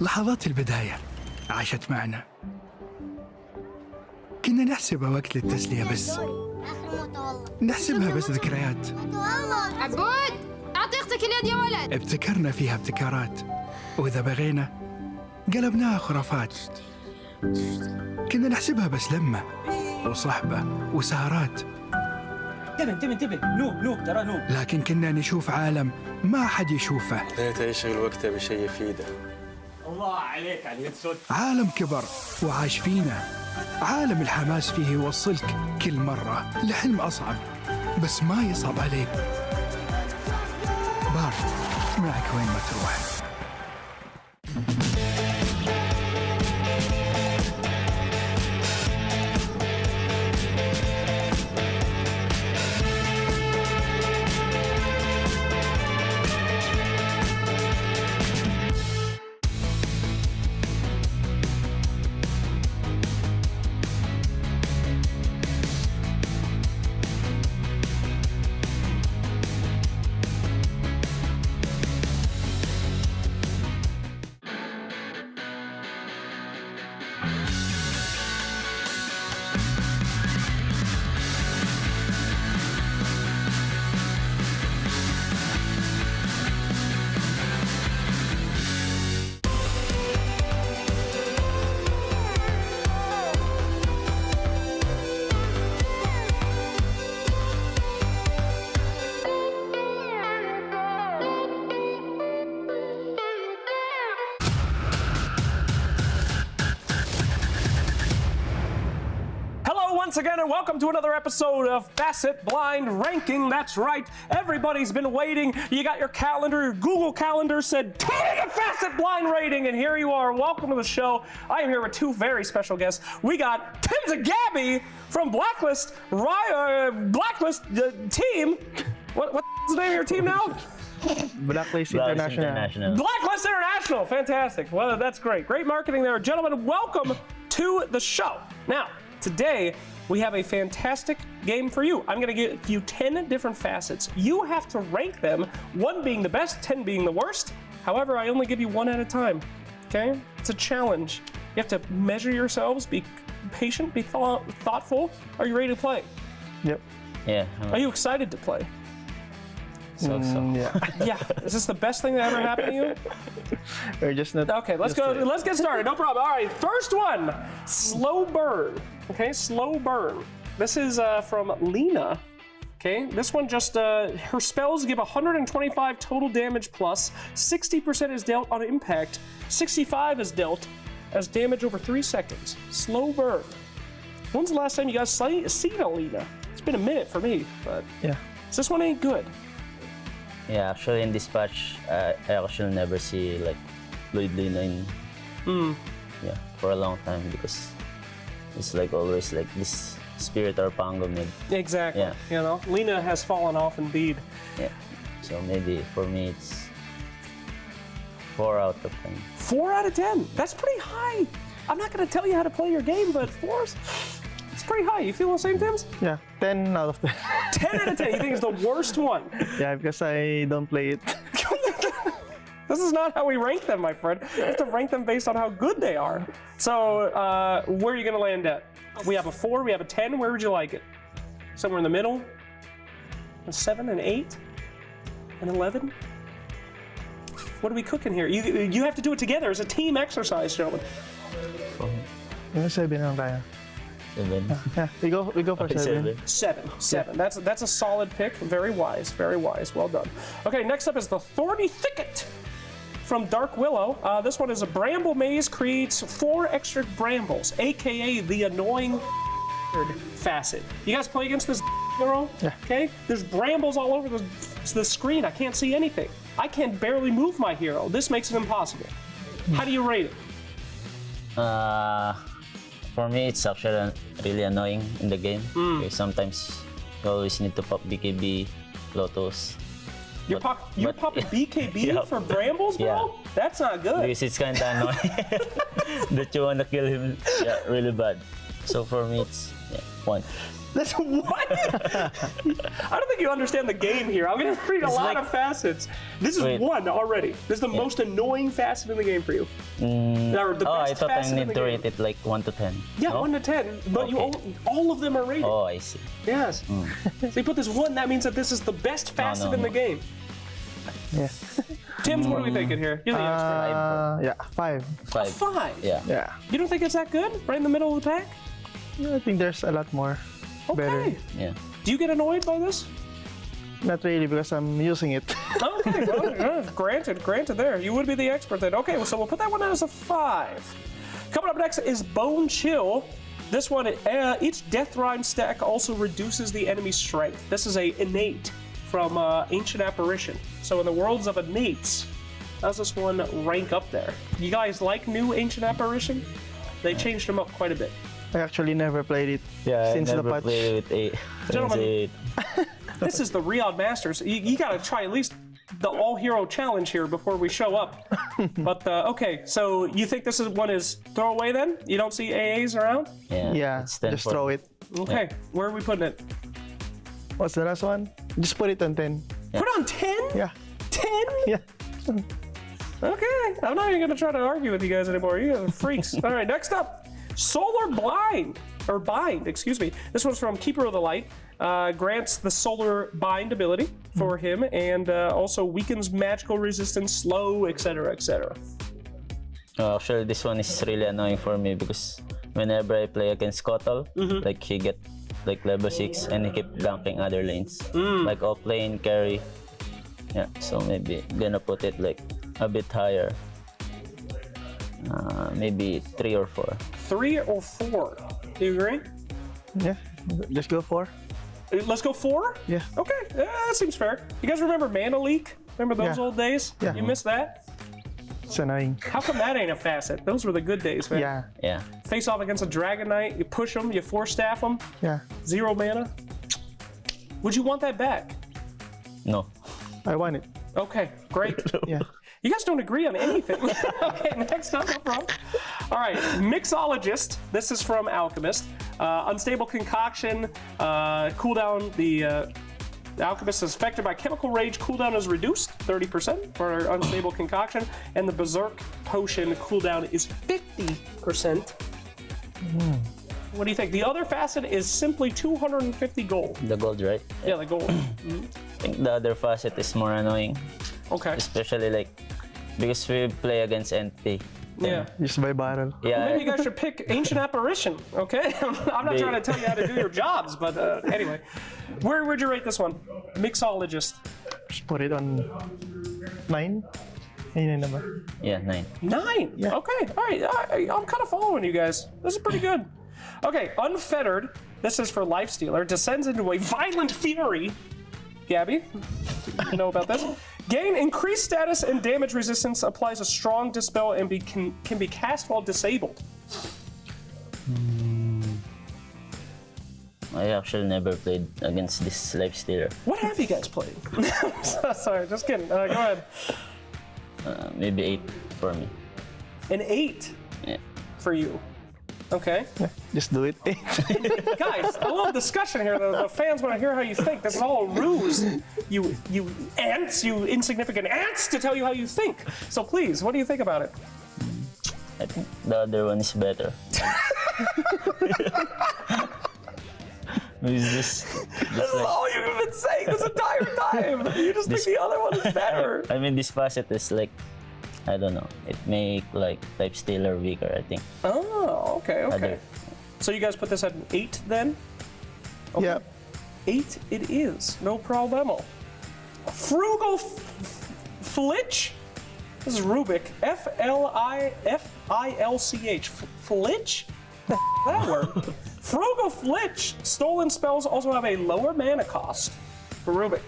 لحظات البداية عاشت معنا، كنا نحسبها وقت للتسلية بس، نحسبها بس ذكريات. عبود أعطي أختك اليد يا ولد. ابتكرنا فيها ابتكارات، وإذا بغينا قلبناها خرافات. كنا نحسبها بس لمة وصحبة وسهرات. انتبه نوب ترى نوب. لكن كنا نشوف عالم ما حد يشوفه. ليت يشغل وقته بشيء يفيده. الله عليك على اليد سود. عالم كبر وعاش فينا، عالم الحماس فيه يوصلك كل مرة لحلم أصعب بس ما يصعب عليك. بارت معك وين ما تروح. once again, and welcome to another episode of Facet Blind Ranking. That's right, everybody's been waiting. You got your calendar, your Google Calendar said, take a Facet Blind rating, and here you are. Welcome to the show. I am here with two very special guests. We got Tim's and Gabby from Blacklist team. What's the name of your team now? Blacklist International. Blacklist International, fantastic. Well, that's great. Great marketing there. Gentlemen, welcome to the show. Now, today, we have a fantastic game for you. I'm gonna give you 10 different facets. You have to rank them, 1 being the best, 10 being the worst. However, I only give you 1 at a time, okay? It's a challenge. You have to measure yourselves, be patient, be thoughtful. Are you ready to play? Yep. Yeah. Are you excited to play? So. Yeah. Yeah. Is this the best thing that ever happened to you? Or just not. Okay, let's go. Let's get started. No problem. All right, first one, slow burn. Okay, slow burn. This is from Lena. Okay, this one just her spells give 125 total damage plus. 60% is dealt on impact. 65 is dealt as damage over 3 seconds. Slow burn. When's the last time you guys seen a Lena? It's been a minute for me, but Yeah. this one ain't good. Yeah, actually in this patch, I actually never see like Blade Lina in for a long time because it's like always like this Spirit or Pango mid. Exactly. Yeah. You know, Lena has fallen off indeed. Yeah. So maybe for me it's 4 out of 10. 4 out of 10. That's pretty high. I'm not going to tell you how to play your game, but 4 is it's pretty high. You feel the same, Tims? Yeah. 10 out of 10. 10 out of 10. You think it's the worst one? Yeah, because I don't play it. This is not how we rank them, my friend. You have to rank them based on how good they are. So, where are you going to land at? We have a 4, we have a 10. Where would you like it? Somewhere in the middle? A 7, an 8, an 11? What are we cooking here? You have to do it together as a team exercise, gentlemen. Yung 7 lang tayo. 7. Yeah, we go for 7. 7. That's a solid pick. Very wise. Very wise. Well done. Okay, next up is the Thorny Thicket from Dark Willow. This one is a bramble maze, creates 4 extra brambles, aka the annoying facet. You guys play against this girl? Yeah. Okay? There's brambles all over the screen. I can't see anything. I can barely move my hero. This makes it impossible. How do you rate it? For me, it's actually really annoying in the game. Okay, sometimes you always need to pop BKB, Lotus. You're popping BKB Yeah. for brambles, bro? Yeah. That's not good. Because it's kind of annoying that you want to kill him really bad. So for me, it's 1. That's what? I don't think you understand the game here. I'm going to read a lot of facets. This is 1 already. This is the most annoying facet in the game for you. Or the I best thought I facet in need the to game. rate it like 1 to 10. Yeah, no? 1 to 10. But you all of them are rated. Oh, I see. Yes. So you put this 1, that means that this is the best facet in the game. Yeah. Tim's, what are we thinking here? You're the expert. Yeah, 5. 5. 5? Yeah. Yeah. You don't think it's that good? Right in the middle of the pack? I think there's a lot more. Okay. Better. Yeah. Do you get annoyed by this? Not really because I'm using it. Okay, well, granted there. You would be the expert then. Okay, well, so we'll put that one as a 5. Coming up next is Bone Chill. This one, each Death Rhyme stack also reduces the enemy's strength. This is a innate from Ancient Apparition. So in the worlds of innates, how does this one rank up there? You guys like new Ancient Apparition? They changed them up quite a bit. I actually never played it since I the never patch. played with 8. Gentlemen, this is the Riyadh Masters. You gotta try at least the all-hero challenge here before we show up. But okay, so you think this one is throwaway then? You don't see AAs around? Yeah, it's 10 just for throw me. it. Okay, where are we putting it? What's the last one? Just put it on 10. Put on 10? Yeah. 10? Yeah. Okay, I'm not even gonna try to argue with you guys anymore. You guys are freaks. All right, next up, Solar Bind. Excuse me. This one's from Keeper of the Light. Grants the Solar Bind ability for him, and also weakens magical resistance, slow, etc., etc. Actually, this one is really annoying for me because whenever I play against Kotal, like he get like level 6 and he keep ganking other lanes, like off lane, carry. Yeah, so maybe gonna put it like a bit higher. Maybe 3 or 4. 3 or 4. Do you agree? Yeah, just go 4. Let's go 4? Yeah. Okay, that seems fair. You guys remember Mana Leak? Remember those Yeah. old days? Yeah. You missed that? It's annoying. How come that ain't a facet? Those were the good days, man. Yeah, Yeah. Face off against a Dragon Knight, you push them, you 4-staff them, yeah. 0 mana. Would you want that back? No. I want it. Okay, great. Yeah. You guys don't agree on anything. Okay, next up, no problem. All right, Mixologist. This is from Alchemist. Unstable concoction. Cooldown. The Alchemist is affected by chemical rage. Cooldown is reduced 30% for unstable concoction, and the Berserk potion cooldown is 50%. What do you think? The other facet is simply 250 gold. The gold, right? Yeah, the gold. I think the other facet is more annoying, Okay. especially like because we play against NP. Yeah. Just by battle. Yeah. Maybe you guys should pick Ancient Apparition, okay? I'm not trying to tell you how to do your jobs, but anyway. Where would you rate this one? Mixologist. Just put it on 9. Ayun na naman. Yeah, 9. 9? Yeah. Okay, all right. I'm kind of following you guys. This is pretty good. Okay, Unfettered. This is for Lifestealer. Descends into a violent fury. Gabby, you know about this? Gain increased status and damage resistance. Applies a strong dispel and can be cast while disabled. I actually never played against this Lifestealer. What have you guys played? Sorry, just kidding. Go ahead. Maybe 8 for me. An 8 Yeah. for you. Okay. Just do it. Guys, a little discussion here. The fans want to hear how you think. This is all a ruse, you ants, you insignificant ants, to tell you how you think. So please, what do you think about it? I think the other one is better. Is this This is all you've been saying this entire time. You just think the other one is better. I mean, this facet is like, I don't know. It make like Lifestealer weaker, I think. Oh, okay, okay. Other. So you guys put this at an 8 then? Yeah. 8 it is, no problemo. Frugal Filch? This is Rubik. F-L-I-F-I-L-C-H. Filch? The that word? Frugal Filch. Stolen spells also have a lower mana cost for Rubik.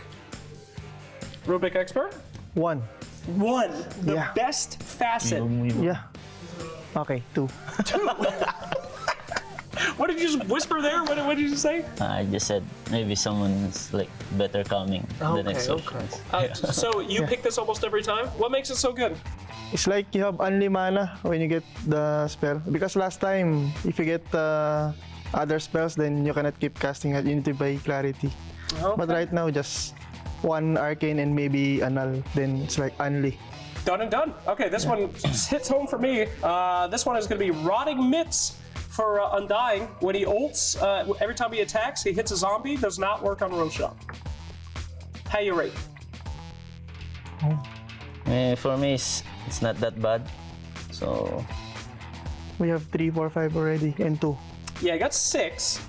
Rubik expert? 1. 1. The Yeah. best facet. Yeah. Okay, 2. 2. What did you just whisper there? What did you say? I just said maybe someone's like better coming the next option. So you pick this almost every time? What makes it so good? It's like you have only mana when you get the spell. Because last time, if you get other spells, then you cannot keep casting it. You need to buy clarity. Okay. But right now, just 1 arcane and maybe a null. Then it's like only. Done and done. Okay, this one hits home for me. This one is going to be Rotting Mitts for Undying. When he ults, every time he attacks, he hits a zombie. Does not work on Roshan. How you rate? For me, it's not that bad. So We have 3, 4, 5 already, and 2. Yeah, I got 6.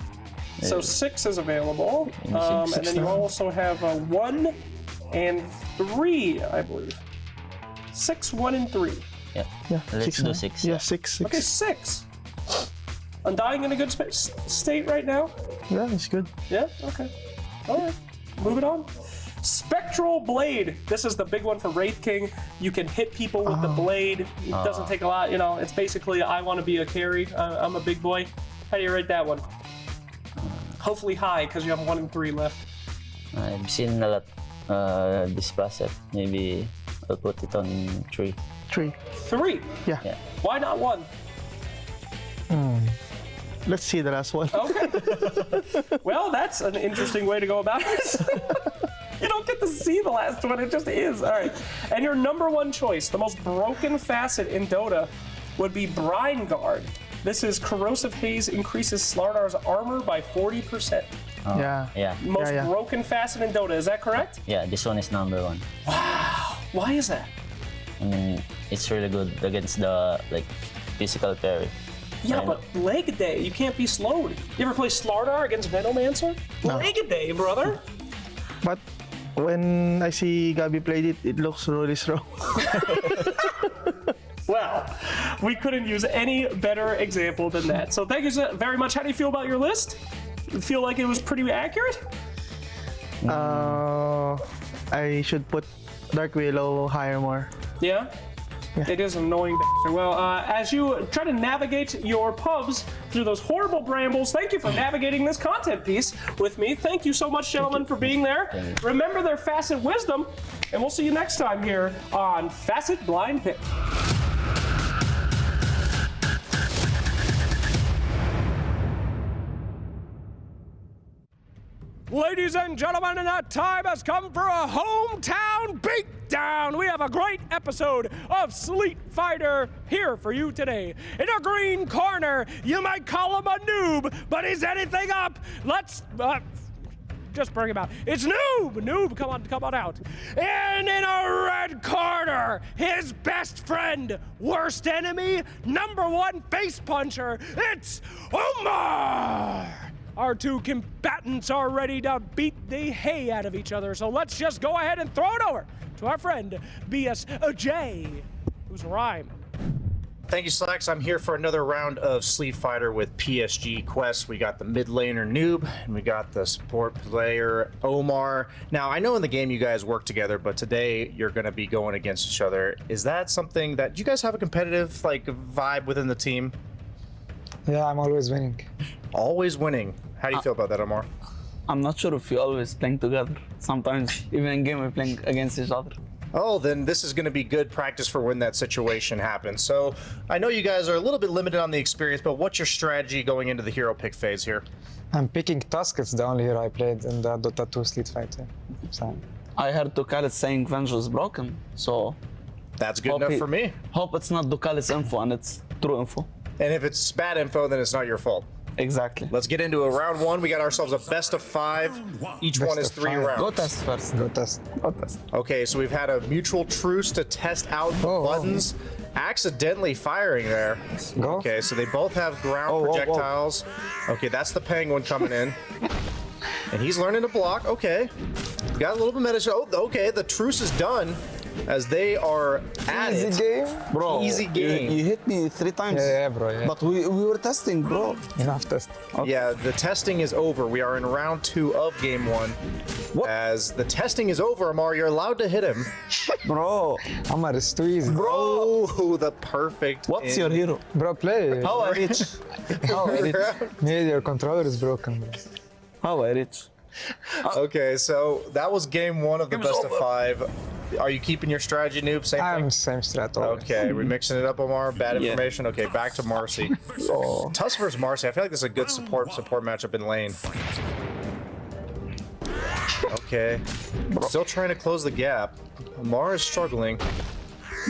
So 6 is available. And then you also have 1 and 3, I believe. 6, 1, and 3. yeah, Yeah, let's 6 do na. 6. Yeah, 6. Okay, 6. Undying in a good state right now? Yeah, it's good. Yeah? Okay. All right. Moving on. Spectral Blade. This is the big one for Wraith King. You can hit people with the blade. It doesn't take a lot. You know, it's basically I want to be a carry. I'm a big boy. How do you rate that one? Hopefully high, because you have 1 and 3 left. I've seen a lot this facet. Maybe I'll put it on 3. 3. 3. Yeah. Yeah. Why not 1? Let's see the last one. Okay. Well, that's an interesting way to go about it. You don't get to see the last one, it just is. All right. And your number 1 choice, the most broken facet in Dota, would be Brine Guard. This is Corrosive Haze increases Slardar's armor by 40%. Yeah. Yeah. Most yeah. broken facet in Dota, is that correct? Yeah, this one is number 1. Why is that? I mean, it's really good against the like physical parry. Yeah, I but leg day, you can't be slowed. You ever play Slardar against Venomancer? No. Leg day, brother. But when I see Gabby played it, it looks really strong. Well, we couldn't use any better example than that. So thank you very much. How do you feel about your list? feel like it was pretty accurate? I should put Dark Willow higher more. Yeah? It is an annoying bastard. Well, as you try to navigate your pubs through those horrible brambles, thank you for navigating this content piece with me. Thank you so much, gentlemen, for being there. Remember their Facet Wisdom, and we'll see you next time here on Facet Blind Pit. Ladies and gentlemen, and that time has come for a hometown beatdown. We have a great episode of Sleet Fighter here for you today. In a green corner, you might call him a noob, but is anything up? Let's just bring him out. It's Noob! Noob, come on out. And in a red corner, his best friend, worst enemy, #1 face puncher, it's Omar! Our two combatants are ready to beat the hay out of each other, so let's just go ahead and throw it over to our friend, BSJ, who's rhyme. Thank you, Slacks. I'm here for another round of Sleet Fighter with PSG Quest. We got the mid laner Noob, and we got the support player Omar. Now, I know in the game you guys work together, but today you're going to be going against each other. Is that something that you guys have a competitive vibe within the team? Yeah, I'm always winning. Always winning. How do you feel about that, Omar? I'm not sure if we always playing together. Sometimes, even in game, we're playing against each other. Oh, then this is going to be good practice for when that situation happens. So, I know you guys are a little bit limited on the experience, but what's your strategy going into the hero pick phase here? I'm picking Tusk. It's the only hero I played in the Dota 2 Sleet Fighter. So. I heard Ducalis saying Venge is broken, so... That's good enough for me. Hope it's not Ducalis info and it's true info. And if it's bad info, then it's not your fault. Exactly. Let's get into a round one. We got ourselves a best of 5. Each one is 3 rounds. Go test first. Go test. Okay, so we've had a mutual truce to test out the buttons. Accidentally firing there. Go. Okay, so they both have ground projectiles. Okay, that's the penguin coming in. And he's learning to block. Okay. Got a little bit of medicine. Oh, okay, the truce is done. As they are at Easy it. game. Bro, Easy game. You hit me 3 times. Yeah, bro, yeah. But we were testing, bro. Enough test. Okay. Yeah, the testing is over. We are in round 2 of game 1. What? As the testing is over, Omar, you're allowed to hit him. Bro, Omar is too easy. Oh, the perfect. what's your hero? Bro, play. How I reach? How I reach? Maybe your controller is broken. Bro. How I reach? Okay, so that was game 1 of the best of 5. Are you keeping your strategy, Noob? Same thing? I'm same strat always. Okay, we're mixing it up, Omar. Bad Yeah. information. Okay, back to Marcy. Tusk versus Marcy. I feel like this is a good support matchup in lane. Okay. Still trying to close the gap. Omar is struggling.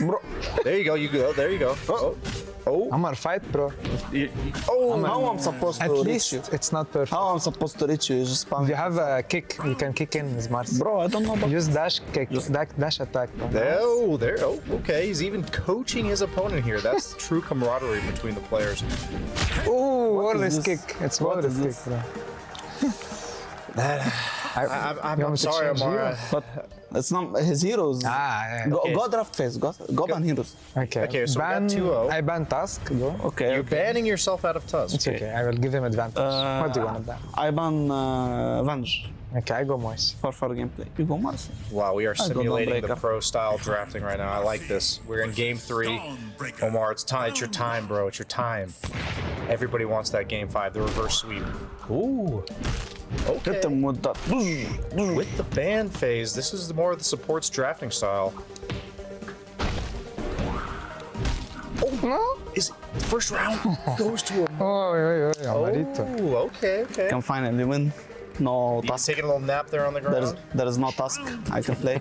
Bro, There you go. There you go. Oh. Omar, fight, bro. how I'm supposed At to reach least you? it's not perfect. How I'm supposed to reach you? You just spam. You have a kick. You can kick in with Mars. Bro, I don't know about Use dash kick. Dash attack. Bro. Oh, okay. He's even coaching his opponent here. That's true camaraderie between the players. Ooh, always is kick. this? It's What always is kick, this? bro. I'm sorry, Omar. But it's not his heroes. Yeah. Go draft phase. Go ban heroes. Okay. Okay, so we got ban, 2-0. I ban Tusk. Go. Okay. You're banning yourself out of Tusk. It's okay. I will give him advantage. What do you want to ban? I ban Venge Okay, I go Moise. for gameplay. You go Marcy. Wow, we are I don't know, simulating the Breaker. pro-style drafting right now. I like this. We're in game 3. Omar, it's time. It's your time, bro. It's your time. Everybody wants that game 5, the reverse sweep. Ooh. Okay. Hit them with that. With the ban phase, this is more of the support's drafting style. Oh, no? Is it first round goes to a... Oh, Amarito. Ooh, okay. Can finally win. No He's task. taking a little nap there on the ground. There is no task. I can play.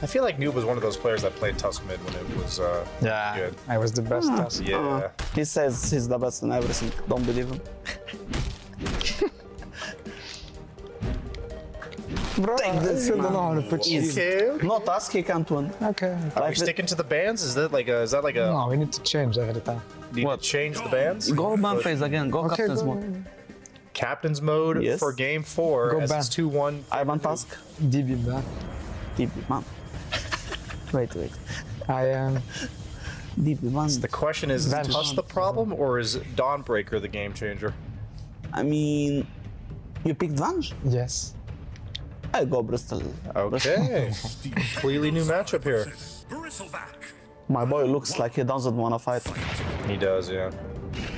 I feel like Noob was one of those players that played Tusk mid when it was Yeah, good. I was the best Tusk. Yeah. He says he's the best in everything. Don't believe him. Bro, I still don't know how to put shield. Okay. No task, he can't win. Okay. Are we sticking to the bans? Is that like a? No, we need to change every time. Need to change the bans? Go ban phase again. Go Okay, captain's go. mode. Captain's mode Yes. for game 4 Go as ban. it's 2-1. I ban task. DB ban. TP, man. Wait. I am. The question is Tusk the problem or is Dawnbreaker the game changer? I mean, you picked Vange? Yes. I go Bristol. Okay. Completely new matchup here. My boy looks like he doesn't want to fight. He does, yeah.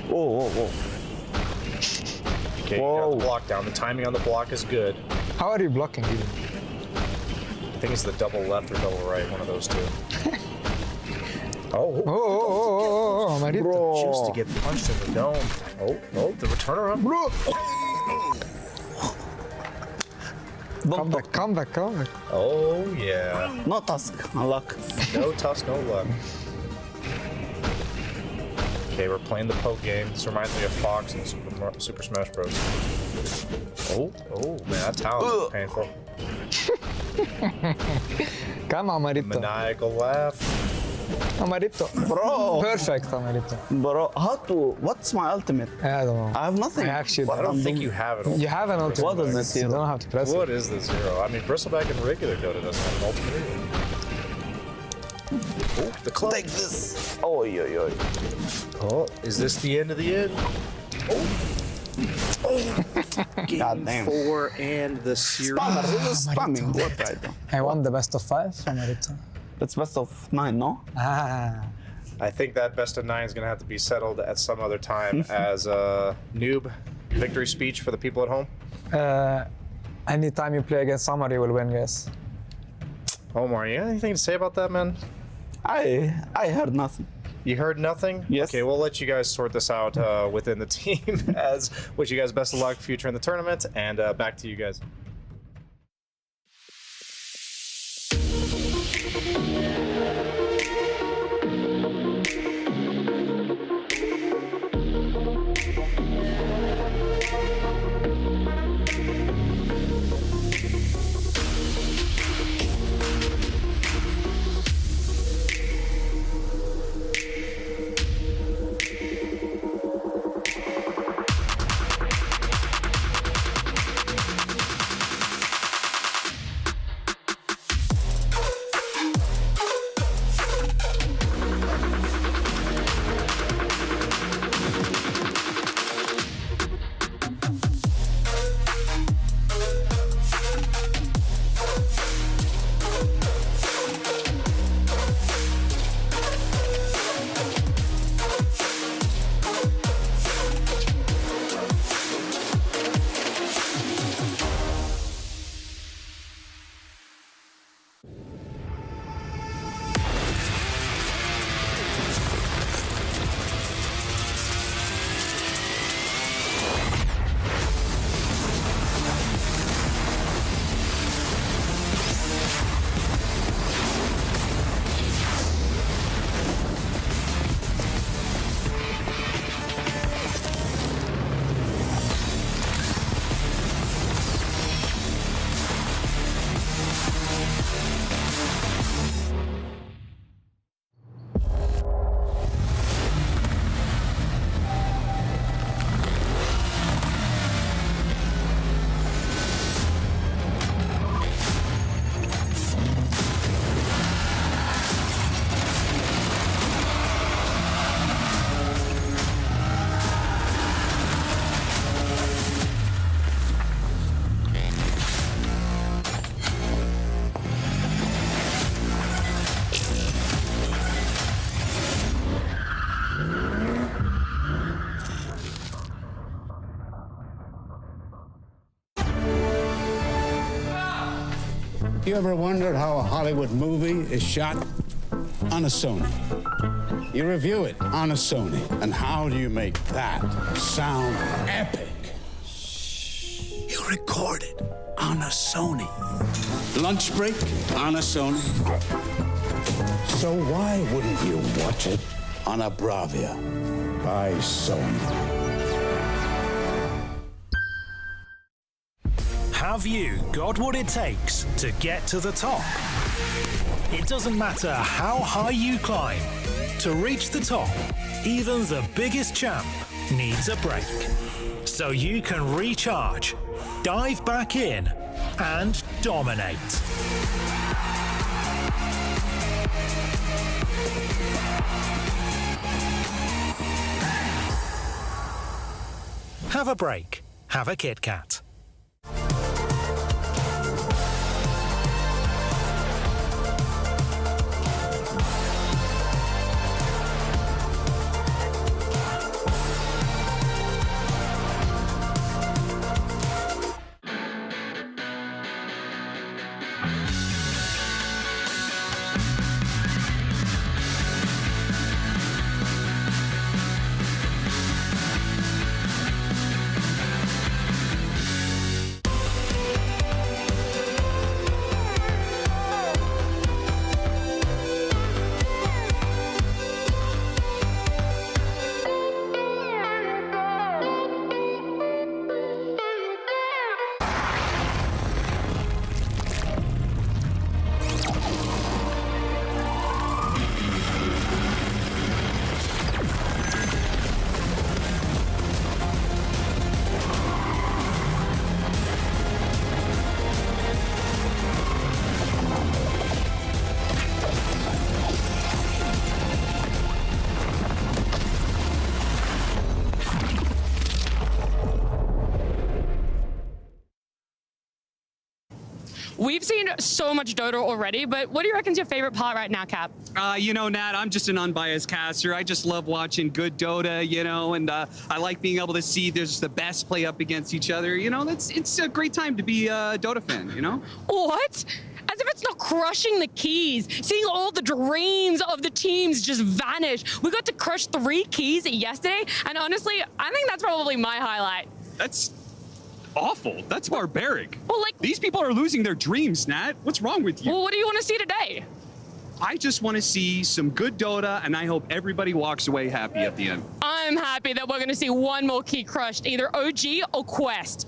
Whoa. Okay, you got the block down. The timing on the block is good. How are you blocking even? I think it's the double left or double right, one of those two. Oh, Marito. Choose to get punched in the dome. Oh, the returner up. Bro. Come back. Oh, yeah. No Tusk, no luck. No Tusk, no luck. Okay, we're playing the poke game. This reminds me of Fox in Super Smash Bros. Oh, man, that talent is painful. Come on, Marito. Maniacal laugh. Marito. Bro. Perfect, Marito. Bro, what's my ultimate? I don't know. I have nothing. Actually, Well, I don't think you have it. you have an ultimate. What does it You do? don't have to press What it. is the zero? I mean, Bristleback in regular Dota doesn't have an ultimate either. Oh, the club. Take this. Oh. Oh, is this the end of the end? Game God damn. 4 and the series. Spamming. What right now? I won the best of 5 from Marito. It's best of 9, no? I think that best of 9 is going to have to be settled at some other time as a Noob victory speech for the people at home. Anytime you play against somebody, you will win, guys. Omar, you got anything to say about that, man? I heard nothing. You heard nothing? Yes. Okay, we'll let you guys sort this out within the team as wish you guys best of luck future in the tournament, and back to you guys. You ever wondered how a Hollywood movie is shot? On a Sony. You review it on a Sony. And how do you make that sound epic? You record it on a Sony. Lunch break on a Sony. So why wouldn't you watch it on a Bravia by Sony? Have you got what it takes to get to the top? It doesn't matter how high you climb. To reach the top, even the biggest champ needs a break. So you can recharge, dive back in, and dominate. Have a break. Have a Kit Kat. We've seen so much Dota already, but what do you reckon is your favorite part right now, Cap? You know, Nat, I'm just an unbiased caster. I just love watching good Dota, you know, and I like being able to see there's the best play up against each other. You know, it's a great time to be a Dota fan, you know? What? As if it's not crushing the keys, seeing all the dreams of the teams just vanish. We got to crush 3 keys yesterday, and honestly, I think that's probably my highlight. That's awful. That's barbaric. Well, like, these people are losing their dreams, Nat. What's wrong with you? Well, what do you want to see today? I just want to see some good Dota, and I hope everybody walks away happy at the end. I'm happy that we're going to see one more key crushed, either OG or Quest.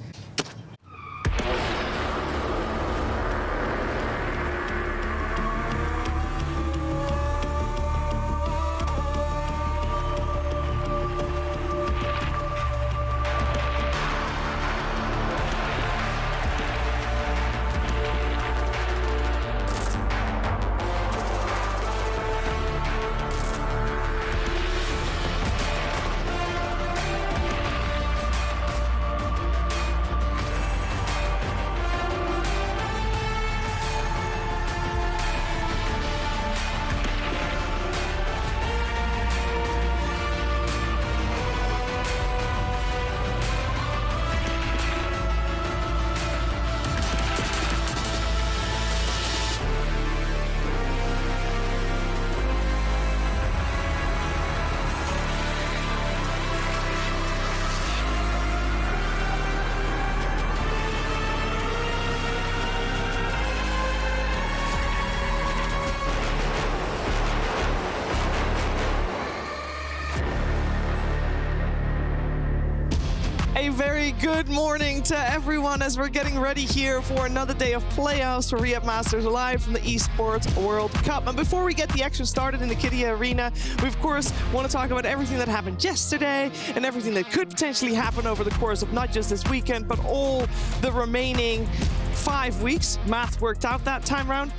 A very good morning to everyone as we're getting ready here for another day of playoffs for Riyadh Masters live from the Esports World Cup. And before we get the action started in the Kitty Arena, we of course want to talk about everything that happened yesterday and everything that could potentially happen over the course of not just this weekend, but all the remaining 5 weeks. Math worked out that time round.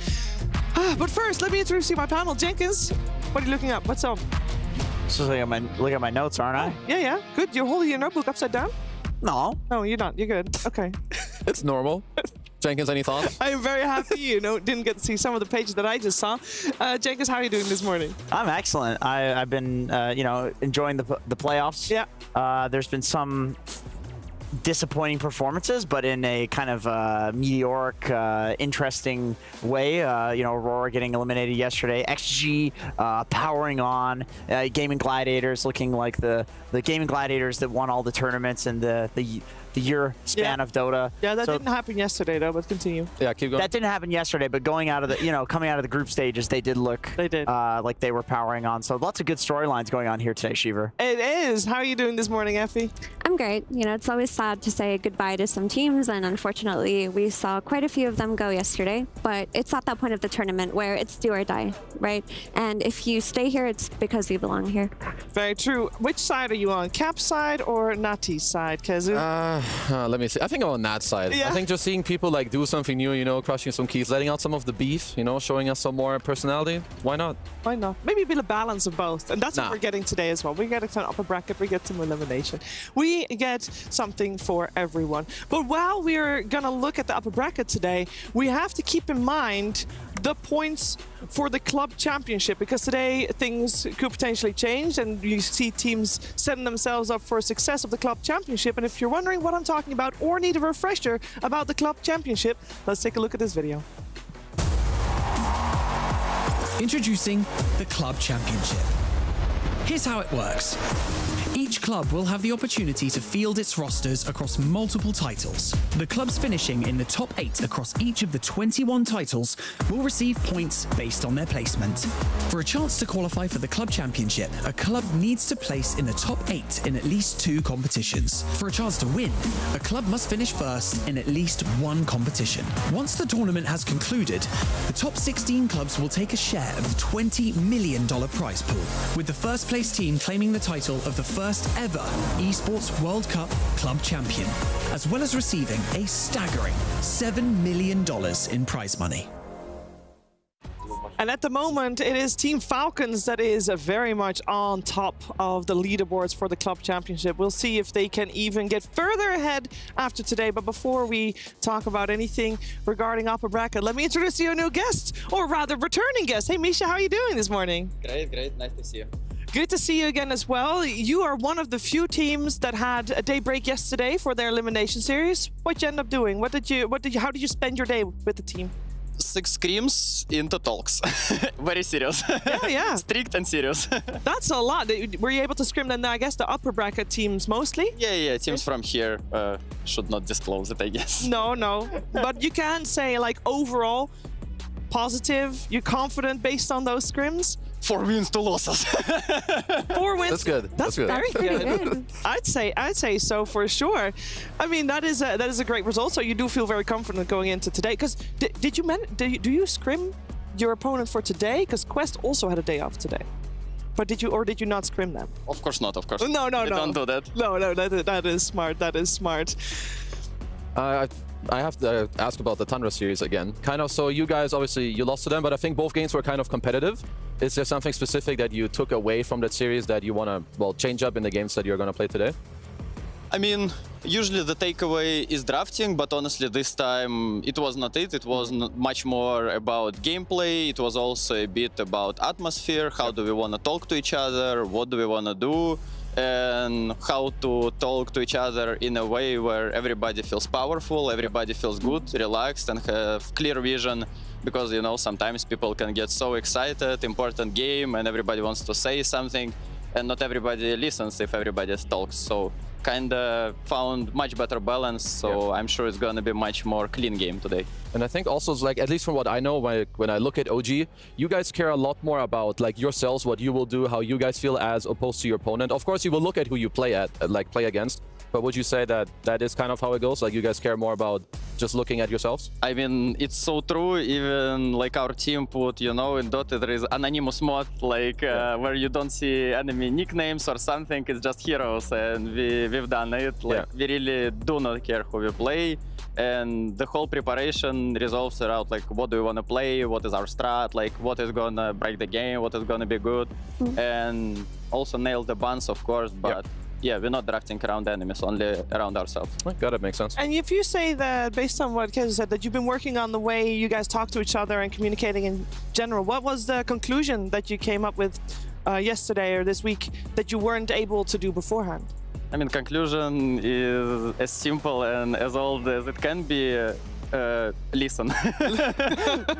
But first, let me introduce you to my panel. Jenkins, what are you looking up? What's up? Just look at my notes, aren't I? Yeah, good. You're holding your notebook upside down? No. No, you're not. You're good. Okay. It's normal. Jenkins, any thoughts? I am very happy you didn't get to see some of the pages that I just saw. Jenkins, how are you doing this morning? I'm excellent. I've been, enjoying the playoffs. Yeah. There's been some disappointing performances, but in a kind of meteoric, interesting way. Aurora getting eliminated yesterday. XG powering on. Gaming Gladiators looking like the Gaming Gladiators that won all the tournaments and the year span of Dota. Yeah, that didn't happen yesterday though, but continue. Yeah, keep going. That didn't happen yesterday, but going out of the, coming out of the group stages, they did look like they were powering on. So lots of good storylines going on here today, Shiver. It is. How are you doing this morning, Effie? I'm great. It's always sad to say goodbye to some teams, and unfortunately, we saw quite a few of them go yesterday. But it's at that point of the tournament where it's do or die, right? And if you stay here, it's because you belong here. Very true. Which side are you on? Cap's side or Nati's side, Kezu? Let me see. I think I'm on that side. Yeah. I think just seeing people like do something new, you know, crushing some keys, letting out some of the beef, you know, showing us some more personality. Why not? Why not? Maybe a bit of balance of both. And that's what we're getting today as well. We get an upper bracket, we get some elimination. We get something for everyone. But while we're going to look at the upper bracket today, we have to keep in mind the points for the club championship, because today things could potentially change and you see teams setting themselves up for success of the club championship. And if you're wondering what I'm talking about or need a refresher about the club championship, let's take a look at this video. Introducing the Club Championship. Here's how it works. Each club will have the opportunity to field its rosters across multiple titles. The clubs finishing in the top 8 across each of the 21 titles will receive points based on their placement. For a chance to qualify for the Club Championship, a club needs to place in the top 8 in at least 2 competitions. For a chance to win, a club must finish first in at least 1 competition. Once the tournament has concluded, the top 16 clubs will take a share of the $20 million prize pool, with the first place team claiming the title of the first ever Esports World Cup club champion, as well as receiving a staggering $7 million in prize money. And at the moment, it is Team Falcons that is very much on top of the leaderboards for the club championship. We'll see if they can even get further ahead after today. But before we talk about anything regarding upper bracket, let me introduce you a new guest, or rather returning guest. Hey, Misha, how are you doing this morning? Great. Nice to see you. Good to see you again as well. You are one of the few teams that had a day break yesterday for their elimination series. What did you end up doing? How did you spend your day with the team? 6 screams into talks. Very serious. Yeah. Strict and serious. That's a lot. Were you able to scrim then, I guess, the upper bracket teams mostly? Yeah. Teams from here should not disclose it, I guess. No. But you can say, like, overall, positive, you're confident based on those scrims? 4 wins, 2 losses. 4 wins. That's good. That's very good. I'd say so for sure. I mean, that is a great result. So you do feel very confident going into today. Because do you scrim your opponent for today? Because Quest also had a day off today. But did you not scrim them? Of course not. Of course. No. Don't do that. No. That is smart. That is smart. I have to ask about the Tundra series again. Kind of, so you guys, obviously, you lost to them, but I think both games were kind of competitive. Is there something specific that you took away from that series that you want to, well, change up in the games that you're going to play today? I mean, usually the takeaway is drafting, but honestly, this time it was not it. It was much more about gameplay. It was also a bit about atmosphere. How do we want to talk to each other? What do we want to do? And how to talk to each other in a way where everybody feels powerful, everybody feels good, relaxed, and have clear vision. Because, you know, sometimes people can get so excited, important game, and everybody wants to say something, and not everybody listens if everybody talks. So kind of found much better balance, so I'm sure it's going to be much more clean game today. And I think also, like, at least from what I know, when I look at OG, you guys care a lot more about like yourselves, what you will do, how you guys feel as opposed to your opponent. Of course, you will look at who you play against. But would you say that that is kind of how it goes? Like, you guys care more about just looking at yourselves? I mean, it's so true. Even like our team put, you know, in Dota there is anonymous mode, like where you don't see enemy nicknames or something. It's just heroes, and we've done it. Like, we really do not care who we play. And the whole preparation resolves around like what do we want to play, what is our strat, like what is gonna break the game, what is gonna be good, and also nail the bans, of course. But yeah, we're not drafting around enemies, only around ourselves. Got it, makes sense. And if you say that, based on what Keza said, that you've been working on the way you guys talk to each other and communicating in general, what was the conclusion that you came up with yesterday or this week that you weren't able to do beforehand? I mean, conclusion is as simple and as old as it can be. Listen.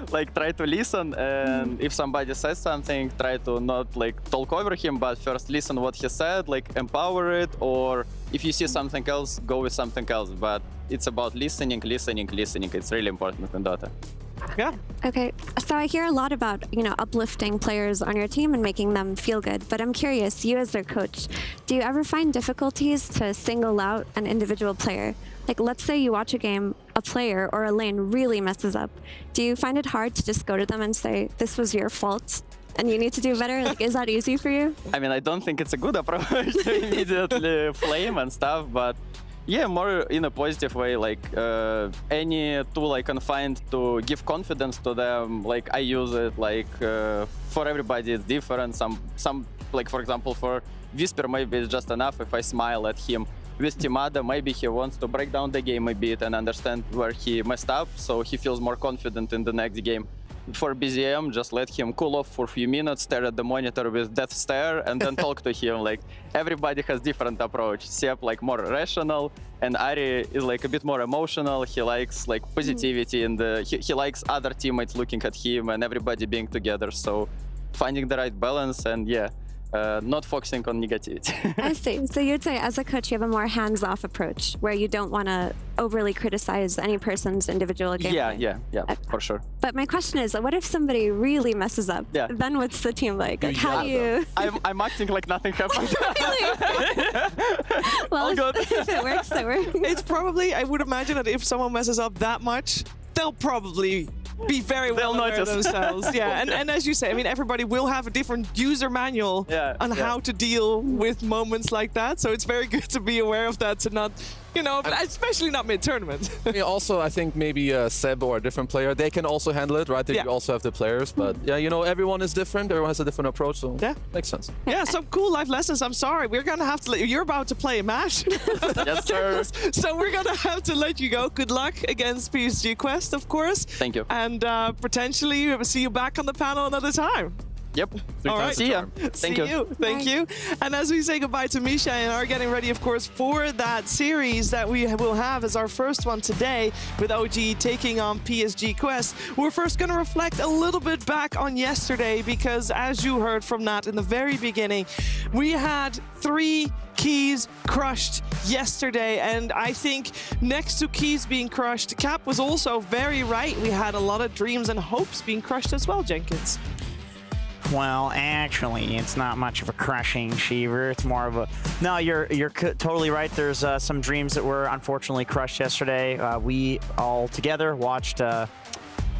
Like, try to listen, and if somebody says something, try to not like talk over him, but first listen what he said, like empower it, or if you see something else, go with something else. But it's about listening. It's really important in Dota. Yeah. Okay, so I hear a lot about, you know, uplifting players on your team and making them feel good, but I'm curious, you as their coach, do you ever find difficulties to single out an individual player? Like, let's say you watch a game, a player or a lane really messes up. Do you find it hard to just go to them and say, this was your fault and you need to do better? Like, is that easy for you? I mean, I don't think it's a good approach to immediately flame and stuff, but Yeah, more in a positive way, like any tool I can find to give confidence to them, like I use it, like for everybody it's different. Some like for example for Whisper maybe it's just enough if I smile at him. With Timada, maybe he wants to break down the game a bit and understand where he messed up, so he feels more confident in the next game. For BZM, just let him cool off for a few minutes, stare at the monitor with death stare, and then talk to him. Like, everybody has different approach. Sep, like, more rational, and Ari is, like, a bit more emotional. He likes, like, positivity, and he likes other teammates looking at him and everybody being together. So, finding the right balance, and yeah, not focusing on negativity. I see. So you'd say, as a coach, you have a more hands-off approach, where you don't want to overly criticize any person's individual game. Yeah, for sure. But my question is, what if somebody really messes up? Yeah. Then what's the team like? Like, how do you... I'm acting like nothing happened. Well, if it works, it works. It's probably, I would imagine that if someone messes up that much, they'll probably be very well aware of themselves. Yeah, and as you say, I mean, everybody will have a different user manual on how to deal with moments like that. So it's very good to be aware of that, to not, you know, especially not mid-tournament. Yeah, also, I think maybe Seb or a different player, they can also handle it, right? They also have the players, but yeah, you know, everyone is different. Everyone has a different approach, so makes sense. Yeah, some cool life lessons. I'm sorry, we're gonna have to let you. You're about to play a match. Yes, sir. So we're gonna have to let you go. Good luck against PSG Quest, of course. Thank you. And potentially see you back on the panel another time. Yep. All right. See ya. Thank you. Thank you. And as we say goodbye to Misha and are getting ready, of course, for that series that we will have as our first one today with OG taking on PSG Quest, we're first going to reflect a little bit back on yesterday, because as you heard from Nat in the very beginning, we had 3 keys crushed yesterday, and I think next to keys being crushed, Cap was also very right. We had a lot of dreams and hopes being crushed as well, Jenkins. Well, actually, it's not much of a crushing, Sheaver. It's more of a... No, you're totally right. There's some dreams that were unfortunately crushed yesterday. We all together watched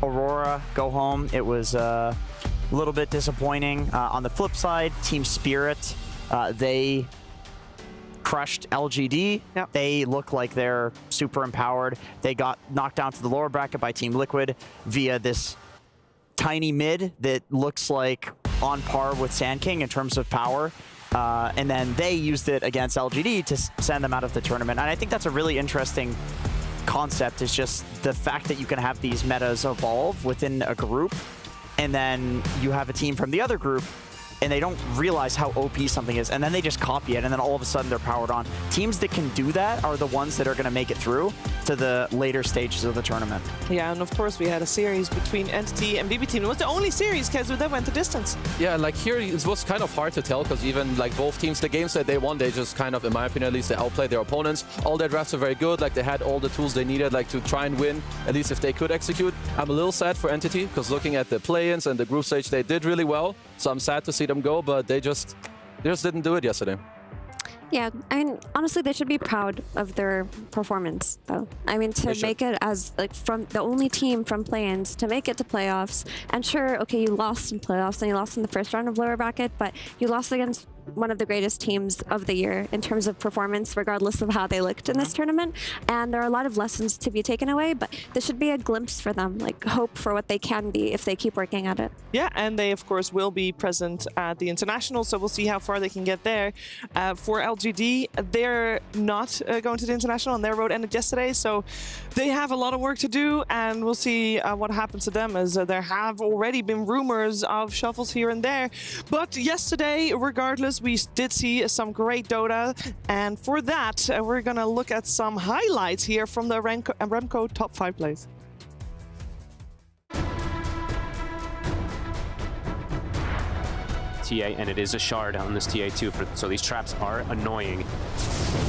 Aurora go home. It was a little bit disappointing. On the flip side, Team Spirit, they crushed LGD. Yep. They look like they're super empowered. They got knocked down to the lower bracket by Team Liquid via this tiny mid that looks like on par with Sand King in terms of power. And then they used it against LGD to send them out of the tournament. And I think that's a really interesting concept, is just the fact that you can have these metas evolve within a group, and then you have a team from the other group and they don't realize how OP something is, and then they just copy it, and then all of a sudden they're powered on. Teams that can do that are the ones that are going to make it through to the later stages of the tournament. Yeah, and of course we had a series between Entity and BB Team. It was the only series, Kezu, that went the distance. Yeah, like here it was kind of hard to tell, because even like both teams, the games that they won, they just kind of, in my opinion at least, they outplayed their opponents. All their drafts are very good, like they had all the tools they needed, like to try and win, at least if they could execute. I'm a little sad for Entity, because looking at the play-ins and the group stage, they did really well. So I'm sad to see them go, but they just didn't do it yesterday. Yeah, I mean, honestly, they should be proud of their performance, though. I mean, to make it as, like, from the only team from play-ins to make it to playoffs. And sure, okay, you lost in playoffs and you lost in the first round of lower bracket, but you lost against one of the greatest teams of the year in terms of performance, regardless of how they looked in this tournament. And there are a lot of lessons to be taken away, but this should be a glimpse for them, like hope for what they can be if they keep working at it. Yeah, and they, of course, will be present at the International, so we'll see how far they can get there. For LGD, they're not going to the International, and their road ended yesterday, so they have a lot of work to do, and we'll see what happens to them, as there have already been rumors of shuffles here and there. But yesterday, regardless, we did see some great Dota, and for that, we're going to look at some highlights here from the Remco top 5 plays. TA, and it is a shard on this TA2, so these traps are annoying.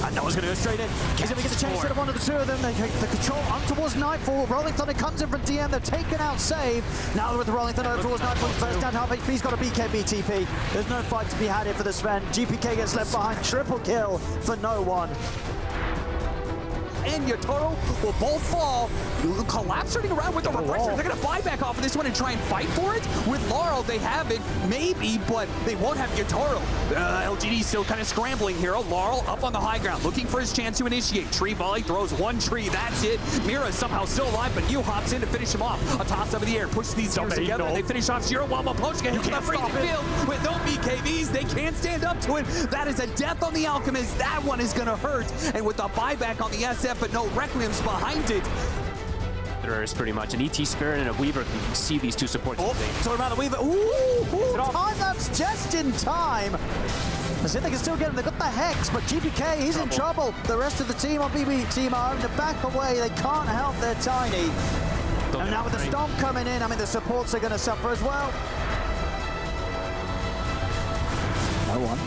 And Noah's going to go straight in. He's going to get the chase to one of the two of them. They take the control on towards Nightfall. Rolling Thunder comes in from DM. They've taken out Save. Now with the Rolling Thunder towards Nightfall. First down, half HP. He's got a BKB TP. There's no fight to be had here for the Sven. GPK gets left behind. Triple kill for no one. and Yotaro will both fall. Collapse turning around with the refresher. They're going to buy back off of this one and try and fight for it. With Laurel, they have it, maybe, but they won't have Yotaro. LGD still kind of scrambling here. Laurel up on the high ground, looking for his chance to initiate. Tree volley, throws one tree, that's it. Mira is somehow still alive, but Yu hops in to finish him off. A toss up in the air, pushes these teams together, and they finish off Zero while Mapochka hits the freezing field with no BKBs. They can't stand up to it. That is a death on the Alchemist. That one is going to hurt. And with the buyback on the SF, but no Requiem's behind it. Is pretty much an ET Spirit and a Weaver can see these two supports. Talking about the Weaver. Ooh, time-lapse just in time. As if they can still get him. They've got the Hex, but GPK, he's in trouble. The rest of the team on BB team are having to back away. They can't help their Tiny. And now with the Stomp coming in, I mean, the supports are going to suffer as well. No one.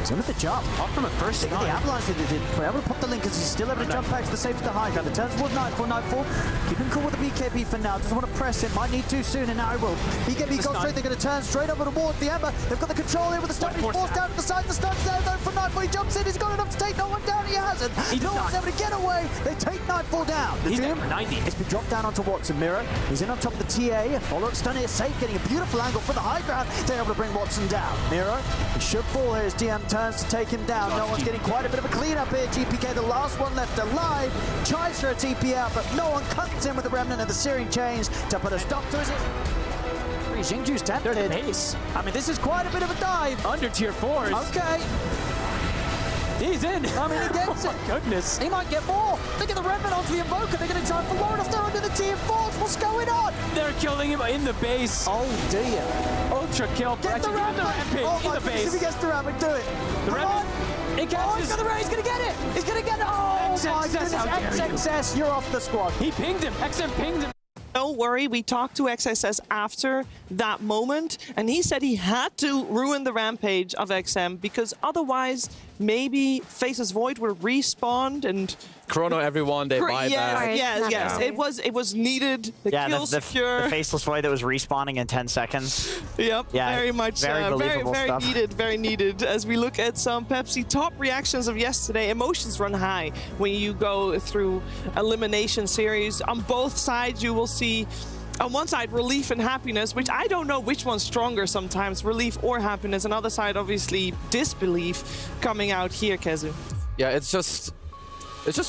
He's in with the jump. Off from a first the Avalanche did able to pop the link as he's still able to jump back to the safe to the high ground. The turns towards Nightfall. Keeping cool with the BKB for now. Doesn't want to press him. Might need to soon, and now he will. BKB goes straight. They're going to turn straight over towards the Ember. They've got the control here with the stun. He's forced down to the side. The stun's there though from Nightfall. He jumps in. He's got enough to take no one down. He hasn't. No one's able to get away. They take Nightfall down. The Doom, 90. It's been dropped down onto Watson. Mirror. He's in on top of the TA. Follow-up stun here safe. Getting a beautiful angle for the high ground. They're able to bring Watson down. Mirror. He should fall here as DM turns to take him down. No one's getting quite a bit of a cleanup here. GPK, the last one left alive, tries for a TP out, but no one cuts in with the remnant of the Searing Chains to put a stop to his... Xingju's tempted. Pace. I mean, this is quite a bit of a dive. Under tier 4s. Okay. He's in. I mean, he gets it. Goodness. He might get more. They get the remnant onto the Invoker. They're going to try for Lord if they're under the tier 4s. What's going on? They're killing him in the base. Oh, dear. Ultra kill. Get the rampage. Oh, in the base. If he gets the rampage, do it. The rampage. He's got the raid. He's going to get it. He's going to get it. Oh, my goodness. XXS, you're off the squad. He pinged him. XM pinged him. Don't worry, we talked to XSS after that moment, and he said he had to ruin the rampage of XM because otherwise maybe Faceless Void will respawn and... Chrono everyone, they buy back. Yes. It was needed. The kill secure. The Faceless Void that was respawning in 10 seconds. Yep, yeah, very much very stuff. very needed. As we look at some Pepsi top reactions of yesterday, emotions run high when you go through elimination series. On both sides, you will see on one side relief and happiness, which I don't know which one's stronger sometimes, relief or happiness. On the other side, obviously, disbelief coming out here, Kezu. Yeah, it's just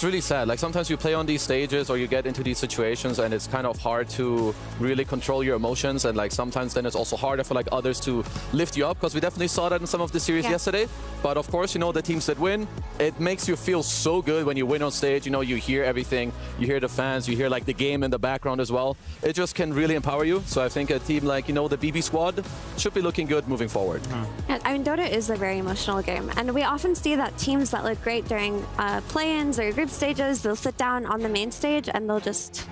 really sad. Like sometimes you play on these stages or you get into these situations and it's kind of hard to really control your emotions, and like sometimes then it's also harder for like others to lift you up, because we definitely saw that in some of the series yesterday. But of course, you know, the teams that win, it makes you feel so good when you win on stage. You know, you hear everything, you hear the fans, you hear like the game in the background as well. It just can really empower you. So I think a team like, you know, the BB squad should be looking good moving forward. And, I mean, Dota is a very emotional game, and we often see that teams that look great during play-ins or group stages, they'll sit down on the main stage and they'll just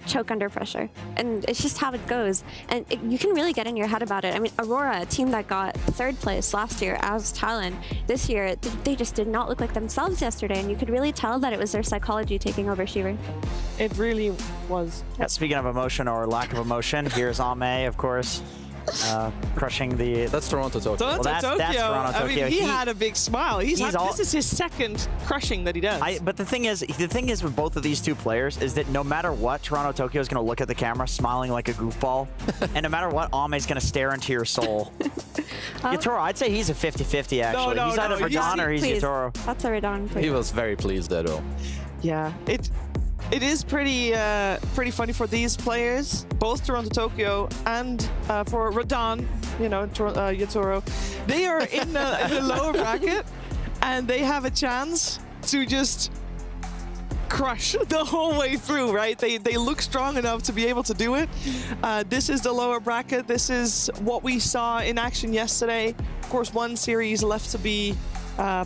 choke under pressure, and it's just how it goes. And you can really get in your head about it. I mean, Aurora, a team that got 3rd place last year as Talon, this year they just did not look like themselves yesterday, and you could really tell that it was their psychology taking over Shiver. It really was. Yeah, speaking of emotion or lack of emotion, here's Ame, of course. Crushing the... That's Toronto Tokyo. Toronto Tokyo. That's Toronto Tokyo. I mean, he had a big smile. This is his 2nd crushing that he does. But the thing is with both of these two players is that no matter what, Toronto Tokyo is going to look at the camera smiling like a goofball. And no matter what, Ame's going to stare into your soul. Yotaro, I'd say he's a 50-50 actually. No, he's either Radon or he's Yotaro. That's a Radon, please. He was very pleased at all. Yeah, it is pretty funny for these players, both Toronto Tokyo and for Radon, you know, Yotaro. They are in the lower bracket, and they have a chance to just crush the whole way through, right? They look strong enough to be able to do it. This is the lower bracket. This is what we saw in action yesterday. Of course, one series left to be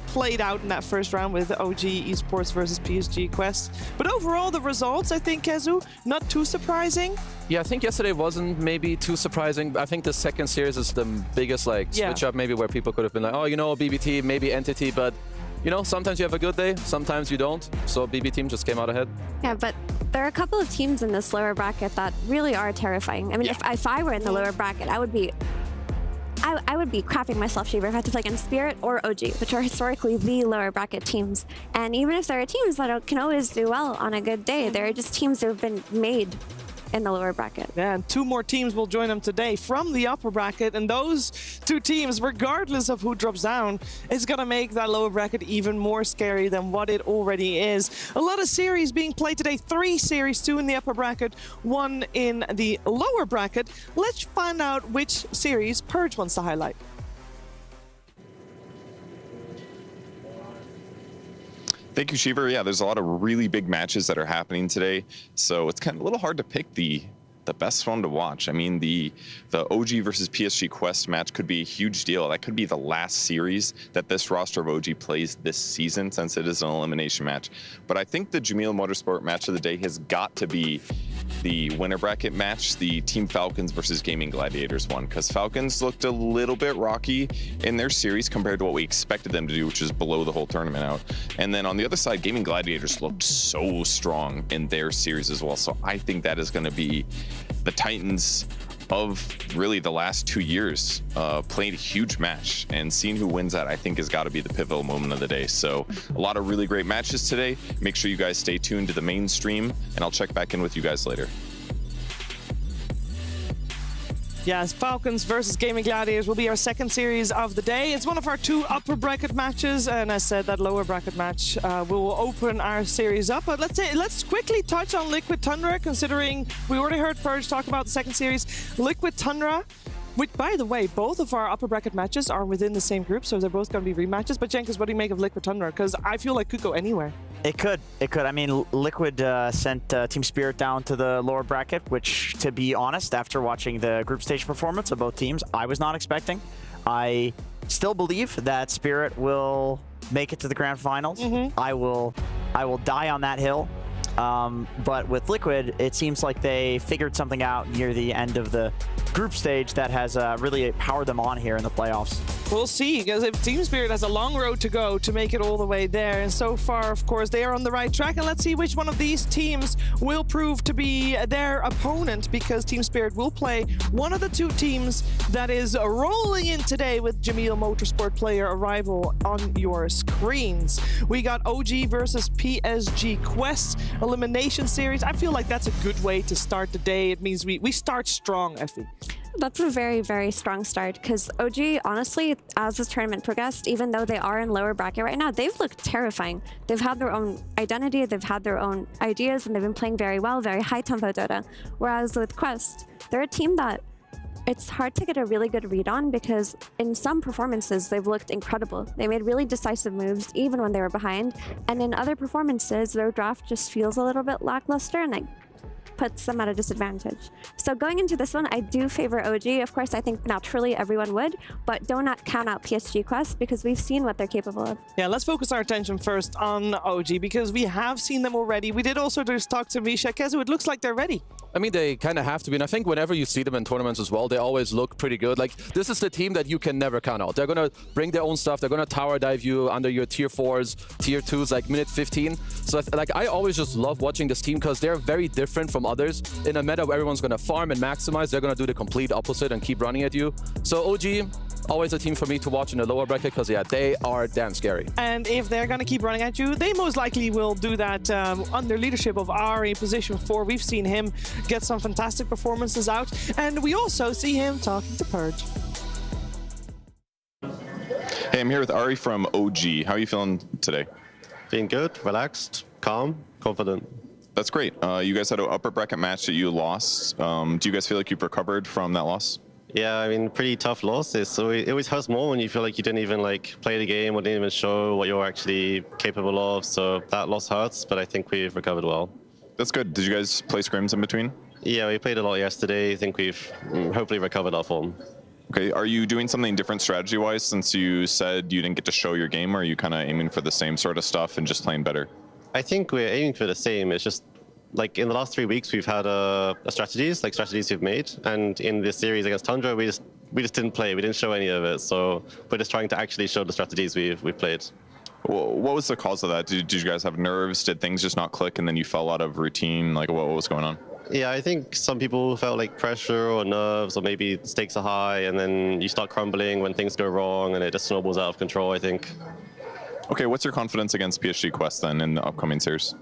played out in that first round with OG Esports versus PSG Quest. But overall, the results, I think, Kezu, not too surprising. Yeah, I think yesterday wasn't maybe too surprising. I think the second series is the biggest like switch up, maybe where people could have been like, oh, you know, BB team, maybe Entity, but you know, sometimes you have a good day, sometimes you don't. So BB team just came out ahead. Yeah, but there are a couple of teams in this lower bracket that really are terrifying. I mean, if I were in the lower bracket, I would be I would be crapping myself, Shiver, if I had to play against Spirit or OG, which are historically the lower bracket teams. And even if there are teams that can always do well on a good day, there are just teams that have been made in the lower bracket. Yeah, and 2 more teams will join them today from the upper bracket, and those 2 teams, regardless of who drops down, is gonna make that lower bracket even more scary than what it already is. A lot of series being played today, 3 series, 2 in the upper bracket, 1 in the lower bracket. Let's find out which series Purge wants to highlight. Thank you, Shiver. Yeah, there's a lot of really big matches that are happening today, so it's kind of a little hard to pick the best one to watch. I mean, the OG versus PSG Quest match could be a huge deal. That could be the last series that this roster of OG plays this season, since it is an elimination match. But I think the Jamil Motorsport match of the day has got to be the winner bracket match, the Team Falcons versus Gaming Gladiators one, because Falcons looked a little bit rocky in their series compared to what we expected them to do, which is below the whole tournament out. And then on the other side, Gaming Gladiators looked so strong in their series as well. So I think that is going to be the Titans of really the last 2 years, played a huge match, and seeing who wins that, I think, has got to be the pivotal moment of the day. So a lot of really great matches today. Make sure you guys stay tuned to the main stream, and I'll check back in with you guys later. Yes, Falcons versus Gaming Gladiators will be our second series of the day. It's one of our 2 upper bracket matches, and as said, that lower bracket match will open our series up. But let's quickly touch on Liquid Tundra, considering we already heard Purge talk about the second series. Liquid Tundra, which, by the way, both of our upper bracket matches are within the same group, so they're both going to be rematches. But Jenkins, what do you make of Liquid Tundra? Because I feel like it could go anywhere. It could. I mean, Liquid sent Team Spirit down to the lower bracket, which, to be honest, after watching the group stage performance of both teams, I was not expecting. I still believe that Spirit will make it to the grand finals. I will die on that hill. But with Liquid, it seems like they figured something out near the end of the group stage that has really powered them on here in the playoffs. We'll see, because if Team Spirit has a long road to go to make it all the way there, and so far, of course, they are on the right track, and let's see which one of these teams will prove to be their opponent, because Team Spirit will play one of the 2 teams that is rolling in today with Jamil Motorsport player arrival on your screens. We got OG versus PSG Quest elimination series. I feel like that's a good way to start the day. It means we start strong, I think. That's a very, very strong start, because OG, honestly, as this tournament progressed, even though they are in lower bracket right now, they've looked terrifying. They've had their own identity, they've had their own ideas, and they've been playing very well, very high-tempo Dota. Whereas with Quest, they're a team that it's hard to get a really good read on, because in some performances, they've looked incredible. They made really decisive moves, even when they were behind. And in other performances, their draft just feels a little bit lackluster, and like puts them at a disadvantage. So going into this one, I do favor OG. Of course, I think naturally everyone would, but do not count out PSG Quest, because we've seen what they're capable of. Yeah, let's focus our attention first on OG, because we have seen them already. We did also just talk to Misha. Kezu, it looks like they're ready. I mean, they kind of have to be, and I think whenever you see them in tournaments as well, they always look pretty good. Like, this is the team that you can never count out. They're going to bring their own stuff. They're going to tower dive you under your tier 4s, tier 2s, like minute 15. So, I always just love watching this team, because they're very different from others. In a meta where everyone's going to farm and maximize, they're going to do the complete opposite and keep running at you. So OG, always a team for me to watch in the lower bracket, because yeah, they are damn scary. And if they're going to keep running at you, they most likely will do that under leadership of Ari, position 4. We've seen him get some fantastic performances out, and we also see him talking to Purge. Hey, I'm here with Ari from OG. How are you feeling today? Feeling good, relaxed, calm, confident. That's great. You guys had an upper bracket match that you lost. Do you guys feel like you've recovered from that loss? Yeah, I mean, pretty tough losses. So it always hurts more when you feel like you didn't even play the game or didn't even show what you're actually capable of. So that loss hurts, but I think we've recovered well. That's good. Did you guys play scrims in between? Yeah, we played a lot yesterday. I think we've hopefully recovered our form. Okay, are you doing something different strategy-wise since you said you didn't get to show your game, or are you kind of aiming for the same sort of stuff and just playing better? I think we're aiming for the same. It's just like in the last 3 weeks, we've had strategies we've made, and in this series against Tundra, we just didn't play. We didn't show any of it. So we're just trying to actually show the strategies we've played. What was the cause of that? Did you guys have nerves? Did things just not click, and then you fell out of routine? Like, what was going on? Yeah, I think some people felt like pressure or nerves, or maybe stakes are high, and then you start crumbling when things go wrong, and it just snowballs out of control, I think. Okay, what's your confidence against PSG Quest then in the upcoming series?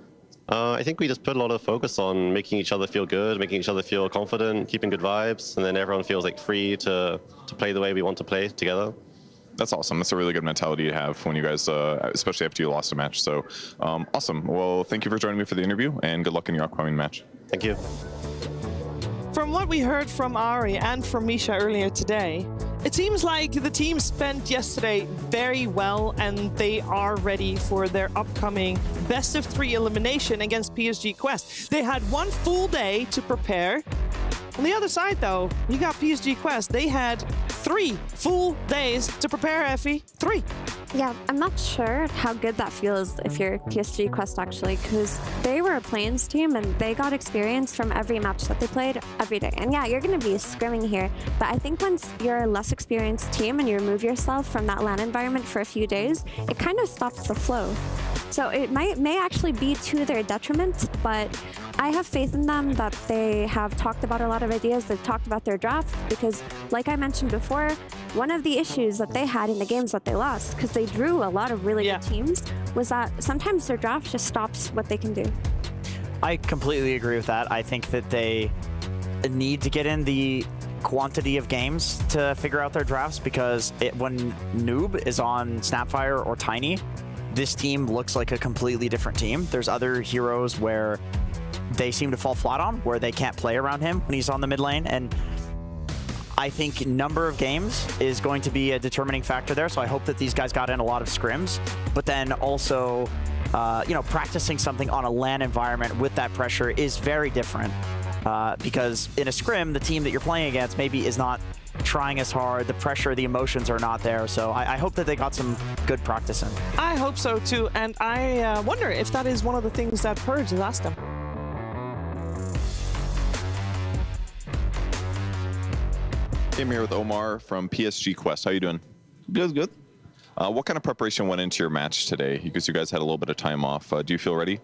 I think we just put a lot of focus on making each other feel good, making each other feel confident, keeping good vibes, and then everyone feels like free to play the way we want to play together. That's awesome. That's a really good mentality to have when you guys, especially after you lost a match. So awesome. Well, thank you for joining me for the interview, and good luck in your upcoming match. Thank you. From what we heard from Ari and from Misha earlier today, it seems like the team spent yesterday very well, and they are ready for their upcoming best-of-3 elimination against PSG Quest. They had one full day to prepare. On the other side, though, you got PSG Quest. They had 3 full days to prepare, Effie. 3. Yeah, I'm not sure how good that feels if you're PSG Quest, actually, because they were a play-ins team and they got experience from every match that they played every day. And yeah, you're going to be scrimming here, but I think once you're a less experienced team and you remove yourself from that LAN environment for a few days, it kind of stops the flow. So it may actually be to their detriment, but I have faith in them that they have talked about a lot of ideas. They've talked about their draft because, like I mentioned before, one of the issues that they had in the games that they lost, because they drew a lot of really good teams, was that sometimes their draft just stops what they can do. I completely agree with that. I think that they need to get in the quantity of games to figure out their drafts, because when Noob is on Snapfire or Tiny, this team looks like a completely different team. There's other heroes where they seem to fall flat on, where they can't play around him when he's on the mid lane, and I think number of games is going to be a determining factor there. So I hope that these guys got in a lot of scrims, but then also, practicing something on a LAN environment with that pressure is very different, because in a scrim, the team that you're playing against maybe is not trying as hard, the pressure, the emotions are not there. So I hope that they got some good practice in. I hope so too, and I wonder if that is one of the things that Purge has asked them. I'm here with Omar from PSG Quest. How you doing? Good, good. What kind of preparation went into your match today? Because you guys had a little bit of time off. Do you feel ready?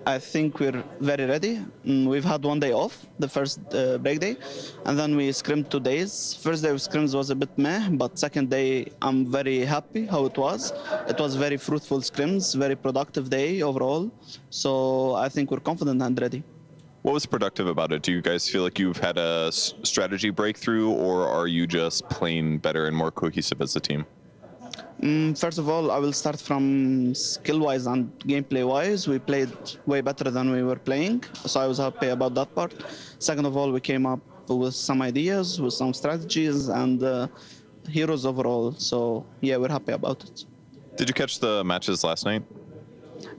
I think we're very ready. We've had one day off, the first break day, and then we scrimmed 2 days. First day of scrims was a bit meh, but second day I'm very happy how it was. It was very fruitful scrims, very productive day overall. So I think we're confident and ready. What was productive about it? Do you guys feel like you've had a strategy breakthrough, or are you just playing better and more cohesive as a team? First of all, I will start from skill-wise and gameplay-wise. We played way better than we were playing, so I was happy about that part. Second of all, we came up with some ideas, with some strategies, and heroes overall. So yeah, we're happy about it. Did you catch the matches last night?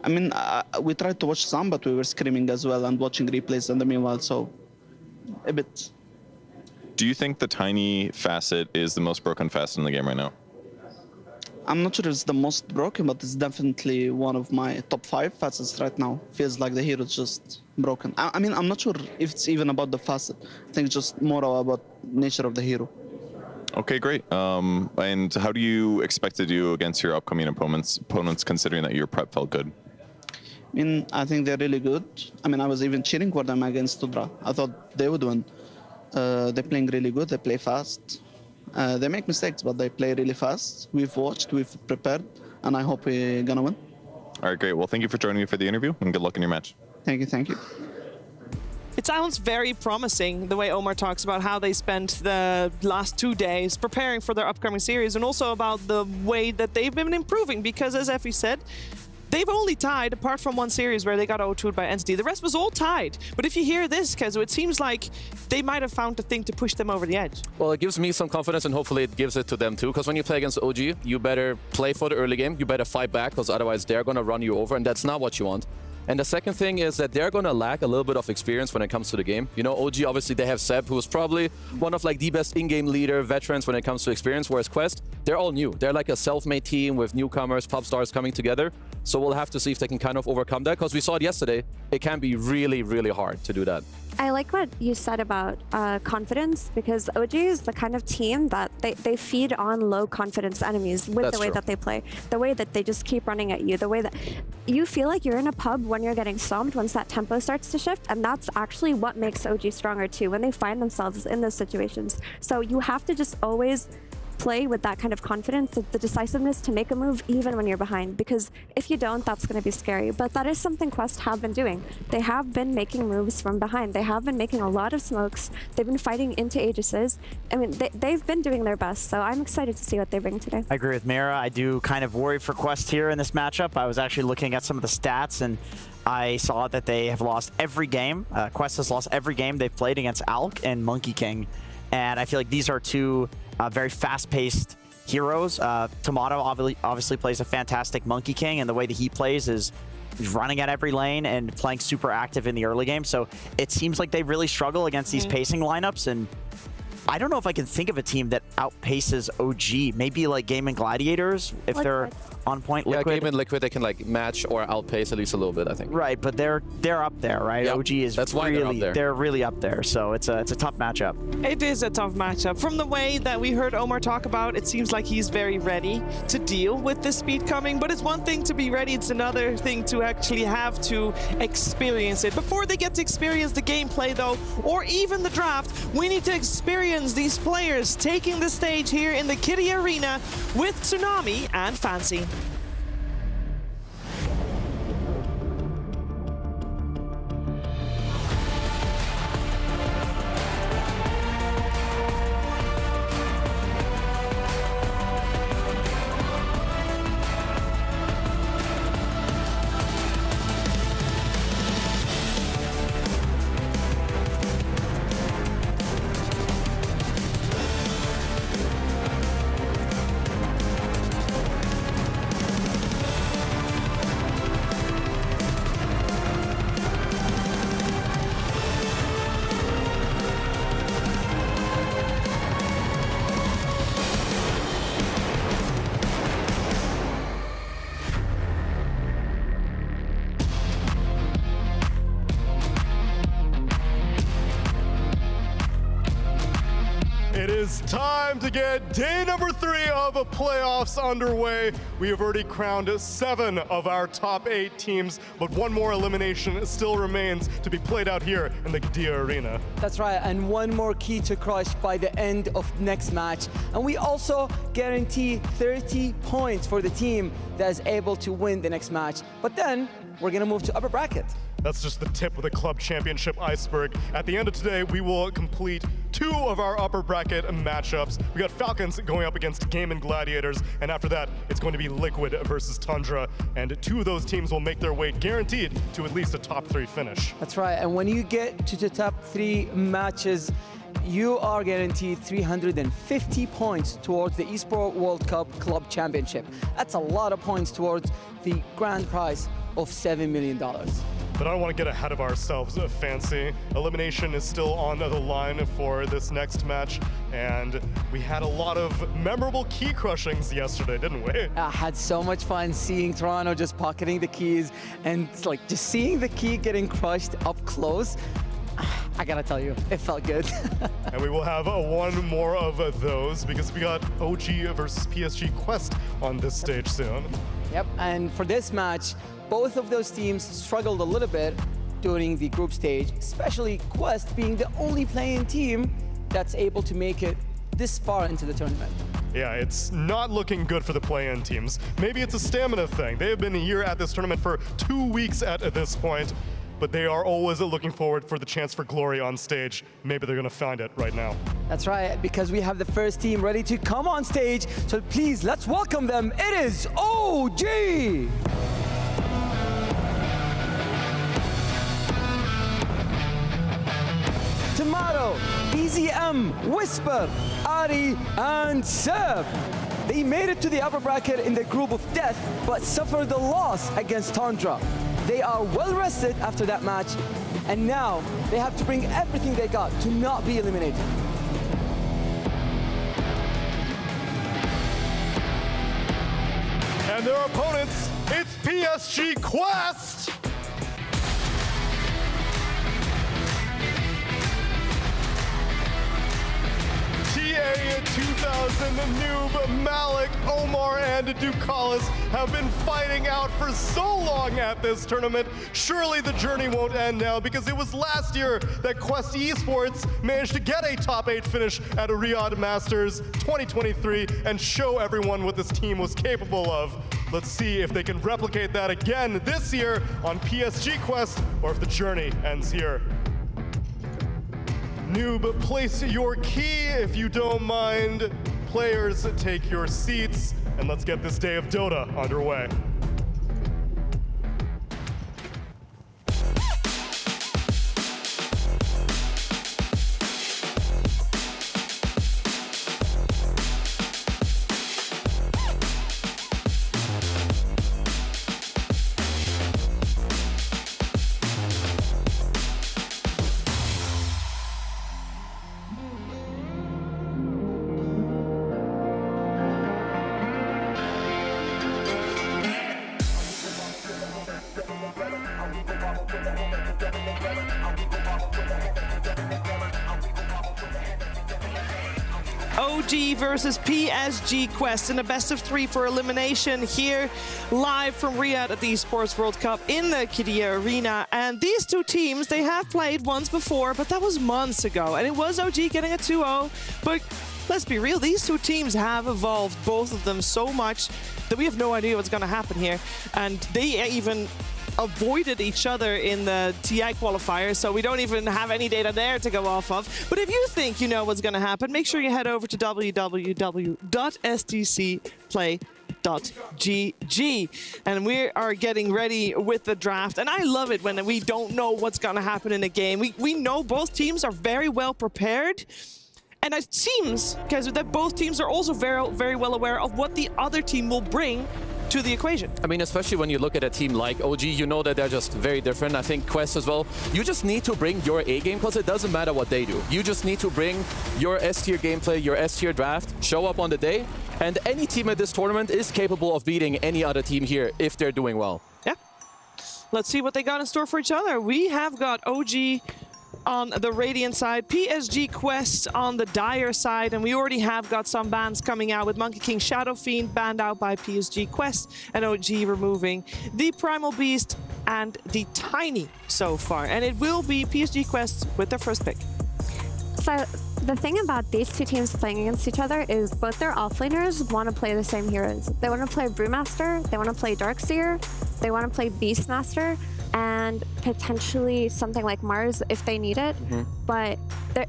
I mean, we tried to watch some, but we were screaming as well and watching replays in the meanwhile, so a bit. Do you think the Tiny facet is the most broken facet in the game right now? I'm not sure it's the most broken, but it's definitely one of my top 5 facets right now. Feels like the hero's just broken. I mean, I'm not sure if it's even about the facet. I think it's just more about nature of the hero. Okay, great. And how do you expect to do against your upcoming opponents, considering that your prep felt good? I mean, I think they're really good. I mean, I was even cheering for them against Tudra. I thought they would win. They're playing really good. They play fast. They make mistakes, but they play really fast. We've watched, we've prepared, and I hope we're gonna win. All right, great. Well, thank you for joining me for the interview, and good luck in your match. Thank you, thank you. It sounds very promising, the way Omar talks about how they spent the last 2 days preparing for their upcoming series, and also about the way that they've been improving, because as Effie said, they've only tied, apart from one series where they got 0-2'd by Entity. The rest was all tied. But if you hear this, Kezu, it seems like they might have found a thing to push them over the edge. Well, it gives me some confidence, and hopefully it gives it to them too. Because when you play against OG, you better play for the early game. You better fight back, because otherwise they're going to run you over, and that's not what you want. And the second thing is that they're going to lack a little bit of experience when it comes to the game. You know, OG, obviously, they have Seb, who is probably one of like the best in-game leader veterans when it comes to experience, whereas Quest, they're all new. They're like a self-made team with newcomers, pop stars coming together. So we'll have to see if they can kind of overcome that, because we saw it yesterday. It can be really, really hard to do that. I like what you said about confidence, because OG is the kind of team that they feed on low confidence enemies with That's the way true. that they play, the way that they just keep running at you, the way that you feel like you're in a pub when you're getting stomped once that tempo starts to shift, and that's actually what makes OG stronger too, when they find themselves in those situations. So you have to just always play with that kind of confidence, the decisiveness to make a move even when you're behind, because if you don't, that's going to be scary. But that is something Quest have been doing. They have been making moves from behind. They have been making a lot of smokes. They've been fighting into Aegises. I mean, they've been doing their best, so I'm excited to see what they bring today. I agree with Mira. I do kind of worry for Quest here in this matchup. I was actually looking at some of the stats, and I saw that they have lost every game. Quest has lost every game they've played against Alk and Monkey King, and I feel like these are two very fast-paced heroes. Tomato obviously plays a fantastic Monkey King, and the way that he plays is running at every lane and playing super active in the early game. So it seems like they really struggle against these pacing lineups, and I don't know if I can think of a team that outpaces OG. Maybe like Game and Gladiators, if they're on point. Yeah, Liquid. Game and Liquid, they can like match or outpace at least a little bit, I think. Right, but they're up there, right? Yep. OG is That's why really, they're really up there. So it's a tough matchup. It is a tough matchup. From the way that we heard Omar talk about, it seems like he's very ready to deal with the speed coming, but it's one thing to be ready, it's another thing to actually have to experience it. Before they get to experience the gameplay though, or even the draft, we need to experience these players taking the stage here in the Kitty Arena with Tsunami and Fancy. It is time to get day number 3 of the playoffs underway. We have already crowned 7 of our top 8 teams, but one more elimination still remains to be played out here in the Qiddiya Arena. That's right, and one more key to crush by the end of next match. And we also guarantee 30 points for the team that is able to win the next match. But then we're gonna move to upper bracket. That's just the tip of the club championship iceberg. At the end of today, we will complete 2 of our upper bracket matchups. We got Falcons going up against Game and Gladiators, and after that, it's going to be Liquid versus Tundra, and 2 of those teams will make their way guaranteed to at least a top 3 finish. That's right, and when you get to the top 3 matches, you are guaranteed 350 points towards the Esports World Cup Club Championship. That's a lot of points towards the grand prize of $7 million. But I don't want to get ahead of ourselves, Fancy. Elimination is still on the line for this next match, and we had a lot of memorable key crushings yesterday, didn't we? I had so much fun seeing Toronto just pocketing the keys, and it's like just seeing the key getting crushed up close. I gotta tell you, it felt good. And we will have one more of those because we got OG versus PSG Quest on this stage soon. Yep, and for this match, both of those teams struggled a little bit during the group stage, especially Quest being the only playing team that's able to make it this far into the tournament. Yeah, it's not looking good for the play-in teams. Maybe it's a stamina thing. They have been here at this tournament for 2 weeks at this point, but they are always looking forward for the chance for glory on stage. Maybe they're gonna find it right now. That's right, because we have the first team ready to come on stage, so please, let's welcome them. It is OG! Tomato, BZM, Whisper, Ari, and Seb. They made it to the upper bracket in the group of death, but suffered a loss against Tundra. They are well rested after that match, and now they have to bring everything they got to not be eliminated. And their opponents, it's PSG Quest! 2000, Noob, Malik, Omar, and Ducalis have been fighting out for so long at this tournament. Surely the journey won't end now, because it was last year that Quest Esports managed to get a top 8 finish at a Riyadh Masters 2023 and show everyone what this team was capable of. Let's see if they can replicate that again this year on PSG Quest, or if the journey ends here. Noob, place your key if you don't mind. Players, take your seats, and let's get this day of Dota underway. OG versus PSG Quest in a best of 3 for elimination here live from Riyadh at the Esports World Cup in the Qiddiya Arena. And these two teams, they have played once before, but that was months ago. And it was OG getting a 2-0. But let's be real, these two teams have evolved, both of them, so much that we have no idea what's going to happen here. And they even avoided each other in the TI qualifier, so we don't even have any data there to go off of. But if you think you know what's going to happen, make sure you head over to www.stcplay.gg. And we are getting ready with the draft. And I love it when we don't know what's going to happen in a game. We know both teams are very well prepared. And it seems, guys, that both teams are also very, very well aware of what the other team will bring to the equation. I mean, especially when you look at a team like OG, you know that they're just very different. I think Quest as well, you just need to bring your A game, because it doesn't matter what they do. You just need to bring your S-tier gameplay, your S-tier draft, show up on the day, and any team at this tournament is capable of beating any other team here if they're doing well. Yeah. Let's see what they got in store for each other. We have got OG on the Radiant side, PSG Quest on the Dire side, and we already have got some bans coming out with Monkey King Shadow Fiend banned out by PSG Quest, and OG removing the Primal Beast and the Tiny so far. And it will be PSG Quest with their first pick. So the thing about these two teams playing against each other is both their offlaners want to play the same heroes. They want to play Brewmaster, they want to play Darkseer, they want to play Beastmaster, and potentially something like Mars if they need it. But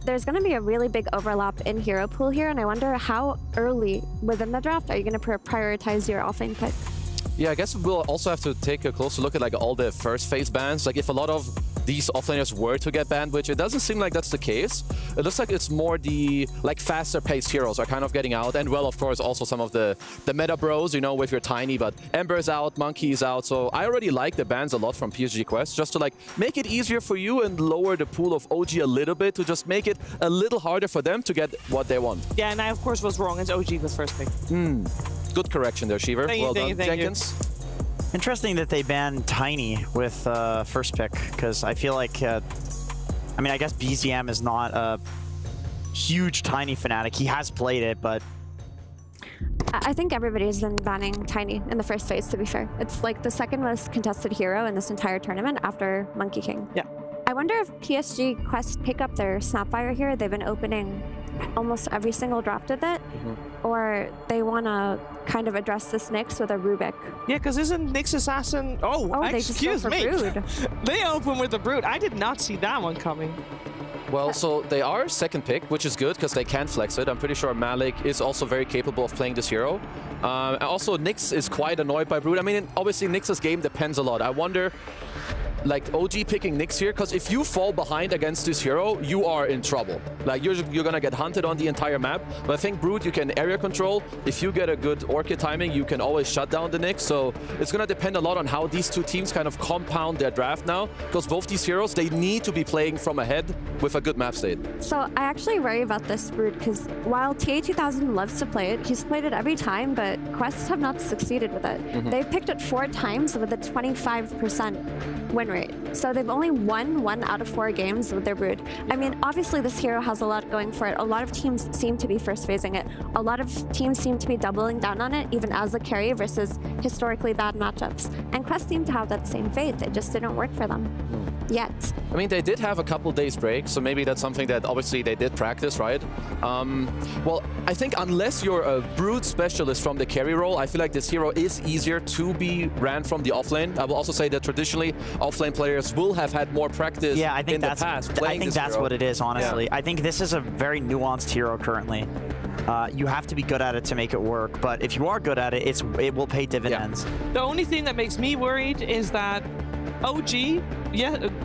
there's going to be a really big overlap in hero pool here, and I wonder how early within the draft are you going to prioritize your offlane pick? Yeah, I guess we'll also have to take a closer look at like all the first phase bans. Like if a lot of these offlaners were to get banned, which it doesn't seem like that's the case. It looks like it's more the like faster paced heroes are kind of getting out. And well, of course, also some of the meta bros, you know, with your Tiny, but Ember's out, Monkey's out. So I already like the bans a lot from PSG Quest, just to like make it easier for you and lower the pool of OG a little bit to just make it a little harder for them to get what they want. Yeah, and I of course was wrong. It's OG was first pick. Good correction there, Shiver. Well done, Jenkins. Interesting that they banned Tiny with first pick, because I feel like, I mean, I guess BZM is not a huge Tiny fanatic. He has played it, but... I think everybody's been banning Tiny in the first phase, to be fair. It's like the second most contested hero in this entire tournament after Monkey King. Yeah. I wonder if PSG Quest pick up their Snapfire here. They've been opening almost every single draft of it. Or they want to kind of address this Nyx with a Rubik. Yeah, because isn't Nyx Assassin... Oh, excuse me. They open with a Brood. I did not see that one coming. Well, so they are second pick, which is good because they can flex it. I'm pretty sure Malik is also very capable of playing this hero. And also, Nyx is quite annoyed by Brood. I mean, obviously, Nyx's game depends a lot. I wonder, like, OG picking Nyx here, because if you fall behind against this hero, you are in trouble. Like, you're going to get hunted on the entire map. But I think Brood, you can area control. If you get a good Orchid timing, you can always shut down the Nyx. So it's going to depend a lot on how these two teams kind of compound their draft now, because both these heroes, they need to be playing from ahead with a good map state. So I actually worry about this Brood, because while TA2000 loves to play it, he's played it every time, but Quests have not succeeded with it. They've picked it 4 times with a 25% win rate. So they've only won 1 out of 4 games with their Brood. I mean, obviously this hero has a lot going for it. A lot of teams seem to be first phasing it. A lot of teams seem to be doubling down on it, even as a carry versus historically bad matchups. And Quest seemed to have that same faith. It just didn't work for them yet. I mean, they did have a couple days break, so maybe that's something that obviously they did practice, right? Well, I think unless you're a Brood specialist from the carry role, I feel like this hero is easier to be ran from the offlane. I will also say that traditionally, offlane players will have had more practice in the past playing I think this that's hero. what it is, honestly. Yeah. I think this is a very nuanced hero currently. You have to be good at it to make it work, but if you are good at it, it will pay dividends. The only thing that makes me worried is that OG,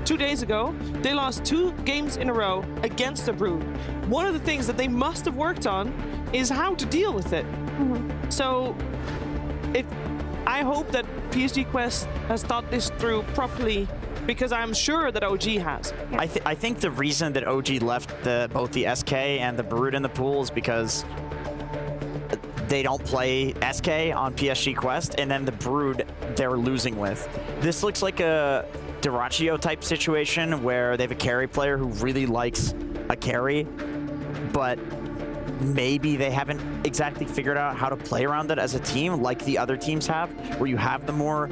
2 days ago, they lost 2 games in a row against the Brood. One of the things that they must have worked on is how to deal with it. So I hope that PSG Quest has thought this through properly, because I'm sure that OG has. I think the reason that OG left both the SK and the Brood in the pool is because they don't play SK on PSG Quest, and then the Brood they're losing with. This looks like a Duraccio type situation where they have a carry player who really likes a carry, but maybe they haven't exactly figured out how to play around it as a team like the other teams have, where you have the more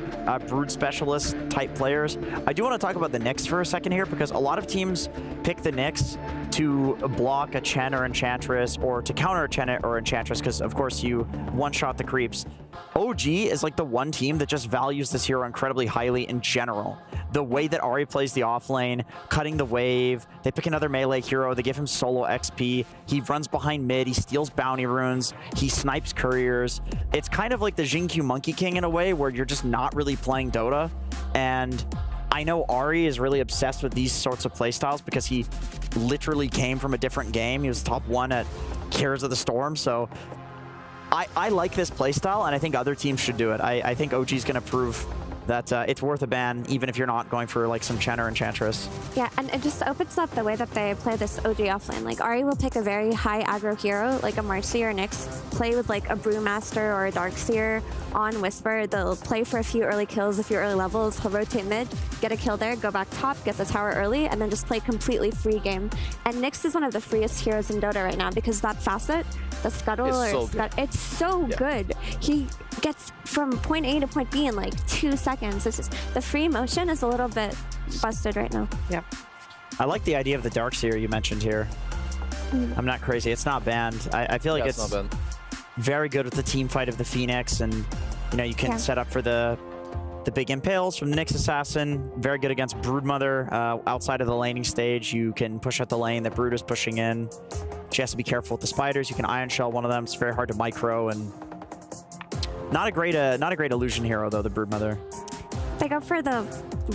Brood specialist type players. I do want to talk about the Nyx for a second here, because a lot of teams pick the Nyx to block a Chen or Enchantress, or to counter a Chen or Enchantress, because of course you one-shot the creeps. OG is like the one team that just values this hero incredibly highly in general. The way that Ahri plays the offlane, cutting the wave, they pick another melee hero, they give him solo XP, he runs behind mid, he steals bounty runes, he snipes couriers. It's kind of like the Xingqiu Monkey King in a way, where you're just not really playing Dota. And I know Ahri is really obsessed with these sorts of playstyles because he literally came from a different game. He was top 1 at Cares of the Storm, so I like this playstyle, and I think other teams should do it. I think OG's going to prove that it's worth a ban, even if you're not going for like some Chen or Enchantress. Yeah, and it just opens up the way that they play this OG offlane. Like, Ahri will pick a very high aggro hero, like a Marcy or Nyx, play with like a Brewmaster or a Darkseer on Whisper. They'll play for a few early kills, a few early levels. He'll rotate mid, get a kill there, go back top, get the tower early, and then just play completely free game. And Nyx is one of the freest heroes in Dota right now, because that facet, the scuttle, it's so good. He gets from point A to point B in like 2 seconds. This is the free motion is a little bit busted right now. Yeah. I like the idea of the Darkseer you mentioned here. I'm not crazy. It's not banned. I feel like it's not banned. Very good with the team fight of the Phoenix, and you know you can set up for the big impales from the Nyx Assassin. Very good against Broodmother. Outside of the laning stage, you can push out the lane that Brood is pushing in. She has to be careful with the spiders. You can Iron Shell one of them. It's very hard to micro, and not a great illusion hero though, the Broodmother. They go for the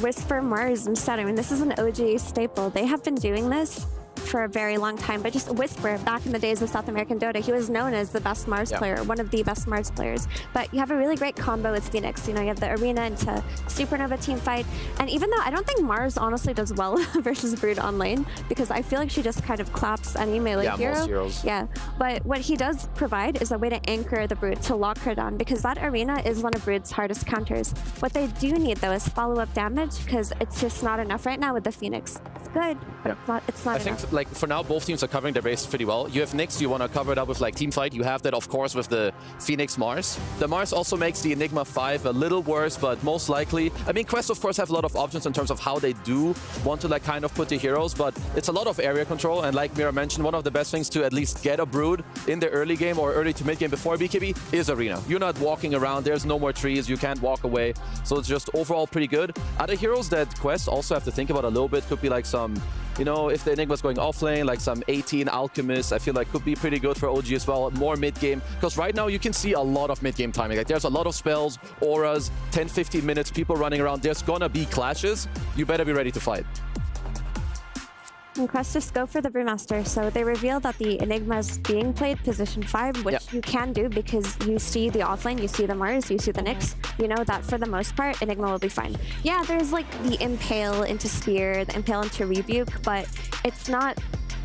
Whisper Mars instead. I mean, this is an OG staple. They have been doing this for a very long time, but just Whisper, back in the days of South American Dota, he was known as the best Mars player, one of the best Mars players. But you have a really great combo with Phoenix. You know, you have the Arena into Supernova team fight, and even though I don't think Mars honestly does well versus Brood on lane, because I feel like she just kind of claps any melee hero. Most heroes. Yeah, but what he does provide is a way to anchor the Brood, to lock her down, because that Arena is one of Brood's hardest counters. What they do need though is follow-up damage, because it's just not enough right now with the Phoenix. It's good, but it's not I enough. think like for now, both teams are covering their base pretty well. You have Nyx, you want to cover it up with like team fight. You have that, of course, with the Phoenix Mars. The Mars also makes the Enigma 5 a little worse, but most likely, I mean, Quest, of course, have a lot of options in terms of how they do want to like kind of put the heroes, but it's a lot of area control. And like Mira mentioned, one of the best things to at least get a Brood in the early game or early to mid game before BKB is Arena. You're not walking around. There's no more trees. You can't walk away. So it's just overall pretty good. Other heroes that Quest also have to think about a little bit could be like some, you know, if the Enigma's going offlane, like some 18 Alchemist, I feel like could be pretty good for OG as well. More mid-game, because right now you can see a lot of mid-game timing. Like there's a lot of spells, auras, 10-15 minutes, people running around. There's gonna be clashes. You better be ready to fight. And Quest just go for the Brewmaster. So they reveal that the Enigma is being played position 5, which you can do because you see the offlane, you see the Mars, you see the Nyx. You know that for the most part, Enigma will be fine. Yeah, there's like the Impale into Spear, the Impale into Rebuke, but it's not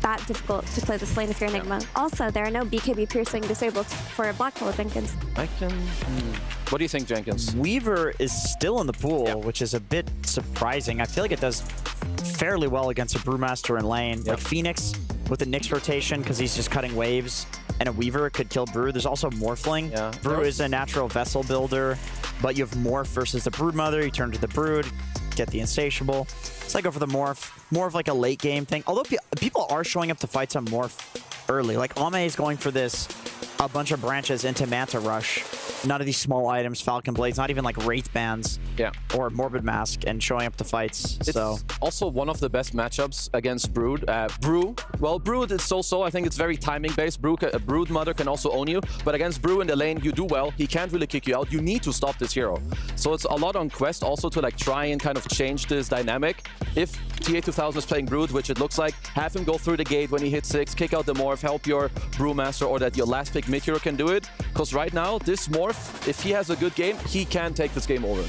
that difficult to play this lane if you're Enigma. Also, there are no BKB piercing disabled for Black Hole Jenkins. I can... What do you think, Jenkins? Weaver is still in the pool, which is a bit surprising. I feel like it does fairly well against a Brewmaster in lane. Like Phoenix with a Nyx rotation, because he's just cutting waves, and a Weaver could kill Brew. There's also Morphling. Brew is a natural vessel builder, but you have Morph versus the Broodmother. You turn to the Brood, get the Insatiable. So I go for the Morph. More of like a late game thing. Although people are showing up to fights on Morph early. Like Ame is going for this, a bunch of branches into Manta Rush. None of these small items, Falcon Blades, not even like Wraith Bands or Morbid Mask, and showing up to fights. It's also one of the best matchups against Brood. Brew, well, Brood is so-so. I think it's very timing-based. Brood Mother can also own you, but against Brew in the lane, you do well. He can't really kick you out. You need to stop this hero. So it's a lot on Quest also to like try and kind of change this dynamic. If TA2000 is playing Brood, which it looks like, have him go through the gate when he hits 6, kick out the Morph, help your Brewmaster, or that your last pick mid hero can do it. Because right now, this Morph, if he has a good game, he can take this game over.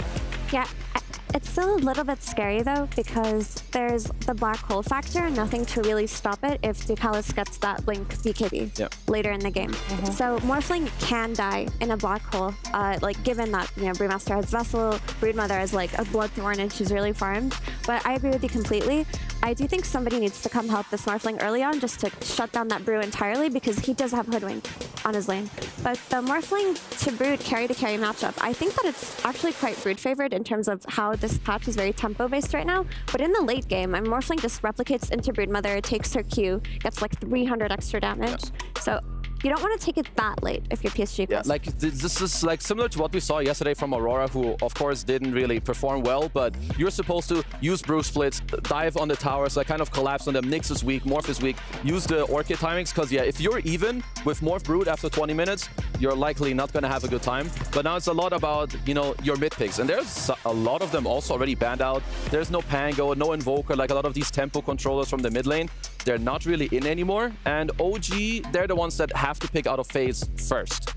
Yeah, it's still a little bit scary though, because there's the black hole factor, nothing to really stop it if Ducalis gets that blink BKB later in the game. So Morphling can die in a black hole, like given that, you know, Brewmaster has Vessel, Broodmother has like a Bloodthorn and she's really farmed. But I agree with you completely. I do think somebody needs to come help this Morphling early on just to shut down that Brew entirely, because he does have Hoodwink on his lane. But the Morphling to Brood carry matchup, I think that it's actually quite Brood favored in terms of how this patch is very tempo based right now. But in the late game, Morphling just replicates into Broodmother, takes her Q, gets like 300 extra damage. So you don't want to take it that late if you're PSG Quest. Like this is like similar to what we saw yesterday from Aurora, who of course didn't really perform well, but you're supposed to use Brew splits, dive on the towers, like kind of collapse on them. Nyx is weak, Morph is weak. Use the Orchid timings, because if you're even with Morph Brood after 20 minutes, you're likely not going to have a good time. But now it's a lot about, you know, your mid picks, and there's a lot of them also already banned out. There's no Pango, no Invoker, like a lot of these tempo controllers from the mid lane. They're not really in anymore, and OG, they're the ones that have to pick out of phase first.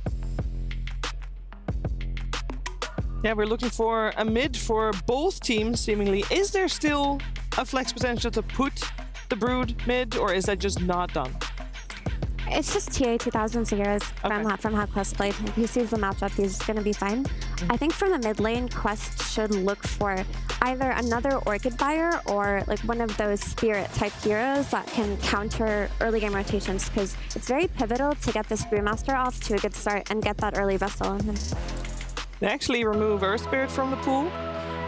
Yeah, we're looking for a mid for both teams, seemingly. Is there still a flex potential to put the Brood mid, or is that just not done? It's just TA2000's heroes from how Quest played. If he sees the matchup, he's going to be fine. I think from the mid lane, Quest should look for either another Orchid buyer or like one of those Spirit type heroes that can counter early game rotations, because it's very pivotal to get this Brewmaster off to a good start and get that early Vessel on him. They actually remove Earth Spirit from the pool.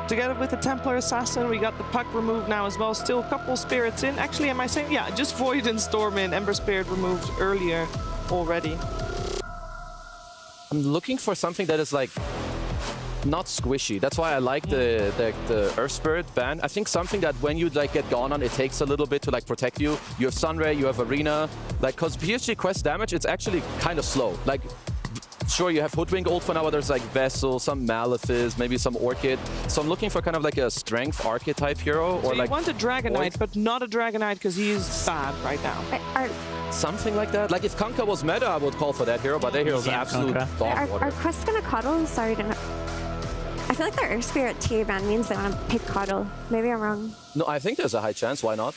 Together with the Templar Assassin, we got the Puck removed now as well. Still a couple spirits in. Actually, am I saying? Yeah, just Void and Storm in. Ember Spirit removed earlier already. I'm looking for something that is like not squishy. That's why I like the Earth Spirit ban. I think something that when you like get gone on, it takes a little bit to like protect you. You have Sunray, you have Arena. Like, cause PSG Quest damage, it's actually kind of slow. Like, sure, you have Hoodwink ult for now, but there's like Vessel, some Malefice, maybe some Orchid. So I'm looking for kind of like a strength archetype hero, or so like you want a Dragonite, but not a Dragonite because he's bad right now. Something like that. Like if Kanka was meta, I would call for that hero, but that hero's absolute dog water. Are Quest gonna cuddle? Sorry to know. I feel like their Earth Spirit TA ban means they want to pick cuddle. Maybe I'm wrong. No, I think there's a high chance. Why not?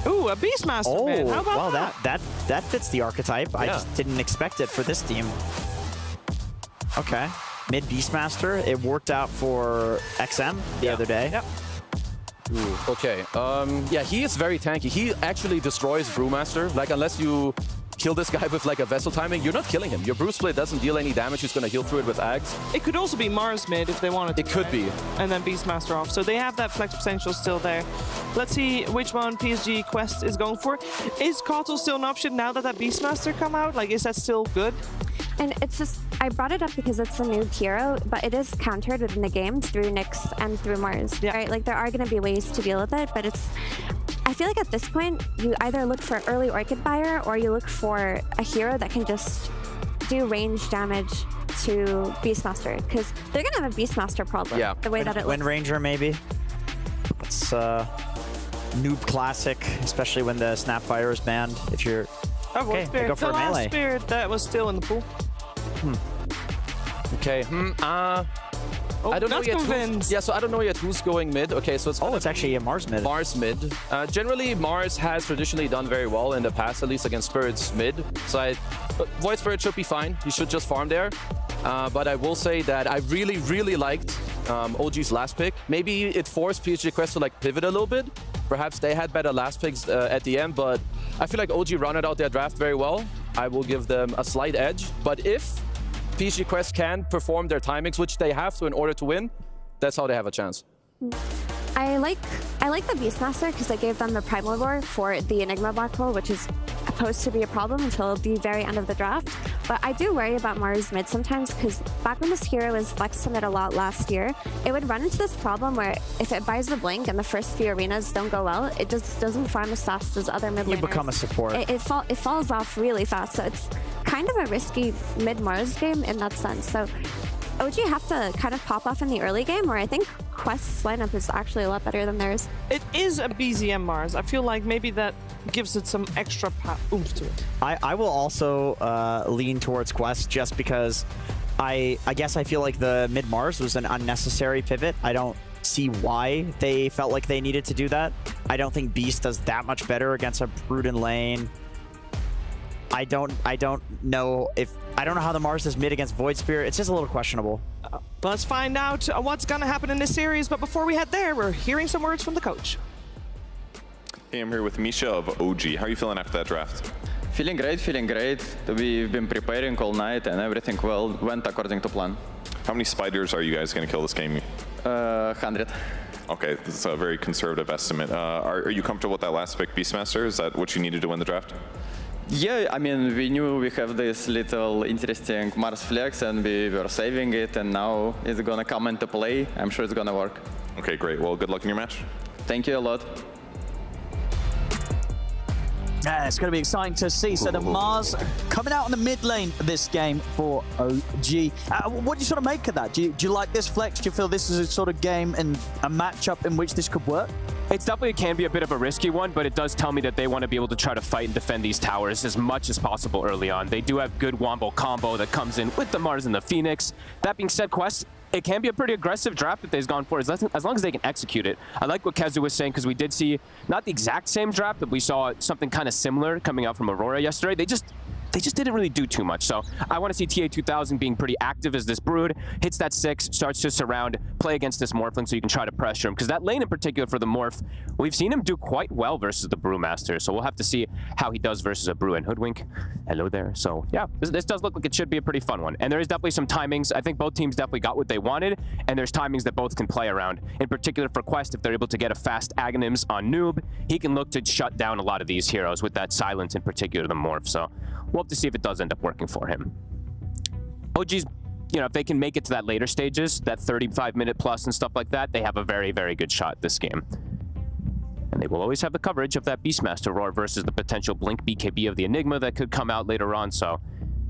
Ooh, a Beastmaster man. How about that fits the archetype. I just didn't expect it for this team. Okay, mid Beastmaster. It worked out for XM the other day. Yep. Ooh, okay. Yeah, he is very tanky. He actually destroys Brewmaster. Like, unless you kill this guy with like a Vessel timing, you're not killing him. Your Brew Split doesn't deal any damage. He's gonna heal through it with Ags. It could also be Mars mid if they wanted to. It could be. And then Beastmaster off. So they have that flex potential still there. Let's see which one PSG Quest is going for. Is Kotal still an option now that that Beastmaster come out? Like, is that still good? And it's just, I brought it up because it's a new hero, but it is countered within the game through Nyx and through Mars, right? Like, there are going to be ways to deal with it, but it's, I feel like at this point, you either look for early Orchid buyer or you look for a hero that can just do range damage to Beastmaster, because they're going to have a Beastmaster problem, the way that it looks. Wind Ranger, maybe. It's Noob classic, especially when the Snapfire is banned. If you're... Okay, I go for the a last melee. Spirit that was still in the pool. Okay. Oh, I don't know not yet. convinced. Yeah, so I don't know yet who's going mid. Okay, so it's actually a Mars mid. Mars mid. Generally, Mars has traditionally done very well in the past, at least against Spirits mid. So Void Spirit should be fine. He should just farm there. But I will say that I really, really liked OG's last pick. Maybe it forced PSG Quest to like pivot a little bit. Perhaps they had better last picks at the end, but I feel like OG rounded out their draft very well. I will give them a slight edge. But if PSG Quest can perform their timings, which they have to in order to win, that's how they have a chance. I like the Beastmaster because I gave them the Primal Roar for the Enigma Black Hole, which is supposed to be a problem until the very end of the draft. But I do worry about Mars mid sometimes because back when this hero was flexed mid a lot last year, it would run into this problem where if it buys the blink and the first few arenas don't go well, it just doesn't farm as fast as other mid laners. You become a support. It falls off really fast, so it's kind of a risky mid-Mars game in that sense. So OG have to kind of pop off in the early game, where I think Quest's lineup is actually a lot better than theirs. It is a BZM Mars. I feel like maybe that gives it some extra oomph to it. I will also lean towards Quest just because I guess I feel like the mid-Mars was an unnecessary pivot. I don't see why they felt like they needed to do that. I don't think Beast does that much better against a prudent lane. I don't know how the Mars is mid against Void Spirit. It's just a little questionable. Let's find out what's going to happen in this series. But before we head there, we're hearing some words from the coach. Hey, I'm here with Misha of OG. How are you feeling after that draft? Feeling great, feeling great. We've been preparing all night and everything went according to plan. How many spiders are you guys going to kill this game? 100. Okay, this is a very conservative estimate. Are you comfortable with that last pick, Beastmaster? Is that what you needed to win the draft? Yeah, I mean, we knew we have this little interesting Mars flex and we were saving it, and now it's going to come into play. I'm sure it's going to work. Okay, great. Well, good luck in your match. Thank you a lot. Yeah, it's going to be exciting to see. So the Mars coming out in the mid lane of this game for OG. What do you sort of make of that? Do you like this flex? Do you feel this is a sort of game and a matchup in which this could work? It definitely can be a bit of a risky one, but it does tell me that they want to be able to try to fight and defend these towers as much as possible early on. They do have good Wombo combo that comes in with the Mars and the Phoenix. That being said, Quest, it can be a pretty aggressive draft that they've gone for, as long as they can execute it. I like what Kezu was saying, because we did see, not the exact same draft, but we saw something kind of similar coming out from Aurora yesterday. They just didn't really do too much. So I want to see TA2000 being pretty active as this Brood hits that 6, starts to surround, play against this Morphling so you can try to pressure him. Because that lane in particular for the Morph, we've seen him do quite well versus the Brewmaster. So we'll have to see how he does versus a Brew and Hoodwink. Hello there. So yeah, this does look like it should be a pretty fun one. And there is definitely some timings. I think both teams definitely got what they wanted. And there's timings that both can play around. In particular for Quest, if they're able to get a fast Aghanims on Noob, he can look to shut down a lot of these heroes with that silence, in particular the Morph. So we'll have to see if it does end up working for him. OG's, if they can make it to that later stages, that 35-minute plus and stuff like that, they have a very, very good shot this game. And they will always have the coverage of that Beastmaster Roar versus the potential Blink BKB of the Enigma that could come out later on. So,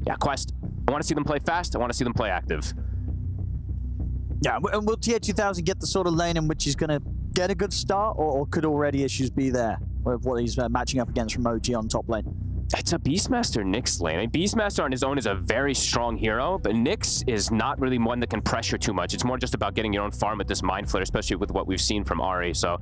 yeah, Quest, I want to see them play fast. I want to see them play active. Yeah, and will TA2000 get the sort of lane in which he's going to get a good start, or could already issues be there with what he's matching up against from OG on top lane? It's a Beastmaster Nyx lane. I mean, Beastmaster on his own is a very strong hero, but Nyx is not really one that can pressure too much. It's more just about getting your own farm with this Mind Flayer, especially with what we've seen from Ahri. So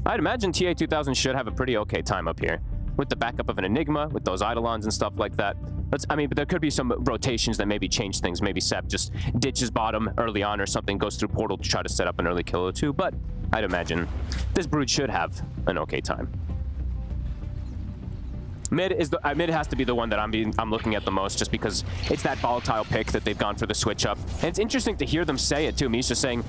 I'd imagine TA2000 should have a pretty okay time up here with the backup of an Enigma, with those Eidolons and stuff like that. But there could be some rotations that maybe change things. Maybe Sep just ditches bottom early on or something, goes through Portal to try to set up an early kill or two. But I'd imagine this Brood should have an okay time. Mid has to be the one that I'm looking at the most, just because it's that volatile pick that they've gone for the switch up. And it's interesting to hear them say it too. Misha saying,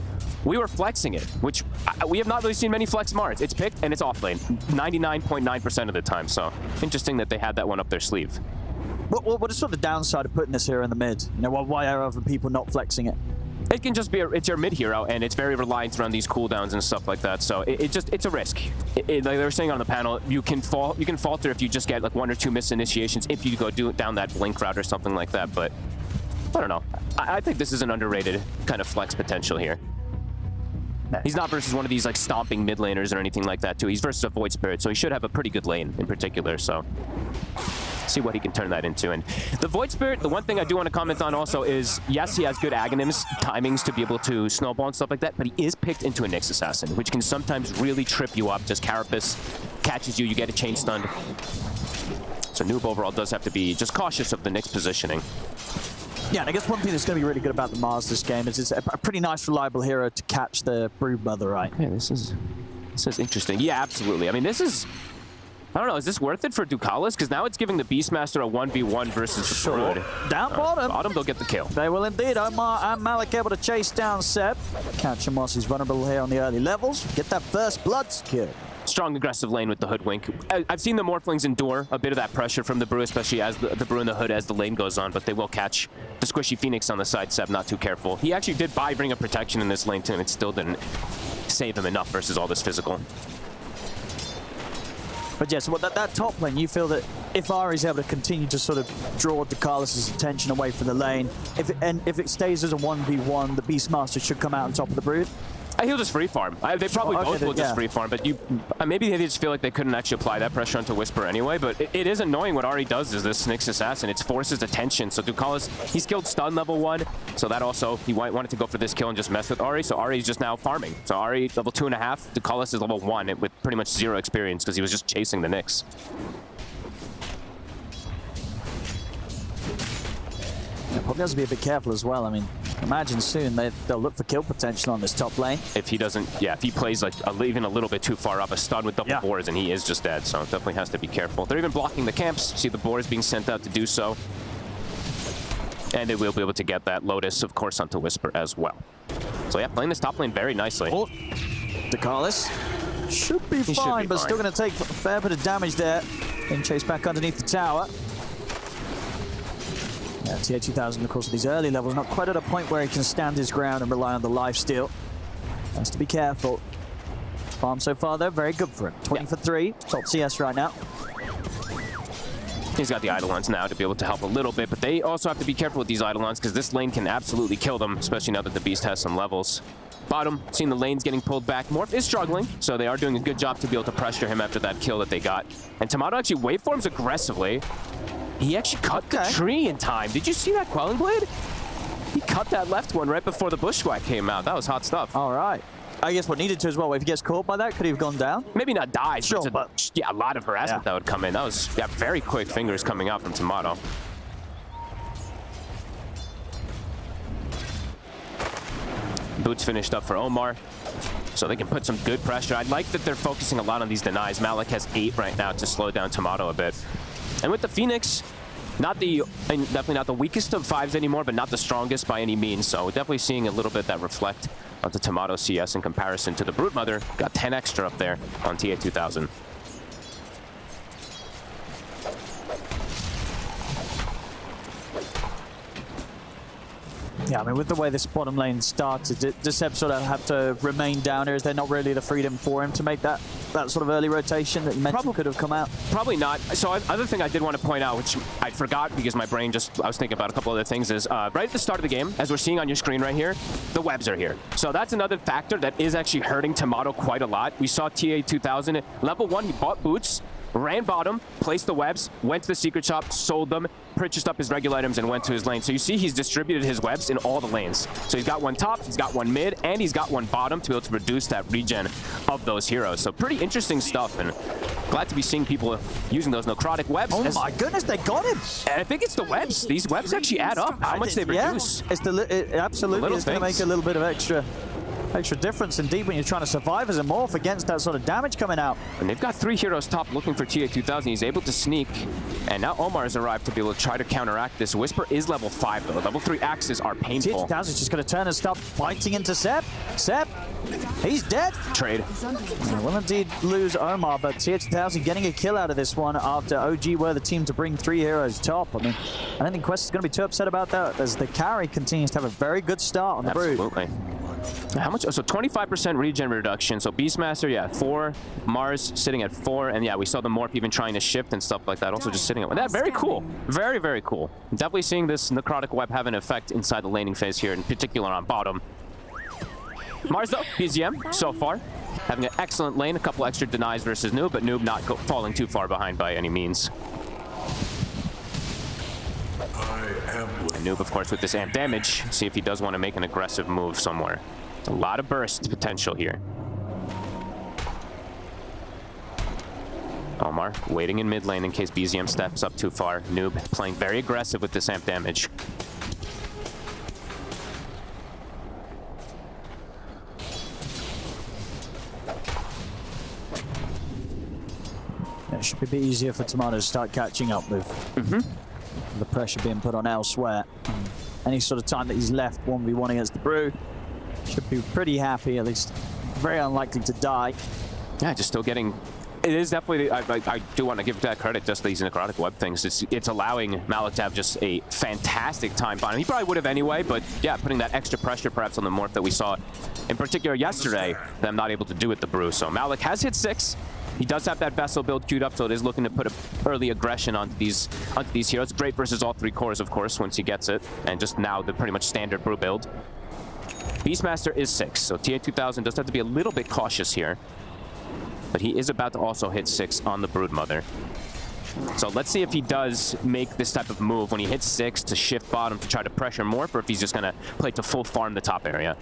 we were flexing it, which we have not really seen many flex Mars. It's picked and it's off lane 99.9% of the time. So interesting that they had that one up their sleeve. What is sort of the downside of putting this here in the mid? Why are other people not flexing it? It can just be it's your mid hero, and it's very reliant around these cooldowns and stuff like that. So it's a risk. Like they were saying on the panel, you can falter if you just get like 1 or 2 missed initiations if you go down that blink route or something like that. But I don't know. I think this is an underrated kind of flex potential here. He's not versus one of these like stomping mid laners or anything like that too. He's versus a Void Spirit, so he should have a pretty good lane in particular. So see what he can turn that into. And the Void Spirit, the one thing I do want to comment on also is, yes, he has good agonyms, timings to be able to snowball and stuff like that, but he is picked into a Nyx Assassin, which can sometimes really trip you up. Just Carapace catches you, you get a chain stunned. So Noob overall does have to be just cautious of the Nyx positioning. Yeah, and I guess one thing that's going to be really good about the Mars this game is it's a pretty nice, reliable hero to catch the Broodmother, right? Okay, this is interesting. Yeah, absolutely. I mean, this is... I don't know, is this worth it for Ducalis? Because now it's giving the Beastmaster a 1v1 versus the Brood. Down bottom. Bottom, they'll get the kill. They will indeed. Omar and Malik able to chase down Seb. Catch him whilst he's vulnerable here on the early levels. Get that first blood skill. Strong aggressive lane with the Hoodwink. I've seen the Morphlings endure a bit of that pressure from the Brew, especially as the Brew in the Hood as the lane goes on, but they will catch the Squishy Phoenix on the side. Seb not too careful. He actually did buy Ring of Protection in this lane too, and it still didn't save him enough versus all this physical. But yes, yeah, so that top lane, you feel that if Ari's able to continue to sort of draw Ducalis' attention away from the lane, if it stays as a 1v1, the Beastmaster should come out on top of the Brood? He'll just free farm. They probably both will just free farm, but maybe they just feel like they couldn't actually apply that pressure onto Whisper anyway, but it is annoying what Ari does is this Nyx Assassin. It forces attention, so Ducalis, he's killed stun level 1, so that also, he wanted to go for this kill and just mess with Ari, so Ari's just now farming. So Ari, level 2.5, Ducalis is level 1 with pretty much 0 experience because he was just chasing the Nyx. Yeah, probably has to be a bit careful as well. I mean, imagine soon they'll look for kill potential on this top lane. If he doesn't, if he plays like even a little bit too far up, a stun with double boars, and he is just dead. So definitely has to be careful. They're even blocking the camps. See the boars being sent out to do so. And they will be able to get that Lotus, of course, onto Whisper as well. So yeah, playing this top lane very nicely. Oh, Ducalis should be fine, but still going to take a fair bit of damage there. Being chased back underneath the tower. Yeah, TA2000, of course, at these early levels, not quite at a point where he can stand his ground and rely on the lifesteal. Has to be careful. Farm so far, though, very good for him. 20 for 3, top CS right now. He's got the Eidolons now to be able to help a little bit, but they also have to be careful with these Eidolons because this lane can absolutely kill them, especially now that the Beast has some levels. Bottom, seeing the lanes getting pulled back. Morph is struggling, so they are doing a good job to be able to pressure him after that kill that they got. And Tomato actually waveforms aggressively. He actually cut the tree in time. Did you see that Quelling Blade? He cut that left one right before the Bushwhack came out. That was hot stuff. All right. I guess what needed to as well, if he gets caught by that, could he have gone down? Maybe not died, sure, but yeah, a lot of harassment that would come in. That was very quick fingers coming out from Tomato. Boots finished up for Omar, so they can put some good pressure. I like that they're focusing a lot on these denies. Malik has 8 right now to slow down Tomato a bit. And with the Phoenix, definitely not the weakest of 5s anymore, but not the strongest by any means. So definitely seeing a little bit that reflect onto Tomato CS in comparison to the Broodmother. Got 10 extra up there on TA2000. Yeah, I mean, with the way this bottom lane started, does Seb sort of have to remain down here? Is there not really the freedom for him to make that sort of early rotation that you mentioned could have come out? Probably not. So other thing I did want to point out, which I forgot because my brain I was thinking about a couple other things, is right at the start of the game, as we're seeing on your screen right here, the webs are here. So that's another factor that is actually hurting Tomato quite a lot. We saw TA2000, level 1, he bought boots, ran bottom, placed the webs, went to the secret shop, sold them, purchased up his regular items, and went to his lane. So you see he's distributed his webs in all the lanes. So he's got one top, he's got one mid, and he's got one bottom to be able to reduce that regen of those heroes. So pretty interesting stuff, and glad to be seeing people using those necrotic webs. Oh my goodness, they got him! And I think it's the webs. These webs actually add up, how much they reduce. It absolutely is going to make a little bit of extra difference indeed when you're trying to survive as a morph against that sort of damage coming out. And they've got 3 heroes top looking for TA2000. He's able to sneak, and now Omar has arrived to be able to try to counteract this. Whisper is level 5 though. Level 3 axes are painful. TA2000 is just going to turn and start biting into Seb. Seb, he's dead. Trade. Will indeed lose Omar, but TA2000 getting a kill out of this one after OG were the team to bring 3 heroes top. I mean, I don't think Quest is going to be too upset about that as the carry continues to have a very good start on the Brood. Absolutely. How much? So 25% regen reduction. So Beastmaster, 4. Mars sitting at 4. And yeah, we saw the Morph even trying to shift and stuff like that. Also just sitting at that. Very cool. Very, very cool. Definitely seeing this necrotic web have an effect inside the laning phase here, in particular on bottom. Mars though, PZM so far. Having an excellent lane, a couple extra denies versus Noob, but Noob not falling too far behind by any means. And Noob, of course, with this amp damage, see if he does want to make an aggressive move somewhere. A lot of burst potential here. Omar waiting in mid lane in case BZM steps up too far. Noob playing very aggressive with this amp damage. It should be a bit easier for Tomato to start catching up with the pressure being put on elsewhere. Any sort of time that he's left 1v1 against the Brew, should be pretty happy, at least very unlikely to die. Yeah, just still getting... It is definitely, I do want to give that credit, just these necrotic web things. It's allowing Malik to have just a fantastic time on him. He probably would have anyway, but yeah, putting that extra pressure perhaps on the morph that we saw in particular yesterday that I'm not able to do with the Brew. So Malik has hit 6. He does have that Vessel build queued up, so it is looking to put early aggression onto these heroes. Great versus all 3 cores, of course, once he gets it. And just now, the pretty much standard Brew build. Beastmaster is 6, so TA2000 does have to be a little bit cautious here. But he is about to also hit 6 on the Broodmother. So let's see if he does make this type of move when he hits 6 to shift bottom to try to pressure Morph, or if he's just going to play to full farm the top area.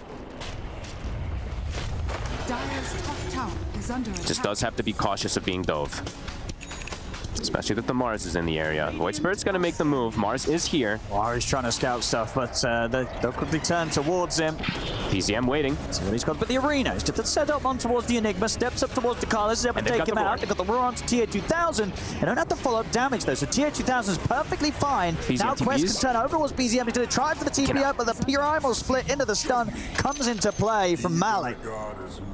Just does have to be cautious of being dove. Especially that the Mars is in the area. Void Spirit's going to make the move. Mars is here. Well, he's trying to scout stuff, but they'll quickly turn towards him. PZM waiting. See what he's got with the arena. He's just set up on towards the Enigma, steps up towards the Carlos, is able to take him out. They've got the Roar onto TA2000. They don't have to follow up damage though, so TA2000 is perfectly fine. BZM now Quest TPs. can turn over towards BZM. He's going to try for the TP out, but the primal split into the stun comes into play from Malik.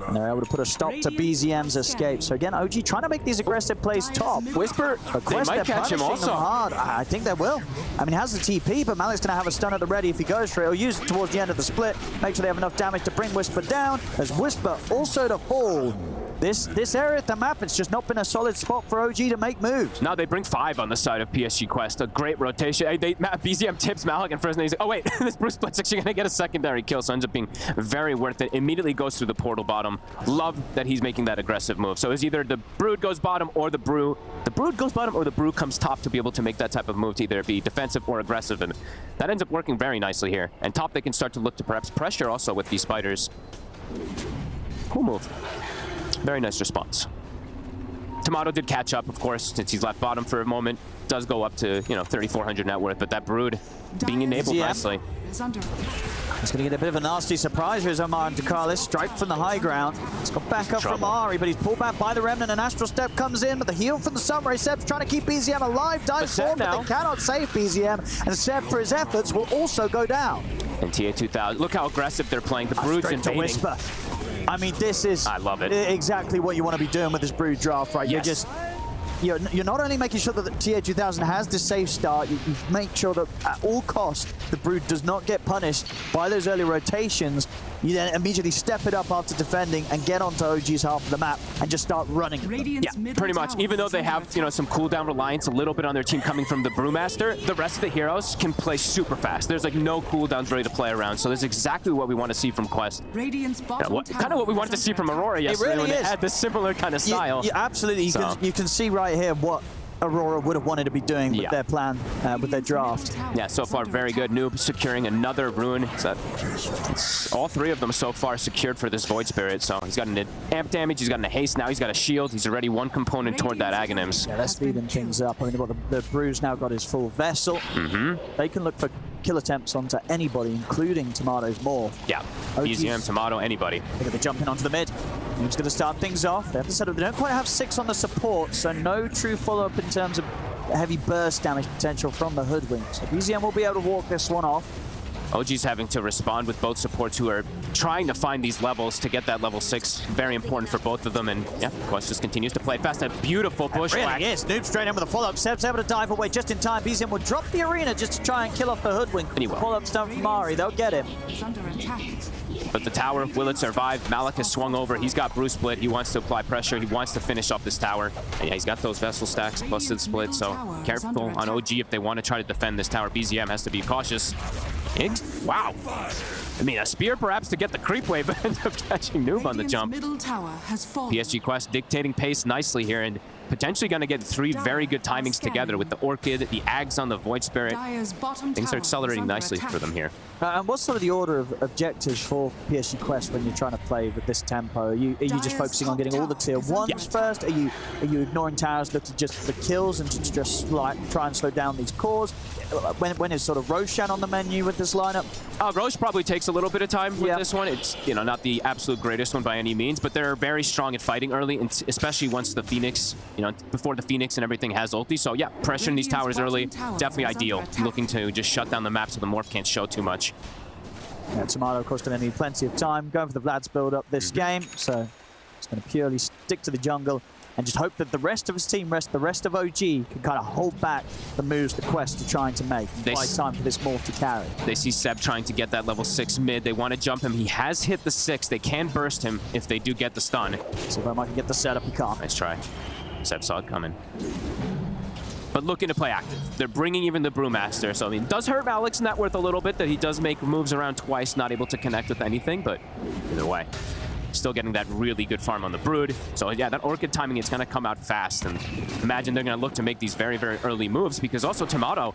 And they're able to put a stop to BZM's escape. So again, OG trying to make these aggressive plays top. Whisper, they might catch him also. Hard. I think they will. I mean, he has the TP, but Malik's going to have a stun at the ready if he goes for it. He'll use it towards the end of the split, make sure they have enough damage to bring Whisper down, as Whisper also to fall. This area at the map, it's just not been a solid spot for OG to make moves. Now they bring 5 on the side of PSG Quest. A great rotation. BZM tips Malik and first, and he's like, oh wait, this Bruce Split's actually going to get a secondary kill, so ends up being very worth it. Immediately goes through the portal bottom. Love that he's making that aggressive move. So it's either the Brood goes bottom or the Brew. The Brood goes bottom or the Brew comes top to be able to make that type of move to either be defensive or aggressive, and that ends up working very nicely here. And top, they can start to look to perhaps pressure also with these spiders. Cool move. Very nice response. Tomato did catch up, of course, since he's left bottom for a moment. Does go up to, 3,400 net worth, but that Brood being enabled nicely. He's going to get a bit of a nasty surprise here as Omar and Dakalis strike from the high ground. He's got back up from Ari, but he's pulled back by the Remnant, and Astral Step comes in, but the heal from the Sunray. Seb's trying to keep BZM alive, dive forward, but they cannot save BZM, and Seb, for his efforts, will also go down. And TA2000, look how aggressive they're playing. The Brood's invading. Whisper. I mean, this is I love it. Exactly what you want to be doing with this Brood draft, right? Yes. You're not only making sure that the TA2000 has this safe start, you make sure that at all costs the Brood does not get punished by those early rotations. You then immediately step it up after defending and get onto OG's half of the map and just start running. Yeah, pretty much. Even though they have, some cooldown reliance a little bit on their team coming from the Brewmaster, the rest of the heroes can play super fast. There's like no cooldowns ready to play around, so that's exactly what we want to see from Quest. Radiant's kind of what we wanted to see from Aurora yesterday when they had this similar kind of style. Absolutely. You can see right here what Aurora would have wanted to be doing with their plan, with their draft. Yeah, so far very good. Noob securing another rune. It's all 3 of them so far secured for this Void Spirit. So he's got an amp damage, he's got a haste, now he's got a shield. He's already one component toward that Aghanims. Yeah, they're speeding things up. I mean, the Brew's now got his full vessel. They can look for kill attempts onto anybody, including Tomato's morph. Yeah, BZM, Tomato, anybody. They're going to jump in onto the mid. Noob's going to start things off. They have to set up. They don't quite have 6 on the support, so no true follow-up in terms of heavy burst damage potential from the Hoodwink. So BZM will be able to walk this one off. OG's having to respond with both supports who are trying to find these levels to get that level 6. Very important for both of them. And yeah, Quest just continues to play fast. A beautiful bushwhack. Really is. Noob straight in with a follow-up. Seb's able to dive away just in time. BZM will drop the arena just to try and kill off the Hoodwink. Follow-up stun from Ari. They'll get him. But the tower, will it survive? Malik has swung over. He's got Bruce Split. He wants to apply pressure. He wants to finish off this tower. And yeah, he's got those Vessel stacks, busted split. So careful on OG if they want to try to defend this tower. BZM has to be cautious. Wow. I mean, a spear perhaps to get the creep wave, but ends up catching Noob on the jump. PSG Quest dictating pace nicely here, and potentially going to get 3 very good timings together with the Orchid, the Ags on the Void Spirit. Things are accelerating nicely for them here. And what's sort of the order of objectives for PSG Quest when you're trying to play with this tempo? Are you just focusing on getting all the tier 1s first? Are you ignoring towers, looking just for kills and just like try and slow down these cores? When is sort of Roshan on the menu with this lineup? Roche probably takes a little bit of time with this one. It's, you know, not the absolute greatest one by any means, but they're very strong at fighting early, and especially once the Phoenix, you know, before the Phoenix and everything has ulti. So yeah, pressuring these towers early, definitely ideal. Looking to just shut down the map so the Morph can't show too much. Yeah, Tomato, of course, going to need plenty of time. Going for the Vlad's build-up this game, so it's going to purely stick to the jungle and just hope that the rest of his team, the rest of OG, can kind of hold back the moves the Quest are trying to make. Buy time for this Morph to carry. They see Seb trying to get that level 6 mid. They want to jump him. He has hit the 6. They can burst him if they do get the stun. So if Omar can get the setup, he can't. Nice try. Seb saw it coming. But looking to play active. They're bringing even the Brewmaster. So, I mean, it does hurt Alex Net Worth a little bit that he does make moves around twice, not able to connect with anything, but either way. Still getting that really good farm on the Brood. So yeah, that Orchid timing, it's going to come out fast. And imagine they're going to look to make these very, very early moves because also Tomato,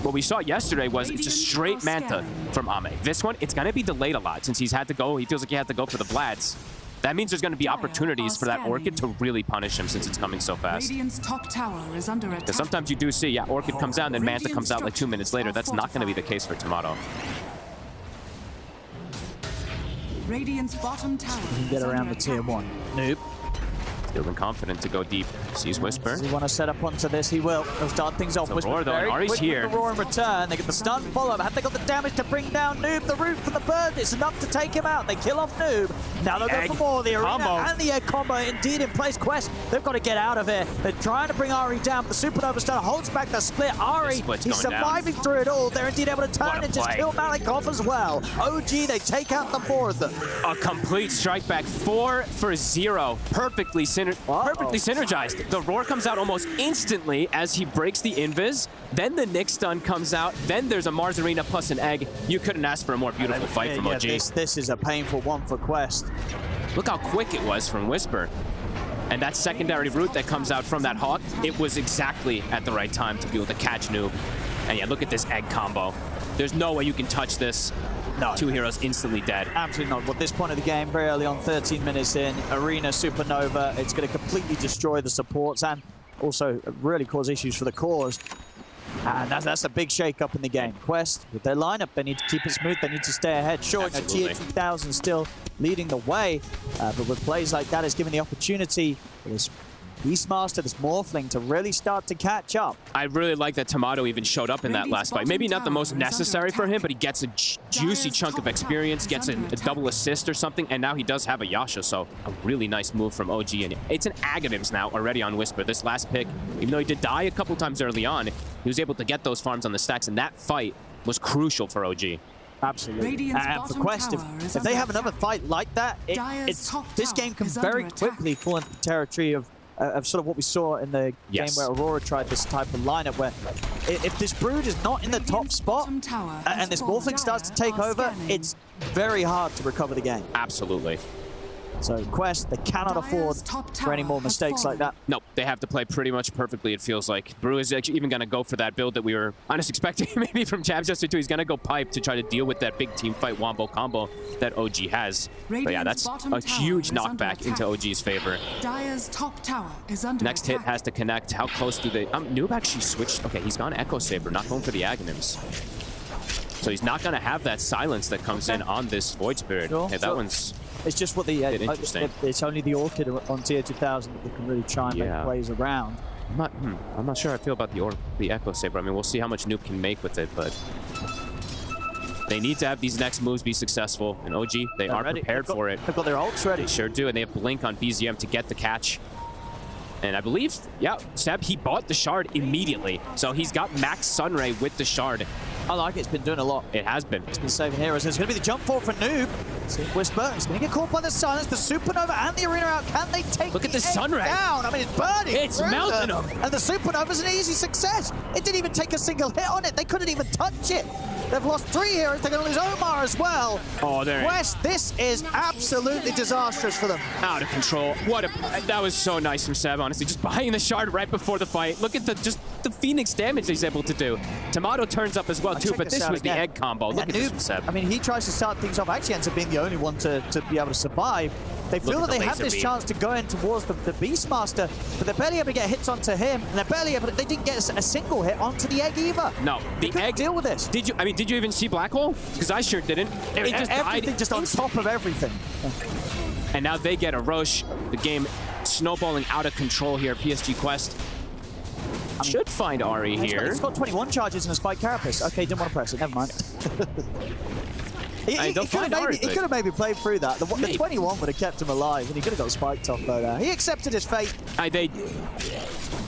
what we saw yesterday was it's a straight Manta from Ame. This one, it's going to be delayed a lot since he's had to go. He feels like he had to go for the Vlads. That means there's going to be opportunities for that Orchid to really punish him since it's coming so fast. Top tower is under attack. Because sometimes you do see, yeah, Orchid comes out and then Manta comes out like 2 minutes later. That's not going to be the case for Tomato. Radiant's bottom tower. You can get around the tier 1. Noob. Feeling confident to go deep. Sees Whisper. Does he want to set up onto this? He will. He'll start things off. Whisper Roar, though, and Ari's here. The Roar in return. They get the stun follow-up. Have they got the damage to bring down Noob? The root from the bird. It's enough to take him out. They kill off Noob. Now they'll go for more. The arena and the egg combo indeed in place. Quest, they've got to get out of here. They're trying to bring Ari down, but the Supernova Stun holds back the split. Ari, he's surviving through it all. They're indeed able to turn and just kill Malikov as well. OG, they take out the 4 of them. A complete strike back. 4 for 0. Perfectly synergized. The Roar comes out almost instantly as he breaks the invis. Then the Nyx stun comes out. Then there's a Mars Arena plus an egg. You couldn't ask for a more beautiful fight from OG. This is a painful one for Quest. Look how quick it was from Whisper. And that secondary route that comes out from that Hawk, it was exactly at the right time to be able to catch Noob. And yeah, look at this egg combo. There's no way you can touch this. No. 2 heroes instantly dead. Absolutely not. At this point of the game, very early on, 13 minutes in, Arena Supernova, it's going to completely destroy the supports and also really cause issues for the cores. And that's a big shake-up in the game. Quest, with their lineup, they need to keep it smooth. They need to stay ahead. Sure, Tier 2000 still leading the way, but with plays like that, it's given the opportunity for this Beastmaster, this Morphling, to really start to catch up. I really like that Tomato even showed up in that last fight. Maybe not the most necessary for him, but he gets a juicy chunk of experience, gets a double assist or something, and now he does have a Yasha, so a really nice move from OG. And it's an Aghanims now already on Whisper. This last pick, even though he did die a couple times early on, he was able to get those farms on the stacks, and that fight was crucial for OG. Absolutely. And for Quest, if they have another fight like that, this game can very quickly fall into the territory of sort of what we saw in the game where Aurora tried this type of lineup, where if this Brood is not in the top spot and this Morphling starts to take over, it's very hard to recover the game. Absolutely. So Quest, they cannot afford for any more mistakes like that. Nope, they have to play pretty much perfectly, it feels like. Brew is actually even going to go for that build that we were honestly expecting maybe from Jabs yesterday too. He's going to go pipe to try to deal with that big team fight wombo combo that OG has. But yeah, that's a huge knockback into OG's favor. Dire's top tower is under Next hit has to connect. How close do they... Noob actually switched. Okay, he's gone Echo Saber, not going for the Aghanims. So he's not going to have that silence that comes in on this Void Spirit. Hey, that one's... It's just what the it's only the Orchid on Tier 2000 that they can really try and make plays around. I'm not sure how I feel about the Echo Saber. I mean, we'll see how much Noob can make with it, but they need to have these next moves be successful. And OG, they are prepared for it. They've got their ults ready. They sure do, and they have Blink on BZM to get the catch. And I believe, yeah, Seb, he bought the Shard immediately. So he's got Max Sunray with the Shard. I like it. It's been doing a lot. It has been. It's been saving heroes. It's going to be the jump forward for Noob. See, Whisper is going to get caught by the silence. The Supernova and the Arena out. Can they take Look at the sun ray down? I mean, it's burning. It's melting them. And the Supernova's an easy success. It didn't even take a single hit on it. They couldn't even touch it. They've lost 3 heroes. They're going to lose Omar as well. Oh, there. Quest, this is absolutely disastrous for them. Out of control. What a... That was so nice from Seb, honestly. Just buying the shard right before the fight. Look at the Phoenix damage he's able to do. Tomato turns up as well, too, but this was the egg combo. Look at this from Seb. I mean, he tries to start things off. Actually ends up being the only one to be able to survive. They feel that they have this chance to go in towards the Beastmaster, but they're barely able to get hits onto him, and they're barely able to, they didn't get a single hit onto the egg either. No, the egg... deal with this. Did you even see Black Hole? Because I sure didn't. It just everything died. just on top of everything. And now they get a Roche. The game snowballing out of control here. PSG Quest should find Ari here. He's got 21 charges and a spike carapace. Okay, didn't want to press it. Never mind. He could have maybe played through that. The 21 would have kept him alive, and he could have got spiked off though. He accepted his fate.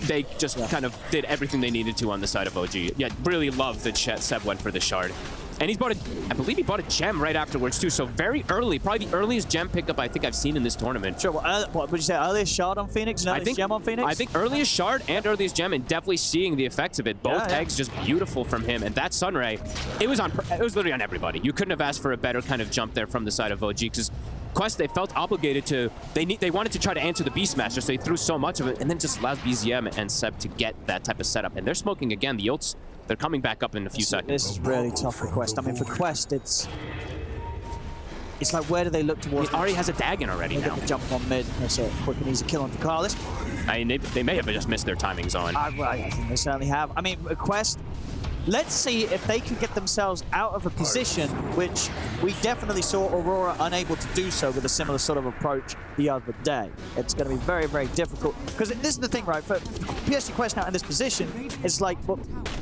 They just kind of did everything they needed to on the side of OG. Yeah, really love that Seb went for the shard. And he's bought I believe he bought a gem right afterwards too. So very early, probably the earliest gem pickup I think I've seen in this tournament. Sure. What would you say? Earliest shard on Phoenix? And earliest gem on Phoenix? I think earliest shard and earliest gem, and definitely seeing the effects of it. Both eggs just beautiful from him, and that sunray, it was literally on everybody. You couldn't have asked for a better kind of jump there from the side of OG, because Quest, they felt obligated to, they wanted to try to answer the Beastmaster, so they threw so much of it, and then just allowed BZM and Seb to get that type of setup. And they're smoking again. The ults, they're coming back up in a few seconds. This is really tough for Quest. I mean, for Quest, it's like, where do they look towards? Ari has a Dagon already now. Get the jump on mid. That's a quick and easy kill onto Carlos. I mean, they may have just missed their timings on. I think they certainly have. I mean, Quest, let's see if they can get themselves out of a position, which we definitely saw Aurora unable to do so with a similar sort of approach the other day. It's going to be very, very difficult. Because this is the thing, right? For PSG Quest now in this position, it's like, well,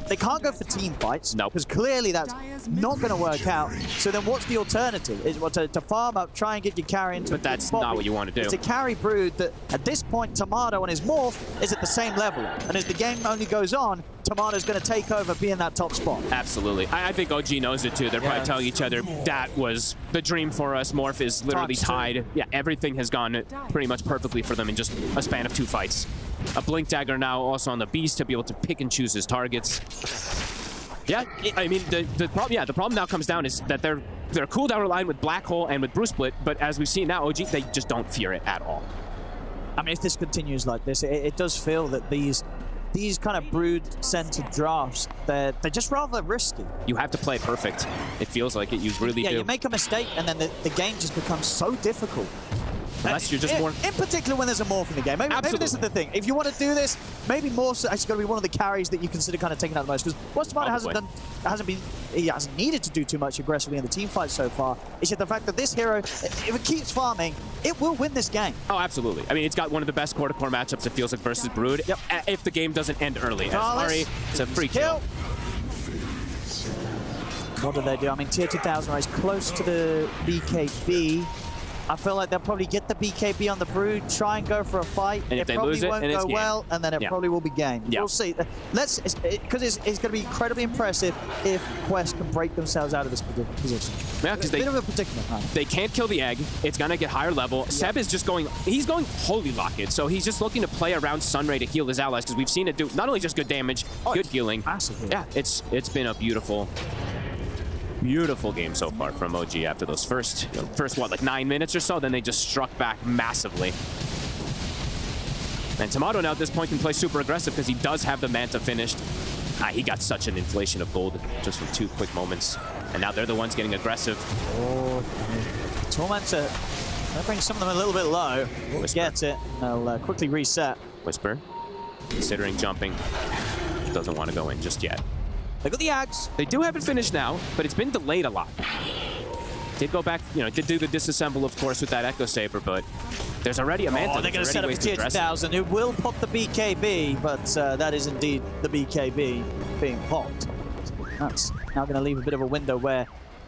they can't go for team fights. No. Because clearly that's not going to work out. So then what's the alternative? Is to farm up, try and get your carry into But that's not what you want to do. It's a carry Brood that, at this point, Tomato and his morph is at the same level. And as the game only goes on, Tomato's going to take over, be in that top spot. Absolutely. I think OG knows it too. They're probably telling each other that was the dream for us. Morph is literally tied. Yeah, everything has gone pretty much perfectly for them in just a span of 2 fights. A Blink Dagger now also on the Beast to be able to pick and choose his targets. Yeah, I mean, the problem now comes down is that they're cooldown aligned with Black Hole and with Bruce Split, but as we've seen now, OG, they just don't fear it at all. I mean, if this continues like this, it does feel that these kind of Brood-centered drafts, they're just rather risky. You have to play perfect. It feels like it. You really do. Yeah, you make a mistake, and then the game just becomes so difficult. Unless you're just more... In particular when there's a morph in the game. Maybe this is the thing. If you want to do this, maybe Morph's actually going to be one of the carries that you consider kind of taking out the most. Because what Tomato hasn't needed to do too much aggressively in the team fight so far. It's just the fact that this hero, if it keeps farming, it will win this game. Oh, absolutely. I mean, it's got one of the best core-to-core matchups, it feels like, versus Brood. Yep. If the game doesn't end early. Ari, it's a free kill. What do they do? I mean, tier 2000 is close to the BKB. I feel like they'll probably get the BKB on the Brood, try and go for a fight. And if they lose it, won't go well, and then it probably will be game. We'll see. Because it's going to be incredibly impressive if Quest can break themselves out of this position. Yeah, because a bit of a predicament. Huh? They can't kill the egg. It's going to get higher level. Seb is just going, he's going Holy Locket. So he's just looking to play around Sunray to heal his allies, because we've seen it do not only just good damage, good healing. Massive healing. Yeah, it's been a beautiful game so far from OG after those first what, like 9 minutes or so. Then they just struck back massively. And Tomato now at this point can play super aggressive because he does have the Manta finished. He got such an inflation of gold just from 2 quick moments. And now they're the ones getting aggressive. Oh, Tormentor. That brings some of them a little bit low. Whisper. Gets it. They'll quickly reset. Whisper, considering jumping, doesn't want to go in just yet. They got the Axe. They do have it finished now, but it's been delayed a lot. Did go back, did do the disassemble, of course, with that Echo Saber, but there's already a Manta. Oh, they're going to set up a tier 2000. It will pop the BKB, but that is indeed the BKB being popped. That's now going to leave a bit of a window where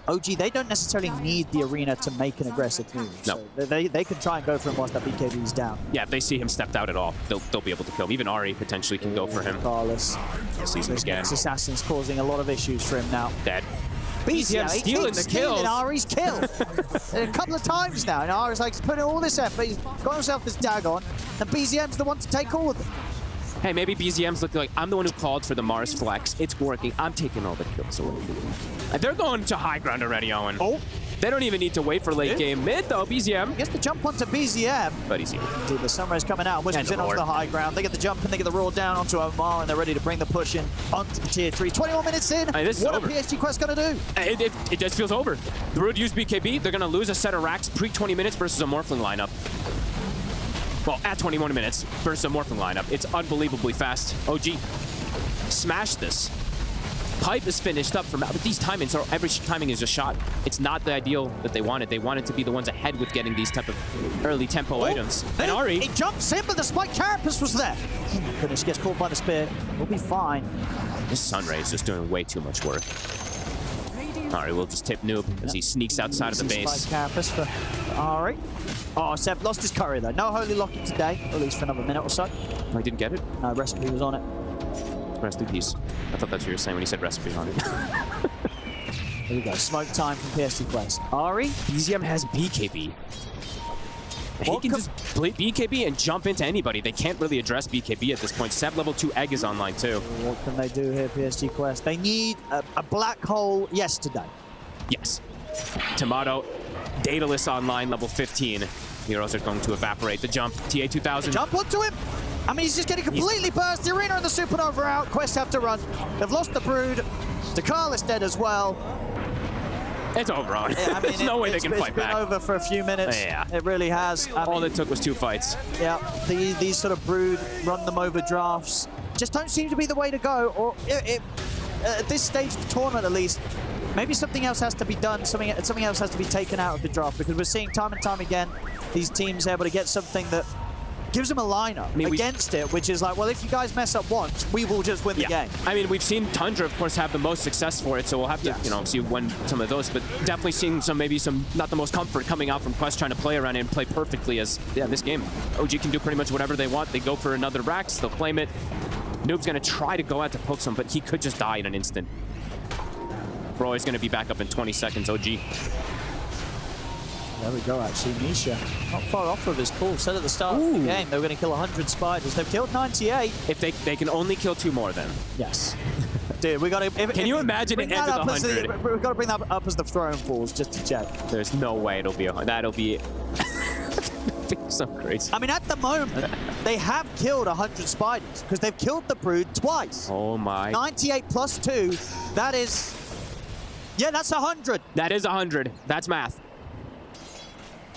OG, they don't necessarily need the arena to make an aggressive move. No. So they can try and go for him whilst that BKB is down. Yeah, if they see him stepped out at all, they'll be able to kill him. Even Ari potentially can go for him. Carlos. Sees him again. Assassin's causing a lot of issues for him now. Dead. BZM he stealing keeps the kills. stealing Ari's kill. A couple of times now, and Ari's like putting all this effort. He's got himself this Dagon, and BZM's the one to take all of them. Hey, maybe BZM's looking like, I'm the one who called for the Mars flex. It's working. I'm taking all the kills away from you. They're going to high ground already, Owen. Oh. They don't even need to wait for late game. Mid, though, BZM. Gets the jump onto BZM. But he's here. Dude, the Sunrise coming out. Whispers in onto the high ground. They get the jump and they get the roll down onto Omar, and they're ready to bring the push in onto the tier 3. 21 minutes in. Hey, this is what over. are PSG Quest going to do? It just feels over. The Brood used BKB. They're going to lose a set of racks pre-20 minutes versus a Morphling lineup. Well, at 21 minutes versus a Morphling lineup. It's unbelievably fast. OG, smash this. Pipe is finished up from these timings, or every timing is a shot. It's not the ideal that they wanted. They wanted to be the ones ahead with getting these type of early tempo items. And Ari, he jumps in, but the spike carapace was there. Oh my goodness, gets caught by the spear. We'll be fine. this Sunray is just doing way too much work. Ari will just tip Noob as he sneaks outside of the base. Spike carapace for Ari. Oh, Seb lost his courier though. No holy locket today, at least for another minute or so. Oh, he didn't get it? No, recipe was on it. Rest in peace. I thought that's what you were saying when you said recipe on it. Here we go. Smoke time from PSG Quest. Ari? BZM has BKB. He can just play BKB and jump into anybody. They can't really address BKB at this point. Seb level 2 egg is online too. What can they do here, PSG Quest? They need a black hole yesterday. Yes. Tomato, Daedalus online, level 15. Heroes are going to evaporate. The jump, TA2000. Jump onto him! I mean, he's just getting completely burst. The Arena and the Supernova are out. Quest have to run. They've lost the Brood. Dakal is dead as well. It's over on. Yeah, I mean, There's no way they can fight back. It's been over for a few minutes. Yeah. It really has. All it took was 2 fights. Yeah, these sort of Brood, run them over drafts, just don't seem to be the way to go. Or at this stage of the tournament, at least, maybe something else has to be done. Something else has to be taken out of the draft, because we're seeing time and time again these teams able to get something that gives them a lineup against it, which is like, well, if you guys mess up once, we will just win the game. I mean, we've seen Tundra, of course, have the most success for it, so we'll have to, you know, see when some of those, but definitely seeing maybe some, not the most comfort coming out from Quest trying to play around it and play perfectly as, this game. OG can do pretty much whatever they want. They go for another Rax, they'll claim it. Noob's going to try to go out to poke some, but he could just die in an instant. Roy's going to be back up in 20 seconds, OG. There we go, actually. Misha, not far off of his call. Said at the start of the game they were going to kill 100 spiders. They've killed 98. If they can only kill 2 more, then. Yes. Dude, we got to... Can you imagine it ends with 100? We've got to bring that up as the throne falls, just to check. There's no way it'll be that'll be so crazy. I mean, at the moment, they have killed 100 spiders, because they've killed the Brood twice. Oh my. 98 plus 2, that is... Yeah, that's 100. That is 100. That's math.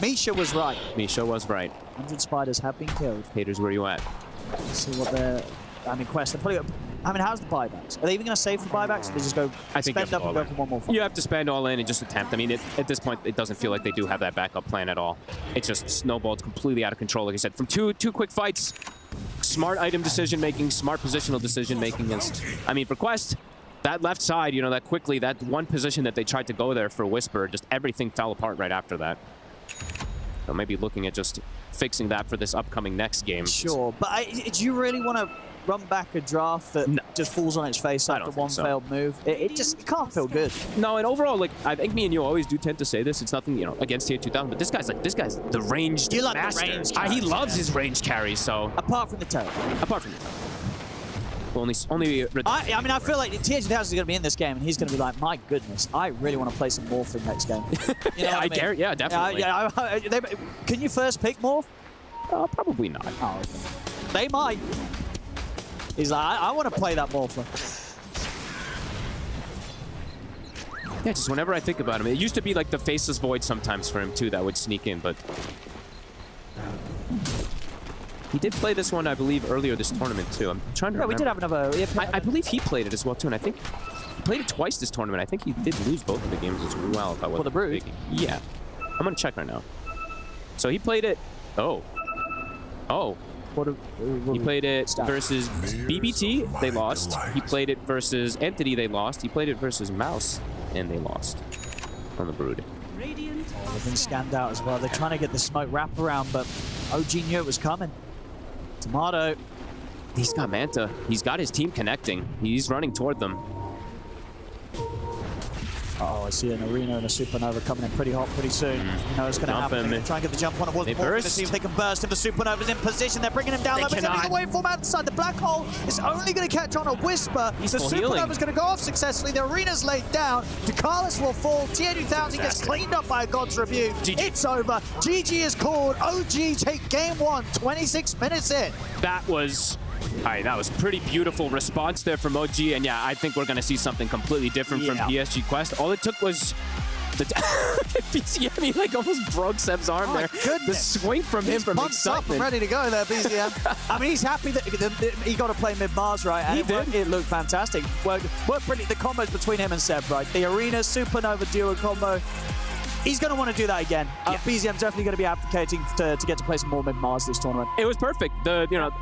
Misha was right. Misha was right. 100 spiders have been killed. Haters, where you at? Let's see what they're... I mean, Quest, they're probably... I mean, how's the buybacks? Are they even going to save for buybacks, or they just go spend up and go for one more fight? You have to spend all in and just attempt. I mean, at this point, it doesn't feel like they do have that backup plan at all. It's just snowballed completely out of control, like I said. From two quick fights, smart item decision-making, smart positional decision-making. I mean, for Quest, that left side, you know, that one position that they tried to go there for Whisper, just everything fell apart right after that. So maybe looking at just fixing that for this upcoming next game. Sure, but do you really want to run back a draft that just falls on its face after one failed move? It can't feel good. No, and overall, like, I think me and you always do tend to say this. It's nothing, you know, against tier 2000, but this guy's the ranged You like master. the range He loves his range carries, so. Apart from the tower. Apart from the tower. Well, I mean, I feel like TH2000 is going to be in this game, and he's going to be like, my goodness, I really want to play some Morphling next game. You know what I mean? Yeah, definitely. Can you first pick Morph? Probably not. Oh, okay. They might. He's like, I want to play that Morphling. Yeah, just whenever I think about him. It used to be like the Faceless Void sometimes for him, too, that would sneak in, but... He did play this one, I believe, earlier this tournament, too. I'm trying to remember. We did have another... I believe he played it as well, too, and I think he played it twice this tournament. I think he did lose both of the games as well, if I wasn't For the Brood? Yeah. I'm going to check right now. So he played it... Oh. He played it versus BBT, they lost. He played it versus Entity, they lost. He played it versus Mouse, and they lost on the Brood. They've been scanned out as well. They're trying to get the smoke wrap around, but OG knew it was coming. Tomato. He's got Manta. He's got his team connecting. He's running toward them. Oh, I see an Arena and a Supernova coming in pretty hot pretty soon. You know it's going to happen. They're gonna try and get the jump on it. They're going to see if they can burst him. The Supernova's in position. They're bringing him down. They're moving away from outside. The black hole is only going to catch on a Whisper. The Supernova's going to go off successfully. The Arena's laid down. DeCarlos will fall. TO2000 gets cleaned up by a God's Rebuke. It's over. GG is called. OG take game 1, 26 minutes in. That was pretty beautiful response there from OG, and yeah, I think we're going to see something completely different from PSG Quest. All it took was the BCM, he like almost broke Seb's arm there. Goodness. The swing from him from excitement. Up and ready to go there, BCM. I mean, he's happy that he got to play mid-Mars, right? And it looked fantastic. Worked pretty, the combos between him and Seb, right? The Arena Supernova duo combo. He's going to want to do that again. BZM's definitely going to be advocating to get to play some more mid-Mars this tournament. It was perfect.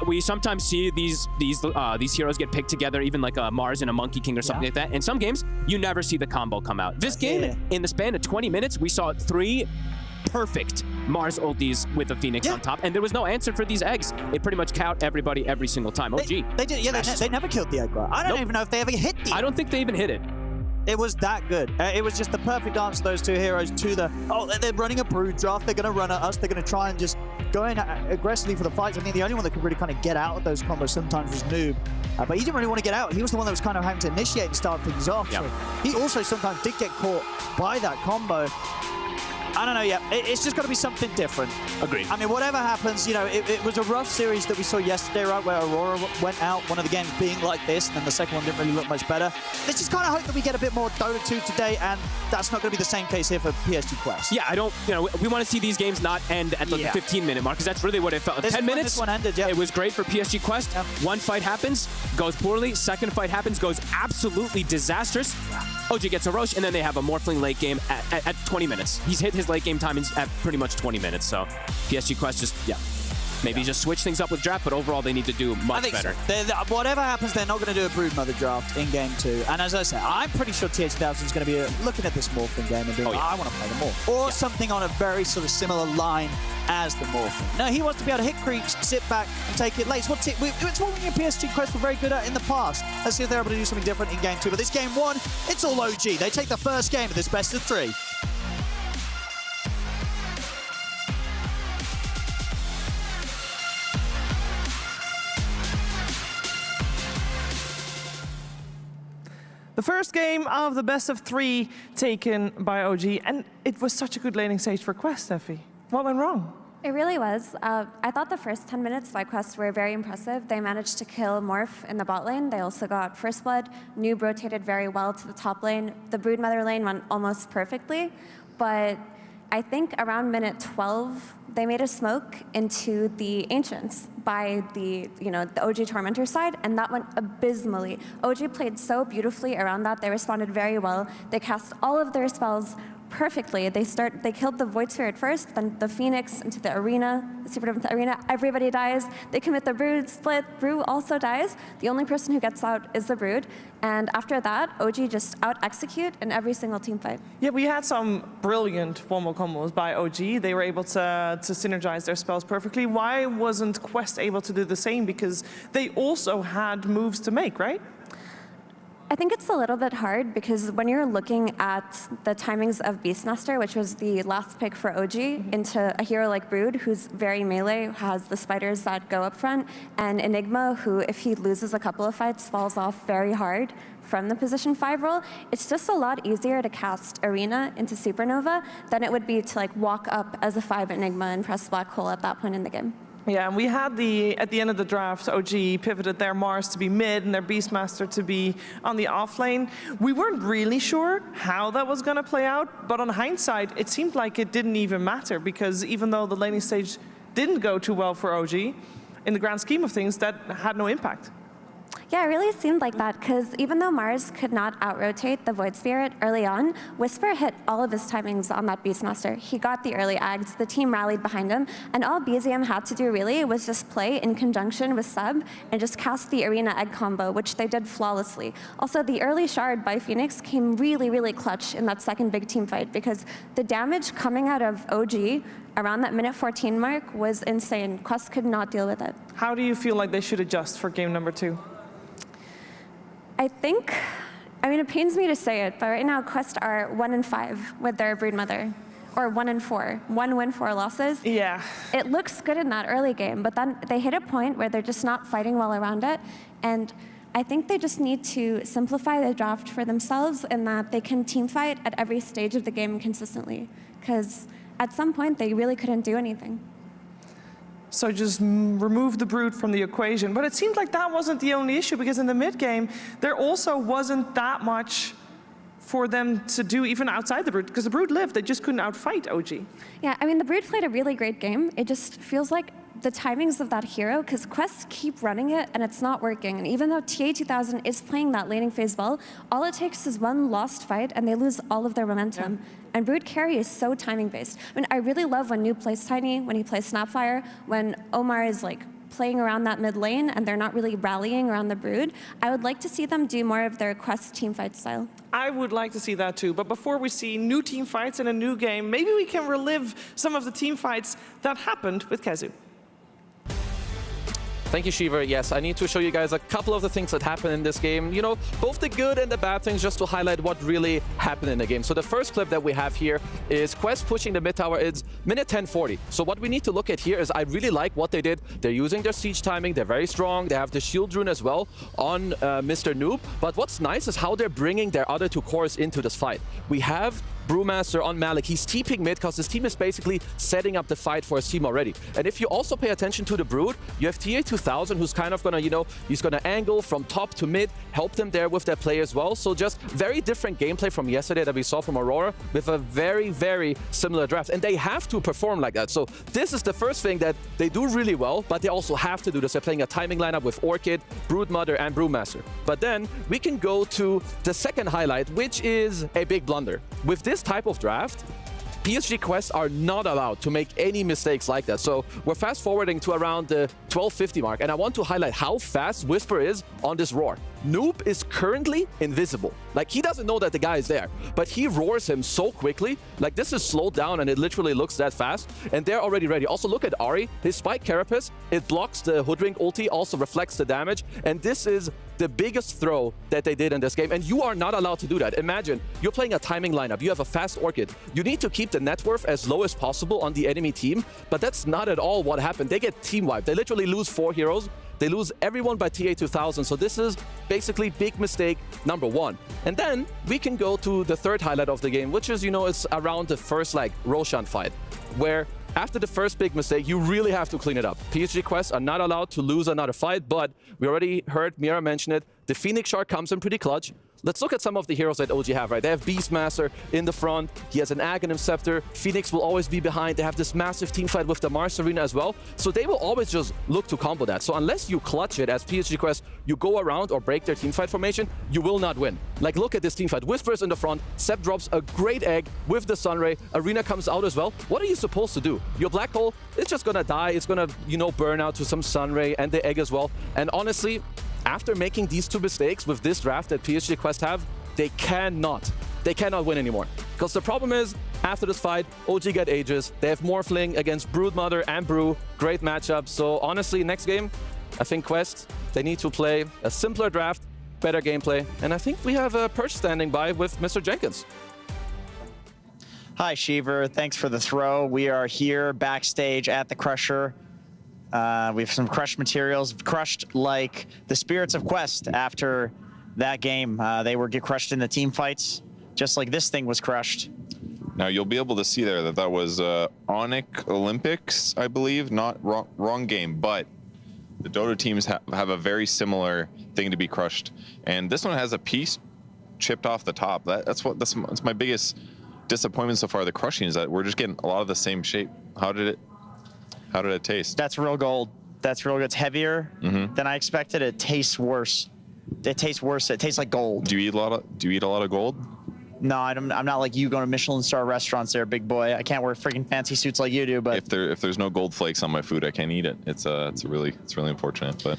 We sometimes see these heroes get picked together, even like a Mars and a Monkey King or something like that. In some games, you never see the combo come out. This game, in the span of 20 minutes, we saw 3 perfect Mars ultis with a Phoenix on top, and there was no answer for these eggs. It pretty much cowed everybody every single time. OG. They never killed the egg, right? I don't even know if they ever hit the egg. I don't think they even hit it. It was that good. It was just the perfect answer, those two heroes, to the, they're running a brood draft, they're going to run at us, they're going to try and just go in aggressively for the fights. I mean, the only one that could really kind of get out of those combos sometimes was Noob. But he didn't really want to get out. He was the one that was kind of having to initiate and start things off. So he also sometimes did get caught by that combo. I don't know yet. It's just got to be something different. Agreed. I mean, whatever happens, you know, it was a rough series that we saw yesterday, right, where Aurora went out, one of the games being like this, and then the second one didn't really look much better. Let's just kind of hope that we get a bit more Dota 2 today, and that's not going to be the same case here for PSG Quest. Yeah, we want to see these games not end at the 15-minute mark, because that's really what it felt. 10 minutes, this one ended, it was great for PSG Quest. One fight happens, goes poorly. Second fight happens, goes absolutely disastrous. OG gets a Roche, and then they have a Morphling late game at 20 minutes. He's hit his late game time at pretty much 20 minutes, so PSG Quest just, maybe just switch things up with draft, but overall they need to do much better. So. Whatever happens, they're not going to do a Brood Mother draft in game 2. And as I said, I'm pretty sure TH1000 is going to be looking at this Morphling game and being I want to play the Morph. Or something on a very sort of similar line as the Morphling. No, he wants to be able to hit creeps, sit back, and take it late. It's what we in PSG Quest were very good at in the past. Let's see if they're able to do something different in game 2. But this game 1, it's all OG. They take the first game of this best of 3. The first game of the best of 3 taken by OG, and it was such a good laning stage for Quest, Effie. What went wrong? It really was. I thought the first 10 minutes by Quest were very impressive. They managed to kill Morph in the bot lane. They also got First Blood. Noob rotated very well to the top lane. The Broodmother lane went almost perfectly, but I think around minute 12, they made a smoke into the Ancients by the OG Tormentor side, and that went abysmally. OG played so beautifully around that. They responded very well. They cast all of their spells perfectly. They killed the Void Spirit first, then the Phoenix into the Arena, the Supernova into the Arena. Everybody dies. They commit the Brood split. Brew also dies. The only person who gets out is the Brood. And after that, OG just out-execute in every single team fight. Yeah, we had some brilliant wombo combos by OG. They were able to synergize their spells perfectly. Why wasn't Quest able to do the same? Because they also had moves to make, right? I think it's a little bit hard because when you're looking at the timings of Beastmaster, which was the last pick for OG, into a hero like Brood, who's very melee, has the spiders that go up front, and Enigma, who, if he loses a couple of fights, falls off very hard from the position 5 role, it's just a lot easier to cast Arena into Supernova than it would be to walk up as a 5 Enigma and press Black Hole at that point in the game. Yeah, and we had at the end of the draft, OG pivoted their Mars to be mid and their Beastmaster to be on the off lane. We weren't really sure how that was going to play out, but on hindsight, it seemed like it didn't even matter because even though the laning stage didn't go too well for OG, in the grand scheme of things, that had no impact. Yeah, it really seemed like that, because even though Mars could not out-rotate the Void Spirit early on, Whisper hit all of his timings on that Beastmaster. He got the early ags, the team rallied behind him, and all BZM had to do really was just play in conjunction with Seb and just cast the Arena egg combo, which they did flawlessly. Also, the early shard by Phoenix came really, really clutch in that second big team fight, because the damage coming out of OG around that minute 14 mark was insane. Quest could not deal with it. How do you feel like they should adjust for game number 2? I mean, it pains me to say it, but right now Quest are 1-5 with their Broodmother, or 1-4, 1 win, 4 losses. Yeah. It looks good in that early game, but then they hit a point where they're just not fighting well around it, and I think they just need to simplify the draft for themselves in that they can team fight at every stage of the game consistently, because at some point they really couldn't do anything. So just remove the Brood from the equation. But it seemed like that wasn't the only issue, because in the mid game, there also wasn't that much for them to do even outside the Brood, because the Brood lived, they just couldn't outfight OG. Yeah, I mean, the Brood played a really great game. It just feels like the timings of that hero, because Quests keep running it and it's not working. And even though TA2000 is playing that laning phase well, all it takes is one lost fight and they lose all of their momentum. Yeah. And Brood carry is so timing based. I mean, I really love when Noob plays Tiny, when he plays Snapfire, when Omar is like playing around that mid lane and they're not really rallying around the Brood. I would like to see them do more of their Quest teamfight style. I would like to see that too, but before we see new team fights in a new game, maybe we can relive some of the team fights that happened with Kezu. Thank you, Shiva. Yes, I need to show you guys a couple of the things that happened in this game. You know, both the good and the bad things, just to highlight what really happened in the game. So the first clip that we have here is Quest pushing the mid tower. It's minute 10:40. So what we need to look at here is I really like what they did. They're using their siege timing. They're very strong. They have the shield rune as well on Mr. Noob. But what's nice is how they're bringing their other two cores into this fight. We have Brewmaster on Malik. He's TPing mid because his team is basically setting up the fight for his team already. And if you also pay attention to the Brood, you have TA2000 who's kind of gonna, you know, he's gonna angle from top to mid, help them there with their play as well. So just very different gameplay from yesterday that we saw from Aurora with a very, very similar draft. And they have to perform like that. So this is the first thing that they do really well, but they also have to do this. They're playing a timing lineup with Orchid, Broodmother, and Brewmaster. But then we can go to the second highlight, which is a big blunder. With this type of draft, PSG Quest are not allowed to make any mistakes like that. So we're fast forwarding to around the 1250 mark, and I want to highlight how fast Whisper is on this roar. Noob is currently invisible. Like, he doesn't know that the guy is there, but he roars him so quickly. Like, this is slowed down and it literally looks that fast, and they're already ready. Also, look at Ari. His Spike Carapace, it blocks the Hoodwink ulti, also reflects the damage, and this is the biggest throw that they did in this game, and you are not allowed to do that. Imagine, you're playing a timing lineup, you have a fast Orchid. You need to keep the net worth as low as possible on the enemy team, but that's not at all what happened. They get team wiped. They literally lose 4 heroes. They lose everyone by TA2000, so this is basically big mistake number 1. And then we can go to the third highlight of the game, which is, you know, it's around the first, like, Roshan fight, where after the first big mistake, you really have to clean it up. PSG Quest are not allowed to lose another fight, but we already heard Mira mention it. The Phoenix Shark comes in pretty clutch. Let's look at some of the heroes that OG have, right? They have Beastmaster in the front. He has an Aghanim Scepter. Phoenix will always be behind. They have this massive team fight with the Mars Arena as well. So they will always just look to combo that. So unless you clutch it as PSG Quest, you go around or break their team fight formation, you will not win. Like, look at this team fight. Whisper's in the front. Sep drops a great egg with the Sunray. Arena comes out as well. What are you supposed to do? Your Black Hole, it's just gonna die. It's gonna, you know, burn out to some Sunray and the egg as well. And honestly, after making these 2 mistakes with this draft that PSG Quest have, they cannot win anymore. Because the problem is, after this fight, OG get Aegis. They have Morphling against Broodmother and Brew. Great matchup. So honestly, next game, I think Quest, they need to play a simpler draft, better gameplay. And I think we have a Perch standing by with Mr. Jenkins. Hi, Shiver. Thanks for the throw. We are here backstage at the Crusher. We have some crushed materials, crushed like the spirits of Quest after that game. They were get crushed in the team fights, just like this thing was crushed. Now you'll be able to see there that that was Onyx Olympics, I believe. Not wrong game, but the Dota teams have a very similar thing to be crushed, and this one has a piece chipped off the top. That's my biggest disappointment so far. The crushing is that we're just getting a lot of the same shape. How did it taste? That's real gold. That's real good. It's heavier than I expected. It tastes worse. It tastes worse. It tastes like gold. Do you eat a lot of gold? No, I'm not like you going to Michelin star restaurants there, big boy. I can't wear freaking fancy suits like you do. But if there's no gold flakes on my food, I can't eat it. It's really unfortunate. But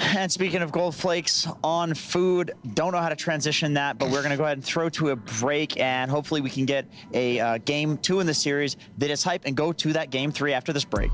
and speaking of gold flakes on food, don't know how to transition that, but we're going to go ahead and throw to a break, and hopefully we can get a game 2 in the series that is hype and go to that game 3 after this break.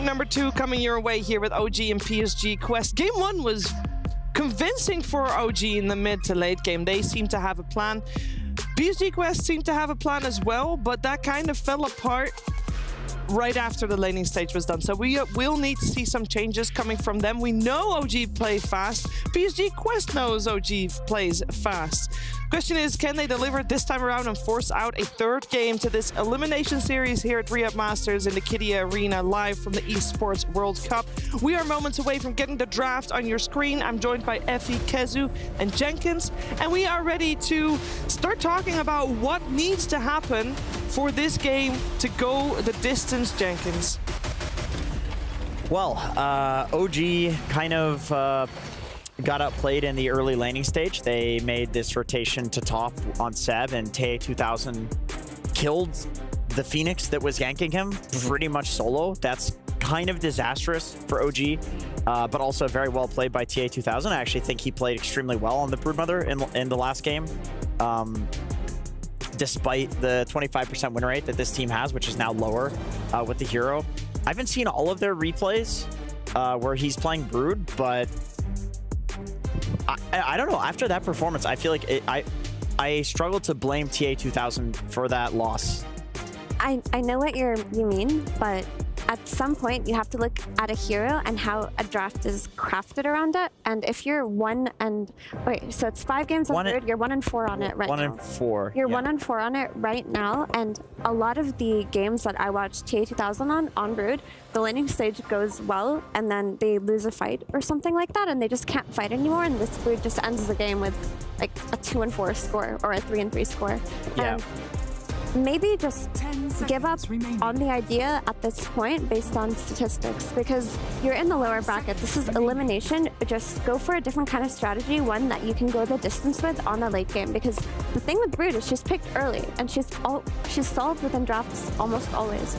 Number 2 coming your way here with OG and PSG Quest. Game 1 was convincing for OG in the mid to late game. They seem to have a plan. PSG Quest seemed to have a plan as well, but that kind of fell apart right after the laning stage was done. So we will need to see some changes coming from them. We know OG play fast. PSG Quest knows OG plays fast. Question is, can they deliver this time around and force out a third game to this elimination series here at Riyadh Masters in the Kidia Arena, live from the Esports World Cup? We are moments away from getting the draft on your screen. I'm joined by Effie, Kezu, and Jenkins, and we are ready to start talking about what needs to happen for this game to go the distance, Jenkins. Well, OG kind of got outplayed in the early laning stage. They made this rotation to top on Seb, and Tay2000 killed the Phoenix that was ganking him pretty much solo. That's kind of disastrous for OG. but also very well played by TA2000. I actually think he played extremely well on the Broodmother in the last game. Despite the 25% win rate that this team has, which is now lower with the hero. I haven't seen all of their replays where he's playing Brood, but I don't know. After that performance, I feel like I struggle to blame TA2000 for that loss. I know what you mean, but at some point you have to look at a hero and how a draft is crafted around it. And if you're so it's 5 games on Brood, you're 1-4 on it right now. 1-4. You're 1-4 on it right now, and a lot of the games that I watched TA2000 on Brood, the laning stage goes well, and then they lose a fight or something like that, and they just can't fight anymore, and this Brood just ends the game with like a 2-4 score or a 3-3 score. Yeah. And maybe just give up on the idea at this point based on statistics, because you're in the lower bracket. This is elimination. Just go for a different kind of strategy, one that you can go the distance with on the late game, because the thing with Brood is she's picked early and she's solved within drafts almost always.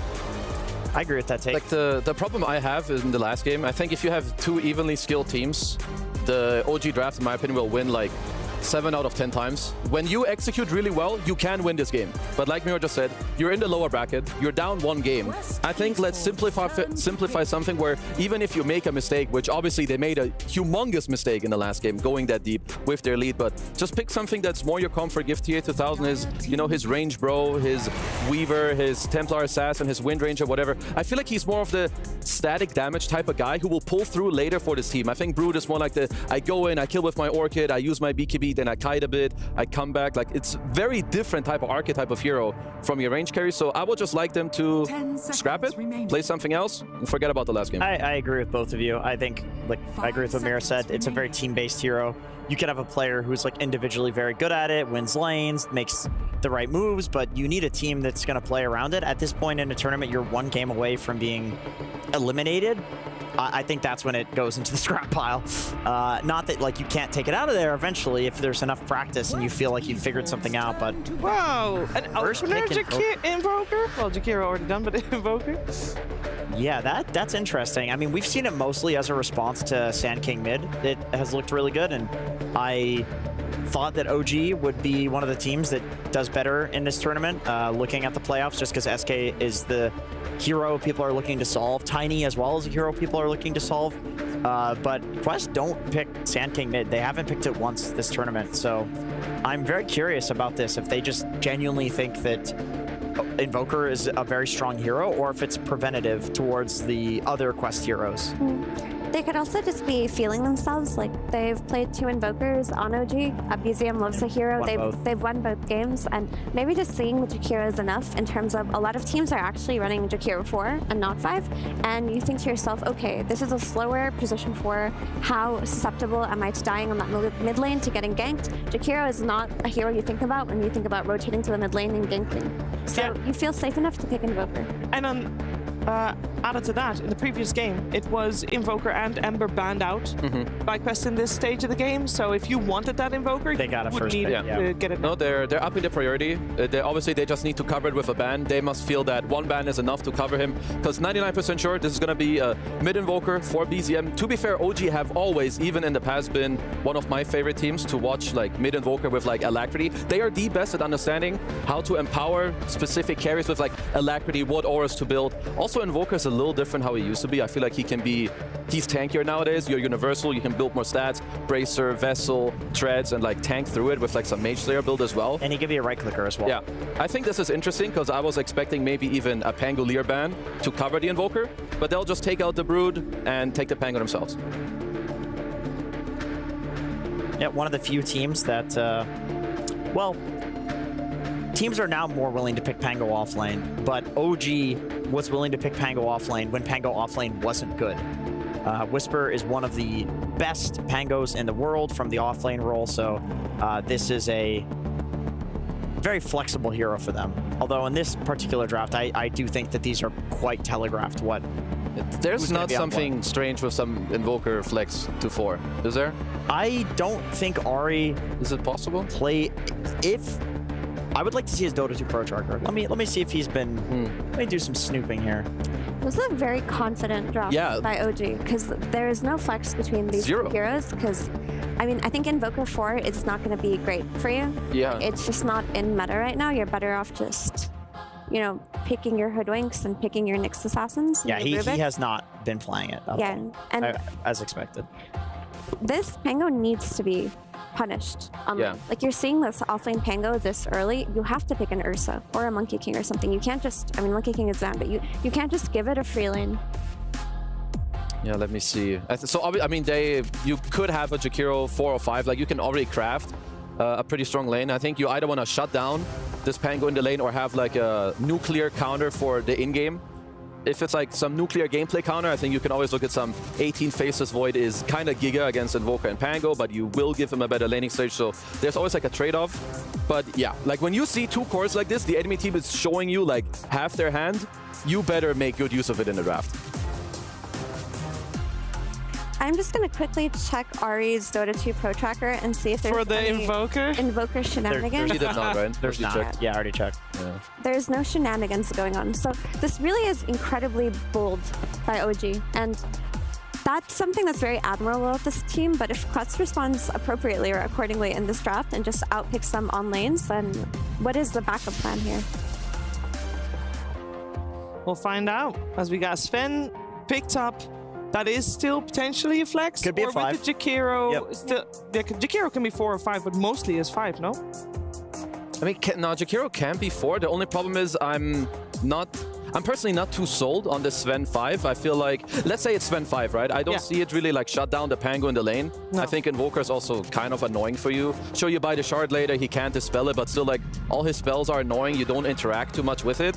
I agree with that take. Like the problem I have in the last game, I think if you have 2 evenly skilled teams, the OG draft, in my opinion, will win like 7 out of 10 times. When you execute really well, you can win this game. But like Miro just said, you're in the lower bracket, you're down 1 game. I think let's simplify something where even if you make a mistake, which obviously they made a humongous mistake in the last game, going that deep with their lead, but just pick something that's more your comfort. Give TA2000 his, his range bro, his Weaver, his Templar Assassin, his Wind Ranger, whatever. I feel like he's more of the static damage type of guy who will pull through later for this team. I think Brood is more like I go in, I kill with my Orchid, I use my BKB, then I kite a bit, I come back. Like, it's very different type of archetype of hero from your range carry. So I would just like them to scrap it, play something else, and forget about the last game. I agree with both of you. I think, I agree with what Mira said. It's a very team-based hero. You can have a player who's individually very good at it, wins lanes, makes the right moves, but you need a team that's going to play around it. At this point in a tournament, you're 1 game away from being eliminated. I think that's when it goes into the scrap pile. Not that you can't take it out of there eventually if there's enough practice and you feel like you've figured something out, but... Wow, an opener Invoker? Well, Jakiro already done, but Invoker? Yeah, that's interesting. I mean, we've seen it mostly as a response to Sand King mid. It has looked really good, and I thought that OG would be one of the teams that does better in this tournament, looking at the playoffs, just because SK is the hero people are looking to solve. Tiny as well as a hero people are looking to solve. But Quest don't pick Sand King mid. They haven't picked it once this tournament, so I'm very curious about this, if they just genuinely think that Invoker is a very strong hero, or if it's preventative towards the other Quest heroes. They could also just be feeling themselves like they've played 2 Invokers on OG. BZM loves the hero. They've won both games, and maybe just seeing the Jakiro is enough in terms of a lot of teams are actually running Jakiro 4 and not 5, and you think to yourself, okay, this is a slower position 4. How susceptible am I to dying on that mid lane to getting ganked? Jakiro is not a hero you think about when you think about rotating to the mid lane and ganking. So you feel safe enough to pick Invoker. And added to that, in the previous game, it was Invoker and Ember banned out by Quest in this stage of the game. So if you wanted that Invoker, they got it would first. need to get it. No, they're upping the priority. Obviously, they just need to cover it with a ban. They must feel that 1 ban is enough to cover him, because 99% sure this is going to be a mid Invoker for BZM. To be fair, OG have always, even in the past, been one of my favorite teams to watch, mid Invoker with Alacrity. They are the best at understanding how to empower specific carries with Alacrity, what auras to build. Also, Invoker is a little different how he used to be. I feel like he's tankier nowadays. You're universal, you can build more stats, Bracer, Vessel, Treads, and tank through it with some Mage Slayer build as well. And he can be a right clicker as well. Yeah, I think this is interesting, because I was expecting maybe even a Pangolier ban to cover the Invoker, but they'll just take out the Brood and take the Pango themselves. Yeah, one of the few teams that, teams are now more willing to pick Pango offlane, but OG was willing to pick Pango offlane when Pango offlane wasn't good. Whisper is one of the best Pangos in the world from the offlane role, so this is a very flexible hero for them. Although in this particular draft, I do think that these are quite telegraphed what... There's not something strange with some Invoker flex to 4, is there? I don't think Ari... Is it possible? I would like to see his Dota 2 Pro Charger. Let me see if he's been... Let me do some snooping here. This is a very confident draft by OG, because there is no flex between these two heroes, because I mean, I think Invoker 4 is not going to be great for you. Yeah. It's just not in meta right now. You're better off just, you know, picking your Hoodwinks and picking your Nyx Assassins. Yeah, he has not been playing it. Yeah, and as expected. This Pango needs to be punished. Yeah. Like, you're seeing this offlane Pango this early, you have to pick an Ursa or a Monkey King or something. You can't just, I mean, Monkey King is banned, but you can't just give it a free lane. Yeah, let me see. So, I mean, you could have a Jakiro 4 or 5. Like, you can already craft a pretty strong lane. I think you either want to shut down this Pango in the lane or have like a nuclear counter for the in-game. If it's like some nuclear gameplay counter, I think you can always look at some 18 Faceless Void is kind of giga against Invoker and Pango, but you will give him a better laning stage, so there's always like a trade-off. But yeah, like when you see two cores like this, the enemy team is showing you like half their hand, you better make good use of it in the draft. I'm just going to quickly check Ari's Dota 2 Pro Tracker and see if there's for the any Invoker shenanigans. You did not, right? There's not. Yeah, I already checked. Yeah. There's no shenanigans going on. So this really is incredibly bold by OG. And that's something that's very admirable with this team. But if Quest responds appropriately or accordingly in this draft and just outpicks them on lanes, then what is the backup plan here? We'll find out as we got Sven picked up. That is still potentially a flex. Could be a 5. With the Jakiro, still, yeah, Jakiro can be 4 or 5, but mostly is 5, no? I mean, no, Jakiro can be 4. The only problem is I'm personally not too sold on the Sven 5. I feel like, let's say it's Sven 5, right? I don't see it really like shut down the Pango in the lane. No. I think Invoker is also kind of annoying for you. Sure, you buy the shard later, he can't dispel it, but still like all his spells are annoying. You don't interact too much with it.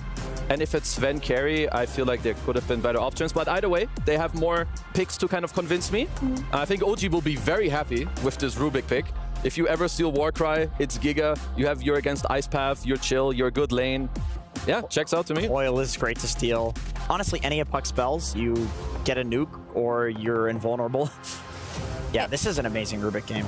And if it's Sven carry, I feel like there could have been better options. But either way, they have more picks to kind of convince me. I think OG will be very happy with this Rubik pick. If you ever steal Warcry, it's Giga. You have you're against Ice Path, you're chill, you're good lane. Yeah, checks out to me. Oil is great to steal. Honestly, any of Puck's spells, you get a nuke or you're invulnerable. Yeah, this is an amazing Rubik game.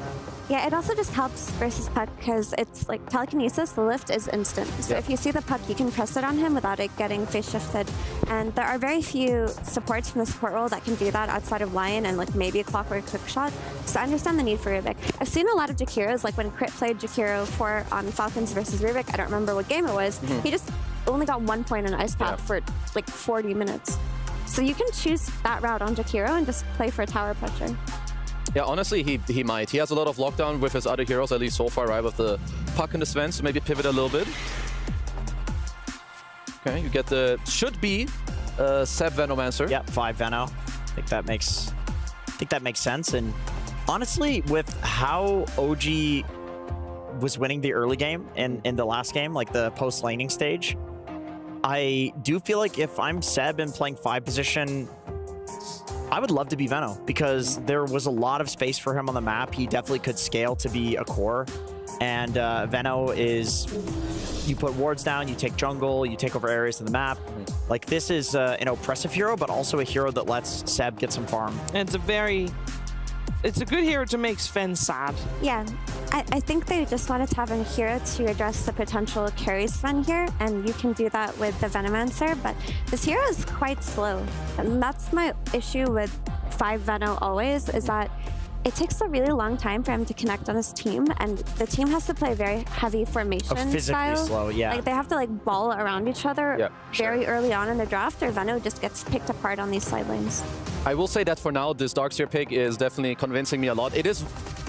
Yeah, it also just helps versus Puck because it's like telekinesis, the lift is instant. So if you see the Puck, you can press it on him without it getting face shifted. And there are very few supports from the support role that can do that outside of Lion and like maybe a Clockwork Hookshot. So I understand the need for Rubik. I've seen a lot of Jakiros, like when Crit played Jakiro 4 on Falcons versus Rubik, I don't remember what game it was, he just only got 1 point on Ice Path for like 40 minutes. So you can choose that route on Jakiro and just play for tower pressure. Yeah, honestly, he might. He has a lot of lockdown with his other heroes, at least so far, right? With the Puck and the Sven, so maybe pivot a little bit. Okay, you get the, should be Seb Venomancer. Yep, 5 Veno. I think that makes sense. And honestly, with how OG was winning the early game and in the last game, like the post-laning stage, I do feel like if I'm Seb and playing 5 position, I would love to be Veno because there was a lot of space for him on the map. He definitely could scale to be a core. And Veno is, you put wards down, you take jungle, you take over areas of the map. Like this is an oppressive hero, but also a hero that lets Seb get some farm. And it's a good hero to make Sven sad. Yeah, I think they just wanted to have a hero to address the potential carry Sven here, and you can do that with the Venomancer, but this hero is quite slow. And that's my issue with 5 Veno always, is that it takes a really long time for him to connect on his team, and the team has to play very heavy formation physically style. Slow, yeah. Like they have to like ball around each other very early on in the draft, or Veno just gets picked apart on these side lanes. I will say that for now, this Darkseer pick is definitely convincing me a lot. It is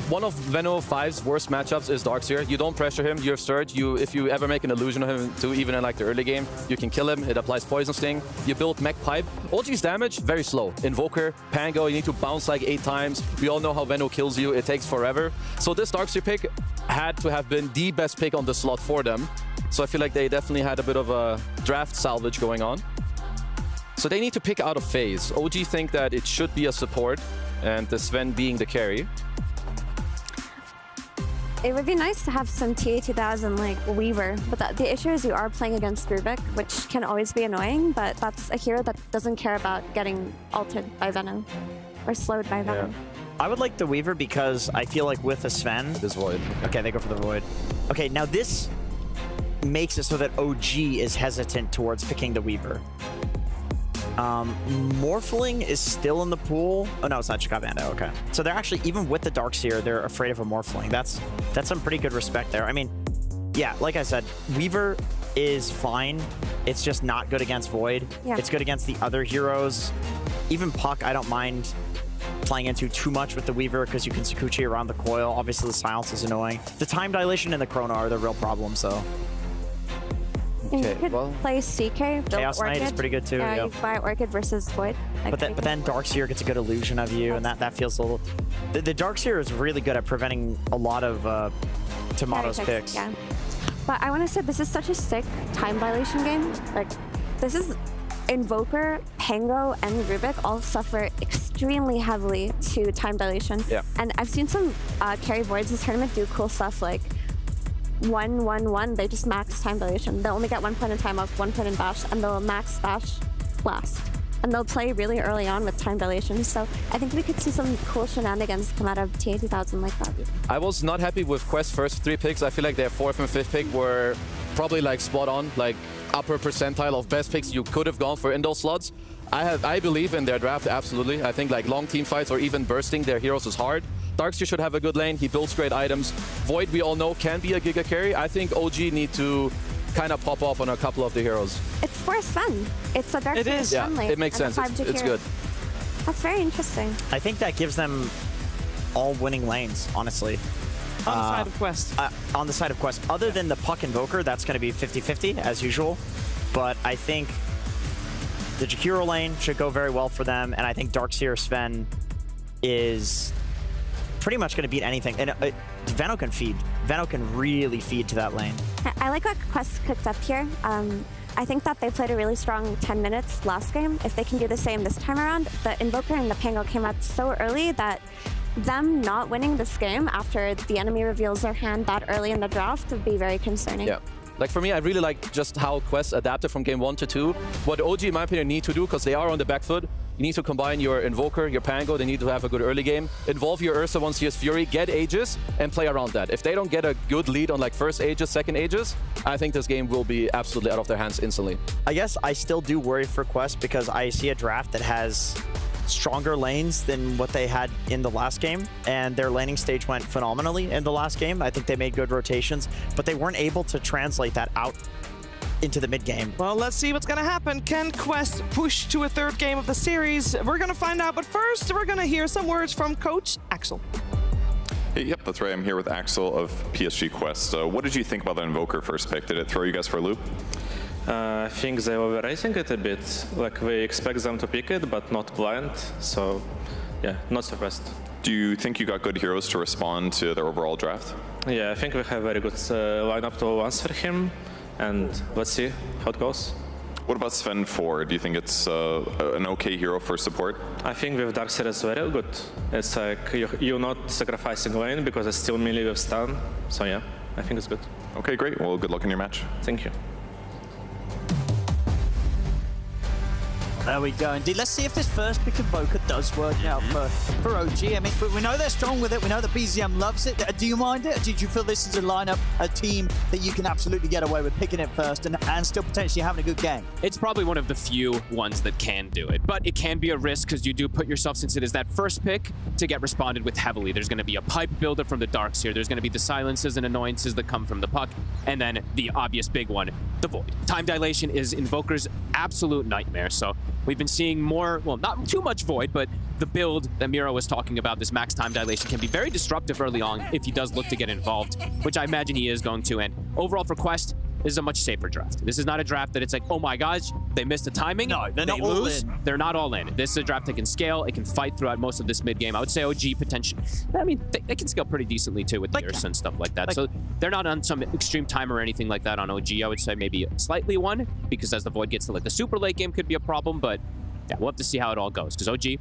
one of Veno 5's worst matchups is Darkseer. You don't pressure him, you have Surge. If you ever make an illusion of him too, even in like the early game, you can kill him. It applies Poison Sting. You build Mech Pipe. OG's damage, very slow. Invoker, Pango, you need to bounce like 8 times. We all know how Veno kills you. It takes forever. So this Darkseer pick had to have been the best pick on the slot for them. So I feel like they definitely had a bit of a draft salvage going on. So they need to pick out a phase. OG think that it should be a support and the Sven being the carry. It would be nice to have some TA2000 like Weaver, but the issue is you are playing against Rubik, which can always be annoying, but that's a hero that doesn't care about getting ulted by Veno or slowed by Veno. I would like the Weaver because I feel like with a Sven... This Void. Okay, they go for the Void. Okay, now this makes it so that OG is hesitant towards picking the Weaver. Morphling is still in the pool. Oh no, it's not Chikabanda. Okay, so they're actually, even with the Darkseer, they're afraid of a Morphling. That's some pretty good respect there. I mean, yeah, like I said, Weaver is fine. It's just not good against Void. Yeah. It's good against the other heroes. Even Puck, I don't mind playing into too much with the Weaver because you can Sakuchi around the coil. Obviously, the silence is annoying. The time dilation and the Chrono are the real problems, though. And you could play CK, build Chaos Orchid. Knight is pretty good too. Yeah, Yeah. you buy Orchid versus Void. But then Darkseer gets a good illusion of you, and that feels a little... The Darkseer is really good at preventing a lot of Tomato's picks. Yeah. But I want to say this is such a sick time dilation game. Like, this is... Invoker, Pango, and Rubik all suffer extremely heavily to time dilation. Yeah. And I've seen some carry Voids this tournament do cool stuff like 1-1-1, they just max time dilation. They'll only get 1 point in time off, 1 point in bash, and they'll max bash last. And they'll play really early on with time dilation. So I think we could see some cool shenanigans come out of T80,000 like that. I was not happy with Quest's first 3 picks. I feel like their 4th and 5th pick were probably like spot on, like upper percentile of best picks you could have gone for in those slots. I believe in their draft, absolutely. I think like long team fights or even bursting their heroes is hard. Darkseer should have a good lane. He builds great items. Void, we all know, can be a Giga carry. I think OG need to kind of pop off on a couple of the heroes. It's for Sven. It's a Dark It is. Yeah, it makes sense. It's good. That's very interesting. I think that gives them all winning lanes, honestly. On the side of Quest. On the side of Quest. Other than the Puck Invoker, that's going to be 50-50, as usual. But I think the Jakiro lane should go very well for them, and I think Darkseer Sven is pretty much going to beat anything. And Veno can feed. Veno can really feed to that lane. I like what Quest cooked up here. I think that they played a really strong 10 minutes last game. If they can do the same this time around, the Invoker and the Pango came out so early that them not winning this game after the enemy reveals their hand that early in the draft would be very concerning. Yeah. Like for me, I really like just how Quest adapted from game 1 to 2. What OG, in my opinion, need to do, because they are on the back foot, you need to combine your Invoker, your Pango, they need to have a good early game. Involve your Ursa once he has Fury, get Aegis, and play around that. If they don't get a good lead on like first Aegis, second Aegis, I think this game will be absolutely out of their hands instantly. I guess I still do worry for Quest because I see a draft that has stronger lanes than what they had in the last game, and their laning stage went phenomenally in the last game. I think they made good rotations, but they weren't able to translate that out into the mid game. Well, let's see what's going to happen. Can Quest push to a 3rd game of the series? We're going to find out, but first we're going to hear some words from Coach Axel. Hey, yep, that's right. I'm here with Axel of PSG Quest. What did you think about the Invoker first pick? Did it throw you guys for a loop? I think they're overrating it a bit. Like, we expect them to pick it, but not blind. So, yeah, not surprised. Do you think you got good heroes to respond to their overall draft? Yeah, I think we have a very good lineup to answer him. And let's see how it goes. What about Sven 4? Do you think it's an okay hero for support? I think with Darkseer it's very good. It's like you're not sacrificing lane because it's still melee with stun. So yeah, I think it's good. Okay, great. Well, good luck in your match. Thank you. There we go. Indeed, let's see if this first pick Invoker does work out for OG. I mean, we know they're strong with it. We know that BZM loves it. Do you mind it? Did you feel this is a lineup, a team that you can absolutely get away with picking it first and still potentially having a good game? It's probably one of the few ones that can do it, but it can be a risk because you do put yourself, since it is that first pick, to get responded with heavily. There's going to be a pipe builder from the Darkseer. There's going to be the silences and annoyances that come from the Puck, and then the obvious big one, the Void. Time dilation is Invoker's absolute nightmare, so we've been seeing more, well, not too much Void, but the build that Miro was talking about, this max time dilation, can be very disruptive early on if he does look to get involved, which I imagine he is going to. And overall for Quest, this is a much safer draft. This is not a draft that it's like, oh my gosh, they missed the timing. No, they're not lose. all in. They're not all in. This is a draft that can scale. It can fight throughout most of this mid game. I would say OG potentially. I mean, they can scale pretty decently too with the Ursa and stuff like that. So they're not on some extreme timer or anything like that on OG. I would say maybe slightly one, because as the Void gets to like the super late game could be a problem, but yeah, we'll have to see how it all goes. Because OG,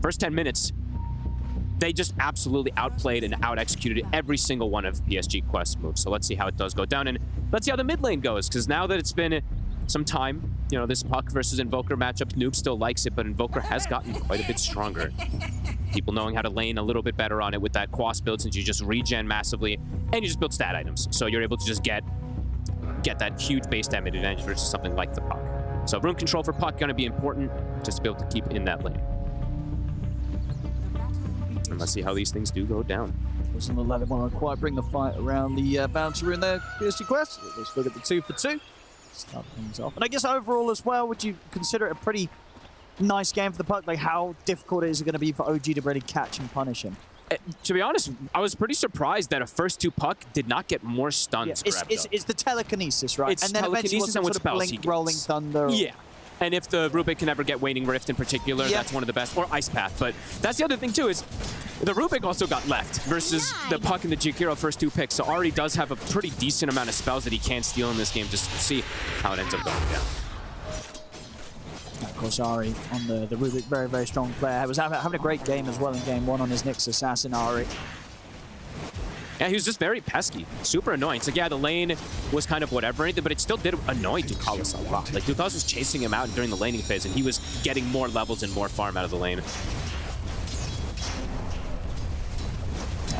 first 10 minutes, they just absolutely outplayed and out-executed every single one of PSG Quest's moves. So let's see how it does go down, and let's see how the mid lane goes, because now that it's been some time, you know, this Puck versus Invoker matchup, Noob still likes it, but Invoker has gotten quite a bit stronger. People knowing how to lane a little bit better on it with that Quast build, since you just regen massively, and you just build stat items. So you're able to just get that huge base damage advantage versus something like the Puck. So room control for puck gonna be important just to be able to keep in that lane. And let's see how these things do go down. Doesn't let him quite bring the fight around the bouncer in there. PSG Quest. Let's look at the 2-for-2. Start things off. And I guess overall as well, would you consider it a pretty nice game for the puck? Like, how difficult is it going to be for OG to really catch and punish him? To be honest, I was pretty surprised that a first 2 puck did not get more stuns grabbed up. It's the telekinesis, right? It's and then telekinesis and what sort of spells he blink, gets. Rolling Thunder. Yeah. And if the Rubik can ever get Waning Rift in particular, that's one of the best. Or Ice Path. But that's the other thing, too, is the Rubik also got left versus the puck and the Jakiro first 2 picks. So Ari does have a pretty decent amount of spells that he can steal in this game. Just to see how it ends up going down. Of course, Ari on the Rubik, very, very strong player. He was having a great game as well in game 1 on his Nyx Assassin, Ari. Yeah, he was just very pesky, super annoying. So yeah, the lane was kind of whatever, but it still did annoy Ducalis a lot. Like, Ducalis was chasing him out during the laning phase, and he was getting more levels and more farm out of the lane.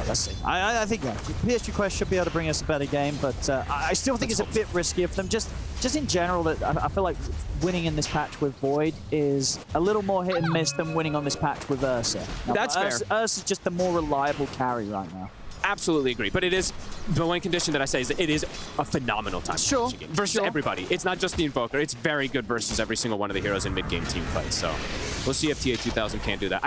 Let's see. I think PSG Quest should be able to bring us a better game, but I still think it's a bit risky for them. Just in general, that I feel like winning in this patch with Void is a little more hit and miss than winning on this patch with Ursa. Now, That's fair. Ursa's just the more reliable carry right now. Absolutely agree, but it is the one condition that I say is that it is a phenomenal time versus everybody. It's not just the Invoker; it's very good versus every single one of the heroes in mid-game team fights. So we'll see if TA 2000 can do that.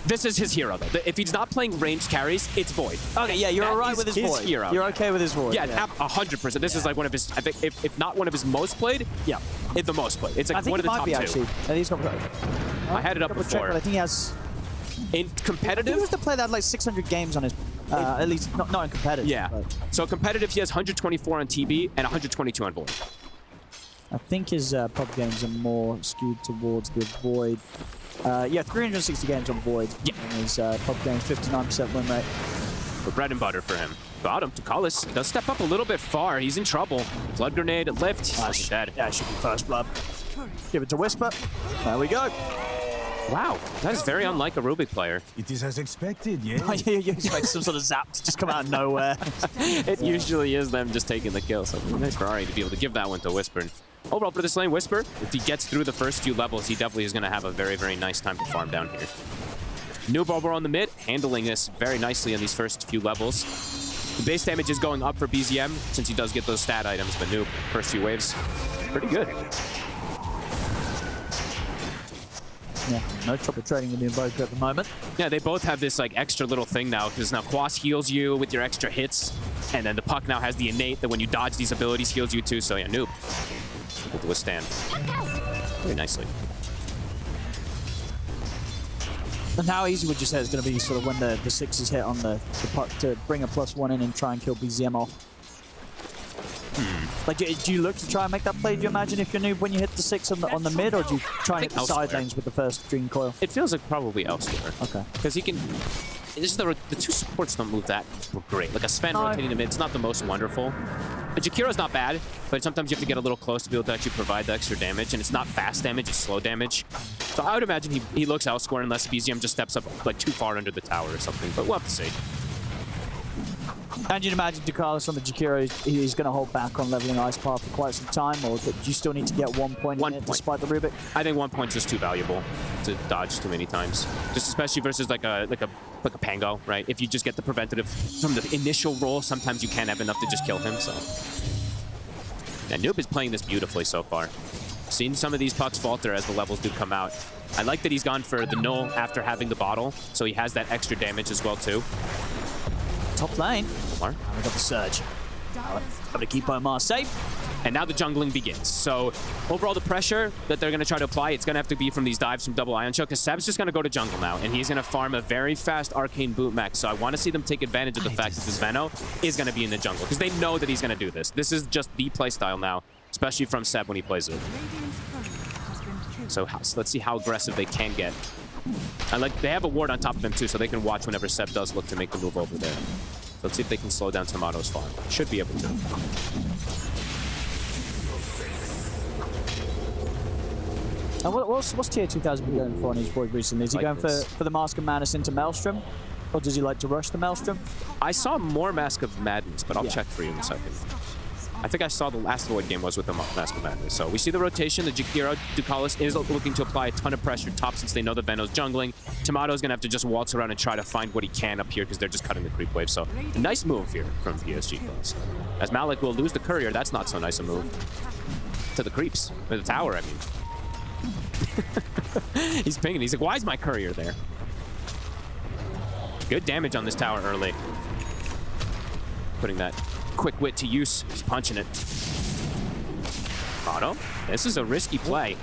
This is his hero though. If he's not playing ranged carries, it's Void. Okay, yeah, you're alright with his Void. Hero. You're okay with his Void. Yeah, 100%. This is like one of his, I think, if not one of his most played, the most played. It's like one of the top 2. Actually. He's got, I had it up before. I think he has. In competitive, he was the player that had like 600 games on his, at least not in competitive. Yeah. But. So competitive, he has 124 on TB and 122 on Void. I think his pub games are more skewed towards the Void. Yeah, 360 games on Void. Yeah. And his pub games, 59% win rate. For bread and butter for him. Bottom to Ducalis does step up a little bit far. He's in trouble. Blood grenade, lift. He's dead. Yeah, it should be first blood. Give it to Whisper. There we go. Wow, that is very unlike a Rubik player. It is as expected, yeah. You expect some sort of zap to just come out of nowhere. It usually is them just taking the kill, so nice for Ari to be able to give that one to Whisper. And overall for this lane, Whisper, if he gets through the first few levels, he definitely is going to have a very, very nice time to farm down here. Noob over on the mid, handling this very nicely in these first few levels. The base damage is going up for BZM, since he does get those stat items, but Noob, first few waves, pretty good. Yeah, no trouble trading with the Invoker at the moment. Yeah, they both have this like extra little thing now, because now Quas heals you with your extra hits, and then the puck now has the innate that when you dodge these abilities heals you too, so yeah, Noob able to withstand very nicely. And how easy would you say it's going to be sort of when the 6 is hit on the puck to bring a +1 in and try and kill BZM off? Like, do you look to try and make that play, do you imagine, if you're Noob when you hit the 6 on the mid, or do you try and hit the side lanes with the first Dream Coil? It feels like probably elsewhere. Okay. Because he can... This is the 2 supports don't move that great. Like a Sven rotating the mid, it's not the most wonderful. But Jakiro's not bad, but sometimes you have to get a little close to be able to actually provide the extra damage, and it's not fast damage, it's slow damage. So I would imagine he looks elsewhere unless BZM just steps up like too far under the tower or something, but we'll have to see. And you'd imagine Ducalis on the Jakiro, he's going to hold back on leveling Ice Path for quite some time, or do you still need to get 1 point in it despite the Rubik? I think 1 point's just too valuable to dodge too many times. Just especially versus like a Pango, right? If you just get the preventative from the initial roll, sometimes you can't have enough to just kill him, so. And Noob is playing this beautifully so far. Seen some of these pucks falter as the levels do come out. I like that he's gone for the null after having the bottle, so he has that extra damage as well too. Top lane. Omar. We got the surge. Got to keep Omar safe. And now the jungling begins. So overall, the pressure that they're going to try to apply, it's going to have to be from these dives from double Ion Choke, because Seb's just going to go to jungle now, and he's going to farm a very fast Arcane Boot Max. So I want to see them take advantage of the fact that this Veno is going to be in the jungle, because they know that he's going to do this. This is just the playstyle now, especially from Seb when he plays it. So let's see how aggressive they can get. They have a ward on top of him too, so they can watch whenever Seb does look to make the move over there. So let's see if they can slow down Tomato's farm. Should be able to. And what's Tier 2000 been going for on his board recently? Is he going for the Mask of Madness into Maelstrom? Or does he like to rush the Maelstrom? I saw more Mask of Madness, but I'll check for you in a second. I think I saw the last Void game was with the Mask Commander. So we see the rotation. The Jakiro Ducalis is looking to apply a ton of pressure top since they know the Veno's jungling. Tomato's going to have to just waltz around and try to find what he can up here because they're just cutting the creep wave. So a nice move here from PSG Quest. As Malik will lose the courier, that's not so nice a move. To the creeps. Or the tower, I mean. He's pinging. He's like, why is my courier there? Good damage on this tower early. Putting that quick wit to use. He's punching it. Tomato, this is a risky play.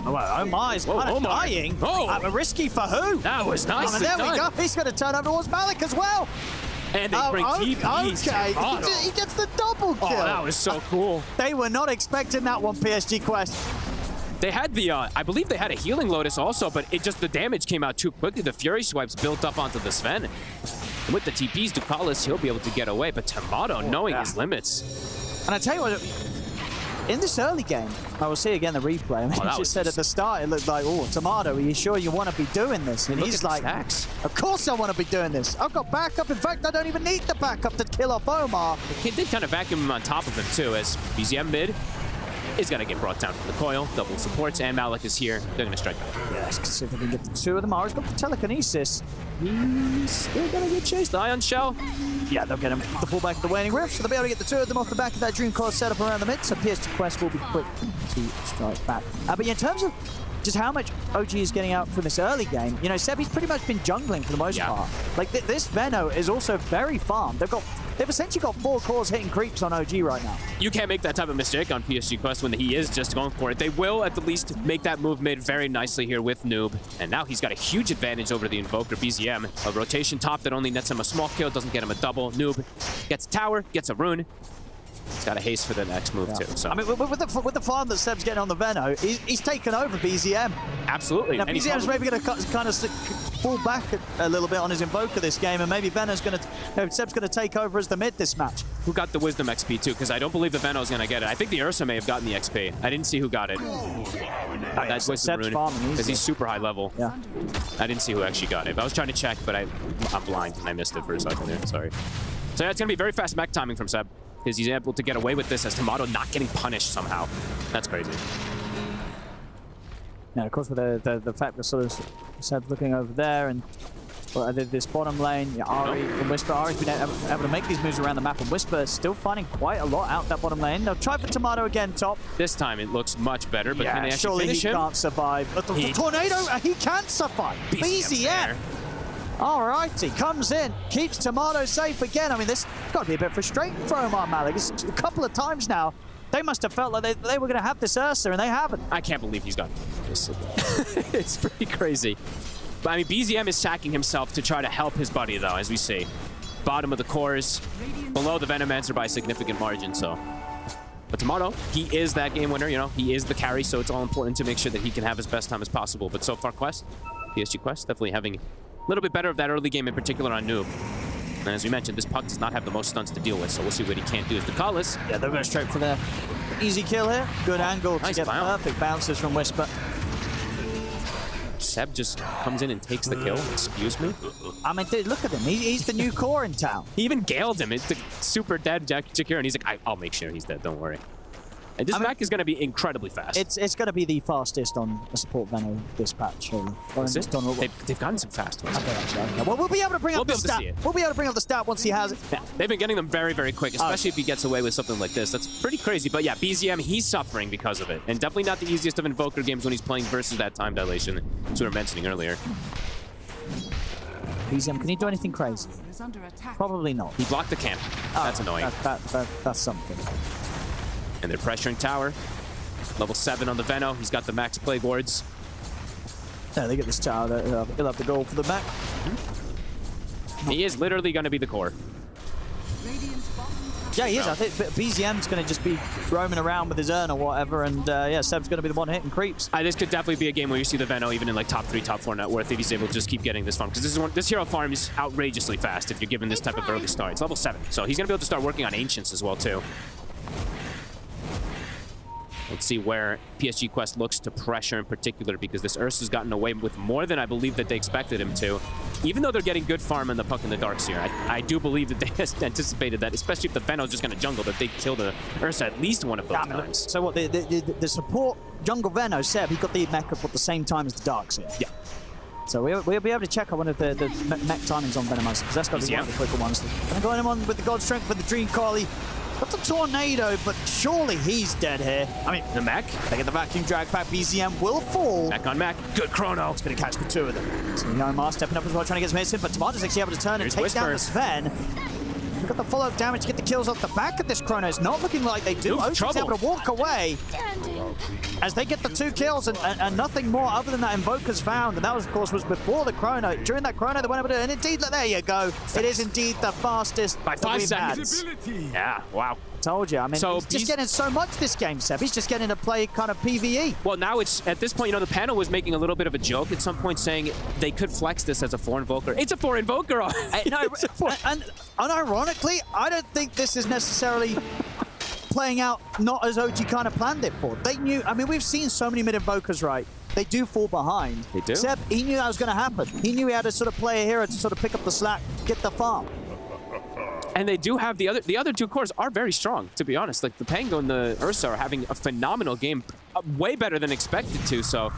Oh, Omar is kind of dying. Oh, risky for who? That was nice. There we go. He's going to turn over towards Malik as well. And they bring TPs. Okay, he gets the double kill. Oh, that was so cool. They were not expecting that one, PSG Quest. They had the, I believe they had a healing Lotus also, but it just, the damage came out too quickly. The Fury Swipes built up onto the Sven. And with the TPs, Ducalis, he'll be able to get away, but Tomato, knowing his limits. And I tell you what, in this early game, I will see again the replay. I mean, he just said at the start, it looked like, oh, Tomato, are you sure you want to be doing this? And he's like, of course I want to be doing this. I've got backup. In fact, I don't even need the backup to kill off Omar. He did kind of vacuum him on top of him too, as BZM mid is going to get brought down from the coil. Double supports, and Malik is here. They're going to strike back. Yes, because see if they can get the two of them. Omar has got the telekinesis. He's still going to get chased. The Ion Shell. Yeah, they'll get him the pullback of the Waning Rift, so they'll be able to get the two of them off the back of that Dream Core setup around the mid, so PSG Quest will be quick to strike back. But in terms of just how much OG is getting out from this early game, you know, Sebi's pretty much been jungling for the most part. Like, this Veno is also very farmed. They've essentially got 4 cores hitting creeps on OG right now. You can't make that type of mistake on PSG Quest when he is just going for it. They will at the least make that move mid very nicely here with Noob. And now he's got a huge advantage over the Invoker BZM. A rotation top that only nets him a small kill, doesn't get him a double. Noob gets a tower, gets a rune. He's got a haste for the next move too. So I mean, with the farm that Seb's getting on the Veno, he's taken over BZM. Absolutely. Now, BZM's maybe going to kind of fall back a little bit on his Invoker this game, and maybe Veno's going to, Seb's going to take over as the mid this match. Who got the Wisdom XP too? Because I don't believe the Veno's going to get it. I think the Ursa may have gotten the XP. I didn't see who got it. That's Wisdom rune, because he's super high level. Yeah. I didn't see who actually got it. I was trying to check, but I'm blind and I missed it for a second there. Sorry. So yeah, it's going to be very fast mech timing from Seb, because he's able to get away with this as Tomato not getting punished somehow. That's crazy. Yeah, of course, with the fact that sort of Seb's looking over there, and this bottom lane, yeah, Ari and Whisper. Ari's been able to make these moves around the map, and Whisper is still finding quite a lot out that bottom lane. They'll try for Tomato again, top. This time it looks much better, but can they actually surely finish he him? Can't survive. The tornado, he can survive. BZM. Alrighty, comes in, keeps Tomato safe again. I mean, this got to be a bit frustrating for Omar Malik. It's a couple of times now. They must have felt like they were going to have this Ursa, and they haven't. I can't believe he's got this. It's pretty crazy. But I mean, BZM is sacking himself to try to help his buddy, though, as we see. Bottom of the cores, below the Venomancer by a significant margin, so. But Tomato, he is that game winner, you know. He is the carry, so it's all important to make sure that he can have his best time as possible. But so far, PSG Quest, definitely having a little bit better of that early game, in particular on Noob. And as we mentioned, this puck does not have the most stunts to deal with, so we'll see what he can't do as Ducalis. Yeah, they're going straight for the easy kill here. Good angle to get perfect bounces from Whisper. Seb just comes in and takes the kill. Excuse me? I mean, dude, look at him. He's the new core in town. He even galed him. It's the super dead Jakiro, and he's like, I'll make sure he's dead. Don't worry. And this mech is going to be incredibly fast. It's going to be the fastest on a support Veno dispatch. They've gotten some fast ones. Okay. Well, we'll be able to bring up the stat. We'll be able to bring up the stat once he has it. Yeah, they've been getting them very, very quick, especially if he gets away with something like this. That's pretty crazy. But yeah, BZM, he's suffering because of it. And definitely not the easiest of Invoker games when he's playing versus that time dilation, as we were mentioning earlier. BZM, can he do anything crazy? Probably not. He blocked the camp. That's annoying. That's something. And they're pressuring tower. Level 7 on the Veno. He's got the max play boards. Yeah, they get this tower. He'll have to go for the back. He is literally going to be the core. Yeah, he is. I think BZM's going to just be roaming around with his urn or whatever, and yeah, Seb's going to be the one hitting creeps. This could definitely be a game where you see the Veno even in like top 3, top 4 net worth if he's able to just keep getting this farm. Because this hero farm is outrageously fast if you're given this type of early start. It's level 7, so he's going to be able to start working on Ancients as well, too. Let's see where PSG Quest looks to pressure in particular, because this Ursa's gotten away with more than I believe that they expected him to. even though they're getting good farm on the puck in the darks here, I do believe that they anticipated that, especially if the Veno's just going to jungle, that they kill the Ursa at least one of those times. So what, the support jungle Veno, Seb, he got the mech up at the same time as the darks here. Yeah. So we'll be able to check out one of the mech timings on Venomous, because that's got to be one of the quicker ones. Gonna go in on with the God Strength for the Dream Collie. Got the Tornado, but surely he's dead here. I mean, the mech. They get the vacuum drag back. BZM will fall. Mech on mech. Good chrono. It's going to catch the two of them. So Omar stepping up as well, trying to get his mates in, but Tomato's actually able to turn and take down the Sven. We've got the follow-up damage to get the kills off the back of this chrono. It's not looking like they do. Ocean's able to walk away as they get the 2 kills and nothing more other than that Invoker's found. And that, was, of course, was before the chrono. During that chrono, they went able to, and indeed, there you go. It is indeed the fastest by 5 seconds. Yeah, wow. Told you. I mean, he's just getting so much this game, Seb. He's just getting to play kind of PvE. Well, now it's, at this point, you know, the panel was making a little bit of a joke at some point saying they could flex this as a 4 Invoker. It's a 4 Invoker! No, and unironically, I don't think this is necessarily playing out not as OG kind of planned it for. They knew, I mean, we've seen so many mid-Invokers, right? They do fall behind. They do? Seb, he knew that was going to happen. He knew he had to sort of play a hero to sort of pick up the slack, get the farm. And they do have the other 2 cores are very strong, to be honest. Like the Pango and the Ursa are having a phenomenal game, way better than expected to. So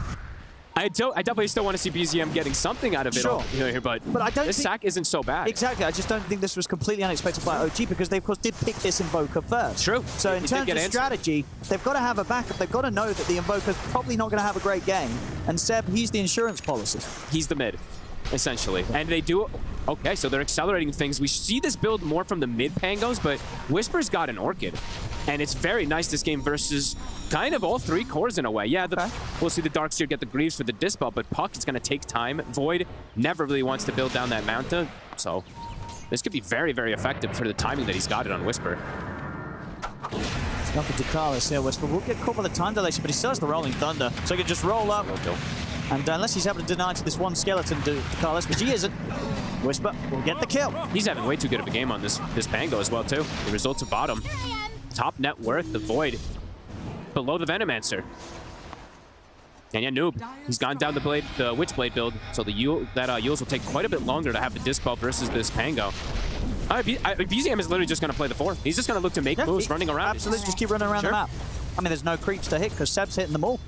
I definitely still want to see BZM getting something out of it all here, but I don't this sack isn't so bad. Exactly. I just don't think this was completely unexpected by OG because they, of course, did pick this Invoker first. True. So in terms of strategy, they've got to have a backup. They've got to know that the Invoker's probably not going to have a great game. And Seb, he's the insurance policy. He's the mid, essentially. And they do... Okay, so they're accelerating things. We see this build more from the mid Pangos, but Whisper's got an Orchid. And it's very nice this game versus kind of all 3 cores in a way. Yeah, we'll see the Darkseer get the Greaves for the Dispel, but Puck is going to take time. Void never really wants to build down that mountain, so this could be very, very effective for the timing that he's got it on Whisper. It's nothing to Carlos here, Whisper. We'll get caught by the time dilation, but he still has the Rolling Thunder, so he can just roll up. And unless he's able to deny to this one skeleton to Carlos, which he isn't, Whisper will get the kill. He's having way too good of a game on this Pango as well, too. The results are bottom. Top net worth, the Void. Below the Venomancer. And yeah, Noob. He's gone down the Witchblade build, so the Yules will take quite a bit longer to have the Dispel versus this Pango. BZM is literally just going to play the 4. He's just going to look to make moves running around. Absolutely, just keep running around the map. I mean, there's no creeps to hit because Seb's hitting them all.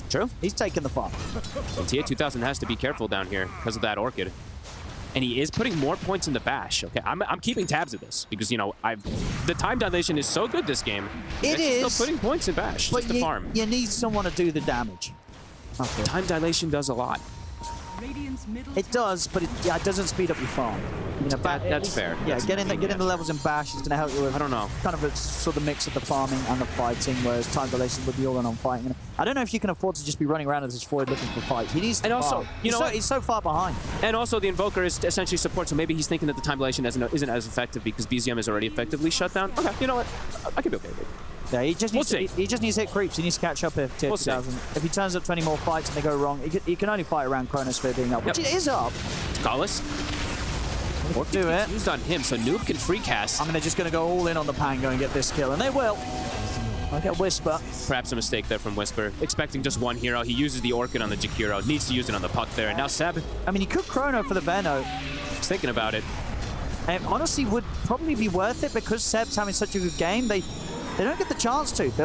True. He's taking the farm. And TA2000 has to be careful down here because of that Orchid. And he is putting more points in the bash. Okay, I'm keeping tabs of this because, you know, the time dilation is so good this game. It is. Still putting points in bash But just to farm. You need someone to do the damage. Okay. Time dilation does a lot. It does, but it doesn't speed up your farm. You know, that's fair. Yeah, that's getting the levels in bash is going to help you with. I don't know. Kind of a sort of mix of the farming and the fighting, whereas time dilation would be all in on fighting. I don't know if you can afford to just be running around as this Void looking for fights. He needs to. And also, you know, he's so far behind. And also, the Invoker is essentially support, so maybe he's thinking that the time dilation isn't as effective because BZM is already effectively shut down. Okay, you know what? I could be okay with it. Yeah, he just needs to hit creeps. He needs to catch up if tier 2000. If he turns up to any more fights and they go wrong, he can only fight around Chronosphere being up, which it is up. Carlos. Do it. Used on him, so Noob can free cast. I mean, they're just going to go all in on the Pango and get this kill, and they will. I'll get Whisper. Perhaps a mistake there from Whisper. Expecting just one hero. He uses the Orchid on the Jakiro. Needs to use it on the Puck there. And now Seb. I mean, he could Chrono for the Veno. He's thinking about it. And honestly, would probably be worth it because Seb's having such a good game. They don't get the chance to. They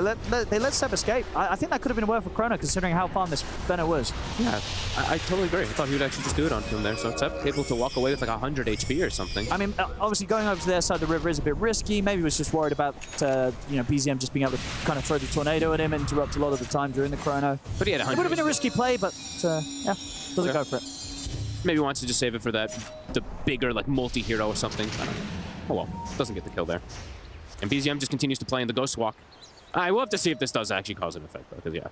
let Seb escape. I think that could have been worth a Chrono considering how far this Veno was. Yeah, I totally agree. I thought he would actually just do it on him there. So Seb able to walk away with like 100 HP or something. I mean, obviously going over to their side of the river is a bit risky. Maybe he was just worried about you know, BZM just being able to kind of throw the tornado at him and interrupt a lot of the time during the Chrono. But he had 100. It would have been a risky play, but yeah, doesn't go for it. Maybe wants to just save it for the bigger like multi-hero or something. I don't know. Oh well, doesn't get the kill there. And BZM just continues to play in the Ghost Walk. I will have to see if this does actually cause an effect, though, because, yeah.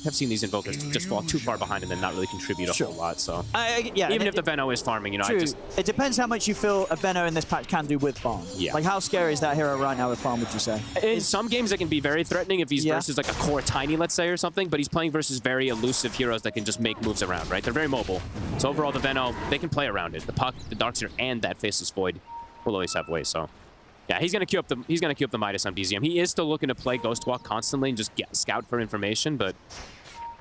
I've seen these Invokers just fall too far behind and then not really contribute a whole lot, so... yeah, even if the Veno is farming, you know, It depends how much you feel a Veno in this patch can do with farm. Yeah. Like, how scary is that hero right now with farm, would you say? In some games, it can be very threatening if he's versus, like, a core Tiny, let's say, or something, but he's playing versus very elusive heroes that can just make moves around, right? They're very mobile. So overall, the Veno, they can play around it. The Puck, the Darkseer, and that Faceless Void will always have ways, so... Yeah, he's gonna queue up the Midas on BZM. He is still looking to play Ghost Walk constantly and just scout for information, but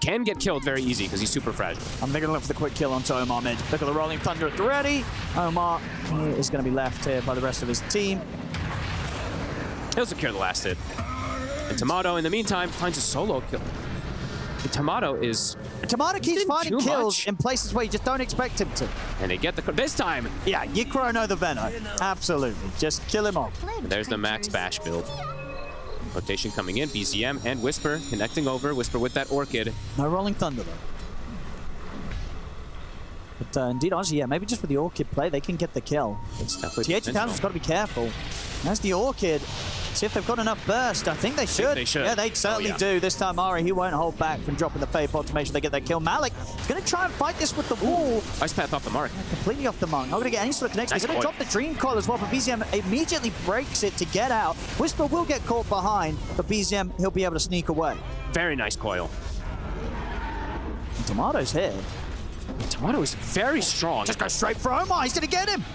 can get killed very easy because he's super fragile. I'm going to look for the quick kill onto Omar mid. Look at the Rolling Thunder at the ready. Omar is going to be left here by the rest of his team. He'll secure the last hit. And Tomato, in the meantime, finds a solo kill. And Tomato keeps finding kills in places where you just don't expect him to. And they get the... This time! Yeah, you chrono the Venom. Absolutely. Just kill him off. There's the max bash build. Rotation coming in, BZM and Whisper connecting over. Whisper with that Orchid. No Rolling Thunder, though. But indeed, honestly, yeah, maybe just with the Orchid play, they can get the kill. TH1000's got to be careful. There's the Orchid. See if they've got enough burst. I think they should. Yeah, they certainly do. This time, Ari, he won't hold back from dropping the Fade Pod to make sure they get that kill. Malik is going to try and fight this with the wall. Ice Path off the mark. Completely off the mark. Not going to get any sort of connection. He's going to drop the Dream Coil as well, but BZM immediately breaks it to get out. Whisper will get caught behind, but BZM, he'll be able to sneak away. Very nice coil. And Tomato's here. Tomato is very strong. Just go straight for Omar. He's going to get him.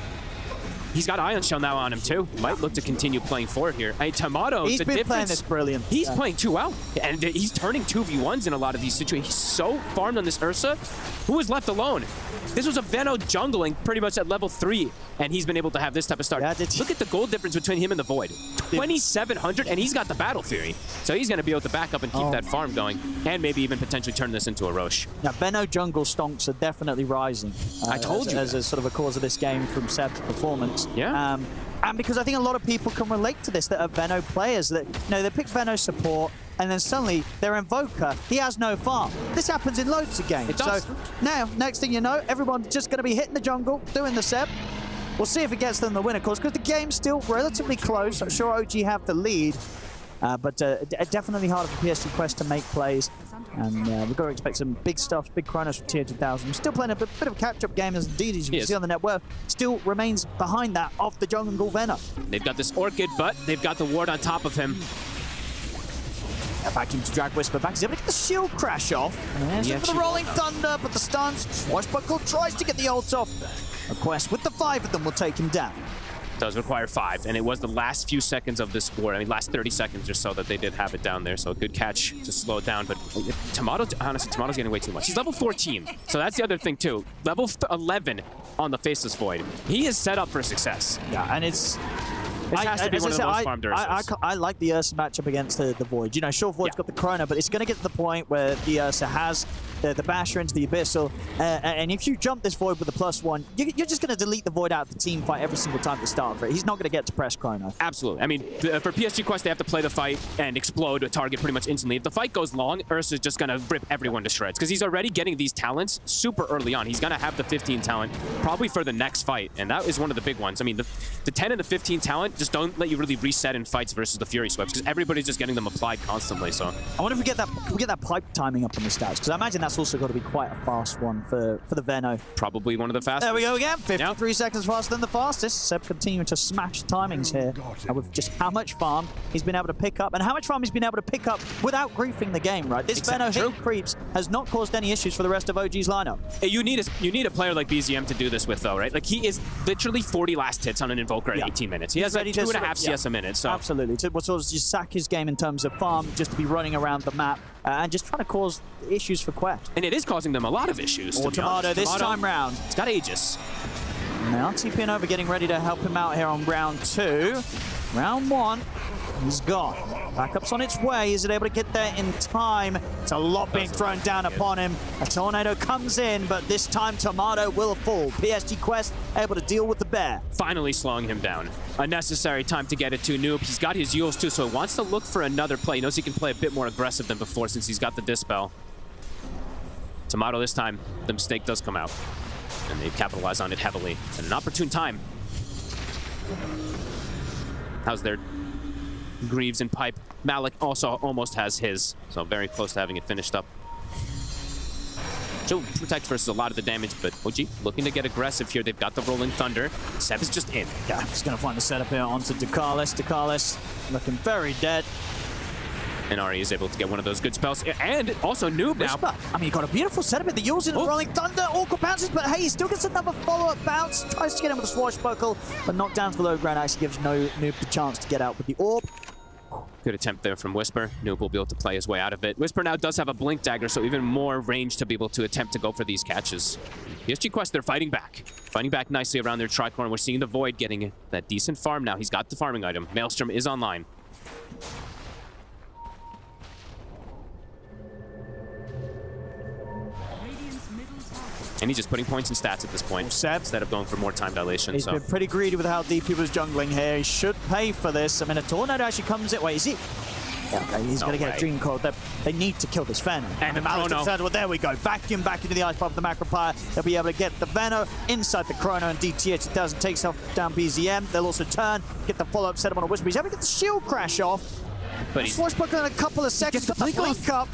He's got Ion Shell now on him, too. Might look to continue playing forward here. Hey, Tomato, he's been playing this brilliant. He's playing too well. And he's turning 2v1s in a lot of these situations. He's so farmed on this Ursa. Who was left alone? This was a Veno jungling pretty much at level 3, and he's been able to have this type of start. Look at the gold difference between him and the Void. 2,700, and he's got the Battle Fury. So he's going to be able to back up and keep that farm going, and maybe even potentially turn this into a Roche. Now, Veno jungle stonks are definitely rising. I told you as a sort of a cause of this game from Seb's performance. Yeah. And because I think a lot of people can relate to this that are Veno players that, they pick Veno support, and then suddenly their Invoker, he has no farm. This happens in loads of games. So now, next thing you know, everyone's just going to be hitting the jungle, doing the Seb. We'll see if it gets them the win, of course, because the game's still relatively close. I'm sure OG have the lead, but definitely harder for PSG Quest to make plays. And we've got to expect some big stuff, big Chronos from Tier 2000. We're still playing a bit of a catch-up game, as indeed, as you can see on the net worth, still remains behind that off the jungle Venom. They've got this Orchid, but they've got the ward on top of him. Vacuum to drag Whisper back. He's able to get the shield crash off. And there's the Rolling Thunder, but the stuns. Swashbuckle tries to get the ult off. A Quest with the 5 of them will take him down. Does require 5, and it was the last few seconds of this war. I mean, last 30 seconds or so that they did have it down there, so a good catch to slow it down. But Tomato, honestly, Tomato's getting way too much. He's level 14, so that's the other thing too. Level 11 on the Faceless Void. He is set up for success. Yeah, and it's... This has to be one of the most farmed Ursas. I like the Ursa matchup against the Void. Sure, Void's got the Chrono, but it's going to get to the point where the Ursa has the Basher into the Abyssal, and if you jump this Void with a +1, you're just going to delete the Void out of the team fight every single time to start for it. He's not going to get to press Chrono. Absolutely. I mean, for PSG Quest, they have to play the fight and explode a target pretty much instantly. If the fight goes long, Ursa's just going to rip everyone to shreds, because he's already getting these talents super early on. He's going to have the 15 talent probably for the next fight, and that is one of the big ones. I mean, the 10 and the 15 talent just don't let you really reset in fights versus the Fury Sweeps, because everybody's just getting them applied constantly. So I wonder if we get that pipe timing up on the stats, because I imagine that's also got to be quite a fast one for the Veno. Probably one of the fastest. There we go again. 53 seconds faster than the fastest. Seb continuing to smash timings here with just how much farm he's been able to pick up, and how much farm he's been able to pick up without griefing the game, right? This Veno hitting creeps has not caused any issues for the rest of OG's lineup. You need a player like BZM to do this with, though, right? Like, he is literally 40 last hits on an Invoker at 18 minutes. He has like 2.5 CS a minute. So absolutely, to sort of just sack his game in terms of farm, just to be running around the map and just trying to cause issues for Quest. And it is causing them a lot of issues. Or Tomato this time round. It's got Aegis. Now TPing over, getting ready to help him out here on round 2. Round 1, he's gone. Backup's on its way. Is it able to get there in time? It's a lot being thrown down upon him. A tornado comes in, but this time Tomato will fall. PSG Quest able to deal with the bear. Finally slowing him down. A necessary time to get it to Noob. He's got his Euls too, so he wants to look for another play. He knows he can play a bit more aggressive than before since he's got the Dispel. Tomato this time, the mistake does come out. And they capitalize on it heavily. And an opportune time. How's their Greaves and Pipe? Malik also almost has his, so very close to having it finished up. She'll protect versus a lot of the damage, but OG looking to get aggressive here. They've got the Rolling Thunder. Seb is just in. Yeah, he's going to find the setup here onto Ducalis. Ducalis looking very dead. And Ari is able to get one of those good spells. And also Noob now. I mean, you got a beautiful setup with the Yules in the Rolling Thunder. Awkward bounces, but hey, he still gets another follow-up bounce. Tries to get him with a Swashbuckle, but knocked down to the low ground. Actually gives Noob the chance to get out with the Orb. Good attempt there from Whisper. Noob will be able to play his way out of it. Whisper now does have a Blink Dagger, so even more range to be able to attempt to go for these catches. PSG Quest, they're fighting back. Fighting back nicely around their tricorn. We're seeing the Void getting that decent farm now. He's got the farming item. Maelstrom is online. And he's just putting points and stats at this point, instead of going for more time dilation. He's been pretty greedy with how deep he was jungling here. He should pay for this. I mean, a Tornado actually comes it. Wait, is he? Yeah, okay, he's going to get a Dream Coil. They need to kill this Venom. And the Chrono. Well, there we go. Vacuum back into the Ice Pop of the Macropire. They'll be able to get the Venom inside the Chrono, and DTH takes off down BZM. They'll also turn, get the follow-up, set him on a Whisper. He's having to get the shield crash off. But he's Swashbuckler in a couple of seconds. Got the blink up.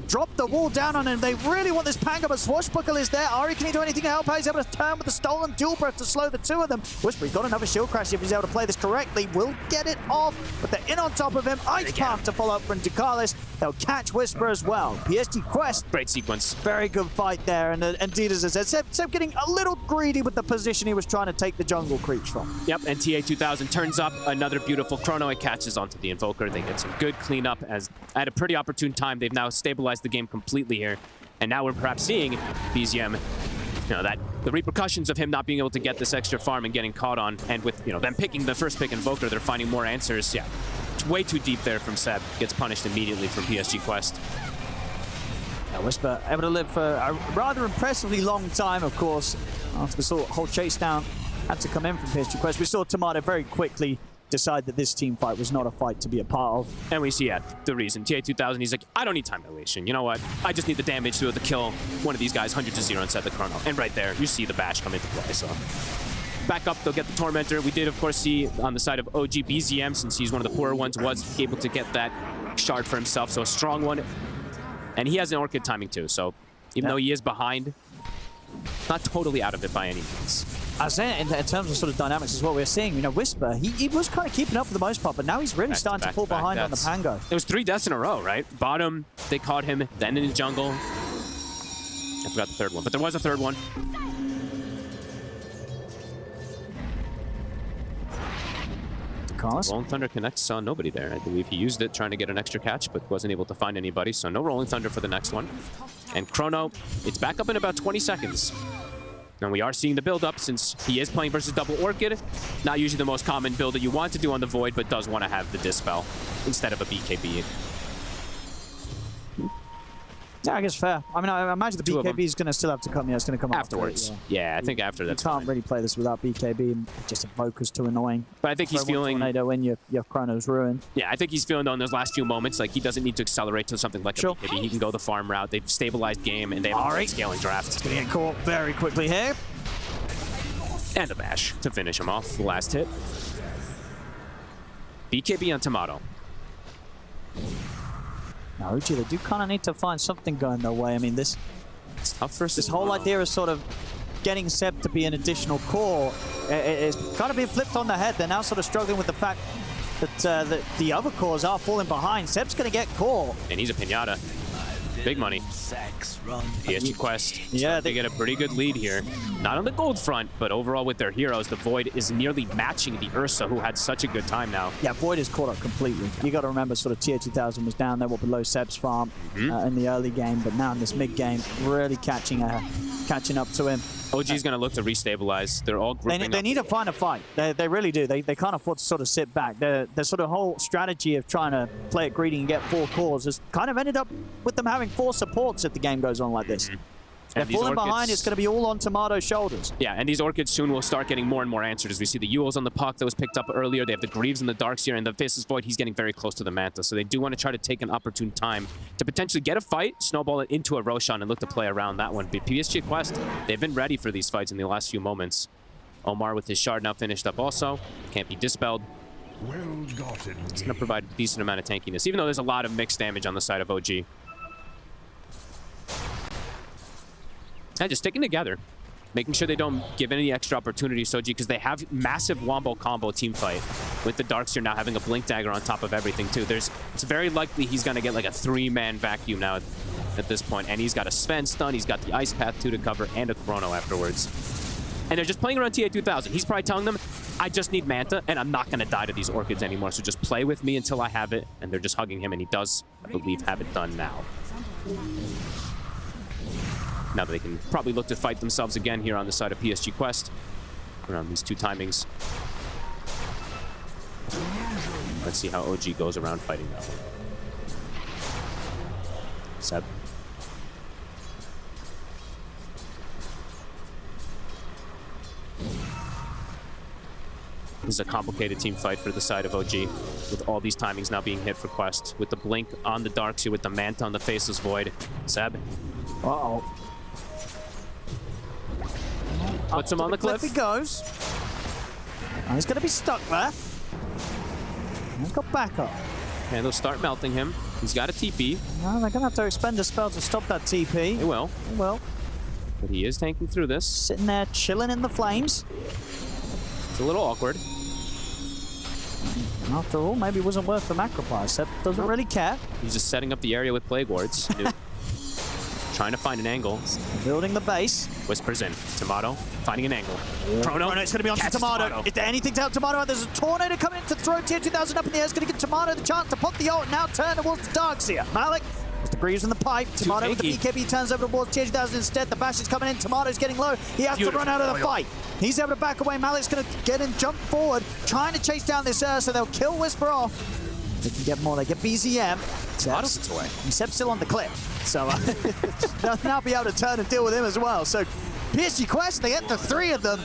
Drop the wall down on him. They really want this Panga, but Swashbuckle is there. Ari, can he do anything to help? He's able to turn with the stolen dual breath to slow the two of them. Whisper, he's got another shield crash if he's able to play this correctly. Will get it off, but they're in on top of him. Ice Path to follow up from Ducalis. They'll catch Whisper as well. PSG Quest. Great sequence. Very good fight there. And indeed, as I said, Seb getting a little greedy with the position he was trying to take the jungle creeps from. Yep, and TA2000 turns up another beautiful Chrono. It catches onto the Invoker. They get some good cleanup as at a pretty opportune time. They've now stabilized the game completely here. And now we're perhaps seeing BZM, that the repercussions of him not being able to get this extra farm and getting caught on, and with, them picking the first pick Invoker, they're finding more answers. Yeah, it's way too deep there from Seb. Gets punished immediately from PSG Quest. Whisper able to live for a rather impressively long time, of course, after the whole chase down had to come in from PSG Quest. We saw Tomato very quickly decide that this team fight was not a fight to be a part of. And we see, the reason. TA2000, he's like, I don't need time dilation. You know what? I just need the damage to be able to kill one of these guys 100-0 inside the Chrono. And right there, you see the bash come into play, so. Back up, they'll get the Tormentor. We did, of course, see on the side of OG BZM, since he's one of the poorer ones, was able to get that shard for himself, so a strong one. And he has an Orchid timing too, so even though he is behind, not totally out of it by any means. I was saying, in terms of sort of dynamics as well, we're seeing, Whisper, he was kind of keeping up for the most part, but now he's really starting to pull behind on the Pango. It was 3 deaths in a row, right? Bottom, they caught him, then in the jungle. I forgot the third one, but there was a third one. Rolling Thunder connects, saw nobody there. I believe he used it trying to get an extra catch, but wasn't able to find anybody, so no Rolling Thunder for the next one. And Chrono, it's back up in about 20 seconds. And we are seeing the build up since he is playing versus double Orchid. Not usually the most common build that you want to do on the Void, but does want to have the Dispel instead of a BKB. Yeah, I guess fair. I mean, I imagine the BKB is going to still have to come. Yeah, it's going to come afterwards. Yeah, I think after that. You can't really play this without BKB. Just Invoker's too annoying. But I think he's feeling. Tornado when your Chrono's ruined. Yeah, I think he's feeling though in those last few moments like he doesn't need to accelerate to something like a BKB. He can go the farm route. They've stabilized game and they have a great scaling draft. It's going to get caught very quickly here. And a bash to finish him off. The last hit. BKB on Tomato. Now, Uchi, they do kind of need to find something going their way. I mean, this whole idea of sort of getting Seb to be an additional core is kind of being flipped on the head. They're now sort of struggling with the fact that the other cores are falling behind. Seb's going to get caught. And he's a Pinata. Big money. PSG Quest. Yeah, they get a pretty good lead here. Not on the gold front, but overall with their heroes, the Void is nearly matching the Ursa, who had such a good time now. Yeah, Void is caught up completely. You got to remember, sort of TA2000 was down there, below Seb's farm in the early game, but now in this mid game, really catching up to him. OG's going to look to restabilize. They're all grouping They need to find a fight. They really do. They can't afford to sort of sit back. Their sort of whole strategy of trying to play it greedy and get 4 cores has kind of ended up with them having 4 supports if the game goes on like this. They're falling behind, it's going to be all on Tomato's shoulders. Yeah, and these Orchids soon will start getting more and more answered as we see the Yules on the puck that was picked up earlier. They have the Greaves and the Darkseer, and the Faceless Void, he's getting very close to the Manta. So they do want to try to take an opportune time to potentially get a fight, snowball it into a Roshan, and look to play around that one. But PSG Quest, they've been ready for these fights in the last few moments. Omar with his shard now finished up also. Can't be dispelled. It's going to provide a decent amount of tankiness, even though there's a lot of mixed damage on the side of OG. Yeah, just sticking together, making sure they don't give any extra opportunities to OG because they have massive wombo combo team fight with the Darkseer now having a Blink Dagger on top of everything too. It's very likely he's going to get like a 3-man vacuum now at this point, and he's got a Sven stun, he's got the Ice Path too to cover, and a Chrono afterwards. And they're just playing around TA2000. He's probably telling them, I just need Manta, and I'm not going to die to these Orchids anymore, so just play with me until I have it, and they're just hugging him, and he does, I believe, have it done now. Now that they can probably look to fight themselves again here on the side of PSG Quest, around these two timings. Let's see how OG goes around fighting that one. Seb. This is a complicated team fight for the side of OG, with all these timings now being hit for Quest. With the blink on the Darks here, with the Manta on the Faceless Void. Seb. Uh-oh. Puts him on the cliff. He goes. Oh, he's going to be stuck there. He's got backup. And they'll start melting him. He's got a TP. No, they're going to have to expend a spell to stop that TP. They will. They will. But he is tanking through this. Sitting there, chilling in the flames. It's a little awkward. After all, maybe it wasn't worth the sacrifice. That doesn't really care. He's just setting up the area with Plague Wards. Trying to find an angle. Building the base. Whispers in. Tomato finding an angle. Chrono, it's going to be on to Tomato. Is there anything to help Tomato? There's a Tornado coming in to throw Tier 2000 up in the air. It's going to give Tomato the chance to pop the ult and now turn towards the Darks here. Malik, the Greaves in the pipe. Tomato with the BKB turns over towards Tier 2000 instead. The Bash is coming in. Tomato's getting low. He has to run out of the fight. He's able to back away. Malik's going to get in, jump forward, trying to chase down this Ursa. They'll kill Whisper off. They can get more. They get BZM. Seb's away. Seb's still on the clip. So they'll now be able to turn and deal with him as well. So PSG Quest, they get the three of them.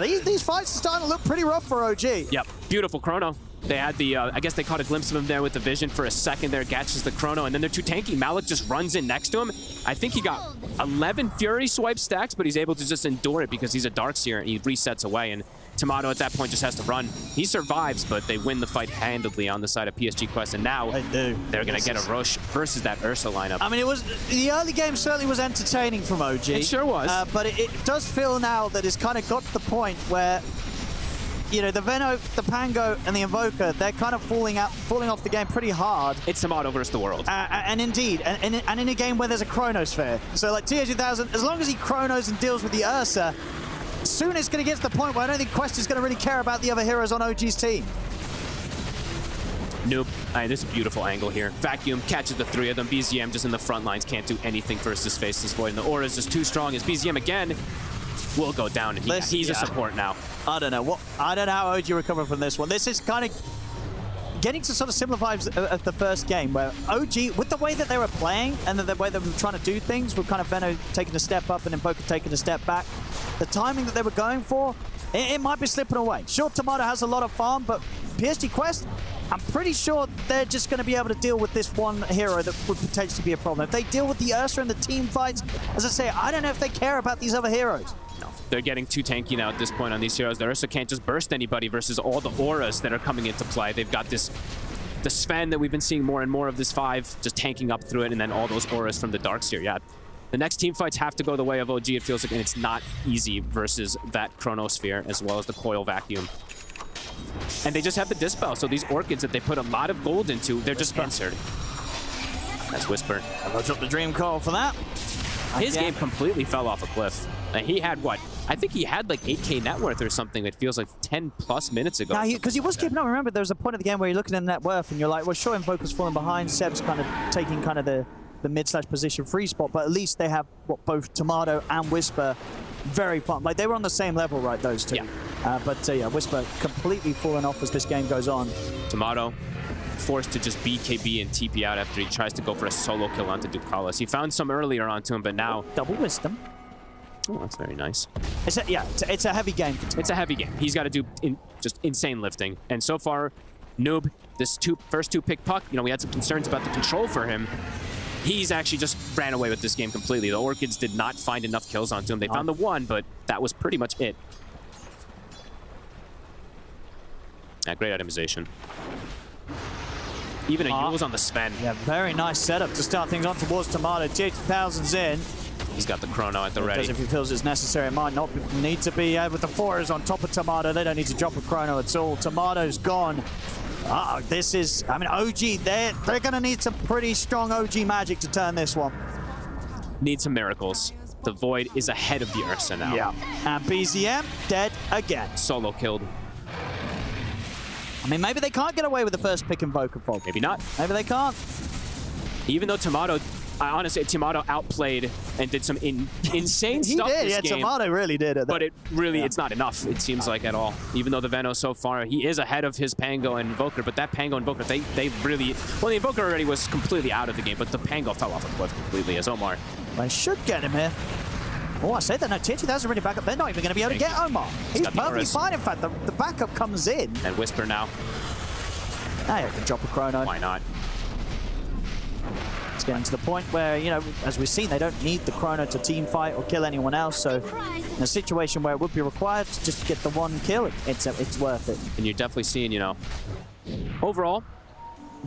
These fights are starting to look pretty rough for OG. Yep, beautiful Chrono. They had the, I guess they caught a glimpse of him there with the vision for a second there, catches the Chrono, and then they're too tanky. Malik just runs in next to him. I think he got 11 Fury swipe stacks, but he's able to just endure it because he's a Darkseer and he resets away, and Tomato at that point just has to run. He survives, but they win the fight handedly on the side of PSG Quest, and now they're going to get a rush versus that Ursa lineup. I mean, the early game certainly was entertaining from OG. It sure was. But it does feel now that it's kind of got to the point where, you know, the Veno, the Pango, and the Invoker, they're kind of falling off the game pretty hard. It's Tomato versus the world. And indeed, and in a game where there's a Chronosphere. So like TH2000, as long as he Chronos and deals with the Ursa, soon it's going to get to the point where I don't think Quest is going to really care about the other heroes on OG's team. Noob. This is a beautiful angle here. Vacuum catches the three of them. BZM just in the front lines, can't do anything versus Faceless Void, and the aura is just too strong as BZM again will go down, and he's a support now. I don't know how OG recover from this one. This is kind of getting to sort of similar vibes of the first game, where OG, with the way that they were playing and the way they were trying to do things, with kind of Veno taking a step up and Invoker taking a step back, the timing that they were going for, it might be slipping away. Sure, Tomato has a lot of farm, but PSG Quest, I'm pretty sure they're just going to be able to deal with this one hero that would potentially be a problem. If they deal with the Ursa and the team fights, as I say, I don't know if they care about these other heroes. No, they're getting too tanky now at this point on these heroes. The Ursa can't just burst anybody versus all the auras that are coming into play. They've got the Sven that we've been seeing more and more of this 5, just tanking up through it, and then all those auras from the Darkseer. Yeah, the next team fights have to go the way of OG, it feels like, and it's not easy versus that Chronosphere as well as the Coil Vacuum. And they just have the Dispel, so these Orchids that they put a lot of gold into, they're just answered. That's Whisper. I'll drop the Dream Call for that. His game completely fell off a cliff. And he had, what? I think he had like 8K net worth or something. It feels like 10 plus minutes ago. Because he was keeping up. Remember, there was a point of the game where you're looking at net worth and you're like, well, sure, Invoker's falling behind. Seb's kind of taking kind of the mid/position free spot, but at least they have both Tomato and Whisper very fun. Like, they were on the same level, right, those two? Yeah. Yeah, Whisper completely falling off as this game goes on. Tomato forced to just BKB and TP out after he tries to go for a solo kill onto Ducalis. He found some earlier onto him, but now... Double Wisdom. Oh, that's very nice. It's a heavy game for Tomato. It's a heavy game. He's got to do just insane lifting. And so far, Noob, this first two pick puck, you know, we had some concerns about the control for him. He's actually just ran away with this game completely. The Orchids did not find enough kills onto him. They found the one, but that was pretty much it. Yeah, great itemization. Even a Yule's on the Sven. Yeah, very nice setup to start things on towards Tomato. T8000's in. He's got the Chrono at the ready. If he feels it's necessary, it might not need to be. With the 4s on top of Tomato, they don't need to drop a Chrono at all. Tomato's gone. This is, I mean, OG, they're going to need some pretty strong OG magic to turn this one. Need some miracles. The Void is ahead of the Ursa now. Yeah. And BZM dead again. Solo killed. I mean, maybe they can't get away with the first pick Invoker Fog. Maybe not. Maybe they can't. Even though Tomato, honestly, Tomato outplayed and did some insane he stuff did, this yeah, game. Tomato really did. But it's not enough, it seems like, at all. Even though the Veno so far, he is ahead of his Pango and Invoker, but that Pango and Invoker, they really... Well, the Invoker already was completely out of the game, but the Pango fell off a cliff completely as Omar. They should get him here. Oh, I said that. No, Tier 2000 really back up. They're not even going to be able to get Omar. He's perfectly fine, in fact. The backup comes in. And Whisper now. Now you can drop a Chrono. Why not? It's getting to the point where, you know, as we've seen, they don't need the Chrono to team fight or kill anyone else. So in a situation where it would be required to just get the one kill, it's worth it. And you're definitely seeing, you know, overall,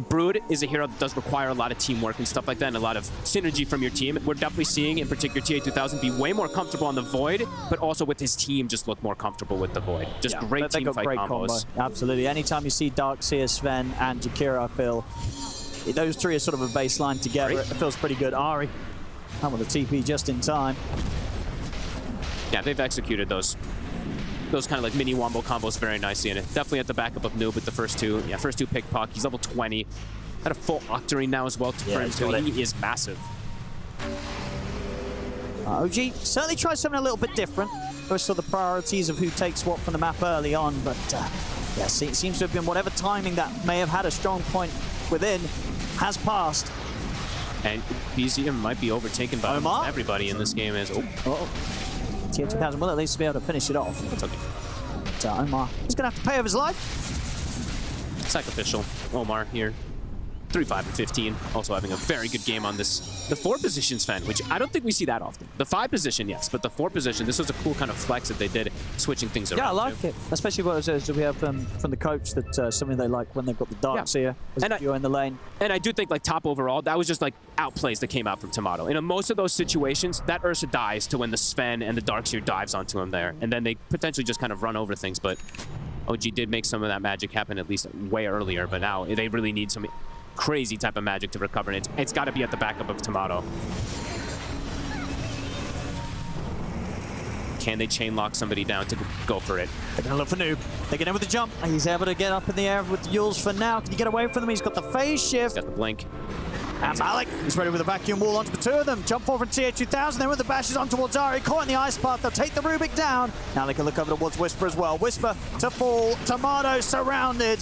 Brood is a hero that does require a lot of teamwork and stuff like that, and a lot of synergy from your team. We're definitely seeing, in particular, TA2000 be way more comfortable on the Void, but also with his team just look more comfortable with the Void. Just great team fight combos. Absolutely. Anytime you see Darkseer, Sven, and Jakira, I feel those three are sort of a baseline together. It feels pretty good. Ari, and with the TP just in time. Yeah, they've executed those kind of like mini wombo combos very nicely, and definitely at the backup of Noob with the first two. Yeah, first two pickpock. He's level 20. Had a full Octarine now as well. He is massive. OG certainly tried something a little bit different. We saw the priorities of who takes what from the map early on, but yeah, it seems to have been whatever timing that may have had a strong point within has passed. And BZM might be overtaken by Omar? Everybody in this game. Tier 2000 will at least be able to finish it off. That's okay. So Omar is going to have to pay with his life. Sacrificial Omar here. 3-5-15. Also having a very good game on this. The 4 position Sven, which I don't think we see that often. The 5 position, yes, but the 4 position, this was a cool kind of flex that they did, switching things around. Yeah, I like it. Especially what we have from the coach, that something they like when they've got the Darkseer as you're in the lane. And I do think, like, top overall, that was just like outplays that came out from Tomato. In most of those situations, that Ursa dies to when the Sven and the Darkseer dives onto him there. And then they potentially just kind of run over things, but OG did make some of that magic happen at least way earlier, but now they really need some crazy type of magic to recover, and it's got to be at the backup of Tomato. Can they chain lock somebody down to go for it? They're going to look for Noob. They get in with the jump. He's able to get up in the air with Yules for now. Can you get away from them? He's got the phase shift. He's got the blink. And Malik is ready with a vacuum wall onto the two of them. Jump forward from TA2000. Then with the bashes on towards Ari. Caught in the ice path. They'll take the Rubik down. Now they can look over towards Whisper as well. Whisper to fall. Tomato surrounded.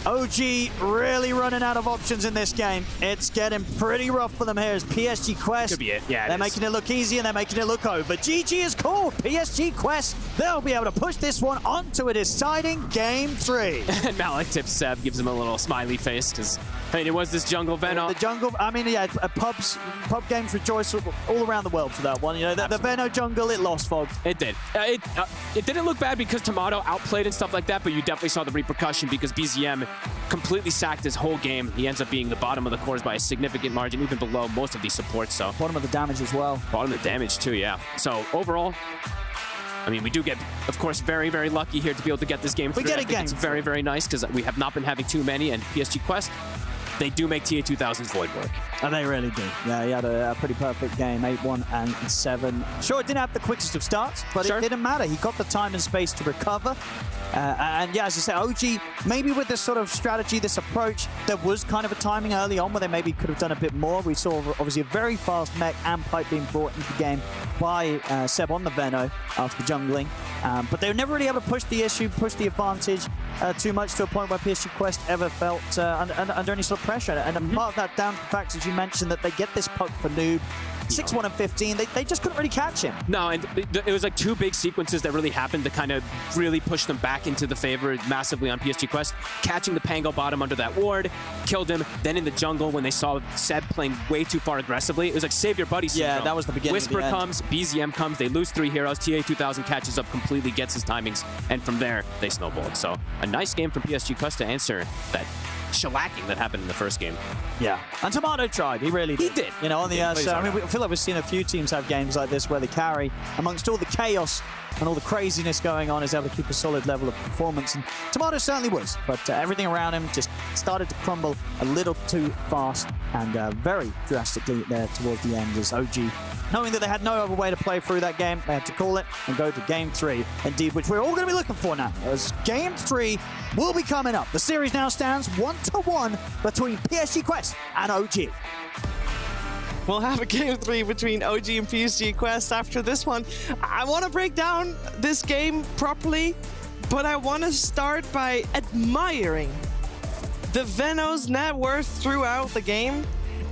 OG really running out of options in this game. It's getting pretty rough for them here as PSG Quest. Could be it, yeah. They're making it look easy and they're making it look over. GG is called. PSG Quest, they'll be able to push this one onto a deciding game 3. And Malik tips Seb, gives him a little smiley face because, I mean, it was this jungle Veno. The jungle, I mean, yeah, pub games rejoice all around the world for that one. You know, the Veno jungle, it lost Fog. It did. It didn't look bad because Tomato outplayed and stuff like that, but you definitely saw the repercussion because BZM completely sacked his whole game. He ends up being the bottom of the cores by a significant margin, even below most of these supports. So bottom of the damage as well. Bottom of the damage too, yeah. So overall, I mean, we do get, of course, very, very lucky here to be able to get this game through. We get a game. It's very, very nice because we have not been having too many, and PSG Quest, they do make TA2000's Void work. And they really do. Yeah, he had a pretty perfect game, 8-1 and 7. Sure, it didn't have the quickest of starts, but it didn't matter. He got the time and space to recover. And yeah, as I said, OG, maybe with this sort of strategy, this approach, there was kind of a timing early on where they maybe could have done a bit more. We saw obviously a very fast mech and pipe being brought into the game by Seb on the Veno after jungling. But they were never really able to push the issue, push the advantage too much to a point where PSG Quest ever felt under any sort of pressure. And part of that down to the fact, as you mentioned, that they get this poke for Noob. 6-1 and 15, they just couldn't really catch him. No, and it was like 2 big sequences that really happened to kind of really push them back into the favor massively on PSG Quest. Catching the Pango bottom under that ward, killed him. Then in the jungle, when they saw Seb playing way too far aggressively, it was like save your buddy syndrome. Yeah, that was the beginning. Whisper of the comes, BZM comes, they lose 3 heroes, TA2000 catches up completely, gets his timings, and from there, they snowballed. So a nice game from PSG Quest to answer that shellacking that happened in the first game. Yeah, and Tomato tried. He really did. He did. You know, on the so, I mean, I feel like we've seen a few teams have games like this where they carry, amongst all the chaos and all the craziness going on, is able to keep a solid level of performance. And Tomato certainly was, but everything around him just started to crumble a little too fast and very drastically there towards the end as OG knowing that they had no other way to play through that game. They had to call it and go to Game 3, indeed, which we're all going to be looking for now, as Game 3 will be coming up. The series now stands 1-1 between PSG Quest and OG. We'll have a Game 3 between OG and PSG Quest after this one. I want to break down this game properly, but I want to start by admiring the Veno's net worth throughout the game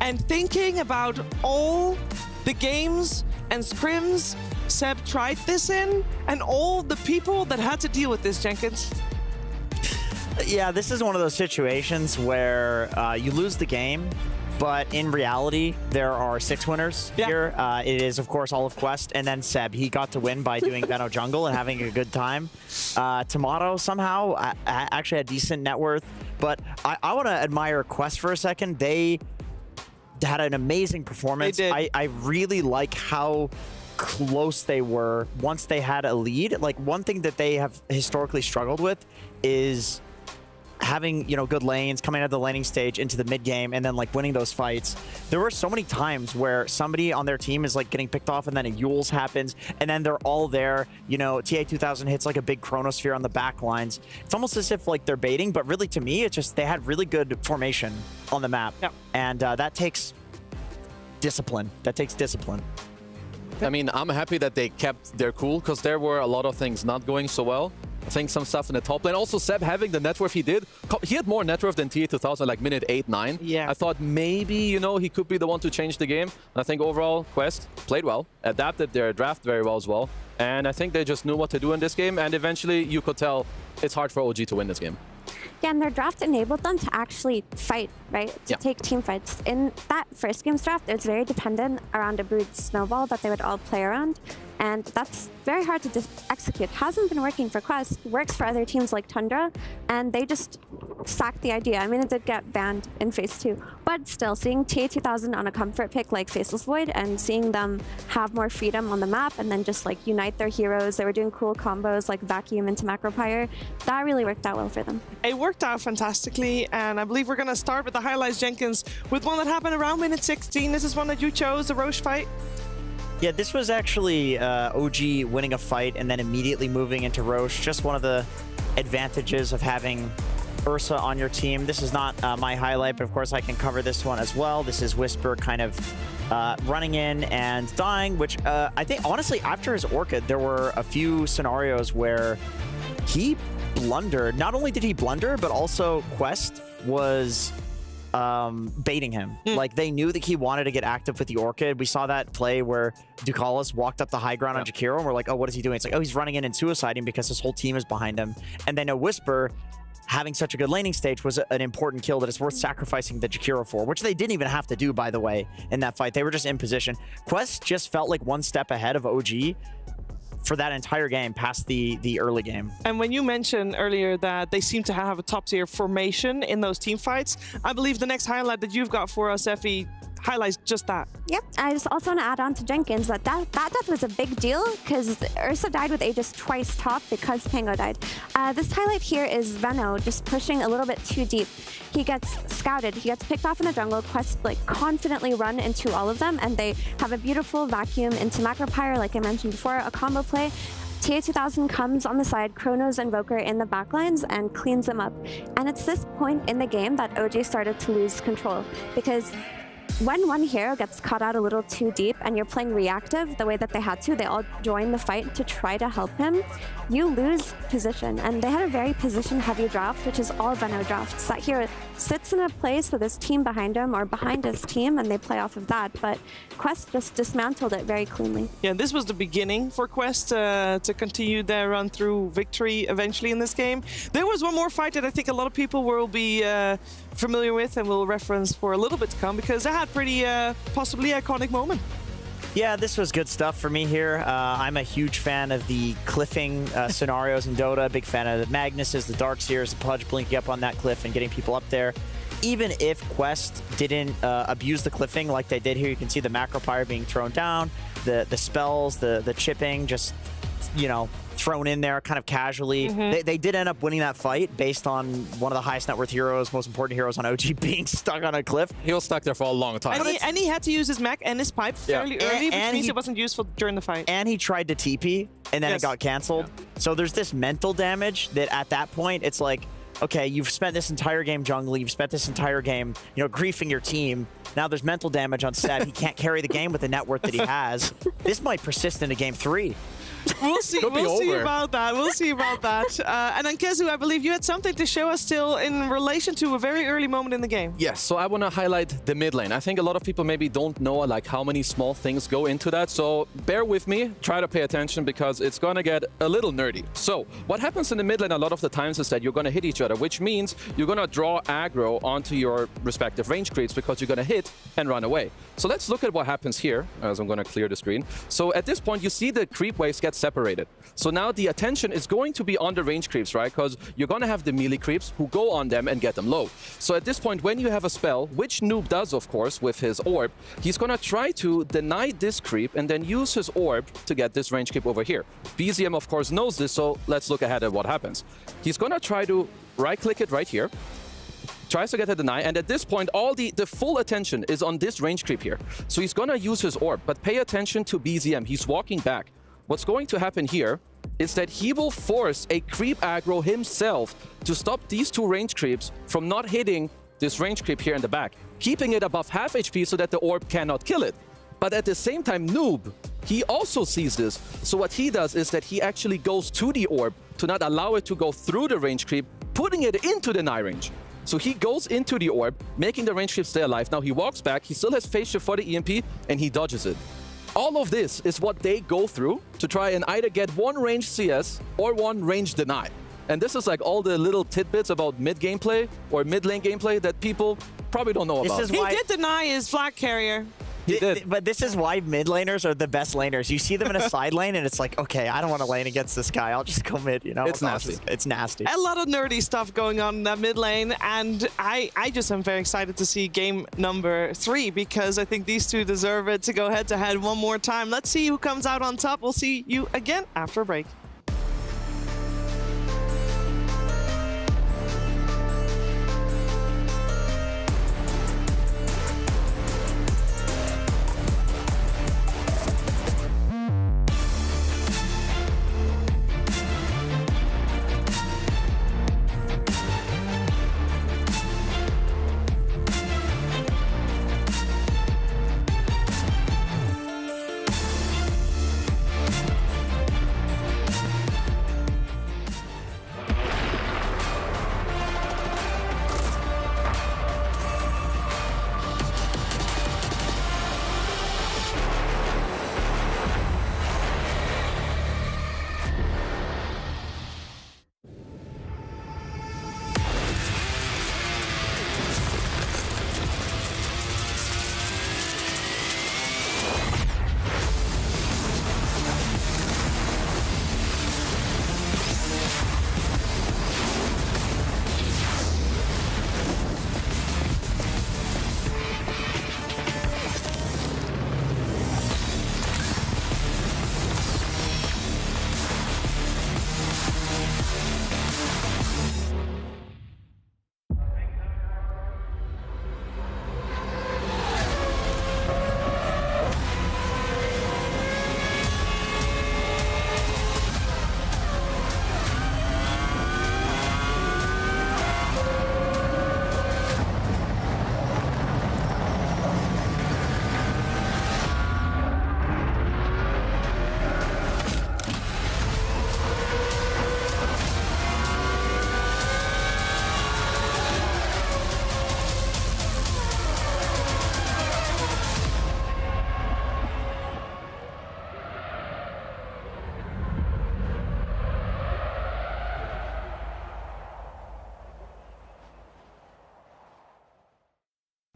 and thinking about all the games and scrims Seb tried this in and all the people that had to deal with this, Jenkins. Yeah, this is one of those situations where you lose the game, but in reality, there are 6 winners here. It is, of course, all of Quest, and then Seb. He got to win by doing Veno jungle and having a good time. Tomato somehow actually had decent net worth, but I want to admire Quest for a second. They had an amazing performance. They did. I really like how close they were once they had a lead. Like, one thing that they have historically struggled with is having, you know, good lanes, coming out of the laning stage into the mid game, and then like winning those fights. There were so many times where somebody on their team is like getting picked off, and then a Yules happens, and then they're all there. You know, TA2000 hits like a big chronosphere on the back lines. It's almost as if like they're baiting, but really to me, it's just they had really good formation on the map, and that takes discipline. That takes discipline. I mean, I'm happy that they kept their cool, because there were a lot of things not going so well. I think some stuff in the top lane. Also, Seb having the net worth he did. He had more net worth than TA2000, like minute 8, 9. Yeah. I thought maybe, you know, he could be the one to change the game. And I think overall, Quest played well, adapted their draft very well as well. And I think they just knew what to do in this game. And eventually, you could tell it's hard for OG to win this game. Yeah, and their draft enabled them to actually fight, right? To take team fights. In that first game's draft, it was very dependent around a Brood Snowball that they would all play around. And that's very hard to execute. Hasn't been working for Quest, works for other teams like Tundra, and they just sacked the idea. I mean, it did get banned in Phase 2, but still, seeing TA2000 on a comfort pick like Faceless Void and seeing them have more freedom on the map and then just like unite their heroes, they were doing cool combos like Vacuum into Macro Pyre, that really worked out well for them. It worked out fantastically, and I believe we're going to start with the highlights, Jenkins, with one that happened around minute 16. This is one that you chose, the Roche fight. Yeah, this was actually OG winning a fight and then immediately moving into Roche. Just one of the advantages of having Ursa on your team. This is not my highlight, but of course I can cover this one as well. This is Whisper kind of running in and dying, which I think, honestly, after his Orchid, there were a few scenarios where he blundered. Not only did he blunder, but also Quest was baiting him. Like, they knew that he wanted to get active with the Orchid. We saw that play where Ducalis walked up the high ground on Jakiro, and we're like, oh, what is he doing? It's like, oh, he's running in and suiciding because his whole team is behind him. And then a Whisper having such a good laning stage was an important kill that it's worth sacrificing the Jakiro for, which they didn't even have to do, by the way, in that fight. They were just in position. Quest just felt like one step ahead of OG for that entire game past the early game. And when you mentioned earlier that they seem to have a top-tier formation in those team fights, I believe the next highlight that you've got for us, Effie, highlights just that. Yep, I just also want to add on to Jenkins that death was a big deal because Ursa died with Aegis twice top because Pango died. This highlight here is Veno just pushing a little bit too deep. He gets scouted, he gets picked off in the jungle, Quest like confidently run into all of them, and they have a beautiful vacuum into Macro Pyre, like I mentioned before, a combo play. TA2000 comes on the side, Chrono's Invoker in the backlines and cleans them up. And it's this point in the game that OG started to lose control, because when one hero gets caught out a little too deep and you're playing reactive the way that they had to, they all join the fight to try to help him, you lose position. And they had a very position-heavy draft, which is all Veno drafts. That hero sits in a place with his team behind him or behind his team, and they play off of that. But Quest just dismantled it very cleanly. Yeah, this was the beginning for Quest to continue their run through victory eventually in this game. There was one more fight that I think a lot of people will be familiar with and will reference for a little bit to come, because they had pretty possibly iconic moment. Yeah, this was good stuff for me here. I'm a huge fan of the cliffing scenarios in Dota. Big fan of the Magnuses, the Darkseers, the Pudge blinking up on that cliff and getting people up there. Even if Quest didn't abuse the cliffing like they did here, you can see the Macro Pyre being thrown down, the spells, the chipping, just you know, thrown in there kind of casually. They did end up winning that fight based on one of the highest net worth heroes, most important heroes on OG being stuck on a cliff. He was stuck there for a long time. And he had to use his mech and his pipe fairly early, which means it wasn't useful during the fight. And he tried to TP, and then it got canceled. So there's this mental damage that at that point, it's like, okay, you've spent this entire game jungling, you've spent this entire game, you know, griefing your team. Now there's mental damage on Seb. He can't carry the game with the net worth that he has. This might persist into game 3. We'll see. We'll see about that. We'll see about that. And then Kezu, I believe you had something to show us still in relation to a very early moment in the game. Yes, so I want to highlight the mid lane. I think a lot of people maybe don't know like how many small things go into that. So bear with me, try to pay attention because it's going to get a little nerdy. So what happens in the mid lane a lot of the times is that you're going to hit each other, which means you're going to draw aggro onto your respective range creeps because you're going to hit and run away. So let's look at what happens here as I'm going to clear the screen. So at this point, you see the creep waves get separated. So now the attention is going to be on the range creeps, right? Because you're going to have the melee creeps who go on them and get them low. So at this point, when you have a spell, which Noob does, of course, with his orb, he's going to try to deny this creep and then use his orb to get this range creep over here. BZM, of course, knows this, so let's look ahead at what happens. He's going to try to right-click it right here. Tries to get a deny, and at this point, all the full attention is on this range creep here. So he's gonna use his orb, but pay attention to BZM. He's walking back. What's going to happen here is that he will force a creep aggro himself to stop these two range creeps from not hitting this range creep here in the back, keeping it above half HP so that the orb cannot kill it. But at the same time, Noob, he also sees this. So what he does is that he actually goes to the orb to not allow it to go through the range creep, putting it into the deny range. So he goes into the orb, making the range creep stay alive. Now he walks back, he still has phase shift for the EMP, and he dodges it. All of this is what they go through to try and either get one range CS or one range deny. And this is like all the little tidbits about mid gameplay or mid lane gameplay that people probably don't know about. He did deny his flag carrier. But this is why mid laners are the best laners. You see them in a side lane and it's like, okay, I don't want to lane against this guy. I'll just go mid, you know? It's nasty. It's nasty. A lot of nerdy stuff going on in that mid lane, and I just am very excited to see game number 3 because I think these two deserve it to go head-to-head one more time. Let's see who comes out on top. We'll see you again after a break.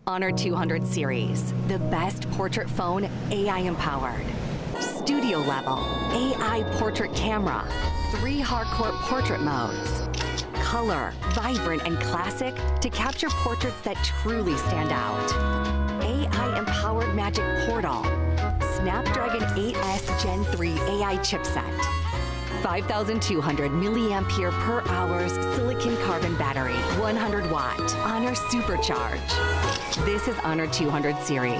Honor 200 series, the best portrait phone AI empowered. Studio level, AI portrait camera, 3 hardcore portrait modes. Color, vibrant and classic to capture portraits that truly stand out. AI empowered magic portal. Snapdragon 8S Gen 3 AI chipset. 5,200 milliampere per hour silicon carbon battery, 100 watt, Honor Supercharge. This is Honor 200 series.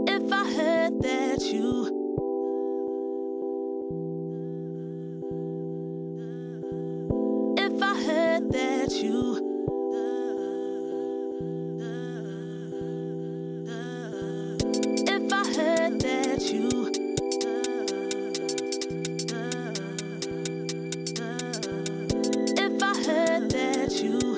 If I heard that you If I heard that you If I heard that you If I heard that you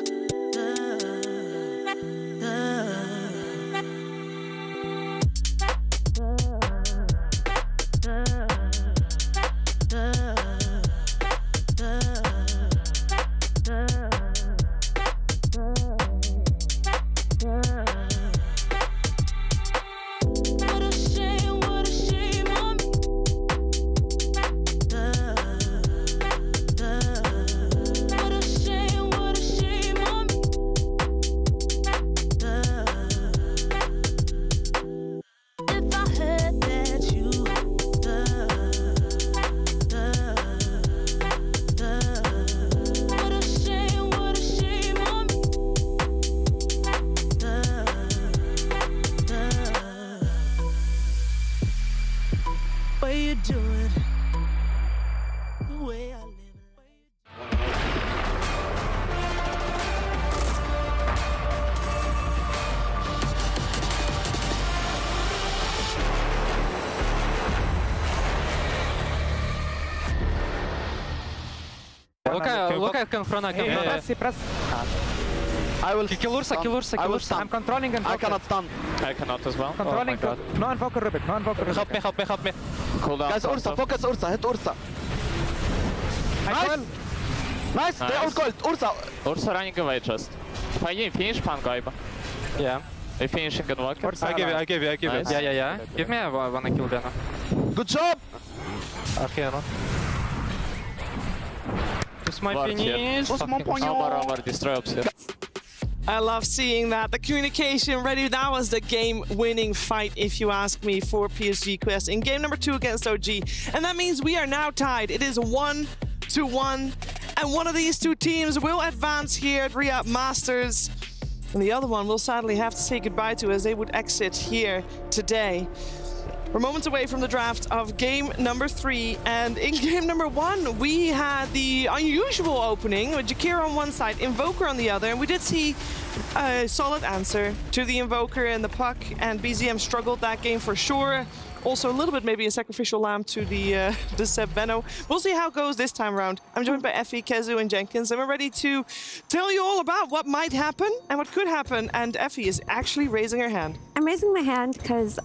Look at Confrona. I will kill Ursa. I'm controlling and I cannot stun. I cannot as well. Controlling. No invoker Rubik. Help me. Cool down. Guys, Ursa, focus Ursa. Hit Ursa. Nice. They all called. Ursa running away just. Finish pan Gaiba. Yeah. Are finishing invoker? I give you. Nice. Yeah. Give me one kill then. Good job. Okay, no. This might finish. Omar, destroy upset. I love seeing that. The communication ready. That was the game-winning fight, if you ask me, for PSG Quest in game number 2 against OG. And that means we are now tied. It is 1-1. And one of these two teams will advance here at Riyadh Masters. And the other one will sadly have to say goodbye to as they would exit here today. We're moments away from the draft of game number 3, and in game number 1 we had the unusual opening with Jakir on one side, Invoker on the other, and we did see a solid answer to the Invoker and the Puck, and BZM struggled that game for sure. Also a little bit maybe a sacrificial lamb to the Seb Venno. We'll see how it goes this time around. I'm joined by Effie, Kezu and Jenkins, and we're ready to tell you all about what might happen and what could happen, and Effie is actually raising her hand. I'm raising my hand because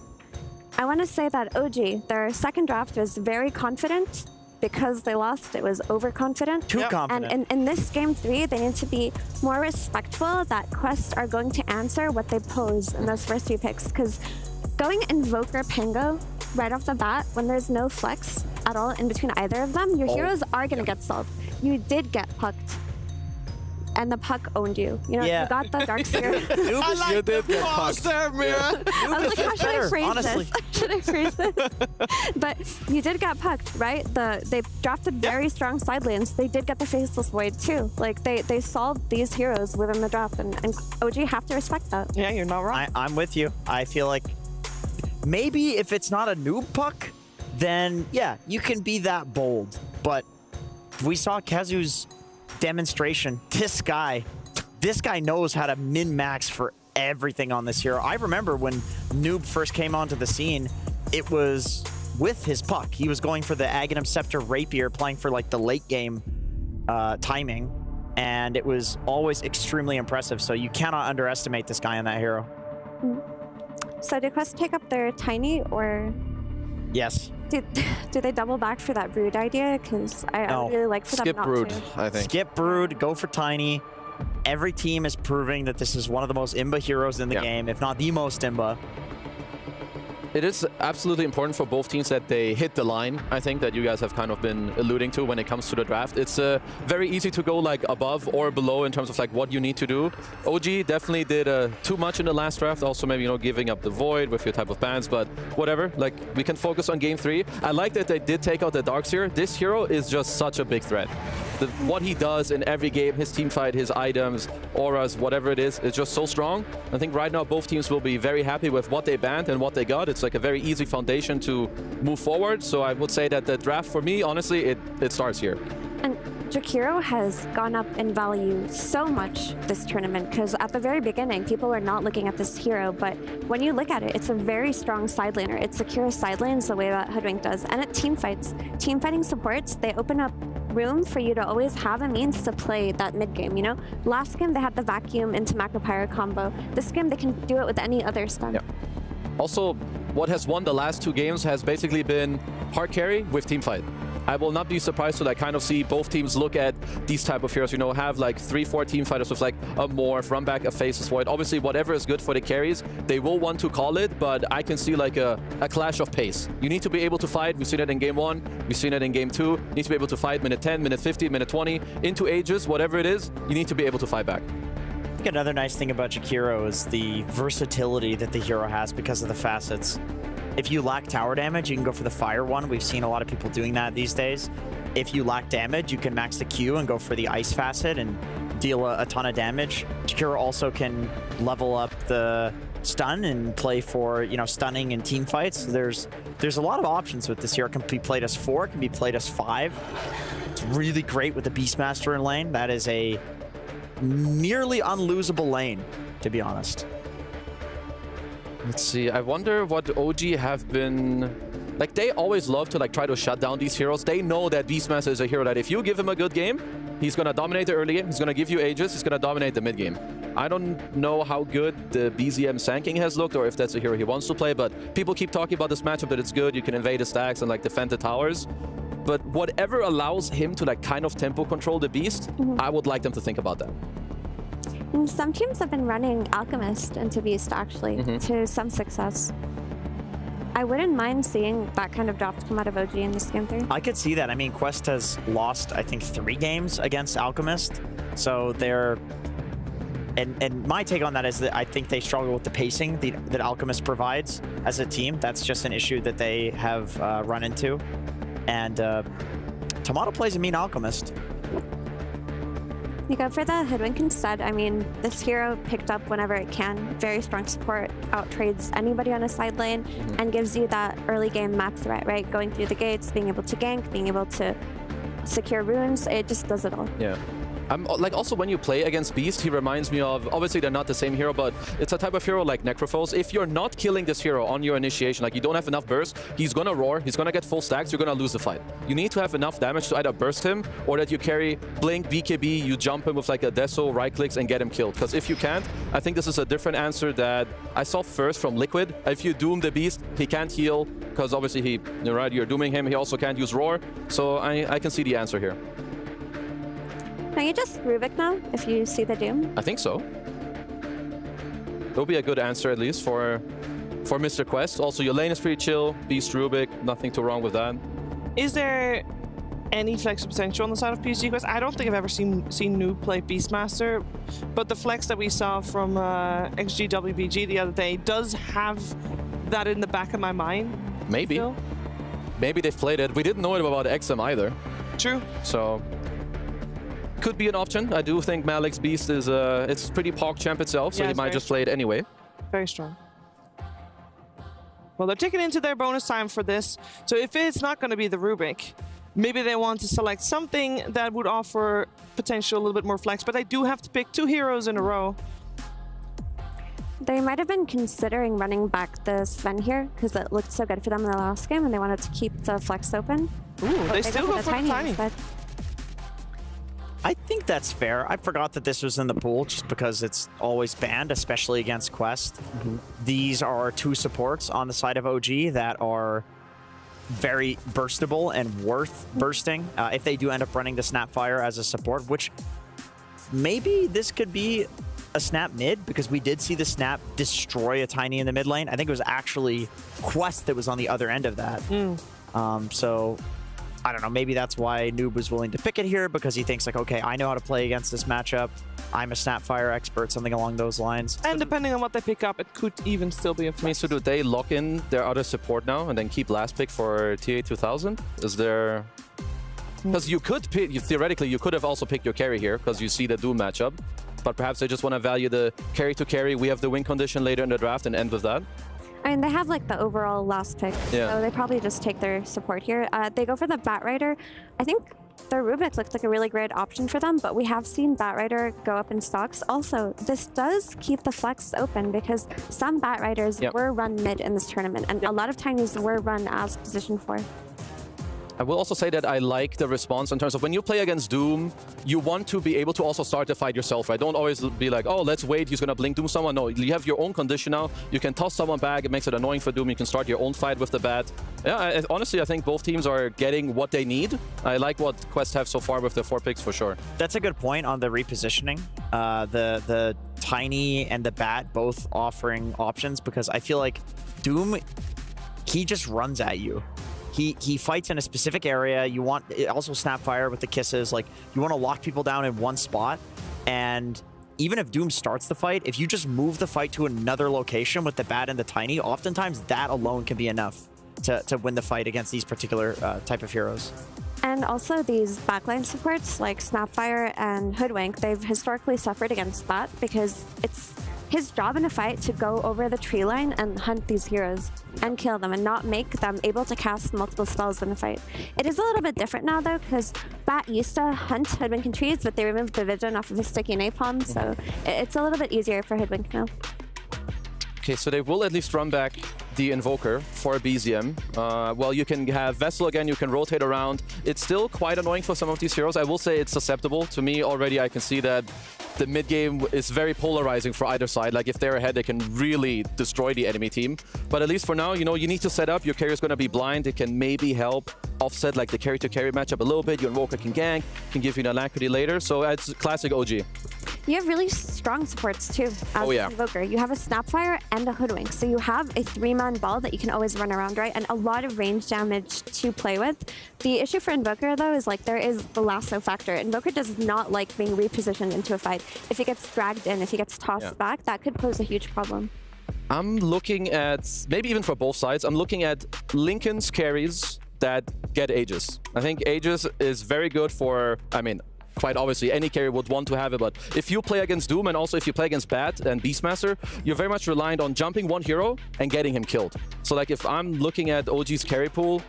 I want to say that OG, their second draft was very confident, because they lost, it was overconfident. Too confident. And in this game 3, they need to be more respectful that Quest are going to answer what they pose in those first few picks. Because going Invoker Pango right off the bat, when there's no flex at all in between either of them, your heroes are going to get solved. You did get pucked. And the puck owned you. You know, you got the Darkseer. I like the pause there, Mira. I was like, how should I phrase this? How should I phrase this? But you did get pucked, right? They drafted very strong side lanes. They did get the Faceless Void too. Like they solved these heroes within the draft, and OG have to respect that. Yeah, you're not wrong. I'm with you. I feel like maybe if it's not a noob puck, then yeah, you can be that bold. But we saw Kazu's demonstration. This guy knows how to min-max for everything on this hero. I remember when Noob first came onto the scene, it was with his puck. He was going for the Aghanim Scepter Rapier, playing for like the late game timing, and it was always extremely impressive. So you cannot underestimate this guy on that hero. So did Quest take up their Tiny, or? Yes. Do they double back for that Brood idea? Because I would really like for them not Brood, to. I think. Skip Brood, go for Tiny. Every team is proving that this is one of the most Imba heroes in the game, if not the most Imba. It is absolutely important for both teams that they hit the line, I think, that you guys have kind of been alluding to when it comes to the draft. It's very easy to go like above or below in terms of like what you need to do. OG definitely did too much in the last draft, also maybe, you know, giving up the Void with your type of bans, but whatever, like we can focus on game 3. I like that they did take out the Darkseer. This hero is just such a big threat. What he does in every game, his team fight, his items, auras, whatever it is just so strong. I think right now both teams will be very happy with what they banned and what they got. It's like a very easy foundation to move forward. So I would say that the draft for me, honestly, it starts here. And Jakiro has gone up in value so much this tournament, because at the very beginning, people were not looking at this hero, but when you look at it, it's a very strong side laner. It secures side lanes the way that Hoodwink does, and it team fights. Team fighting supports, they open up room for you to always have a means to play that mid game, you know? Last game, they had the Vacuum into Macropyro combo. This game, they can do it with any other stun. Yeah. Also, what has won the last 2 games has basically been hard carry with team fight. I will not be surprised to like kind of see both teams look at these type of heroes, you know, have like 3-4 team fighters with like a Morph, run back a Faceless Void. Obviously, whatever is good for the carries, they will want to call it, but I can see like a clash of pace. You need to be able to fight. We've seen it in game 1, we've seen it in game 2. You need to be able to fight minute 10, minute 50, minute 20, into ages, whatever it is, you need to be able to fight back. I think another nice thing about Jakiro is the versatility that the hero has because of the facets. If you lack tower damage, you can go for the fire one. We've seen a lot of people doing that these days. If you lack damage, you can max the Q and go for the ice facet and deal a ton of damage. Jakiro also can level up the stun and play for, you know, stunning and team fights. There's a lot of options with this hero. It can be played as 4, it can be played as 5. It's really great with the Beastmaster in lane. That is a nearly unlosable lane, to be honest. Let's see, I wonder what OG have been... Like, they always love to like try to shut down these heroes. They know that Beastmaster is a hero that if you give him a good game, he's going to dominate the early game, he's going to give you ages, he's going to dominate the mid game. I don't know how good the BZM Sanking has looked or if that's a hero he wants to play, but people keep talking about this matchup that it's good, you can invade the stacks and like defend the towers. But whatever allows him to like kind of tempo control the Beast, I would like them to think about that. And some teams have been running Alchemist into Beast, actually, to some success. I wouldn't mind seeing that kind of draft come out of OG in this game 3. I could see that. I mean, Quest has lost, I think, 3 games against Alchemist. So they're... And my take on that is that I think they struggle with the pacing that Alchemist provides as a team. That's just an issue that they have run into. And Tomato plays a mean Alchemist. You go for the Hoodwink instead. I mean, this hero picked up whenever it can. Very strong support, out-trades anybody on a side lane, and gives you that early game map threat, right? Going through the gates, being able to gank, being able to secure runes, it just does it all. Yeah. Like also when you play against Beast, he reminds me of, obviously they're not the same hero, but it's a type of hero like Necrophos. If you're not killing this hero on your initiation, like you don't have enough burst, he's gonna roar, he's gonna get full stacks, you're gonna lose the fight. You need to have enough damage to either burst him or that you carry Blink, BKB, you jump him with like a Deso, right clicks and get him killed. Because if you can't, I think this is a different answer that I saw first from Liquid. If you doom the Beast, he can't heal, because obviously you're dooming him. He also can't use Roar, so I can see the answer here. Can you just Rubik now if you see the Doom? I think so. It'll be a good answer at least for Mr. Quest. Also, your lane is pretty chill. Beast Rubik, nothing too wrong with that. Is there any flex potential on the side of PSG Quest? I don't think I've ever seen Noob play Beastmaster, but the flex that we saw from XG wbg the other day does have that in the back of my mind. Maybe. Still. Maybe they've played it. We didn't know it about XM either. True. So could be an option. I do think Malik's Beast is it's pretty POC champ itself, so he might just play it anyway. Very strong. Well, they're taking into their bonus time for this. So if it's not going to be the Rubik, maybe they want to select something that would offer potential a little bit more flex, but they do have to pick 2 heroes in a row. They might have been considering running back the Sven here because it looked so good for them in the last game and they wanted to keep the flex open. Ooh, they still go for the Tiny instead. I think that's fair. I forgot that this was in the pool just because it's always banned, especially against Quest. These are 2 supports on the side of OG that are very burstable and worth bursting if they do end up running the Snapfire as a support, which maybe this could be a Snap mid because we did see the Snap destroy a Tiny in the mid lane. I think it was actually Quest that was on the other end of that. So I don't know, maybe that's why Noob was willing to pick it here because he thinks like, okay, I know how to play against this matchup. I'm a Snapfire expert, something along those lines. And depending on what they pick up, it could even still be a flex. So do they lock in their other support now and then keep last pick for TA 2000? Is there... Because you could pick, theoretically, you could have also picked your carry here because you see the Doom matchup. But perhaps they just want to value the carry to carry. We have the win condition later in the draft and end with that. I mean, they have like the overall last pick, so they probably just take their support here. They go for the Batrider. I think their Rubik looked like a really great option for them, but we have seen Batrider go up in stocks. Also, this does keep the flex open because some Batriders were run mid in this tournament, and a lot of Tinies were run as position 4. I will also say that I like the response in terms of when you play against Doom, you want to be able to also start the fight yourself, right? Don't always be like, oh, let's wait, he's going to blink Doom someone. No, you have your own condition now. You can toss someone back. It makes it annoying for Doom. You can start your own fight with the bat. Yeah, honestly, I think both teams are getting what they need. I like what Quest have so far with the 4 picks for sure. That's a good point on the repositioning. The Tiny and the Bat both offering options because I feel like Doom, he just runs at you. He fights in a specific area. You want also Snapfire with the kisses. Like you want to lock people down in one spot. And even if Doom starts the fight, if you just move the fight to another location with the Bat and the Tiny, oftentimes that alone can be enough to win the fight against these particular type of heroes. And also these backline supports like Snapfire and Hoodwink, they've historically suffered against that because it's his job in a fight to go over the tree line and hunt these heroes and kill them and not make them able to cast multiple spells in a fight. It is a little bit different now though because Bat used to hunt Hoodwink in trees, but they removed the vision off of his sticky napalm, so it's a little bit easier for Hoodwink now. Okay, so they will at least run back the Invoker for BZM. Well, you can have Vessel again, you can rotate around. It's still quite annoying for some of these heroes. I will say it's susceptible. To me, already I can see that the mid game is very polarizing for either side. Like if they're ahead, they can really destroy the enemy team. But at least for now, you know, you need to set up. Your carry is going to be blind. It can maybe help offset like the carry to carry matchup a little bit. Your Invoker can gank, can give you an alacrity later. So it's classic OG. You have really strong supports too as an Invoker. You have a Snapfire and a Hoodwink. So you have a 3-man ball that you can always run around, right? And a lot of range damage to play with. The issue for Invoker though is like there is the lasso factor. Invoker does not like being repositioned into a fight. If he gets dragged in, if he gets tossed back, that could pose a huge problem. I'm looking at, maybe even for both sides, I'm looking at Lincoln's carries that get Aegis. I think Aegis is very good for, I mean, quite obviously, any carry would want to have it, but if you play against Doom and also if you play against Bat and Beastmaster, you're very much reliant on jumping one hero and getting him killed. So like if I'm looking at OG's carry pool,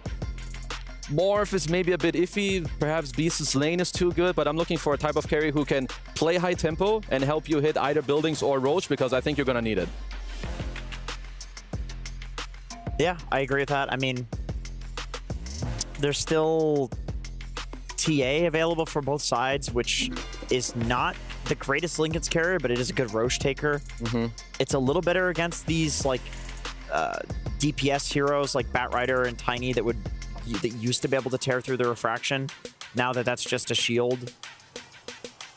Morph is maybe a bit iffy, perhaps Beast's lane is too good, but I'm looking for a type of carry who can play high tempo and help you hit either buildings or Roach, because I think you're gonna need it. Yeah, I agree with that. I mean, there's still TA available for both sides, which is not the greatest Lincoln's carrier, but it is a good Roche taker. It's a little better against these like DPS heroes like Batrider and Tiny that used to be able to tear through the refraction. Now that that's just a shield,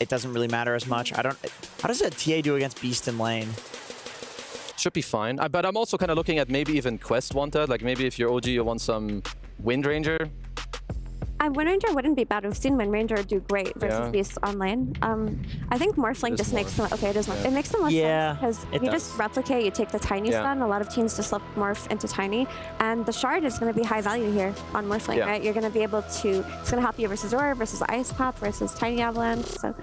it doesn't really matter as much. How does a TA do against Beast in lane? Should be fine. But I'm also kind of looking at maybe even Quest wanted. Like maybe if you're OG, you want some Wind Ranger. Wind Ranger wouldn't be bad. We've seen Wind Ranger do great versus Beast on lane. I think Morphling just makes them... Okay, it is Morph. It makes them less sense because you just replicate, you take the Tiny stun. A lot of teams just morph into Tiny. And the Shard is going to be high value here on Morphling, right? You're going to be able to... It's going to help you versus Aura, versus Ice Pop, versus Tiny Avalanche, so...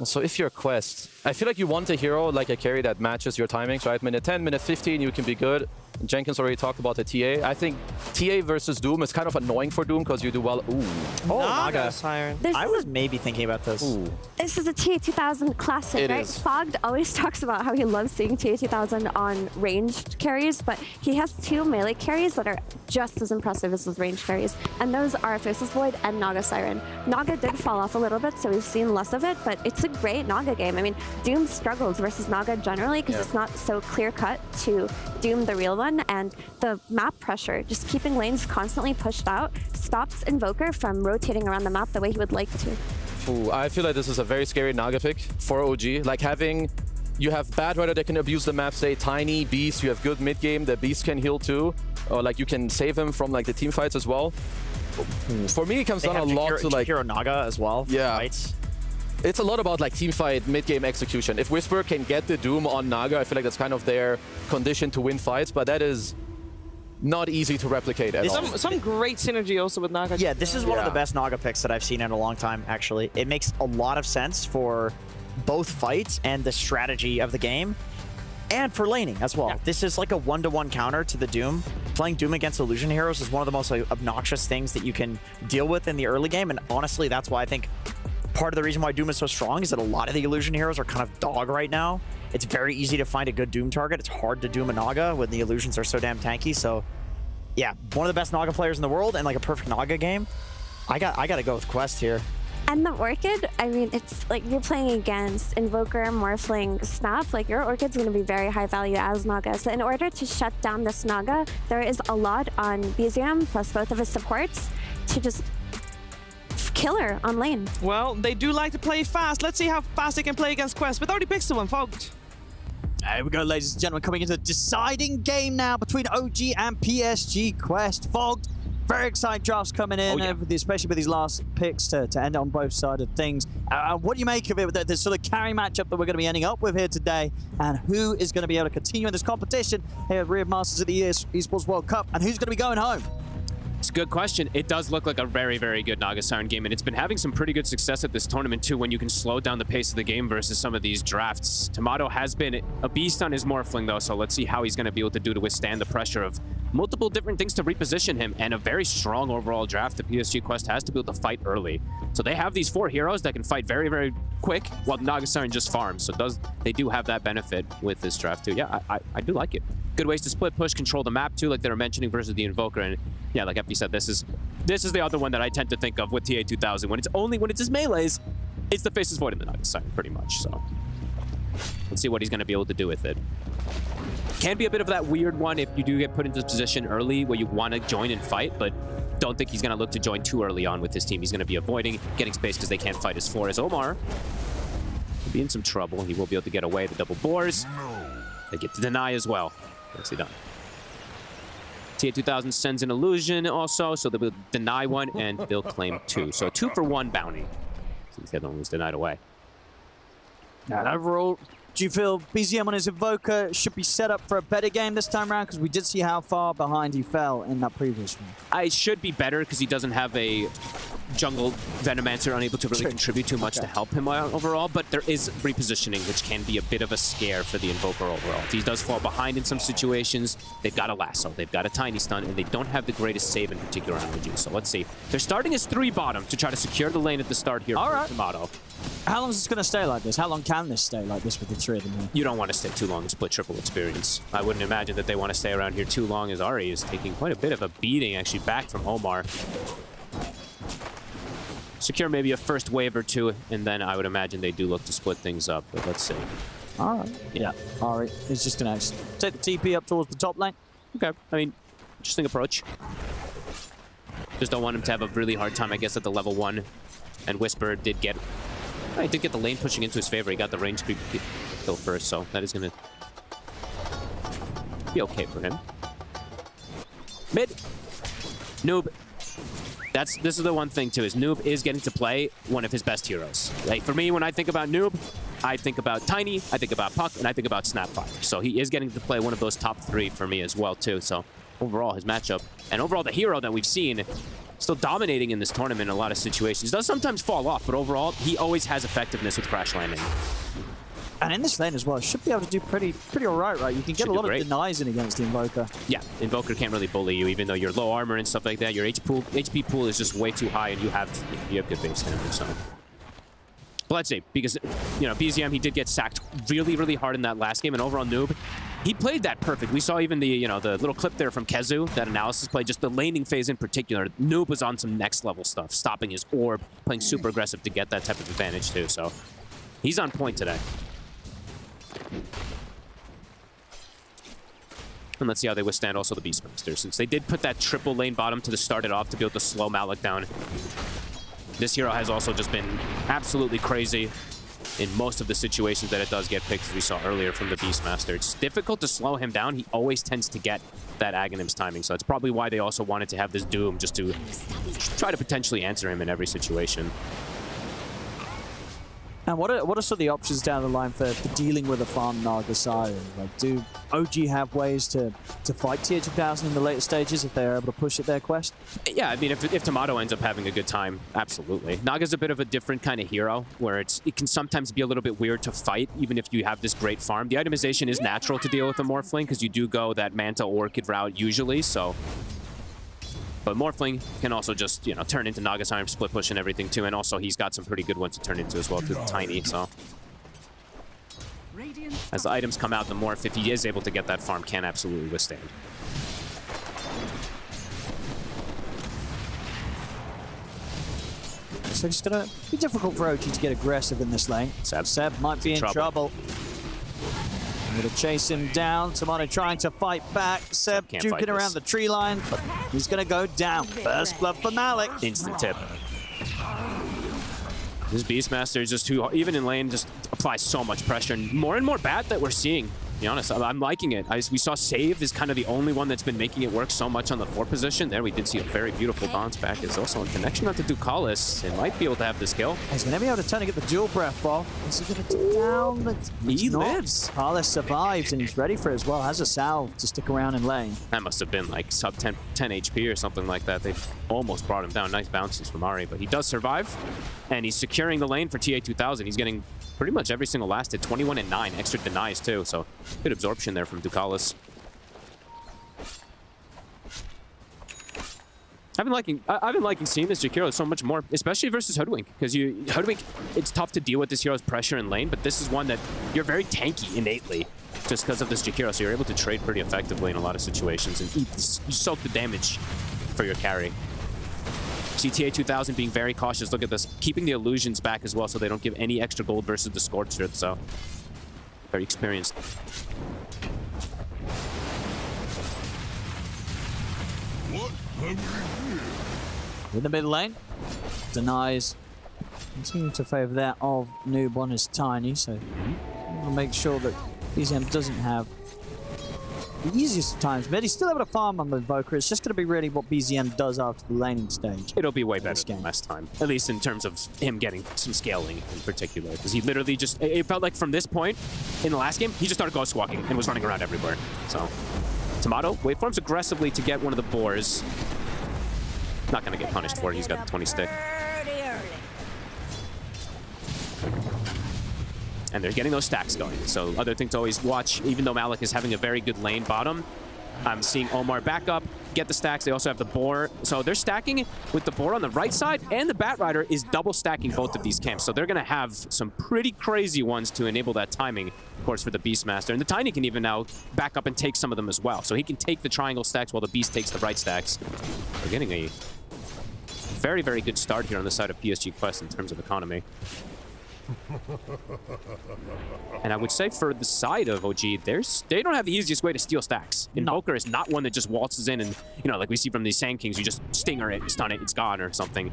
So if you're Quest, I feel like you want a hero like a carry that matches your timings, right? Minute 10, minute 15, you can be good. Jenkins already talked about the TA. I think TA versus Doom is kind of annoying for Doom because you do well. Ooh. Oh, Naga Siren. I was maybe thinking about this. Ooh. This is a TA 2000 classic, right? Fogged always talks about how he loves seeing TA 2000 on ranged carries, but he has 2 melee carries that are just as impressive as his ranged carries, and those are Faceless Void and Naga Siren. Naga did fall off a little bit, so we've seen less of it, but it's a great Naga game. I mean, Doom struggles versus Naga generally because it's not so clear-cut to Doom the real one, and the map pressure, just keeping lanes constantly pushed out, stops Invoker from rotating around the map the way he would like to. Ooh, I feel like this is a very scary Naga pick for OG. Like you have Batrider that can abuse the map, say Tiny, Beast, you have good mid game, the Beast can heal too, or like you can save him from like the team fights as well. For me, it comes down a lot to like... Hero Naga as well. Yeah. Fights. It's a lot about like team fight, mid-game execution. If Whisper can get the Doom on Naga, I feel like that's kind of their condition to win fights, but that is not easy to replicate at all. Some great synergy also with Naga. Yeah, this is one of the best Naga picks that I've seen in a long time, actually. It makes a lot of sense for both fights and the strategy of the game, and for laning as well. This is like a one-to-one counter to the Doom. Playing Doom against Illusion Heroes is one of the most obnoxious things that you can deal with in the early game, and honestly, that's why I think part of the reason why Doom is so strong is that a lot of the Illusion Heroes are kind of dog right now. It's very easy to find a good Doom target. It's hard to Doom a Naga when the Illusions are so damn tanky. So, yeah, one of the best Naga players in the world and like a perfect Naga game. I got to go with Quest here. And the Orchid, I mean, it's like you're playing against Invoker, Morphling, Snap. Like your Orchid's going to be very high value as Naga. So in order to shut down this Naga, there is a lot on BZM plus both of his supports to just killer on lane. Well, they do like to play fast. Let's see how fast they can play against Quest. But already picked someone, Fogged. Here we go, ladies and gentlemen, coming into the deciding game now between OG and PSG Quest. Fogged, very exciting drafts coming in, especially with these last picks to end on both sides of things. What do you make of it, this sort of carry matchup that we're going to be ending up with here today, and who is going to be able to continue in this competition here at Riyadh Masters at the Esports World Cup, and who's going to be going home? It's a good question. It does look like a very, very good Naga Siren game, and it's been having some pretty good success at this tournament too when you can slow down the pace of the game versus some of these drafts. Tomato has been a beast on his Morphling though, so let's see how he's going to be able to do to withstand the pressure of multiple different things to reposition him, and a very strong overall draft that PSG Quest has to be able to fight early. So they have these 4 heroes that can fight very, very quick, while Naga Siren just farms. So they do have that benefit with this draft too. Yeah, I do like it. Good ways to split push, control the map too, like they were mentioning, versus the Invoker. And yeah, like FP said, this is the other one that I tend to think of with TA 2000. When it's his melees, it's the Faceless Void in the Naga Siren, pretty much. So let's see what he's going to be able to do with it. Can be a bit of that weird one if you do get put into this position early where you want to join and fight, but don't think he's going to look to join too early on with his team. He's going to be avoiding getting space because they can't fight as 4 as Omar. He'll be in some trouble. He will be able to get away. The double boars. They get to deny as well. Nicely done. TA 2000 sends an illusion also, so they'll deny 1 and they'll claim 2. So 2 for 1 bounty, since the other one was denied away. And overall, do you feel BZM on his Invoker should be set up for a better game this time around? Because we did see how far behind he fell in that previous one. It should be better because he doesn't have a jungle Venomancer unable to really contribute too much to help him overall, but there is repositioning, which can be a bit of a scare for the Invoker overall. If he does fall behind in some situations, they've got a lasso, they've got a tiny stun, and they don't have the greatest save in particular on OG. So let's see. They're starting as 3 bottom to try to secure the lane at the start here for Tomato. How long is this going to stay like this? How long can this stay like this with the 3 of them here? You don't want to stay too long in split triple experience. I wouldn't imagine that they want to stay around here too long, as Ari is taking quite a bit of a beating actually back from Omar. Secure maybe a first wave or 2, and then I would imagine they do look to split things up, but let's see. All right. Yeah. Ari is just going to take the TP up towards the top lane. Okay. I mean, interesting approach. Just don't want him to have a really hard time, I guess, at the level 1. And Whisper did get... He did get the lane pushing into his favor. He got the range creep kill first, so that is going to be okay for him. Mid. Noob. This is the one thing, too, is Noob is getting to play one of his best heroes. Like, for me, when I think about Noob, I think about Tiny, I think about Puck, and I think about Snapfire. So he is getting to play one of those top 3 for me as well, too. So overall, his matchup, and overall the hero that we've seen, still dominating in this tournament in a lot of situations. Does sometimes fall off, but overall, he always has effectiveness with crash landing. And in this lane as well, should be able to do pretty all right, right? You can get a lot of denies in against the Invoker. Yeah, Invoker can't really bully you, even though you're low armor and stuff like that. Your HP pool is just way too high, and you have good base damage. So, but let's see, because BZM, he did get sacked really hard in that last game, and overall Noob, he played that perfect. We saw even the the little clip there from Kezu, that analysis play, just the laning phase in particular. Noob was on some next level stuff, stopping his orb, playing super aggressive to get that type of advantage too. So he's on point today. And let's see how they withstand also the Beastmaster, since they did put that triple lane bottom to start it off to be able to slow Malik down. This hero has also just been absolutely crazy in most of the situations that it does get picked, as we saw earlier from the Beastmaster. It's difficult to slow him down. He always tends to get that Aghanim's timing, so that's probably why they also wanted to have this Doom, just to try to potentially answer him in every situation. And what are sort of the options down the line for dealing with a farm Nagasari? Like, do OG have ways to fight Tier 2000 in the later stages if they're able to push it their quest? Yeah, I mean, if Tomato ends up having a good time, absolutely. Naga's a bit of a different kind of hero, where it can sometimes be a little bit weird to fight, even if you have this great farm. The itemization is natural to deal with the Morphling, because you do go that Manta Orchid route usually, so... But Morphling can also just, turn into Nagasari, split push and everything too, and also he's got some pretty good ones to turn into as well through the Tiny, so... As the items come out, the Morph, if he is able to get that farm, can absolutely withstand. So it's going to be difficult for OG to get aggressive in this lane. Seb might be in trouble. Going to chase him down. Tomato trying to fight back. Seb juking around the tree line, but he's going to go down. First blood for Malik. Instant tip. This Beastmaster is just too, even in lane, just applies so much pressure. And more bat that we're seeing. To be honest, I'm liking it. We saw Save is kind of the only one that's been making it work so much on the 4 position. There we did see a very beautiful bounce back. It's also in connection onto Ducalis. It might be able to have this kill. He's going to be able to turn and get the dual breath off. Is he going to take down? He lives. Carlos survives and he's ready for it as well. Has a salve to stick around in lane. That must have been like sub 10 HP or something like that. They almost brought him down. Nice bounces from Ari, but he does survive. And he's securing the lane for TA 2000. He's getting pretty much every single last hit, 21 and 9, extra denies too, so good absorption there from Ducalis. I've been liking seeing this Jakiro so much more, especially versus Hoodwink, because Hoodwink, it's tough to deal with this hero's pressure in lane, but this is one that you're very tanky innately just because of this Jakiro, so you're able to trade pretty effectively in a lot of situations and you soak the damage for your carry. CTA 2000 being very cautious. Look at this. Keeping the illusions back as well so they don't give any extra gold versus the Scorched Earth. So, very experienced. In the mid lane. Denies. Continue to favor that of Noob on his Tiny. So, we'll make sure that BZM doesn't have the easiest of times, but he's still able to farm on the Invoker. It's just going to be really what BZM does after the laning stage. It'll be way better than last time, at least in terms of him getting some scaling in particular, because he literally just, it felt like from this point in the last game, he just started ghost walking and was running around everywhere. So, Tomato waveforms aggressively to get one of the boars. Not going to get punished for it. He's got the 20 stick. And they're getting those stacks going. So other thing to always watch, even though Malik is having a very good lane bottom, I'm seeing Omar back up, get the stacks. They also have the boar. So they're stacking with the boar on the right side, and the Bat Rider is double stacking both of these camps. So they're going to have some pretty crazy ones to enable that timing, of course, for the Beastmaster. And the Tiny can even now back up and take some of them as well. So he can take the triangle stacks while the Beast takes the right stacks. We're getting a very, very good start here on the side of PSG Quest in terms of economy. And I would say for the side of OG, they don't have the easiest way to steal stacks. Invoker is not one that just waltzes in and, you know, like we see from these Sand Kings, you just stinger it, stun it, it's gone or something.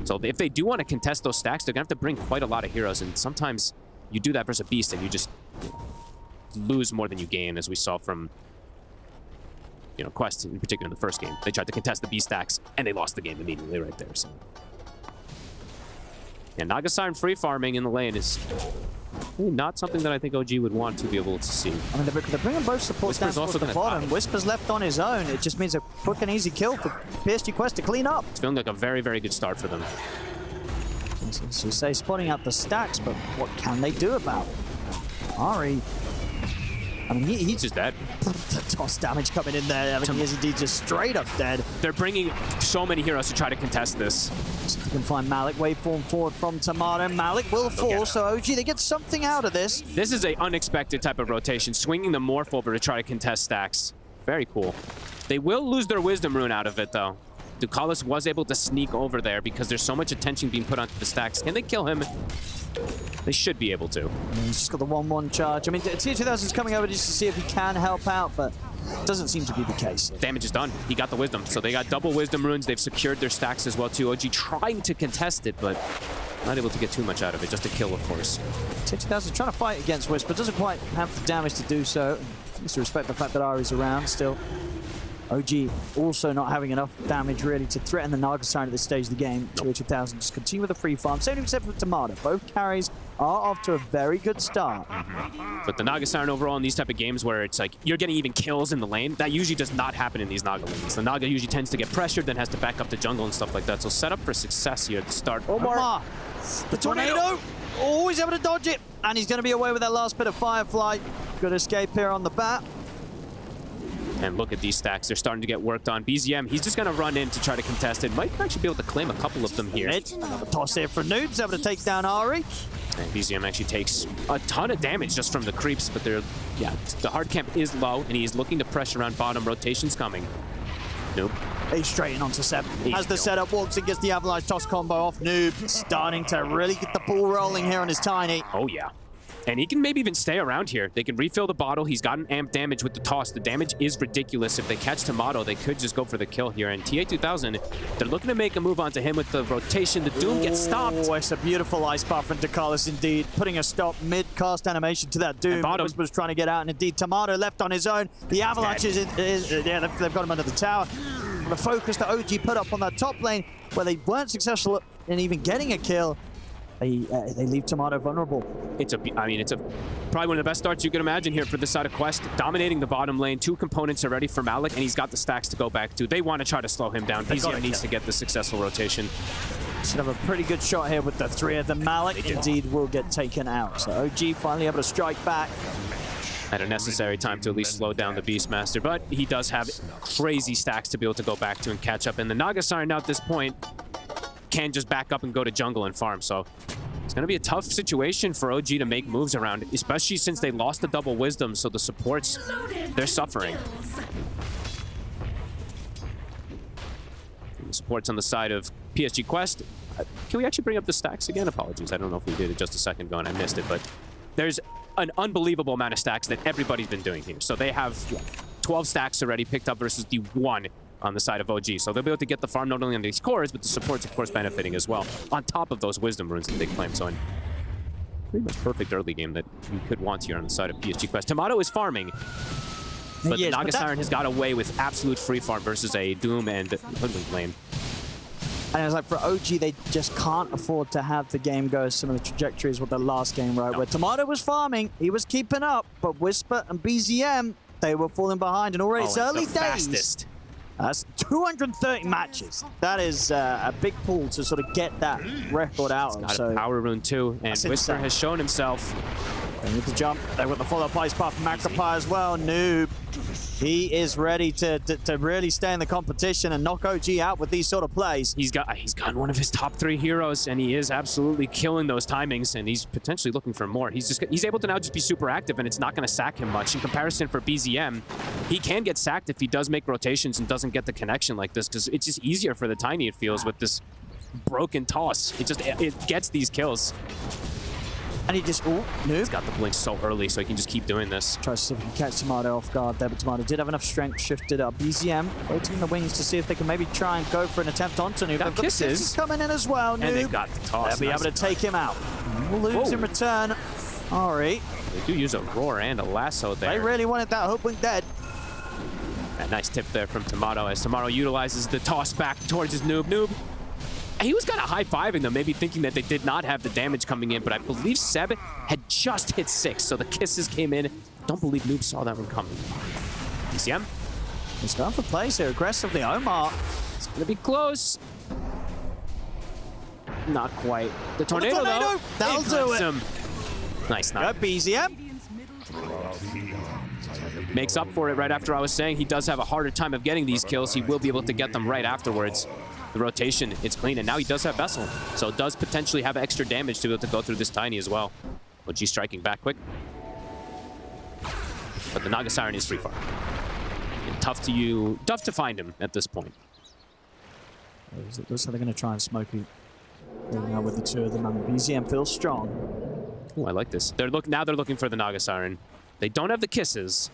So if they do want to contest those stacks, they're going to have to bring quite a lot of heroes. And sometimes you do that versus a beast and you just lose more than you gain, as we saw from, you know, Quest in particular in the first game. They tried to contest the beast stacks and they lost the game immediately right there. So. And Naga Siren free farming in the lane is really not something that I think OG would want to be able to see. I mean, they're bringing both supports down towards the bottom. Whisper's left on his own. It just means a quick and easy kill for PSG Quest to clean up. It's feeling like a very, very good start for them. So say spotting out the stacks, but what can they do about it? Ari, I mean, he's just dead. The toss damage coming in there. I mean, he is indeed just straight up dead. They're bringing so many heroes to try to contest this. So you can find Malik waveform forward from Tomato. Malik will fall, so OG, they get something out of this. This is an unexpected type of rotation, swinging the Morph over to try to contest stacks. Very cool. They will lose their Wisdom Rune out of it, though. Ducalis was able to sneak over there because there's so much attention being put onto the stacks. Can they kill him? They should be able to. He's just got the 1-1 charge. I mean, Tier 2000 is coming over just to see if he can help out, but doesn't seem to be the case. Damage is done. He got the Wisdom. So they got double Wisdom Runes. They've secured their stacks as well, too. OG trying to contest it, but not able to get too much out of it. Just a kill, of course. Tier 2000 trying to fight against Whisper. Doesn't quite have the damage to do so. Needs to respect the fact that Ari's around still. OG also not having enough damage really to threaten the Naga Siren at this stage of the game. Tier 2000 just continue with the free farm. Same except for Tomato. Both carries are off to a very good start. But the Naga Siren overall in these type of games where it's like you're getting even kills in the lane, that usually does not happen in these Naga lanes. The Naga usually tends to get pressured, then has to back up the jungle and stuff like that. So set up for success here at the start. Omar, the tornado! Oh, he's able to dodge it. And he's going to be away with that last bit of Firefly. Good escape here on the bat. And look at these stacks. They're starting to get worked on. BZM, he's just going to run in to try to contest it. Might actually be able to claim a couple of them here. Another toss here for Noob's able to take down Ari. And BZM actually takes a ton of damage just from the creeps, but they're, yeah, the hard camp is low, and he's looking to pressure around bottom. Rotation's coming. Nope. He's straight in onto 7. As the setup walks in, gets the Avalanche toss combo off. Noob starting to really get the ball rolling here on his Tiny. Oh, yeah. And he can maybe even stay around here. They can refill the bottle. He's gotten amp damage with the toss. The damage is ridiculous. If they catch Tomato, they could just go for the kill here. And TA2000, they're looking to make a move onto him with the rotation. The Doom gets stopped. Oh, it's a beautiful ice buff from Ducalis indeed. Putting a stop mid-cast animation to that Doom. Was trying to get out, and indeed Tomato left on his own. The Avalanche yeah, they've got him under the tower. The focus that OG put up on that top lane, where they weren't successful in even getting a kill, they leave Tomato vulnerable. It's probably one of the best starts you can imagine here for this side of Quest. Dominating the bottom lane. 2 components are ready for Malik, and he's got the stacks to go back to. They want to try to slow him down. BZM needs to get the successful rotation. Should have a pretty good shot here with the 3 of them. Malik indeed will get taken out. So OG finally able to strike back. At a necessary time to at least slow down the Beastmaster, but he does have crazy stacks to be able to go back to and catch up. And the Naga Siren now at this point can just back up and go to jungle and farm. So it's going to be a tough situation for OG to make moves around, especially since they lost the double wisdom. So the supports, they're suffering. And the supports on the side of PSG Quest. Can we actually bring up the stacks again? Apologies. I don't know if we did it just a second ago and I missed it, but there's an unbelievable amount of stacks that everybody's been doing here. So they have 12 stacks already picked up versus the 1 on the side of OG. So they'll be able to get the farm not only on these cores, but the supports, of course, benefiting as well, on top of those wisdom runes that they claim. So pretty much perfect early game that you could want here on the side of PSG Quest. Tomato is farming, but the Naga Siren has got away with absolute free farm versus a Doom and Hoodwink lane. And it's like for OG, they just can't afford to have the game go as similar trajectory as what the last game, right? Where Tomato was farming, he was keeping up, but Whisper and BZM, they were falling behind. And already it's early days. Fastest. That's 230 matches. That is a big pull to sort of get that record out. Got a power rune too, and Whisper has shown himself. They need to jump. They've got the follow-up ice buff from Macropie as well. Noob, he is ready to really stay in the competition and knock OG out with these sort of plays. He's gotten one of his top 3 heroes, and he is absolutely killing those timings, and he's potentially looking for more. He's able to now just be super active, and it's not going to sack him much. In comparison for BZM, he can get sacked if he does make rotations and doesn't get the connection like this, because it's just easier for the Tiny, it feels, with this broken toss. It gets these kills. And he just, Noob. He's got the blink so early, so he can just keep doing this. Tries to see if he can catch Tomato off guard there, but Tomato did have enough strength, shifted up. BZM waiting in the wings to see if they can maybe try and go for an attempt onto Noob. Got kisses. Coming in as well, Noob. And they've got the toss. They'll be able to take him out. We'll lose in return. Ari. They do use a roar and a lasso there. They really wanted that Hope Wing dead. A nice tip there from Tomato as Tomato utilizes the toss back towards his Noob. He was kind of high-fiving them, maybe thinking that they did not have the damage coming in, but I believe Seb had just hit 6, so the kisses came in. Don't believe Noob saw that one coming. BCM. He's going for plays here aggressively. Omar. It's going to be close. Not quite. The tornado, though. That'll do it. Nice knock. Got BZM. Makes up for it right after I was saying he does have a harder time of getting these kills. He will be able to get them right afterwards. The rotation, it's clean, and now he does have Vessel. So it does potentially have extra damage to be able to go through this Tiny as well. OG striking back quick. But the Naga Siren is free far. And tough to find him at this point. Looks like they're going to try and smoke you. Now with the two of them, and the BZM feels strong. Oh, I like this. Now they're looking for the Naga Siren. They don't have the kisses.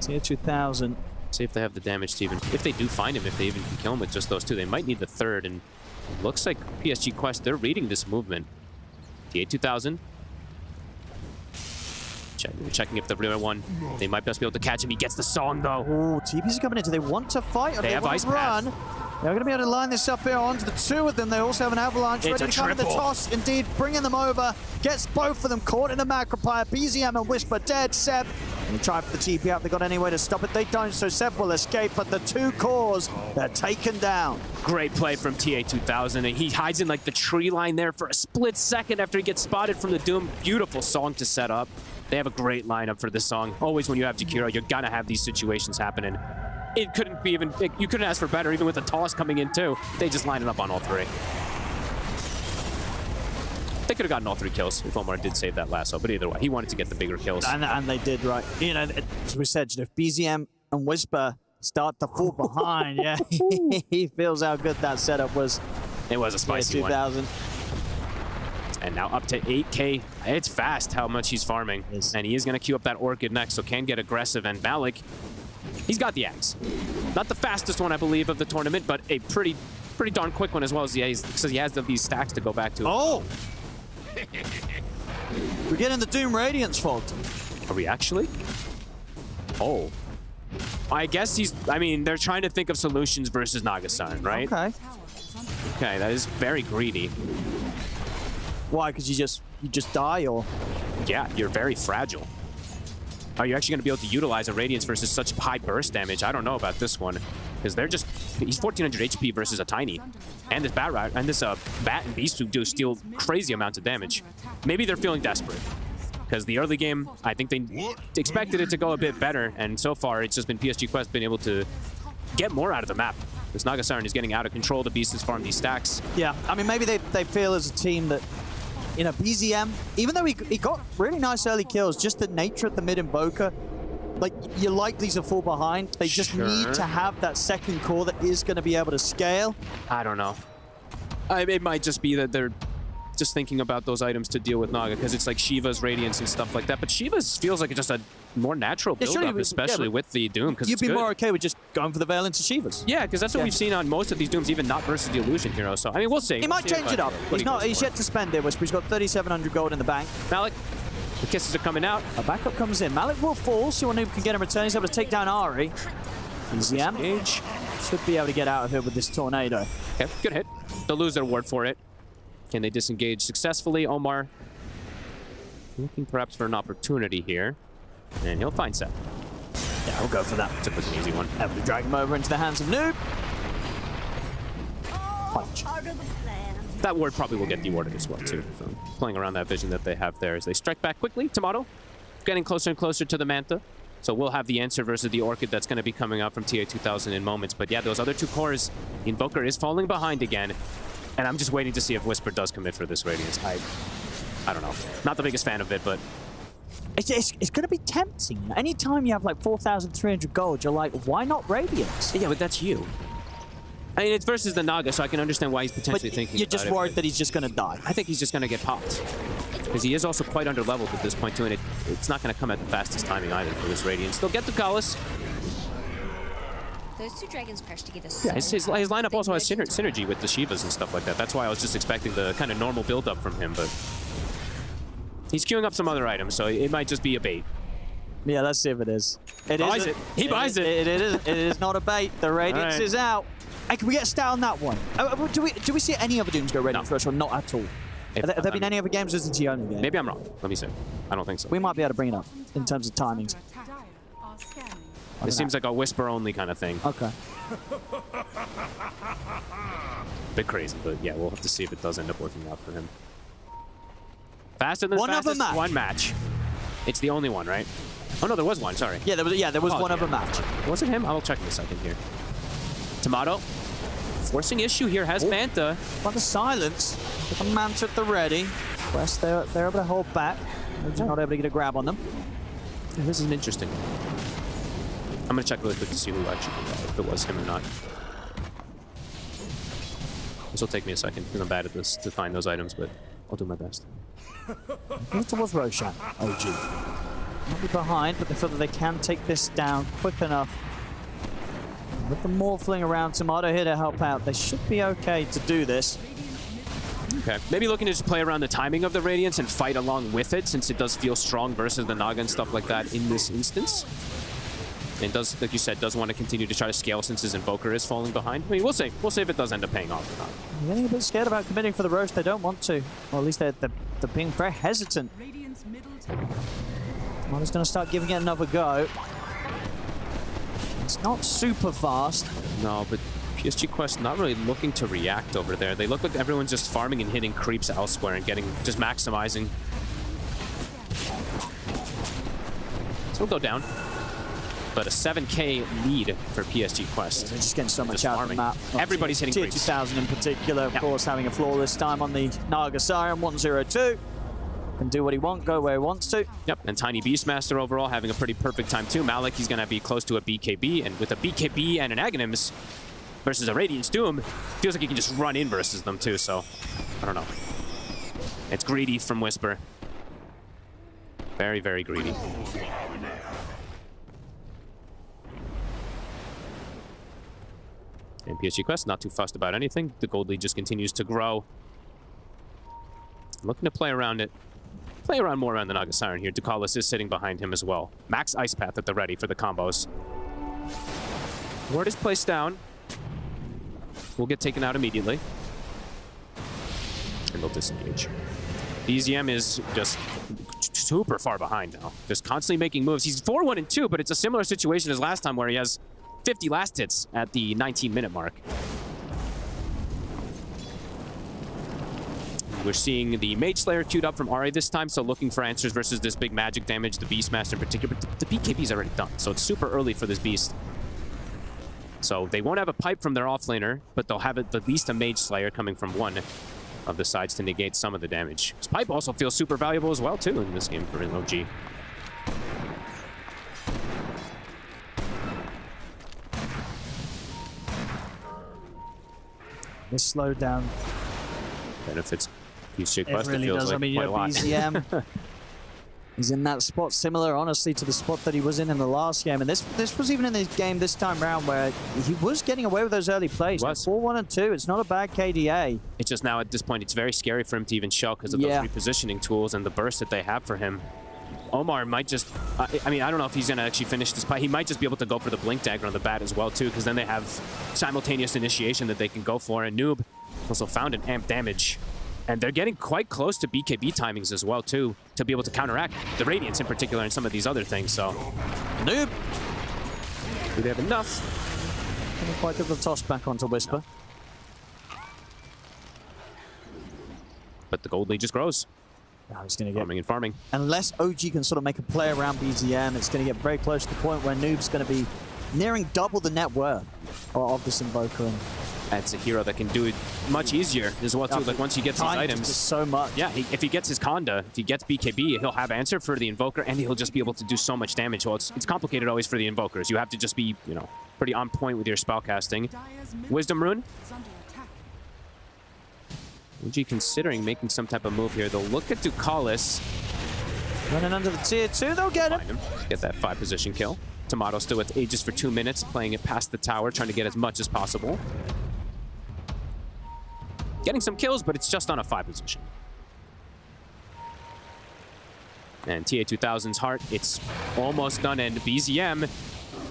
Tier 2000. See if they have the damage to even... If they do find him, if they even can kill him with just those two, they might need the third. And it looks like PSG Quest, they're reading this movement. TA 2000. Checking if the real one, they might just be able to catch him. He gets the song, though. Oh, TP's coming in. Do they want to fight or they want to run? They're going to be able to line this up here onto the two of them. They also have an avalanche ready to come in the toss. Indeed, bringing them over. Gets both of them caught in a Macropire. BZM and Whisper dead. Seb, they try for the TP out. They got any way to stop it? They don't, so Seb will escape. But the two cores, they're taken down. Great play from TA 2000. And he hides in like the tree line there for a split second after he gets spotted from the Doom. Beautiful song to set up. They have a great lineup for this song. Always when you have Jakiro, you're gonna have these situations happening. It couldn't be even, you couldn't ask for better, even with the toss coming in too. They just lined it up on all three. They could have gotten all 3 kills if Omar did save that lasso, but either way, he wanted to get the bigger kills. And they did, right. You know, as we said, if BZM and Whisper start to fall behind, yeah, he feels how good that setup was. It was a spicy 2000. And now up to 8K. It's fast how much he's farming. And he is going to queue up that Orchid next, so can get aggressive. And Malik, he's got the axe. Not the fastest one, I believe, of the tournament, but a pretty darn quick one as well, as he has these stacks to go back to. Oh! We're getting the Doom Radiance fault. Are we actually? Oh. I guess they're trying to think of solutions versus Nagasan, right? Okay. Okay, that is very greedy. Why? Because you just die, or? Yeah, you're very fragile. Are you actually going to be able to utilize a Radiance versus such high burst damage? I don't know about this one, because he's 1400 HP versus a Tiny, and this Bat and Beast who do steal crazy amounts of damage. Maybe they're feeling desperate, because the early game, I think they expected it to go a bit better, and so far it's just been PSG Quest being able to get more out of the map. This Naga Siren is getting out of control. The Beast has farmed these stacks. Yeah, I mean, maybe they feel as a team that, you know, BZM, even though he got really nice early kills, just the nature of the mid-invoker, like, you're likely to fall behind. They just need to have that second core that is going to be able to scale. I don't know. It might just be that they're just thinking about those items to deal with Naga, because it's like Shiva's Radiance and stuff like that. But Shiva's feels like it's just a more natural build-up, especially with the Doom, because you'd be more okay with just going for the Veil into Shiva's. Yeah, because that's what we've seen on most of these Dooms, even not versus the Illusion Hero. So, I mean, we'll see. He might change it up. He's yet to spend it, Whisper. He's got 3,700 gold in the bank. Malik, the kisses are coming out. A backup comes in. Malik will fall, so Noob can get him return. He's able to take down Ari. BZM should be able to get out of here with this tornado. Okay, good hit. They'll lose their ward for it. Can they disengage successfully? Omar looking perhaps for an opportunity here. And he'll find Seth. Yeah, we'll go for that. It's a pretty easy one. Able to drag him over into the hands of Noob. Punch. That ward probably will get dewarded as well, too. So playing around that vision that they have there as they strike back quickly. Tomato getting closer and closer to the Manta. So we'll have the answer versus the Orchid that's going to be coming out from TA 2000 in moments. But yeah, those other 2 cores, the Invoker is falling behind again. And I'm just waiting to see if Whisper does commit for this Radiance. I don't know. Not the biggest fan of it, but it's going to be tempting. Anytime you have like 4,300 gold, you're like, why not Radiance? Yeah, but that's you. I mean, it's versus the Naga, so I can understand why he's potentially thinking You're just about worried it, that he's just going to die. I think he's just going to get popped. Because he is also quite under-leveled at this point, too, and it's not going to come at the fastest timing either for this Radiant. Still get the Gallus. Those two dragons crash together. Yeah, his lineup also has synergy with the Shivas and stuff like that. That's why I was just expecting the kind of normal build-up from him, but he's queuing up some other items, so it might just be a bait. Yeah, let's see if it is. He buys it. He buys it. It is not a bait. The Radiance is out. Hey, can we get a stat on that one? Do we see any other Dooms go Radiance Rush or not at all? Have there been any other games or is it the only game? Maybe I'm wrong. Let me see. I don't think so. We might be able to bring it up in terms of timings. It seems like a whisper-only kind of thing. Okay. Bit crazy, but yeah, we'll have to see if it does end up working out for him. Faster than one fastest other match. One match. It's the only one, right? Oh no, there was one. Sorry. Yeah, there was one other match. Was it him? I'll check in a second here. Tomato. Forcing issue here has Manta. By the silence. With the Manta at the ready. Quest, they're able to hold back. They're not able to get a grab on them. Yeah, this is an interesting one. I'm going to check really quick to see who actually did that, if it was him or not. This will take me a second because I'm bad at this to find those items, but I'll do my best. I think it was Roshan, OG. Might be behind, but they feel that they can take this down quick enough. With the morphling around, Tomato here to help out. They should be okay to do this. Okay, maybe looking to just play around the timing of the Radiance and fight along with it, since it does feel strong versus the Naga and stuff like that in this instance. And does, like you said, does want to continue to try to scale since his Invoker is falling behind. I mean, we'll see. We'll see if it does end up paying off or not. I'm getting a bit scared about committing for the roast. They don't want to. Or at least they're being very hesitant. Tomato's going to start giving it another go. It's not super fast. No, but PSG Quest not really looking to react over there. They look like everyone's just farming and hitting creeps elsewhere and just maximizing. So we'll go down. But a 7K lead for PSG Quest. They're just getting so much out of the map. Everybody's hitting Tier creeps. 2000 in particular, of course, having a flawless time on the Naga Siren, 102. Can do what he wants, go where he wants to. Yep, and Tiny Beastmaster overall having a pretty perfect time too. Malik, he's going to be close to a BKB, and with a BKB and an Aghanims versus a Radiance Doom, feels like he can just run in versus them too, so I don't know. It's greedy from Whisper. Very, very greedy. And PSG Quest, not too fussed about anything. The gold lead just continues to grow. Looking to play around it. Play around more around the Naga Siren here. Ducalis is sitting behind him as well. Max Ice Path at the ready for the combos. Ward is placed down. Will get taken out immediately. And they'll disengage. BZM is just super far behind now. Just constantly making moves. He's 4-1 and 2, but it's a similar situation as last time where he has 50 last hits at the 19-minute mark. We're seeing the Mage Slayer queued up from Ari this time, so looking for answers versus this big magic damage, the Beastmaster in particular. But the BKB's already done, so it's super early for this Beast. So they won't have a pipe from their offlaner, but they'll have at least a Mage Slayer coming from one of the sides to negate some of the damage. This pipe also feels super valuable as well, too, in this game for an OG. This slowed down. Benefits PSG Quest. It really does. Like I mean, BZM he's in that spot similar, honestly, to the spot that he was in the last game. And this was even in this game this time around where he was getting away with those early plays. 4-1 and 2. It's not a bad KDA. It's just now at this point, it's very scary for him to even show because of those repositioning tools and the burst that they have for him. Omar might just, I mean, I don't know if he's going to actually finish this fight. He might just be able to go for the Blink Dagger on the bat as well, too, because then they have simultaneous initiation that they can go for. And Noob also found an amp damage. And they're getting quite close to BKB timings as well, too, to be able to counteract the Radiance in particular and some of these other things, so. Noob! Do they have enough? Couldn't quite get the toss back onto Whisper. But the gold lead just grows. Now he's going to get farming and farming. Unless OG can sort of make a play around BZM, it's going to get very close to the point where Noob's going to be nearing double the net worth of this Invoker. And it's a hero that can do it much easier as well, too. Like, once he gets his items. Just so much. Yeah, if he gets his Conda, if he gets BKB, he'll have answer for the Invoker, and he'll just be able to do so much damage. Well, it's complicated always for the Invokers. You have to just be, you know, pretty on point with your spellcasting. Wisdom Rune. OG considering making some type of move here. They'll look at Ducalis. Running under the tier 2, they'll get him. Get that 5 position kill. Tomato still with Aegis for 2 minutes, playing it past the tower, trying to get as much as possible. Getting some kills, but it's just on a 5 position. And TA2000's heart, it's almost done, and BZM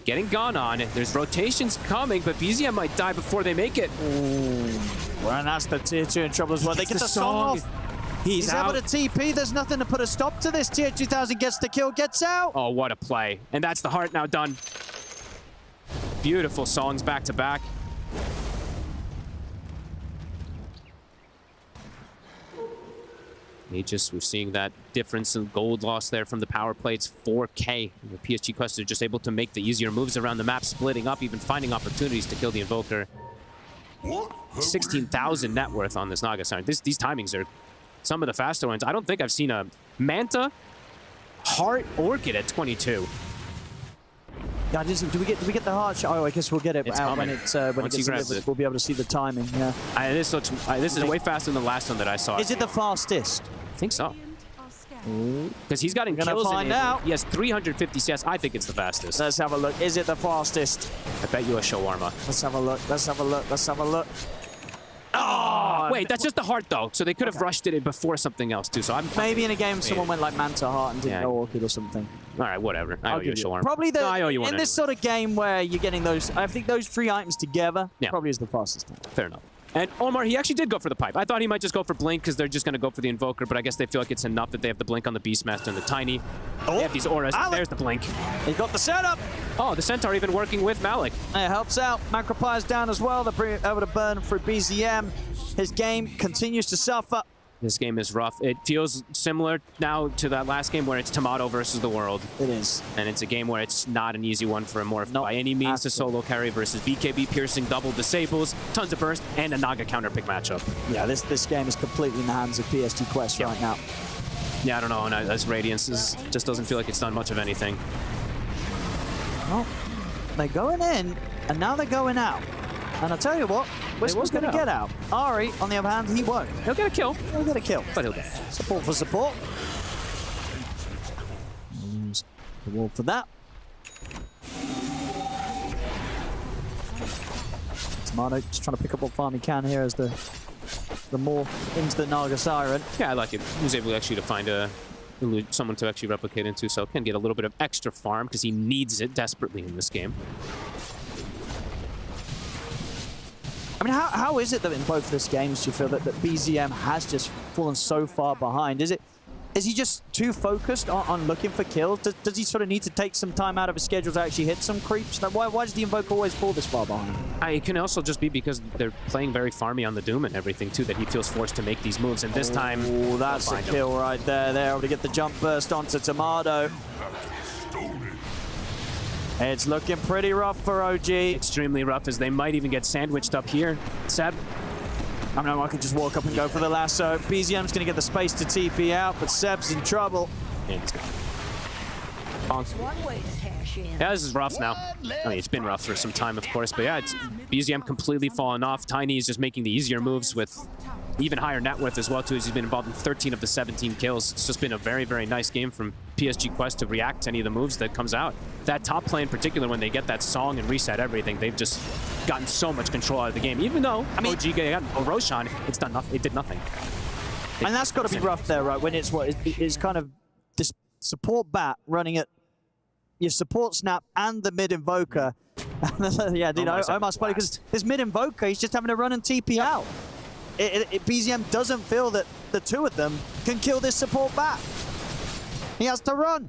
getting gone on. There's rotations coming, but BZM might die before they make it. Ooh. Well, and that's the tier 2 in trouble as well. They get the song off. He's able to TP. There's nothing to put a stop to this. Tier 2000 gets the kill, gets out. Oh, what a play. And that's the heart now done. Beautiful songs back to back. Aegis, we're seeing that difference in gold loss there from the power plates. 4K. The PSG Quest are just able to make the easier moves around the map, splitting up, even finding opportunities to kill the Invoker. 16,000 net worth on this Naga Siren. These timings are some of the faster ones. I don't think I've seen a Manta, Heart, Orchid at 22. Yeah, do we get the heart shot? Oh, I guess we'll get it out when it gets delivered. We'll be able to see the timing. Yeah. This is way faster than the last one that I saw. Is it the fastest? I think so. Because he's gotten kills in it. He has 350 CS. I think it's the fastest. Let's have a look. Is it the fastest? I bet you a shawarma. Let's have a look. Let's have a look. Let's have a look. Oh, wait, that's just the heart, though. So they could have rushed it before something else, too. So maybe in a game someone went like Manta Heart and didn't go Orchid or something. All right, whatever. I owe you a shawarma. Probably I owe you one in this sort of game where you're getting those, I think those 3 items together probably is the fastest time. Fair enough. And Omar, he actually did go for the pipe. I thought he might just go for Blink because they're just going to go for the Invoker, but I guess they feel like it's enough that they have the Blink on the Beastmaster and the Tiny. They have these auras. There's the Blink. He got the setup. Oh, the Centaur even working with Malik. It helps out. Macropyre's down as well. They're able to burn through BZM. His game continues to suffer. This game is rough. It feels similar now to that last game where it's Tomato versus the world. It is. And it's a game where it's not an easy one for Amorph by any means to solo carry versus BKB piercing, double disables, tons of burst, and a Naga counter pick matchup. Yeah, this game is completely in the hands of PSG Quest right now. Yeah, I don't know. And as Radiance just doesn't feel like it's done much of anything. Well, they're going in, and now they're going out. And I'll tell you what, Whisper's going to get out. Ari, on the other hand, he won't. He'll get a kill. He'll get a kill. But he'll get support for support. Use the wall for that. Tomato just trying to pick up what farm he can here as the more into the Naga Siren. Yeah, I like it. He was able actually to find someone to actually replicate into, so can get a little bit of extra farm because he needs it desperately in this game. I mean, how is it that in both these games do you feel that BZM has just fallen so far behind? Is he just too focused on looking for kills? Does he sort of need to take some time out of his schedule to actually hit some creeps? Like, why does the Invoker always fall this far behind? It can also just be because they're playing very farmy on the Doom and everything, too, that he feels forced to make these moves. And this time... Oh, that's a kill right there. They're able to get the jump burst onto Tomato. It's looking pretty rough for OG. Extremely rough, as they might even get sandwiched up here. Seb? I mean, I could just walk up and go for the lasso. BZM's going to get the space to TP out, but Seb's in trouble. Yeah, he's gone. Yeah, this is rough now. I mean, it's been rough for some time, of course, but yeah, it's BZM completely fallen off. Tiny is just making the easier moves with even higher net worth as well, too, as he's been involved in 13 of the 17 kills. It's just been a very, very nice game from PSG Quest to react to any of the moves that comes out. That top play in particular, when they get that song and reset everything, they've just gotten so much control out of the game. Even though OG got Roshan, it's done nothing. It did nothing. And that's got to be rough there, right? When it's it's kind of this support bat running at your support snap and the mid invoker. Yeah, dude, Omar's funny because this mid invoker, he's just having to run and TP out. BZM doesn't feel that the two of them can kill this support bat. He has to run.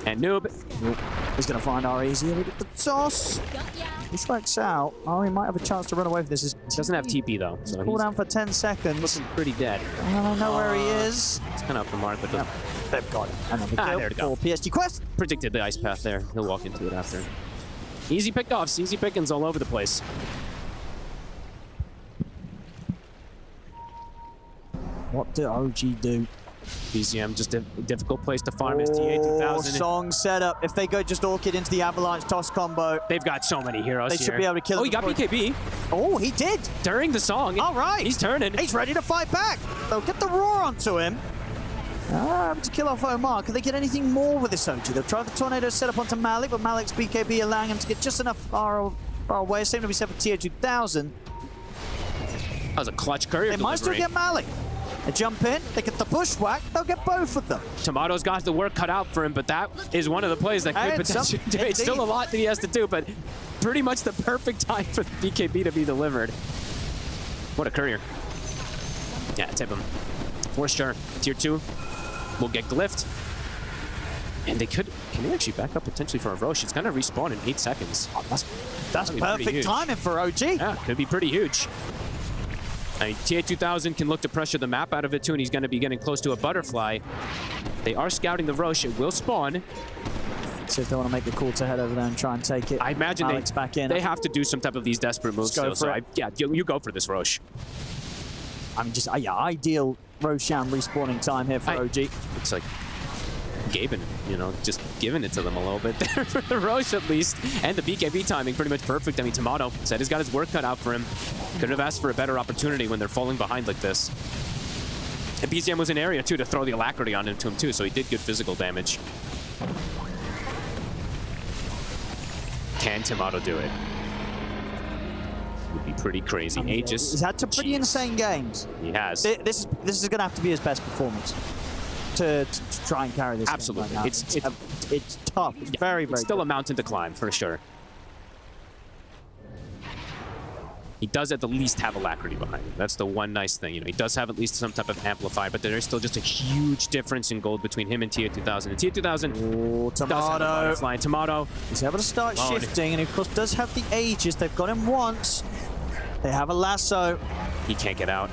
And Noob. He's going to find Ari easy. Look at the toss. He strikes out. Ari might have a chance to run away with this. He doesn't have TP, though. So he's cooldown for 10 seconds. Looking pretty dead. I don't know where he is. It's kind of off the mark, but they've got him. Another kill there to go. for PSG Quest. Predicted the ice path there. He'll walk into it after. Easy pickoffs, easy pickings all over the place. What do OG do? BZM just a difficult place to farm his TA2000. Song setup. If they go just Orchid into the Avalanche toss combo. They've got so many heroes They here. should be able to kill him. Oh, he got BKB. Oh, he did. During the song. All right. He's turning. He's ready to fight back. They'll get the roar onto him. To kill off Omar. Can they get anything more with this OG? They'll try the tornado setup onto Malik, but Malik's BKB allowing him to get just enough far away. Same to be said for TA2000. That was a clutch courier They might still delivery. get Malik. They jump in, they get the bushwhack, they'll get both of them. Tomato's got the work cut out for him, but that is one of the plays that could potentially do it. It's still a lot that he has to do, but pretty much the perfect time for the BKB to be delivered. What a courier. Yeah, tip him. For sure. Tier 2 will get glyphed. And they could, can they actually back up potentially for a Roche? It's going to respawn in 8 seconds. Oh, that's perfect timing for OG. Yeah, could be pretty huge. I mean, TA2000 can look to pressure the map out of it too, and he's going to be getting close to a butterfly. They are scouting the Roche. It will spawn. See if they want to make the call to head over there and try and take it. I imagine they have to do some type of these desperate moves still. So yeah, you go for this Roche. I mean, just yeah, ideal Roshan respawning time here for OG. It's like Gaben, you know, just giving it to them a little bit there for the Roche at least. And the BKB timing pretty much perfect. I mean, Tomato said he's got his work cut out for him. Could have asked for a better opportunity when they're falling behind like this. And BZM was in area too to throw the alacrity on into him too, so he did good physical damage. Can Tomato do it? Would be pretty crazy. Aegis. He's had some pretty insane games. He has. This is going to have to be his best performance to try and carry this. Absolutely. Right It's tough. It's very it's still a mountain to climb for sure. He does at the least have alacrity behind him. That's the one nice thing. You know, he does have at least some type of amplifier, but there is still just a huge difference in gold between him and TA2000. And TA2000 Tomato. Flying Tomato. He's able to start shifting, and of course does have the Aegis. They've got him once. They have a lasso. He can't get out.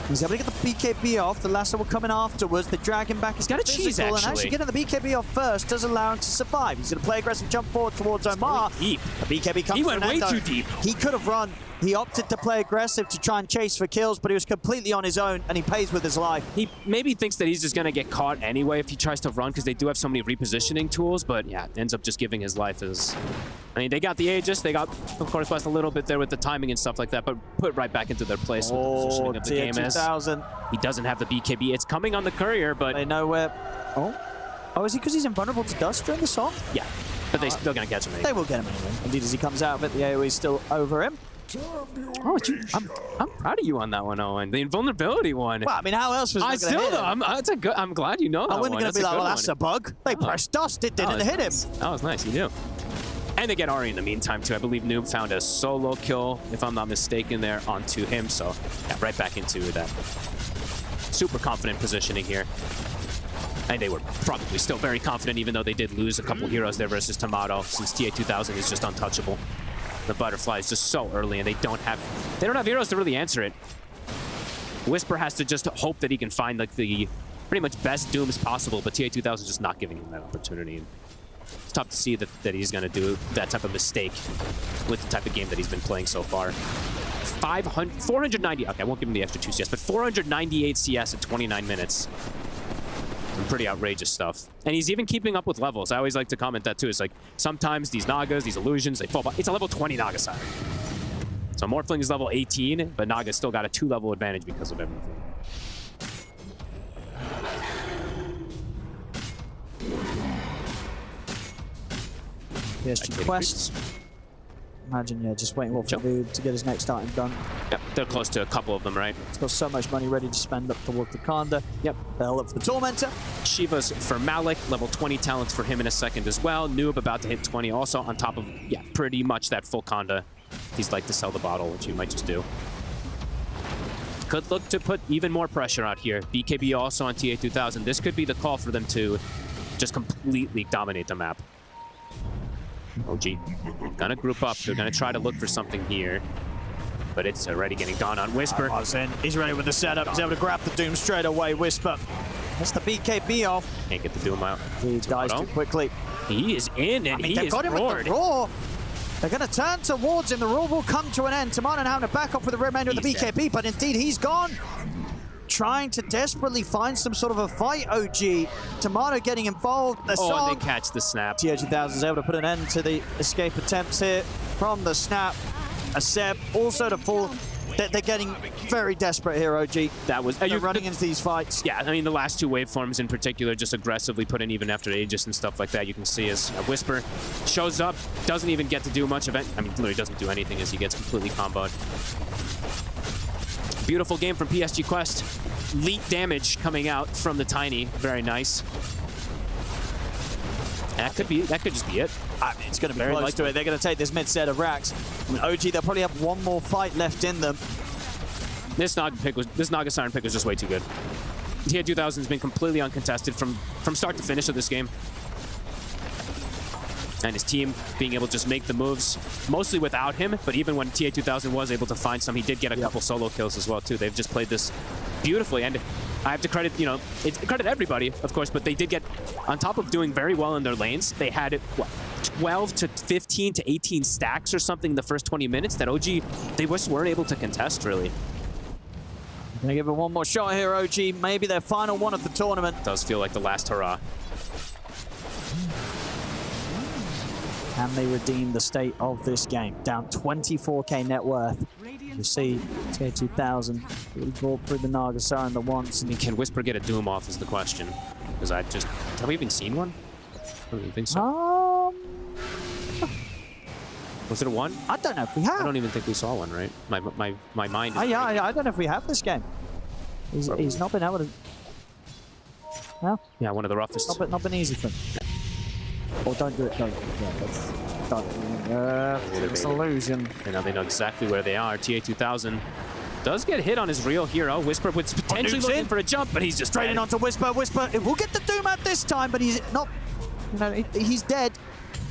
He's able to get the BKB off. The lasso will come in afterwards. They drag him back. He's got a cheese, And actually getting the BKB off first does allow him to survive. He's going to play aggressive, jump forward towards Omar. Deep. The BKB comes. He went way too deep. He could have run. He opted to play aggressive to try and chase for kills, but he was completely on his own, and he pays with his life. He maybe thinks that he's just going to get caught anyway if he tries to run, because they do have so many repositioning tools, but yeah, ends up just giving his life as... I mean, they got the Aegis, they got, of course, a little bit there with the timing and stuff like that, but put right back into their place with the positioning of the game is. He doesn't have the BKB. It's coming on the courier, but... They know where... Oh, is he because he's invulnerable to dust during the song? Yeah, but they're going to catch him anyway. They will get him anyway. Indeed, as he comes out of it, the AoE is still over him. Oh, I'm proud of you on that one, Owen. The invulnerability one. Well, I mean, how else was I still though. I'm glad you know that I wasn't going to be like, well, that's a bug. They pressed dust. It didn't hit him. That was nice. You knew. And they get Ari in the meantime, too. I believe Noob found a solo kill, if I'm not mistaken, there onto him. So, yeah, right back into that super confident positioning here. And they were probably still very confident, even though they did lose a couple heroes there versus Tomato, since TA2000 is just untouchable. The butterfly is just so early, and they don't have heroes to really answer it. Whisper has to just hope that he can find like the pretty much best dooms possible, but TA2000 is just not giving him that opportunity. And it's tough to see that he's going to do that type of mistake with the type of game that he's been playing so far. 490. Okay, I won't give him the extra 2 CS, but 498 CS in 29 minutes. Some pretty outrageous stuff. And he's even keeping up with levels. I always like to comment that too. It's like sometimes these Nagas, these illusions, they fall by. It's a level 20 Naga side. So Morphling is level 18, but Naga's still got a 2-level advantage because of everything. PSG Quest. Imagine, yeah, just waiting for Noob to get his next item done. Yep, they're close to a couple of them, right? He's got so much money ready to spend up towards the Kanda. Yep. They'll look for the Tormentor. Shiva's for Malik, level 20 talents for him in a second as well. Noob about to hit 20 also on top of, yeah, pretty much that full Kanda. He's like to sell the bottle, which you might just do. Could look to put even more pressure out here. BKB also on TA2000. This could be the call for them to just completely dominate the map. OG gonna group up. They're gonna try to look for something here, but it's already getting gone on Whisper. He's ready with the setup. He's able to grab the Doom straight away. Whisper. That's the BKB off. Can't get the Doom out. He dies too quickly. He is in, and he is got him with the roar. They're going to turn towards him. The roar will come to an end. Tomato now having to back up with the remainder of the BKB, but indeed he's gone. trying to desperately find some sort of a fight, OG. Tomato getting involved. The song. And they catch the snap. TO2000 is able to put an end to the escape attempts here from the snap. A Seb also to fall. They're getting very desperate here, OG. That was they're running into these fights. Yeah, I mean the last two waveforms in particular just aggressively put in even after Aegis and stuff like that. You can see as Whisper shows up, doesn't even get to do much of it. I mean, literally doesn't do anything as he gets completely comboed. Beautiful game from PSG Quest. Elite damage coming out from the Tiny. Very nice. That could just be it. I mean, it's going to be very close to it. They're going to take this mid set of racks. I mean, OG, they'll probably have one more fight left in them. This Naga Siren pick was just way too good. TO2000 has been completely uncontested from start to finish of this game. And his team being able to just make the moves, mostly without him, but even when TO2000 was able to find some, he did get a couple solo kills as well, too. They've just played this beautifully, and I have to credit, credit everybody, of course, but they did get, on top of doing very well in their lanes, they had, what, 12 to 15 to 18 stacks or something in the first 20 minutes that OG, they just weren't able to contest, really. Gonna give it one more shot here, OG. Maybe their final one of the tournament. Does feel like the last hurrah. Can they redeem the state of this game? Down 24k net worth. You see TO2000 really brought through the Naga Siren the once. I mean, can Whisper get a Doom off is the question. Because have we even seen one? I don't even think so. Was it a one? I don't know if we have. I don't even think we saw one, right? My mind is... I don't know if we have this game. He's not been able to... No? Yeah, one of the roughest. Not been easy for him. Oh, don't do it. Don't. Yeah, it's an illusion. They know exactly where they are. TA2000 does get hit on his real hero. Whisper was potentially looking for a jump, but he's just straight in onto Whisper. Whisper will get the Doom at this time, but he's not. He's dead.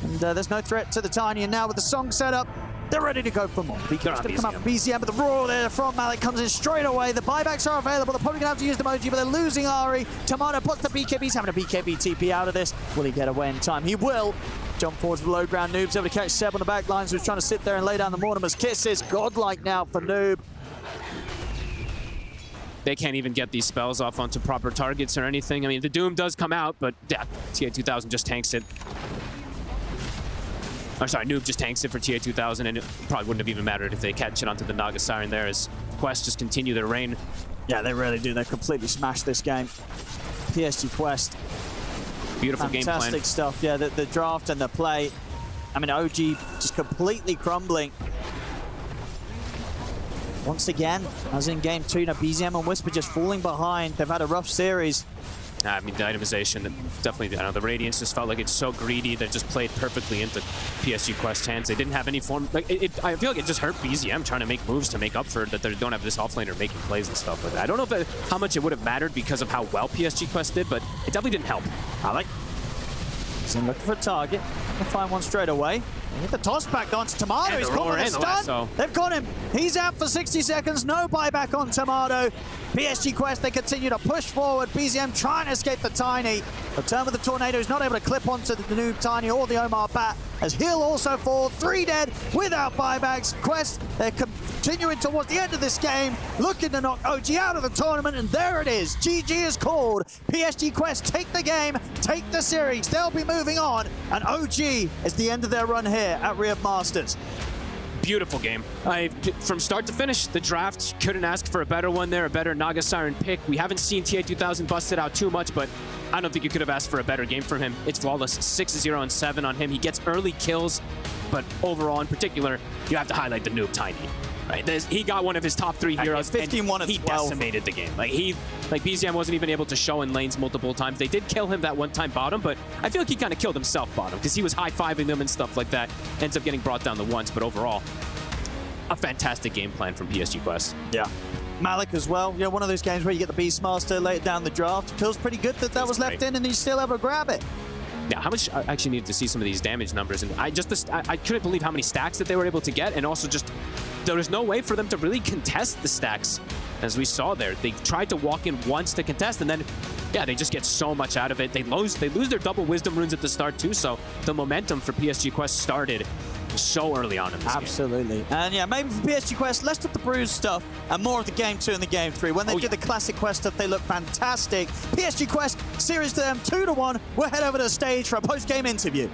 And there's no threat to the Tiny. And now with the song set up, they're ready to go for more. BK's going to come up with BZM, but the roar there from Malik comes in straight away. The buybacks are available. They're probably going to have to use the emoji, but they're losing Ari. Tomato puts the BKB. He's having a BKB TP out of this. Will he get away in time? He will. Jump forwards with low ground. Noob's able to catch Seb on the back lines, who's trying to sit there and lay down the Mortimer's kisses. Godlike now for Noob. They can't even get these spells off onto proper targets or anything. I mean, the Doom does come out, but yeah, TA2000 just tanks it. Oh, sorry, Noob just tanks it for TA2000, and it probably wouldn't have even mattered if they catch it onto the Naga Siren there as Quest just continue their reign. Yeah, they really do. They completely smashed this game. PSG Quest. Beautiful game plan. Fantastic stuff. Yeah, the draft and the play. I mean, OG just completely crumbling. Once again, as in game 2, now BZM and Whisper just falling behind. They've had a rough series. I mean, the itemization, definitely, the Radiance just felt like it's so greedy that it just played perfectly into PSG Quest's hands. They didn't have any form, I feel like it just hurt BZM trying to make moves to make up for that they don't have this offlaner making plays and stuff like that. I don't know how much it would have mattered because of how well PSG Quest did, but it definitely didn't help. He's looking for a target. They'll find one straight away. Get the toss back onto Tomato. He's caught with a stun. They've got him. He's out for 60 seconds. No buyback on Tomato. PSG Quest, they continue to push forward. BZM trying to escape the Tiny. The turn with the Tornado is not able to clip onto the Noob Tiny or the Omar bat, as he'll also fall. 3 dead without buybacks. Quest, they're continuing towards the end of this game, looking to knock OG out of the tournament, and there it is. GG is called. PSG Quest take the game, take the series. They'll be moving on, and OG is the end of their run here at Riyadh Masters. Beautiful game. From start to finish, the draft couldn't ask for a better one there, a better Naga Siren pick. We haven't seen TA2000 bust it out too much, but I don't think you could have asked for a better game from him. It's flawless. 6-0 and 7 on him. He gets early kills, but overall in particular, you have to highlight the Noob Tiny. Right? He got one of his top 3 heroes, 15-1 and he decimated the game. Like BZM wasn't even able to show in lanes multiple times. They did kill him that one time bottom, but I feel like he kind of killed himself bottom because he was high-fiving them and stuff like that. Ends up getting brought down the once, but overall, a fantastic game plan from PSG Quest. Yeah. Malik as well. Yeah, one of those games where you get the Beastmaster, lay it down the draft. Feels pretty good that was left in and he's still able to grab it. Yeah, how much I actually needed to see some of these damage numbers, and I couldn't believe how many stacks that they were able to get, and also just there was no way for them to really contest the stacks, as we saw there. They tried to walk in once to contest, and then yeah, they just get so much out of it. They lose their double wisdom runes at the start too, so the momentum for PSG Quest started so early on in this Absolutely. And yeah, maybe for PSG Quest, less of the bruise stuff and more of the game 2 and the game 3. When they do the classic quest stuff, they look fantastic. PSG Quest, series to them, 2-1. We'll head over to the stage for a post-game interview.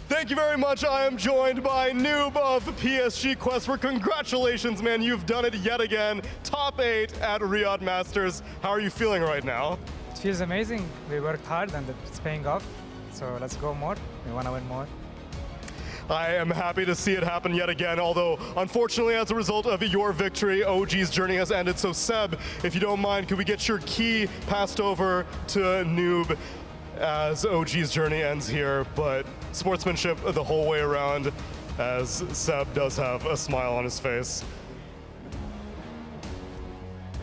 Thank you very much. I am joined by Noob of PSG Quest. Congratulations, man. You've done it yet again. Top 8 at Riyadh Masters. How are you feeling right now? It feels amazing. We worked hard and it's paying off. So let's go more. We want to win more. I am happy to see it happen yet again, although unfortunately as a result of your victory, OG's journey has ended. So Seb, if you don't mind, could we get your key passed over to Noob as OG's journey ends here, but sportsmanship the whole way around as Seb does have a smile on his face.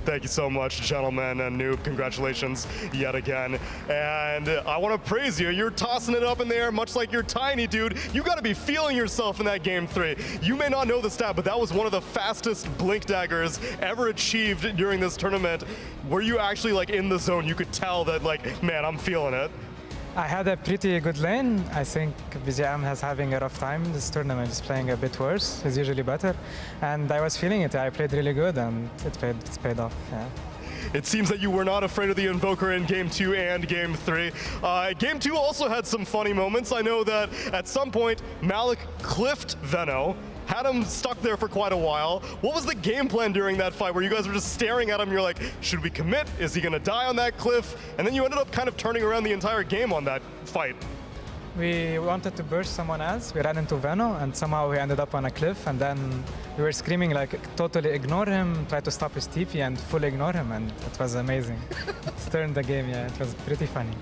Thank you so much, gentlemen, and Noob, congratulations yet again. And I want to praise you. You're tossing it up in the air much like you're tiny, dude. You got to be feeling yourself in that game 3. You may not know the stat, but that was one of the fastest blink daggers ever achieved during this tournament. Were you actually like in the zone? You could tell that like, man, I'm feeling it. I had a pretty good lane. I think BGM has having a rough time this tournament. He's playing a bit worse. He's usually better. And I was feeling it. I played really good and it's paid off. Yeah. It seems that you were not afraid of the Invoker in Game 2 and Game 3. Game 2 also had some funny moments. I know that at some point, Malik cliffed Veno, had him stuck there for quite a while. What was the game plan during that fight where you guys were just staring at him, you're like, should we commit? Is he gonna die on that cliff? And then you ended up kind of turning around the entire game on that fight. We wanted to burst someone else. We ran into Veno and somehow we ended up on a cliff, and then we were screaming like, totally ignore him, try to stop his TP and fully ignore him, and it was amazing. It turned the game, yeah, it was pretty funny.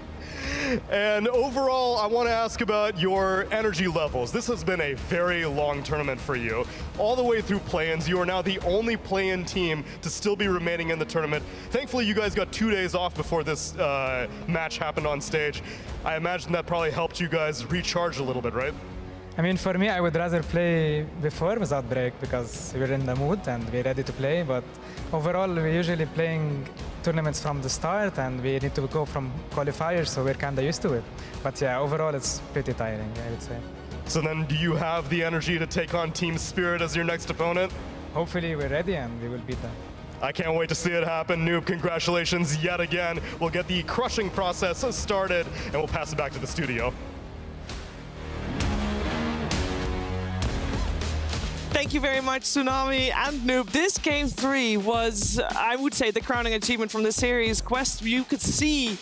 And overall, I want to ask about your energy levels. This has been a very long tournament for you. All the way through play-ins, you are now the only play-in team to still be remaining in the tournament. Thankfully, you guys got 2 days off before this match happened on stage. I imagine that probably helped you guys recharge a little bit, right? I mean, for me, I would rather play before without break because we're in the mood and we're ready to play. But overall, we're usually playing tournaments from the start and we need to go from qualifiers, so we're kind of used to it. But yeah, overall, it's pretty tiring, I would say. So then do you have the energy to take on Team Spirit as your next opponent? Hopefully we're ready and we will beat them. I can't wait to see it happen. Noob, congratulations yet again. We'll get the crushing process started and we'll pass it back to the studio. Thank you very much, Tsunami and Noob. This game 3 was, I would say, the crowning achievement from the series. Quest, you could see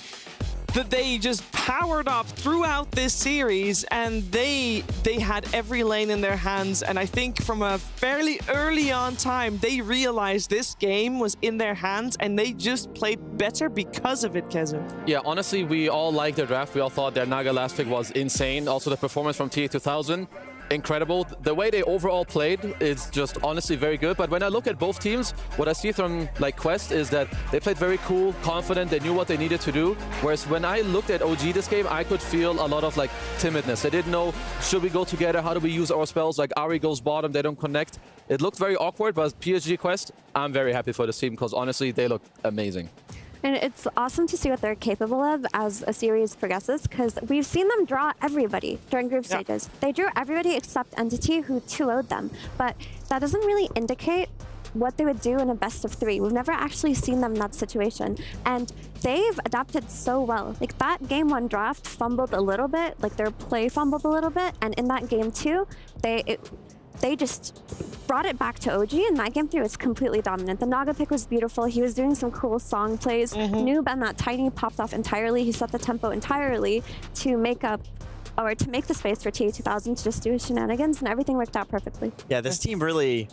that they just powered up throughout this series, and they had every lane in their hands. And I think from a fairly early on time, they realized this game was in their hands, and they just played better because of it, Kezu. Yeah, honestly, we all liked their draft. We all thought their Naga last pick was insane. Also, the performance from TA2000. Incredible. The way they overall played is just honestly very good. But when I look at both teams, what I see from like Quest is that they played very cool, confident. They knew what they needed to do. Whereas when I looked at OG this game, I could feel a lot of like timidness. They didn't know, should we go together? How do we use our spells? Like Ari goes bottom, they don't connect. It looked very awkward, but PSG Quest, I'm very happy for this team because honestly, they look amazing. And it's awesome to see what they're capable of as a series progresses, because we've seen them draw everybody during group stages. They drew everybody except Entity, who 2-0'd them. But that doesn't really indicate what they would do in a best of 3. We've never actually seen them in that situation. And they've adapted so well. Like that game 1 draft fumbled a little bit, like their play fumbled a little bit. And in that game 2, they just brought it back to OG, and that game 3 was completely dominant. The Naga pick was beautiful. He was doing some cool song plays. Noob and that Tiny popped off entirely. He set the tempo entirely to make up, or to make the space for TA2000 to just do his shenanigans, and everything worked out perfectly. Yeah, this team really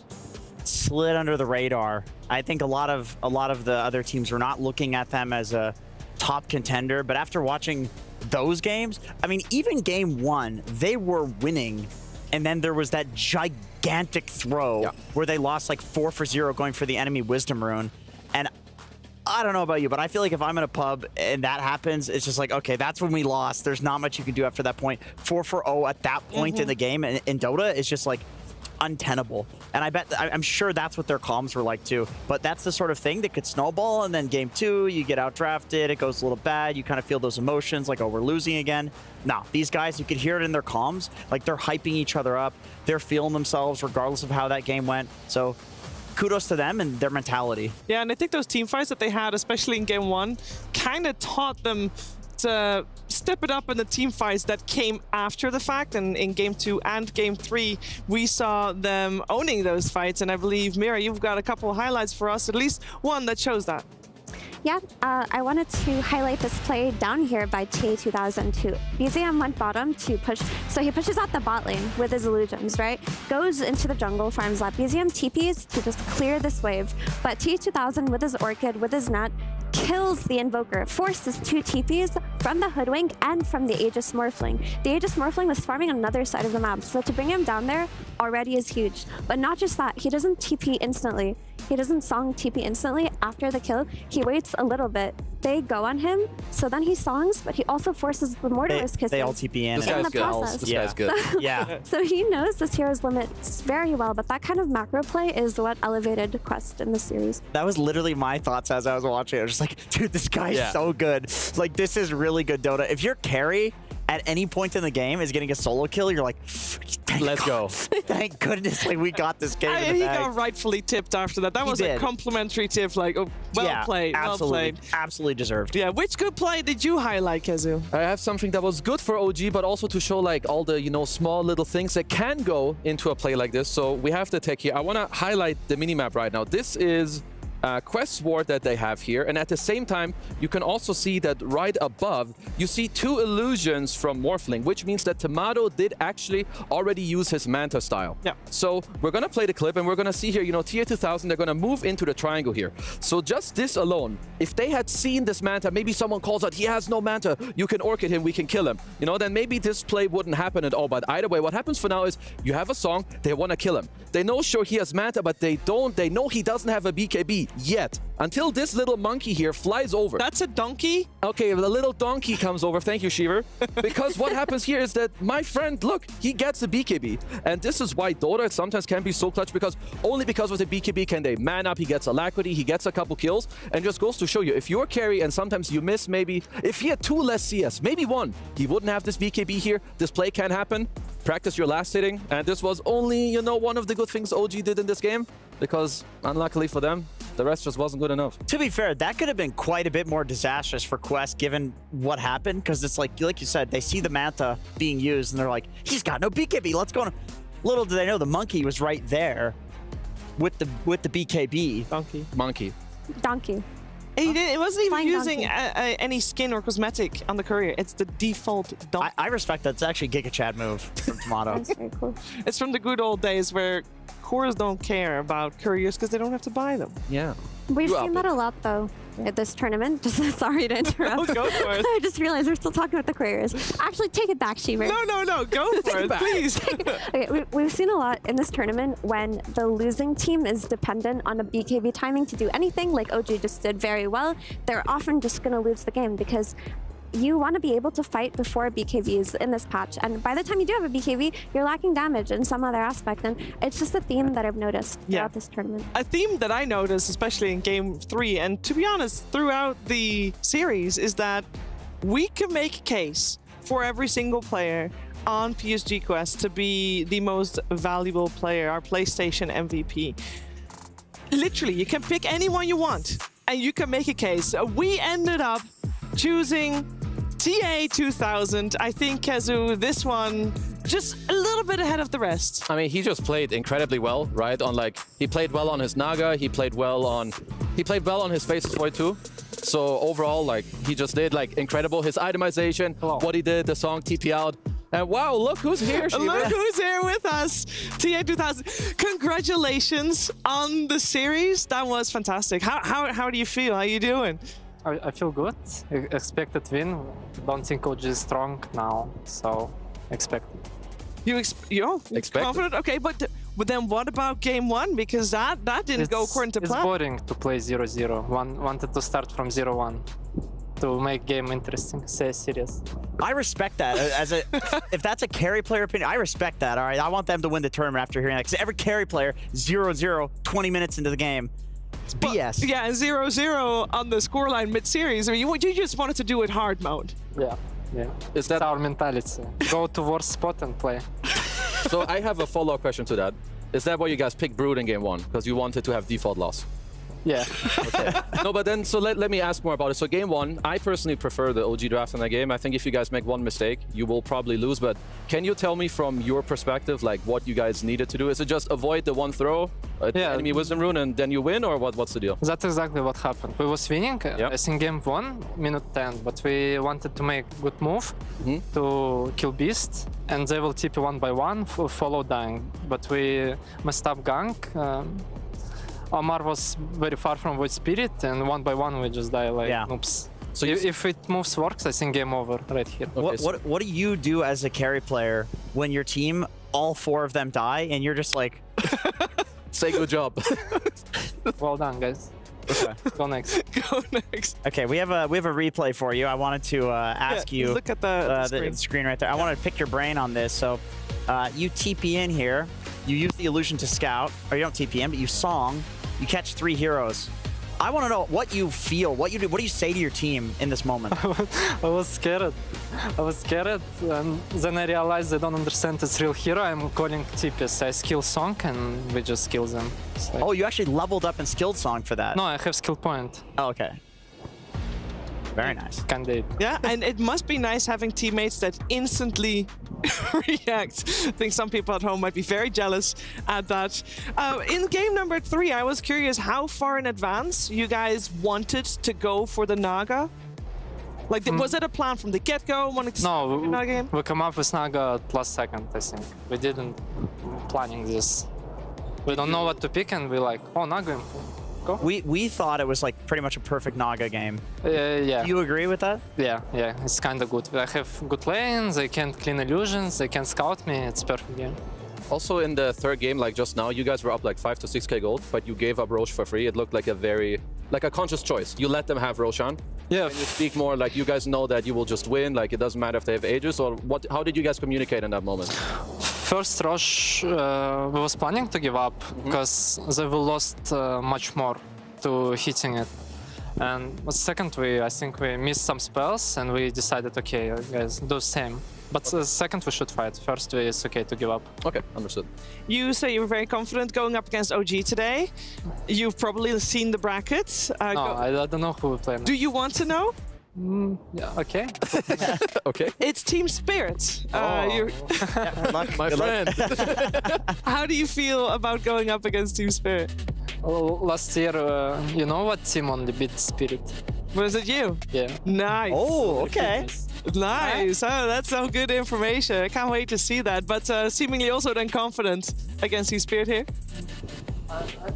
slid under the radar. I think a lot of the other teams were not looking at them as a top contender, but after watching those games, I mean, even game 1, they were winning. And then there was that gigantic throw where they lost like 4-0 going for the enemy Wisdom Rune. And I don't know about you, but I feel like if I'm in a pub and that happens, it's just like, okay, that's when we lost. There's not much you can do after that point. 4-0 at that point in the game in Dota is just like, untenable. And I'm sure that's what their comms were like too. But that's the sort of thing that could snowball, and then game 2, you get outdrafted, it goes a little bad, you kind of feel those emotions like, oh, we're losing again. No, these guys, you could hear it in their comms, like they're hyping each other up, they're feeling themselves regardless of how that game went. So kudos to them and their mentality. Yeah, and I think those team fights that they had, especially in game 1, kind of taught them to step it up in the team fights that came after the fact. And in game 2 and game 3, we saw them owning those fights. And I believe, Mira, you've got a couple of highlights for us, at least one that shows that. Yeah, I wanted to highlight this play down here by TA2002. BZM went bottom to push, so he pushes out the bot lane with his illusions, right? Goes into the jungle, farms that. BZM TPs to just clear this wave, but TA2000 with his Orchid, with his Nut, kills the Invoker, forces 2 TPs from the Hoodwink and from the Aegis Morphling. The Aegis Morphling was farming on another side of the map, so to bring him down there already is huge. But not just that, he doesn't TP instantly. He doesn't song TP instantly after the kill. He waits a little bit. They go on him, so then he songs, but he also forces the Mortar's Kisses. They all TP in. This guy's good. This guy's good. So, yeah. So he knows this hero's limits very well, but that kind of macro play is what elevated Quest in this series. That was literally my thoughts as I was watching it. I was just like, dude, this guy's so good. Like, this is really good Dota. If your carry at any point in the game is getting a solo kill, you're like, let's go. Thank goodness, like, we got this game in the He bag. got rightfully tipped after that. That was a complimentary tip, like, oh, well played, absolutely, well played. Absolutely deserved. Yeah, which good play did you highlight, Kezu? I have something that was good for OG, but also to show like all the, you know, small little things that can go into a play like this. So we have the tech here. I want to highlight the minimap right now. This is Quest Ward that they have here, and at the same time you can also see that right above you see 2 illusions from Morphling, which means that Tomato did actually already use his Manta style. Yeah. So we're gonna play the clip and we're gonna see here, you know, TA2000, they're gonna move into the triangle here. So just this alone, if they had seen this Manta, maybe someone calls out, he has no Manta, you can Orchid him, we can kill him, you know, then maybe this play wouldn't happen at all. But either way, what happens for now is you have a song, they want to kill him. They know sure he has Manta, but they know he doesn't have a BKB yet, until this little monkey here flies over. That's a donkey? Okay, the little donkey comes over. Thank you, Shiver. Because what happens here is that my friend, look, he gets a BKB. And this is why Dota sometimes can be so clutch, because only because of the BKB can they man up, he gets Alacrity, he gets a couple kills, and just goes to show you, if you're carry and sometimes you miss maybe, if he had 2 less CS, maybe 1, he wouldn't have this BKB here. This play can happen. Practice your last hitting, and this was only, you know, one of the good things OG did in this game, because unluckily for them, the rest just wasn't good enough. To be fair, that could have been quite a bit more disastrous for Quest given what happened, because it's like you said, they see the Manta being used and they're like, he's got no BKB, let's go on. Little do they know the monkey was right there with the BKB. Monkey. Donkey. It wasn't even Flying using any skin or cosmetic on the courier. It's the default donkey. I respect that. It's actually a Giga Chad move from Tomato. That's very cool. It's from the good old days where cores don't care about couriers because they don't have to buy them. Yeah. We've seen that a lot, though, at this tournament. Just sorry to interrupt. No, go for it. I just realized we're still talking about the couriers. Actually, take it back, Shiver. No, go for it, please. Okay, we've seen a lot in this tournament when the losing team is dependent on a BKB timing to do anything, like OG just did very well. They're often just going to lose the game because you want to be able to fight before BKBs in this patch. And by the time you do have a BKB, you're lacking damage in some other aspect. And it's just a theme that I've noticed throughout this tournament. A theme that I noticed, especially in Game 3, and to be honest, throughout the series, is that we can make a case for every single player on PSG Quest to be the most valuable player, our PlayStation MVP. Literally, you can pick anyone you want, and you can make a case. We ended up choosing TA2000. I think, Kezu, this one just a little bit ahead of the rest. I mean, he just played incredibly well, right? On like, he played well on his Naga, he played well on his Faces Void too. So overall, like, he just did like incredible. His itemization, what he did, the song TP out. And wow, look who's here. Look who's here with us. TA2000. Congratulations on the series. That was fantastic. How do you feel? How are you doing? I feel good. Expected win. Don't think OG is strong now, so expected. You're confident? Okay, but then what about game 1? Because that didn't go according to plan. It's boring to play 0-0. Wanted to start from 0-1 to make game interesting, say serious. I respect that. If that's a carry player opinion, I respect that. All right, I want them to win the tournament after hearing that. Because every carry player, 0-0, 20 minutes into the game. It's BS. But, yeah, 0-0 on the scoreline mid-series. I mean, you just wanted to do it hard mode. Yeah. It's our mentality. Go to worst spot and play. So I have a follow-up question to that. Is that why you guys picked Brood in game 1? Because you wanted to have default loss? Yeah. Okay. No, but then, so let me ask more about it. So game 1, I personally prefer the OG draft in that game. I think if you guys make one mistake, you will probably lose. But can you tell me from your perspective, like what you guys needed to do? Is it just avoid the one throw, enemy wisdom rune, and then you win, or what's the deal? That's exactly what happened. We was winning, I think game 1, minute 10, but we wanted to make good move to kill Beast, and they will TP 1 by 1, follow dying. But we messed up gank. Omar was very far from Void Spirit, and 1 by 1 we just die like noobs. So if it moves works, I think game over right here. Okay, what do you do as a carry player when your team, all 4 of them die, and you're just like... Say good job. Well done, guys. Okay, go next. Go next. Okay, we have a replay for you. I wanted to ask you... Look at the screen right there. I want to pick your brain on this. So you TP in here, you use the illusion to scout, or you don't TP in, but you song, you catch 3 heroes. I want to know what you feel, what you do. What do you say to your team in this moment? I was scared. And then I realized I don't understand this real hero. I'm calling TPS. I skill song and we just kill them. So oh, you actually leveled up and skilled song for that? No, I have skill point. Oh, okay. Very nice. Candid. Yeah, and it must be nice having teammates that instantly react. I think some people at home might be very jealous at that. In game number 3, I was curious how far in advance you guys wanted to go for the Naga? Like, was it a plan from the get-go? No, we come up with Naga last second, I think. We didn't planning this. We don't know what to pick, and we're like, oh, Naga. Go. We thought it was like pretty much a perfect Naga game. Yeah. Do you agree with that? Yeah, it's kind of good. I have good lanes, they can clean illusions, they can scout me, it's perfect game. Also in the 3rd game, like just now, you guys were up like 5 to 6k gold, but you gave up Roche for free. It looked like a conscious choice. You let them have Roshan. Yeah. Can you speak more, like you guys know that you will just win, like it doesn't matter if they have Aegis, or how did you guys communicate in that moment? First Roche, we was planning to give up, because they will lost much more to hitting it. And second, I think we missed some spells, and we decided, okay, guys, do the same. But second, we should fight. First, it's okay to give up. Okay, understood. You say you were very confident going up against OG today. You've probably seen the brackets. No, I don't know who we play now. Do you want to know? Yeah, okay. Okay. It's Team Spirit. My friend. How do you feel about going up against Team Spirit? Last year, you know what team only beat Spirit? Was it you? Yeah. Nice. Oh, okay. Nice. Oh, that's some good information. I can't wait to see that. But seemingly also then confident against Team Spirit here.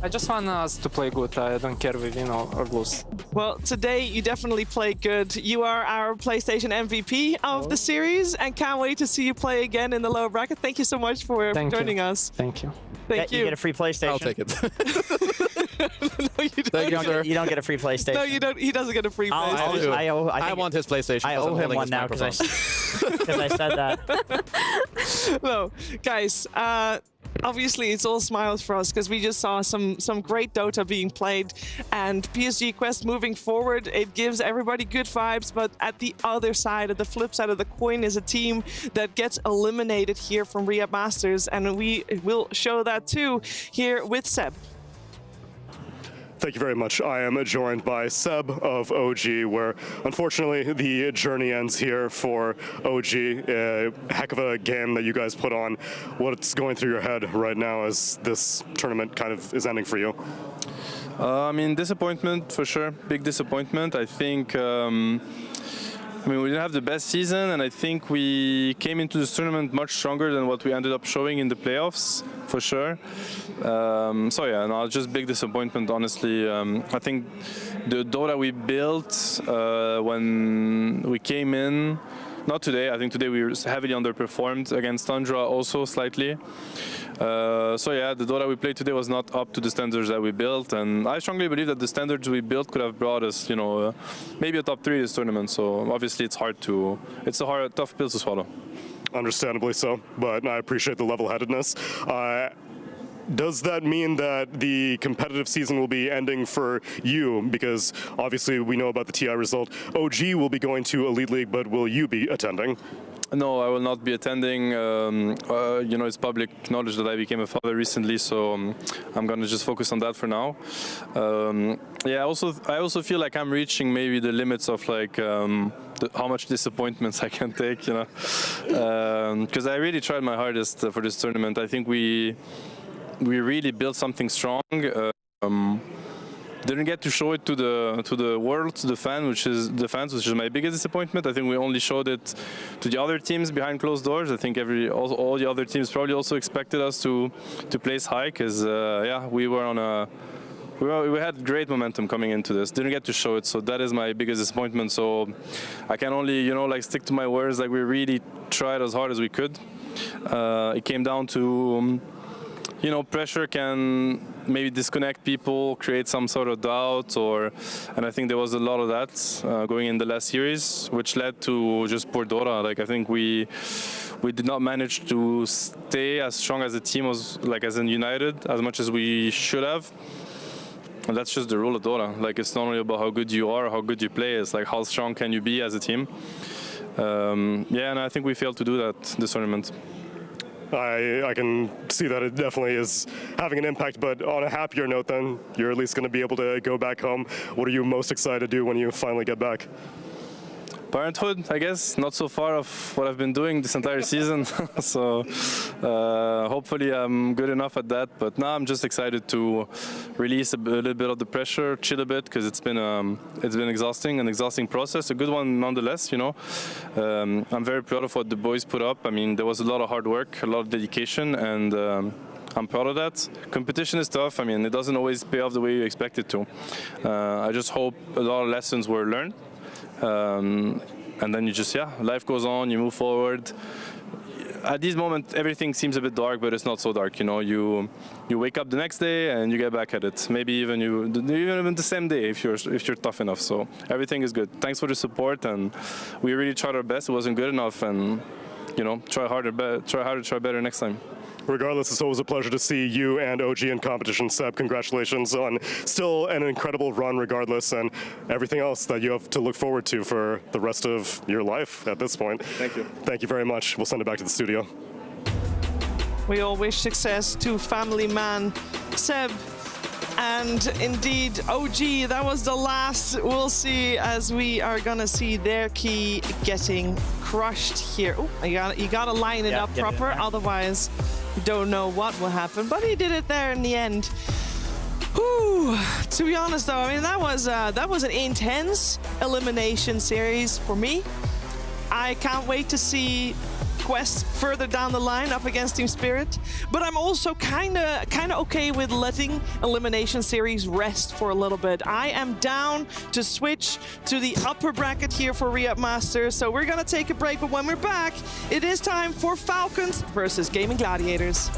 I just want us to play good. I don't care if we win or lose. Well, today you definitely play good. You are our PlayStation MVP of the series, and can't wait to see you play again in the lower bracket. Thank you so much for joining us. Thank you. Thank you. You get a free PlayStation. I'll take it. No, you don't. You don't get a free PlayStation. No, you don't. He doesn't get a free PlayStation. I want his PlayStation. I owe him one now because I said that. No, guys. Obviously, it's all smiles for us because we just saw some great Dota being played, and PSG Quest moving forward. It gives everybody good vibes, but at the other side, at the flip side of the coin, is a team that gets eliminated here from Riyadh Masters, and we will show that too here with Seb. Thank you very much. I am joined by Seb of OG, where unfortunately the journey ends here for OG. A heck of a game that you guys put on. What's going through your head right now as this tournament kind of is ending for you? I mean, disappointment for sure. Big disappointment. I think we didn't have the best season, and I think we came into this tournament much stronger than what we ended up showing in the playoffs, for sure. So yeah, no, just big disappointment, honestly. I think the Dota we built when we came in Not today. I think today we were heavily underperformed against Tundra, also slightly. So yeah, the Dota we played today was not up to the standards that we built, and I strongly believe that the standards we built could have brought us, you know, maybe a top 3 this tournament. So obviously it's a tough pill to swallow. Understandably so, but I appreciate the level-headedness. Does that mean that the competitive season will be ending for you? Because obviously we know about the TI result. OG will be going to Elite League, but will you be attending? No, I will not be attending. You know, it's public knowledge that I became a father recently, so I'm gonna just focus on that for now. Yeah, I also feel like I'm reaching maybe the limits of like how much disappointments I can take, you know, because I really tried my hardest for this tournament. I think we really built something strong. Didn't get to show it to the world, to the fans, which is my biggest disappointment. I think we only showed it to the other teams behind closed doors. I think all the other teams probably also expected us to place high, because yeah, we had great momentum coming into this. Didn't get to show it, so that is my biggest disappointment. So I can only, you know, like stick to my words. Like we really tried as hard as we could. It came down to you know, pressure can maybe disconnect people, create some sort of doubt, and I think there was a lot of that going in the last series, which led to just poor Dota. Like I think we did not manage to stay as strong as the team was, like as in united, as much as we should have. And that's just the rule of Dota. Like it's not only about how good you are, or how good you play. It's like how strong can you be as a team. Yeah, and I think we failed to do that this tournament. I can see that it definitely is having an impact, but on a happier note then, you're at least going to be able to go back home. What are you most excited to do when you finally get back? Parenthood, I guess. Not so far off what I've been doing this entire season. So hopefully I'm good enough at that. But now I'm just excited to release a little bit of the pressure, chill a bit, because it's been an exhausting process. A good one nonetheless, you know. I'm very proud of what the boys put up. I mean, there was a lot of hard work, a lot of dedication, and I'm proud of that. Competition is tough. I mean, it doesn't always pay off the way you expect it to. I just hope a lot of lessons were learned. And then you just, yeah, life goes on, you move forward. At this moment, everything seems a bit dark, but it's not so dark, you know. You wake up the next day and you get back at it. Maybe even the same day if you're tough enough. So everything is good. Thanks for the support, and we really tried our best. It wasn't good enough, and you know, try harder, try better next time. Regardless, it's always a pleasure to see you and OG in competition. Seb, congratulations on still an incredible run regardless, and everything else that you have to look forward to for the rest of your life at this point. Thank you. Thank you very much. We'll send it back to the studio. We all wish success to family man Seb. And indeed, OG, that was the last we'll see, as we are gonna see their key getting crushed here. Oh, you gotta line it up proper, otherwise you don't know what will happen. But he did it there in the end. Whew. To be honest though, I mean, that was an intense elimination series for me. I can't wait to see Quest further down the line up against Team Spirit, but I'm also kind of okay with letting elimination series rest for a little bit. I am down to switch to the upper bracket here for Riyadh Masters, so we're gonna take a break, but when we're back, it is time for Falcons versus Gaming Gladiators.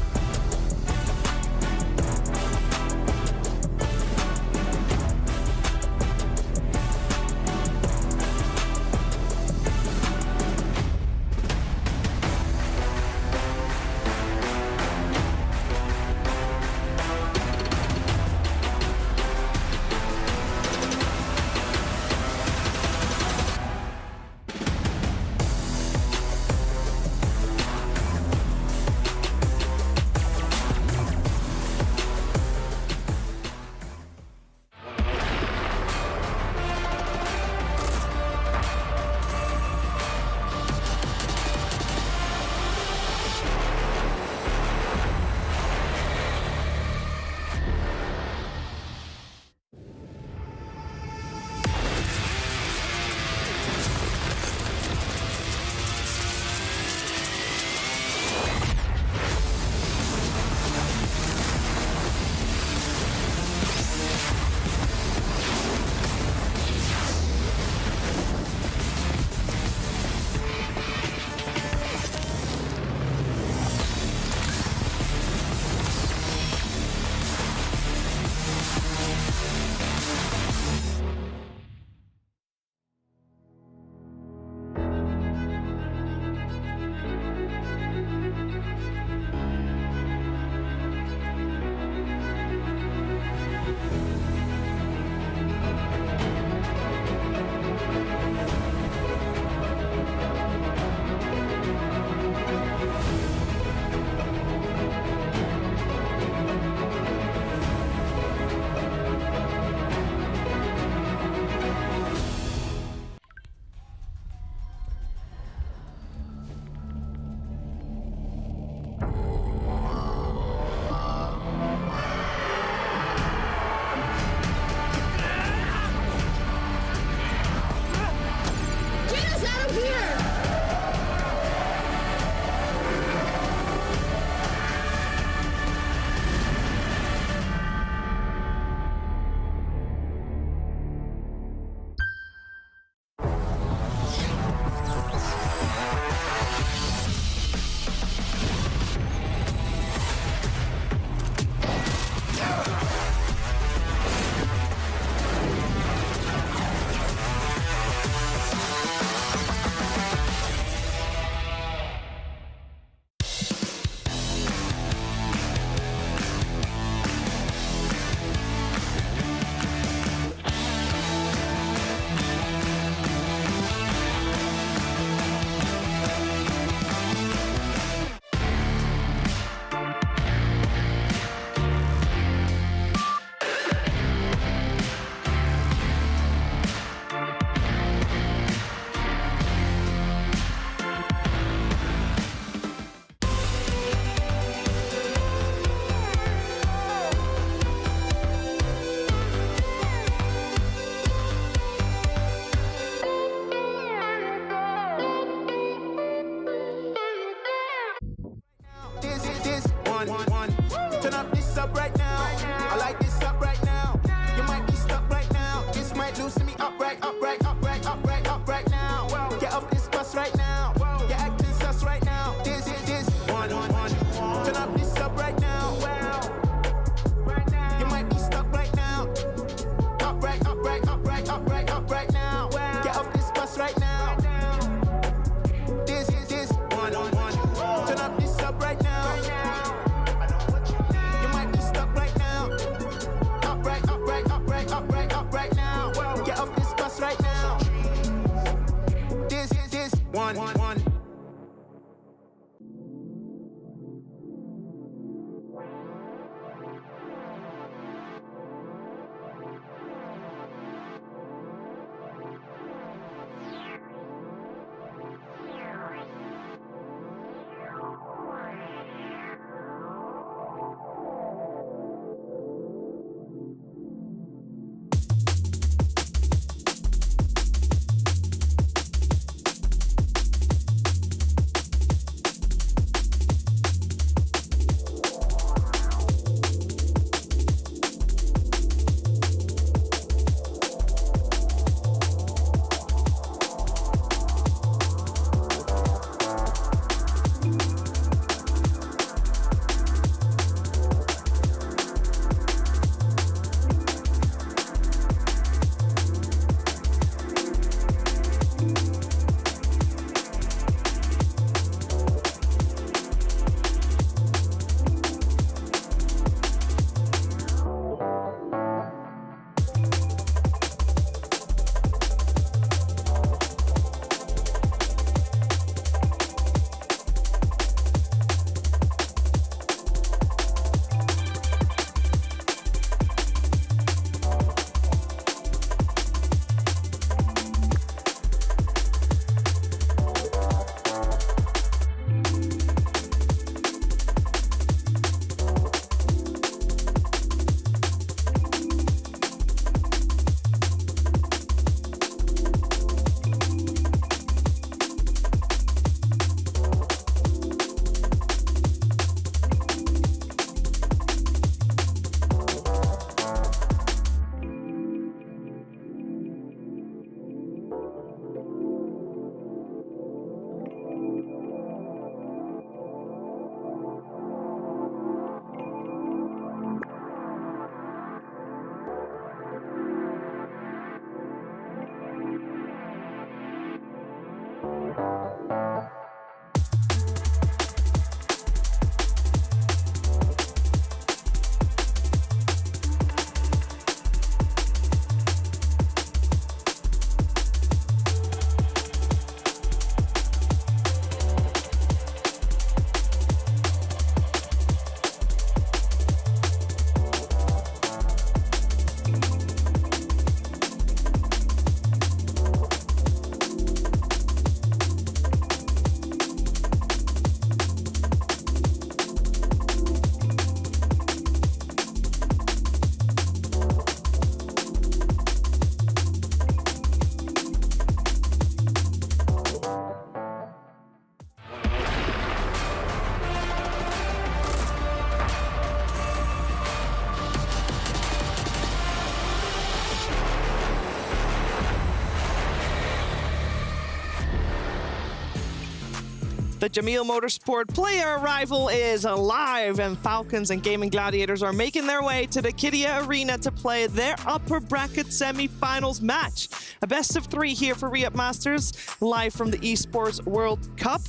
The Jamil Motorsport player arrival is alive, and Falcons and Gaming Gladiators are making their way to the Kidia Arena to play their upper bracket semi-finals match. A best of 3 here for Riyadh Masters, live from the Esports World Cup.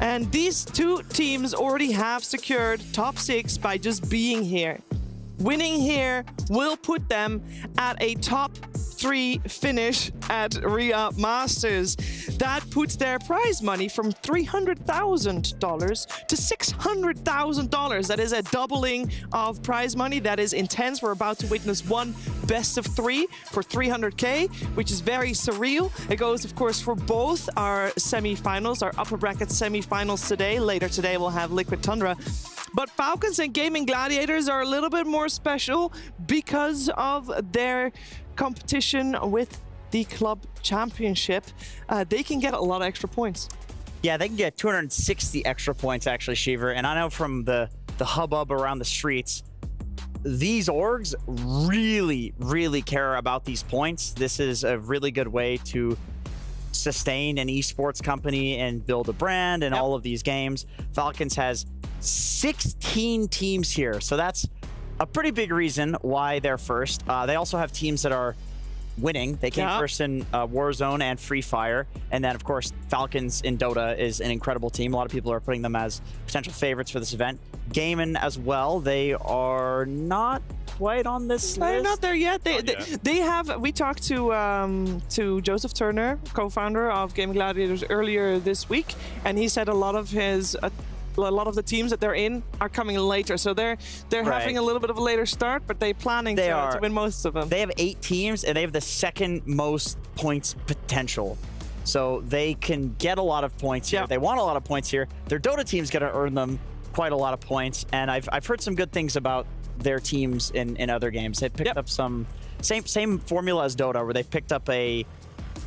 And these two teams already have secured top 6 by just being here. Winning here will put them at a top 3 finish at Riyadh Masters. That puts their prize money from $300,000 to $600,000. That is a doubling of prize money. That is intense. We're about to witness one best of 3 for 300K, which is very surreal. It goes, of course, for both our semi-finals, our upper bracket semi-finals today. Later today, we'll have Liquid Tundra. But Falcons and Gaming Gladiators are a little bit more special because of their competition with the club championship. They can get a lot of extra points. Yeah, they can get 260 extra points, actually, Shiver. And I know from the hubbub around the streets, these orgs really care about these points. This is a really good way to sustain an esports company and build a brand and all of these games. Falcons has 16 teams here, so that's a pretty big reason why they're first. They also have teams that are winning. They came first in Warzone and Free Fire, and then of course Falcons in Dota is an incredible team. A lot of people are putting them as potential favorites for this event. Gaming as well, they are not quite on this They're list. not there yet. They have. We talked to Joseph Turner, co-founder of Gaming Gladiators, earlier this week, and he said a lot of the teams that they're in are coming later, so they're having a little bit of a later start, but they're planning to win most of them. They have 8 teams, and they have the second most points potential. So they can get a lot of points here. They want a lot of points here. Their Dota team's going to earn them quite a lot of points, and I've heard some good things about their teams in other games. They picked up some same formula as Dota, where they picked up a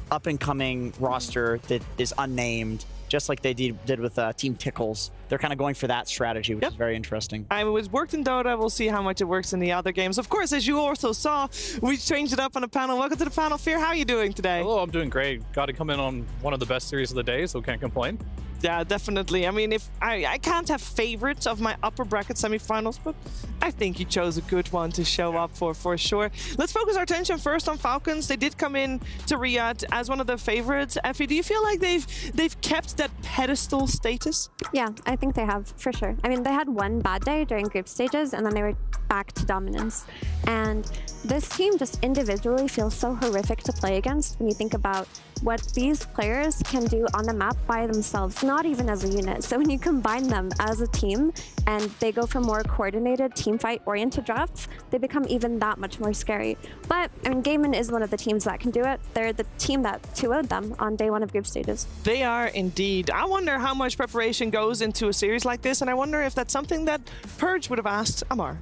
up-and-coming roster that is unnamed, just like they did with Team Tickles. They're kind of going for that strategy, which is very interesting. I was worked in Dota. We'll see how much it works in the other games. Of course, as you also saw, we changed it up on the panel. Welcome to the panel, Fear. How are you doing today? Hello, I'm doing great. Got to come in on one of the best series of the day, so can't complain. Yeah, definitely. I mean, if I can't have favorites of my upper bracket semifinals, but I think you chose a good one to show up for sure. Let's focus our attention first on Falcons. They did come in to Riyadh as one of the favorites. Effie, do you feel like they've kept that pedestal status? Yeah, I think they have, for sure. I mean, they had one bad day during group stages, and then they were back to dominance. And this team just individually feels so horrific to play against when you think about what these players can do on the map by themselves, not even as a unit. So when you combine them as a team and they go for more coordinated team fight oriented drafts, they become even that much more scary. But I mean, Gaiman is one of the teams that can do it. They're the team that 2-0'd them on day 1 of group stages. They are indeed. I wonder how much preparation goes into a series like this, and I wonder if that's something that Purge would have asked Omar.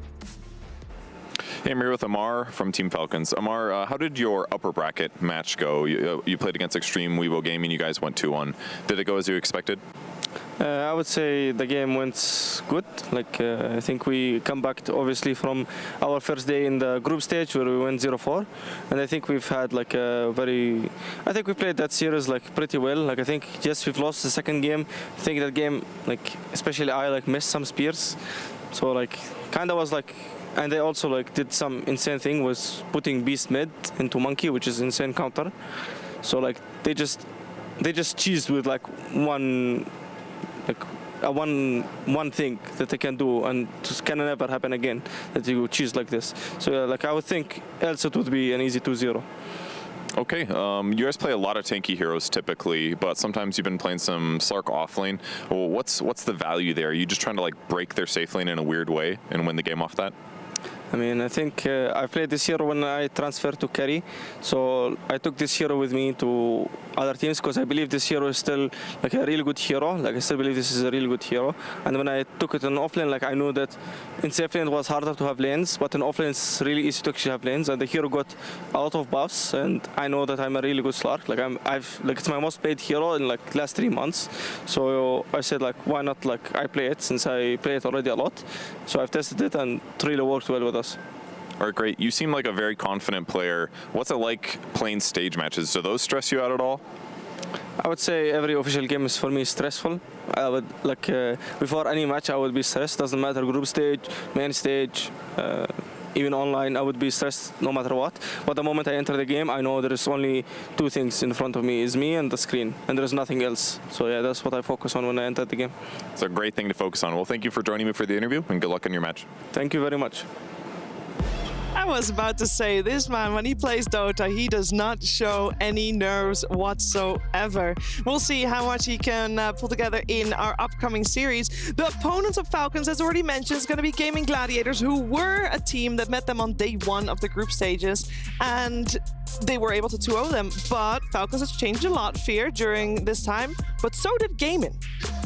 Hey, I'm here with Omar from Team Falcons. Omar, how did your upper bracket match go? You played against Extreme Weibo Gaming. You guys went 2-1. Did it go as you expected? I would say the game went good. I think we come back obviously from our first day in the group stage where we went 0-4, and I think we've had I think we played that series pretty well. I think yes, we've lost the second game. I think that game especially I missed some spears, so kind of was and they also did some insane thing, was putting Beast mid into Monkey, which is insane counter. So they just cheesed with one thing that they can do, and it can never happen again that you cheese like this. So I would think else it would be an easy 2-0. Okay, you guys play a lot of tanky heroes typically, but sometimes you've been playing some Slark off lane. Well, what's the value there? Are you just trying to break their safe lane in a weird way and win the game off that? I mean, I think I played this hero when I transferred to carry, so I took this hero with me to other teams because I believe this hero is still a really good hero. I still believe this is a really good hero. And when I took it on offlane, I knew that in safe lane it was harder to have lanes, but in offlane it's really easy to actually have lanes. And the hero got a lot of buffs, and I know that I'm a really good Slark. It's my most played hero in last 3 months. So I said why not I play it, since I play it already a lot. So I've tested it and it really worked well with us. All right, great. You seem like a very confident player. What's it like playing stage matches? Do those stress you out at all? I would say every official game is for me stressful. I would before any match I would be stressed. Doesn't matter group stage, main stage, even online. I would be stressed no matter what. But the moment I enter the game, I know there is only two things in front of me: is me and the screen, and there is nothing else. So yeah, that's what I focus on when I enter the game. It's a great thing to focus on. Well, thank you for joining me for the interview, and good luck in your match. Thank you very much. I was about to say, this man, when he plays Dota, he does not show any nerves whatsoever. We'll see how much he can pull together in our upcoming series. The opponents of Falcons, as already mentioned, is going to be Gaming Gladiators, who were a team that met them on day one of the group stages, and they were able to 2-0 them. But Falcons has changed a lot, Fear, during this time, but so did Gaming.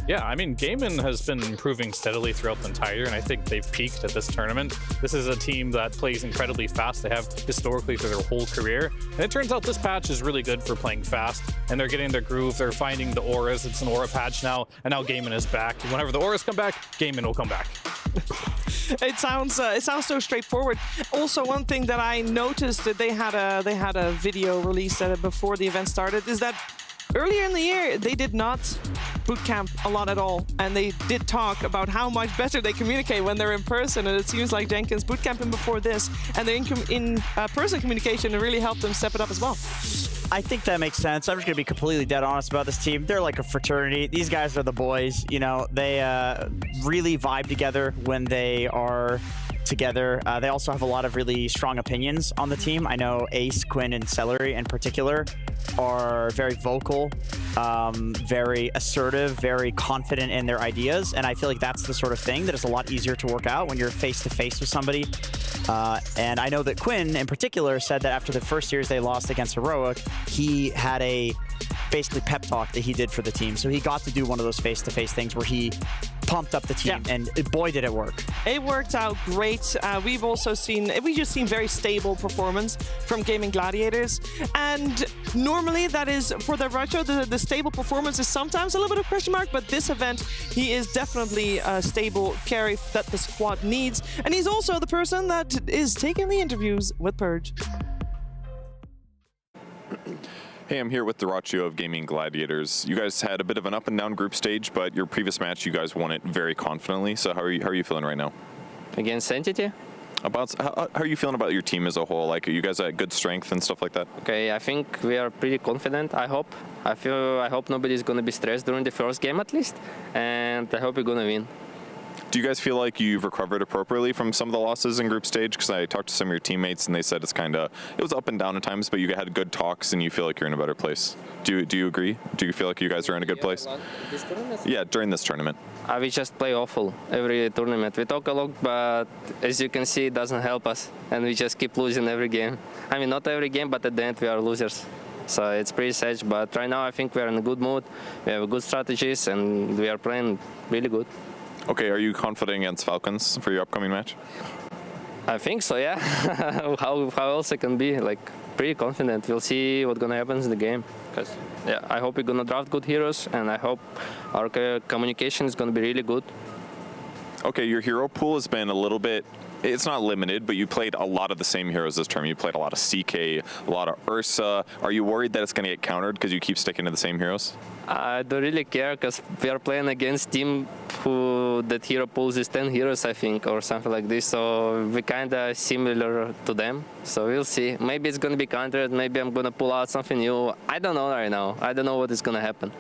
Yeah, I mean, Gaming has been improving steadily throughout the entire year, and I think they've peaked at this tournament. This is a team that plays incredibly fast. They have historically through their whole career. And it turns out this patch is really good for playing fast, and they're getting their groove. They're finding the auras. It's an aura patch now, and now Gaming is back. And whenever the auras come back, Gaming will come back. It sounds so straightforward. Also, one thing that I noticed that they had a video release before the event started is that earlier in the year, they did not bootcamp a lot at all, and they did talk about how much better they communicate when they're in person, and it seems like Jenkins bootcamping before this, and their in-person communication really helped them step it up as well. I think that makes sense. I'm just going to be completely dead honest about this team. They're like a fraternity. These guys are the boys. You know, they really vibe together when they are together. They also have a lot of really strong opinions on the team. I know Ace, Quinn, and Celery in particular are very vocal, very assertive, very confident in their ideas, and I feel like that's the sort of thing that is a lot easier to work out when you're face-to-face with somebody. And I know that Quinn, in particular, said that after the first series they lost against Heroic, he had a basically pep talk that he did for the team. So he got to do one of those face-to-face things where he pumped up the team, and boy, did it work. It worked out great. We've just seen very stable performance from Gaming Gladiators, and normally that is for the retro. The stable performance is sometimes a little bit of question mark, but this event he is definitely a stable carry that the squad needs, and he's also the person that is taking the interviews with Purge. Hey, I'm here with Duracho of Gaming Gladiators. You guys had a bit of an up and down group stage, but your previous match, you guys won it very confidently. So how are you feeling right now? Against Entity? How are you feeling about your team as a whole? Like, are you guys at good strength and stuff like that? Okay, I think we are pretty confident, I hope. I hope nobody's going to be stressed during the first game at least, and I hope we're going to win. Do you guys feel like you've recovered appropriately from some of the losses in group stage? Because I talked to some of your teammates and they said it was up and down at times, but you had good talks and you feel like you're in a better place. Do you agree? Do you feel like you guys are in a good place? This tournament? Yeah, during this tournament. We just play awful every tournament. We talk a lot, but as you can see, it doesn't help us, and we just keep losing every game. I mean, not every game, but at the end we are losers. So it's pretty sad, but right now I think we are in a good mood. We have good strategies, and we are playing really good. Okay, are you confident against Falcons for your upcoming match? I think so, yeah. how else I can be? Like, pretty confident. We'll see what's gonna happen in the game. Because yeah, I hope we're gonna draft good heroes, and I hope our communication is gonna be really good. Okay, your hero pool has been a little bit. It's not limited, but you played a lot of the same heroes this term. You played a lot of CK, a lot of Ursa. Are you worried that it's going to get countered because you keep sticking to the same heroes? I don't really care because we are playing against team that hero pools is 10 heroes, I think, or something like this. So we're kind of similar to them. So we'll see. Maybe it's going to be countered. Maybe I'm going to pull out something new. I don't know right now. I don't know what is going to happen.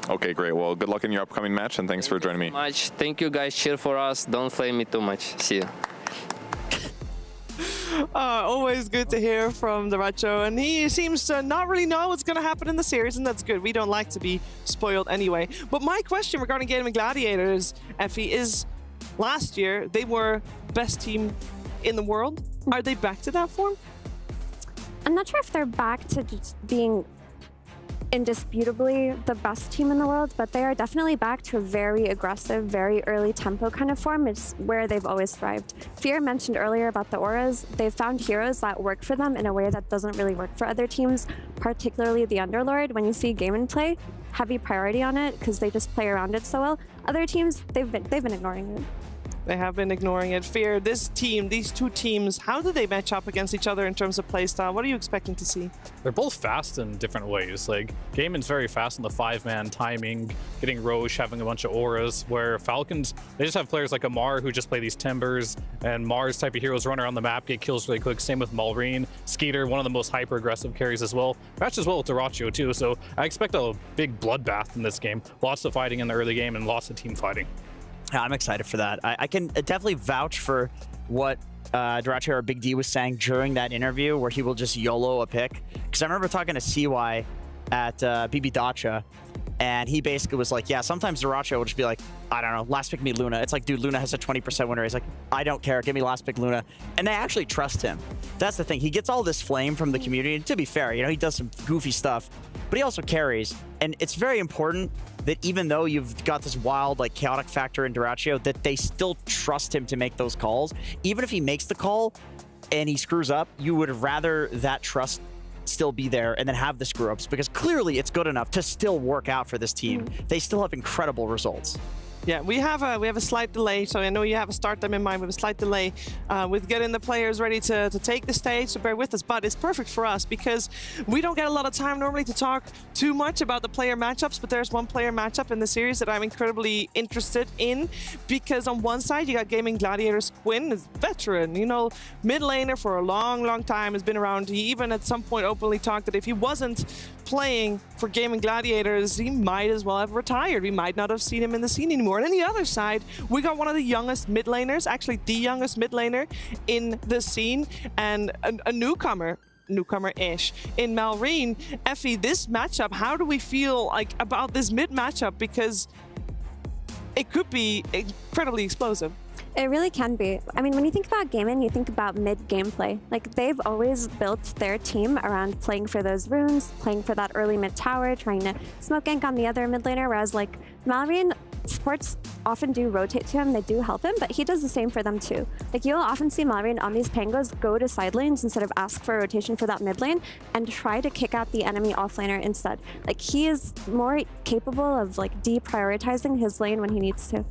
Okay, great. Well, good luck in your upcoming match, and thanks for joining me. Thank you, guys. Cheer for us. Don't flame me too much. See you. Always good to hear from the Retro, and he seems to not really know what's going to happen in the series, and that's good. We don't like to be spoiled anyway. But my question regarding Gaming Gladiators, Effie, is last year they were best team in the world. Are they back to that form? I'm not sure if they're back to just being indisputably the best team in the world, but they are definitely back to a very aggressive, very early tempo kind of form. It's where they've always thrived. Fear mentioned earlier about the auras. They've found heroes that work for them in a way that doesn't really work for other teams, particularly the Underlord. When you see Gaming play, heavy priority on it because they just play around it so well. Other teams, they've been ignoring it. They have been ignoring it. Fear, this team, these two teams, how do they match up against each other in terms of playstyle? What are you expecting to see? They're both fast in different ways. Like, Gaiman's very fast in the 5-man timing, getting Roche, having a bunch of auras, where Falcons, they just have players like Omar who just play these Timbers, and Mars type of heroes run around the map, get kills really quick. Same with Malrine. Skeeter, one of the most hyper-aggressive carries as well. Matches well with Dyrachyo too, so I expect a big bloodbath in this game. Lots of fighting in the early game and lots of team fighting. Yeah, I'm excited for that. I can definitely vouch for what Dyrachyo or Big D was saying during that interview, where he will just YOLO a pick. Because I remember talking to CY at BB Dacha, and he basically was like, yeah, sometimes Dyrachyo will just be like, I don't know, last pick me Luna. It's like, dude, Luna has a 20% win rate. He's like, I don't care, give me last pick Luna. And they actually trust him. That's the thing. He gets all this flame from the community. And to be fair, you know, he does some goofy stuff, but he also carries. And it's very important that even though you've got this wild, like, chaotic factor in Dyrachyo, that they still trust him to make those calls. Even if he makes the call and he screws up, you would rather that trust still be there and then have the screw ups, because clearly it's good enough to still work out for this team. They still have incredible results. Yeah, we have a slight delay, so I know you have a start time in mind with a slight delay with getting the players ready to take the stage, so bear with us, but it's perfect for us because we don't get a lot of time normally to talk too much about the player matchups, but there's one player matchup in the series that I'm incredibly interested in, because on one side you got Gaming Gladiators Quinn, is veteran, you know, mid laner for a long time, has been around. He even at some point openly talked that if he wasn't playing for Gaming Gladiators, he might as well have retired. We might not have seen him in the scene anymore. And on the other side, we got one of the youngest mid laners, actually the youngest mid laner in the scene, and a newcomer-ish in Malrine. Effie, this matchup, how do we feel like about this mid matchup? Because it could be incredibly explosive. It really can be. I mean, when you think about gaming, you think about mid gameplay. Like, they've always built their team around playing for those runes, playing for that early mid tower, trying to smoke gank on the other mid laner, whereas like Malrine, supports often do rotate to him, they do help him, but he does the same for them too. Like, you'll often see Malrine on these pangos go to side lanes instead of ask for a rotation for that mid lane and try to kick out the enemy offlaner instead. Like, he is more capable of like deprioritizing his lane when he needs to.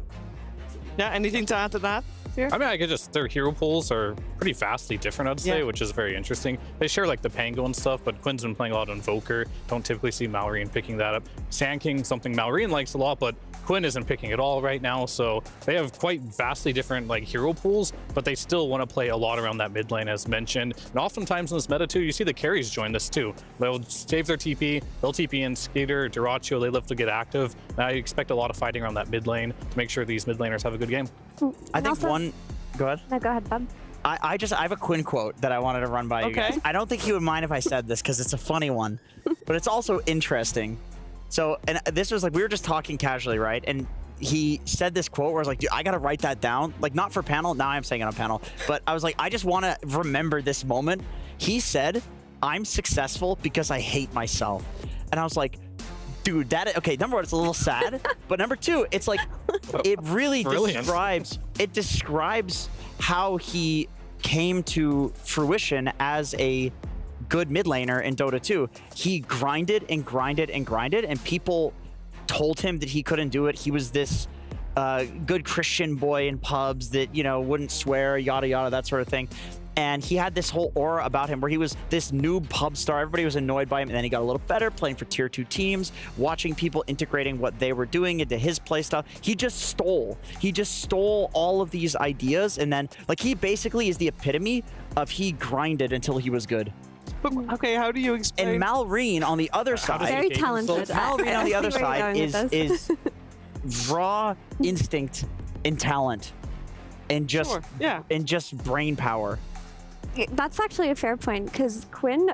Yeah, anything to add to that? Here? I mean, their hero pools are pretty vastly different, I'd say, which is very interesting. They share like the Pango and stuff, but Quinn's been playing a lot on Invoker. Don't typically see Malrine picking that up. Sand King, something Malrine likes a lot, but Quinn isn't picking it all right now. So they have quite vastly different like hero pools, but they still want to play a lot around that mid lane as mentioned. And oftentimes in this meta too, you see the carries join this too. They'll save their TP, they'll TP in Skater, Dyrachyo, they live to get active. Now you expect a lot of fighting around that mid lane to make sure these mid laners have a good game. I think one... Go ahead. No, go ahead, Bob. I have a Quinn quote that I wanted to run by you guys. I don't think he would mind if I said this because it's a funny one, but it's also interesting. So, and this was like, we were just talking casually, right? And he said this quote where I was like, dude, I got to write that down. Like, not for panel. Now I'm saying it on panel. But I was like, I just want to remember this moment. He said, I'm successful because I hate myself. And I was like, dude, that, okay, number one, it's a little sad, but number two, it's like, it really describes how he came to fruition as a good mid laner in Dota 2. He grinded and grinded and grinded, and people told him that he couldn't do it. He was this good Christian boy in pubs that, you know, wouldn't swear, yada, yada, that sort of thing. And he had this whole aura about him where he was this noob pub star. Everybody was annoyed by him. And then he got a little better playing for tier 2 teams, watching people integrating what they were doing into his playstyle. He just stole all of these ideas. And then, like, he basically is the epitome of he grinded until he was good. But, okay, how do you explain? And Malrine on the other side. Very talented. Malrine on the other side is raw instinct and talent and just, and just brain power. That's actually a fair point, because Quinn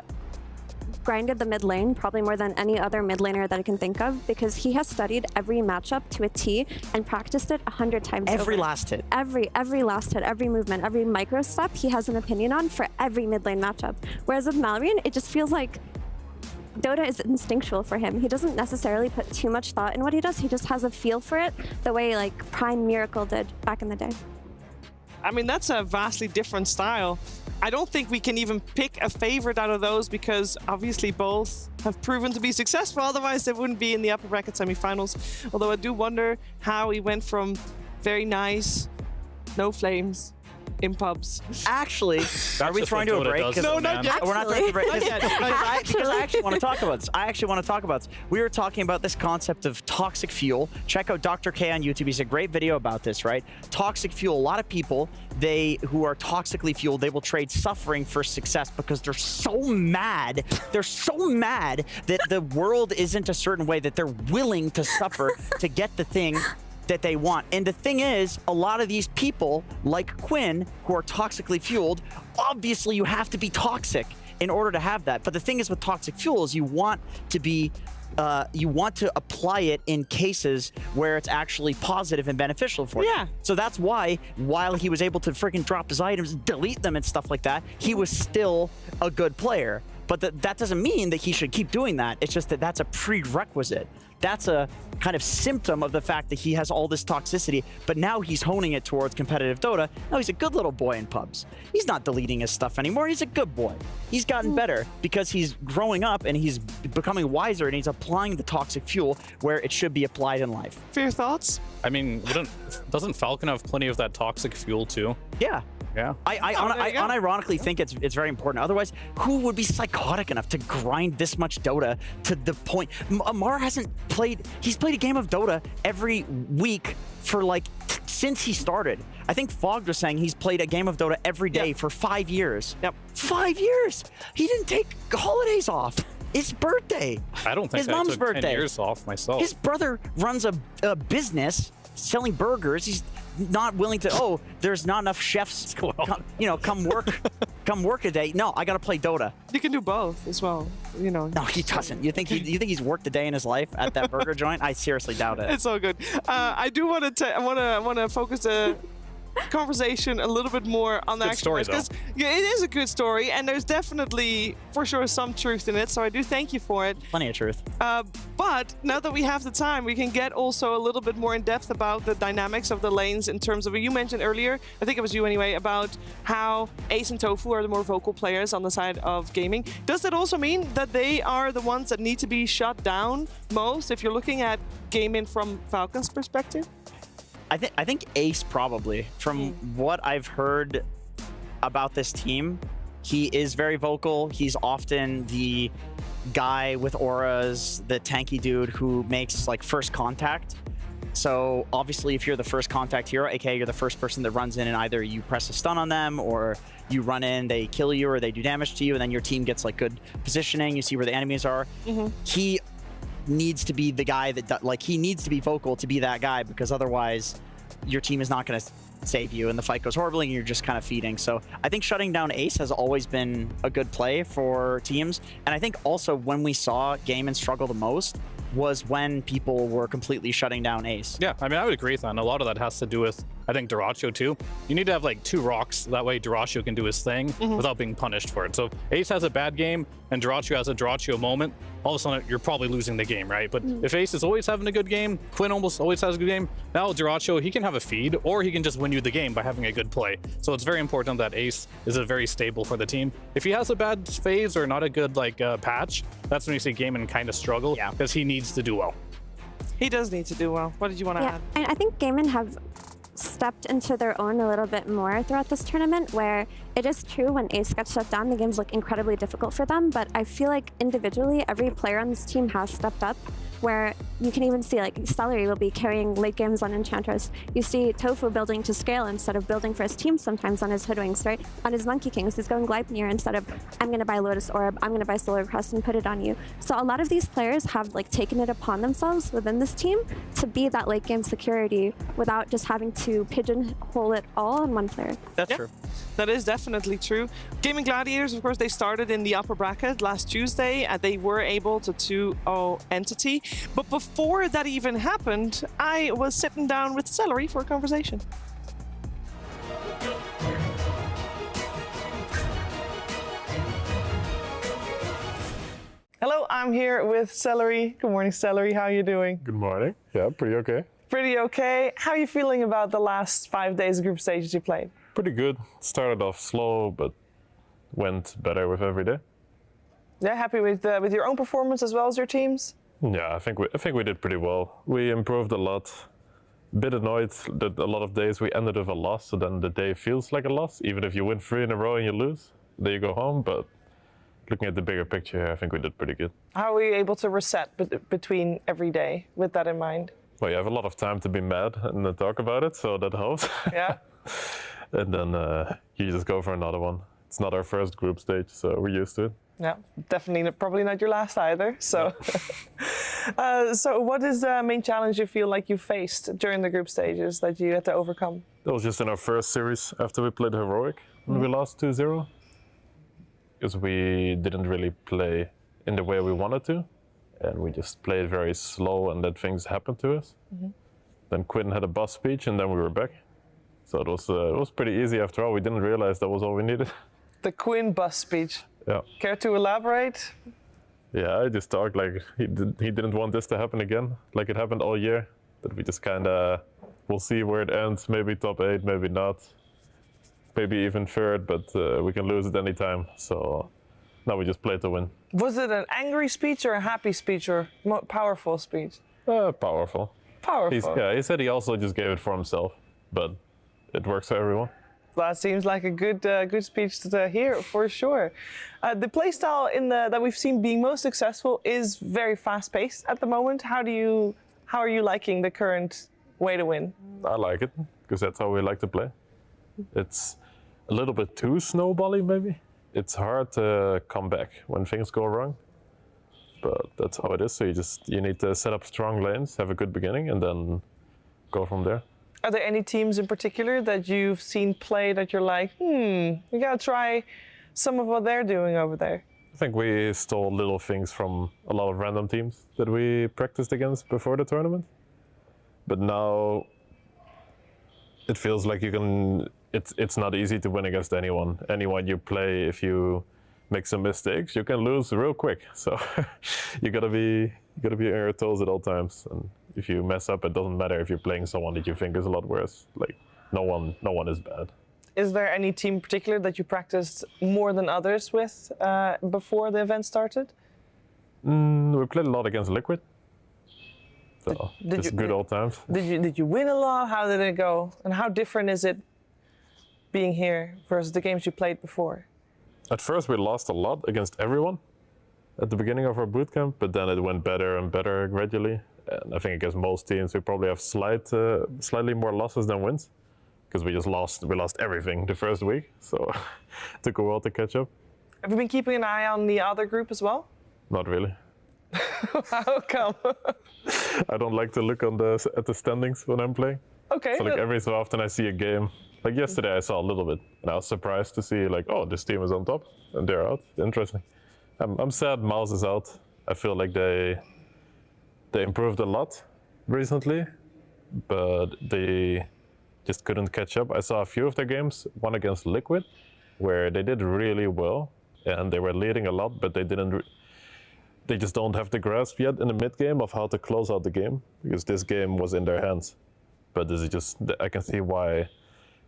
grinded the mid lane probably more than any other mid laner that I can think of, because he has studied every matchup to a T and practiced it 100 times every last hit. Every last hit, every movement, every micro step he has an opinion on for every mid lane matchup. Whereas with Malrine, it just feels like Dota is instinctual for him. He doesn't necessarily put too much thought in what he does. He just has a feel for it the way like Prime Miracle did back in the day. I mean, that's a vastly different style. I don't think we can even pick a favorite out of those, because obviously both have proven to be successful. Otherwise, they wouldn't be in the upper bracket semifinals. Although I do wonder how he went from very nice no flames in pubs. Actually, are we throwing to a break? No, not yet. We're not throwing to a break. Because I actually want to talk about this. We were talking about this concept of toxic fuel. Check out Dr. K on YouTube. He's a great video about this, right? Toxic fuel. A lot of people, who are toxically fueled, they will trade suffering for success because they're so mad. They're so mad that the world isn't a certain way that they're willing to suffer to get the thing that they want. And the thing is, a lot of these people, like Quinn, who are toxically fueled, obviously you have to be toxic in order to have that. But the thing is with toxic fuel is you want to apply it in cases where it's actually positive and beneficial for you. So that's why, while he was able to freaking drop his items, delete them and stuff like that, he was still a good player. But that doesn't mean that he should keep doing that. It's just that that's a prerequisite. That's a kind of symptom of the fact that he has all this toxicity, but now he's honing it towards competitive Dota. Now he's a good little boy in pubs. He's not deleting his stuff anymore. He's a good boy. He's gotten better because he's growing up and he's becoming wiser and he's applying the toxic fuel where it should be applied in life. Fair thoughts? I mean, doesn't Falcon have plenty of that toxic fuel too? Yeah. Yeah. I unironically think it's very important. Otherwise, who would be psychotic enough to grind this much Dota to the point? Omar hasn't played. He's played a game of Dota every week for like since he started. I think Fogg was saying he's played a game of Dota every day for 5 years. Yep. 5 years. He didn't take holidays off. His birthday. I don't think his I mom's took birthday. 10 years off myself. His brother runs a business selling burgers. He's not willing to. Oh, there's not enough chefs. Come work a day. No, I gotta play Dota. You can do both as well. No, he doesn't. You think he's worked a day in his life at that burger joint? I seriously doubt it. It's all good. I do want to focus the conversation a little bit more on the actual story, because it is a good story, and there's definitely for sure some truth in it. So I do thank you for it. Plenty of truth. But now that we have the time, we can get also a little bit more in depth about the dynamics of the lanes in terms of, you mentioned earlier, I think it was you anyway, about how Ace and Tofu are the more vocal players on the side of gaming. Does that also mean that they are the ones that need to be shut down most if you're looking at gaming from Falcons' perspective? I think Ace probably. From what I've heard about this team, he is very vocal. He's often the guy with auras, the tanky dude who makes like first contact. So obviously if you're the first contact hero, aka you're the first person that runs in and either you press a stun on them or you run in, they kill you or they do damage to you, and then your team gets like good positioning, you see where the enemies are. He needs to be the guy that, like, he needs to be vocal to be that guy, because otherwise your team is not going to save you and the fight goes horribly and you're just kind of feeding. So I think shutting down Ace has always been a good play for teams. And I think also when we saw Gaiman struggle the most was when people were completely shutting down Ace. Yeah, I mean, I would agree with that. And a lot of that has to do with, I think, Duracho too. You need to have like 2 rocks. That way Duracho can do his thing without being punished for it. So if Ace has a bad game and Duracho has a Duracho moment, all of a sudden you're probably losing the game, right? But if Ace is always having a good game, Quinn almost always has a good game, now Duracho, he can have a feed or he can just win you the game by having a good play. So it's very important that Ace is a very stable for the team. If he has a bad phase or not a good like patch, that's when you see Gaiman kind of struggle, because he needs to do well. He does need to do well. What did you want to add? And I think Gaiman have stepped into their own a little bit more throughout this tournament, where it is true when Ace gets shut down, the games look incredibly difficult for them, but I feel like individually every player on this team has stepped up, where you can even see like Celery will be carrying late games on Enchantress. You see Tofu building to scale instead of building for his team sometimes on his Hoodwinks, right? On his Monkey Kings, he's going Gleipnir instead of, I'm going to buy Lotus Orb, I'm going to buy Solar Crest and put it on you. So a lot of these players have like taken it upon themselves within this team to be that late game security without just having to pigeonhole it all on one player. That's true. That is definitely true. Gaming Gladiators, of course, they started in the upper bracket last Tuesday, and they were able to 2-0 Entity. But before that even happened, I was sitting down with Celery for a conversation. Hello, I'm here with Celery. Good morning, Celery. How are you doing? Good morning. Yeah, pretty okay. Pretty okay. How are you feeling about the last 5 days of group stages you played? Pretty good. Started off slow, but went better with every day. Yeah, happy with your own performance as well as your team's? Yeah, I think we did pretty well. We improved a lot. bit annoyed that a lot of days we ended with a loss, so then the day feels like a loss. Even if you win 3 in a row and you lose, then you go home. But looking at the bigger picture here, I think we did pretty good. How were you able to reset between every day with that in mind? Well, you have a lot of time to be mad and then talk about it, so that helps. Yeah. And then you just go for another one. It's not our first group stage, so we're used to it. Yeah, definitely probably not your last either. So, so what is the main challenge you feel like you faced during the group stages that you had to overcome? That was just in our first series after we played Heroic, when we lost 2-0. Because we didn't really play in the way we wanted to, and we just played very slow and let things happen to us. Then Quinn had a boss speech, and then we were back. So it was pretty easy after all. We didn't realize that was all we needed. The Quinn bus speech. Yeah. Care to elaborate? Yeah, I just talked like he didn't want this to happen again, like it happened all year. That we just kind of, we'll see where it ends. Maybe top 8, maybe not. Maybe even 3rd, but we can lose at any time. So now we just play to win. Was it an angry speech or a happy speech or more powerful speech? Powerful. Powerful. He said he also just gave it for himself, but it works for everyone. That seems like a good speech to hear for sure. The playstyle that we've seen being most successful is very fast-paced at the moment. How are you liking the current way to win? I like it because that's how we like to play. It's a little bit too snowbally, maybe. It's hard to come back when things go wrong, but that's how it is. So you need to set up strong lanes, have a good beginning, and then go from there. Are there any teams in particular that you've seen play that you're like, we gotta try some of what they're doing over there? I think we stole little things from a lot of random teams that we practiced against before the tournament. But now it feels like you can. It's not easy to win against anyone. Anyone you play, if you make some mistakes, you can lose real quick. So you gotta be on your toes at all times. And if you mess up, it doesn't matter if you're playing someone that you think is a lot worse. Like no one is bad. Is there any team in particular that you practiced more than others with before the event started? We played a lot against Liquid. So just good old times. Did you win a lot? How did it go? And how different is it being here versus the games you played before? At first we lost a lot against everyone at the beginning of our bootcamp, but then it went better and better gradually. And I think against most teams we probably have slightly more losses than wins, because we lost everything the first week, so it took a while to catch up. Have you been keeping an eye on the other group as well? Not really. How come? I don't like to look at the standings when I'm playing. Okay. So like every so often I see a game. Like yesterday I saw a little bit, and I was surprised to see like, oh, this team is on top and they're out. Interesting. I'm sad Mouse is out. I feel like they improved a lot recently, but they just couldn't catch up. I saw a few of their games, one against Liquid, where they did really well and they were leading a lot, but they just don't have the grasp yet in the mid game of how to close out the game, because this game was in their hands. But this is just, I can see why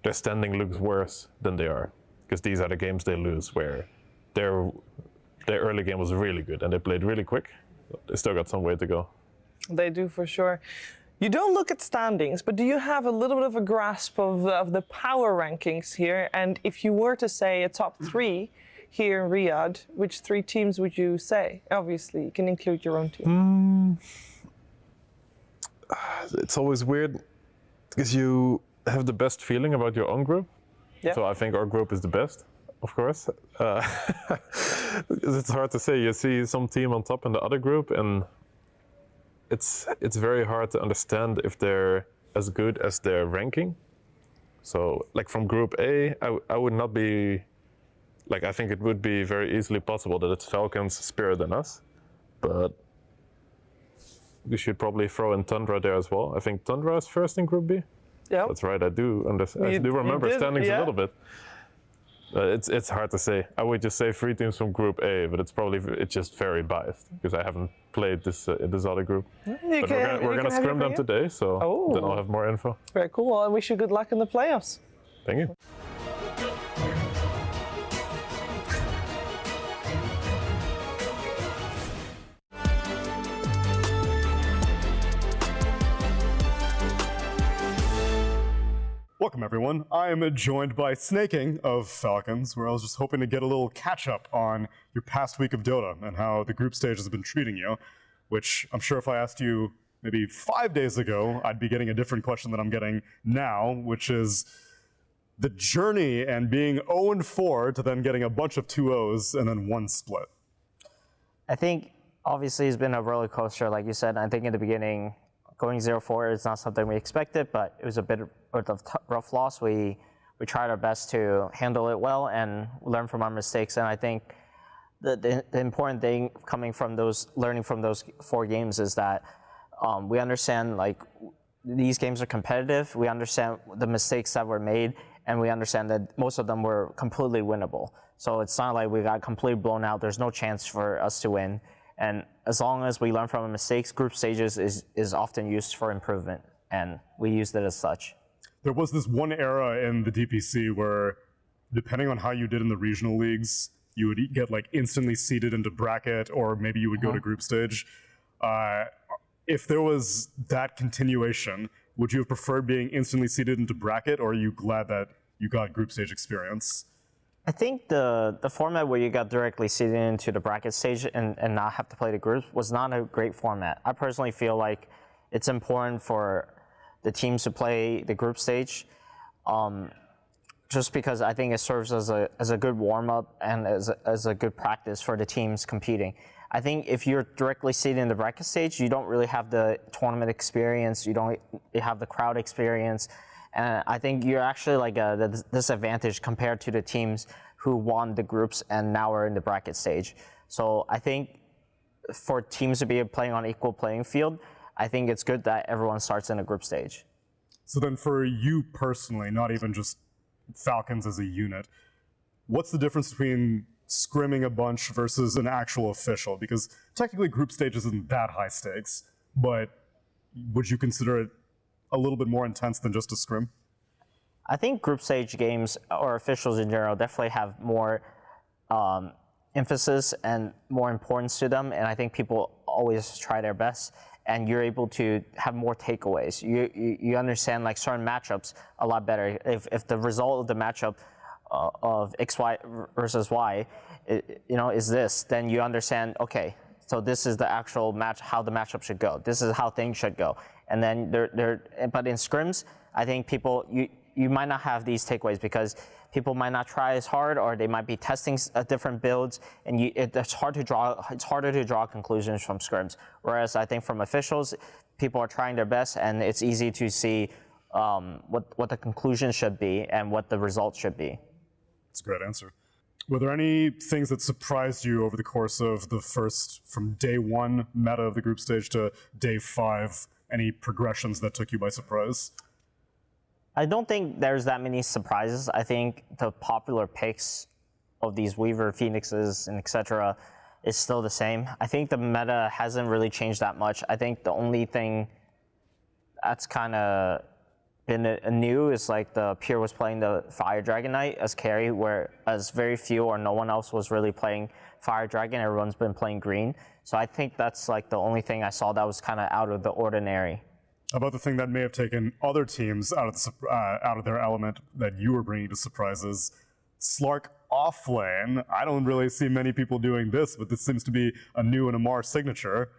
their standing looks worse than they are, because these are the games they lose, where their early game was really good and they played really quick. They still got some way to go. They do for sure. You don't look at standings, but do you have a little bit of a grasp of the power rankings here? And if you were to say a top 3 here in Riyadh, which 3 teams would you say? Obviously, you can include your own team. It's always weird, because you have the best feeling about your own group. Yeah. So I think our group is the best, of course. It's hard to say. You see some team on top in the other group, and it's very hard to understand if they're as good as their ranking. So like from Group A, I would not be, like I think it would be very easily possible that it's Falcons, Spirit and us, but we should probably throw in Tundra there as well. I think Tundra is first in Group B. Yeah, that's right. I do remember standings a little bit. It's hard to say. I would just say 3 teams from Group A, but it's just very biased because I haven't played this other group. But we're gonna scrim them today, so then I'll have more info. Very cool. Well, I wish you good luck in the playoffs. Thank you. Welcome everyone. I am joined by Snaking of Falcons, where I was just hoping to get a little catch up on your past week of Dota and how the group stage has been treating you, which I'm sure if I asked you maybe 5 days ago, I'd be getting a different question than I'm getting now, which is the journey and being 0-4 to then getting a bunch of 2-0s and then 1 split. I think obviously it's been a roller coaster, like you said. I think in the beginning, going 0-4 is not something we expected, but it was a bit of a rough loss. We tried our best to handle it well and learn from our mistakes. And I think the important thing learning from those 4 games is that we understand like these games are competitive. We understand the mistakes that were made, and we understand that most of them were completely winnable. So it's not like we got completely blown out. There's no chance for us to win. And as long as we learn from our mistakes, group stages is often used for improvement, and we used it as such. There was this one era in the DPC where, depending on how you did in the regional leagues, you would get like instantly seeded into bracket, or maybe you would go to group stage. If there was that continuation, would you have preferred being instantly seeded into bracket, or are you glad that you got group stage experience? I think the format where you got directly seeded into the bracket stage and not have to play the groups was not a great format. I personally feel like it's important for the teams to play the group stage, just because I think it serves as a good warm-up and as a good practice for the teams competing. I think if you're directly seated in the bracket stage, you don't really have the tournament experience, you don't have the crowd experience, and I think you're actually like at a disadvantage compared to the teams who won the groups and now are in the bracket stage. So I think for teams to be playing on equal playing field, I think it's good that everyone starts in a group stage. So then for you personally, not even just Falcons as a unit, what's the difference between scrimming a bunch versus an actual official? Because technically group stage isn't that high stakes, but would you consider it a little bit more intense than just a scrim? I think group stage games, or officials in general, definitely have more emphasis and more importance to them, and I think people always try their best, and you're able to have more takeaways. You understand like certain matchups a lot better. If the result of the matchup of XY versus Y, is this, then you understand, okay, so this is the actual match, how the matchup should go. This is how things should go. And then but in scrims, I think people, you might not have these takeaways because people might not try as hard, or they might be testing different builds, and it's harder to draw conclusions from scrims. Whereas I think from officials, people are trying their best, and it's easy to see what the conclusion should be and what the results should be. That's a great answer. Were there any things that surprised you over the course of the first, from day 1 meta of the group stage to day 5? Any progressions that took you by surprise? I don't think there's that many surprises. I think the popular picks of these Weaver, Phoenixes, and etc. is still the same. I think the meta hasn't really changed that much. I think the only thing that's kind of been new is like the Pure was playing the Fire Dragon Knight as carry, whereas very few or no one else was really playing Fire Dragon. Everyone's been playing green. So I think that's like the only thing I saw that was kind of out of the ordinary. How about the thing that may have taken other teams out of their element that you were bringing to surprises? Slark offlane. I don't really see many people doing this, but this seems to be a new and Omar signature.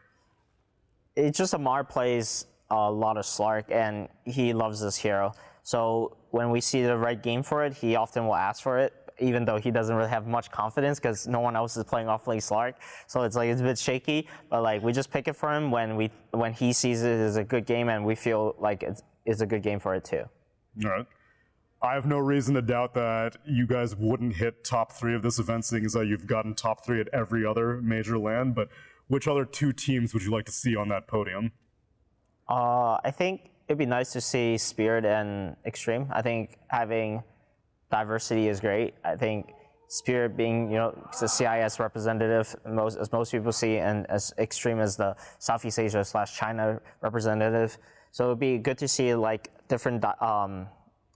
It's just Omar plays a lot of Slark, and he loves this hero. So when we see the right game for it, he often will ask for it, even though he doesn't really have much confidence because no one else is playing offlane Slark. So it's like it's a bit shaky, but like we just pick it for him when he sees it as a good game, and we feel like it's a good game for it too. All right. I have no reason to doubt that you guys wouldn't hit top 3 of this event, seeing as that you've gotten top 3 at every other major land, but which other 2 teams would you like to see on that podium? I think it'd be nice to see Spirit and Extreme. I think having diversity is great. I think Spirit being, the CIS representative, as most people see, and as Extreme as the Southeast Asia / China representative. So it'd be good to see like different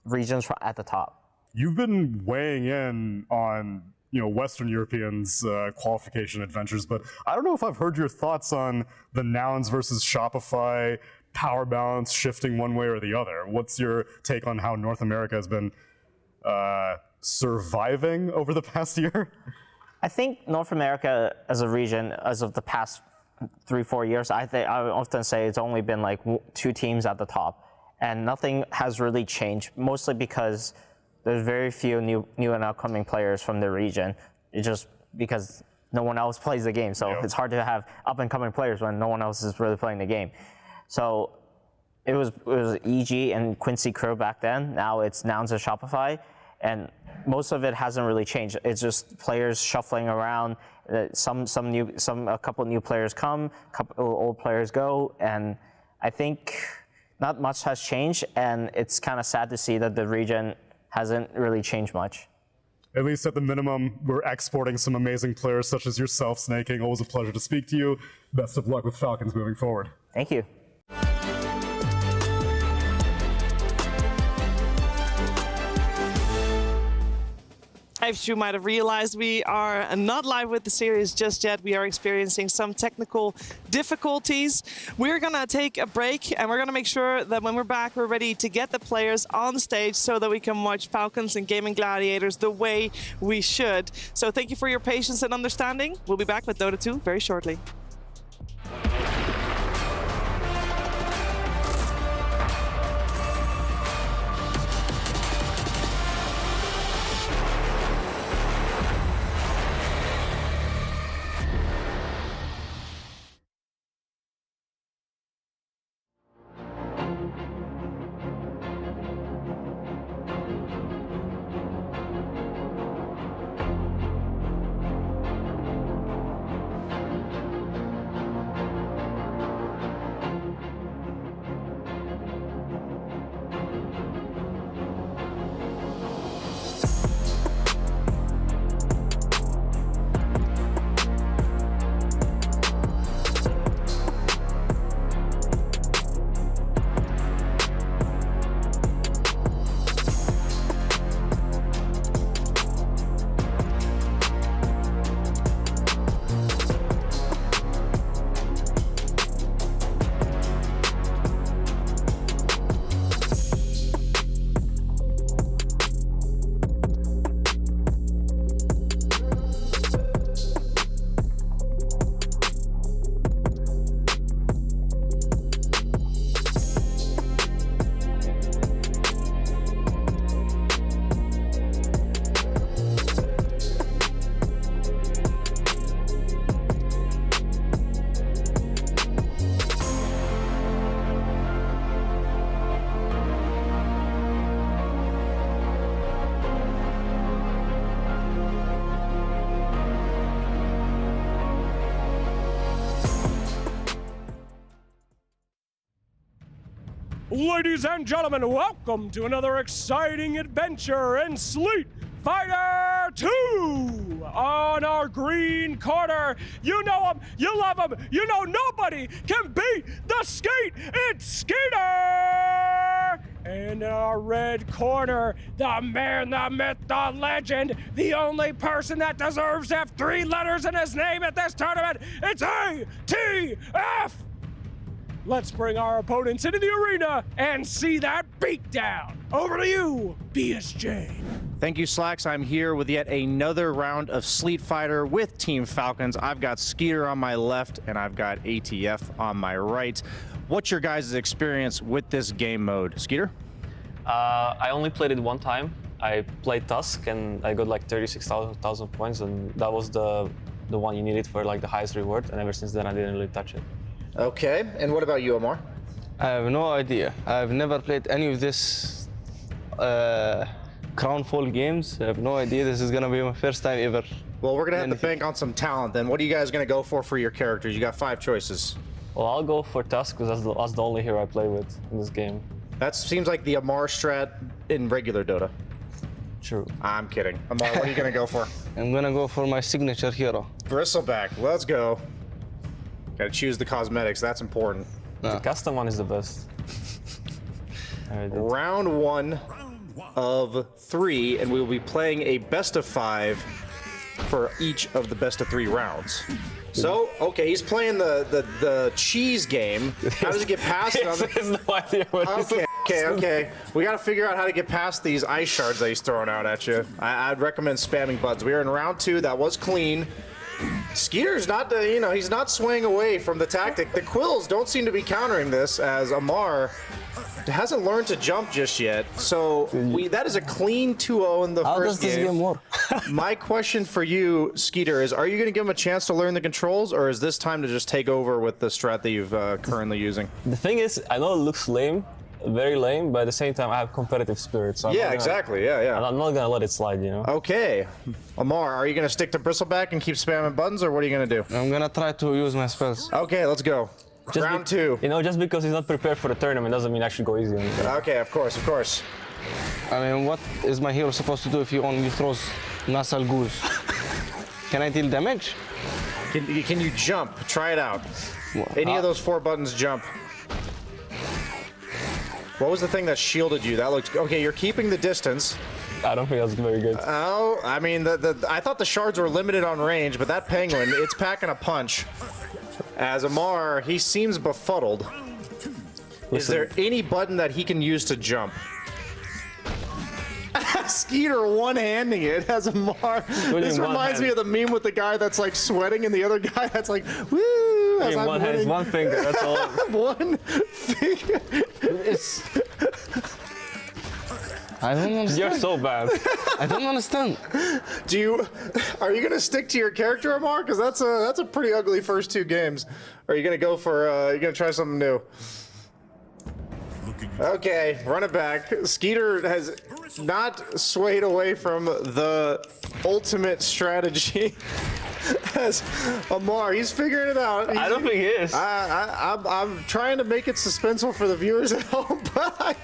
regions at the top. You've been weighing in on Western Europeans' qualification adventures, but I don't know if I've heard your thoughts on the Nouns versus Shopify power balance shifting one way or the other. What's your take on how North America has been surviving over the past year? I think North America as a region, as of the past 3-4 years, I would often say it's only been like 2 teams at the top, and nothing has really changed, mostly because there's very few new and upcoming players from the region. It's just because no one else plays the game, so it's hard to have up and coming players when no one else is really playing the game. So it was EG and Quincy Crew back then. Now it's Nouns and Shopify, and most of it hasn't really changed. It's just players shuffling around. A couple new players come, a couple old players go, and I think not much has changed. And it's kind of sad to see that the region hasn't really changed much. At least at the minimum, we're exporting some amazing players such as yourself, Snaking. Always a pleasure to speak to you. Best of luck with Falcons moving forward. Thank you. As you might have realized, we are not live with the series just yet. We are experiencing some technical difficulties. We're gonna take a break and we're gonna make sure that when we're back, we're ready to get the players on stage so that we can watch Falcons and Gaming Gladiators the way we should. So thank you for your patience and understanding. We'll be back with Dota 2 very shortly. Ladies and gentlemen, welcome to another exciting adventure in Street Fighter 2! On our green corner, you know him, you love him, you know nobody can beat the Skate, it's Skeeter! And in our red corner, the man, the myth, the legend, the only person that deserves to have 3 letters in his name at this tournament, it's ATF! Let's bring our opponents into the arena and see that beatdown. Over to you, PSG. Thank you, Slacks. I'm here with yet another round of Street Fighter with Team Falcons. I've got Skeeter on my left and I've got ATF on my right. What's your guys' experience with this game mode? Skeeter? I only played it one time. I played Tusk and I got like 36,000 points, and that was the one you needed for like the highest reward, and ever since then I didn't really touch it. Okay, and what about you, Omar? I have no idea. I've never played any of this Crownfall games. I have no idea. This is gonna be my first time ever. Well, we're gonna have to bank on some talent then. What are you guys gonna go for your characters? You got 5 choices. Well, I'll go for Tusk because that's the only hero I play with in this game. That seems like the Omar strat in regular Dota. True. I'm kidding. Omar, what are you gonna go for? I'm gonna go for my signature hero. Bristleback, let's go. Gotta choose the cosmetics, that's important. The custom one is the best. Round 1 of 3, and we will be playing a best of 5 for each of the best of 3 rounds. So, okay, he's playing the cheese game. How does he get past it? No idea what Okay. We got to figure out how to get past these ice shards that he's throwing out at you. I'd recommend spamming buttons. We are in round 2. That was clean. Skeeter's not, he's not swaying away from the tactic. The Quills don't seem to be countering this, as Omar hasn't learned to jump just yet. So that is a clean 2-0 in the first game. How does this game work? My question for you, Skeeter, is: are you going to give him a chance to learn the controls, or is this time to just take over with the strat that you've currently using? The thing is, I know it looks lame, very lame, but at the same time, I have competitive spirit. So exactly. Yeah. And I'm not gonna let it slide, Okay, Omar, are you gonna stick to Bristleback and keep spamming buttons, or what are you gonna do? I'm gonna try to use my spells. Okay, let's go. Round 2. Just because he's not prepared for the tournament doesn't mean I should go easy on him. Okay, of course. I mean, what is my hero supposed to do if he only throws nasal goose? Can I deal damage? Can you jump? Try it out. Any of those 4 buttons jump. What was the thing that shielded you? That looks okay. You're keeping the distance. I don't think that's very good. Oh, I mean, I thought the shards were limited on range, but that penguin, it's packing a punch. As Omar, he seems befuddled. Is there any button that he can use to jump? Skeeter one-handing it as Omar. This reminds me of the meme with the guy that's like sweating and the other guy that's like, woo! As one hand is one finger, that's all. One finger. I don't understand. You're so bad. I don't understand. Are you gonna stick to your character, Omar? Because that's a pretty ugly first 2 games. Or are you gonna go for? You gonna try something new? Okay, run it back. Skeeter has not swayed away from the ultimate strategy. As Omar, he's figuring it out. I don't think he is. I'm trying to make it suspenseful for the viewers at home, but I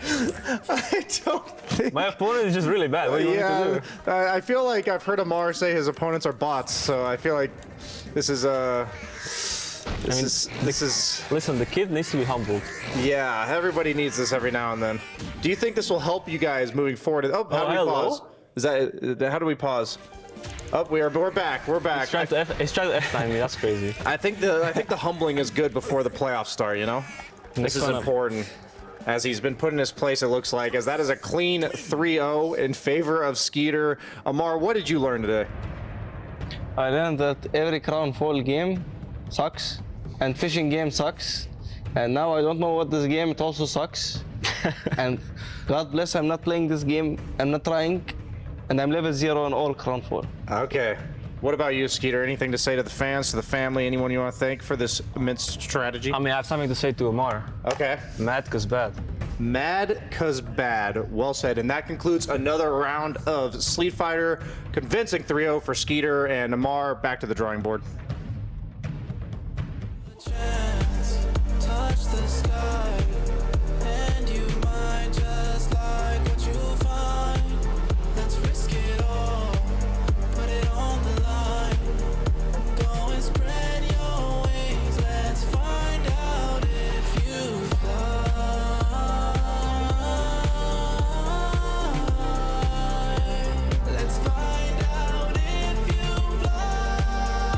don't think... My opponent is just really bad. What do you want me to do? I feel like I've heard Omar say his opponents are bots, so I feel like this is Listen, the kid needs to be humbled. Yeah, everybody needs this every now and then. Do you think this will help you guys moving forward? Oh, how do we pause? How do we pause? Oh, we're back. We're back. He's trying to F9 me. That's crazy. I think the humbling is good before the playoffs start. This is important. As he's been put in his place, it looks like, as that is a clean 3-0 in favor of Skeeter. Omar, what did you learn today? I learned that every crown fall game sucks, and fishing game sucks, and now I don't know what this game, it also sucks. And God bless, I'm not playing this game, I'm not trying, and I'm level 0 on all crown fall. Okay. What about you, Skeeter? Anything to say to the fans, to the family, anyone you want to thank for this immense strategy? I mean, I have something to say to Omar. Okay. Mad 'cause bad. Mad 'cause bad. Well said. And that concludes another round of Sleet Fighter. Convincing 3-0 for Skeeter and Omar. Back to the drawing board. Touch the sky, and you might just like what you find. Let's risk it all, put it on the line. Go and spread your wings. Let's find out if you fly. Let's find out if you fly.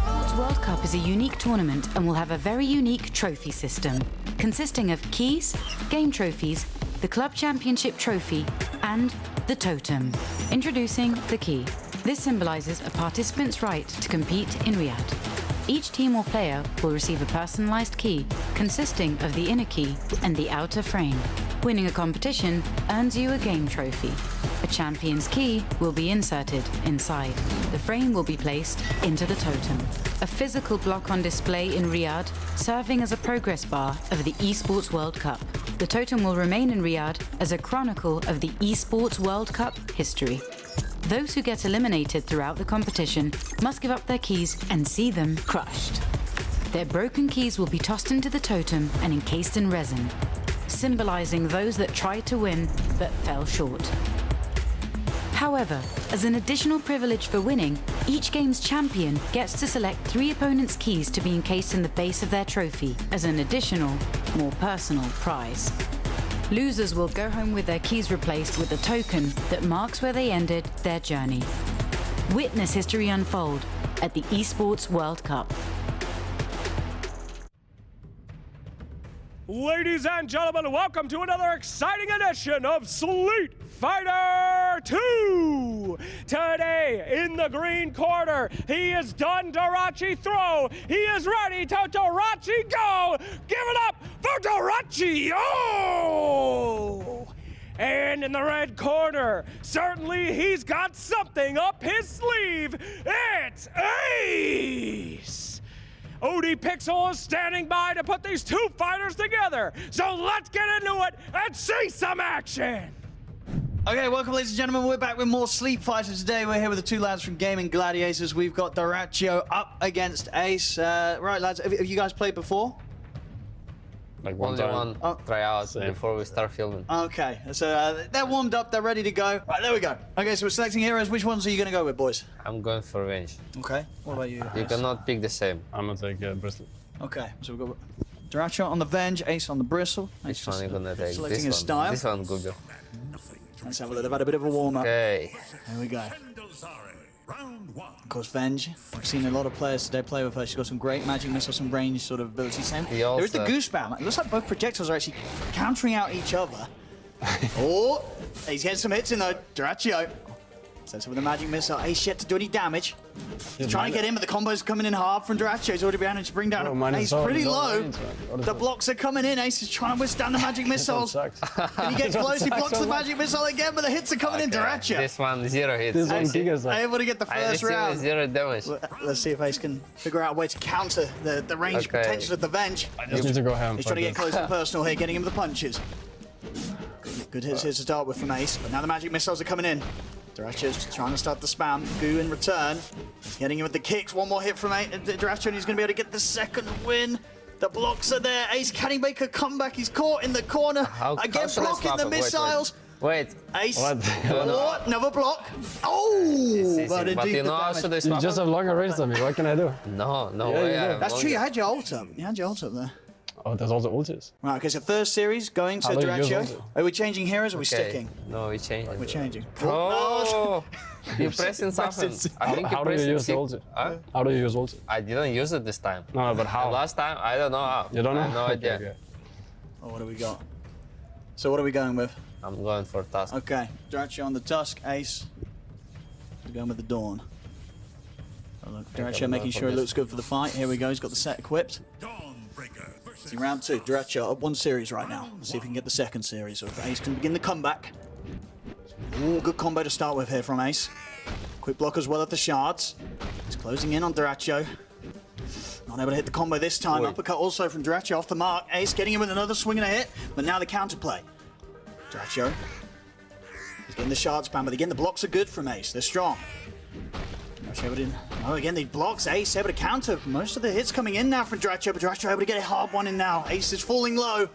Esports World Cup is a unique tournament and will have a very unique trophy system, consisting of keys, game trophies, the Club Championship trophy, and the Totem. Introducing the key. This symbolizes a participant's right to compete in Riyadh. Each team or player will receive a personalized key consisting of the inner key and the outer frame. Winning a competition earns you a game trophy. A champion's key will be inserted inside. The frame will be placed into the totem. A physical block on display in Riyadh, serving as a progress bar of the Esports World Cup. The totem will remain in Riyadh as a chronicle of the Esports World Cup history. Those who get eliminated throughout the competition must give up their keys and see them crushed. Their broken keys will be tossed into the totem and encased in resin, symbolizing those that tried to win but fell short. However, as an additional privilege for winning, each game's champion gets to select 3 opponents' keys to be encased in the base of their trophy as an additional, more personal prize. Losers will go home with their keys replaced with a token that marks where they ended their journey. Witness history unfold at the Esports World Cup. Ladies and gentlemen, welcome to another exciting edition of Sleet Fighter 2. Today in the green corner, he is done Darachi throw. He is ready to Darachi go. Give it up for Darachi. Oh! And in the red corner, certainly he's got something up his sleeve. It's Ace. OD Pixel is standing by to put these two fighters together. So let's get into it and see some action. Okay, welcome, ladies and gentlemen. We're back with more Sleep Fighters today. We're here with the two lads from Gaming Gladiators. We've got Darachi up against Ace. Right, lads, have you guys played before? Like one tryout before we start filming. Okay, so they're warmed up, they're ready to go. Right, there we go. Okay, so we're selecting heroes. Which ones are you going to go with, boys? I'm going for range. Okay, what about you? You cannot pick the same. I'm going to take Bristle. Okay, so we've got Darachi on the Venge, Ace on the Bristle. Which one are you going to take? Selecting This his one. style. This one, Google. Let's have a look. They've had a bit of a warm-up. Okay. Here we go. Of course, Venge. I've seen a lot of players today play with her. She's got some great magic missiles, some range sort of abilities. Same. There is the goose spam. It looks like both projectiles are actually countering out each other. Oh, he's getting some hits in though. Darachi. Sets up with the magic missile. Ace yet to do any damage. He's trying to get in, but the combo's coming in hard from Darachi. He's already managed to bring down Ace pretty low. The blocks are coming in. Ace is trying to withstand the magic missiles. And he gets close. He blocks the magic missile again, but the hits are coming in. Darachi. This one, 0 hits. This one's able to get the first round. 0 damage. Let's see if Ace can figure out a way to counter the range potential of the Venge. I just need to go ham. He's trying to get close and personal here, getting him the punches. Good hits here to start with from Ace, but now the magic missiles are coming in. Darachi is trying to start the spam. Goo in return. Getting him with the kicks. One more hit from Darachi, and he's going to be able to get the second win. The blocks are there. Ace, can he make a comeback? He's caught in the corner. Again, blocking the missiles. Wait. Ace. Oh, another block. Oh! But you know how should I swap? You just have longer range than me. What can I do? No way. That's true. You had your ult up. You had your ult up there. Oh, there's also ultis. Right, okay, so first series going to Darachi. Are we changing heroes or are we sticking? No, we're changing. We're changing. Oh! You're pressing something. I think how do you use the ulti? How do you use ulti? I didn't use it this time. No, but how? Last time, I don't know how. You don't know? I have no idea. Okay. Oh, what do we got? So what are we going with? I'm going for Tusk. Okay, Darachi on the Tusk, Ace. We're going with the Dawn. Oh, look, Darachi making sure it looks good for the fight. Here we go, he's got the set equipped. See, round 2, Darachi up 1 series right now. Let's see if we can get the second series, or if Ace can begin the comeback. Ooh, good combo to start with here from Ace. Quick block as well at the shards. He's closing in on Darachi. Not able to hit the combo this time. Uppercut also from Darachi off the mark. Ace getting him with another swing and a hit, but now the counterplay. Darachi. He's getting the shard spam, but again, the blocks are good from Ace. They're strong. Oh, again, the blocks. Ace able to counter most of the hits coming in now from Darachi, but Darachi able to get a hard one in now. Ace is falling low.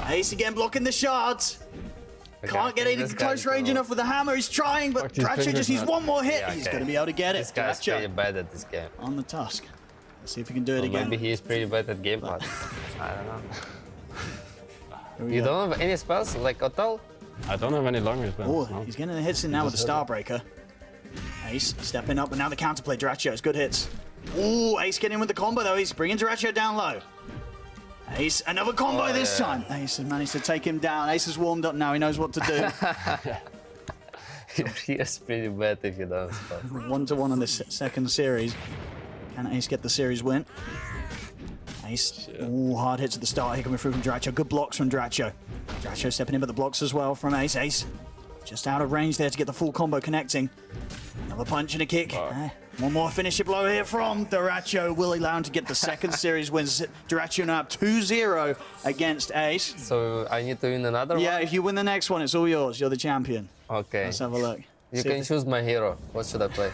Ace again blocking the shards. Can't get in close range enough with the hammer. He's trying, but Darachi just needs one more hit. He's going to be able to get it. This guy's pretty bad at this game. On the Tusk. Let's see if he can do it again. Maybe he's pretty bad at game mode. I don't know. You don't have any spells like Otal? I don't have any long range spells. Oh, he's getting the hits in now with the Starbreaker. Ace stepping up, but now the counterplay. Darachi has good hits. Ooh, Ace getting in with the combo though. He's bringing Darachi down low. Ace, another combo this time. Ace has managed to take him down. Ace has warmed up now. He knows what to do. He is pretty bad if you don't spell. 1-1 on this second series. Can Ace get the series win? Ace, ooh, hard hits at the start here coming through from Darachi. Good blocks from Darachi. Darachi stepping in with the blocks as well from Ace. Ace just out of range there to get the full combo connecting. Another punch and a kick. One more finisher blow here from Darachi. Will allow him to get the second series wins. Darachi now up 2-0 against Ace. So I need to win another one? Yeah, if you win the next one, it's all yours. You're the champion. Okay. Let's have a look. You can choose my hero. What should I play?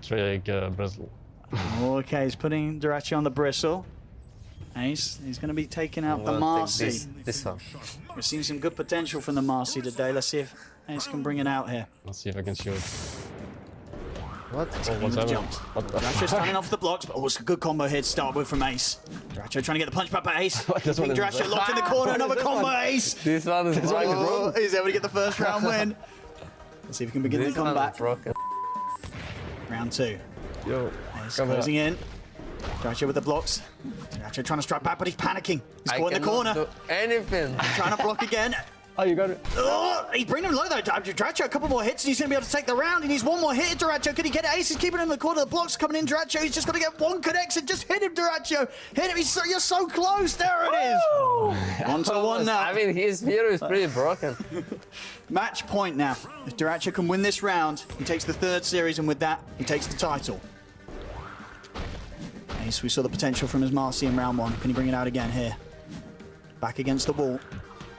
Take Bristle. Okay, he's putting Darachi on the Bristle. Ace, he's going to be taking out the Marcy. This one. We've seen some good potential from the Marcy today. Let's see if Ace can bring it out here. Let's see if I can shoot. What? Oh, what's happening? Darachi standing off the blocks, but it's a good combo here to start with from Ace. Darachi trying to get the punch back by Ace. Darachi locked in the corner, another combo Ace. This one is broken. He's able to get the first round win. Let's see if he can begin the comeback. Round 2. Yo, Ace closing in. Dratcho with the blocks. Dratcho trying to strike back, but he's panicking. He's caught in the corner. Do anything. Trying to block again. Oh, you got it. Oh, he's bringing him low though. Dratcho, a couple more hits and he's going to be able to take the round. He needs one more hit. Dratcho, can he get it? Ace is keeping him in the corner. The block's coming in. Dratcho, he's just got to get one connection. Just hit him, Dratcho. Hit him. You're so close. There it is. 1-1 now. I mean, his hero is pretty broken. Match point now. If Dratcho can win this round, he takes the third series, and with that, he takes the title. Ace, we saw the potential from his Marcy in round 1. Can he bring it out again here? Back against the wall.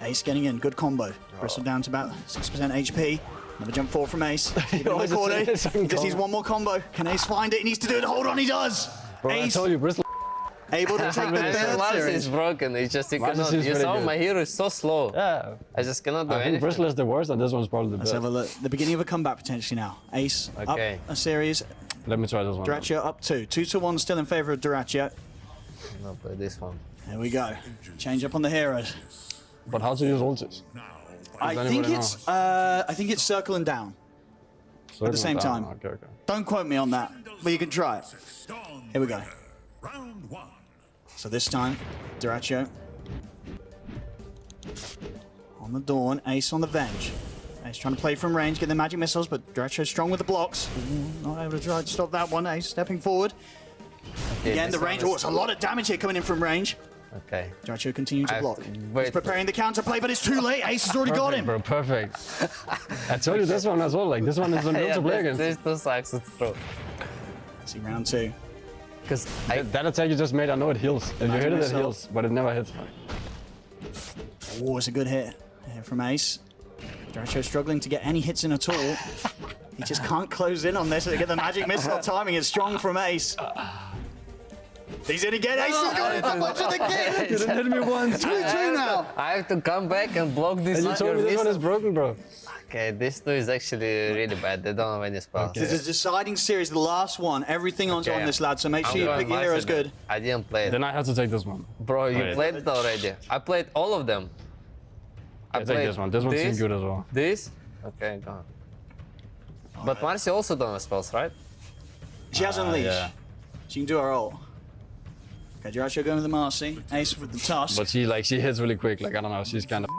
Ace getting in. Good combo. Bristle down to about 6% HP. Another jump forward from Ace. Keep it in the corner. He just needs one more combo. Can Ace find it? He needs to do it. Hold on, he does. Bro, Ace I told you, Bristle. able to take the third Marcy series. is broken. It's just you cannot. is You very saw good. my hero is so slow. Yeah. I just cannot do I think anything. Bristle is the worst, and this one's probably the Let's best. have a look. The beginning of a comeback potentially now. Ace Okay. up a series. Let me try this one. Dratcho up 2. 2-1 still in favor of Dratcho. No, play this one. There we go. Change up on the heroes. But how to use ultis? I think it's circling down at the same time. Okay, okay. Don't quote me on that, but you can try it. Here we go. So this time, Dratcho on the Dawn, Ace on the Venge. Ace trying to play from range, get the magic missiles, but Dratcho's strong with the blocks. Not able to try to stop that one. Ace stepping forward. Again, the range. Oh, it's a lot of damage here coming in from range. Okay. Dratcho continuing to block. Wait. He's preparing the counter play, but it's too late. Ace has already got him. Bro, perfect. I told you this one as well. Like this one is the real to play against. This two sucks. It's true. See round 2. Because that attack you just made, I know it heals. If you hit it, it heals, but it never hits. Oh, it's a good hit here from Ace. Dratcho struggling to get any hits in at all. He just can't close in on this to get the magic missile timing. Is strong from Ace. He's in again. Ace has got it. The bunch of the game. You didn't hit me once. 2-2 now. I have to come back and block this. And you told me this one is broken, bro. Okay, this two is actually really bad. They don't have any spells. This is a deciding series, the last one. Everything on this, lad, so make sure you pick your heroes good. I didn't play it. Then I have to take this one. Bro, you played it already. I played all of them. I take this one. This one seems good as well. This? Okay, go on. But Marcy also don't have spells, right? She has Unleash. Yeah. She can do her ult. Okay, Dratcho going with the Marcy. Ace with the Tusk. But she hits really quick. Like I don't know, she's kind of.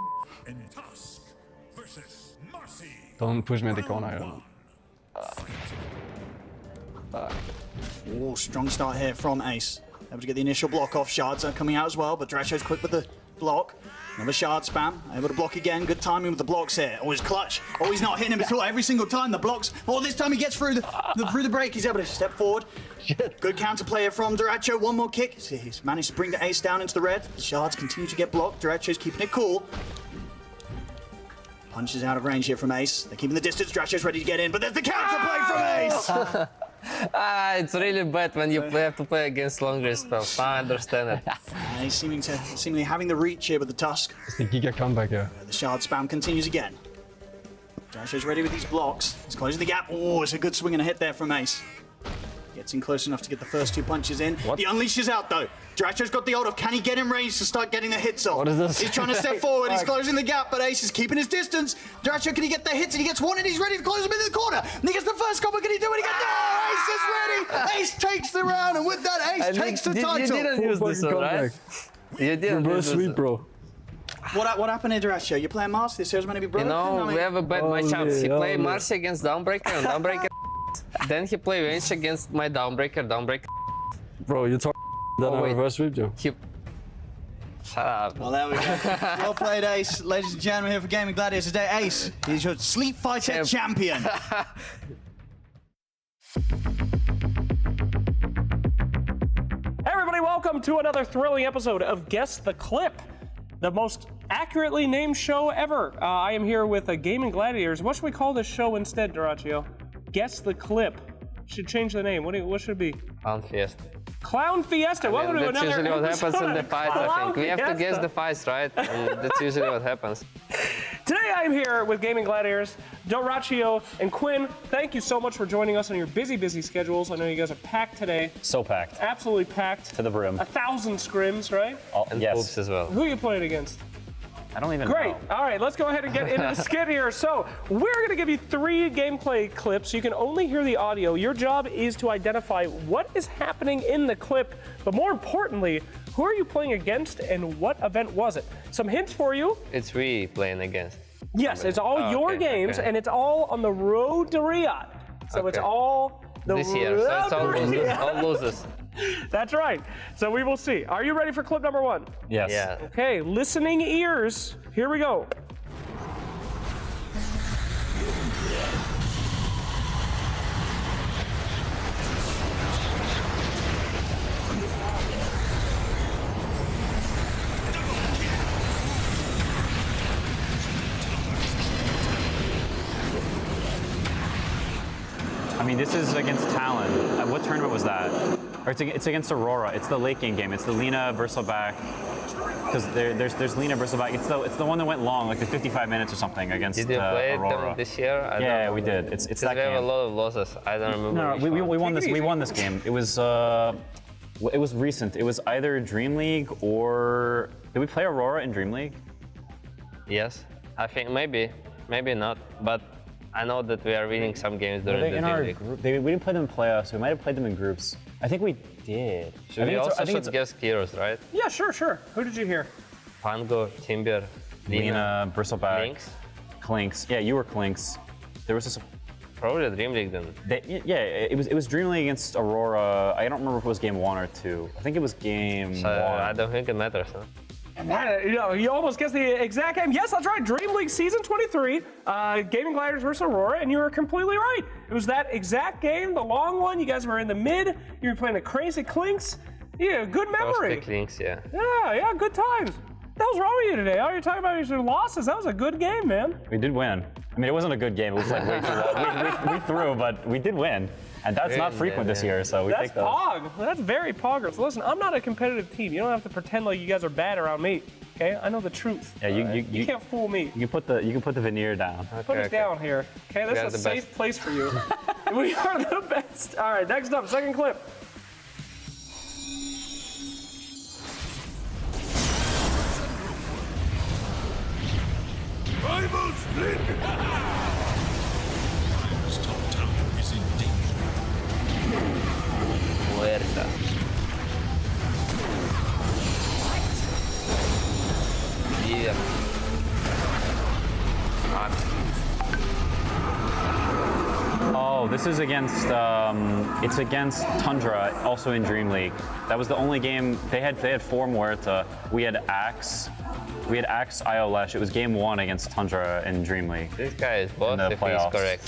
Don't push me in the corner. I don't know. Oh, strong start here from Ace. Able to get the initial block off. Shards are coming out as well, but Dratcho's quick with the block. Another shard spam. Able to block again. Good timing with the blocks here. Oh, he's clutch. Oh, he's not hitting him at all. Every single time the blocks. Oh, this time he gets through the break. He's able to step forward. Good counter player from Dratcho. One more kick. He's managed to bring the Ace down into the red. The shards continue to get blocked. Dratcho's keeping it cool. Punches out of range here from Ace. They're keeping the distance. Dratcho's ready to get in, but there's the counter play from Ace. It's really bad when you have to play against longer spells. I understand it. He's seemingly having the reach here with the Tusk. It's the Giga comeback here. The shard spam continues again. Dratcho's ready with these blocks. He's closing the gap. Oh, it's a good swing and a hit there from Ace. Gets in close enough to get the first 2 punches in. What? The unleash is out though. Dratcho's got the ult off. Can he get in range to start getting the hits off? What is this? He's trying to step forward. He's closing the gap, but Ace is keeping his distance. Dratcho, can he get the hits? And he gets one, and he's ready to close him into the corner. And he gets the first combo. Can he do it? He gets Ace is ready. Ace takes the round, and with that, Ace takes the title. You didn't use this one, right? You didn't Reverse use sweep, this. bro. What happened here, Dratcho? You're playing Marcy. This hero's meant to be broken. You know, we have a bad matchup. He played Marcy against Dawnbreaker, and Dawnbreaker. Then he played range against my Dawnbreaker. Bro, you talk. Then I reverse sweep you. Shut up. Well, there we go. Well played, Ace. Ladies and gentlemen, here for Gaming Gladiators today. Ace, he's your Sleep Fighter champion. Hey everybody, welcome to another thrilling episode of Guess the Clip, the most accurately named show ever. I am here with Gaming Gladiators. What should we call this show instead, Dratcho? Guess the Clip. Should change the name. What should it be? Clown Fiesta. Clown Fiesta. Welcome to That's another usually what happens in the fights, I think. We have to guess Fiesta. the fights, right? And that's usually what happens. Today I'm here with Gaming Gladiators, Dratcho and Quinn. Thank you so much for joining us on your busy schedules. I know you guys are packed today. So packed. Absolutely packed. To the brim. 1,000 scrims, right? Oh, And yes. poops as well. Who are you playing against? I don't even Great. know. All right, let's go ahead and get into the skit here. So we're going to give you 3 gameplay clips. You can only hear the audio. Your job is to identify what is happening in the clip, but more importantly, who are you playing against and what event was it? Some hints for you. It's we playing against. Yes, it's all your games, and it's all on the road to Riyadh. So it's all the this year. So it's all road to losers. Riyadh. All losers. That's right. So we will see. Are you ready for clip number 1? Yes. Yeah. Okay, listening ears. Here we go. I mean, this is against Talon. What tournament was that? Or it's against Aurora. It's the late game game. It's the Lina Bristleback. Because there's Lina Bristleback. It's the one that went long, like the 55 minutes or something against Did you play Aurora. them this year? Yeah, we did. It's that we have game. a lot of losses. I don't remember. No, we won this. We won this game. It was recent. It was either Dream League or did we play Aurora in Dream League? Yes, I think maybe not. But I know that we are winning some games during the in our Dream League. group, we didn't play them in playoffs. We might have played them in groups. I think we did. Should we also should guess heroes, right? Yeah, sure. Who did you hear? Pango, Timber, Lina, Bristleback, Lynx. Clinks. Yeah, you were Clinks. There was this. Probably Dream League then. It was Dream League against Aurora. I don't remember if it was game 1 or 2. I think it was game 1. I don't think it matters. Huh? And that, you almost guessed the exact game. Yes, that's right. Dream League Season 23, Gaming Gladiators versus Aurora, and you were completely right. It was that exact game, the long one. You guys were in the mid. You were playing the crazy Clinks. Yeah, good memory. Clinks, yeah. Yeah, good times. What the hell's wrong with you today? All you're talking about your losses. That was a good game, man. We did win. I mean, it wasn't a good game. It was like way too long. We threw, but we did win. And that's not frequent this year, so we That's take those. Pog. That's very Poggers. Listen, I'm not a competitive team. You don't have to pretend like you guys are bad around me. Okay, I know the truth. Yeah, you can't fool me. You can put the veneer down. Put it down here. Okay, this is a safe place for you. We are the best. All right, next up, second clip. Rival split! Top tower is in danger. Muerta. Yeah. Oh, this is against it's against Tundra, also in Dream League. That was the only game they had 4 Muerta. We had Axe. We had Axe Iolesh. It was game 1 against Tundra in Dream League. This guy is boss if he's correct.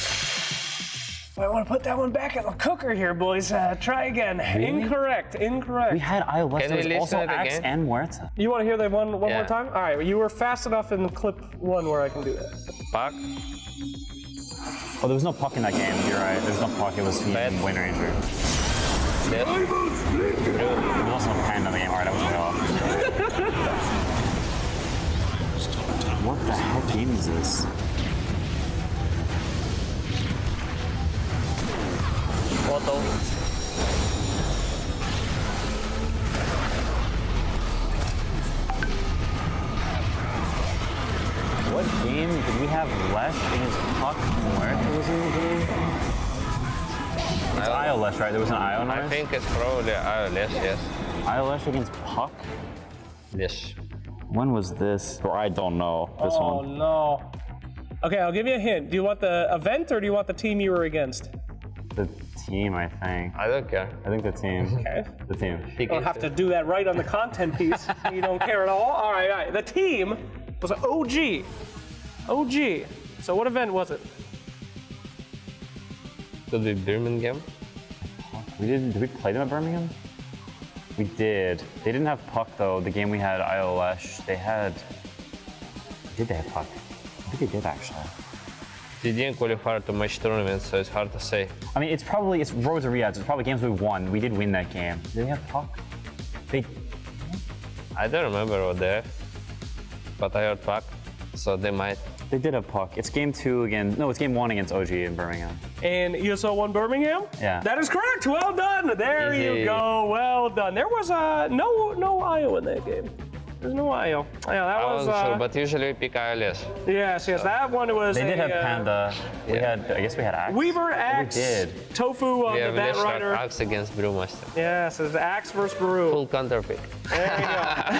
I want to put that one back in the cooker here, boys. Try again. Really? Incorrect. We had Iolesh. There was also listen Axe again? and Muerta. You want to hear that one more Yeah. time? All right, you were fast enough in clip 1 where I can do that. Puck. Oh, there was no puck in that game. You're right. There's no puck. It was Wayne Ranger. There was also no pen in the game. All right, I was way off. What the heck game is this? Photo. What game did we have left against Puck? Muerta was in the game? It's Iolesh, right? There was an Iolesh? I think it's probably Iolesh, yes. Iolesh against Puck? Yes. When was this? Or I don't know. This one. Oh, no. Okay, I'll give you a hint. Do you want the event or do you want the team you were against? The team, I think. I don't care. I think the team. Okay. The team. You don't have to do that right on the content piece. You don't care at all? All right. The team was an OG. OG. So what event was it? Could be Birmingham. Did we play them at Birmingham? We did. They didn't have Puck though. The game we had, Iolesh, they had. Did they have Puck? I think they did actually. They didn't qualify to much tournaments, so it's hard to say. I mean, it's Road to Riyadh. It's probably games we won. We did win that game. Did they have Puck? I don't remember what they have, but I heard Puck, so they might. They did have Puck. It's game 2 again. No, it's game 1 against OG in Birmingham. And ESL won Birmingham? Yeah. That is correct. Well done. There Easy. you go. Well done. There was no Iowa in that game. It's been a while. Yeah, that I was. wasn't sure, but usually we pick ILS. Yes, that one was. They did have Panda. We had, I guess we had Axe. Weaver, Axe. We did. Tofu on the Bat Rider. Axe against Brewmaster. Yes, it's Axe versus Brew. Full counter pick. There you go.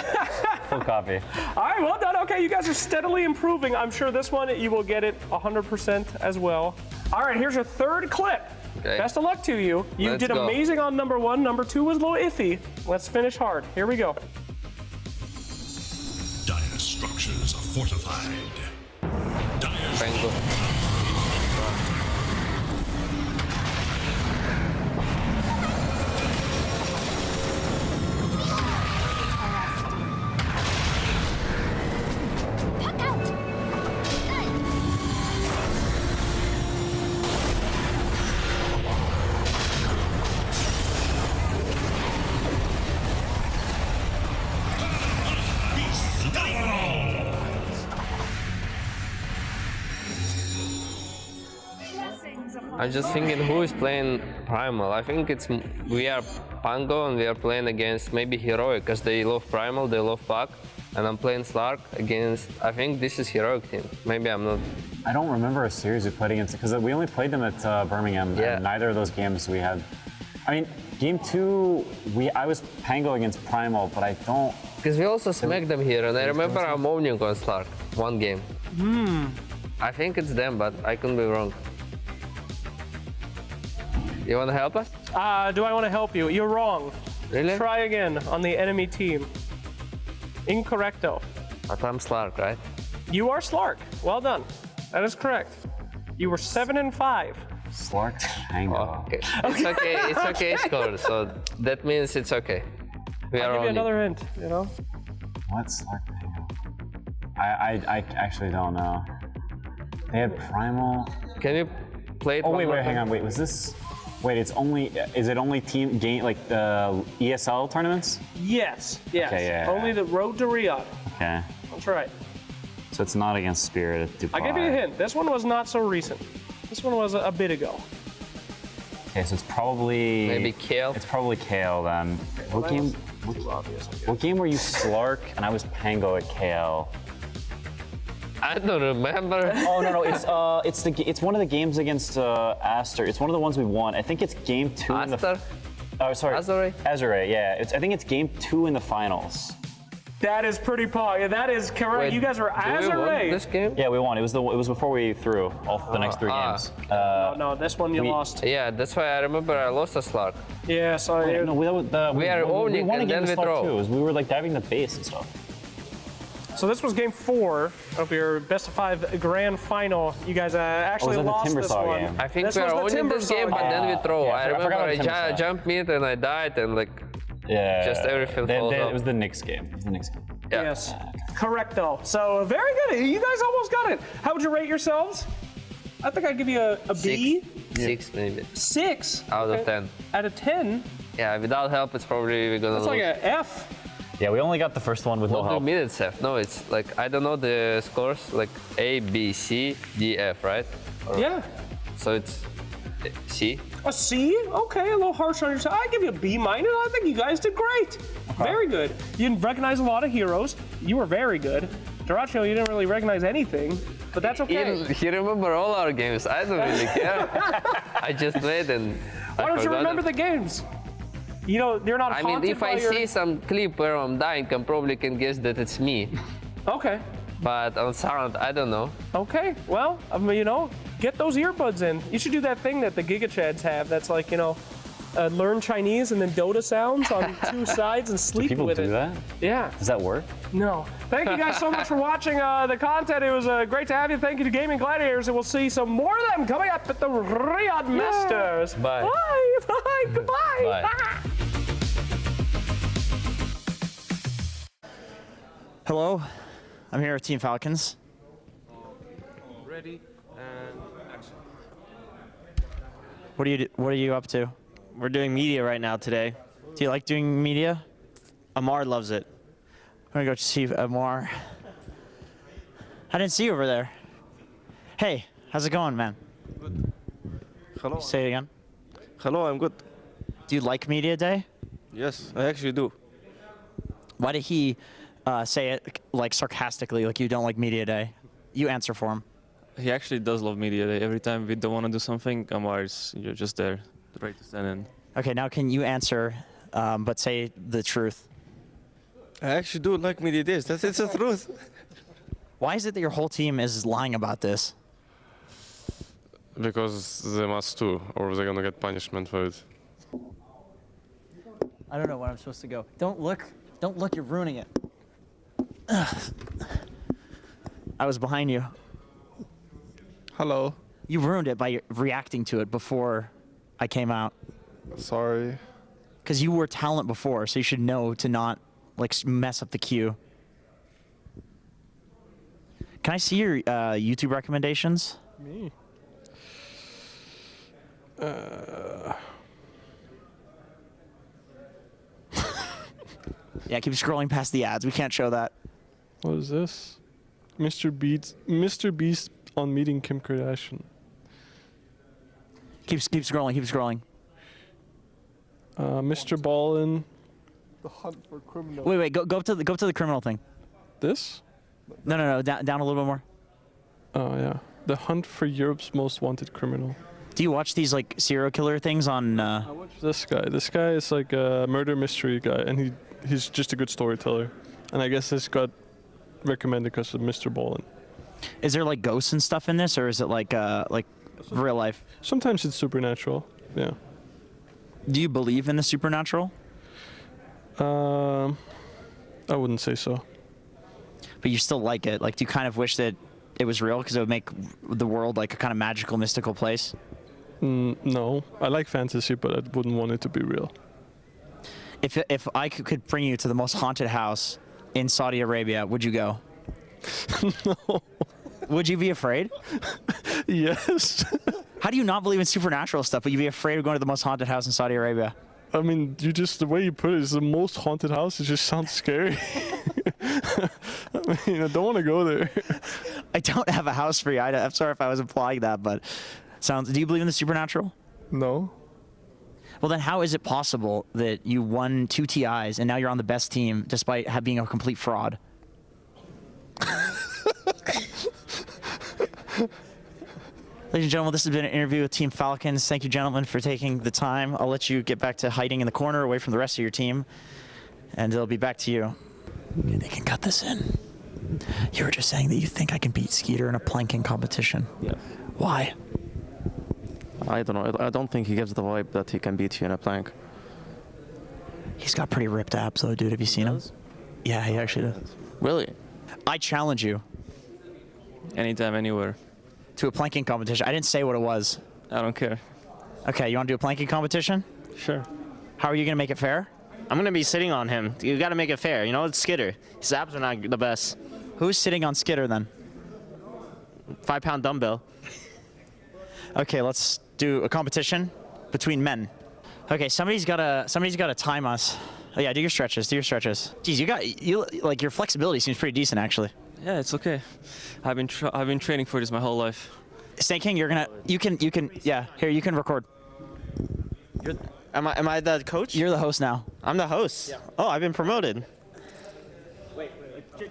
Full copy. All right, well done. Okay, you guys are steadily improving. I'm sure this one you will get it 100% as well. All right, here's your third clip. Okay. Best of luck to you. You Let's did go. amazing on number 1. Number 2 was a little iffy. Let's finish hard. Here we go. Dire structures are fortified. Triangle. I'm just thinking who is playing Primal. I think we are Pango and we are playing against maybe Heroic because they love Primal, they love Puck. And I'm playing Slark against, I think this is Heroic team. Maybe I'm not. I don't remember a series we played against, because we only played them at Birmingham, and neither of those games we had. I mean, game 2, I was Pango against Primal, but I don't. Because we also smacked them here, and I remember I'm owning on Slark, one game. I think it's them, but I could be wrong. You want to help us? Do I want to help you? You're wrong. Really? Try again on the enemy team. Incorrecto. But I'm Slark, right? You are Slark. Well done. That is correct. You were 7-5. Slark Pango. Okay. It's okay. It's okay score. So that means it's okay. We I'll are give you owning. another hint, you know? What's Slark Pango? I actually don't know. They had Primal. Can you play it? Oh, one more wait, hang time? on. Wait, was this? Wait, is it only team game, like the ESL tournaments? Yes, yes. Okay, yeah. Only the road to Riyadh. Okay. That's right. So it's not against Spirit at Dubai. I'll give you a hint. This one was not so recent. This one was a bit ago. Okay, so it's probably... Maybe Kale? It's probably Kale then. What game? What game were you Slark and I was Pango at KL? I don't remember. Oh no, it's one of the games against Aster. It's one of the ones we won. I think it's game 2 in the. Aster? Oh, sorry. Azure? Yeah. I think it's game 2 in the finals. That is pretty pog. Yeah, that is correct. Wait, you guys were do we won Azure. this game? Yeah, we won. It was before we threw all the next 3 games. No, this one you lost. Yeah, that's why I remember I lost a Slark. Yeah, sorry. No, we are owning won and then we throw. Too. We were like diving the base and stuff. So this was game 4 of your best of 5 grand final. You guys actually was that the lost this Timbersaw one. game? I think This we was are the owning this Timbersaw game, but then we throw. Yeah, I I forgot remember about I Timbersaw. jumped mid and I died and like Yeah. just everything falls It off. was the Knicks game. It was the Knicks game. Yeah. Yes. Correct though. So very good. You guys almost got it. How would you rate yourselves? I think I'd give you a B. 6 maybe. 6. Out of 10. Out of 10? Yeah, without help it's probably we're gonna That's lose. like an F. Yeah, we only got the first one with no What do you help. mean it's F? No, it's like I don't know the scores, like A, B, C, D, F, right? Yeah. So it's C. A C? Okay, a little harsh on yourself. I'd give you a B minus. I think you guys did great. Very good. You didn't recognize a lot of heroes. You were very good. Duracho, you didn't really recognize anything, but that's okay. He remember all our games. I don't really care. I just played and Why don't you remember the games? You know, you're not I mean, haunted if by I your... see some clip where I'm dying, I probably can guess that it's me. Okay. But on sound, I don't know. Okay, well, you know, get those earbuds in. You should do that thing that the Giga Chads have that's like, you know, learn Chinese and then Dota sounds on 2 sides and sleep People with do it. that? Yeah. Does that work? No. Thank you guys so much for watching the content. It was great to have you. Thank you to Gaming Gladiators, and we'll see some more of them coming up at the Riyadh Masters. Bye. Bye. Bye. Goodbye. Bye. Bye. Hello, I'm here with Team Falcons. Ready and action. What are you up to? We're doing media right now today. Do you like doing media? Amar loves it. I'm gonna go see Omar. I didn't see you over there. Hey, how's it going, man? Good. Hello. Say it again. Hello, I'm good. Do you like media day? Yes, I actually do. Why did he say it like sarcastically, like you don't like media day. You answer for him. He actually does love media day. Every time we don't want to do something, Omar's you're just there, ready to stand in. Okay, now can you answer, but say the truth? I actually do like media days. It's the truth. Why is it that your whole team is lying about this? Because they must too, or they're gonna get punishment for it. I don't know when I'm supposed to go. Don't look. Don't look. You're ruining it. Ugh. I was behind you. Hello. You ruined it by reacting to it before I came out. Sorry. Because you were talent before, so you should know to not like mess up the queue. Can I see your YouTube recommendations? Me? Yeah, keep scrolling past the ads. We can't show that. What is this? Mr. Beast on meeting Kim Kardashian. Keep scrolling. Keep scrolling. Mr. Ballin. The hunt for criminal. Wait. Go up to the criminal thing. This? No. Down a little bit more. Oh yeah. The hunt for Europe's most wanted criminal. Do you watch these like serial killer things on? I watch this guy. This guy is like a murder mystery guy, and he's just a good storyteller. And I guess this got recommended because of Mr. Ballin. Is there like ghosts and stuff in this, or is it like real life? Sometimes it's supernatural. Yeah. Do you believe in the supernatural? I wouldn't say so. But you still like it. Like, do you kind of wish that it was real because it would make the world like a kind of magical, mystical place? No, I like fantasy, but I wouldn't want it to be real. If I could bring you to the most haunted house in Saudi Arabia, would you go? No. Would you be afraid? Yes. How do you not believe in supernatural stuff, but you'd be afraid of going to the most haunted house in Saudi Arabia? I mean, the way you put it is the most haunted house. It just sounds scary. I mean, I don't want to go there. I don't have a house for you. I'm sorry if I was implying that, but do you believe in the supernatural? No. Well, then how is it possible that you won 2 TIs and now you're on the best team despite being a complete fraud? Ladies and gentlemen, this has been an interview with Team Falcons. Thank you, gentlemen, for taking the time. I'll let you get back to hiding in the corner away from the rest of your team, and it'll be back to you. They can cut this in. You were just saying that you think I can beat Skeeter in a planking competition. Yeah. Why? I don't know. I don't think he gives the vibe that he can beat you in a plank. He's got pretty ripped abs, though, dude. Have you seen him? Yeah, he actually does. Really? I challenge you. Anytime, anywhere. To a planking competition. I didn't say what it was. I don't care. Okay, you want to do a planking competition? Sure. How are you going to make it fair? I'm going to be sitting on him. You got to make it fair. You know, it's Skitter. His abs are not the best. Who's sitting on Skitter then? 5-pound dumbbell. Okay, let's do a competition between men. Okay, somebody's got to time us. Oh yeah, do your stretches. Geez, your flexibility seems pretty decent actually. Yeah, it's okay. I've been training for this my whole life. Snake King, you can record. Am I the coach? You're the host now. I'm the host. Yeah. Oh, I've been promoted. Wait.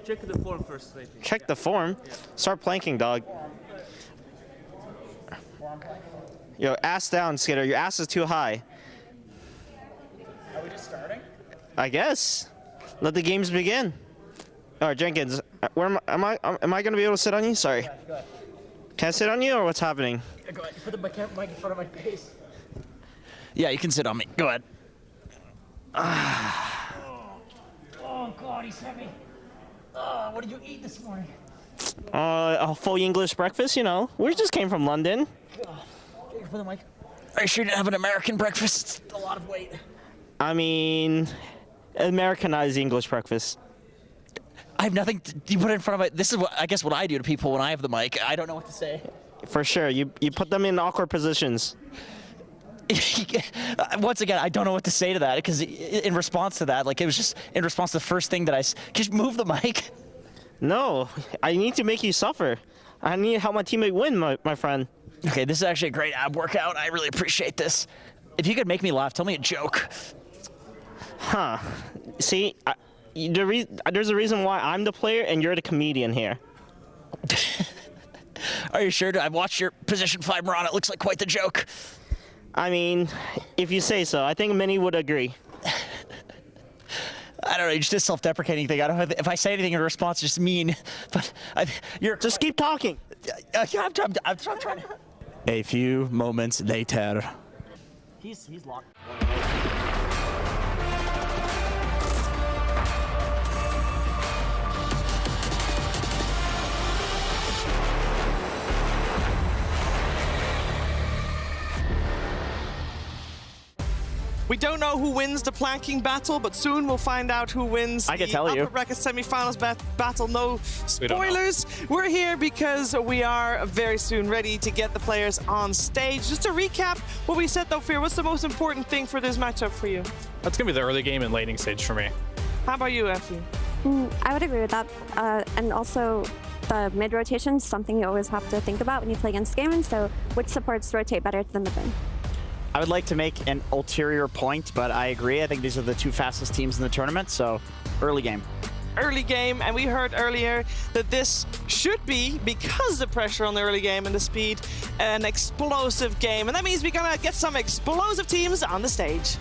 Check the form first. Check the form. Yeah. Start planking, dog. Yo, ass down, Skitter. Your ass is too high. Are we just starting? I guess. Let the games begin. All right, Jenkins. Where am I going to be able to sit on you? Sorry. Yeah, go ahead. Can I sit on you, or what's happening? Yeah, go ahead. Put the mic in front of my face. Yeah, you can sit on me. Go ahead. Oh God, he's heavy. What did you eat this morning? A full English breakfast, you know. We just came from London. For the mic. Are you sure you didn't have an American breakfast? It's a lot of weight. I mean, Americanized English breakfast. I have nothing you put it in front of my. This is what I guess what I do to people when I have the mic. I don't know what to say. For sure, you put them in awkward positions. Once again, I don't know what to say to that because in response to that, like it was just in response to the first thing that just move the mic. No, I need to make you suffer. I need to help my teammate win, my friend. Okay, this is actually a great ab workout. I really appreciate this. If you could make me laugh, tell me a joke. Huh. See, there's a reason why I'm the player and you're the comedian here. Are you sure? I've watched your position 5 Moran. It looks like quite the joke. I mean, if you say so. I think many would agree. I don't know, it's just a self-deprecating thing. I don't know if I say anything in response, just mean. But you're just keep talking. I'm trying to. A few moments later. He's locked. We don't know who wins the planking battle, but soon we'll find out who wins the upper bracket semifinals battle. No spoilers. We're here because we are very soon ready to get the players on stage. Just to recap what we said though, Fear, what's the most important thing for this matchup for you? That's going to be the early game and laning stage for me. How about you, Effie? I would agree with that. And also, the mid rotation is something you always have to think about when you play against Gaming, so which supports rotate better than the mid? I would like to make an ulterior point, but I agree. I think these are the 2 fastest teams in the tournament, so early game. Early game, and we heard earlier that this should be, because the pressure on the early game and the speed, an explosive game. And that means we're gonna get some explosive teams on the stage.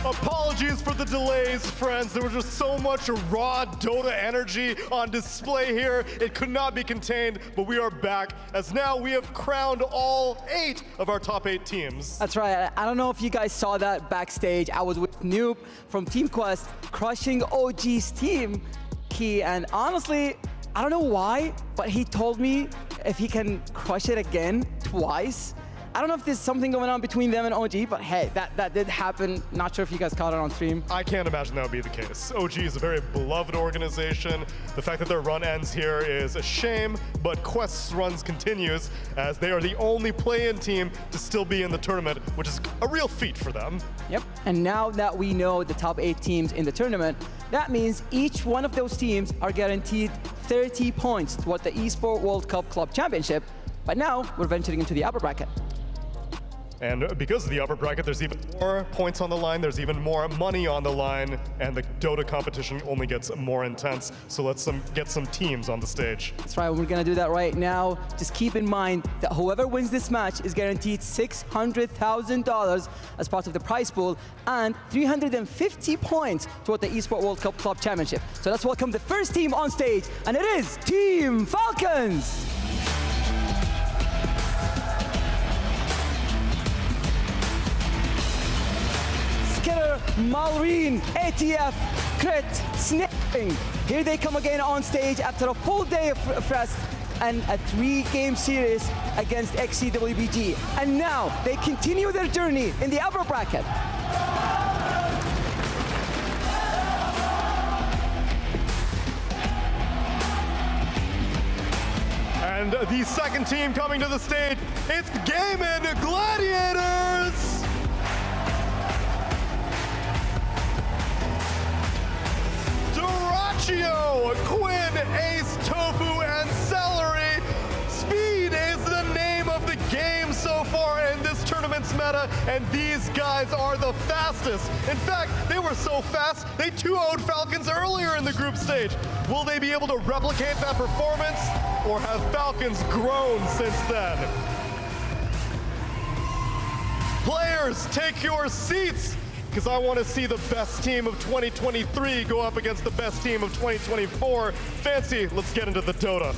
Apologies for the delays, friends. There was just so much raw Dota energy on display here. It could not be contained, but we are back as now we have crowned all 8 of our top 8 teams. That's right. I don't know if you guys saw that backstage. I was with Noob from Team Quest, crushing OG's team, Key, and honestly, I don't know why, but he told me if he can crush it again twice. I don't know if there's something going on between them and OG, but hey, that did happen. Not sure if you guys caught it on stream. I can't imagine that would be the case. OG is a very beloved organization. The fact that their run ends here is a shame, but Quest's runs continues as they are the only play-in team to still be in the tournament, which is a real feat for them. Yep, and now that we know the top 8 teams in the tournament, that means each one of those teams are guaranteed 30 points toward the Esports World Cup Club Championship. But now we're venturing into the upper bracket. And because of the upper bracket, there's even more points on the line, there's even more money on the line, and the Dota competition only gets more intense. So let's get some teams on the stage. That's right, we're gonna do that right now. Just keep in mind that whoever wins this match is guaranteed $600,000 as part of the prize pool and 350 points toward the Esports World Cup Club Championship. So let's welcome the first team on stage, and it is Team Falcons! Malrine, ATF, Crit, Snipping. Here they come again on stage after a full day of rest and a 3-game series against XCWBG. And now they continue their journey in the upper bracket. And the second team coming to the stage, it's Gaming Gladiators! Quinn, Ace, Tofu, and Celery. Speed is the name of the game so far in this tournament's meta, and these guys are the fastest. In fact, they were so fast, they 2-0'd Falcons earlier in the group stage. Will they be able to replicate that performance, or have Falcons grown since then? Players, take your seats, because I want to see the best team of 2023 go up against the best team of 2024. Fancy, let's get into the Dota.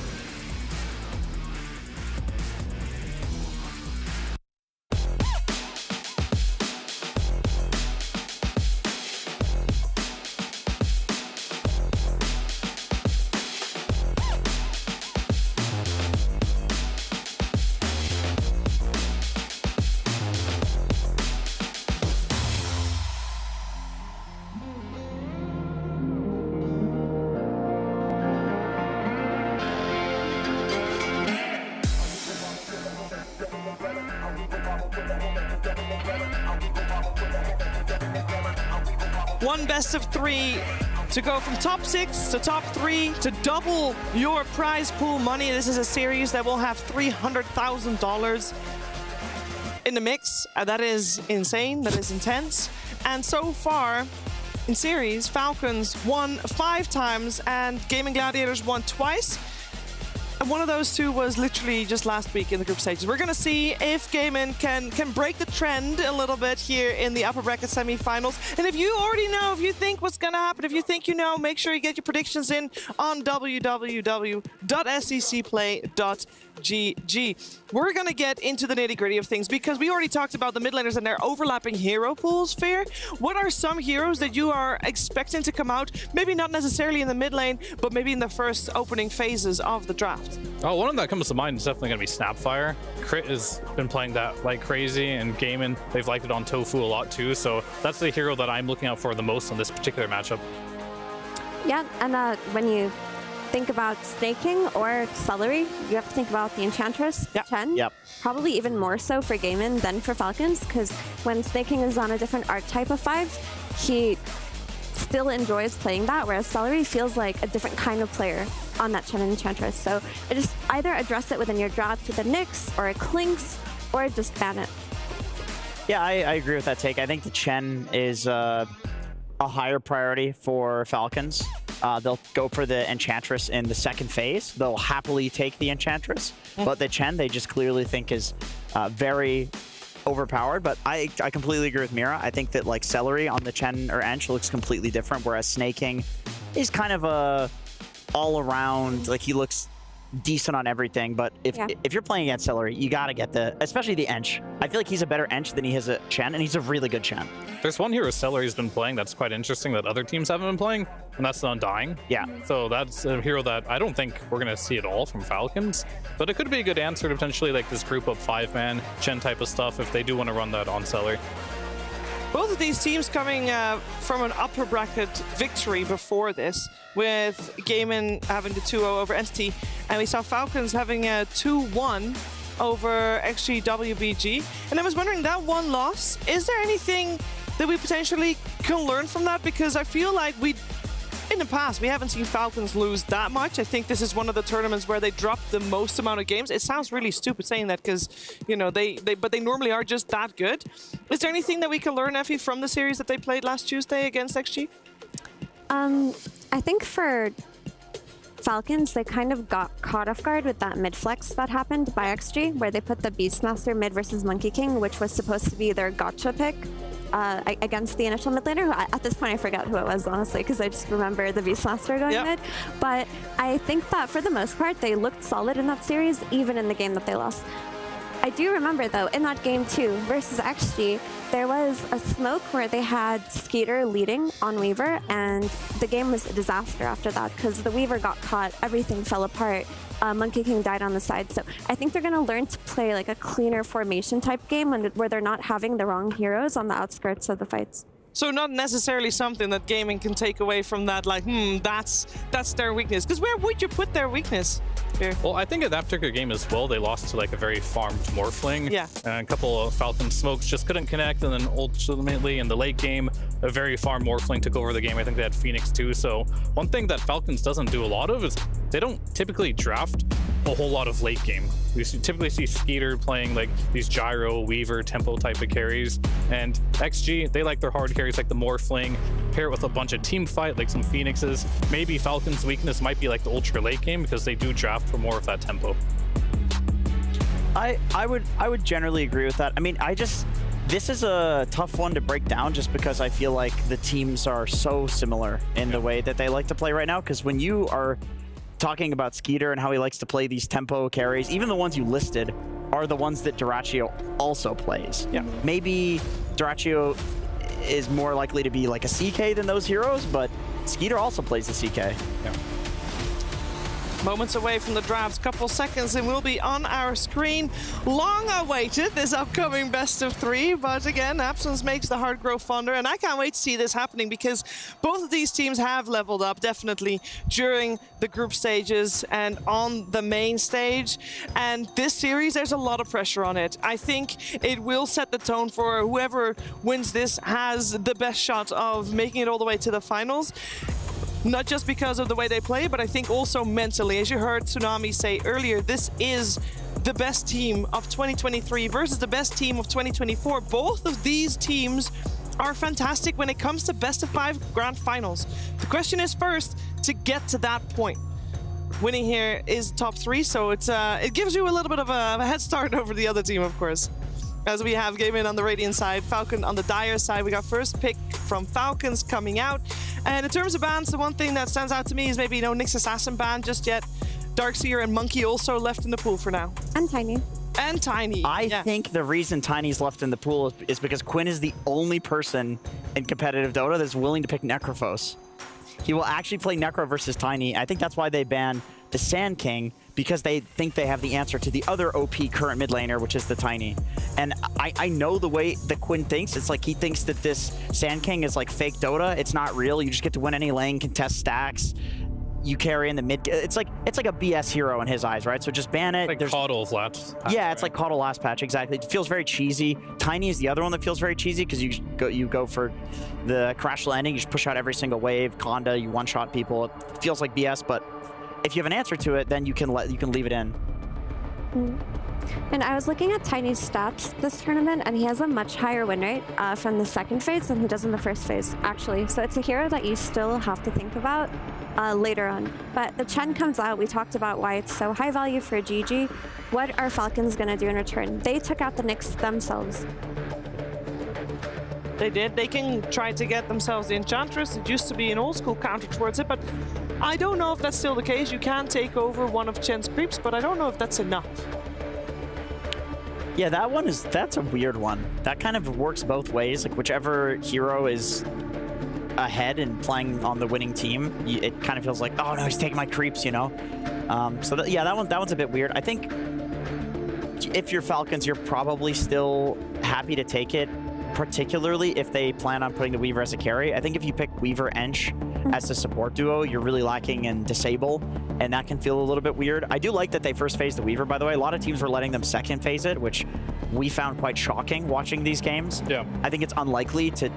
One best of 3 to go from top 6 to top 3 to double your prize pool money. This is a series that will have $300,000 in the mix. That is insane. That is intense. And so far in series, Falcons won 5 times and Gaming Gladiators won twice. And one of those two was literally just last week in the group stages. We're going to see if Gaming can break the trend a little bit here in the upper bracket semifinals. And if you already know, if you think what's going to happen, if you think you know, make sure you get your predictions in on www.sccplay.gg. We're going to get into the nitty-gritty of things because we already talked about the mid laners and their overlapping hero pools, Fear. What are some heroes that you are expecting to come out? Maybe not necessarily in the mid lane, but maybe in the first opening phases of the draft. Oh, one of that comes to mind is definitely going to be Snapfire. Crit has been playing that like crazy, and Gaming, they've liked it on Tofu a lot too, so that's the hero that I'm looking out for the most in this particular matchup. Yeah, and when you think about staking or Celery, you have to think about the Enchantress, Chen. Yep. Probably even more so for Gaming than for Falcons, because when staking is on a different archetype of 5, he still enjoys playing that, whereas Celery feels like a different kind of player on that Chen and Enchantress. So just either address it within your draft with a Nyx or a Clinks, or just ban it. Yeah, I agree with that take. I think the Chen is a higher priority for Falcons. They'll go for the Enchantress in the second phase. They'll happily take the Enchantress, but the Chen they just clearly think is very overpowered. But I completely agree with Mira. I think that like Celery on the Chen or Ench looks completely different, whereas Snaking is kind of a all-around, like he looks decent on everything, but if you're playing against Celery, you gotta get especially the Ench. I feel like he's a better Ench than he is a Chen, and he's a really good Chen. There's one hero Celery's been playing that's quite interesting that other teams haven't been playing, and that's the Undying. Yeah. So that's a hero that I don't think we're gonna see at all from Falcons, but it could be a good answer to potentially like this group up 5-man Chen type of stuff if they do want to run that on Celery. Both of these teams coming from an upper bracket victory before this, with Gaming having the 2-0 over Entity, and we saw Falcons having a 2-1 over XG wbg. And I was wondering, that one loss, is there anything that we potentially can learn from that? Because I feel like in the past, we haven't seen Falcons lose that much. I think this is one of the tournaments where they drop the most amount of games. It sounds really stupid saying that because, you know, but they normally are just that good. Is there anything that we can learn, Effie, from the series that they played last Tuesday against XG? I think for Falcons, they kind of got caught off guard with that mid flex that happened by XG, where they put the Beastmaster mid versus Monkey King, which was supposed to be their gotcha pick. Against the initial mid laner. At this point, I forgot who it was, honestly, because I just remember the Beastmaster going mid. But I think that for the most part, they looked solid in that series, even in the game that they lost. I do remember, though, in that game 2 versus XG, there was a smoke where they had Skeeter leading on Weaver, and the game was a disaster after that because the Weaver got caught, everything fell apart. Monkey King died on the side. So I think they're going to learn to play like a cleaner formation type game where they're not having the wrong heroes on the outskirts of the fights. So not necessarily something that Gaming can take away from that, like, that's their weakness. Because where would you put their weakness here? Well, I think in that particular game as well, they lost to like a very farmed Morphling. Yeah. And a couple of Falcon smokes just couldn't connect, and then ultimately in the late game, a very farmed Morphling took over the game. I think they had Phoenix too. So one thing that Falcons doesn't do a lot of is they don't typically draft a whole lot of late game. We typically see Skeeter playing like these Gyro, Weaver, Tempo type of carries, and XG, they like their hard carries like the Morphling, pair it with a bunch of team fight like some Phoenixes. Maybe Falcons' weakness might be like the ultra late game because they do draft for more of that tempo. I would generally agree with that. I mean, this is a tough one to break down just because I feel like the teams are so similar in the way that they like to play right now. Because when you are talking about Skeeter and how he likes to play these tempo carries, even the ones you listed are the ones that Dyrachyo also plays. Yeah. Maybe Dyrachyo is more likely to be like a CK than those heroes, but Skeeter also plays the CK. Yeah. Moments away from the draft, couple seconds, and we'll be on our screen. Long awaited, this upcoming best of 3, but again, absence makes the heart grow fonder, and I can't wait to see this happening because both of these teams have leveled up definitely during the group stages and on the main stage. And this series, there's a lot of pressure on it. I think it will set the tone for whoever wins this has the best shot of making it all the way to the finals. Not just because of the way they play, but I think also mentally. As you heard Tsunami say earlier, this is the best team of 2023 versus the best team of 2024. Both of these teams are fantastic when it comes to best of 5 grand finals. The question is first to get to that point. Winning here is top 3, so it gives you a little bit of a head start over the other team, of course. As we have Game In on the Radiant side, Falcon on the Dire side. We got first pick from Falcons coming out. And in terms of bans, the one thing that stands out to me is maybe no Nyx Assassin ban just yet. Darkseer and Monkey also left in the pool for now. And Tiny. And Tiny. I think the reason Tiny's left in the pool is because Quinn is the only person in competitive Dota that's willing to pick Necrophos. He will actually play Necro versus Tiny. I think that's why they banned the Sand King, because they think they have the answer to the other OP current mid laner, which is the Tiny. And I know the way that Quinn thinks. It's like he thinks that this Sand King is like fake Dota. It's not real. You just get to win any lane, contest stacks. You carry in the mid. It's like a BS hero in his eyes, right? So just ban it. Like Coddle's last patch, yeah, it's like Coddle last patch, exactly. It feels very cheesy. Tiny is the other one that feels very cheesy because you go for the crash landing, you just push out every single wave, Conda, you one-shot people. It feels like BS, but if you have an answer to it, then you can leave it in. And I was looking at Tiny's stats this tournament, and he has a much higher win rate from the second phase than he does in the first phase, actually. So it's a hero that you still have to think about later on. But the Chen comes out, we talked about why it's so high value for GG. What are Falcons gonna do in return? They took out the Nyx themselves. They did. They can try to get themselves the Enchantress. It used to be an old school counter towards it, but I don't know if that's still the case. You can take over one of Chen's creeps, but I don't know if that's enough. Yeah, that's a weird one. That kind of works both ways. Like whichever hero is ahead and playing on the winning team, it kind of feels like, oh no, he's taking my creeps, you know? So yeah, that one's a bit weird. I think if you're Falcons, you're probably still happy to take it, particularly if they plan on putting the Weaver as a carry. I think if you pick Weaver Ench as the support duo, you're really lacking in Disable, and that can feel a little bit weird. I do like that they first phased the Weaver, by the way. A lot of teams were letting them second phase it, which we found quite shocking watching these games. Yeah. I think it's unlikely to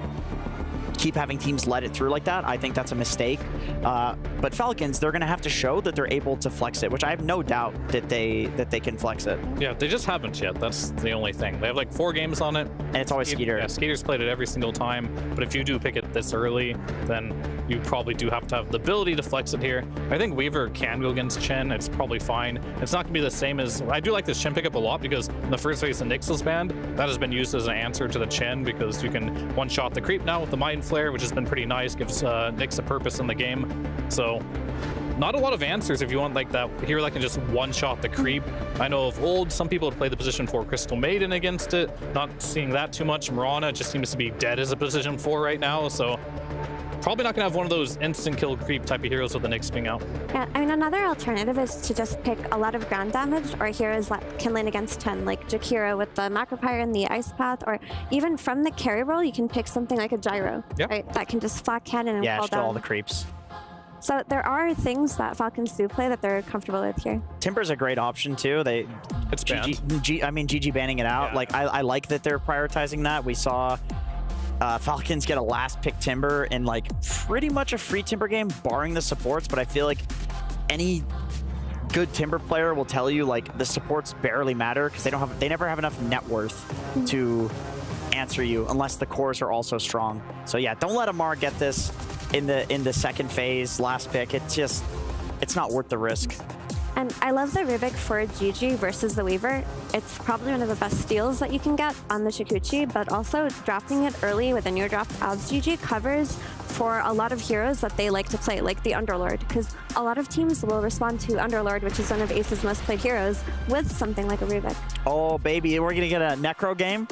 keep having teams let it through like that. I think that's a mistake. But Falcons, they're going to have to show that they're able to flex it, which I have no doubt that they can flex it. Yeah, they just haven't yet. That's the only thing. They have like 4 games on it. And it's always Skeeter. Yeah, Skeeter's played it every single time. But if you do pick it this early, then you probably do have to have the ability to flex it here. I think Weaver can go against Chen. It's probably fine. It's not going to be the same as... I do like this Chen pickup a lot because in the first phase the Nyx was banned. That has been used as an answer to the Chen because you can one-shot the creep now with the Mind Flare, which has been pretty nice. Gives Nyx a purpose in the game. So not a lot of answers if you want like that hero that can just one-shot the creep. I know of old, some people have played the position 4 Crystal Maiden against it. Not seeing that too much. Mirana just seems to be dead as a position 4 right now, so probably not gonna have one of those instant kill creep type of heroes with the Nyx being out. Yeah, I mean, another alternative is to just pick a lot of ground damage or heroes that can lane against 10, like Jakira with the Macropyre and the Ice Path, or even from the carry role, you can pick something like a Gyro, right? That can just flat cannon and fall down. All the creeps. So there are things that Falcons do play that they're comfortable with here. Timber's a great option too. It's banned. GG banning it out. Yeah. Like I like that they're prioritizing that. We saw Falcons get a last pick Timber in like pretty much a free Timber game, barring the supports. But I feel like any good Timber player will tell you like the supports barely matter because they never have enough net worth to answer you unless the cores are also strong. So yeah, don't let Omar get this in the second phase last pick. It's not worth the risk. And I love the Rubik for GG versus the Weaver. It's probably one of the best steals that you can get on the Shukuchi, but also drafting it early within your draft as GG covers for a lot of heroes that they like to play, like the Underlord, because a lot of teams will respond to Underlord, which is one of Ace's most played heroes, with something like a Rubik. Oh, baby, we're gonna get a Necro game.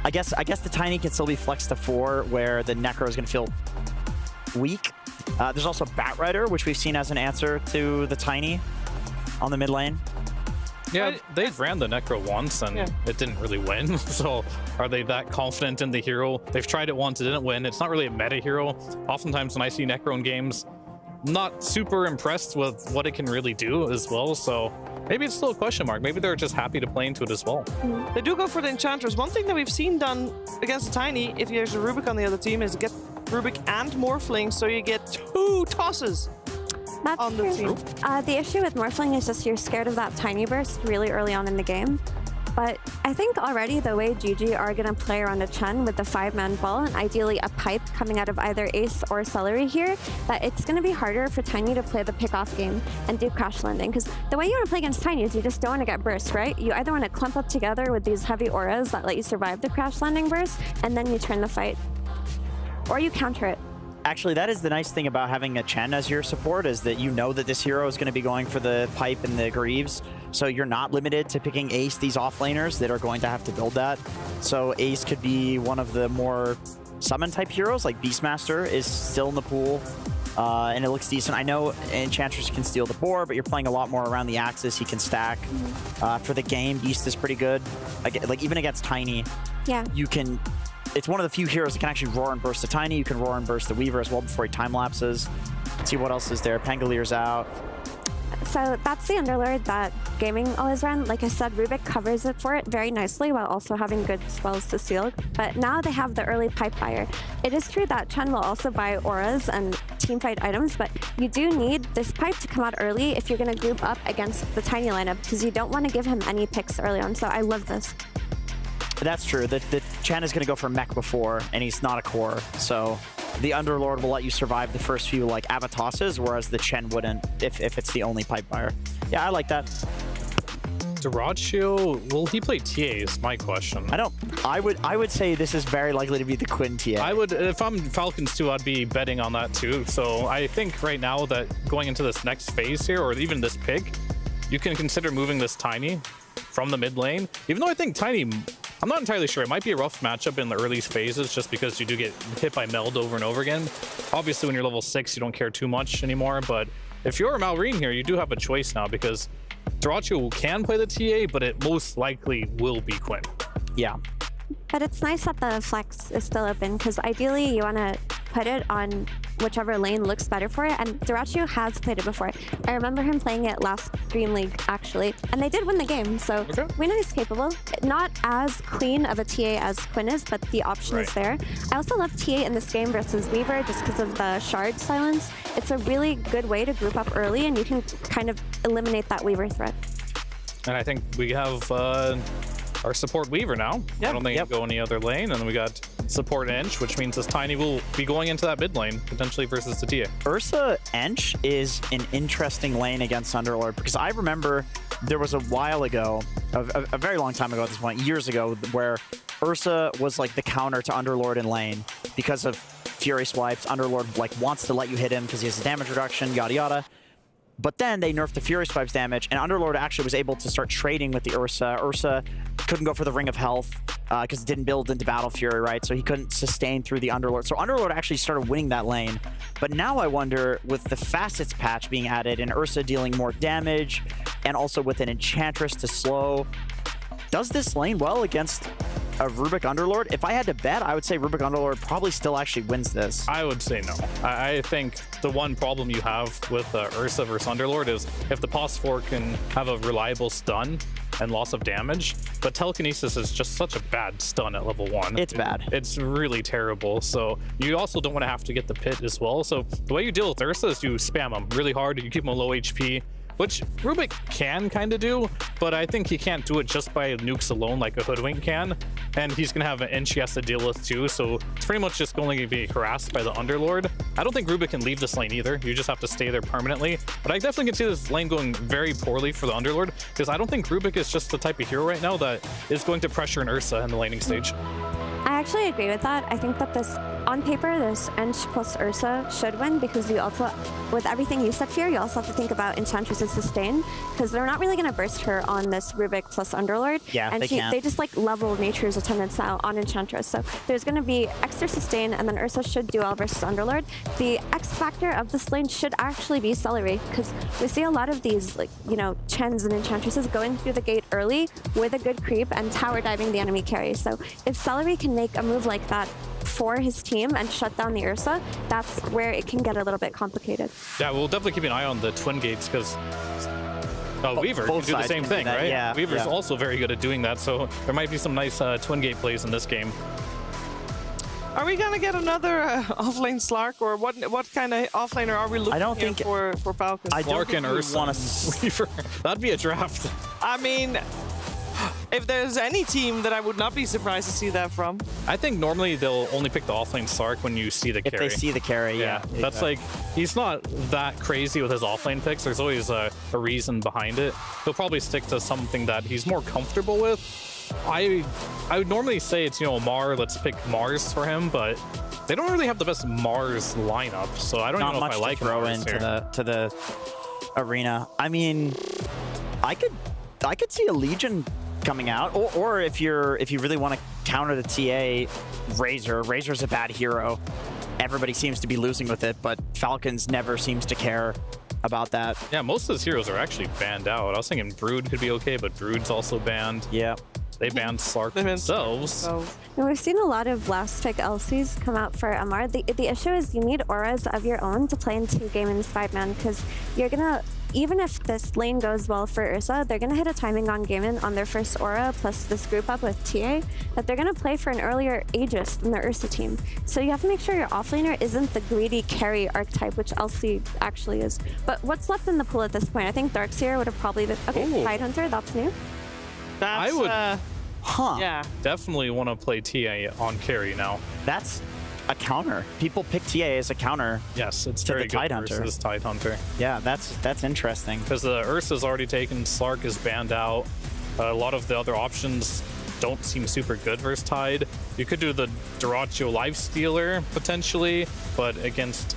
I guess the Tiny can still be flexed to 4, where the Necro is gonna feel weak. There's also Batrider, which we've seen as an answer to the Tiny on the mid lane. Yeah, they've ran the Necro once and it didn't really win. So are they that confident in the hero? They've tried it once, it didn't win. It's not really a meta hero. Oftentimes when I see Necro in games, I'm not super impressed with what it can really do as well. So maybe it's still a question mark. Maybe they're just happy to play into it as well. They do go for the Enchantress. One thing that we've seen done against the Tiny, if there's a Rubik on the other team, is get Rubik and Morphling, so you get 2 tosses That's on the true. team. The issue with Morphling is just you're scared of that tiny burst really early on in the game. But I think already the way GG are going to play around a Chen with the 5-man ball and ideally a pipe coming out of either Ace or Celery here, that it's going to be harder for Tiny to play the pick-off game and do crash landing. Because the way you want to play against Tiny is you just don't want to get burst, right? You either want to clump up together with these heavy auras that let you survive the crash landing burst, and then you turn the fight. Or you counter it. Actually, that is the nice thing about having a Chen as your support, is that you know that this hero is going to be going for the pipe and the Greaves, so you're not limited to picking Ace, these offlaners that are going to have to build that. So Ace could be one of the more summon type heroes, like Beastmaster is still in the pool, and it looks decent. I know Enchantress can steal the board, but you're playing a lot more around the axis. He can stack. For the game, Beast is pretty good. Like even against Tiny, yeah, you can... It's one of the few heroes that can actually roar and burst the Tiny. You can roar and burst the Weaver as well before he time lapses. Let's see what else is there. Pangalier's out. So that's the Underlord that Gaming always ran. Like I said, Rubik covers it for it very nicely while also having good spells to seal. But now they have the early pipe buyer. It is true that Chen will also buy auras and teamfight items, but you do need this pipe to come out early if you're going to group up against the Tiny lineup, because you don't want to give him any picks early on. So I love this. That's true. The Chen is going to go for mech before, and he's not a core. So the Underlord will let you survive the first few like Avatosses, whereas the Chen wouldn't if it's the only pipe buyer. Yeah, I like that. Dyrachyo, will he play TA is my question. I would say this is very likely to be the Quinn TA. I would, if I'm Falcons too, I'd be betting on that too. So I think right now that going into this next phase here, or even this pick, you can consider moving this Tiny from the mid lane. Even though I think Tiny, I'm not entirely sure. It might be a rough matchup in the early phases just because you do get hit by Meld over and over again. Obviously, when you're level 6, you don't care too much anymore. But if you're a Malrine here, you do have a choice now because Dyrachyo can play the TA, but it most likely will be Quinn. Yeah. But it's nice that the flex is still open, because ideally you want to put it on whichever lane looks better for it, and Dyrachyo has played it before. I remember him playing it last Dream League, actually, and they did win the game, so Winner is capable. Not as clean of a TA as Quinn is, but the option is there. I also love TA in this game versus Weaver just because of the shard silence. It's a really good way to group up early, and you can kind of eliminate that Weaver threat. And I think we have our support Weaver now. I don't think it can go any other lane. And then we got support Ench, which means this Tiny will be going into that mid lane, potentially versus the TA. Ursa Ench is an interesting lane against Underlord, because I remember there was a while ago, a very long time ago at this point, years ago, where Ursa was like the counter to Underlord in lane because of Fury swipes. Underlord like wants to let you hit him because he has a damage reduction, yada yada. But then they nerfed the Fury Swipes damage, and Underlord actually was able to start trading with the Ursa. Ursa couldn't go for the Ring of Health because it didn't build into Battle Fury, right? So he couldn't sustain through the Underlord. So Underlord actually started winning that lane. But now I wonder, with the Facets patch being added and Ursa dealing more damage, and also with an Enchantress to slow, does this lane well against a Rubik Underlord? If I had to bet, I would say Rubik Underlord probably still actually wins this. I would say no. I think the one problem you have with Ursa versus Underlord is if the Pos 4 can have a reliable stun and loss of damage, but Telekinesis is just such a bad stun at level 1. It's bad. It's really terrible. So you also don't want to have to get the pit as well. So the way you deal with Ursa is you spam him really hard, you keep him low HP, which Rubik can kind of do, but I think he can't do it just by nukes alone like a Hoodwink can. And he's going to have an inch he has to deal with too, so it's pretty much just going to be harassed by the Underlord. I don't think Rubik can leave this lane either. You just have to stay there permanently. But I definitely can see this lane going very poorly for the Underlord, because I don't think Rubik is just the type of hero right now that is going to pressure an Ursa in the laning stage. I actually agree with that. I think that this, on paper, this Ench plus Ursa should win, because you also, with everything you said, Fear, you also have to think about Enchantress's sustain, because they're not really going to burst her on this Rubik plus Underlord. Yeah, and they just like level Nature's Attendance now on Enchantress. So there's going to be extra sustain, and then Ursa should do well versus Underlord. The X factor of this lane should actually be Celery, because we see a lot of these, like, you know, Chens and Enchantresses going through the gate early with a good creep and tower diving the enemy carry. So if Celery can make a move like that for his team and shut down the Ursa, that's where it can get a little bit complicated. Yeah, we'll definitely keep an eye on the twin gates, because Weaver can do the same thing, right? Yeah, Weaver's also very good at doing that, so there might be some nice twin gate plays in this game. Are we gonna get another offlane Slark, or what kind of offlaner are we looking for Falcons? Slark and Ursa. Weaver. That'd be a draft. I mean, if there's any team that I would not be surprised to see that from. I think normally they'll only pick the offlane Slark when you see the carry. If they see the carry, yeah. That's like, he's not that crazy with his offlane picks. There's always a reason behind it. He'll probably stick to something that he's more comfortable with. I would normally say it's, Omar, let's pick Mars for him, but they don't really have the best Mars lineup, so I don't even know if I like throw Mars into here. to the arena. I mean, I could see a Legion coming out, or if you really want to counter the TA, Razor's a bad hero. Everybody seems to be losing with it, but Falcons never seems to care about that. Yeah, most of those heroes are actually banned out. I was thinking Brood could be okay, but Brood's also banned. Yeah. They banned Slark themselves. And we've seen a lot of last pick LCs come out for Omar. The issue is you need auras of your own to play into game in 5-man, because you're gonna, even if this lane goes well for Ursa, they're gonna hit a timing on Gaimin on their first aura plus this group up with TA that they're gonna play for an earlier Aegis than the Ursa team. So you have to make sure your offlaner isn't the greedy carry archetype, which LC actually is. But what's left in the pool at this point? I think Darkseer would have probably been, okay, Tidehunter, that's new. That's, I would yeah. definitely want to play TA on carry now. That's a counter. People pick TA as a counter. Yes, it's to very the good Tidehunter. versus Tidehunter. Yeah, that's interesting. Because the Ursa's already taken, Slark is banned out. A lot of the other options don't seem super good versus Tide. You could do the Dyrachyo Lifestealer potentially, but against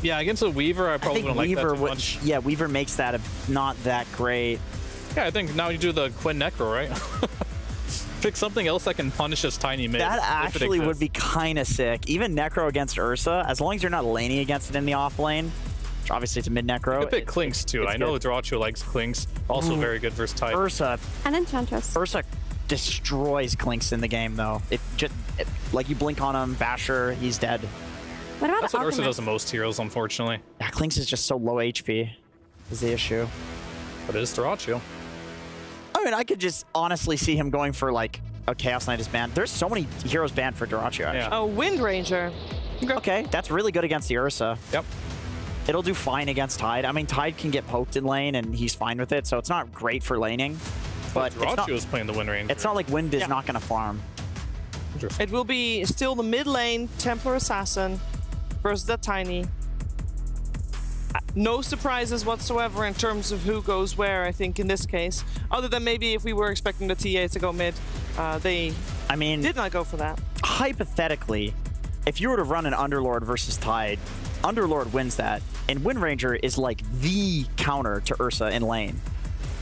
a Weaver, I probably wouldn't like that too much. Yeah, Weaver makes that not that great. Yeah, I think now you do the Quinn Necro, right? Pick something else that can punish his tiny mid. That actually would be kind of sick. Even Necro against Ursa, as long as you're not laning against it in the off lane, which obviously it's a mid Necro. You could pick Clinks too. I know Dyrachyo likes Clinks. Also very good versus Tide. Ursa. And Enchantress. Ursa destroys Clinks in the game though. Like you blink on him, Basher, he's dead. What about That's what Alchemist? Ursa does to most heroes, unfortunately. Yeah, Clinks is just so low HP, is the issue. But it is Dyrachyo. I mean, I could just honestly see him going for like a Chaos Knight is banned. There's so many heroes banned for Dyrachyo, actually. Oh, Wind Ranger. Okay, that's really good against the Ursa. Yep. It'll do fine against Tide. I mean, Tide can get poked in lane, and he's fine with it, so it's not great for laning. But Dyrachyo is playing the Wind Ranger. It's not like Wind is not going to farm. It will be still the mid lane Templar Assassin versus the Tiny. No surprises whatsoever in terms of who goes where, I think, in this case. Other than maybe if we were expecting the TA to go mid, they did not go for that. Hypothetically, if you were to run an Underlord versus Tide, Underlord wins that, and Wind Ranger is like the counter to Ursa in lane.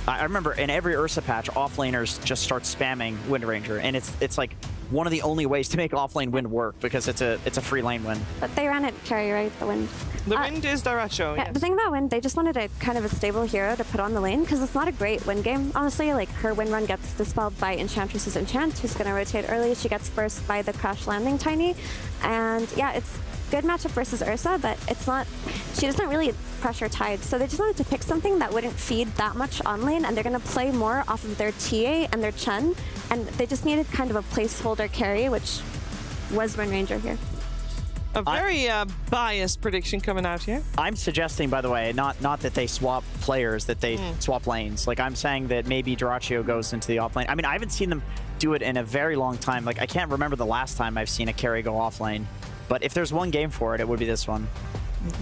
I remember in every Ursa patch, offlaners just start spamming Wind Ranger, and it's like one of the only ways to make offlane Wind work because it's a free lane win. But they ran it carry, right? The Wind. The Wind is Dyrachyo, Yeah, yes. the thing about Wind, they just wanted a kind of a stable hero to put on the lane because it's not a great win game. Honestly, like her win run gets dispelled by Enchantress's Enchant, who's going to rotate early. She gets burst by the Crash Landing Tiny. And yeah, it's good matchup versus Ursa, but it's not, she doesn't really pressure Tide. So they just wanted to pick something that wouldn't feed that much on lane, and they're going to play more off of their TA and their Chen. And they just needed kind of a placeholder carry, which was Wind Ranger here. A very biased prediction coming out here. I'm suggesting, by the way, not that they swap players, that they swap lanes. Like, I'm saying that maybe Dyrachyo goes into the off lane. I mean, I haven't seen them do it in a very long time. Like, I can't remember the last time I've seen a carry go off lane. But if there's one game for it, it would be this one.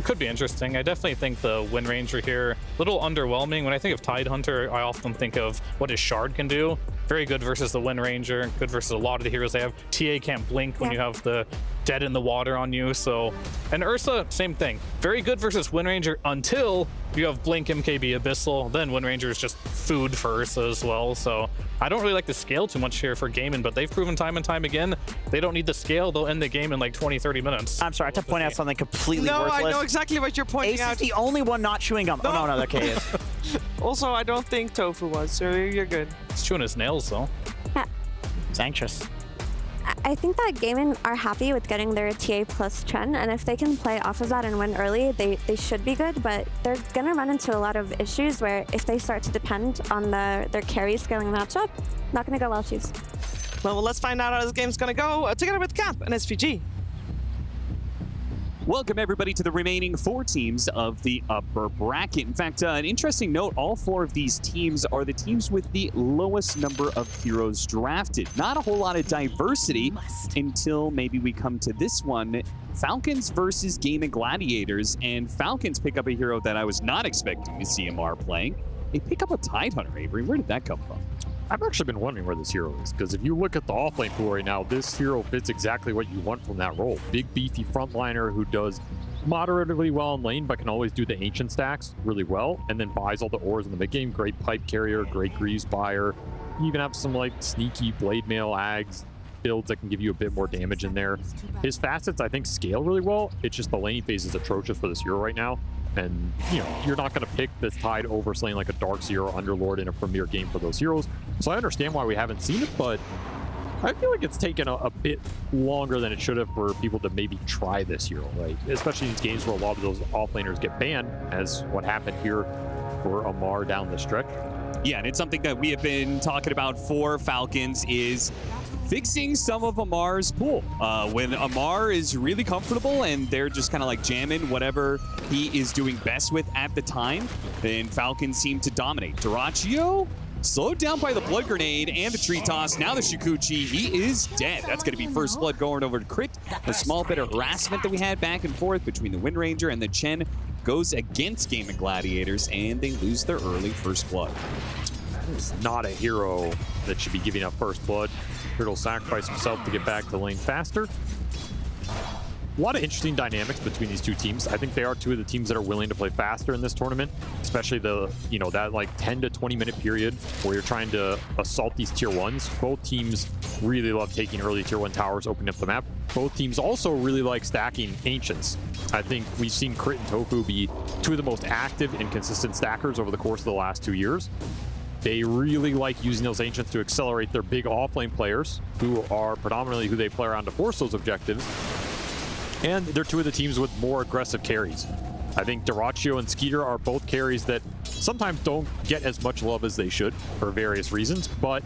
Could be interesting. I definitely think the Wind Ranger here, a little underwhelming. When I think of Tidehunter, I often think of what his Shard can do. Very good versus the Wind Ranger, good versus a lot of the heroes they have. TA can't blink when you have the dead in the water on you, so. And Ursa, same thing. Very good versus Wind Ranger until you have Blink, MKB, Abyssal. Then Wind Ranger is just food for Ursa as well, so. I don't really like the scale too much here for Gaimin, but they've proven time and time again, they don't need the scale, they'll end the game in like 20, 30 minutes. I'm sorry, I have to point out something completely worthless. No, I know exactly what you're pointing Ace out. is the only one not chewing gum. Oh, no, okay, is. Also, I don't think Tofu was, so you're good. He's chewing his nails, though. Yeah. He's anxious. I think that Gaimin are happy with getting their TA plus Chen, and if they can play off of that and win early, they should be good, but they're going to run into a lot of issues where if they start to depend on their carry scaling matchup, not going to go well, choose. Well, let's find out how this game's going to go together with Cap and SPG. Welcome, everybody, to the remaining 4 teams of the upper bracket. In fact, an interesting note, all 4 of these teams are the teams with the lowest number of heroes drafted. Not a whole lot of diversity until maybe we come to this one. Falcons versus Gaming Gladiators, and Falcons pick up a hero that I was not expecting to see Omar playing. They pick up a Tidehunter, Avery. Where did that come from? I've actually been wondering where this hero is, because if you look at the offlane pool right now, this hero fits exactly what you want from that role. Big, beefy frontliner who does moderately well in lane, but can always do the ancient stacks really well, and then buys all the ores in the mid game. Great pipe carrier, great greaves buyer. You even have some like sneaky blade mail ags builds that can give you a bit more damage in there. His facets, I think, scale really well. It's just the laning phase is atrocious for this hero right now. And, you know, you're not going to pick this Tide over Slane like a Darkseer or Underlord in a premier game for those heroes. So I understand why we haven't seen it, but I feel like it's taken a bit longer than it should have for people to maybe try this hero, right? Especially in these games where a lot of those offlaners get banned, as what happened here for Omar down the stretch. Yeah, and it's something that we have been talking about for Falcons is fixing some of Omar's pool. When Omar is really comfortable and they're just kind of like jamming whatever he is doing best with at the time, then Falcons seem to dominate. Dyrachyo slowed down by the blood grenade and the tree toss. Now the Shikuchi, he is dead. That's going to be first blood going over to Crit. A small bit of harassment that we had back and forth between the Wind Ranger and the Chen goes against Gaming Gladiators, and they lose their early first blood. That is not a hero that should be giving up first blood. Turtle sacrifice himself to get back to the lane faster. A lot of interesting dynamics between these two teams. I think they are two of the teams that are willing to play faster in this tournament, especially the, you know, that like 10 to 20 minute period where you're trying to assault these tier 1s. Both teams really love taking early tier 1 towers, opening up the map. Both teams also really like stacking ancients. I think we've seen Crit and Tofu be two of the most active and consistent stackers over the course of the last 2 years. They really like using those ancients to accelerate their big offlane players, who are predominantly who they play around to force those objectives. And they're two of the teams with more aggressive carries. I think Dyrachyo and Skeeter are both carries that sometimes don't get as much love as they should for various reasons, but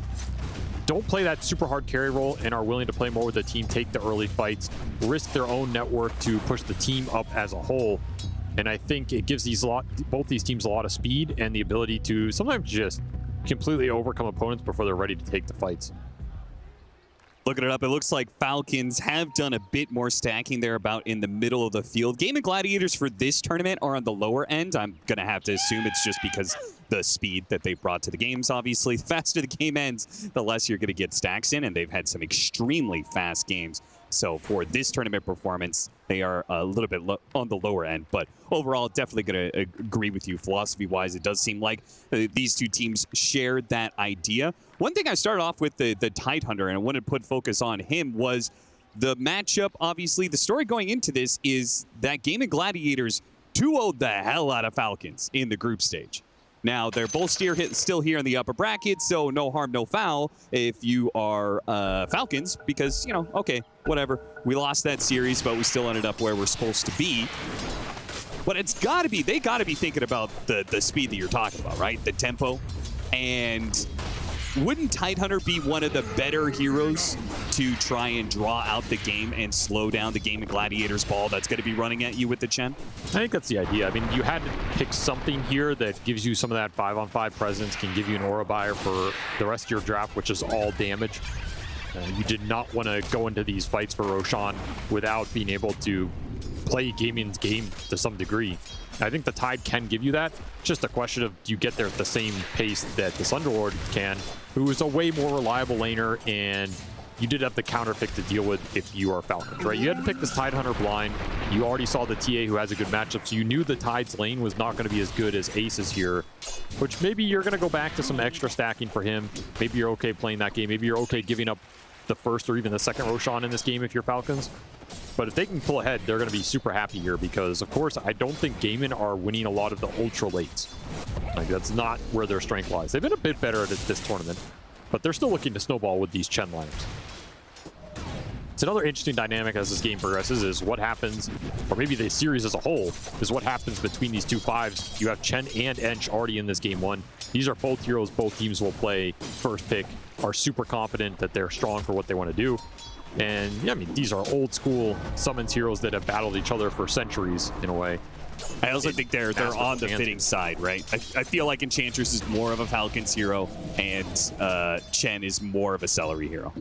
don't play that super hard carry role and are willing to play more with the team, take the early fights, risk their own network to push the team up as a whole. And I think it gives both these teams a lot of speed and the ability to sometimes just completely overcome opponents before they're ready to take the fights. Looking it up, it looks like Falcons have done a bit more stacking there about in the middle of the field. Gaming Gladiators for this tournament are on the lower end. I'm going to have to assume it's just because the speed that they brought to the games, obviously. The faster the game ends, the less you're going to get stacks in, and they've had some extremely fast games. So for this tournament performance, they are a little bit on the lower end. But overall, definitely going to agree with you. Philosophy-wise, it does seem like these two teams shared that idea. One thing I started off with the Tidehunter, and I wanted to put focus on him, was the matchup. Obviously, the story going into this is that Gaming Gladiators 2-0'd the hell out of Falcons in the group stage. Now, they're both still here in the upper bracket, so no harm, no foul if you are Falcons, because, you know, okay, whatever. We lost that series, but we still ended up where we're supposed to be. But it's got to be, they got to be thinking about the speed that you're talking about, right? The tempo. And wouldn't Tidehunter be one of the better heroes to try and draw out the game and slow down the Gaming Gladiators ball that's going to be running at you with the Chen? I think that's the idea. I mean, you had to pick something here that gives you some of that 5-on-5 presence, can give you an aura buyer for the rest of your draft, which is all damage. You did not want to go into these fights for Roshan without being able to play Gaming's game to some degree. I think the Tide can give you that. It's just a question of, do you get there at the same pace that this Underlord can, who is a way more reliable laner, and you did have the counter pick to deal with if you are Falcons, right? You had to pick this Tidehunter blind. You already saw the TA who has a good matchup, so you knew the Tide's lane was not going to be as good as Ace's here, which maybe you're going to go back to some extra stacking for him. Maybe you're okay playing that game. Maybe you're okay giving up the first or even the second Roshan in this game if you're Falcons. But if they can pull ahead, they're going to be super happy here because, of course, I don't think Gaming are winning a lot of the ultra lates. Like, that's not where their strength lies. They've been a bit better at it this tournament, but they're still looking to snowball with these Chen lineups. It's another interesting dynamic as this game progresses is what happens, or maybe the series as a whole, is what happens between these two fives. You have Chen and Ench already in this game one. These are both heroes both teams will play first pick are super confident that they're strong for what they want to do. And yeah, I mean, these are old school summons heroes that have battled each other for centuries in a way. I also think they're on the fitting side, right? I feel like Enchantress is more of a Falcons hero, and Chen is more of a Celery hero.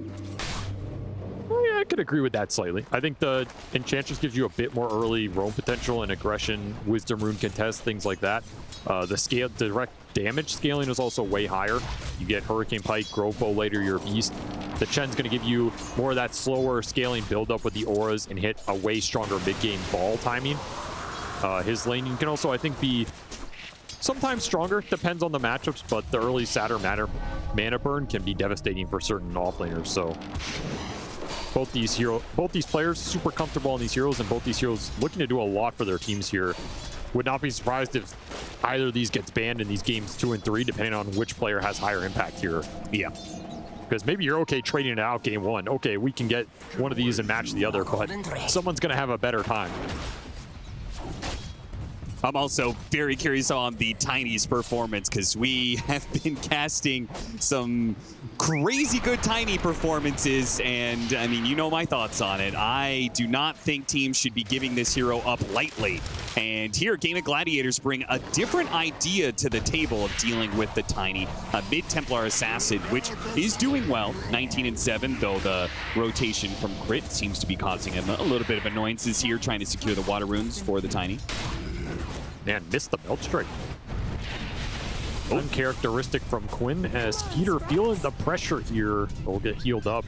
Yeah, I could agree with that slightly. I think the Enchantress gives you a bit more early roam potential and aggression, Wisdom Rune contest, things like that. The direct damage scaling is also way higher. You get Hurricane Pike, Grove Bow later, your Beast. The Chen's going to give you more of that slower scaling build up with the auras and hit a way stronger mid-game ball timing. His laning can also, I think, be sometimes stronger, depends on the matchups, but the early Saturn mana burn can be devastating for certain offlaners. So both these players super comfortable on these heroes, and both these heroes looking to do a lot for their teams here. Would not be surprised if either of these gets banned in these games 2 and 3, depending on which player has higher impact here. Yeah. Because maybe you're okay trading it out game 1. Okay, we can get one of these and match the other, but someone's going to have a better time. I'm also very curious on the Tiny's performance, because we have been casting some crazy good Tiny performances, and I mean, you know my thoughts on it. I do not think teams should be giving this hero up lightly. And here, Game of Gladiators bring a different idea to the table of dealing with the Tiny, a mid-Templar Assassin, which is doing well, 19-7, though the rotation from Crit seems to be causing him a little bit of annoyances here, trying to secure the water runes for the Tiny. Man, missed the belt strike. Uncharacteristic from Quinn, as Skeeter feeling the pressure here. Will get healed up.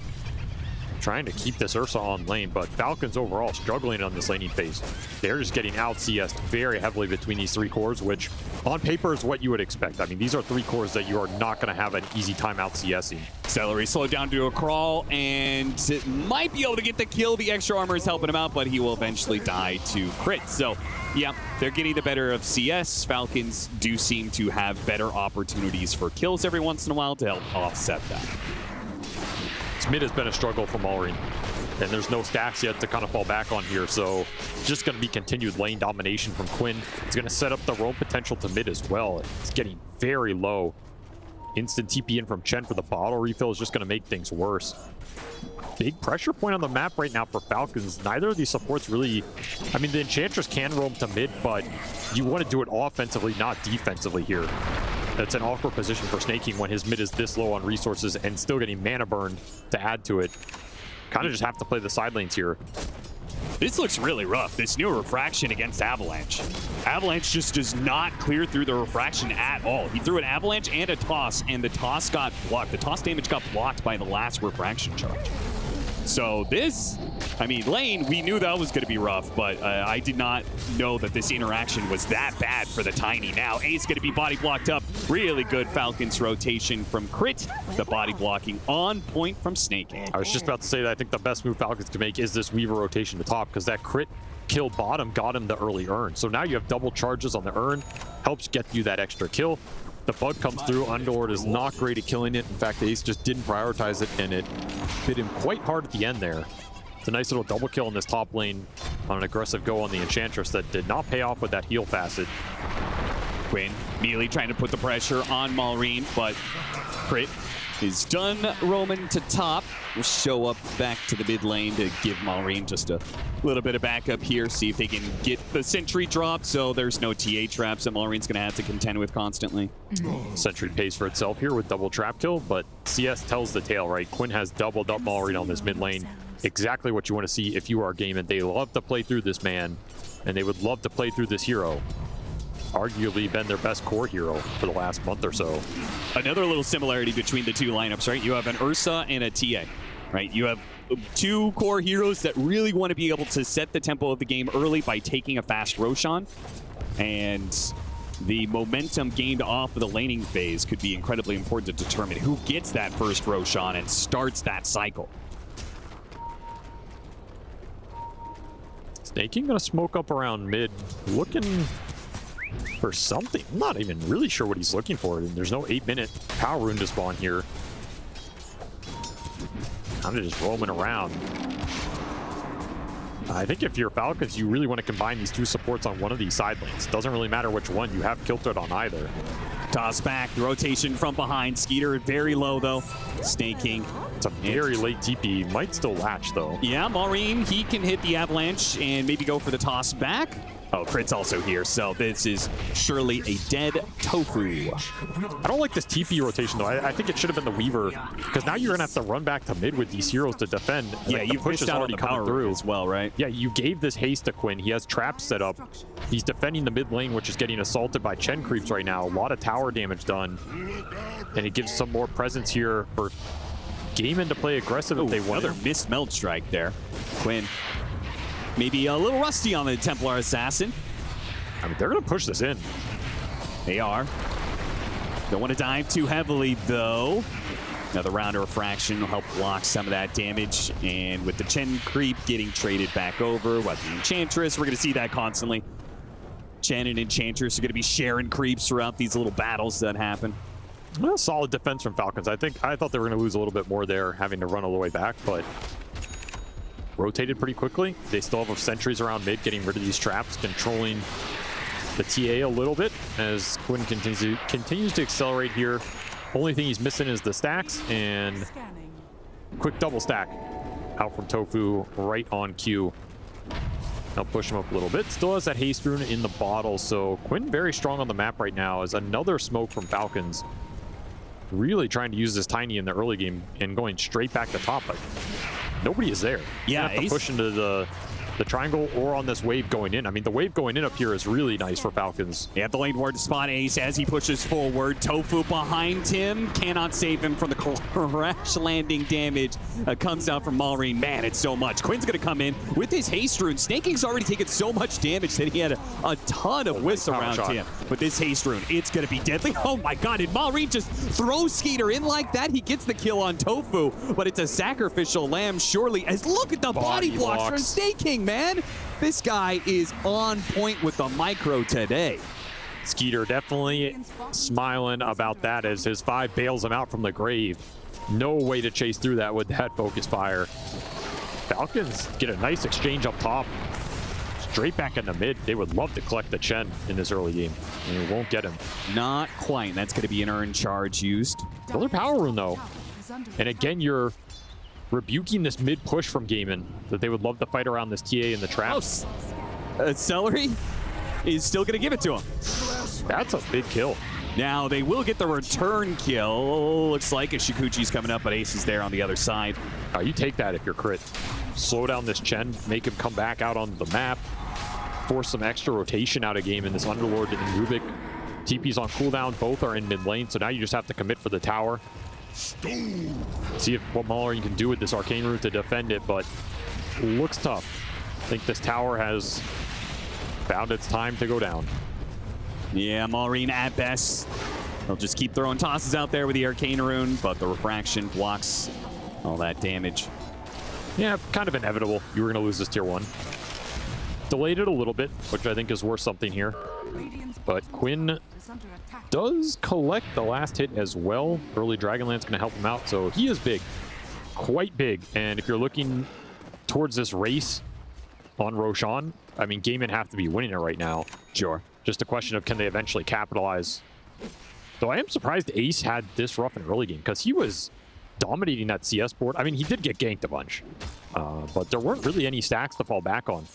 Trying to keep this Ursa on lane, but Falcons overall struggling on this laning phase. They're just getting out CS'd very heavily between these 3 cores, which on paper is what you would expect. I mean, these are 3 cores that you are not going to have an easy time out CSing. Celery slowed down to a crawl and might be able to get the kill. The extra armor is helping him out, but he will eventually die to Crit. So, yeah, they're getting the better of CS. Falcons do seem to have better opportunities for kills every once in a while to help offset that. Mid has been a struggle for Malrine, and there's no stacks yet to kind of fall back on here, so just going to be continued lane domination from Quinn. It's going to set up the roam potential to mid as well. It's getting very low. Instant TP in from Chen for the bottle refill is just going to make things worse. Big pressure point on the map right now for Falcons. Neither of these supports really... I mean, the Enchantress can roam to mid, but you want to do it offensively, not defensively here. That's an awkward position for Snaking when his mid is this low on resources and still getting mana burn to add to it. Kind of just have to play the side lanes here. This looks really rough, this new refraction against Avalanche. Avalanche just does not clear through the refraction at all. He threw an Avalanche and a toss, and the toss got blocked. The toss damage got blocked by the last refraction charge. So this, I mean, lane, we knew that was going to be rough, but I did not know that this interaction was that bad for the Tiny. Now, Ace going to be body blocked up. Really good Falcons rotation from Crit. The body blocking on point from Snake. I was just about to say that I think the best move Falcons can make is this Weaver rotation to top, because that Crit kill bottom got him the early urn. So now you have double charges on the urn, helps get you that extra kill. The bug comes through. Underlord is not great at killing it. In fact, Ace just didn't prioritize it, and it bit him quite hard at the end there. It's a nice little double kill in this top lane on an aggressive go on the Enchantress that did not pay off with that heal facet. Quinn immediately trying to put the pressure on Malrine, but Crit is done roaming to top. We'll show up back to the mid lane to give Malrine just a little bit of backup here, see if they can get the sentry drop, so there's no TA traps that Malrine's gonna have to contend with constantly. Sentry pays for itself here with double trap kill, but CS tells the tale, right? Quinn has doubled up Malrine on this mid lane. Exactly what you want to see if you are Game, and they love to play through this man, and they would love to play through this hero. Arguably been their best core hero for the last month or so. Another little similarity between the two lineups, right? You have an Ursa and a TA, right? You have 2 core heroes that really want to be able to set the tempo of the game early by taking a fast Roshan, and the momentum gained off of the laning phase could be incredibly important to determine who gets that first Roshan and starts that cycle. Snaking gonna smoke up around mid, looking for something. I'm not even really sure what he's looking for. And there's no 8-minute power rune to spawn here. Kind of just roaming around. I think if you're Falcons, you really want to combine these 2 supports on one of these side lanes. Doesn't really matter which one. You have Kilted on either. Toss back, rotation from behind. Skeeter very low though, snaking. It's a very late TP. Might still latch though. Yeah, Maureen, he can hit the avalanche and maybe go for the toss back. Oh, Crit's also here, so this is surely a dead Tofu. I don't like this TP rotation though. I think it should have been the Weaver, because now you're gonna have to run back to mid with these heroes to defend. Yeah, like, you've pushed out on the power through as well, right? Yeah, you gave this haste to Quinn. He has traps set up. He's defending the mid lane, which is getting assaulted by Chen creeps right now. A lot of tower damage done, and it gives some more presence here for Gaimin to play aggressive if they want. Another missed meld strike there. Quinn. Maybe a little rusty on the Templar Assassin. I mean, they're going to push this in. They are. Don't want to dive too heavily, though. Another round of refraction will help block some of that damage. And with the Chen creep getting traded back over, what the Enchantress, we're going to see that constantly. Chen and Enchantress are going to be sharing creeps throughout these little battles that happen. Well, solid defense from Falcons. I thought they were going to lose a little bit more there, having to run all the way back, but rotated pretty quickly. They still have sentries around mid, getting rid of these traps, controlling the TA a little bit as Quinn continues to accelerate here. Only thing he's missing is the stacks, and quick double stack out from Tofu right on cue. I'll push him up a little bit. Still has that haste rune in the bottle, so Quinn very strong on the map right now as another smoke from Falcons. Really trying to use this tiny in the early game and going straight back to top. Like, nobody is there. Yeah, have to push into the triangle or on this wave going in. I mean, the wave going in up here is really nice for Falcons. Yeah, the lane ward to spot Ace as he pushes forward. Tofu behind him. Cannot save him from the crash landing damage that comes out from Maureen. Man, it's so much. Quinn's going to come in with his haste rune. Snaking's already taken so much damage that he had a ton of whiffs around him. But this haste rune, it's going to be deadly. Oh my god, did Maureen just throw Skeeter in like that? He gets the kill on Tofu, but it's a sacrificial lamb surely. As look at the body blocks from Snaking, man. This guy is on point with the micro today. Skeeter definitely smiling about that as his 5 bails him out from the grave. No way to chase through that with that focus fire. Falcons get a nice exchange up top. Straight back into mid. They would love to collect the Chen in this early game. And it won't get him. Not quite. That's going to be an earned charge used. Another power rune though. And again, you're rebuking this mid push from Gaimin that they would love to fight around this TA in the traps. Celery is still going to give it to him. That's a big kill. Now they will get the return kill. Looks like a Shikuchi's coming up, but Ace is there on the other side. Oh, you take that if you're crit. Slow down this Chen, make him come back out onto the map, force some extra rotation out of game in this Underlord and Rubik. TP's on cooldown, both are in mid lane, so now you just have to commit for the tower. See what Maureen can do with this arcane route to defend it, but looks tough. I think this tower has found its time to go down. Yeah, Maureen at best. They'll just keep throwing tosses out there with the arcane rune, but the refraction blocks all that damage. Yeah, kind of inevitable. You were going to lose this tier 1. Delayed it a little bit, which I think is worth something here. But Quinn does collect the last hit as well. Early Dragonlance going to help him out, so he is big. Quite big. And if you're looking towards this race on Roshan, I mean, Gaimin have to be winning it right now. Sure. Just a question of can they eventually capitalize. Though I am surprised Ace had this rough in early game, because he was dominating that CS board. I mean, he did get ganked a bunch, but there weren't really any stacks to fall back on.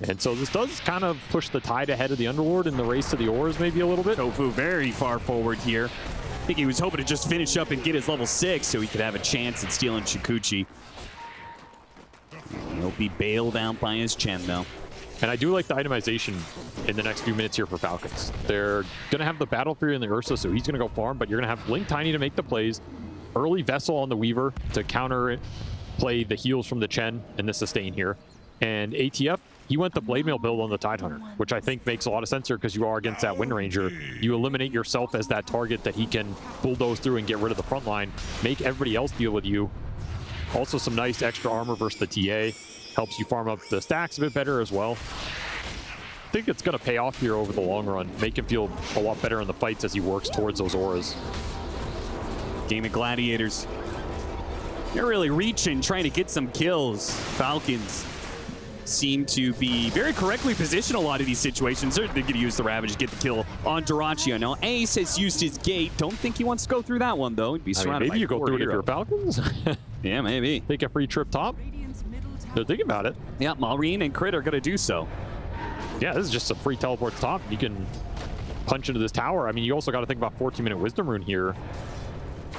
And so this does kind of push the tide ahead of the Underlord in the race to the ores maybe a little bit. Tofu very far forward here. I think he was hoping to just finish up and get his level 6 so he could have a chance at stealing Shikuchi. He'll be bailed out by his Chen, though. And I do like the itemization in the next few minutes here for Falcons. They're going to have the Battle Fury and the Ursa, so he's going to go farm, but you're going to have Blink Tiny to make the plays. Early Vessel on the Weaver to counter it, play the heals from the Chen and the sustain here. And ATF, he went the Blade Mail build on the Tidehunter, which I think makes a lot of sense here because you are against that Wind Ranger. You eliminate yourself as that target that he can bulldoze through and get rid of the front line, make everybody else deal with you. Also some nice extra armor versus the TA. Helps you farm up the stacks a bit better as well. I think it's going to pay off here over the long run. Make him feel a lot better in the fights as he works towards those auras. Game of Gladiators. They're really reaching, trying to get some kills. Falcons seem to be very correctly positioned a lot of these situations. They're going to use the Ravage to get the kill on Dyrachio. Now, Ace has used his gate. Don't think he wants to go through that one, though. He'd be surrounded maybe you go through it if you're Falcons. Yeah, maybe. Take a free trip top. They're thinking about it. Yeah, Maureen and Crit are going to do so. Yeah, this is just a free teleport top. You can punch into this tower. I mean, you also got to think about 14-minute Wisdom Rune here.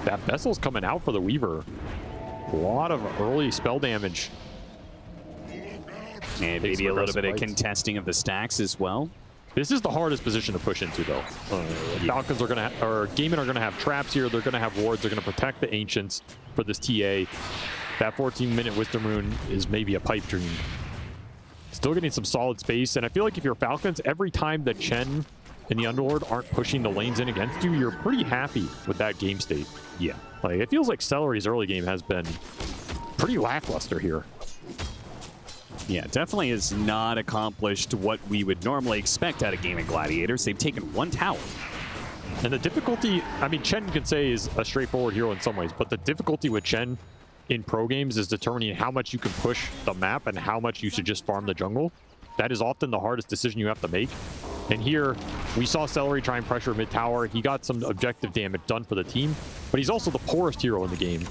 That Vessel's coming out for the Weaver. A lot of early spell damage. And maybe a little bit of contesting of the stacks as well. This is the hardest position to push into, though. Falcons are going to, or Gaimin are going to have traps here. They're going to have wards. They're going to protect the Ancients for this TA. That 14-minute Wisdom Rune is maybe a pipe dream. Still getting some solid space, and I feel like if you're Falcons, every time the Chen and the Underlord aren't pushing the lanes in against you, you're pretty happy with that game state. Yeah. Like, it feels like Celery's early game has been pretty lackluster here. Yeah, definitely has not accomplished what we would normally expect out of Gaming Gladiators. They've taken one tower. And the difficulty, I mean, Chen, you could say, is a straightforward hero in some ways, but the difficulty with Chen in pro games is determining how much you can push the map and how much you should just farm the jungle. That is often the hardest decision you have to make. And here, we saw Celery try and pressure mid-tower. He got some objective damage done for the team, but he's also the poorest hero in the game,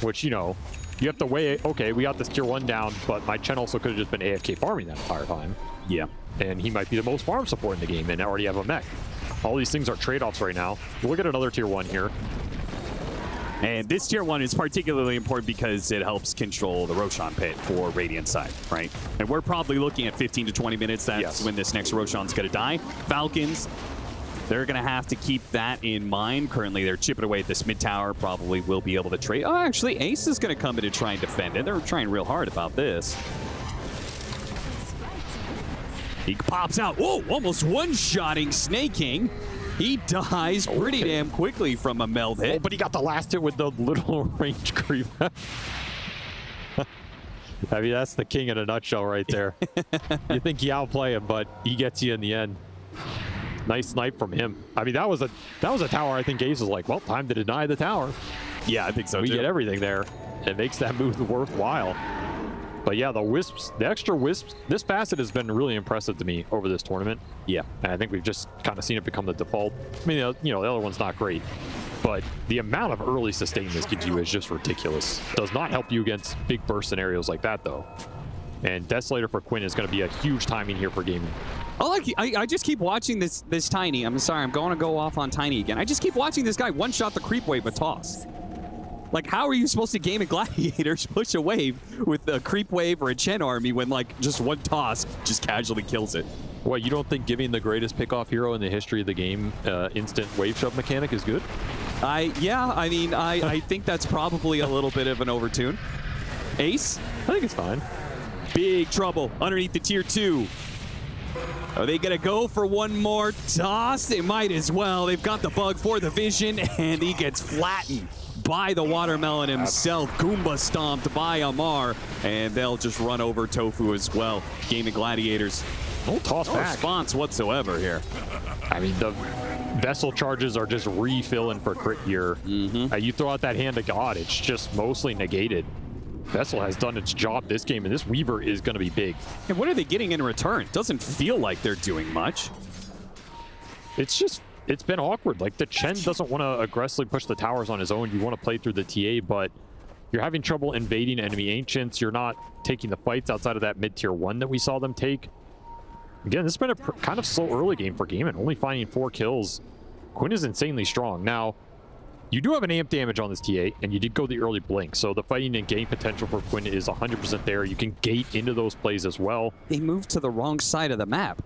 which, you know, you have to weigh, okay, we got this tier 1 down, but my Chen also could have just been AFK farming that entire time. Yeah. And he might be the most farm support in the game and already have a mech. All these things are trade-offs right now. We'll look at another tier 1 here. And this tier 1 is particularly important because it helps control the Roshan pit for Radiant side, right? And we're probably looking at 15 to 20 minutes. That's when this next Roshan's going to die. Falcons, they're going to have to keep that in mind. Currently, they're chipping away at this mid tower. Probably will be able to trade. Oh, actually, Ace is going to come in and try and defend it. They're trying real hard about this. He pops out. Whoa, almost one-shotting Snake King. He dies pretty damn quickly from a meld hit. Oh, but he got the last hit with the little range creep. I mean, that's the king in a nutshell right there. You think you outplay him, but he gets you in the end. Nice snipe from him. I mean, that was a tower I think Ace was like, well, time to deny the tower. Yeah, I think so, We get everything there. It makes that move worthwhile. But yeah, the Wisps, the extra Wisps, this facet has been really impressive to me over this tournament. Yeah. And I think we've just kind of seen it become the default. I mean, you know, the other one's not great, but the amount of early sustain this gives you is just ridiculous. Does not help you against big burst scenarios like that, though. And Desolator for Quinn is going to be a huge timing here for gaming. I just keep watching this Tiny. I'm sorry, I'm going to go off on Tiny again. I just keep watching this guy one-shot the creep wave with toss. Like, how are you supposed to game in Gladiators push a wave with a creep wave or a Chen army when, like, just one toss just casually kills it? What, you don't think giving the greatest pickoff hero in the history of the game instant wave shove mechanic is good? Yeah, I mean, I think that's probably a little bit of an overtune. Ace? I think it's fine. Big trouble underneath the tier 2. Are they going to go for one more toss? They might as well. They've got the bug for the vision, and he gets flattened by the watermelon himself. Goomba stomped by Omar, and they'll just run over Tofu as well. Gaming Gladiators. No toss back. Response whatsoever here. I mean, the Vessel charges are just refilling for crit here. You throw out that Hand of God, it's just mostly negated. Vessel has done its job this game, and this Weaver is going to be big. And what are they getting in return? Doesn't feel like they're doing much. It's been awkward. Like, the Chen doesn't want to aggressively push the towers on his own. You want to play through the TA, but you're having trouble invading enemy Ancients. You're not taking the fights outside of that mid-tier 1 that we saw them take. Again, this has been a kind of slow early game for Gaimin, only finding 4 kills. Quinn is insanely strong. Now, you do have an amp damage on this TA, and you did go the early blink, so the fighting and game potential for Quinn is 100% there. You can gate into those plays as well. They moved to the wrong side of the map.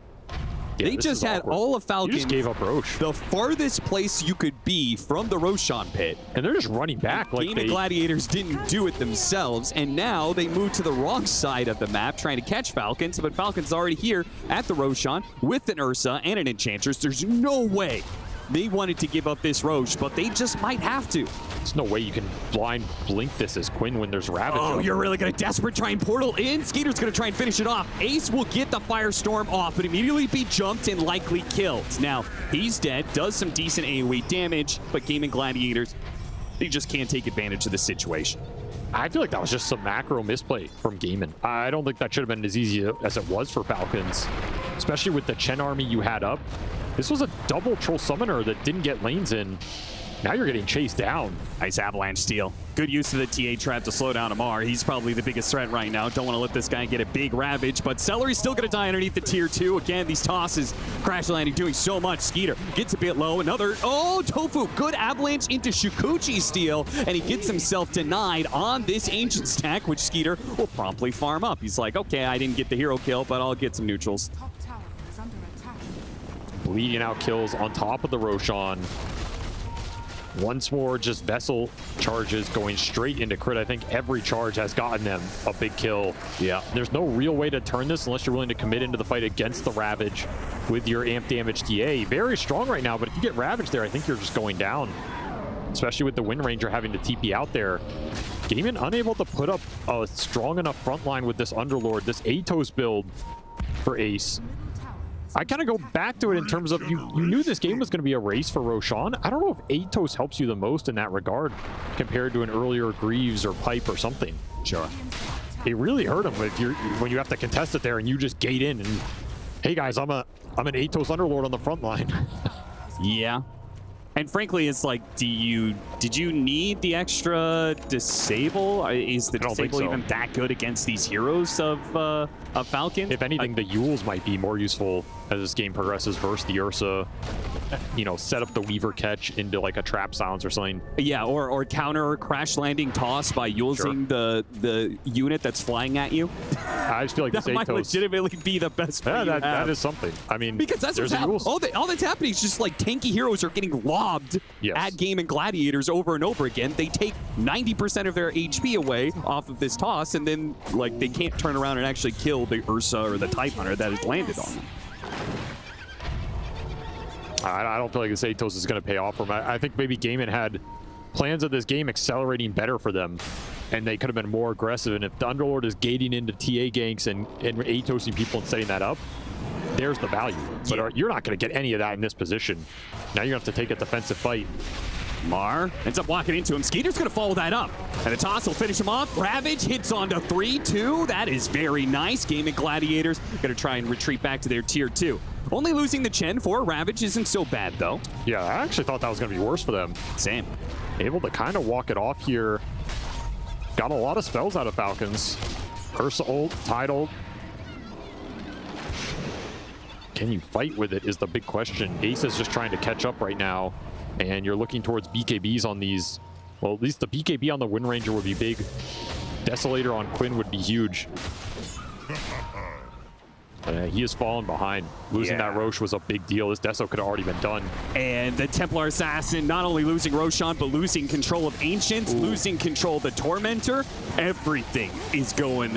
Yeah, they just had awkward. all of Falcons. You just gave up Roche. The farthest place you could be from the Roshan pit. And they're just running back. Like Gaming Gladiators didn't do it themselves, and now they moved to the wrong side of the map trying to catch Falcons, but Falcons already here at the Roshan with an Ursa and an Enchantress. There's no way they wanted to give up this Roche, but they just might have to. There's no way you can blind blink this as Quinn when there's Ravage. Oh, you're really going to desperate try and portal in? Skeeter's going to try and finish it off. Ace will get the Firestorm off, but immediately be jumped and likely killed. Now, he's dead, does some decent AoE damage, but Gaming Gladiators, they just can't take advantage of the situation. I feel like that was just some macro misplay from Gaimin. I don't think that should have been as easy as it was for Falcons, especially with the Chen army you had up. This was a double troll summoner that didn't get lanes in. Now you're getting chased down. Nice avalanche steal. Good use of the TA trap to slow down Omar. He's probably the biggest threat right now. Don't want to let this guy get a big ravage, but Celery's still going to die underneath the tier 2. Again, these tosses, crash landing, doing so much. Skeeter gets a bit low. Another, oh, Tofu, good avalanche into Shukuchi steal, and he gets himself denied on this ancient stack, which Skeeter will promptly farm up. He's like, okay, I didn't get the hero kill, but I'll get some neutrals. Bleeding out kills on top of the Roshan. Once more, just Vessel charges going straight into crit. I think every charge has gotten them a big kill. Yeah. There's no real way to turn this unless you're willing to commit into the fight against the Ravage with your amp damage TA. Very strong right now, but if you get Ravage there, I think you're just going down. Especially with the Wind Ranger having to TP out there. Gaimin unable to put up a strong enough front line with this Underlord, this Atos build for Ace. I kind of go back to it in terms of you knew this game was going to be a race for Roshan. I don't know if Atos helps you the most in that regard compared to an earlier Greaves or Pipe or something. Sure. It really hurt him when you have to contest it there and you just gate in and, hey guys, I'm an Atos Underlord on the front line. Yeah. And frankly, it's like, did you need the extra disable? Is the disable even that good against these heroes of Falcon? If anything, the Yules might be more useful as this game progresses versus the Ursa. You know, set up the Weaver catch into like a trap silence or something. Yeah, or counter crash landing toss by using the unit that's flying at you. I just feel like that this might Atos legitimately be the best. Yeah, that is something. I mean, because that's what's happening. All that's happening is just like tanky heroes are getting lobbed at Game and Gladiators over and over again. They take 90% of their HP away off of this toss, and then like they can't turn around and actually kill the Ursa or the Type Hunter that has landed on them. I don't feel like this Atos is going to pay off for them. I think maybe Gaimin had plans of this game accelerating better for them, and they could have been more aggressive. And if the Underlord is gating into TA ganks and Atosing people and setting that up, there's the value. But you're not going to get any of that in this position. Now you're going to have to take a defensive fight. Mar ends up walking into him. Skeeter's going to follow that up. And the toss will finish him off. Ravage hits onto 3-2. That is very nice. Game and Gladiators going to try and retreat back to their tier 2. Only losing the Chen for Ravage isn't so bad, though. Yeah, I actually thought that was going to be worse for them. Same. Able to kind of walk it off here. Got a lot of spells out of Falcons. Ursa ult, Tide ult. Can you fight with it is the big question. Ace is just trying to catch up right now. And you're looking towards BKBs on these. Well, at least the BKB on the Wind Ranger would be big. Desolator on Quinn would be huge. He has fallen behind. Losing that Roche was a big deal. This Deso could have already been done. And the Templar Assassin not only losing Roshan, but losing control of Ancients, losing control of the Tormentor. Everything is going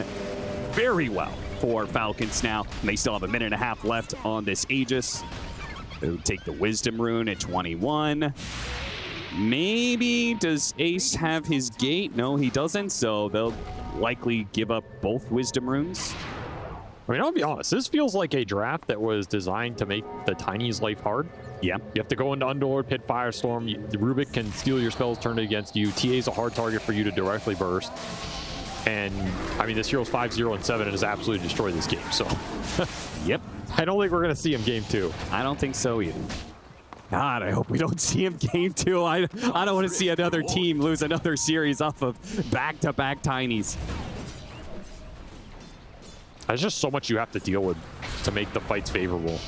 very well for Falcons now. And they still have a minute and a half left on this Aegis. They would take the Wisdom Rune at 21. Maybe does Ace have his gate? No, he doesn't. So they'll likely give up both Wisdom Runes. I mean, I'll be honest, this feels like a draft that was designed to make the Tiny's life hard. Yeah. You have to go into Underlord, Pit Firestorm. The Rubik can steal your spells, turn it against you. TA is a hard target for you to directly burst. And, I mean, this hero's 5-0 and 7 and has absolutely destroyed this game, so. Yep. I don't think we're going to see him game 2. I don't think so either. God, I hope we don't see him game 2. I don't want to see another team lose another series off of back-to-back Tinies. There's just so much you have to deal with to make the fights favorable.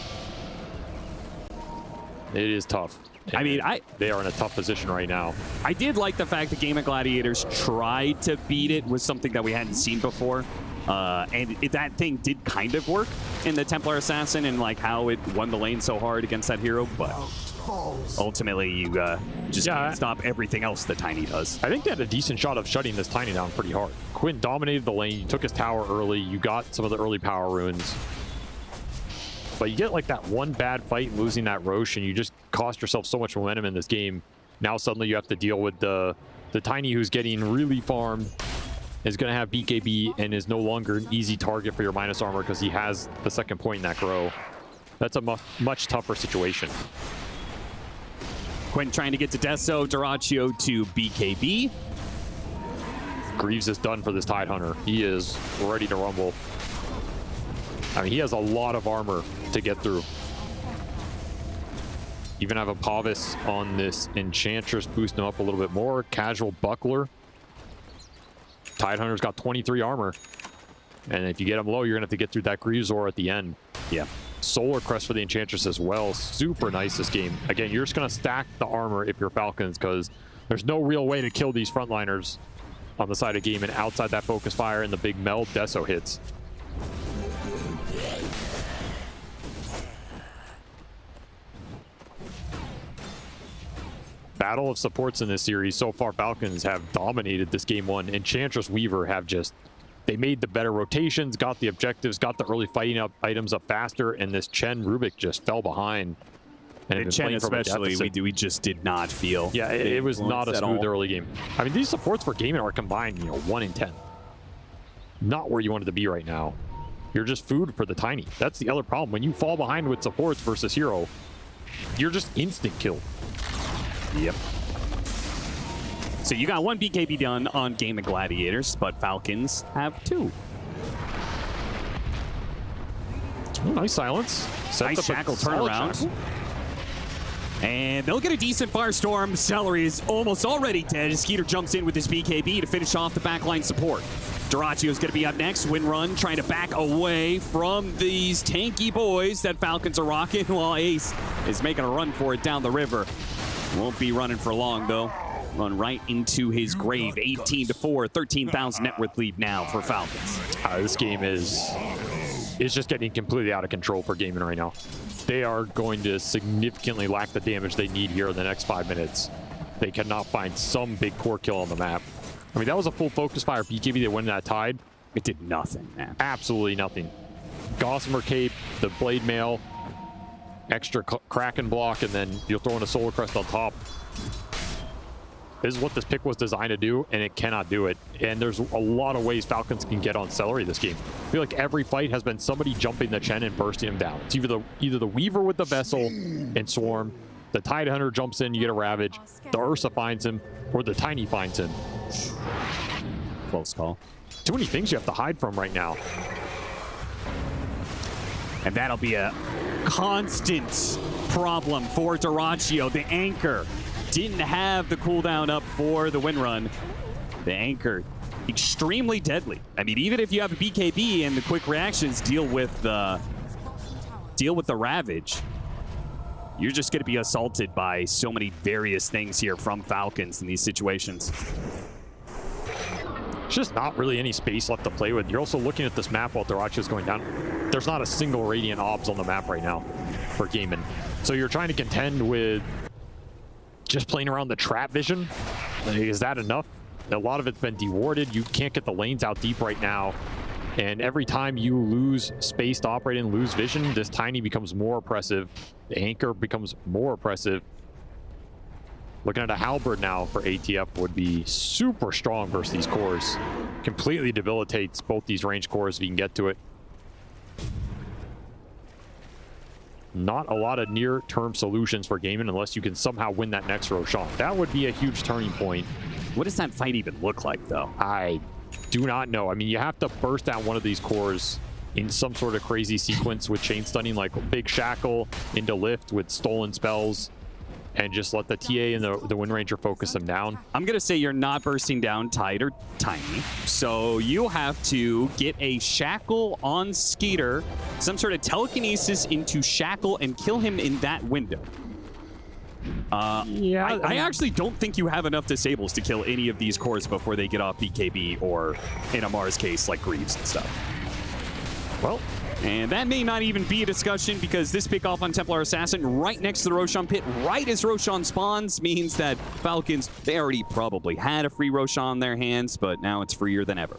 It is tough. I mean, they are in a tough position right now. I did like the fact that Game of Gladiators tried to beat it with something that we hadn't seen before. And that thing did kind of work in the Templar Assassin and like how it won the lane so hard against that hero, but ultimately you just can't stop everything else that Tiny does. I think they had a decent shot of shutting this Tiny down pretty hard. Quinn dominated the lane, you took his tower early, you got some of the early power runes. But you get like that one bad fight losing that Roche and you just cost yourself so much momentum in this game. Now suddenly you have to deal with the Tiny who's getting really farmed, is going to have BKB and is no longer an easy target for your minus armor because he has the second point in that grow. That's a much tougher situation. Quinn trying to get to Deso, Duraccio to BKB. Greaves is done for this Tide Hunter. He is ready to rumble. I mean, he has a lot of armor to get through. Even have a Pavis on this Enchantress, boosting him up a little bit more. Casual Buckler. Tide Hunter's got 23 armor. And if you get him low, you're going to have to get through that Greaves Aura at the end. Yeah. Solar Crest for the Enchantress as well. Super nice this game. Again, you're just going to stack the armor if you're Falcons, because there's no real way to kill these frontliners on the side of game, and outside that focus fire and the big meld, Deso hits. Battle of supports in this series. So far, Falcons have dominated this game one. Enchantress, Weaver have just, they made the better rotations, got the objectives, got the early fighting up items up faster, and this Chen Rubik just fell behind. And Chen especially, we just did not feel. Yeah, it was not a smooth early game. I mean, these supports for gaming are combined, 1 in 10. Not where you wanted to be right now. You're just food for the Tiny. That's the other problem. When you fall behind with supports versus hero, you're just instant killed. Yep. So you got 1 BKB done on Game of Gladiators, but Falcons have 2. Oh, nice silence. Nice shackle turnaround. And they'll get a decent Firestorm. Celery is almost already dead. Skeeter jumps in with his BKB to finish off the backline support. Duracio's going to be up next. Windrun trying to back away from these tanky boys that Falcons are rocking, while Ace is making a run for it down the river. Won't be running for long, though. Run right into his grave. 18-4, 13,000 net worth lead now for Falcons. This game is just getting completely out of control for gaming right now. They are going to significantly lack the damage they need here in the next 5 minutes. They cannot find some big core kill on the map. I mean, that was a full focus fire BKB that went in that Tide. It did nothing, man. Absolutely nothing. Gossamer Cape, the Blade Mail, extra Kraken block, and then you'll throw in a Solar Crest on top. This is what this pick was designed to do, and it cannot do it. And there's a lot of ways Falcons can get on Celery this game. I feel like every fight has been somebody jumping the Chen and bursting him down. It's either the Weaver with the Vessel and Swarm, the Tide Hunter jumps in, you get a Ravage, the Ursa finds him, or the Tiny finds him. Close call. Too many things you have to hide from right now. And that'll be a constant problem for Duraccio. The Anchor didn't have the cooldown up for the Windrun. The Anchor, extremely deadly. I mean, even if you have a BKB and the quick reactions deal with the Ravage, you're just going to be assaulted by so many various things here from Falcons in these situations. There's just not really any space left to play with. You're also looking at this map while Duracio's going down. There's not a single Radiant Obs on the map right now for gaming. So you're trying to contend with just playing around the trap vision. Is that enough? A lot of it's been dewarded. You can't get the lanes out deep right now. And every time you lose space to operate and lose vision, this Tiny becomes more oppressive. The Anchor becomes more oppressive. Looking at a Halberd now for ATF would be super strong versus these cores. Completely debilitates both these range cores if you can get to it. Not a lot of near-term solutions for gaming unless you can somehow win that next Roshan. That would be a huge turning point. What does that fight even look like, though? I do not know. I mean, you have to burst down one of these cores in some sort of crazy sequence with chain stunning, like Big Shackle into Lift with stolen spells, and just let the TA and the Wind Ranger focus them down. I'm going to say you're not bursting down Tide or Tiny. So you have to get a Shackle on Skeeter, some sort of telekinesis into Shackle, and kill him in that window. Yeah, I actually don't think you have enough disables to kill any of these cores before they get off BKB, or in Amar's case, like Greaves and stuff. Well, and that may not even be a discussion, because this pick off on Templar Assassin right next to the Roshan pit, right as Roshan spawns, means that Falcons, they already probably had a free Roshan in their hands, but now it's freer than ever.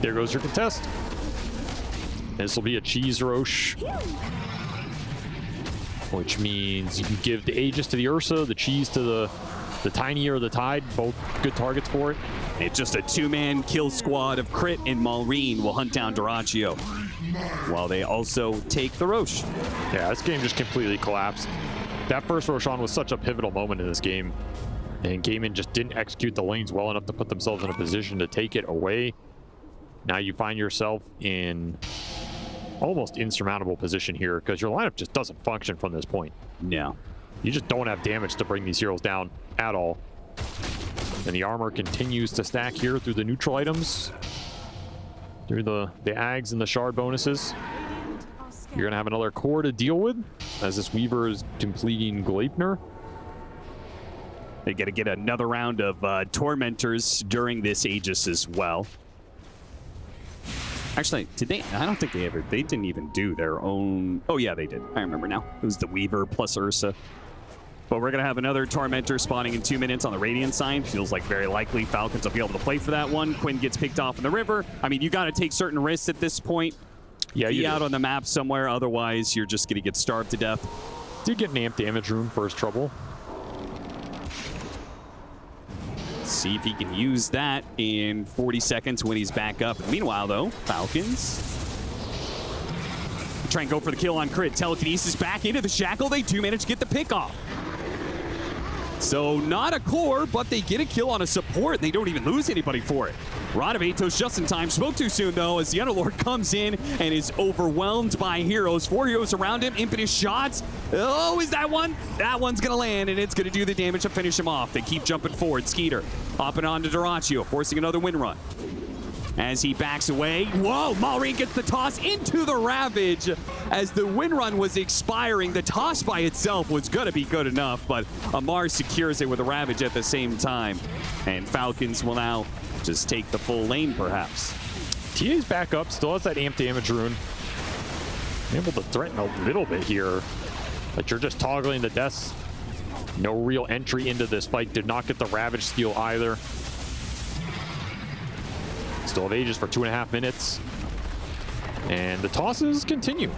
There goes your contest. This will be a cheese Roche, which means you can give the Aegis to the Ursa, the cheese to the Tiny or the Tide, both good targets for it. It's just a two-man kill squad of Crit and Malrine will hunt down Duraccio, while they also take the Roche. Yeah, this game just completely collapsed. that first Roshan was such a pivotal moment in this game. And Gaimin just didn't execute the lanes well enough to put themselves in a position to take it away. Now you find yourself in almost insurmountable position here because your lineup just doesn't function from this point. Yeah. You just don't have damage to bring these heroes down at all. And the armor continues to stack here through the neutral items, through the ags and the shard bonuses. You're going to have another core to deal with as this Weaver is completing Gleipnir. They got to get another round of Tormentors during this Aegis as well. Actually, did they? I don't think they ever. They didn't even do their own. Oh, yeah, they did. I remember now. It was the Weaver plus Ursa. But we're going to have another Tormentor spawning in 2 minutes on the Radiant side. Feels like very likely Falcons will be able to play for that one. Quinn gets picked off in the river. I mean, you got to take certain risks at this point. Yeah, be out on the map somewhere. Otherwise, you're just going to get starved to death. Did get an amp damage rune for his trouble. See if he can use that in 40 seconds when he's back up. Meanwhile, though, Falcons try and go for the kill on crit. Telekinesis back into the shackle. They do manage to get the pick off. So not a core, but they get a kill on a support. They don't even lose anybody for it. Radovatos just in time. Spoke too soon, though, as the Underlord comes in and is overwhelmed by heroes. 4 heroes around him. Impetus shots. Oh, is that one? That one's going to land, and it's going to do the damage to finish him off. They keep jumping forward. Skeeter hopping on to Duraccio, forcing another win run. As he backs away. Whoa, Malrine gets the toss into the Ravage. As the win run was expiring, the toss by itself was going to be good enough, but Omar secures it with a Ravage at the same time. And Falcons will now just take the full lane, perhaps. TA's back up, still has that amp damage rune. Able to threaten a little bit here, but you're just toggling the deaths. No real entry into this fight. Did not get the Ravage steal either. Still have Aegis for 2.5 minutes. And the tosses continue.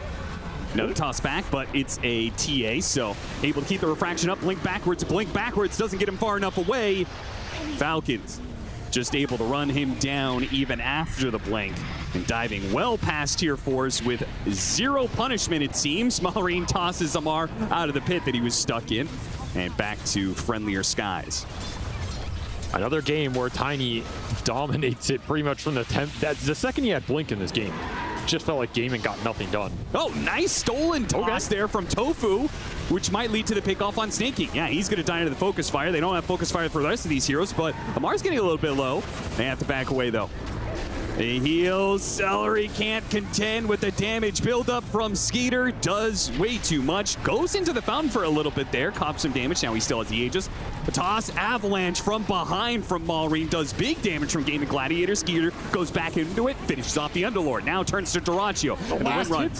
Another toss back, but it's a TA, so able to keep the refraction up. Blink backwards, doesn't get him far enough away. Falcons just able to run him down even after the blink. And diving well past tier 4s with 0 punishment, it seems. Malrine tosses Omar out of the pit that he was stuck in. And back to friendlier skies. Another game where Tiny dominates it pretty much from the 10th. That's the second he had Blink in this game. Just felt like Gaimin got nothing done. Oh, nice stolen toss there from Tofu, which might lead to the pickoff on Snaking. Yeah, he's going to die into the focus fire. They don't have focus fire for the rest of these heroes, but Amar's getting a little bit low. They have to back away, though. He heals. Celery can't contend with the damage buildup from Skeeter. Does way too much. Goes into the fountain for a little bit there. Cops some damage. Now he still has the Aegis. The toss. Avalanche from behind from Malrine. Does big damage from Gaming Gladiator. Skeeter goes back into it. Finishes off the Underlord. Now turns to Duraccio. And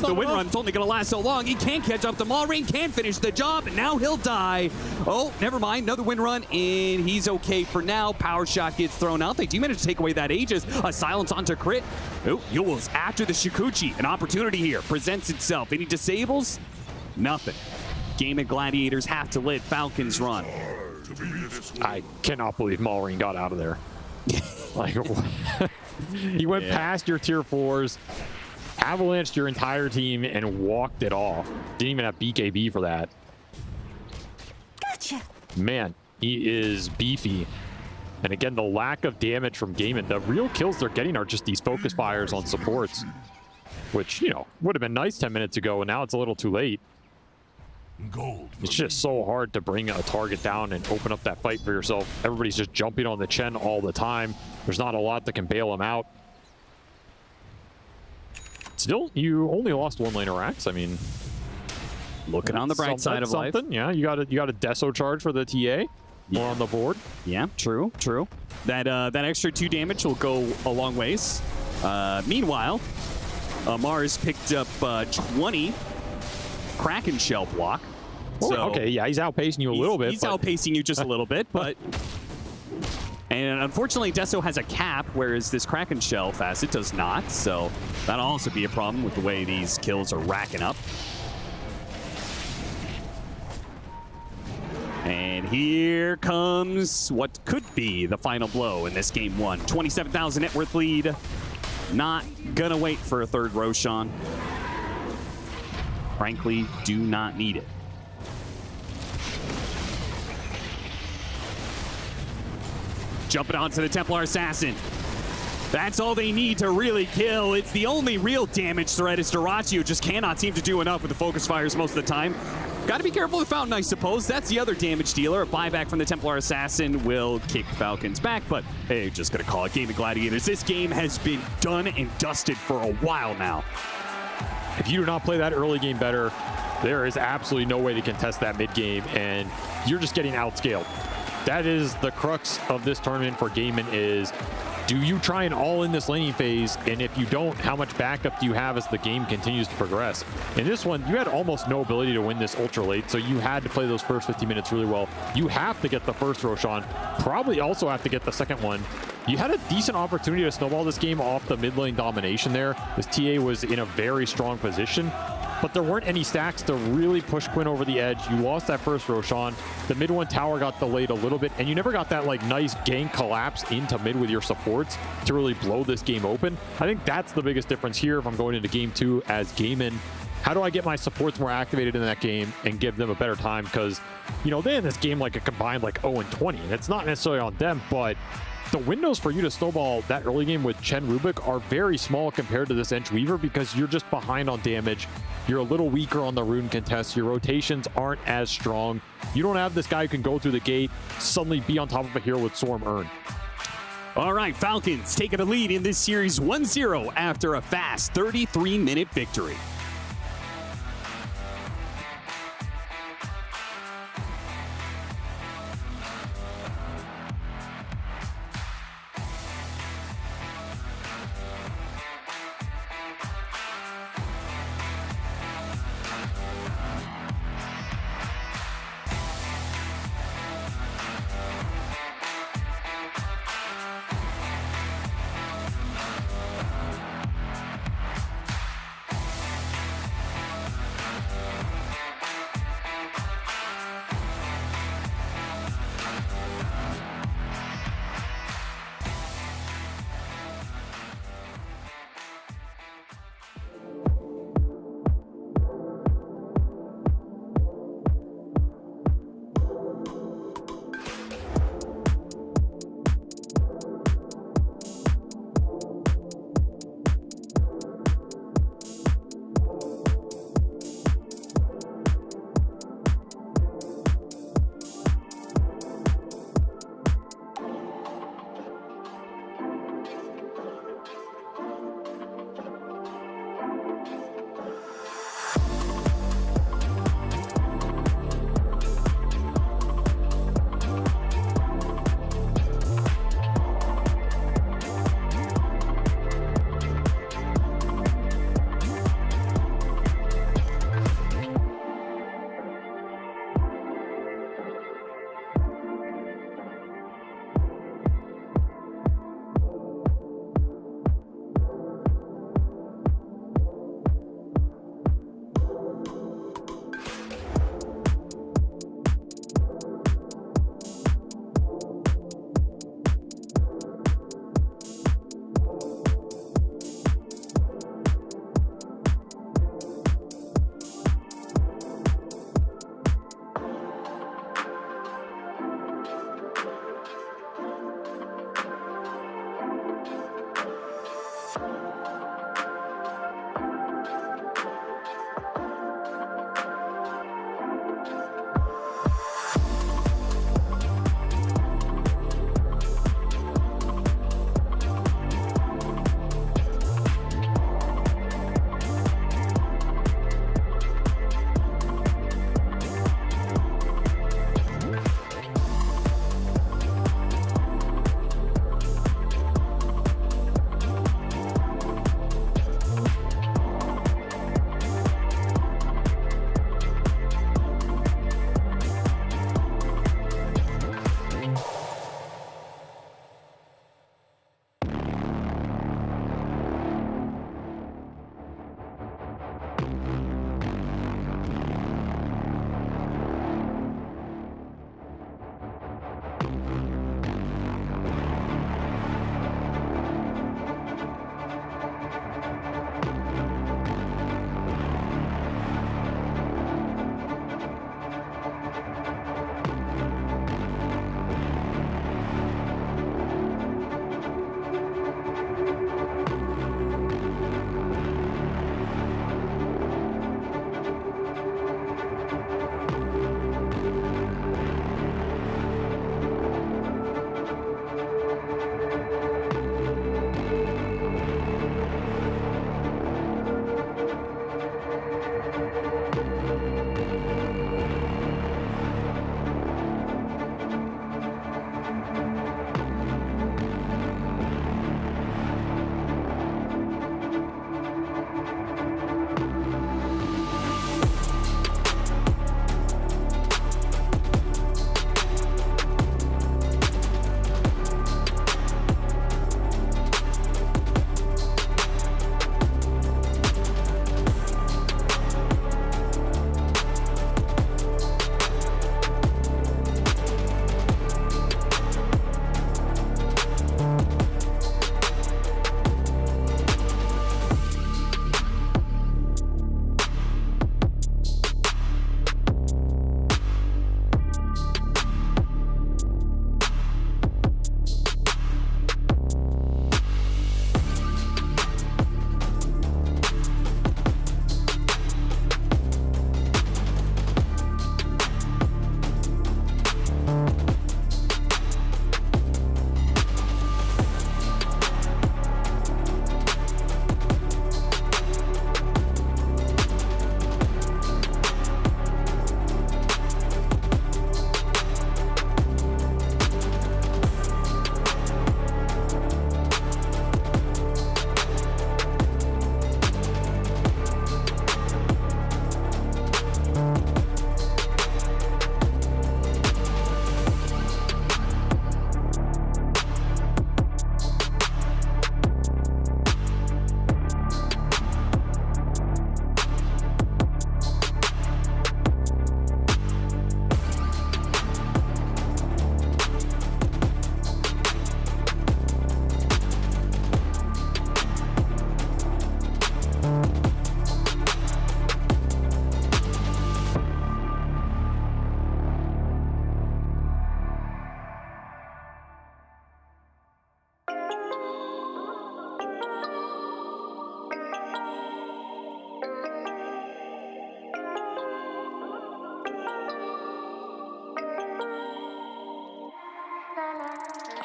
the win run's only going to last so long. He can't catch up to Malrine. Can't finish the job. And now he'll die. Oh, never mind. Another win run. And he's okay for now. Power shot gets thrown out. They do manage to take away that Aegis. A silence onto crit. Oh, Yules after the Shikuchi. An opportunity here presents itself. Any disables? Nothing. Gaming Gladiators have to let Falcons run. I cannot believe Malrine got out of there. Like, he went past your tier 4s, avalanched your entire team, and walked it off. Didn't even have BKB for that. Gotcha. Man, he is beefy. And again, the lack of damage from Gaimin. The real kills they're getting are just these focus fires on supports, which, you know, would have been nice 10 minutes ago, and now it's a little too late. It's just so hard to bring a target down and open up that fight for yourself. Everybody's just jumping on the Chen all the time. There's not a lot that can bail him out. Still, you only lost one laner Axe. I mean, looking on the bright side of life. Yeah, you got a Deso charge for the TA. More on the board. Yeah, true. That extra 2 damage will go a long ways. Meanwhile, Mars picked up 20 Kraken Shell block. So okay, yeah, he's outpacing you a little bit. He's outpacing you just a little bit, but... And unfortunately, Deso has a cap, whereas this Kraken Shell facet does not, so that'll also be a problem with the way these kills are racking up. And here comes what could be the final blow in this game 1. 27,000 net worth lead. Not gonna wait for a third Roshan. Frankly, do not need it. jumping onto the Templar Assassin. That's all they need to really kill. It's the only real damage threat is Dyrachyo just cannot seem to do enough with the focus fires most of the time. Got to be careful with Fountain, I suppose. That's the other damage dealer. A buyback from the Templar Assassin will kick Falcons back, but hey, just going to call it Game of Gladiators. This game has been done and dusted for a while now. If you do not play that early game better, there is absolutely no way to contest that mid game, and you're just getting outscaled. That is the crux of this tournament for Gaimin is, do you try and all in this laning phase? And if you don't, how much backup do you have as the game continues to progress? In this one, you had almost no ability to win this ultra late, so you had to play those first 50 minutes really well. You have to get the first Roshan, probably also have to get the second one. You had a decent opportunity to snowball this game off the mid lane domination there, as TA was in a very strong position. But there weren't any stacks to really push Quinn over the edge. You lost that first Roshan. The mid one tower got delayed a little bit, and you never got that like nice gank collapse into mid with your supports to really blow this game open. I think that's the biggest difference here if I'm going into game 2 as Gaimin. How do I get my supports more activated in that game and give them a better time? Because, you know, they in this game like a combined like 0-20, and it's not necessarily on them, but the windows for you to snowball that early game with Chen Rubik are very small compared to this Ench Weaver because you're just behind on damage. You're a little weaker on the rune contest. Your rotations aren't as strong. You don't have this guy who can go through the gate, suddenly be on top of a hero with Swarm Urn. All right, Falcons taking the lead in this series 1-0 after a fast 33-minute victory.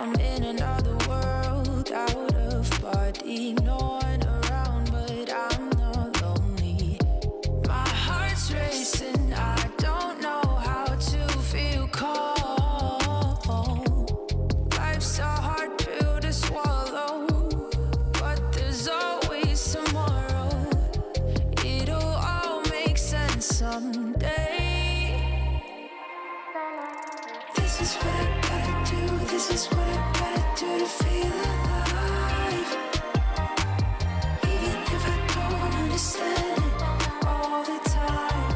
I'm in another world, out of body. No one around, but I'm not lonely. My heart's racing, I don't know how to feel calm. Life's a hard pill to swallow, but there's always tomorrow. It'll all make sense someday. This is what I gotta do, this is what I gotta do to feel alive. Even if I don't understand it all the time,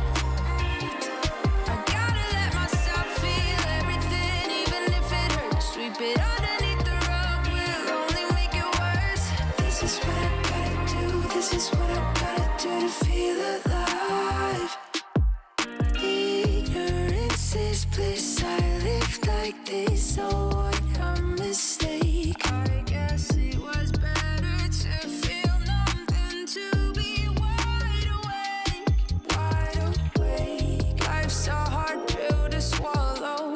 I gotta let myself feel everything, even if it hurts. Sweep it underneath the rug, will only make it worse. This is what I gotta do, this is what I gotta do to feel alive. Ignorance is bliss, I live like this, oh what a mistake. I guess it was better to feel numb than to be wide awake. Wide awake. Life's a hard pill to swallow,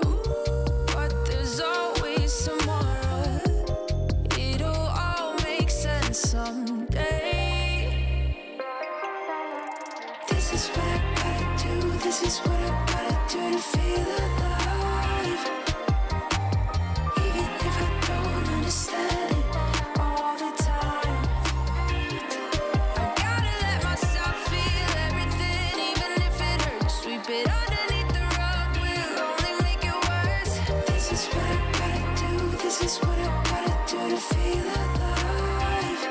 but there's always tomorrow. It'll all make sense someday. This is what I gotta do, this is what I gotta do to feel alive. Even if I don't understand it all the time, I gotta let myself feel everything, even if it hurts. Sweep it underneath the rug, will only make it worse. This is what I gotta do, this is what I gotta do to feel alive.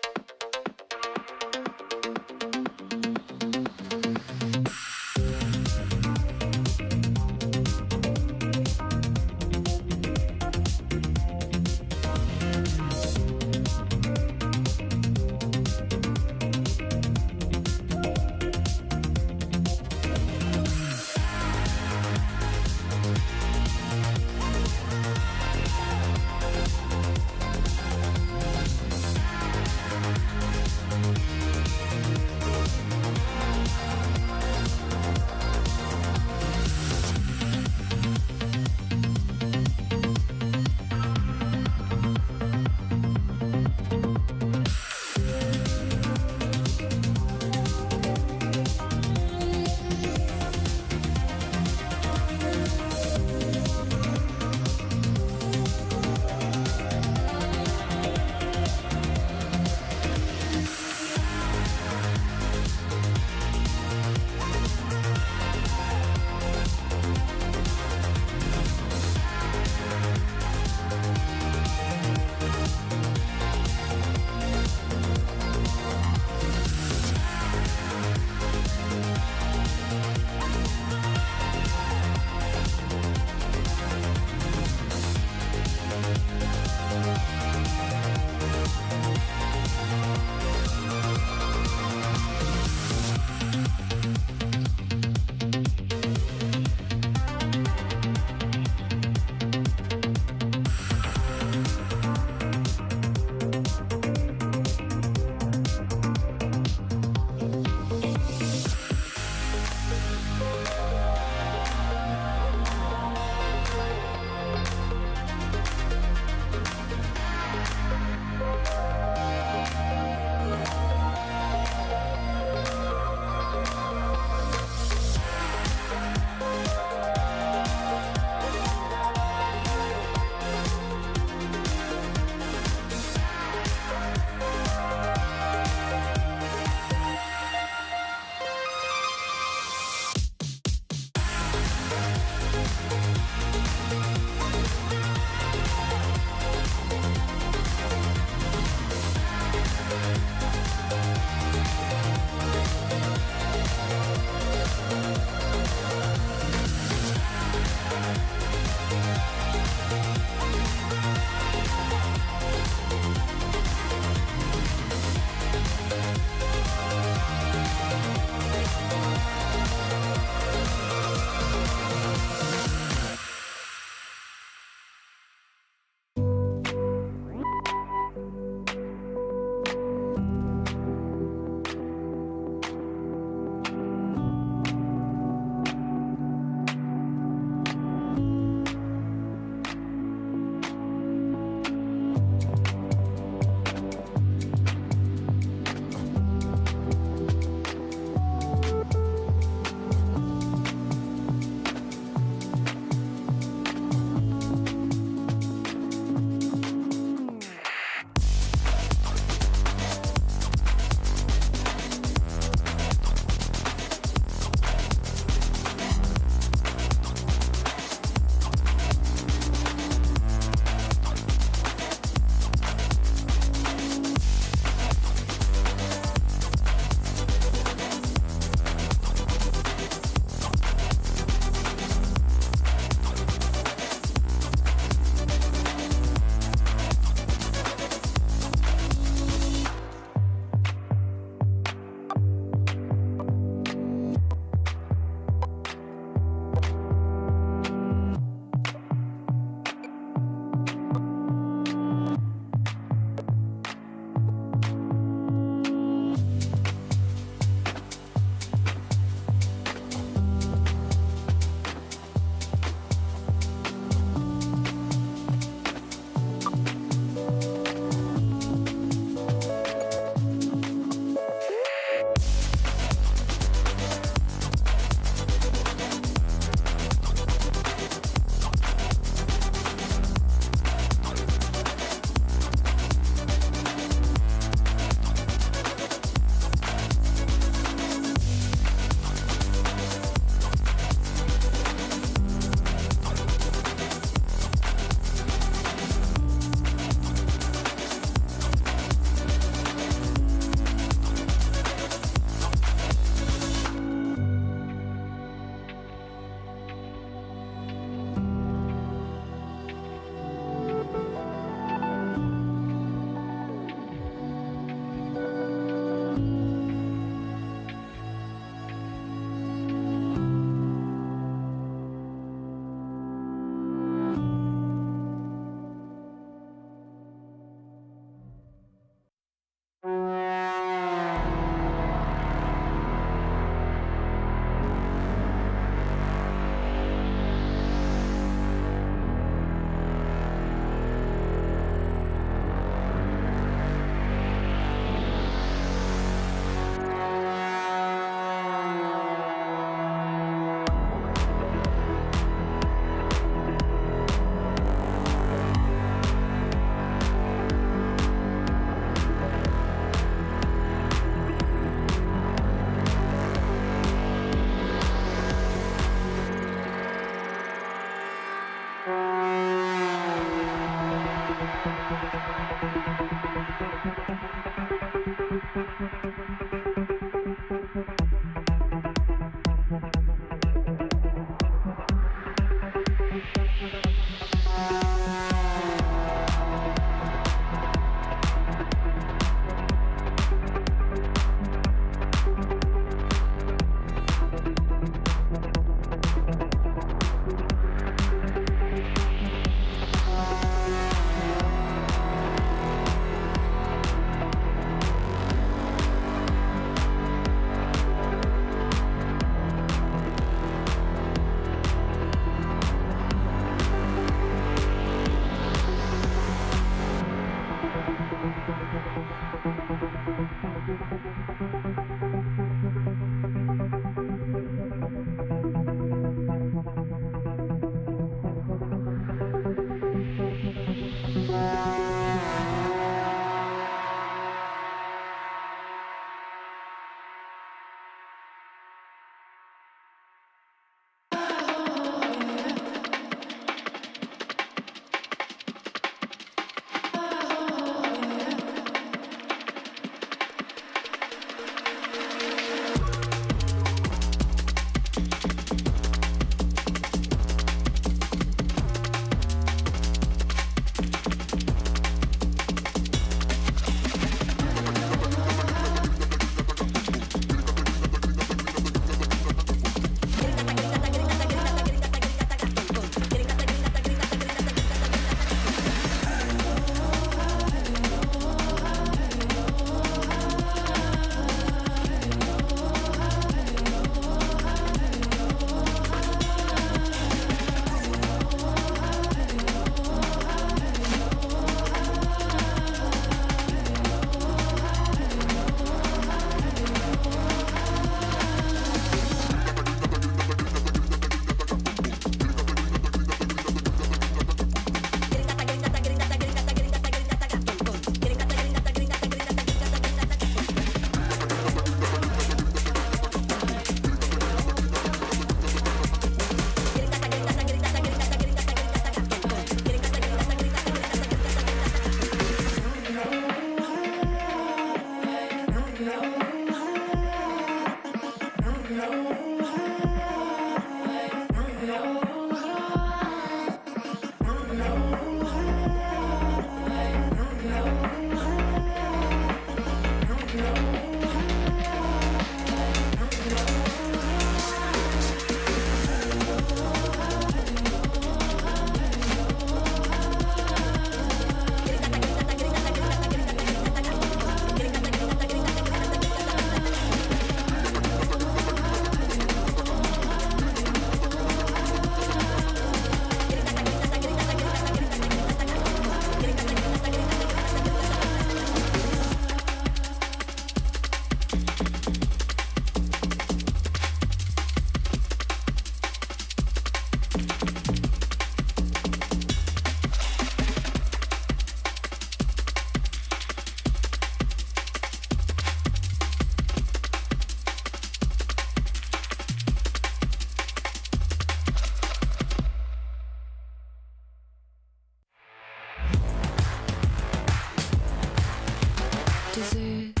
Does it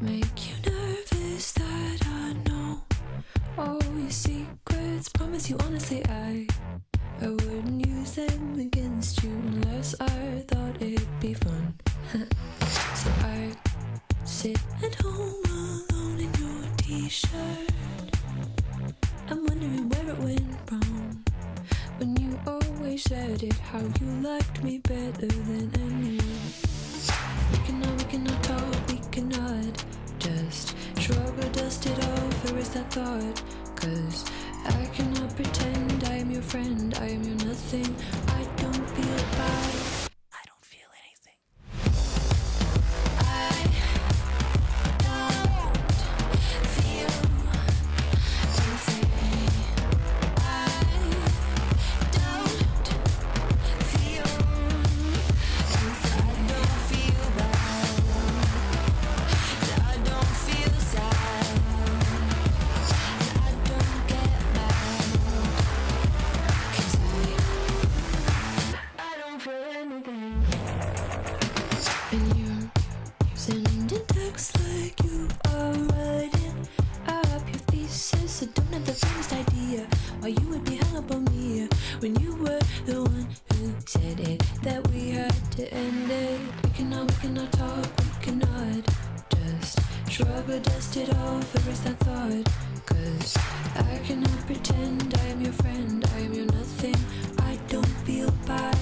make you nervous that I know all your secrets? Promise you honestly I wouldn't use them against you unless I thought it'd be fun. So I sit at home alone in your t-shirt. I'm wondering where it went wrong when you always said it, how you liked me better than anyone. We cannot talk, we cannot just shrug or dust it off, or is that thought? Cause I cannot pretend I am your friend, I am your nothing. I don't feel bad, I don't feel anything. I don't feel anything. I don't feel anything. I don't feel bad, I don't feel sad, I don't get Shrug or dust it off, erase that thought. Cause I cannot pretend I am your friend, I am your nothing. I don't feel bad,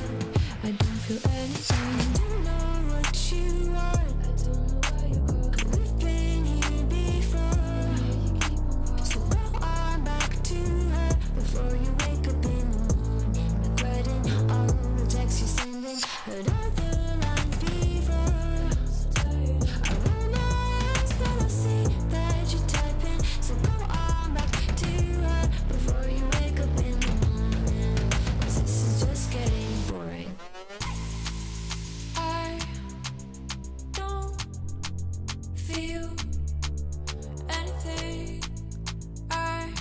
I don't feel anything. I don't know what you want, I don't know why you go. We've been here before, so go on back to her before you wake up in the morning, regretting all the texts you're sending. Another line before. I roll my eyes when I see that you're typing, so go on back to her before you wake up in the morning, 'cause this is just getting boring. I don't feel anything. I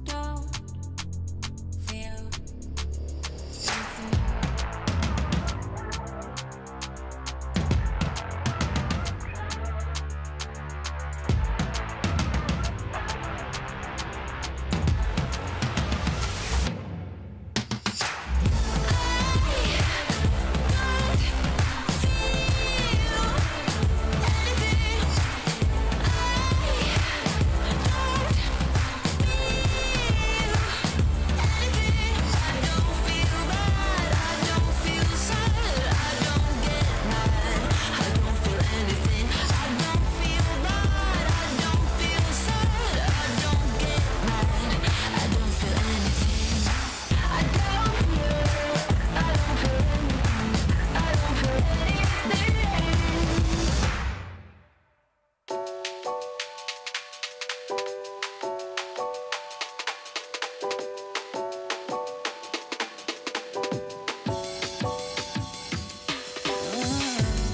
don't feel anything.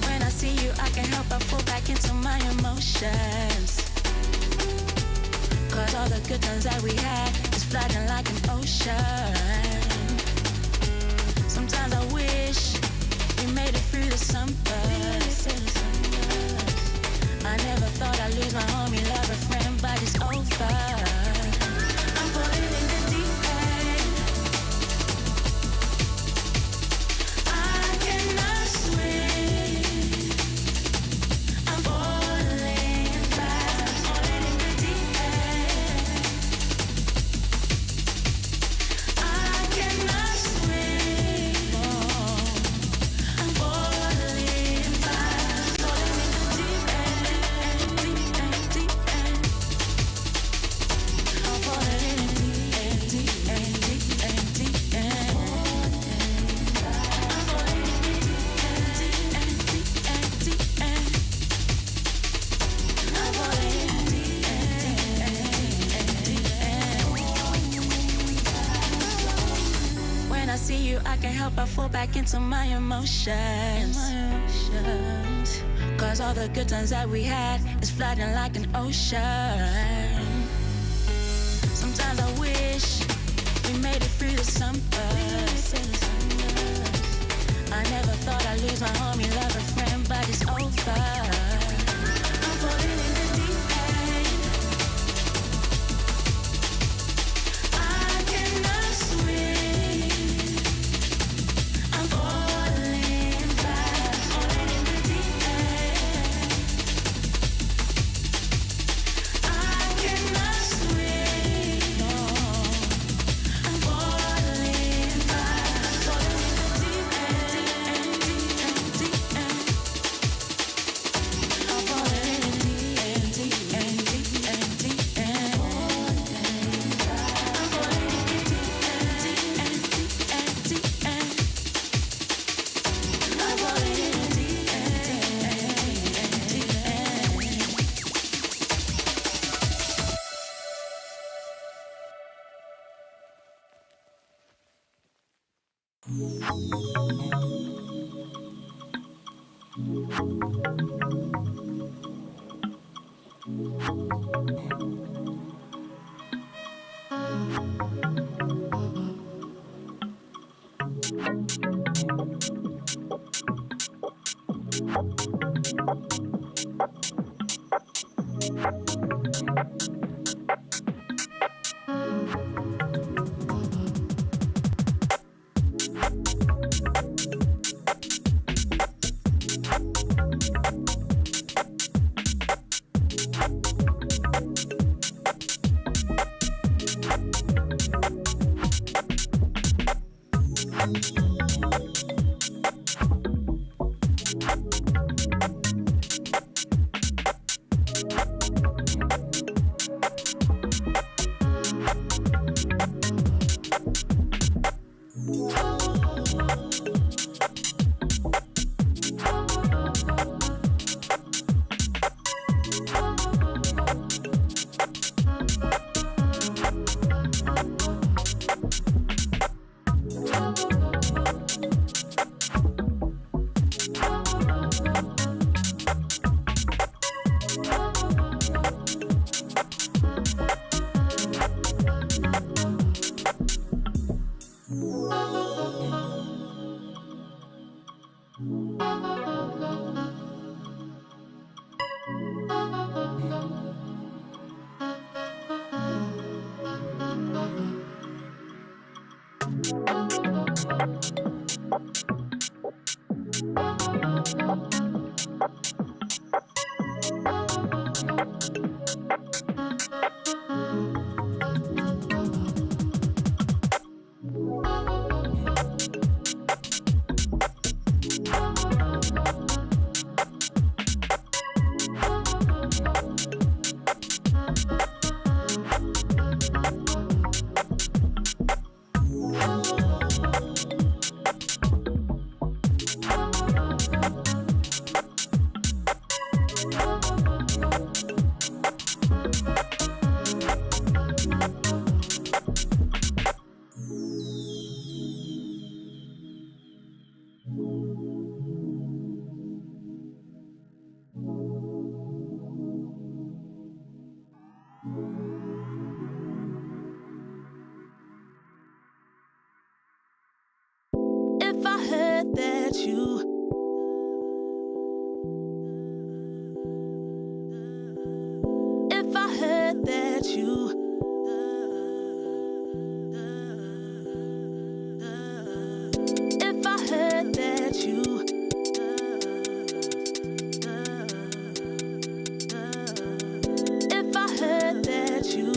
When I see you, I can't help but fall back into my emotions. Cause all the good times that we had is flooding like an ocean. Sometimes I wish we made it through the summers. I never thought I'd lose my homie, lover, friend, but it's over. I'm falling in the deep end. I cannot swim. I'm falling fast, falling in the deep end. I cannot swim. I'm falling fast, falling in the deep end, deep end, deep end. I'm falling in the deep end, deep end, deep end, deep end. I'm falling in the deep end, deep end, deep end, deep end. I'm falling in the deep end, deep end. When I see you, I can't help but fall back into my emotions. Cause all the good times that we had is flooding like an ocean. Sometimes I wish we made it through the summers. I never thought I'd lose my homie, lover, friend, but it's over. I'm falling in the deep end. I cannot swim. I'm falling fast, falling in the deep end. I cannot swim. No. I'm falling fast, falling in the deep end, deep end, deep end, deep end. I'm falling in the deep end, deep end, deep end, deep end. I'm falling in the deep end, deep end, deep end, deep end. I'm falling in the deep end, deep end, deep end. you. If I heard that you. If I heard that you.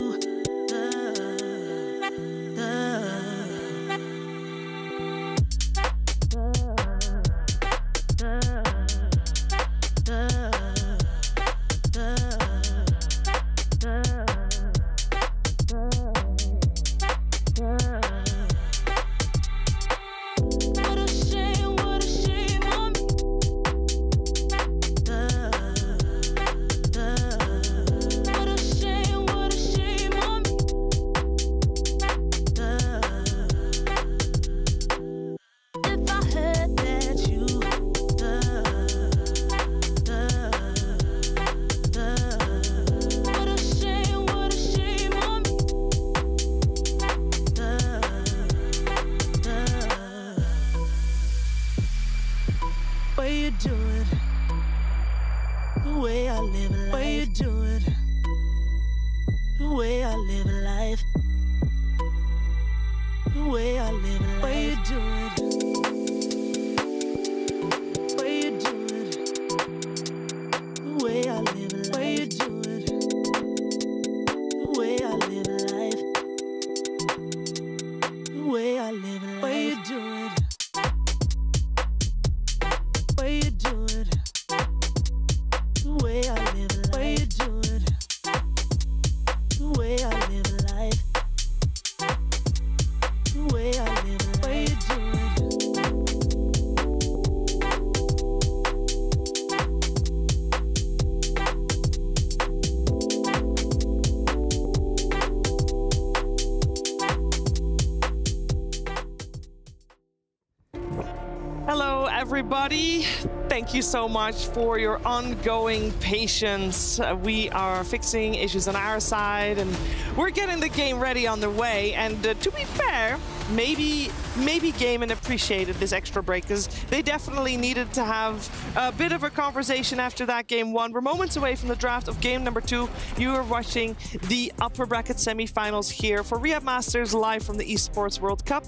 Everybody, thank you so much for your ongoing patience. We are fixing issues on our side and we're getting the game ready on the way. And to be fair, maybe Gaimin appreciated this extra break because they definitely needed to have a bit of a conversation after that game one. We're moments away from the draft of game number 2. You are watching the upper bracket semifinals here for Riyadh Masters live from the Esports World Cup.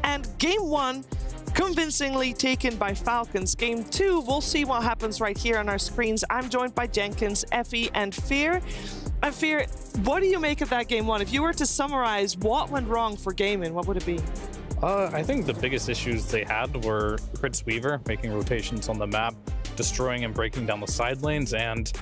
And game 1 convincingly taken by Falcons. Game 2, we'll see what happens right here on our screens. I'm joined by Jenkins, Effie, and Fear. And Fear, what do you make of that game 1? If you were to summarize what went wrong for Gaimin, what would it be? I think the biggest issues they had were Crits Weaver making rotations on the map, destroying and breaking down the side lanes, and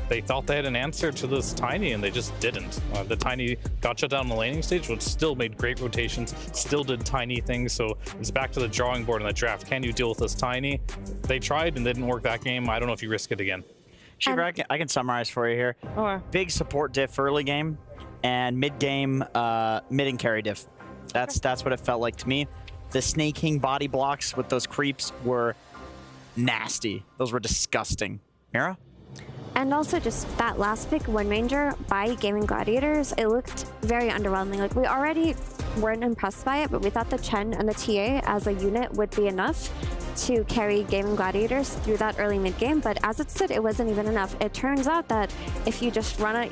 they thought they had an answer to this Tiny, and they just didn't. The Tiny got shut down on the laning stage, but still made great rotations, still did Tiny things, so it's back to the drawing board in the draft. Can you deal with this Tiny? They tried and didn't work that game. I don't know if you risk it again. Shiva, I can summarize for you here. Okay. Big support diff early game, and mid-game, mid and carry diff. That's what it felt like to me. The snaking body blocks with those creeps were nasty. Those were disgusting. Mira? And also just that last pick, Wind Ranger by Gaming Gladiators, it looked very underwhelming. Like, we already weren't impressed by it, but we thought the Chen and the TA as a unit would be enough to carry Gaming Gladiators through that early mid game, but as it stood, it wasn't even enough. It turns out that if you just run at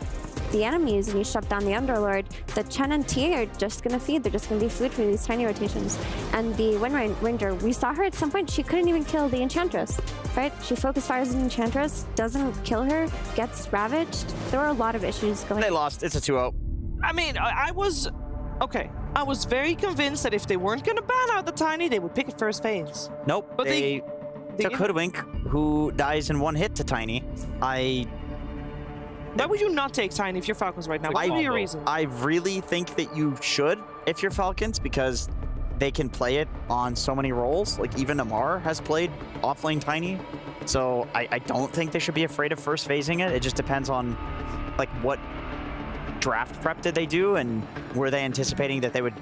the enemies and you shut down the Underlord, the Chen and TA are just gonna feed. They're just gonna be food for these tiny rotations. And the Wind Ranger, we saw her at some point, she couldn't even kill the Enchantress, right? She focus fires the Enchantress, doesn't kill her, gets ravaged. There were a lot of issues going on. They lost. It's a 2-0. I mean, I was very convinced that if they weren't going to ban out the Tiny, they would pick it first phase. Nope. But they took Hoodwink, who dies in one hit to Tiny. Why would you not take Tiny if you're Falcons right now? What would be your reason? I really think that you should if you're Falcons, because they can play it on so many roles. Like, even Omar has played offlane Tiny. So I don't think they should be afraid of first phasing it. It just depends on, like, what draft prep did they do, and were they anticipating that they would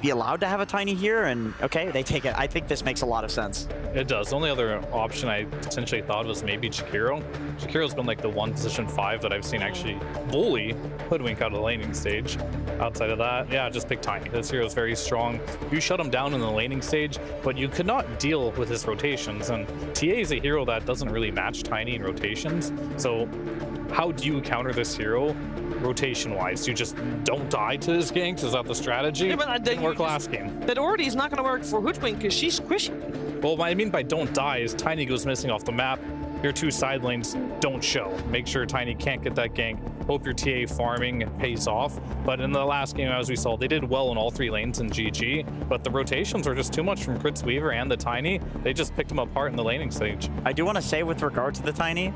be allowed to have a Tiny here? And okay, they take it. I think this makes a lot of sense. It does. The only other option I potentially thought was maybe Jakiro. Jakiro's been like the one position 5 that I've seen actually bully Hoodwink out of the laning stage. Outside of that, yeah, just pick Tiny. This hero is very strong. You shut him down in the laning stage, but you could not deal with his rotations. And TA is a hero that doesn't really match Tiny in rotations. So how do you counter this hero rotation-wise? You just don't die to his ganks? Is that the strategy? Yeah, but that didn't work last game. That already is not going to work for Hoodwink because she's squishy. Well, what I mean by don't die is Tiny goes missing off the map. Your 2 side lanes don't show. Make sure Tiny can't get that gank. Hope your TA farming pays off. But in the last game, as we saw, they did well in all 3 lanes in GG, but the rotations were just too much from Crits Weaver and the Tiny. They just picked them apart in the laning stage. I do want to say with regard to the Tiny,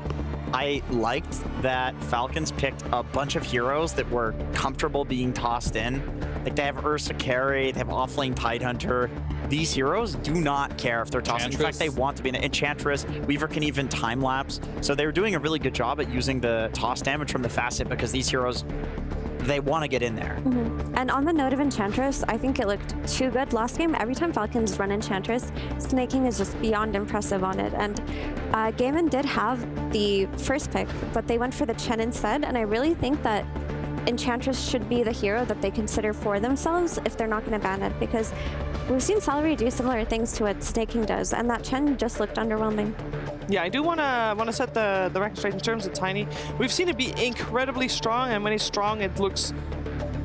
I liked that Falcons picked a bunch of heroes that were comfortable being tossed in. Like they have Ursa Carry, they have Offlane Tidehunter. These heroes do not care if they're tossing. In fact, they want to be an Enchantress. Weaver can even time lapse. So they were doing a really good job at using the toss damage from the facet because these heroes, they want to get in there. And on the note of Enchantress, I think it looked too good last game. Every time Falcons run Enchantress, snaking is just beyond impressive on it. And Gaiman did have the first pick, but they went for the Chen instead. And I really think that Enchantress should be the hero that they consider for themselves if they're not going to ban it, because we've seen Celery do similar things to what snaking does, and that Chen just looked underwhelming. Yeah, I do want to set the record straight in terms of Tiny. We've seen it be incredibly strong, and when it's strong, it looks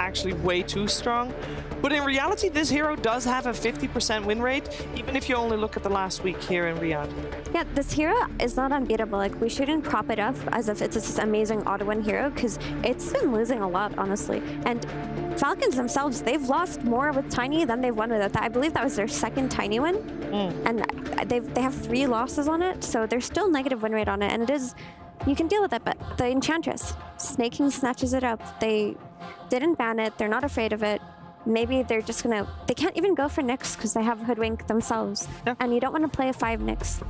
actually way too strong. But in reality, this hero does have a 50% win rate, even if you only look at the last week here in Riyadh. Yeah, this hero is not unbeatable. Like, we shouldn't prop it up as if it's this amazing auto-win hero, because it's been losing a lot, honestly. And Falcons themselves, they've lost more with Tiny than they've won with it. I believe that was their 2nd Tiny win, and they have 3 losses on it, so there's still negative win rate on it, and it is, you can deal with it, but the Enchantress, snaking snatches it up. They didn't ban it, they're not afraid of it. Maybe they're just gonna, they can't even go for Nyx because they have Hoodwink themselves, and you don't want to play a 5 Nyx.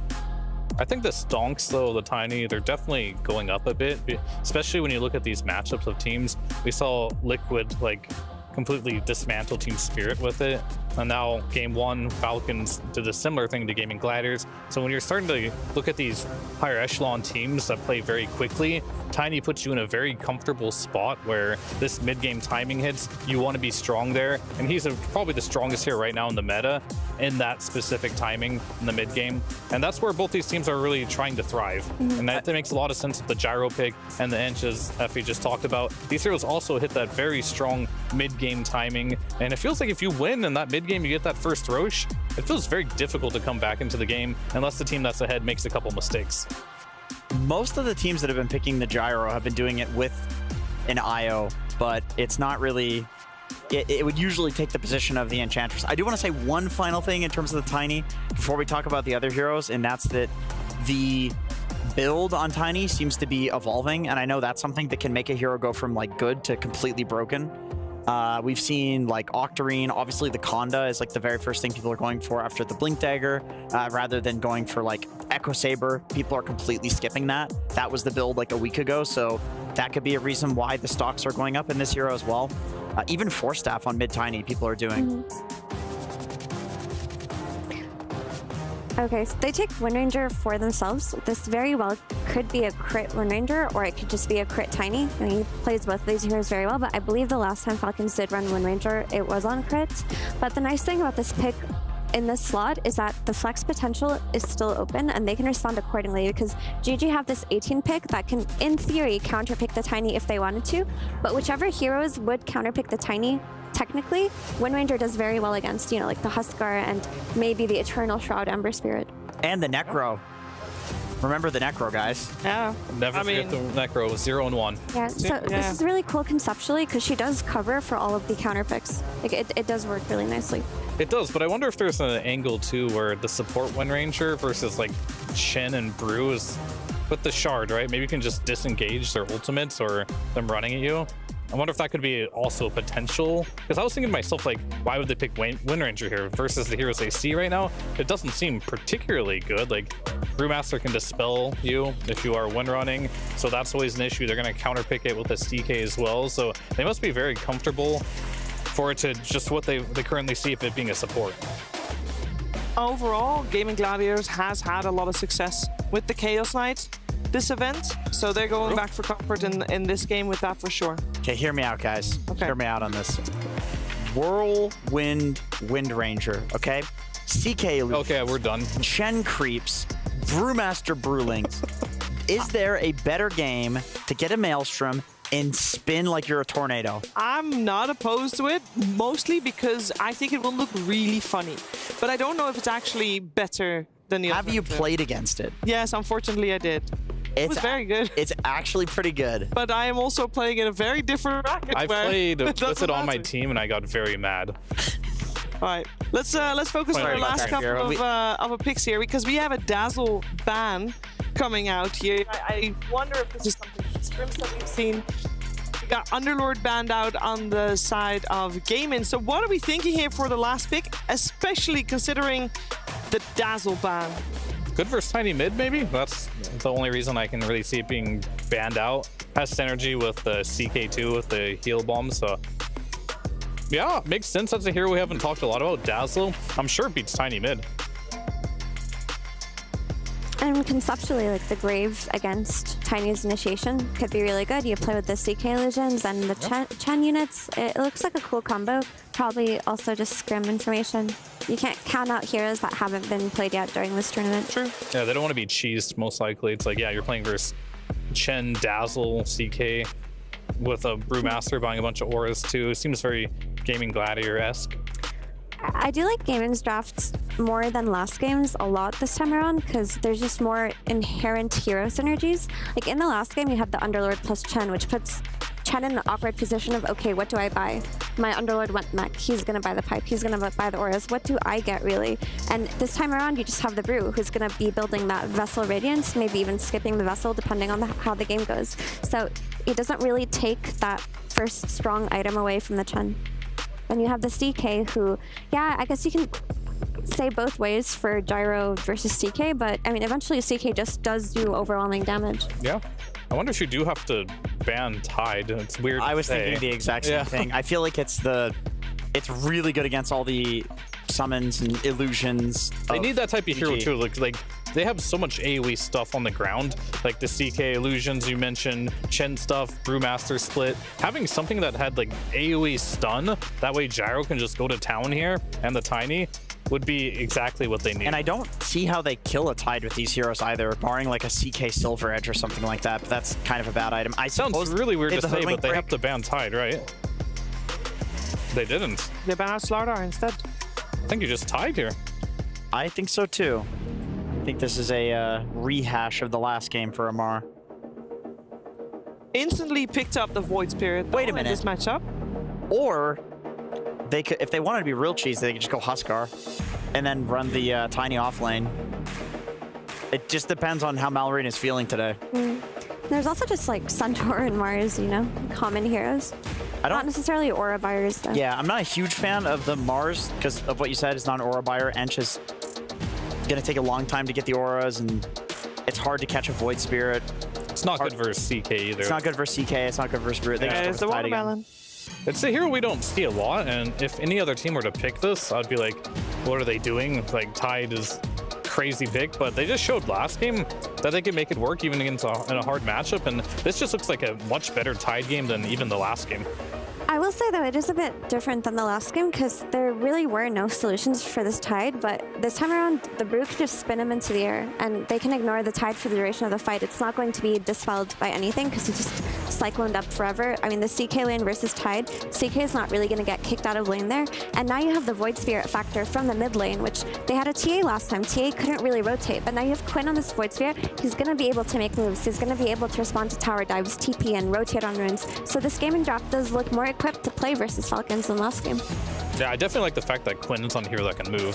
I think the stonks, though, the Tiny, they're definitely going up a bit, especially when you look at these matchups of teams. We saw Liquid, like, completely dismantle Team Spirit with it. And now game 1, Falcons did a similar thing to Gaming Gladiators. So when you're starting to look at these higher echelon teams that play very quickly, Tiny puts you in a very comfortable spot where this mid-game timing hits, you want to be strong there. And he's probably the strongest here right now in the meta in that specific timing in the mid-game. And that's where both these teams are really trying to thrive. And that makes a lot of sense with the gyro pick and the inches Effie just talked about. These heroes also hit that very strong mid-game timing. And it feels like if you win in that mid-game, you get that first Roche, it feels very difficult to come back into the game unless the team that's ahead makes a couple mistakes. Most of the teams that have been picking the gyro have been doing it with an IO, but it's not really, it would usually take the position of the Enchantress. I do want to say one final thing in terms of the Tiny before we talk about the other heroes, and that's that the build on Tiny seems to be evolving, and I know that's something that can make a hero go from like good to completely broken. We've seen like Octarine, obviously the Conda is like the very first thing people are going for after the Blink Dagger, rather than going for like Echo Saber. People are completely skipping that. That was the build like a week ago, so that could be a reason why the stocks are going up in this hero as well. Even Force Staff on mid Tiny people are doing. Okay, so they take Wind Ranger for themselves. This very well could be a crit Wind Ranger, or it could just be a crit Tiny. I mean, he plays both of these heroes very well, but I believe the last time Falcons did run Wind Ranger, it was on crits. But the nice thing about this pick in this slot is that the flex potential is still open, and they can respond accordingly, because GG have this 18 pick that can, in theory, counterpick the Tiny if they wanted to, but whichever heroes would counterpick the Tiny, technically, Wind Ranger does very well against, you know, like the Huskar and maybe the Eternal Shroud Ember Spirit. And the Necro. Remember the Necro, guys. Yeah. Never forget the Necro, 0 and 1. Yeah, so this is really cool conceptually, because she does cover for all of the counter picks. Like, it does work really nicely. It does, but I wonder if there's an angle too where the support Wind Ranger versus like Chen and Brew is with the Shard, right? Maybe you can just disengage their ultimates or them running at you. I wonder if that could be also a potential, because I was thinking to myself, like, why would they pick Wind Ranger here versus the heroes they see right now? It doesn't seem particularly good. Like, Brewmaster can dispel you if you are wind running, so that's always an issue. They're going to counterpick it with a CK as well, so they must be very comfortable for it to just what they currently see if it being a support. overall, Gaming Gladiators has had a lot of success with the Chaos Knight this event, so they're going back for comfort in this game with that for sure. Okay, hear me out, guys. Okay. Hear me out on this. Whirlwind Wind Ranger, okay? CK Illusion. Okay, we're done. Chen Creeps, Brewmaster Brewlings. Is there a better game to get a Maelstrom and spin like you're a tornado? I'm not opposed to it, mostly because I think it will look really funny. But I don't know if it's actually better than the other. Have you played against it? Yes, unfortunately I did. It was very good. It's actually pretty good. But I am also playing in a very different bracket. I played with doesn't it on my matter. team and I got very mad. All right, let's focus on our last couple of picks here because we have a Dazzle ban coming out here. I wonder if this is something from scrims that we've seen. We got Underlord banned out on the side of Gaming. So what are we thinking here for the last pick, especially considering the Dazzle ban? Good versus Tiny Mid, maybe? That's the only reason I can really see it being banned out. Has synergy with the CK2 with the heal bomb, so yeah, makes sense. That's a hero we haven't talked a lot about. Dazzle, I'm sure it beats Tiny Mid. And conceptually, like the Grave against Tiny's Initiation could be really good. You play with the CK Illusions and the Chen units. It looks like a cool combo. Probably also just scrim information. You can't count out heroes that haven't been played yet during this tournament. True. Yeah, they don't want to be cheesed, most likely. It's like, yeah, you're playing versus Chen, Dazzle, CK with a Brewmaster buying a bunch of auras too. It seems very Gaming Gladiator-esque. I do like Gaming's drafts more than last game's a lot this time around because there's just more inherent hero synergies. Like in the last game, you had the Underlord plus Chen, which puts Chen in an awkward position of, okay, what do I buy? My Underlord went mech. He's going to buy the pipe. He's going to buy the auras. What do I get, really? And this time around, you just have the Brew, who's going to be building that Vessel Radiance, maybe even skipping the Vessel, depending on how the game goes. So it doesn't really take that first strong item away from the Chen. And you have the CK who, yeah, I guess you can say both ways for Gyro versus CK, but I mean, eventually CK just does do overwhelming damage. Yeah. I wonder if you do have to ban Tide. It's weird. I was thinking the exact same thing. I feel like it's really good against all the summons and illusions. They need that type of hero too. Like they have so much AoE stuff on the ground, like the CK illusions you mentioned, Chen stuff, Brewmaster split. Having something that had like AoE stun, that way Gyro can just go to town here, and the Tiny would be exactly what they need. And I don't see how they kill a Tide with these heroes either, barring like a CK Silver Edge or something like that, but that's kind of a bad item. Sounds really weird to say, but they have to ban Tide, right? They didn't. They banned Slardar instead. I think you just tied here. I think so too. I think this is a rehash of the last game for Omar. Instantly picked up the Void Spirit. Wait a minute. In this matchup. Or they could, if they wanted to be real cheesy, they could just go Huskar and then run the Tiny off lane. It just depends on how Mallory is feeling today. There's also just like Centaur and Mars, you know, common heroes. Not necessarily aura buyers, though. Yeah, I'm not a huge fan of the Mars because of what you said. It's not an aura buyer. Ench is going to take a long time to get the auras, and it's hard to catch a Void Spirit. It's not good versus CK either. It's not good versus CK. It's not good versus Brute. It's the watermelon. It's a hero we don't see a lot, and if any other team were to pick this, I'd be like, what are they doing? Like, Tide is crazy pick, but they just showed last game that they can make it work even against in a hard matchup, and this just looks like a much better Tide game than even the last game. I will say, though, it is a bit different than the last game because there really were no solutions for this Tide, but this time around, the Brew can just spin him into the air, and they can ignore the Tide for the duration of the fight. It's not going to be dispelled by anything because he just cycloned up forever. I mean, the CK lane versus Tide, CK is not really going to get kicked out of lane there, and now you have the Void Spirit factor from the mid lane, which they had a TA last time. TA couldn't really rotate, but now you have Quinn on this Void Spirit. He's going to be able to make moves. He's going to be able to respond to tower dives, TP, and rotate on runes. So this gaming draft does look more equipped to play versus Falcons than last game. Yeah, I definitely like the fact that Quinn is on a hero that can move.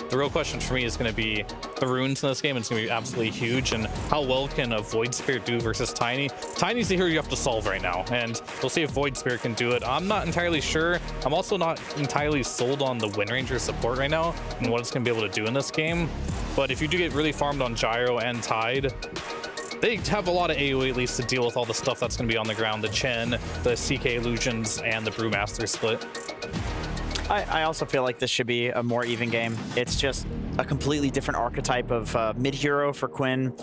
The real question for me is going to be the runes in this game. It's going to be absolutely huge, and how well can a Void Spirit do versus Tiny? Tiny's the hero you have to solve right now, and we'll see if Void Spirit can do it. I'm not entirely sure. I'm also not entirely sold on the Wind Ranger support right now and what it's going to be able to do in this game. But if you do get really farmed on Gyro and Tide, they have a lot of AoE at least to deal with all the stuff that's going to be on the ground, the Chen, the CK Illusions, and the Brewmaster split. I also feel like this should be a more even game. It's just a completely different archetype of mid-hero for Quinn.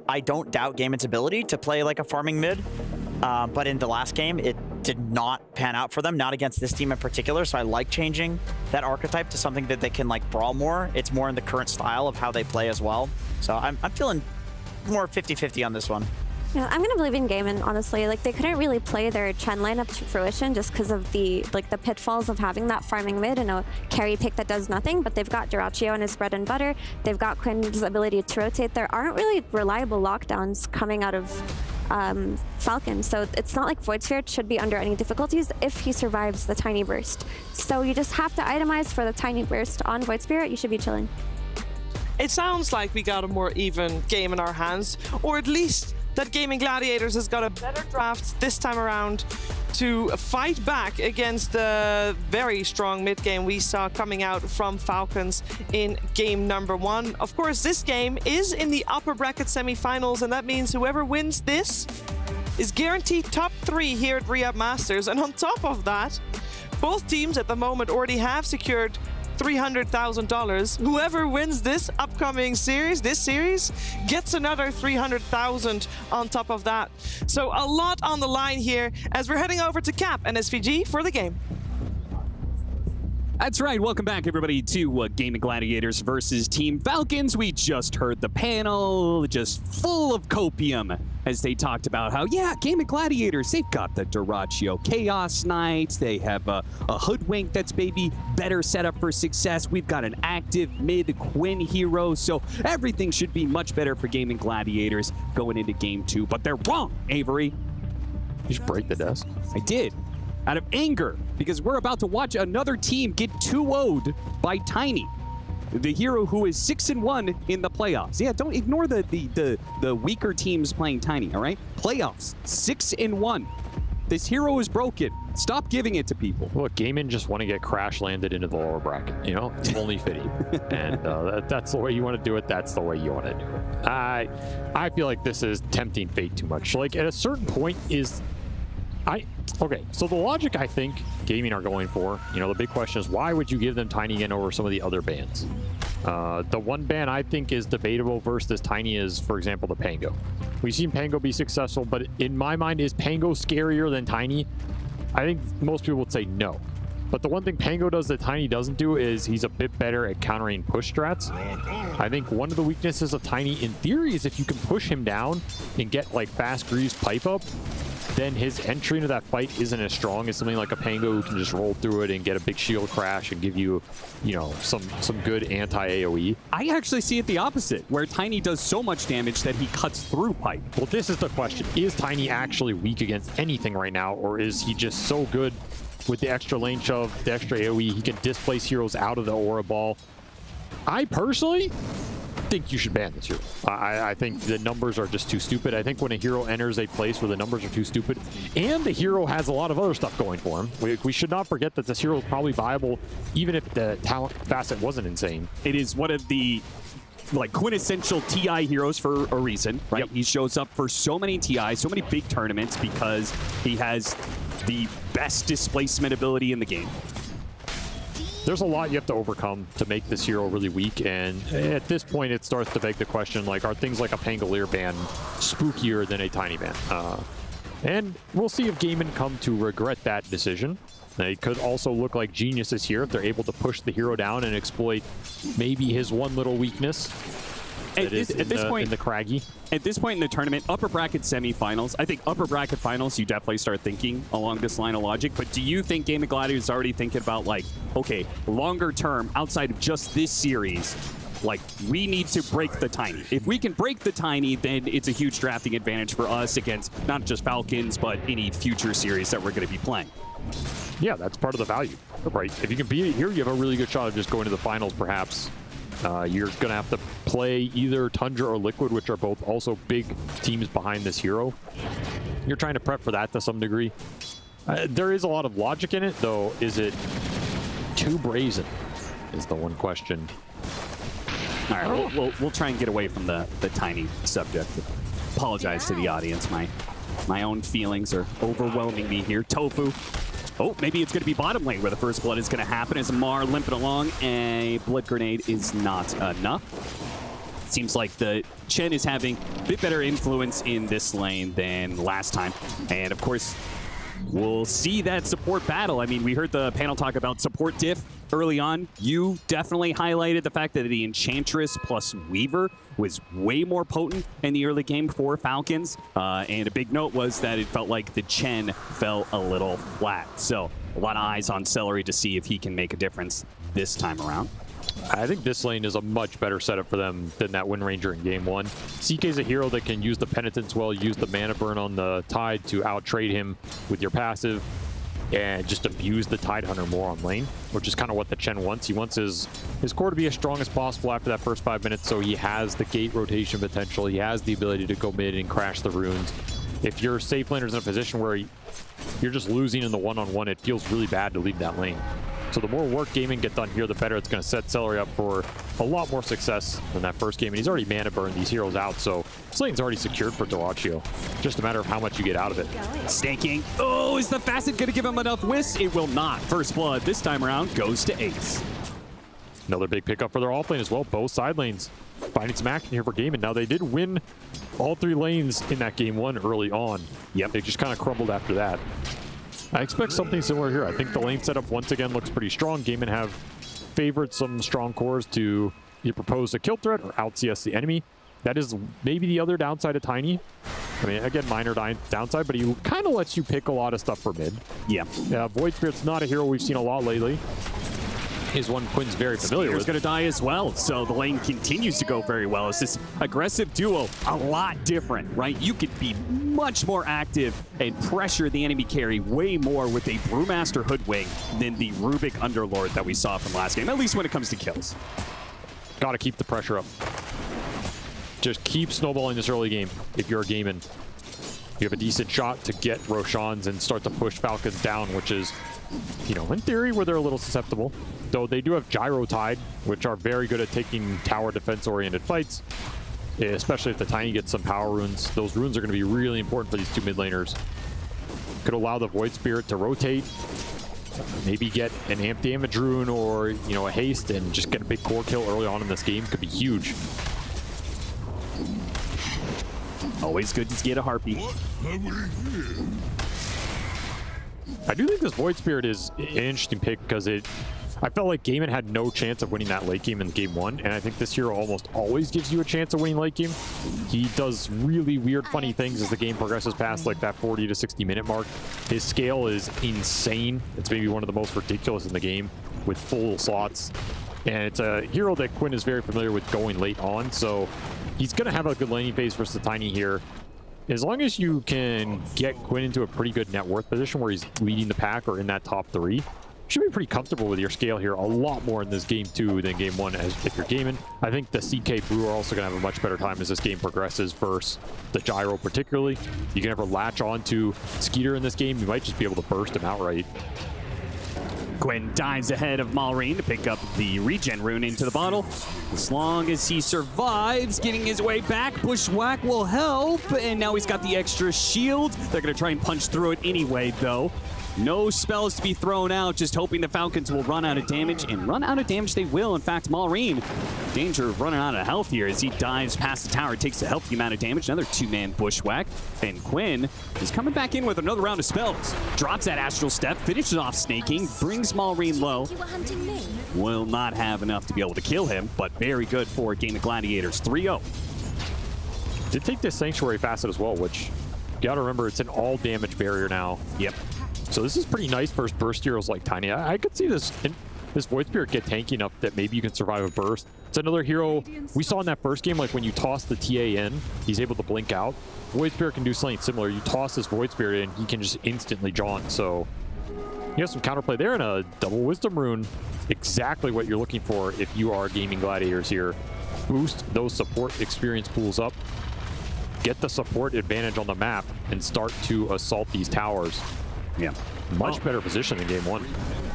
I don't doubt Gamen's ability to play like a farming mid, but in the last game, it did not pan out for them, not against this team in particular, so I like changing that archetype to something that they can like brawl more. It's more in the current style of how they play as well. So I'm feeling more 50-50 on this one. Yeah, I'm gonna believe in Gaiman, honestly. Like, they couldn't really play their Chen lineup to fruition just because of the pitfalls of having that farming mid and a carry pick that does nothing. But they've got Dyrachyo and his bread and butter. They've got Quinn's ability to rotate. There aren't really reliable lockdowns coming out of Falcon, so it's not like Void Sphere should be under any difficulties if he survives the tiny burst. So you just have to itemize for the tiny burst on Void Spirit. You should be chilling. It sounds like we got a more even game in our hands, or at least that Gaming Gladiators has got a better draft this time around to fight back against the very strong mid game we saw coming out from Falcons in game number 1. Of course, this game is in the upper bracket semifinals, and that means whoever wins this is guaranteed top 3 here at Riyadh Masters. And on top of that, both teams at the moment already have secured $300,000. Whoever wins this upcoming series, gets another $300,000 on top of that. So a lot on the line here as we're heading over to Cap and SVG for the game. That's right. Welcome back, everybody, to Gaming Gladiators versus Team Falcons. We just heard the panel just full of copium as they talked about how, yeah, Gaming Gladiators, they've got the Dyrachyo Chaos Knights. They have a Hoodwink that's maybe better set up for success. We've got an active mid Quinn hero, so everything should be much better for Gaming Gladiators going into game 2. But they're wrong, Avery. You should break the desk. I did. Out of anger, because we're about to watch another team get 2-0'd by Tiny, the hero who is 6-1 in the playoffs. Yeah, don't ignore the weaker teams playing Tiny, all right? Playoffs, 6-1. This hero is broken. Stop giving it to people. Look, Gaiman just want to get crash landed into the lower bracket. You know, it's only fitting. And that's the way you want to do it. That's the way you want to do it. I feel like this is tempting fate too much. Like, at a certain point okay, so the logic I think Gaming are going for, you know, the big question is why would you give them Tiny again over some of the other bans? The one ban I think is debatable versus this Tiny is, for example, the Pango. We've seen Pango be successful, but in my mind, is Pango scarier than Tiny? I think most people would say no. But the one thing Pango does that Tiny doesn't do is he's a bit better at countering push strats. I think one of the weaknesses of Tiny in theory is if you can push him down and get like fast grease pipe up, then his entry into that fight isn't as strong as something like a Pango who can just roll through it and get a big shield crash and give you, you know, some good anti-AoE. I actually see it the opposite, where Tiny does so much damage that he cuts through pipe. Well, this is the question. Is Tiny actually weak against anything right now, or is he just so good with the extra lane shove, the extra AoE, he can displace heroes out of the aura ball? I personally think you should ban this hero. I think the numbers are just too stupid. I think when a hero enters a place where the numbers are too stupid, and the hero has a lot of other stuff going for him, we should not forget that this hero is probably viable even if the talent facet wasn't insane. It is one of the like quintessential TI heroes for a reason, right? Yep. He shows up for so many TI, so many big tournaments because he has the best displacement ability in the game. There's a lot you have to overcome to make this hero really weak, and at this point it starts to beg the question, like, are things like a Pangolier ban spookier than a Tiny ban? And we'll see if Gaiman come to regret that decision. They could also look like geniuses here if they're able to push the hero down and exploit maybe his one little weakness. At this point in the Craggy. At this point in the tournament, upper bracket semifinals, I think upper bracket finals, you definitely start thinking along this line of logic. But do you think Gaming Gladiators is already thinking about, like, okay, longer term, outside of just this series, like, we need to break the Tiny. If we can break the Tiny, then it's a huge drafting advantage for us against not just Falcons, but any future series that we're going to be playing. Yeah, that's part of the value, right? If you can beat it here, you have a really good shot of just going to the finals, perhaps. You're going to have to play either Tundra or Liquid, which are both also big teams behind this hero. You're trying to prep for that to some degree. There is a lot of logic in it, though. Is it too brazen is the one question. All right, we'll try and get away from the Tiny subject. Apologize to the audience. My own feelings are overwhelming me here. Tofu. Oh, maybe it's going to be bottom lane where the first blood is going to happen as Omar limping along. A blood grenade is not enough. Seems like the Chen is having a bit better influence in this lane than last time. And of course, we'll see that support battle. I mean, we heard the panel talk about support diff early on. You definitely highlighted the fact that the Enchantress plus Weaver was way more potent in the early game for Falcons. And a big note was that it felt like the Chen fell a little flat. So a lot of eyes on Celery to see if he can make a difference this time around. I think this lane is a much better setup for them than that Wind Ranger in game 1. CK is a hero that can use the Penitence well, use the mana burn on the Tide to out-trade him with your passive, and just abuse the Tide Hunter more on lane, which is kind of what the Chen wants. He wants his core to be as strong as possible after that first 5 minutes, so he has the gate rotation potential, he has the ability to go mid and crash the runes. If your safe laner's in a position where you're just losing in the one-on-one, it feels really bad to leave that lane. So the more work gaming get done here, the better it's going to set Celery up for a lot more success than that first game. And he's already mana burned these heroes out, so this lane's already secured for Dyrachyo. Just a matter of how much you get out of it. Staking. Oh, is the Facet going to give him enough whisk? It will not. First blood this time around goes to Ace. Another big pickup for their off lane as well. Both side lanes finding some action here for Gaimin. Now, they did win all 3 lanes in that game 1 early on. Yep, they just kind of crumbled after that. I expect something similar here. I think the lane setup once again looks pretty strong. Gaimin have favored some strong cores to either propose a kill threat or out CS the enemy. That is maybe the other downside of Tiny. I mean, again, minor downside, but he kind of lets you pick a lot of stuff for mid. Yeah. Void Spirit's not a hero we've seen a lot lately. Is one Quinn's very familiar with. He's going to die as well, so the lane continues to go very well. It's this aggressive duo, a lot different, right? You could be much more active and pressure the enemy carry way more with a Brewmaster Hoodwing than the Rubik Underlord that we saw from last game, at least when it comes to kills. Got to keep the pressure up. Just keep snowballing this early game if you're a Gaimin. You have a decent shot to get Roshan's and start to push Falcons down, which is, you know, in theory, where they're a little susceptible. Though they do have Gyro Tide, which are very good at taking tower defense-oriented fights, especially if the Tiny gets some power runes. Those runes are going to be really important for these 2 mid laners. Could allow the Void Spirit to rotate, maybe get an amp damage rune or, you know, a haste and just get a big core kill early on in this game. Could be huge. Always good to get a Harpy. I do think this Void Spirit is an interesting pick because I felt like Gaimin had no chance of winning that late game in game 1, and I think this hero almost always gives you a chance of winning late game. He does really weird, funny things as the game progresses past like that 40 to 60 minute mark. His scale is insane. It's maybe one of the most ridiculous in the game with full slots. And it's a hero that Quinn is very familiar with going late on, so he's going to have a good laning phase versus the Tiny here. As long as you can get Quinn into a pretty good net worth position where he's leading the pack or in that top 3, you should be pretty comfortable with your scale here a lot more in this game 2 than game 1 as if you're Gaimin. I think the CK Brew are also going to have a much better time as this game progresses versus the Gyro particularly. You can never latch on to Skeeter in this game. You might just be able to burst him outright. Quinn dives ahead of Malrine to pick up the regen rune into the bottle. As long as he survives, getting his way back, Bushwhack will help. And now he's got the extra shield. They're going to try and punch through it anyway, though. No spells to be thrown out, just hoping the Falcons will run out of damage, and run out of damage they will. In fact, Malrine, danger of running out of health here as he dives past the tower, takes a healthy amount of damage. Another 2-man Bushwhack, and Quinn is coming back in with another round of spells. Drops that Astral Step, finishes off snaking, brings Malrine low. Will not have enough to be able to kill him, but very good for Game of Gladiators, 3-0. Did take this Sanctuary Facet as well, which you gotta remember it's an all damage barrier now. Yep. So this is pretty nice versus burst heroes like Tiny. I could see this Void Spirit get tanky enough that maybe you can survive a burst. It's another hero we saw in that first game, like when you toss the TA in, he's able to blink out. Void Spirit can do something similar. You toss this Void Spirit in, he can just instantly jaunt. So you have some counterplay there and a double Wisdom Rune. Exactly what you're looking for if you are Gaming Gladiators here. Boost those support experience pools up. Get the support advantage on the map and start to assault these towers. Yeah. Much better position than game 1.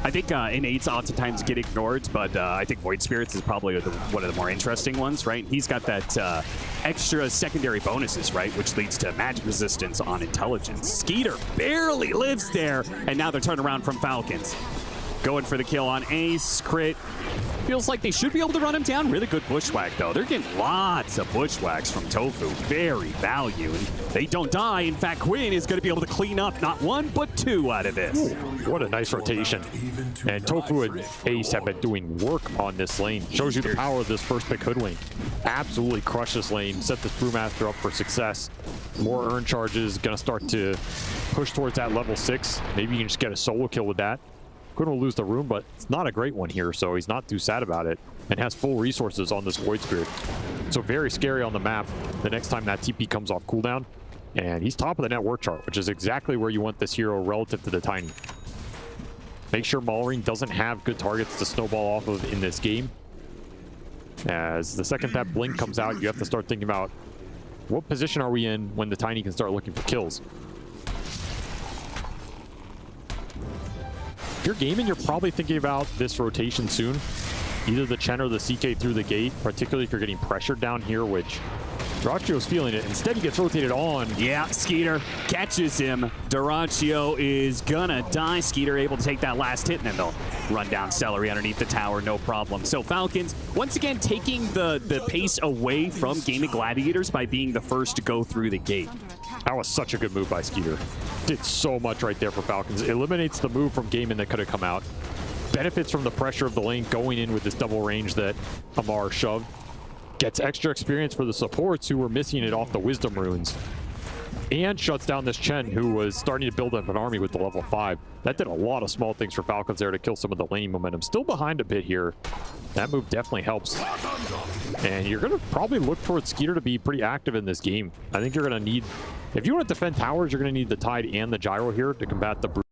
I think Innates oftentimes get ignored, but I think Void Spirits is probably one of the more interesting ones, right? He's got that extra secondary bonuses, right? Which leads to magic resistance on intelligence. Skeeter barely lives there, and now they're turning around from Falcons. Going for the kill on Ace, crit. Feels like they should be able to run him down. Really good bushwhack, though. They're getting lots of bushwhacks from Tofu. Very value. And they don't die. In fact, Quinn is going to be able to clean up not one, but two out of this. Ooh, what a nice rotation. And Tofu and Ace have been doing work on this lane. Shows you the power of this first pick hood lane. Absolutely crush this lane. Set this Brewmaster up for success. More earn charges. Going to start to push towards that level 6. Maybe you can just get a solo kill with that. Quinn will lose the room, but it's not a great one here, so he's not too sad about it, and has full resources on this Void Spirit. So very scary on the map the next time that TP comes off cooldown. And he's top of the net work chart, which is exactly where you want this hero relative to the Tiny. Make sure Maureen doesn't have good targets to snowball off of in this game. As the second that blink comes out, you have to start thinking about what position are we in when the Tiny can start looking for kills. If you're gaming, you're probably thinking about this rotation soon. Either the Chen or the CK through the gate, particularly if you're getting pressured down here, which Duracchio's feeling it. Instead, he gets rotated on. Yeah, Skeeter catches him. Duracchio is gonna die. Skeeter able to take that last hit, and then they'll run down Celery underneath the tower, no problem. So Falcons, once again, taking the pace away from Game of Gladiators by being the first to go through the gate. That was such a good move by Skeeter. Did so much right there for Falcons. Eliminates the move from Gaimin that could have come out. Benefits from the pressure of the lane going in with this double range that Omar shoved. Gets extra experience for the supports who were missing it off the Wisdom runes. And shuts down this Chen, who was starting to build up an army with the level 5. That did a lot of small things for Falcons there to kill some of the laning momentum. Still behind a bit here. That move definitely helps. And you're going to probably look towards Skeeter to be pretty active in this game. I think you're going to need... If you want to defend towers, you're going to need the Tide and the Gyro here to combat the Brute.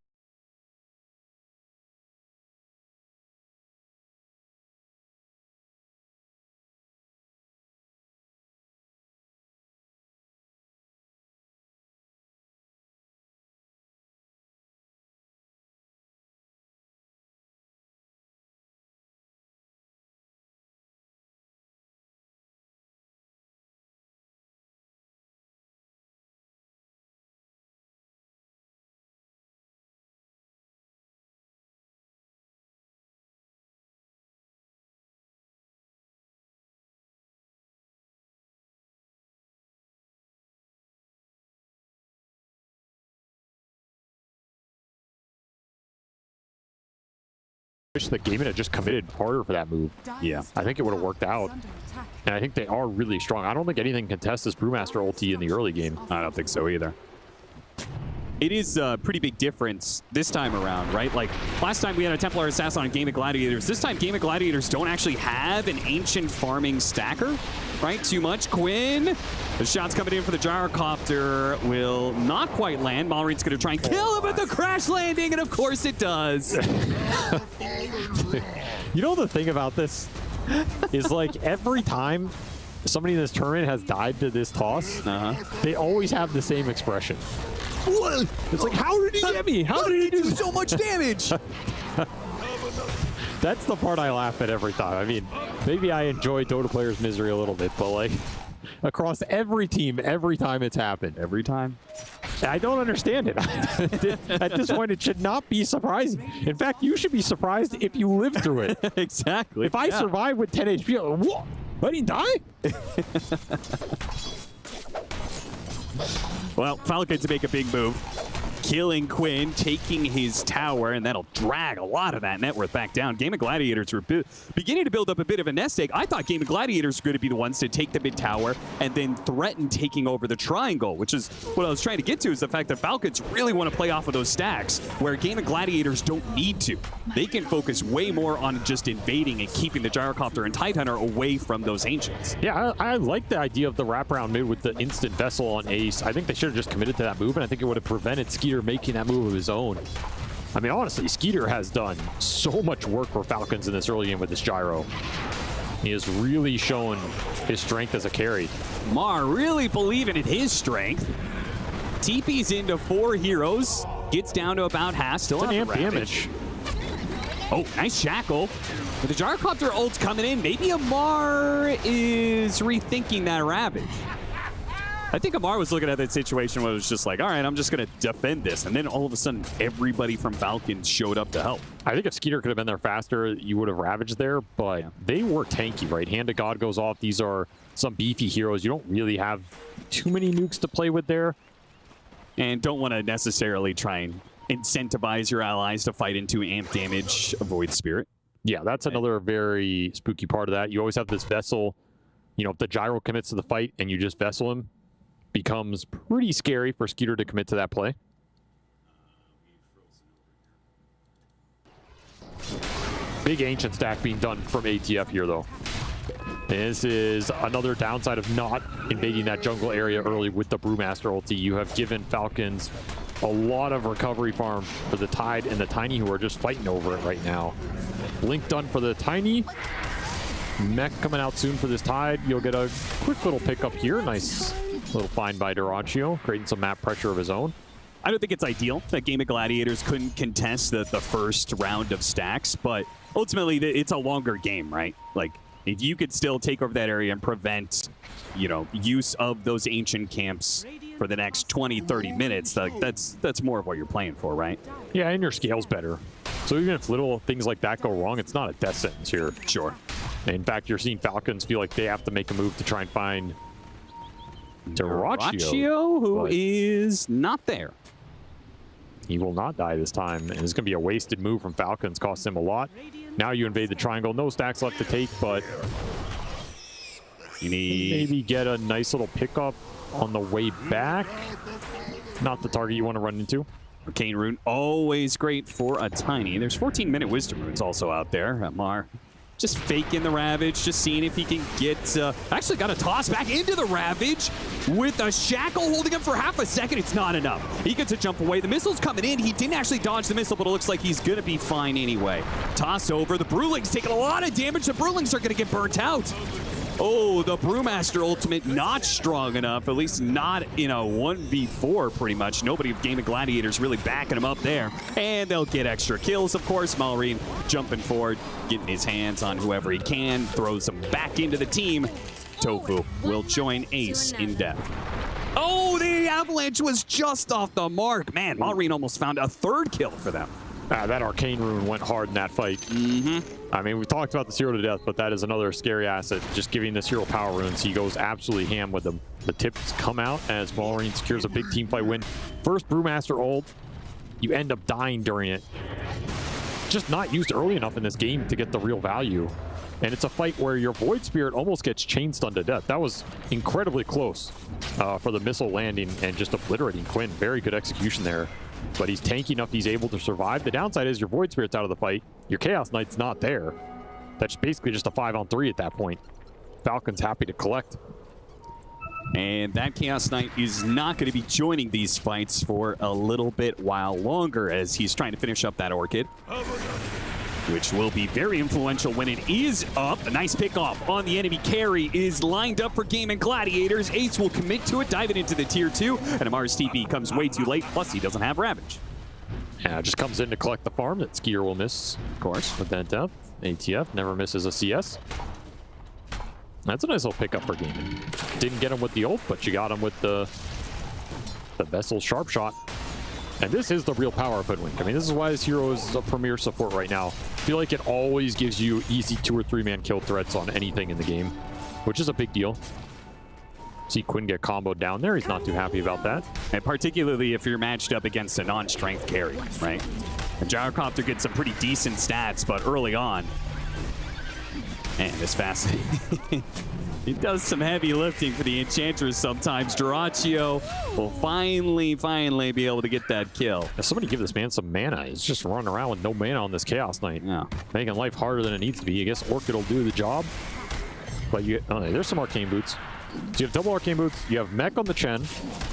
Wish that Gaimin had just committed harder for that move. Yeah. I think it would have worked out. And I think they are really strong. I don't think anything can test this Brewmaster ulti in the early game. I don't think so either. It is a pretty big difference this time around, right? Like, last time we had a Templar Assassin on Game of Gladiators. This time, Game of Gladiators don't actually have an ancient farming stacker, right? Too much. Quinn, the shot's coming in for the gyrocopter, will not quite land. Mallory's going to try and kill him with the crash landing, and of course it does. You know the thing about this is, like, every time somebody in this tournament has died to this toss, they always have the same expression. What? It's like, how did he get me? How did he do so much damage? That's the part I laugh at every time. I mean, maybe I enjoy Dota players' misery a little bit, but like, across every team, every time it's happened. Every time? I don't understand it. At this point, it should not be surprising. In fact, you should be surprised if you live through it. Exactly. If I survive with 10 HP, I'm like, what? I didn't die? Well, Falcons make a big move. Killing Quinn, taking his tower, and that'll drag a lot of that net worth back down. Game of Gladiators were beginning to build up a bit of a nest egg. I thought Game of Gladiators were going to be the ones to take the mid tower and then threaten taking over the triangle, which is what I was trying to get to, is the fact that Falcons really want to play off of those stacks, where Game of Gladiators don't need to. They can focus way more on just invading and keeping the Gyrocopter and Tidehunter away from those Ancients. Yeah, I like the idea of the wraparound mid with the instant Vessel on Ace. I think they should have just committed to that move, and I think it would have prevented Skeeter making that move of his own. I mean, honestly, Skeeter has done so much work for Falcons in this early game with this gyro. He has really shown his strength as a carry. Mar really believing in his strength. TP's into 4 heroes. Gets down to about half. Still on amp damage. Oh, nice shackle. With the gyrocopter ult coming in, maybe Omar is rethinking that Ravage. I think Omar was looking at that situation where it was just like, all right, I'm just going to defend this. And then all of a sudden, everybody from Falcons showed up to help. I think if Skeeter could have been there faster, you would have ravaged there, but they were tanky, right? Hand of God goes off. These are some beefy heroes. You don't really have too many nukes to play with there. And don't want to necessarily try and incentivize your allies to fight into amp damage, avoid spirit. Yeah, that's another very spooky part of that. You always have this vessel, you know, if the gyro commits to the fight and you just vessel him, becomes pretty scary for Skeeter to commit to that play. Big ancient stack being done from ATF here, though. This is another downside of not invading that jungle area early with the Brewmaster ulti. You have given Falcons a lot of recovery farm for the Tide and the Tiny, who are just fighting over it right now. Blink done for the Tiny. Mech coming out soon for this Tide. You'll get a quick little pickup here. Nice little find by Dyrachio, creating some map pressure of his own. I don't think it's ideal that Game of Gladiators couldn't contest the first round of stacks, but ultimately it's a longer game, right? Like, if you could still take over that area and prevent, you know, use of those ancient camps for the next 20, 30 minutes, that's more of what you're playing for, right? Yeah, and your scale's better. So even if little things like that go wrong, it's not a death sentence here. Sure. In fact, you're seeing Falcons feel like they have to make a move to try and find Dyrachio, who is not there. He will not die this time, and it's going to be a wasted move from Falcons. Costs him a lot. Now you invade the triangle. No stacks left to take, but you need maybe get a nice little pickup on the way back. Not the target you want to run into. Arcane Rune, always great for a Tiny. There's 14-minute Wisdom Runes also out there. Omar just faking the Ravage, just seeing if he can get... actually got a toss back into the Ravage with a shackle holding him for half a second. It's not enough. He gets a jump away. The missile's coming in. He didn't actually dodge the missile, but it looks like he's going to be fine anyway. Toss over. The Brewling's taking a lot of damage. The Brewlings are going to get burnt out. Oh, the Brewmaster ultimate not strong enough, at least not in a 1v4 pretty much. Nobody of Game of Gladiators really backing him up there. And they'll get extra kills, of course. Malrine jumping forward, getting his hands on whoever he can, throws them back into the team. Tofu will join Ace in death. Oh, the Avalanche was just off the mark. Man, Malrine almost found a third kill for them. That Arcane Rune went hard in that fight. I mean, we talked about the Zero to Death, but that is another scary asset. Just giving this hero power runes, he goes absolutely ham with them. The tips come out as Malrine secures a big team fight win. First Brewmaster ult, you end up dying during it. Just not used early enough in this game to get the real value. And it's a fight where your Void Spirit almost gets chain stunned to death. That was incredibly close for the missile landing and just obliterating Quinn. Very good execution there. But he's tanky enough, he's able to survive. The downside is your Void Spirit's out of the fight. Your Chaos Knight's not there. That's basically just a 5-on-3 at that point. Falcon's happy to collect. And that Chaos Knight is not going to be joining these fights for a little bit while longer as he's trying to finish up that Orchid, which will be very influential when it is up. A nice pickoff on the enemy carry is lined up for Game and Gladiators. Ace will commit to it, diving into the tier 2, and Amar's TP comes way too late, plus he doesn't have Ravage. Yeah, just comes in to collect the farm that Skier will miss, of course, with that death. ATF never misses a CS. That's a nice little pickup for Gaming. Didn't get him with the ult, but you got him with the Vessel Sharp Shot. And this is the real power of Hoodwink. I mean, this is why this hero is a premier support right now. I feel like it always gives you easy 2 or 3 man kill threats on anything in the game, which is a big deal. See Quinn get comboed down there. He's not too happy about that. And particularly if you're matched up against a non-strength carry, right? And Gyrocopter gets some pretty decent stats, but early on, man, this fast. He does some heavy lifting for the Enchantress sometimes. Dyrachio will finally be able to get that kill. Somebody give this man some mana. He's just running around with no mana on this Chaos Knight. Yeah. Making life harder than it needs to be. I guess Orchid will do the job. But you, there's some Arcane Boots. So you have double Arcane Boots. You have Mech on the Chen.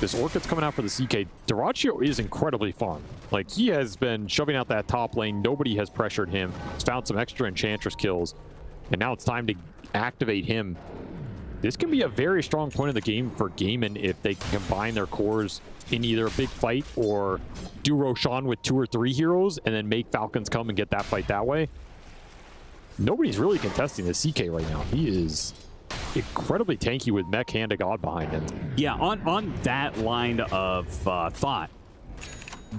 This Orchid's coming out for the CK. Dyrachio is incredibly fun. Like, he has been shoving out that top lane. Nobody has pressured him. He's found some extra Enchantress kills. And now it's time to activate him. This can be a very strong point of the game for Gaimin if they can combine their cores in either a big fight or do Roshan with 2 or 3 heroes and then make Falcons come and get that fight that way. Nobody's really contesting the CK right now. He is incredibly tanky with Mech Hand of God behind him. Yeah, on that line of thought,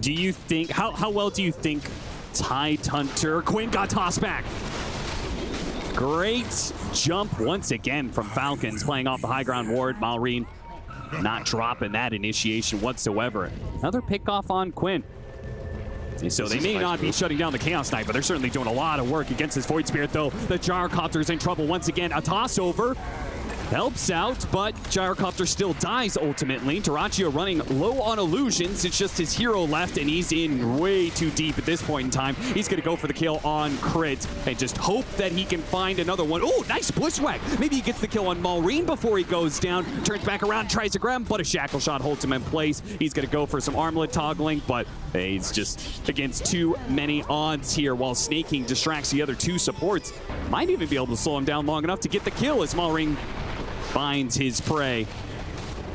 do you think, how well do you think Tide Hunter, Quinn got tossed back? Great jump once again from Falcons, playing off the high ground ward. Malrine not dropping that initiation whatsoever. Another pick off on Quinn. So they may not be shutting down the Chaos Knight, but they're certainly doing a lot of work against this Void Spirit, though. The Gyrocopter's in trouble once again. A toss over helps out, but Gyrocopter still dies ultimately. Dyrachyo running low on illusions. It's just his hero left, and he's in way too deep at this point in time. He's going to go for the kill on Crit and just hope that he can find another one. Oh, nice bushwhack. Maybe he gets the kill on Malrine before he goes down. Turns back around, tries to grab him, but a shackle shot holds him in place. He's going to go for some armlet toggling, but he's just against too many odds here, while Snaking distracts the other 2 supports. Might even be able to slow him down long enough to get the kill as Malrine finds his prey.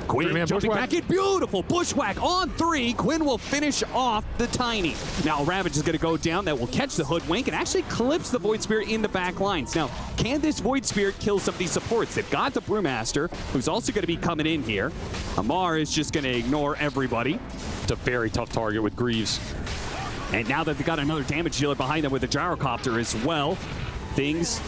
Quinn jumping back in. Beautiful bushwhack on 3. Quinn will finish off the Tiny. Now Ravage is going to go down. That will catch the Hoodwink and actually clips the Void Spirit in the back lines. Now, can this Void Spirit kill some of these supports? They've got the Brewmaster, who's also going to be coming in here. Omar is just going to ignore everybody. It's a very tough target with Greaves. And now that they've got another damage dealer behind them with the Gyrocopter as well, things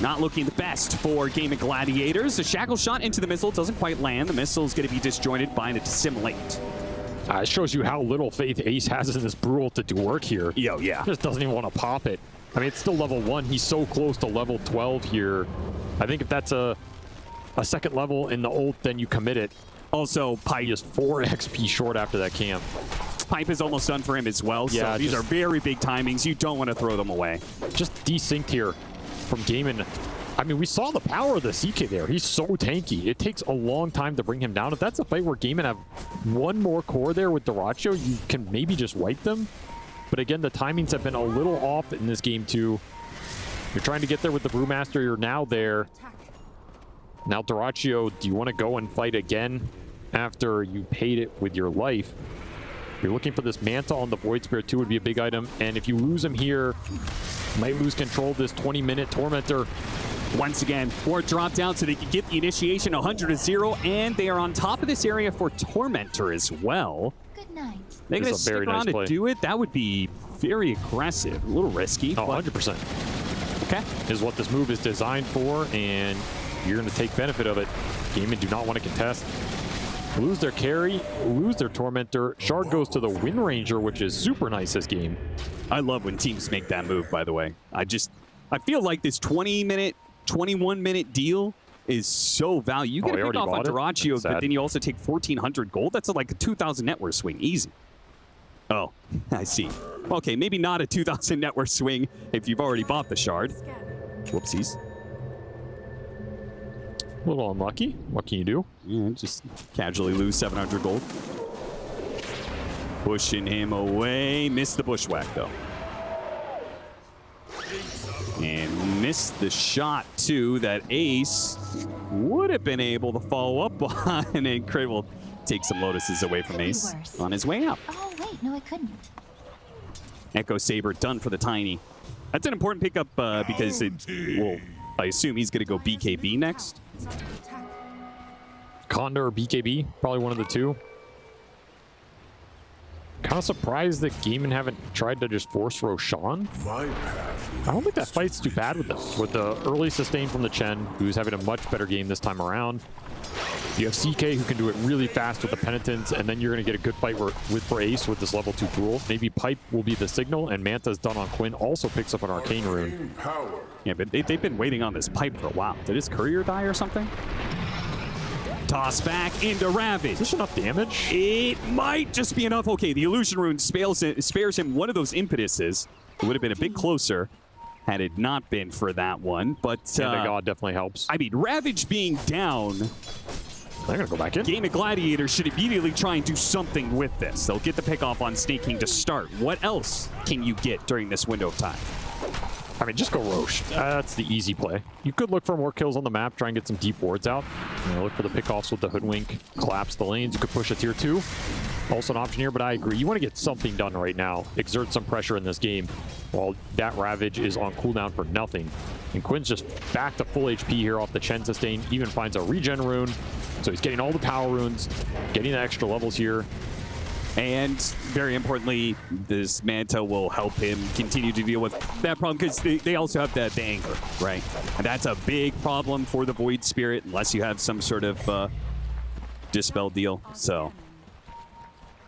not looking the best for Game of Gladiators. The shackle shot into the missile doesn't quite land. The missile is going to be disjointed by an Dissimulate. It shows you how little faith Ace has in this Brutal to do work here. Yo, yeah. Just doesn't even want to pop it. I mean, it's still level 1. He's so close to level 12 here. I think if that's a second level in the ult, then you commit it. Also, Pipe is 4 XP short after that camp. Pipe is almost done for him as well. Yeah, so these are very big timings. You don't want to throw them away. Just desynced here from Gaiman. I mean, we saw the power of the CK there. He's so tanky. It takes a long time to bring him down. If that's a fight where Gaiman have 1 more core there with Dyrachyo, you can maybe just wipe them. But again, the timings have been a little off in this game too. You're trying to get there with the Brewmaster. You're now there. Now Dyrachyo, do you want to go and fight again after you paid it with your life? You're looking for this Manta on the Void Spirit too would be a big item. And if you lose him here, you might lose control of this 20-minute Tormentor. Once again, Ward dropped down so they can get the initiation 100-0, and they are on top of this area for Tormentor as well. Good night. They're going to stick around to do it. That would be very aggressive. A little risky. Oh, 100%. Okay. Is what this move is designed for, and you're going to take benefit of it. Gaiman do not want to contest. Lose their carry, lose their Tormentor. Shard goes to the Wind Ranger, which is super nice this game. I love when teams make that move, by the way. I feel like this 20-minute, 21-minute deal is so valuable. You get a pick off on Dyrachyo, but then you also take 1,400 gold. That's like a 2,000 net worth swing, easy. Oh, I see. Okay, maybe not a 2,000 net worth swing if you've already bought the Shard. Whoopsies. A little unlucky. What can you do? Yeah, just casually lose 700 gold. Pushing him away. Missed the bushwhack, though. And missed the shot, too, that Ace would have been able to follow up on. And Crit will take some Lotuses away from Ace on his way out. Oh, wait, no, it couldn't. Echo Saber done for the Tiny. That's an important pickup because I assume he's going to go BKB next. Condor or BKB, probably one of the two. Kind of surprised that Gaiman haven't tried to just force Roshan. I don't think that fight's too bad with them. With the early sustain from the Chen, who's having a much better game this time around. You have CK who can do it really fast with the Penitence, and then you're going to get a good fight for Ace with this level 2 Drool. Maybe Pipe will be the signal, and Manta's done on Quinn also picks up an Arcane Rune. Yeah, but they've been waiting on this Pipe for a while. Did his courier die or something? Toss back into Ravage. Is this enough damage? It might just be enough. Okay, the Illusion Rune spares him one of those impetuses. It would have been a bit closer had it not been for that one. But the God definitely helps. I mean, Ravage being down, they're going to go back in. Game of Gladiators should immediately try and do something with this. They'll get the pick off on Snaking to start. What else can you get during this window of time? I mean, just go Roche. That's the easy play. You could look for more kills on the map, try and get some deep wards out. You know, look for the pickoffs with the Hoodwink, collapse the lanes. You could push a tier 2. also an option here, but I agree. You want to get something done right now. Exert some pressure in this game while that Ravage is on cooldown for nothing. And Quinn's just back to full HP here off the Chen sustain. Even finds a regen rune. So he's getting all the power runes, getting the extra levels here. And very importantly, this Manta will help him continue to deal with that problem because they also have the anchor, right? And that's a big problem for the Void Spirit unless you have some sort of dispel deal. So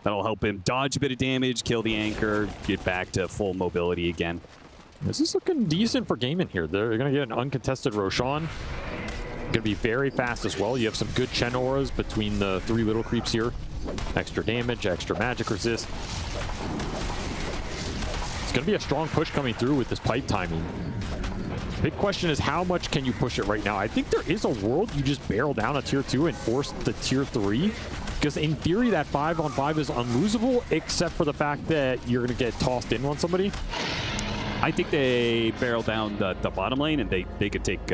that'll help him dodge a bit of damage, kill the anchor, get back to full mobility again. This is looking decent for Gaimin here. They're going to get an uncontested Roshan. Going to be very fast as well. You have some good Chen auras between the 3 little creeps here. Extra damage, extra magic resist. It's going to be a strong push coming through with this pipe timing. Big question is how much can you push it right now? I think there is a world you just barrel down a tier 2 and force the tier 3. Because in theory, that 5-on-5 is unlosable, except for the fact that you're going to get tossed in on somebody. I think they barrel down the bottom lane and they could take...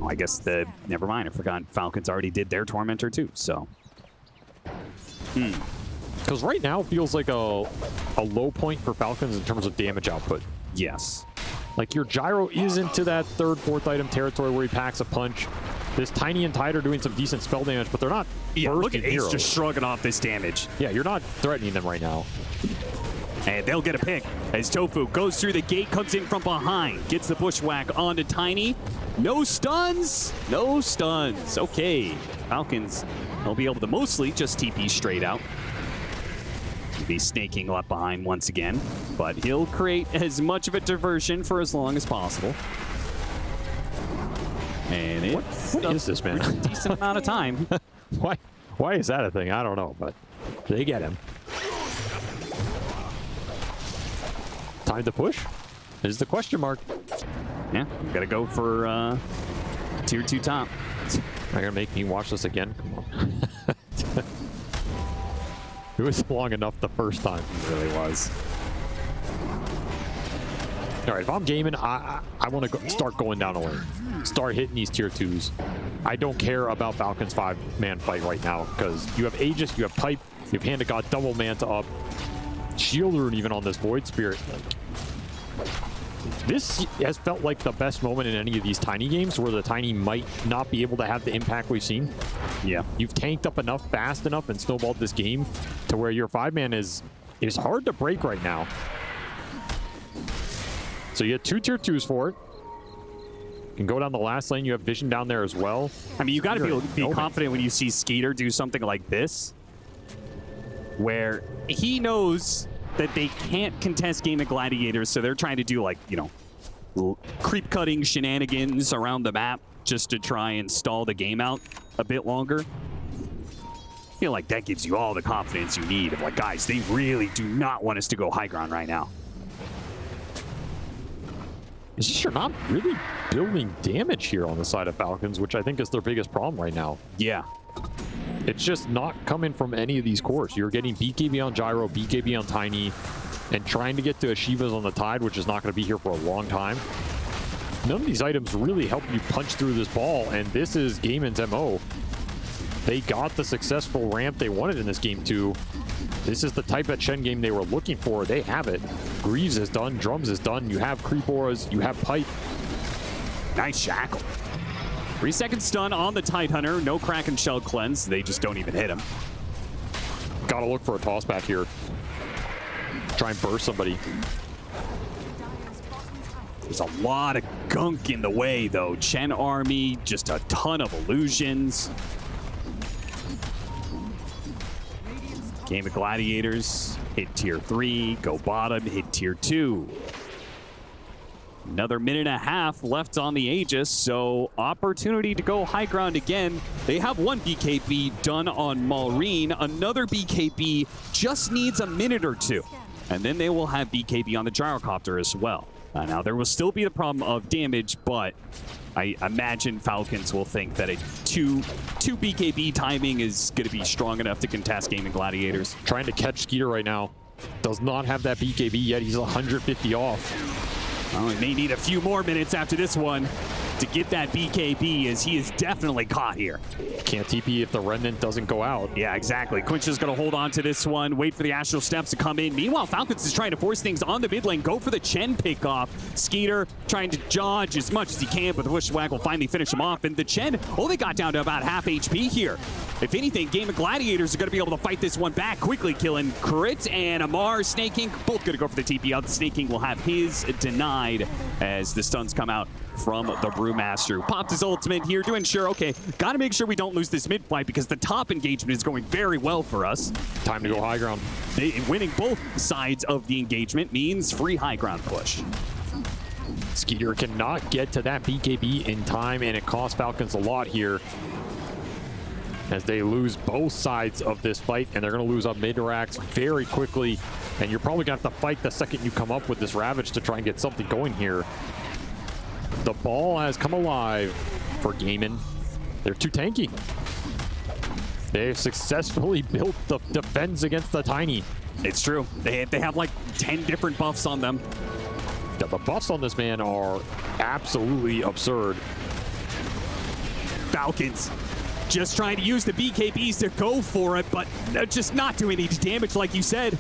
I guess never mind. I forgot Falcons already did their Tormentor too, so. Because right now it feels like a low point for Falcons in terms of damage output. Yes. Like your Gyro is into that 3rd, 4th item territory where he packs a punch. This Tiny and Tide are doing some decent spell damage, but they're not look at Ace heroes. just shrugging off this damage. Yeah, you're not threatening them right now. And they'll get a pick as Tofu goes through the gate, comes in from behind, gets the bushwhack onto Tiny. No stuns, no stuns. Okay, Falcons will be able to mostly just TP straight out. He'll be snaking left behind once again, but he'll create as much of a diversion for as long as possible. And it's what is this, man? A decent amount of time. Why is that a thing? I don't know, but they get him. Time to push is the question mark. Yeah, we gotta go for tier 2 top. Are you gonna make me watch this again? Come on. It was long enough the first time. It really was. All right, if I'm gaming, I want to start going down a lane. Start hitting these tier 2s. I don't care about Falcon's 5-man fight right now because you have Aegis, you have Pipe, you have Hand of God, double Manta up. Shield Rune even on this Void Spirit. This has felt like the best moment in any of these Tiny games where the Tiny might not be able to have the impact we've seen. Yeah. You've tanked up enough, fast enough, and snowballed this game to where your 5-man is hard to break right now. So you get 2 tier 2s for it. You can go down the last lane. You have Vision down there as well. I mean, you got to be confident when you see Skeeter do something like this, where he knows that they can't contest Game of Gladiators, so they're trying to do, like, you know, creep-cutting shenanigans around the map just to try and stall the game out a bit longer. I feel like that gives you all the confidence you need of, like, guys, they really do not want us to go high ground right now. It's just you're not really building damage here on the side of Falcons, which I think is their biggest problem right now. Yeah. It's just not coming from any of these cores. You're getting BKB on Gyro, BKB on Tiny, and trying to get to Ashivas on the Tide, which is not going to be here for a long time. None of these items really help you punch through this ball, and this is Gaimin's MO. They got the successful ramp they wanted in this game too. This is the type of Chen game they were looking for. They have it. Greaves is done. Drums is done. You have Creep Auras. You have Pipe. Nice shackle. 3-second stun on the Tidehunter. No crack and shell cleanse. They just don't even hit him. Gotta look for a toss back here. Try and burst somebody. There's a lot of gunk in the way, though. Chen army, just a ton of illusions. Game of Gladiators, hit tier 3, go bottom, hit tier 2. Another minute and a half left on the Aegis, so opportunity to go high ground again. They have one BKB done on Maureen. Another BKB just needs a minute or two. And then they will have BKB on the Gyrocopter as well. Now, there will still be the problem of damage, but I imagine Falcons will think that a two BKB timing is going to be strong enough to contest Game of Gladiators. Trying to catch Skeeter right now. Does not have that BKB yet. He's 150 off. Well, he may need a few more minutes after this one. to get that BKB, as he is definitely caught here. Can't TP if the Remnant doesn't go out. Yeah, exactly. Quinch is going to hold on to this one, wait for the Astral Steps to come in. Meanwhile, Falcons is trying to force things on the mid lane, go for the Chen pickoff. Skeeter trying to dodge as much as he can, but the Wishwag will finally finish him off. And the Chen only got down to about half HP here. If anything, Game of Gladiators are going to be able to fight this one back, quickly killing Crit and Omar. Snaking, both going to go for the TP out. The Snaking will have his denied as the stuns come out from the Brewmaster. Popped his ultimate here to ensure, okay, got to make sure we don't lose this mid fight because the top engagement is going very well for us. Time to go high ground. Winning both sides of the engagement means free high ground push. Skeeter cannot get to that BKB in time, and it costs Falcons a lot here as they lose both sides of this fight, and they're going to lose up mid-racks very quickly, and you're probably going to have to fight the second you come up with this Ravage to try and get something going here. The ball has come alive for Gaimin. They're too tanky. They've successfully built the defense against the Tiny. It's true. They have like 10 different buffs on them. Yeah, the buffs on this man are absolutely absurd. Falcons just trying to use the BKBs to go for it, but they're just not doing any damage like you said.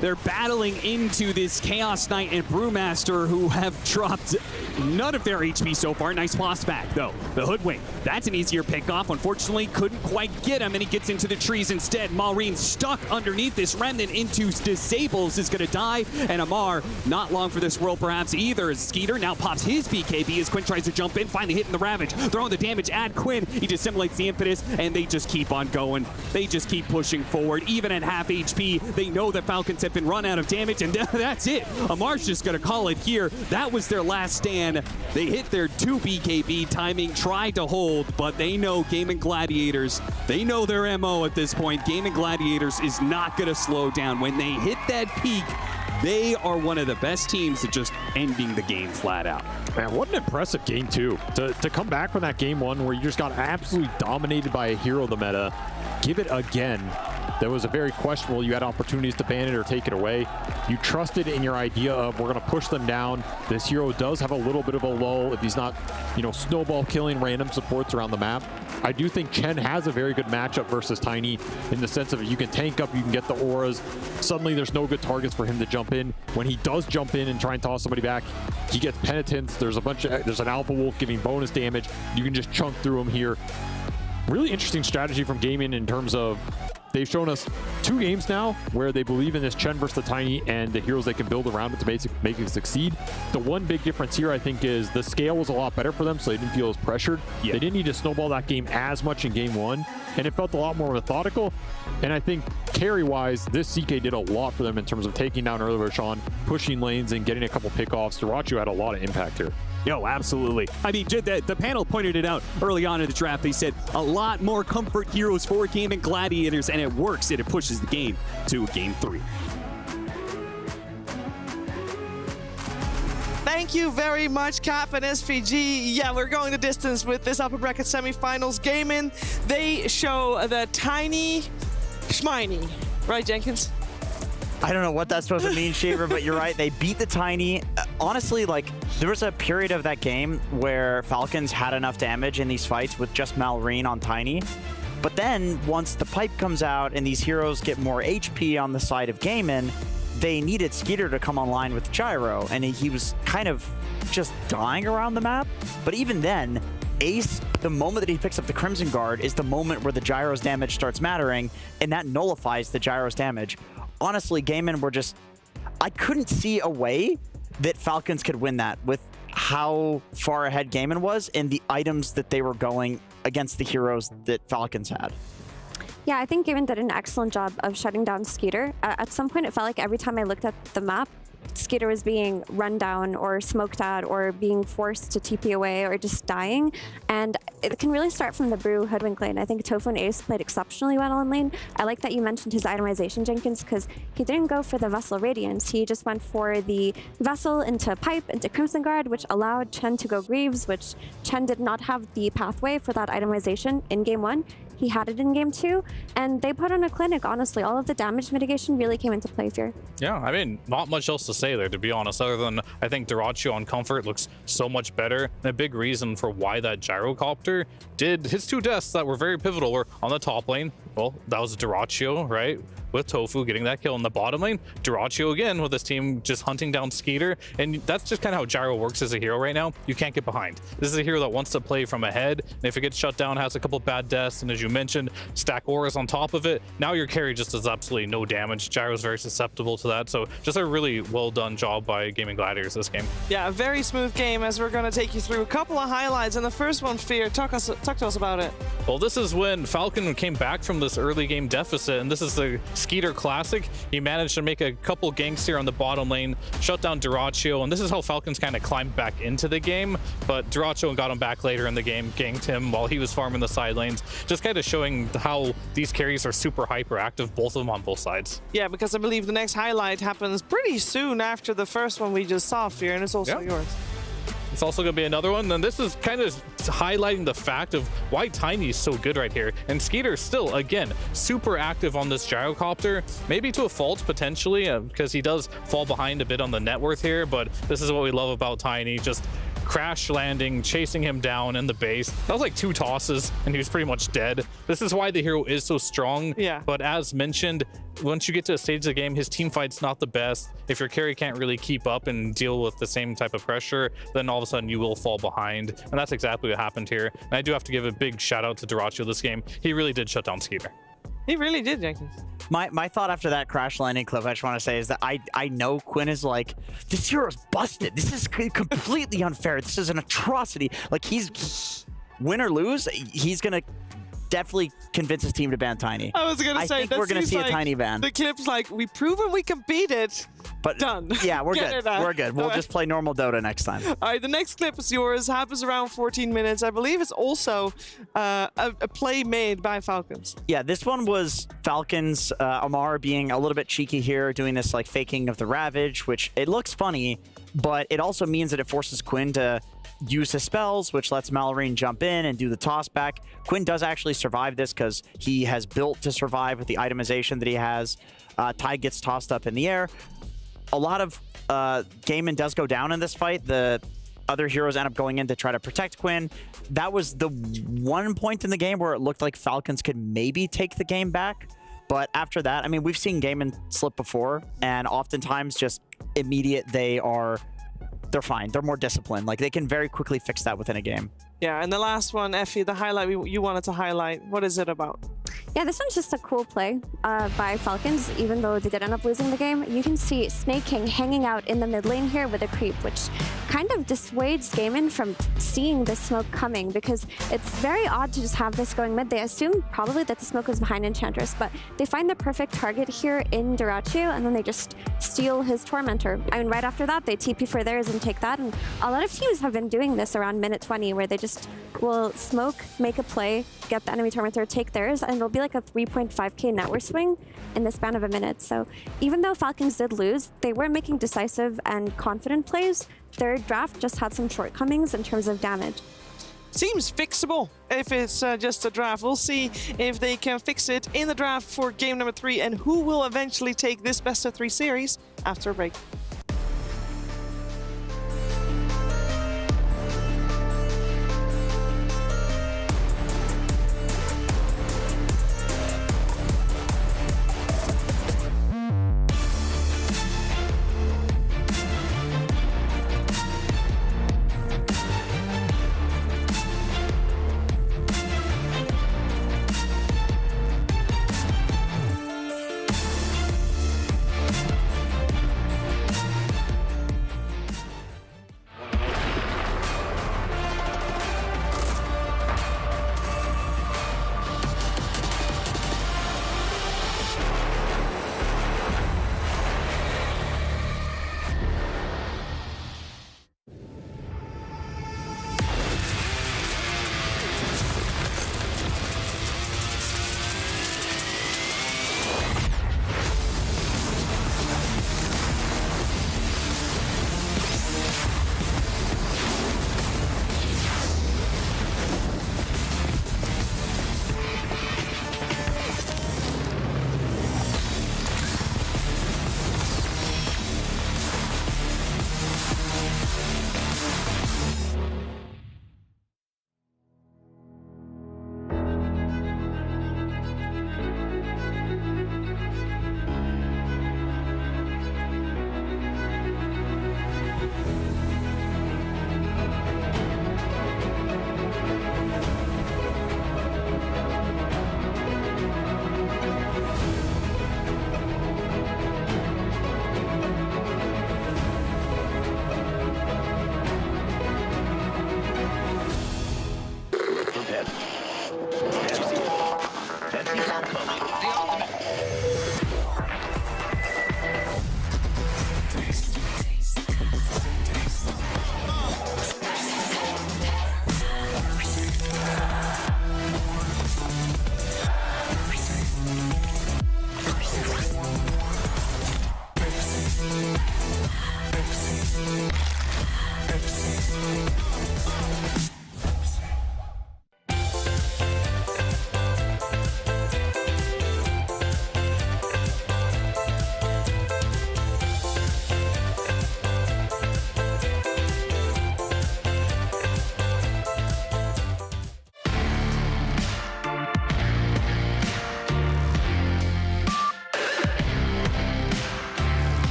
They're battling into this Chaos Knight and Brewmaster, who have dropped none of their HP so far. Nice boss back, though. The Hoodwink, that's an easier pickoff. Unfortunately, couldn't quite get him, and he gets into the trees instead. Maureen stuck underneath this Remnant into Disables, is going to die. And Omar, not long for this world perhaps either, as Skeeter now pops his BKB as Quinn tries to jump in, finally hitting the Ravage. Throwing the damage at Quinn. He dissimulates the impetus, and they just keep on going. They just keep pushing forward. Even at half HP, they know that Falcons have been run out of damage, and that's it. Omar's just going to call it here. That was their last stand. They hit their 2 BKB timing, tried to hold, but they know Game and Gladiators, they know their MO at this point. Game and Gladiators is not going to slow down. When they hit that peak, they are one of the best teams at just ending the game flat out. Man, what an impressive game, too. To come back from that game 1 where you just got absolutely dominated by a hero of the meta, give it again. That was a very questionable. You had opportunities to ban it or take it away. You trusted in your idea of we're going to push them down. This hero does have a little bit of a lull if he's not, you know, snowball killing random supports around the map. I do think Chen has a very good matchup versus Tiny in the sense of you can tank up, you can get the auras. Suddenly there's no good targets for him to jump in. When he does jump in and try and toss somebody back, he gets penitence. There's an Alpha Wolf giving bonus damage. You can just chunk through him here. Really interesting strategy from Gaimin in terms of they've shown us 2 games now where they believe in this Chen versus the Tiny and the heroes they can build around it to make it succeed. The one big difference here, I think, is the scale was a lot better for them, so they didn't feel as pressured. Yeah. They didn't need to snowball that game as much in game 1, and it felt a lot more methodical. And I think carry-wise, this CK did a lot for them in terms of taking down early Roshan, pushing lanes, and getting a couple pickoffs. Dirachu had a lot of impact here. Yo, absolutely. I mean, the panel pointed it out early on in the draft. They said a lot more comfort heroes for Game and Gladiators, and it works, and it pushes the game to game 3. Thank you very much, Cap and SPG. Yeah, we're going the distance with this upper bracket semifinals. Gaimin, they show the Tiny Schminy. Right, Jenkins? I don't know what that's supposed to mean, Shaver, but you're right. They beat the Tiny. Honestly, like, there was a period of that game where Falcons had enough damage in these fights with just Malrine on Tiny. But then, once the pipe comes out and these heroes get more HP on the side of Gaimin, they needed Skeeter to come online with Gyro, and he was kind of just dying around the map. But even then, Ace, the moment that he picks up the Crimson Guard, is the moment where the Gyro's damage starts mattering, and that nullifies the Gyro's damage. Honestly, Gaimin were just... I couldn't see a way that Falcons could win that with how far ahead Gaimin was and the items that they were going against the heroes that Falcons had. Yeah, I think Gaimin did an excellent job of shutting down Skeeter. At some point, it felt like every time I looked at the map, Skeeter was being run down or smoked at or being forced to TP away or just dying. And it can really start from the Brew Hoodwink lane. I think Tofu and Ace played exceptionally well on lane. I like that you mentioned his itemization, Jenkins, because he didn't go for the Vessel Radiance. He just went for the Vessel into Pipe, into Crimson Guard, which allowed Chen to go Greaves, which Chen did not have the pathway for that itemization in game 1. He had it in game 2, and they put on a clinic, honestly. All of the damage mitigation really came into play here. Yeah, I mean, not much else to say there, to be honest, other than I think Dyrachyo on comfort looks so much better. And a big reason for why that gyrocopter did his 2 deaths that were very pivotal were on the top lane. Well, that was Dyrachyo, right? With Tofu getting that kill in the bottom lane. Dyrachyo again with his team just hunting down Skeeter. And that's just kind of how Gyro works as a hero right now. You can't get behind. This is a hero that wants to play from ahead. And if it gets shut down, has a couple bad deaths, and as you mentioned, stack auras on top of it, now your carry just does absolutely no damage. Gyro's very susceptible to that. So just a really well done job by Gaming Gladiators this game. Yeah, a very smooth game as we're going to take you through a couple of highlights. And the first one, Fear, talk to us about it. Well, this is when Falcon came back from this early game deficit, and this is the Skeeter Classic. He managed to make a couple ganks here on the bottom lane, shut down Dyrachyo, and this is how Falcons kind of climbed back into the game. But Dyrachyo got him back later in the game, ganked him while he was farming the side lanes, just kind of showing how these carries are super hyperactive, both of them on both sides. Yeah, because I believe the next highlight happens pretty soon after the first one we just saw, Fear, and it's also yours. It's also going to be another one, and this is kind of highlighting the fact of why Tiny is so good right here. And Skeeter still, again, super active on this gyrocopter, maybe to a fault potentially, because he does fall behind a bit on the net worth here, but this is what we love about Tiny, just crash landing, chasing him down in the base. That was like 2 tosses, and he was pretty much dead. This is why the hero is so strong. Yeah. But as mentioned, once you get to a stage of the game, his team fight's not the best. If your carry can't really keep up and deal with the same type of pressure, then all of a sudden you will fall behind. And that's exactly what happened here. And I do have to give a big shout out to Dyrachyo this game. He really did shut down Skeeter. He really did, Jenkins. My thought after that crash landing clip, I just want to say, is that I know Quinn is like, this hero's busted. This is completely unfair. This is an atrocity. Like, win or lose, he's going to definitely convince his team to ban Tiny. I was gonna say, I think we're gonna see a Tiny ban. The clip's like, we've proven we can beat it. But done. Yeah, we're good. We're good. We'll just play normal Dota next time. All right, the next clip is yours. Happens around 14 minutes. I believe it's also a play made by Falcons. Yeah, this one was Falcons. Omar being a little bit cheeky here, doing this like faking of the Ravage, which it looks funny, but it also means that it forces Quinn to use his spells, which lets Mallory jump in and do the toss back. Quinn does actually survive this because he has built to survive with the itemization that he has. Tide gets tossed up in the air. A lot of Gaiman does go down in this fight. The other heroes end up going in to try to protect Quinn. That was the one point in the game where it looked like Falcons could maybe take the game back. But after that, I mean, we've seen Gaiman slip before, and oftentimes just immediate, they're fine. They're more disciplined. Like, they can very quickly fix that within a game. Yeah, and the last one, Effie, the highlight you wanted to highlight. What is it about? Yeah, this one's just a cool play by Falcons, even though they did end up losing the game. You can see Snake King hanging out in the mid lane here with a creep, which kind of dissuades Gaiman from seeing the smoke coming, because it's very odd to just have this going mid. They assume probably that the smoke was behind Enchantress, but they find the perfect target here in Dyrachyo, and then they just steal his Tormentor. I mean, right after that, they TP for theirs and take that, and a lot of teams have been doing this around minute 20, where they just will smoke, make a play, get the enemy Tormentor, take theirs, and it'll be like a 3.5k net worth swing in the span of a minute. So even though Falcons did lose, they were making decisive and confident plays. Their draft just had some shortcomings in terms of damage. Seems fixable if it's just a draft. We'll see if they can fix it in the draft for game number 3 and who will eventually take this best of 3 series after a break.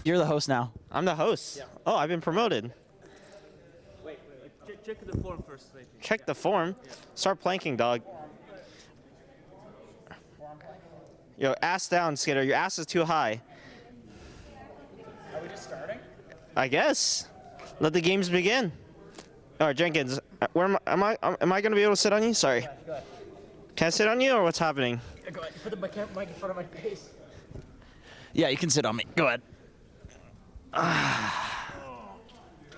You're the host now. I'm the host. Yeah. Oh, I've been promoted. Wait. Check the form first. Check the form. Start planking, dog. Yo, ass down, Skitter. Your ass is too high. Are we just starting? I guess. Let the games begin. All right, Jenkins. Where am I going to be able to sit on you? Sorry. Yeah, go ahead. Can I sit on you, or what's happening? Yeah, go ahead. Put the mic in front of my face. Yeah, you can sit on me. Go ahead.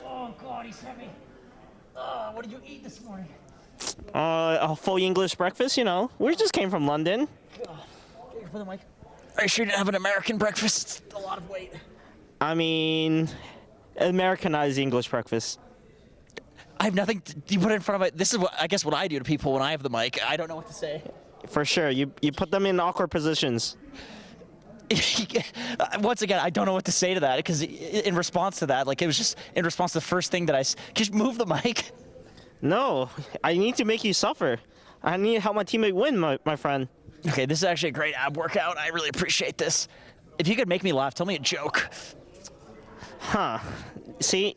Oh God, he's heavy. What did you eat this morning? A full English breakfast, you know. We just came from London. For the mic. Are you sure you didn't have an American breakfast? A lot of weight. I mean, Americanized English breakfast. I have nothing. You put it in front of it. This is what I guess what I do to people when I have the mic. I don't know what to say. For sure. You put them in awkward positions. Once again, I don't know what to say to that because in response to that, like it was just in response to the first thing that just move the mic. No, I need to make you suffer. I need to help my teammate win, my friend. Okay, this is actually a great ab workout. I really appreciate this. If you could make me laugh, tell me a joke. Huh. See,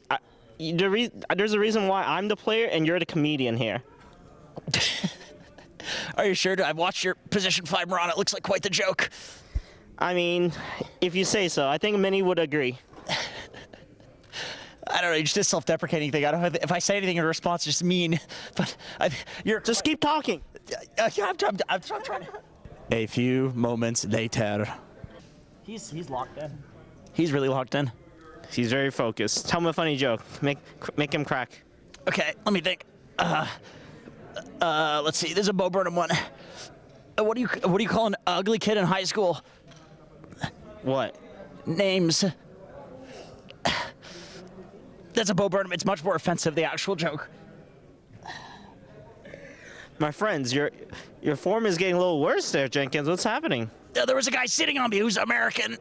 there's a reason why I'm the player and you're the comedian here. Are you sure? I've watched your position 5 Mirana. It looks like quite the joke. I mean, if you say so. I think many would agree. I don't know, it's just a self-deprecating thing. I don't know if I say anything in response, it's just mean. But you're just keep talking. I'm trying to. A few moments later. He's locked in. He's really locked in. He's very focused. Tell him a funny joke. Make him crack. Okay, let me think. Let's see. There's a Bo Burnham one. What do you call an ugly kid in high school? What? Names. That's a Bo Burnham. It's much more offensive, the actual joke. My friends, your form is getting a little worse there, Jenkins. What's happening? There was a guy sitting on me who's American.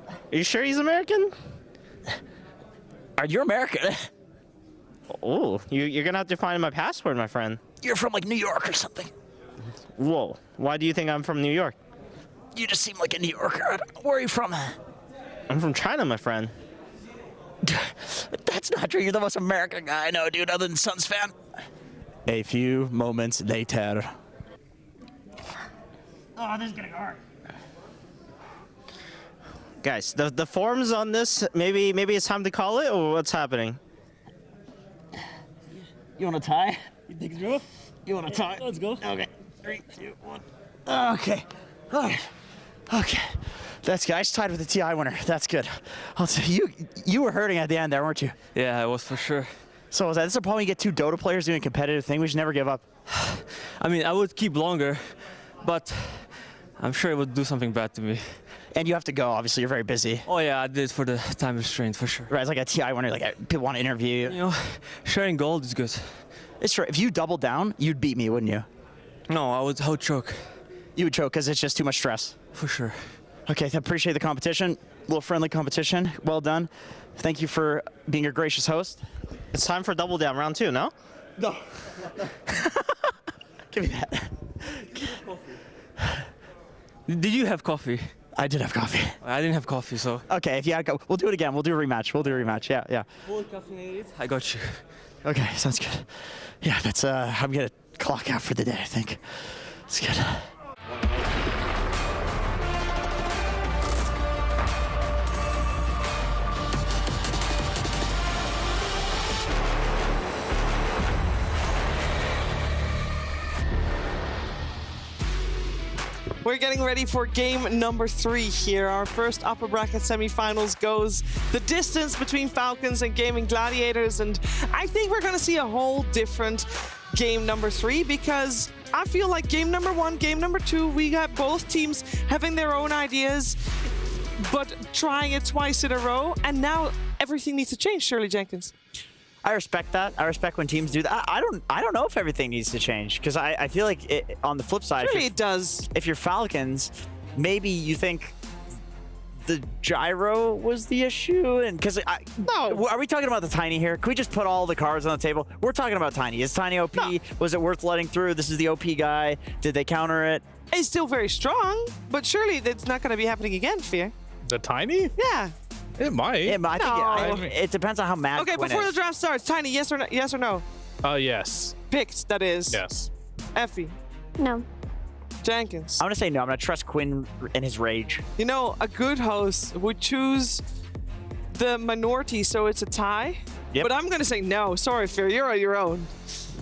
Are you sure he's American? Are you American? Oh, you're gonna have to find my passport, my friend. You're from like New York or something. Whoa, why do you think I'm from New York? You just seem like a New Yorker. Where are you from? I'm from China, my friend. That's not true. You're the most American guy I know, dude, other than Suns fan. A few moments later. Oh, this is getting hard. Guys, the forms on this, maybe it's time to call it, or what's happening? You want to tie? You think so? You want to tie? Let's go. Okay. 3, 2, 1. Okay. All right. Okay. That's good. I just tied with the TI winner. That's good. I'll say you were hurting at the end there, weren't you? Yeah, I was for sure. So is that this a problem? You get 2 Dota players doing a competitive thing. We should never give up. I mean, I would keep longer, but I'm sure it would do something bad to me. And you have to go. Obviously, you're very busy. Oh yeah, I did for the time restraint for sure. Right, it's like a TI winner. Like people want to interview you. You know, sharing gold is good. It's true. If you doubled down, you'd beat me, wouldn't you? No, I would choke. You would choke because it's just too much stress. For sure. Okay, I appreciate the competition. A little friendly competition. Well done. Thank you for being a gracious host. It's time for double down round 2, no? No. Give me that. Did you have coffee? I did have coffee. I didn't have coffee, so. Okay, if you had we'll do it again. We'll do a rematch. Yeah. Full caffeinated. I got you. Okay, sounds good. Yeah, that's I'm gonna clock out for the day, I think. It's good. We're getting ready for game number 3 here. Our first upper bracket semifinals goes the distance between Falcons and Gaming Gladiators, and I think we're gonna see a whole different game number 3 because I feel like game number 1, game number 2, we got both teams having their own ideas, but trying it twice in a row, and now everything needs to change, Shirley Jenkins. I respect that. I respect when teams do that. I don't know if everything needs to change because I feel like on the flip side, Surely it does. If you're Falcons, maybe you think the gyro was the issue, and because no, are we talking about the Tiny here? Can we just put all the cards on the table? We're talking about Tiny. Is Tiny OP? No. Was it worth letting through? This is the OP guy. Did they counter it? It's still very strong, but surely it's not going to be happening again, Fear. The Tiny? Yeah. It might. I think it depends on how mad. Okay, Quinn before is. the draft starts, Tiny, yes or no? Yes or no? Yes. Picked, that is. Yes. Effie. No. Jenkins. I'm gonna say no. I'm gonna trust Quinn in his rage. You know, a good host would choose the minority, so it's a tie. Yep. But I'm gonna say no. Sorry, Fear. You're on your own.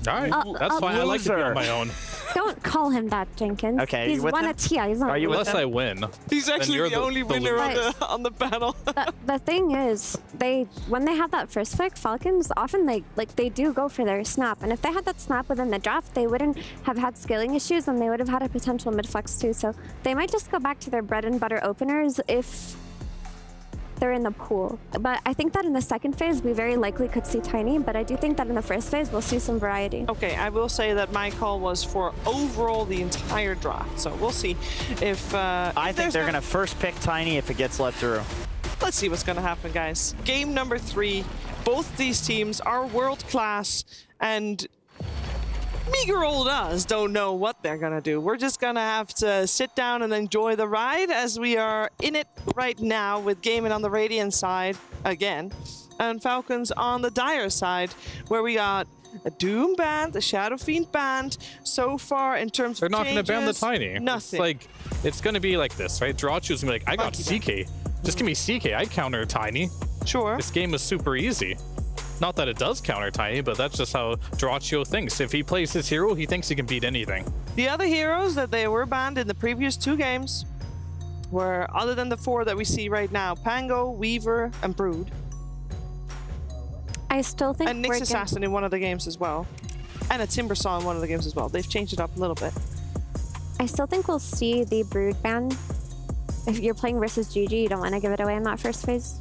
All right, that's fine. I like to be on my own. Don't call him that, Jenkins. Okay, He's you with won him? a TI. He's not. Are you with Unless him? I win. He's then actually you're the only winner loser. on the panel. The thing is, when they have that first pick, Falcons often they do go for their snap, and if they had that snap within the draft, they wouldn't have had scaling issues, and they would have had a potential mid flex too. So they might just go back to their bread and butter openers if they're in the pool. But I think that in the second phase, we very likely could see Tiny, but I do think that in the first phase, we'll see some variety. Okay, I will say that my call was for overall the entire draft, so we'll see if. I think they're gonna first pick Tiny if it gets let through. Let's see what's gonna happen, guys. Game number 3. Both these teams are world class, and meager old us don't know what they're gonna do. We're just gonna have to sit down and enjoy the ride as we are in it right now with Gaming on the Radiant side again, and Falcons on the Dire side, where we got a Doom band, a Shadow Fiend band. So far, in terms They're of not going to ban the changes, Tiny. Nothing. It's going to be like this, right? Drawchu's going to be like, I got CK. Just give me CK. I counter Tiny. Sure. This game is super easy. Not that it does counter Tiny, but that's just how Drawchu thinks. If he plays his hero, he thinks he can beat anything. The other heroes that they were banned in the previous 2 games were, other than the 4 that we see right now, Pango, Weaver, and Brood. I still think And Nyx Assassin in one of the games as well. And a Timbersaw in one of the games as well. They've changed it up a little bit. I still think we'll see the Brood ban. If you're playing versus GG, you don't want to give it away in that first phase.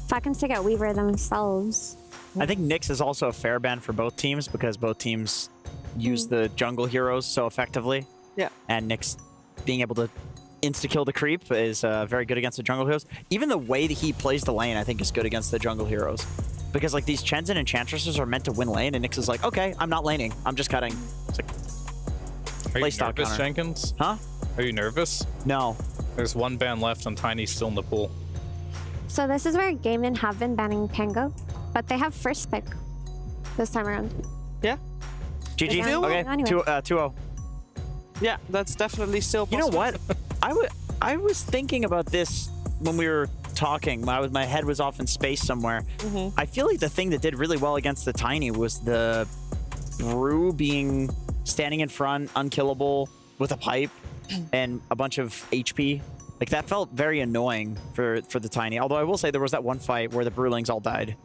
Falcons take out Weaver themselves. I think Nyx is also a fair ban for both teams because both teams use the jungle heroes so effectively. Yeah. And Nyx being able to insta-kill the creep is very good against the jungle heroes. Even the way that he plays the lane, I think, is good against the jungle heroes. Because like these Chens and Enchantresses are meant to win lane, and Nyx is like, okay, I'm not laning. I'm just cutting. It's like, Are you stock nervous, counter. Jenkins? Huh? Are you nervous? No. There's 1 ban left and Tiny's still in the pool. So this is where Gaimin have been banning Pango, but they have first pick this time around. Yeah. GG. Still? Okay, Anyway. 2-0. Yeah, that's definitely still You know possible. what? I was thinking about this when we were talking. My head was off in space somewhere. I feel like the thing that did really well against the Tiny was the Brew standing in front, unkillable with a pipe and a bunch of HP. Like that felt very annoying for the Tiny. Although I will say there was that one fight where the Brewlings all died.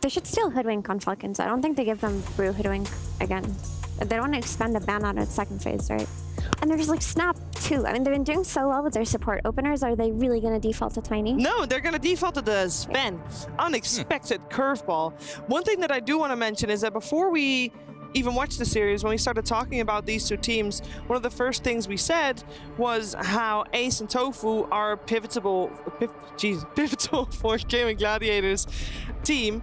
They should steal Hoodwink on Falcons. I don't think they give them Brew Hoodwink again. They don't want to expend a ban on its second phase, right? And there's like Snap too. I mean, they've been doing so well with their support openers. Are they really going to default to Tiny? No, they're going to default to the Sven. Unexpected curveball. One thing that I do want to mention is that before we even watched the series, when we started talking about these 2 teams, one of the first things we said was how Ace and Tofu are pivotal for Gaming Gladiators team,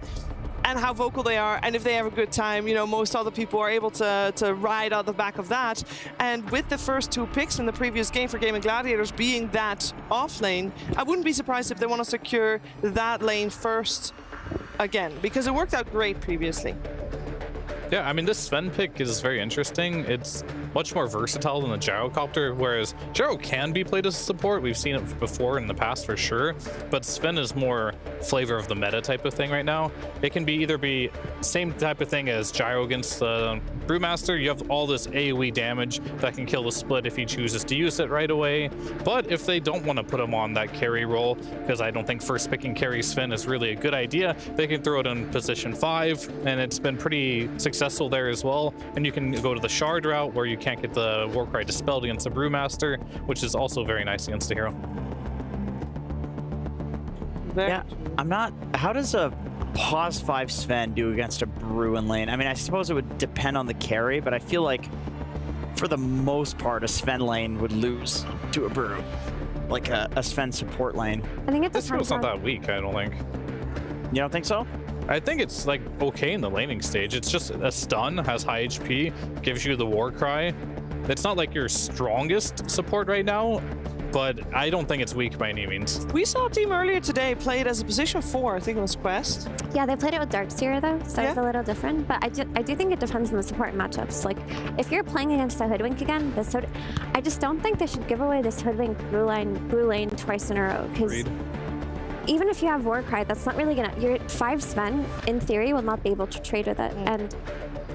and how vocal they are, and if they have a good time, you know, most other people are able to ride on the back of that. And with the first 2 picks in the previous game for Gaming Gladiators being that off lane, I wouldn't be surprised if they want to secure that lane first again, because it worked out great previously. Yeah, I mean, this Sven pick is very interesting. It's much more versatile than the Gyrocopter, whereas Gyro can be played as a support. We've seen it before in the past for sure, but Sven is more flavor of the meta type of thing right now. It can either be same type of thing as Gyro against the Brewmaster. You have all this AoE damage that can kill the split if he chooses to use it right away. But if they don't want to put him on that carry role, because I don't think first picking carry Sven is really a good idea, they can throw it in position 5, and it's been pretty successful there as well. And you can go to the Shard route where you can't get the Warcry dispelled against the Brewmaster, which is also very nice against the hero. Yeah, I'm not. How does a pause 5 Sven do against a Brew in lane? I mean, I suppose it would depend on the carry, but I feel like for the most part, a Sven lane would lose to a Brew, like a Sven support lane. I think This hero's not that weak, I don't think. You don't think so? I think it's like okay in the laning stage. It's just a stun, has high HP, gives you the Warcry. It's not like your strongest support right now, but I don't think it's weak by any means. We saw a team earlier today play it as a position 4. I think it was Quest. Yeah, they played it with Darkseer though, so it's a little different. But I do think it depends on the support matchups. Like, if you're playing against a Hoodwink again, I just don't think they should give away this Hoodwink blue lane twice in a row. Because even if you have Warcry, that's not really gonna. Your 5 Sven, in theory, will not be able to trade with it. And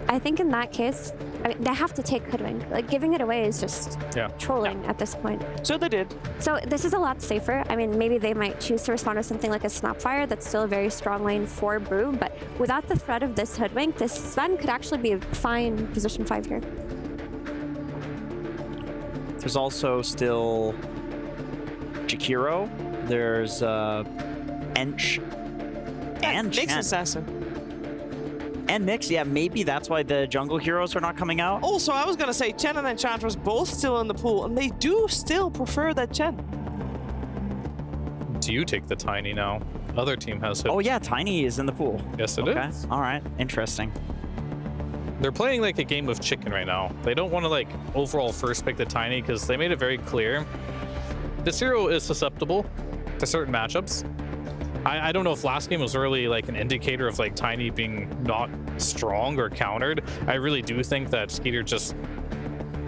I think in that case, I mean, they have to take Hoodwink. Like, giving it away is just trolling at this point. So they did. So this is a lot safer. I mean, maybe they might choose to respond to something like a Snapfire. That's still a very strong lane for Brew, but without the threat of this Hoodwink, this Sven could actually be a fine position 5 here. There's also still Jakiro. There's Ench and Mix Chen. Assassin. And Mix, yeah, maybe that's why the jungle heroes are not coming out. Also, I was gonna say Chen and Enchantress both still in the pool, and they do still prefer that Chen. Do you take the Tiny now? Other team has hit. Oh yeah, Tiny is in the pool. Yes, it is. All right, interesting. They're playing like a game of chicken right now. They don't want to like overall first pick the Tiny because they made it very clear. This hero is susceptible to certain matchups. I don't know if last game was really like an indicator of like Tiny being not strong or countered. I really do think that Skeeter just,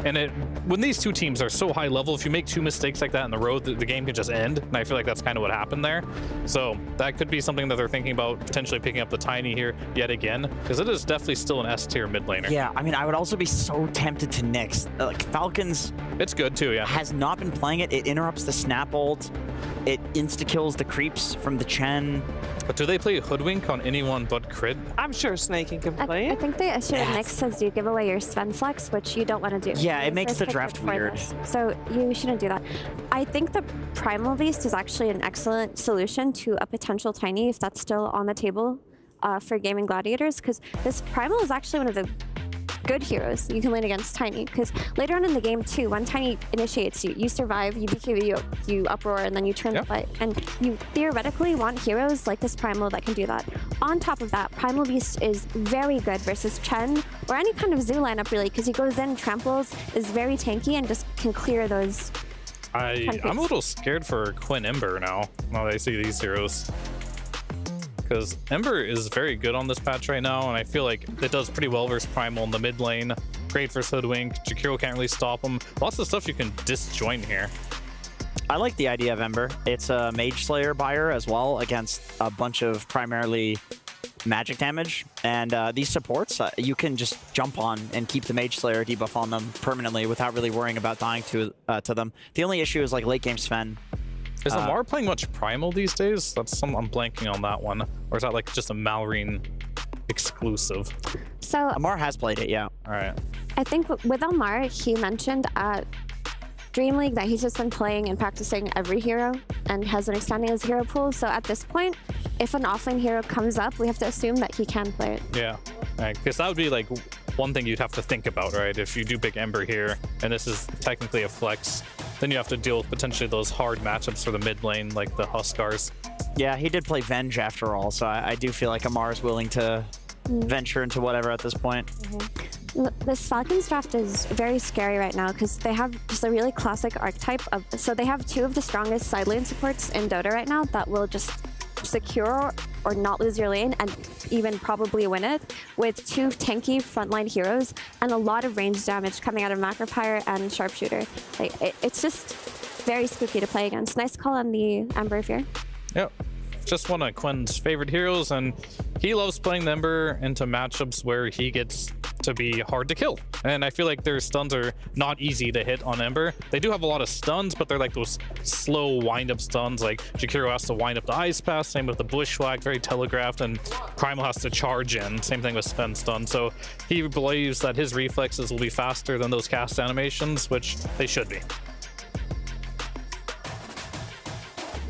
when these two teams are so high level, if you make 2 mistakes like that in the road, the game can just end. And I feel like that's kind of what happened there. So that could be something that they're thinking about, potentially picking up the Tiny here yet again, because it is definitely still an S tier mid laner. Yeah, I mean, I would also be so tempted to Nyx. Like, Falcons... It's good too, yeah. Has not been playing it. It interrupts the snap ult. It insta-kills the creeps from the Chen. But do they play Hoodwink on anyone but Crit? I'm sure Snaking can play it. I think the issue with Nyx is you give away your Sven Flex, which you don't want to do. Yeah, it makes the draft weird. So you shouldn't do that. I think the Primal Beast is actually an excellent solution to a potential Tiny, if that's still on the table for Gaming Gladiators, because this Primal is actually one of the good heroes you can lane against Tiny, because later on in the game too, when Tiny initiates you, you survive, you BKB, you uproar, and then you turn the fight. And you theoretically want heroes like this Primal that can do that. On top of that, Primal Beast is very good versus Chen, or any kind of Zoo lineup really, because he goes in, tramples, is very tanky, and just can clear those. I'm a little scared for Quinn Ember now that I see these heroes. Because Ember is very good on this patch right now, and I feel like it does pretty well versus Primal in the mid lane. Great versus Hoodwink. Jakiro can't really stop him. Lots of stuff you can disjoint here. I like the idea of Ember. It's a Mage Slayer buyer as well against a bunch of primarily magic damage. And these supports, you can just jump on and keep the Mage Slayer debuff on them permanently without really worrying about dying to them. The only issue is like late game Sven. Is Omar playing much Primal these days? I'm blanking on that one. Or is that like just a Malrine exclusive? So Omar has played it, yeah. All right. I think with Omar, he mentioned at Dream League that he's just been playing and practicing every hero and has been expanding his hero pool. So at this point, if an offlane hero comes up, we have to assume that he can play it. Yeah, because that would be like one thing you'd have to think about, right? If you do pick Ember here, and this is technically a flex, then you have to deal with potentially those hard matchups for the mid lane, like the Huskars. Yeah, he did play Venge after all, so I do feel like Amar is willing to venture into whatever at this point. This Falcons draft is very scary right now because they have just a really classic archetype of, so they have 2 of the strongest side lane supports in Dota right now that will just secure or not lose your lane and even probably win it, with 2 tanky frontline heroes and a lot of range damage coming out of Macropyre and Sharpshooter. Like, it's just very spooky to play against. Nice call on the Ember here. Yep. Just one of Quinn's favorite heroes, and he loves playing the Ember into matchups where he gets to be hard to kill. And I feel like their stuns are not easy to hit on Ember. They do have a lot of stuns, but they're like those slow wind-up stuns. Like Jakiro has to wind up the Ice Pass, same with the Bushwhack, very telegraphed, and Primal has to charge in. Same thing with Sven stun. So he believes that his reflexes will be faster than those cast animations, which they should be.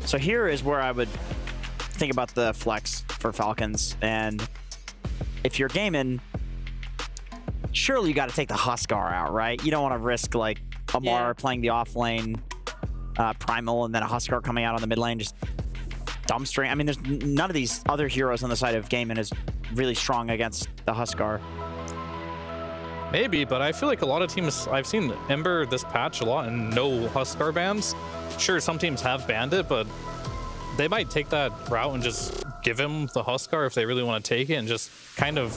So here is where I would think about the flex for Falcons, and if you're gaming, surely you got to take the Huskar out, right? You don't want to risk like Omar playing the off lane Primal and then a Huskar coming out on the mid lane just dumbstring. I mean, there's none of these other heroes on the side of gaming is really strong against the Huskar. Maybe, but I feel like a lot of teams, I've seen Ember this patch a lot and no Huskar bans. Sure, some teams have banned it, but they might take that route and just give him the Huskar if they really want to take it and just kind of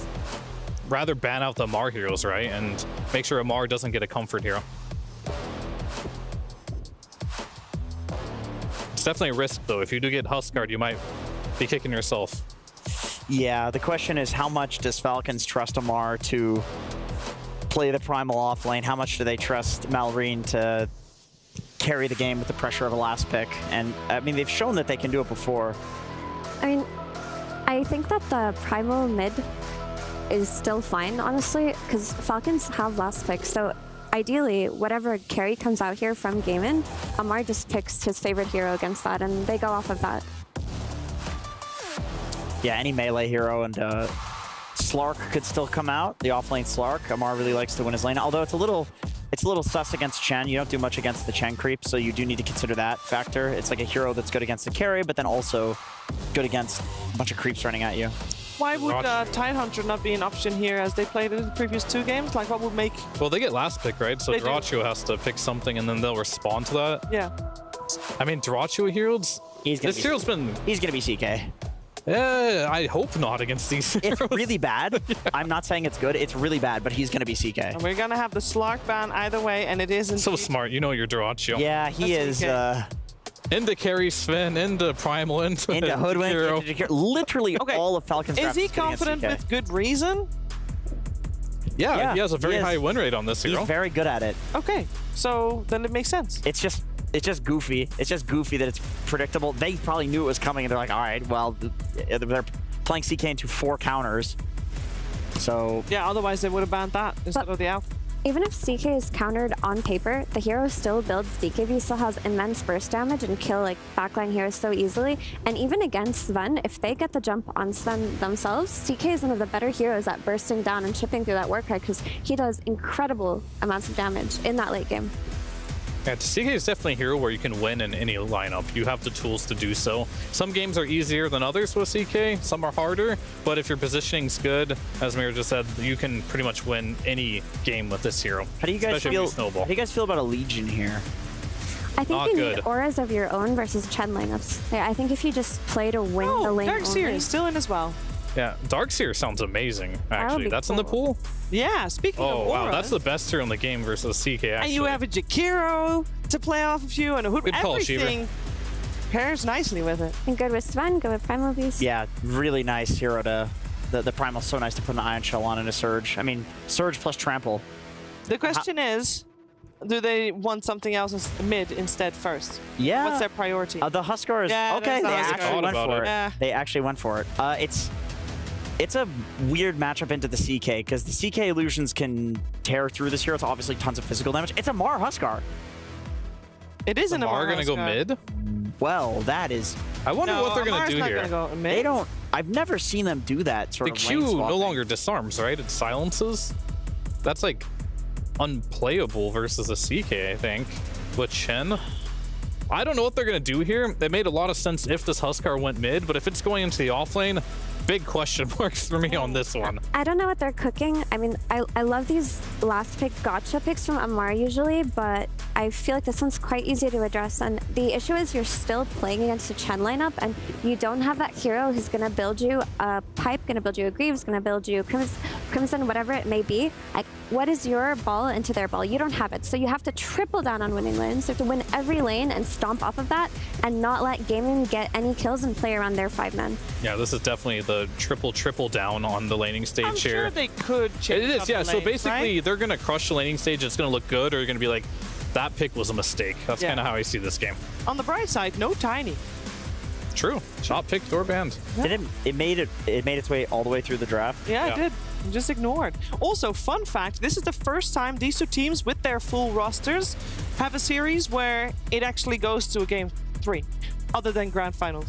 rather ban out the Omar heroes, right? And make sure Omar doesn't get a comfort hero. It's definitely a risk, though. If you do get Huskard, you might be kicking yourself. Yeah, the question is how much does Falcons trust Omar to play the Primal off lane? How much do they trust Malrine to carry the game with the pressure of a last pick? And I mean, they've shown that they can do it before. I mean, I think that the Primal mid is still fine, honestly, because Falcons have last pick. So ideally, whatever carry comes out here from Gaimin, Omar just picks his favorite hero against that, and they go off of that. Yeah, any melee hero, and Slark could still come out. The offlane Slark. Omar really likes to win his lane, although it's a little sus against Chen. You don't do much against the Chen creep, so you do need to consider that factor. It's like a hero that's good against the carry, but then also good against a bunch of creeps running at you. Why would Tidehunter not be an option here as they played it in the previous 2 games? Like, what would make... Well, they get last pick, right? So Dyrachyo has to pick something, and then they'll respond to that. Yeah. I mean, Dyrachyo heroes... This hero's been... He's going to be CK. I hope not against these heroes. It's really bad. Yeah. I'm not saying it's good. It's really bad, but he's going to be CK. And we're going to have the Slark ban either way, and it isn't... So smart. You know your Dyrachyo. Yeah, he is... into carry Sven, into Primal, into Hoodwink, into literally all of Falcon's Is he confident with good reason? Yeah, he has a very high win rate on this hero. He's very good at it. Okay, so then it makes sense. It's just goofy. It's just goofy that it's predictable. They probably knew it was coming, and they're like, all right, well, they're playing CK into 4 counters. So yeah, otherwise they would have banned that instead of the Alpha. Even if CK is countered on paper, the hero still builds DKV, still has immense burst damage and kill like backline heroes so easily. And even against Sven, if they get the jump on Sven themselves, CK is one of the better heroes at bursting down and chipping through that Warcry because he does incredible amounts of damage in that late game. Yeah, CK is definitely a hero where you can win in any lineup. You have the tools to do so. Some games are easier than others with CK, some are harder, but if your positioning's good, as Mira just said, you can pretty much win any game with this hero. How do you guys feel? How do you guys feel about a Legion here? I think you need auras of your own versus Chen lineups. Yeah, I think if you just play to win the lane Darkseer is still in as well. Yeah, Darkseer sounds amazing, actually. That's in the pool? Yeah, speaking of auras. Oh, wow, that's the best hero in the game versus CK, actually. And you have a Jakiro to play off of you, and a Hood. Everything pairs nicely with it. And good with Sven, good with Primal Beast. Yeah, really nice hero to... The Primal's so nice to put an Iron Shell on and a Surge. I mean, Surge plus Trample. The question is, do they want something else mid instead first? Yeah. What's their priority? The Huskars. Yeah, okay, they actually went for it. Yeah. They actually went for it. It's a weird matchup into the CK, because the CK illusions can tear through this hero. It's obviously tons of physical damage. It's a Mar Huskar. It is an Omar gonna go mid? Well, that is... I wonder what they're going to do here. They don't... I've never seen them do that sort of lane The Q swapping. no longer disarms, right? It silences. That's like unplayable versus a CK, I think, with Chen. I don't know what they're going to do here. It made a lot of sense if this Huskar went mid, but if it's going into the offlane, big question marks for me on this one. I don't know what they're cooking. I mean, I love these last pick gotcha picks from Omar usually, but I feel like this one's quite easy to address. And the issue is you're still playing against a Chen lineup, and you don't have that hero who's going to build you a Pipe, going to build you a Greaves, going to build you Crimson, whatever it may be. Like, what is your ball into their ball? You don't have it. So you have to triple down on winning lanes. You have to win every lane and stomp off of that and not let gaming get any kills and play around their 5-man. Yeah, this is definitely the triple down on the laning stage I'm here. sure they could change It is, up yeah. the So lanes, basically, right? they're going to crush the laning stage. It's going to look good, or you're going to be like, that pick was a mistake. That's kind of how I see this game. On the bright side, no Tiny. True. Shot picked or banned. Yeah. It made its way all the way through the draft. Yeah, it did. Just ignored. Also, fun fact, this is the first time these 2 teams with their full rosters have a series where it actually goes to a game 3, other than grand finals.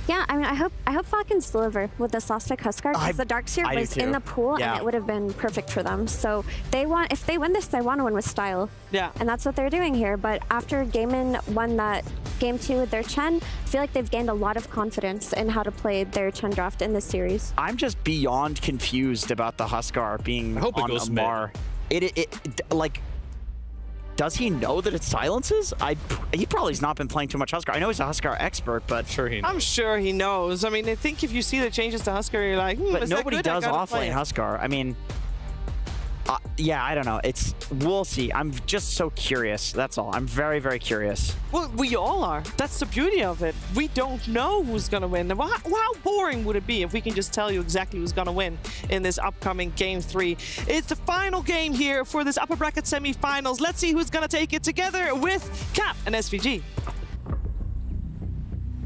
Yeah, I mean, I hope Falcons deliver with this last pick Huskar, because the Darkseer was in the pool and it would have been perfect for them. So if they win this, they want to win with style. Yeah. And that's what they're doing here. But after Gaimin won that game 2 with their Chen, I feel like they've gained a lot of confidence in how to play their Chen draft in this series. I'm just beyond confused about the Huskar being on Omar. Like, does he know that it silences? He probably's not been playing too much Huskar. I know he's a Huskar expert, but I'm sure he knows. I mean, I think if you see the changes to Huskar, you're like, but is nobody that good? does offlane Huskar. I mean, yeah, I don't know. We'll see. I'm just so curious. That's all. I'm very, very curious. Well, we all are. That's the beauty of it. We don't know who's going to win. How boring would it be if we can just tell you exactly who's going to win in this upcoming Game 3? It's the final game here for this upper bracket semifinals. Let's see who's going to take it together with Cap and SVG.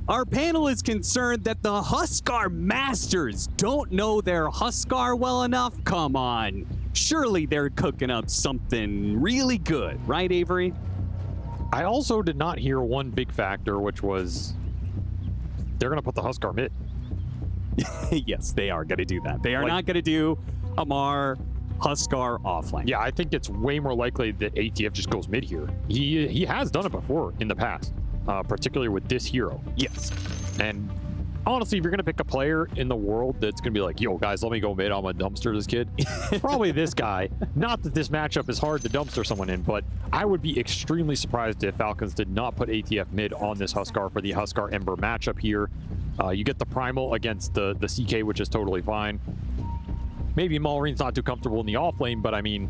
Our panel is concerned that the Huskar Masters don't know their Huskar well enough. Come on. Surely they're cooking up something really good, right, Avery? I also did not hear one big factor, which was they're going to put the Huskar mid. Yes, they are going to do that. They are not going to do Omar Huskar offlane. Yeah, I think it's way more likely that ATF just goes mid here. He has done it before in the past, particularly with this hero. Yes. And honestly, if you're going to pick a player in the world that's going to be like, yo, guys, let me go mid, I'm a dumpster this kid, probably this guy. Not that this matchup is hard to dumpster someone in, but I would be extremely surprised if Falcons did not put ATF mid on this Huskar for the Huskar Ember matchup here. You get the Primal against the CK, which is totally fine. Maybe Malreen's not too comfortable in the off lane, but I mean,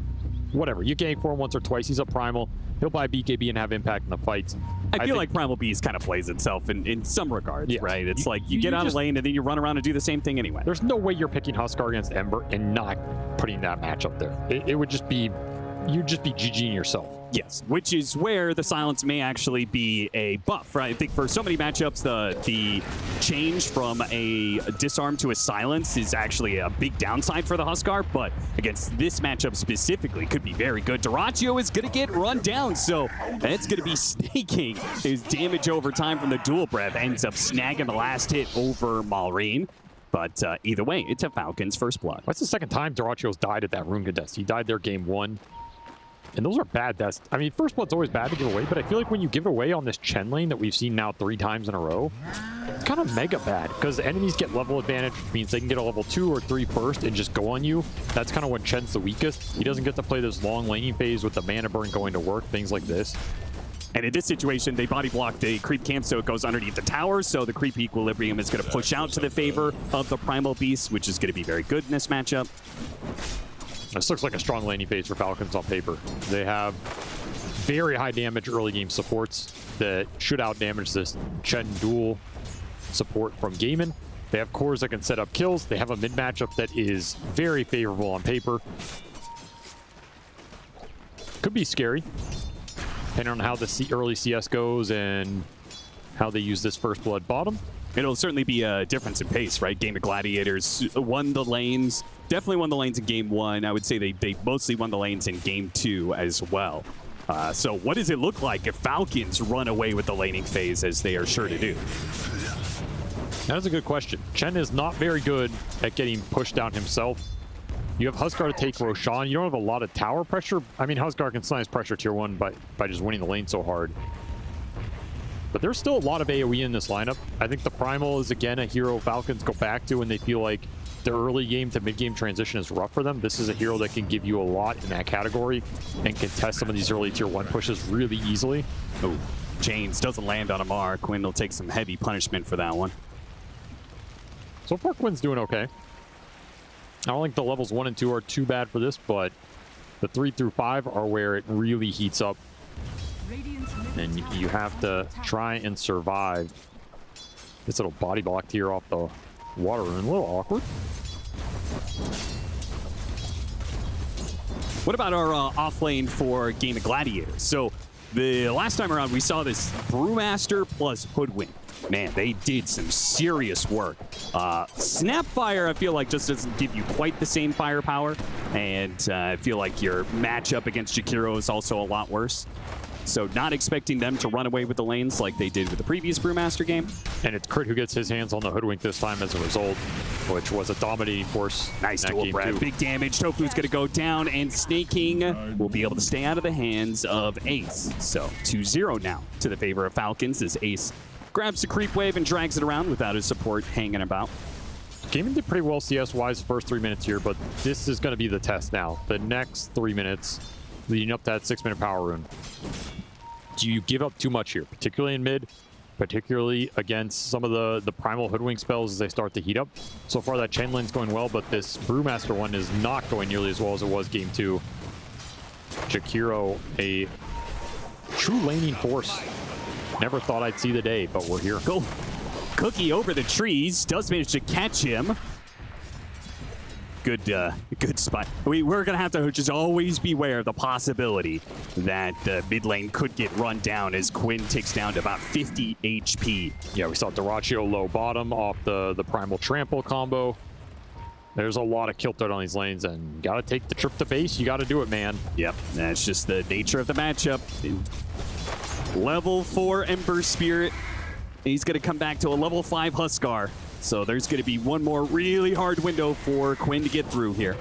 whatever. You gank for him once or twice, he's a Primal. He'll buy BKB and have impact in the fights. I feel like Primal Beast kind of plays itself in some regards, right? It's like you get out of lane and then you run around and do the same thing anyway. There's no way you're picking Huskar against Ember and not putting that matchup there. It would just be, you'd just be GGing yourself. Yes, which is where the silence may actually be a buff, right? I think for so many matchups, the change from a disarm to a silence is actually a big downside for the Huskar, but against this matchup specifically could be very good. Dyrachyo is going to get run down, so it's going to be snaking his damage over time from the dual breath. Ends up snagging the last hit over Malreen. But either way, it's a Falcons first blood. That's the second time Dyrachyo's died at that rune contest. He died there game 1. And those are bad deaths. I mean, first blood's always bad to give away, but I feel like when you give away on this Chen lane that we've seen now 3 times in a row, it's kind of mega bad because enemies get level advantage, which means they can get a level 2 or 3 first and just go on you. That's kind of when Chen's the weakest. He doesn't get to play this long laning phase with the mana burn going to work, things like this. And in this situation, they body block the creep camp, so it goes underneath the tower. So the creep equilibrium is going to push out to the favor of the Primal Beast, which is going to be very good in this matchup. This looks like a strong laning phase for Falcons on paper. They have very high damage early game supports that should out damage this Chen dual support from Gaimin. They have cores that can set up kills. They have a mid matchup that is very favorable on paper. Could be scary, depending on how the early CS goes and how they use this first blood bottom. It'll certainly be a difference in pace, right? Game of Gladiators won the lanes, definitely won the lanes in game 1. I would say they mostly won the lanes in game 2 as well. So what does it look like if Falcons run away with the laning phase, as they are sure to do? That is a good question. Chen is not very good at getting pushed down himself. You have Huskar to take Roshan. You don't have a lot of tower pressure. I mean, Huskar can sometimes pressure tier 1 by just winning the lane so hard. But there's still a lot of AoE in this lineup. I think the Primal is, again, a hero Falcons go back to when they feel like their early game to mid-game transition is rough for them. This is a hero that can give you a lot in that category and contest some of these early tier 1 pushes really easily. Oh, Chains doesn't land on Omar. Quinn will take some heavy punishment for that one. So far, Quinn's doing okay. I don't think the levels 1 and 2 are too bad for this, but the 3 through 5 are where it really heats up. And you have to try and survive this little body block tier off the water rune. A little awkward. What about our off lane for Game of Gladiators? So the last time around, we saw this Brewmaster plus Hoodwink. Man, they did some serious work. Snapfire, I feel like, just doesn't give you quite the same firepower. And I feel like your matchup against Jakiro is also a lot worse. So not expecting them to run away with the lanes like they did with the previous Brewmaster game. And it's Crit who gets his hands on the Hoodwink this time as a result, which was a dominating force. Nice duel, Brad. Big damage. Tofu's going to go down, and Snaking will be able to stay out of the hands of Ace. So 2-0 now to the favor of Falcons as Ace grabs the creep wave and drags it around without his support hanging about. Gaming did pretty well CS-wise the first 3 minutes here, but this is going to be the test now. The next 3 minutes leading up to that 6-minute power rune. Do you give up too much here, particularly in mid, particularly against some of the primal Hoodwink spells as they start to heat up? So far that chain lane's going well, but this Brewmaster one is not going nearly as well as it was game 2. Jakiro, a true laning force. Never thought I'd see the day, but we're here. Go. Cookie over the trees, does manage to catch him. Good spot. We're going to have to just always beware of the possibility that the mid lane could get run down as Quinn takes down to about 50 HP. Yeah, we saw Doraccio low bottom off the Primal Trample combo. There's a lot of kill threat on these lanes, and got to take the trip to base. You got to do it, man. Yep, that's just the nature of the matchup. Level 4 Ember Spirit. He's going to come back to a level 5 Huskar. So there's going to be one more really hard window for Quinn to get through here.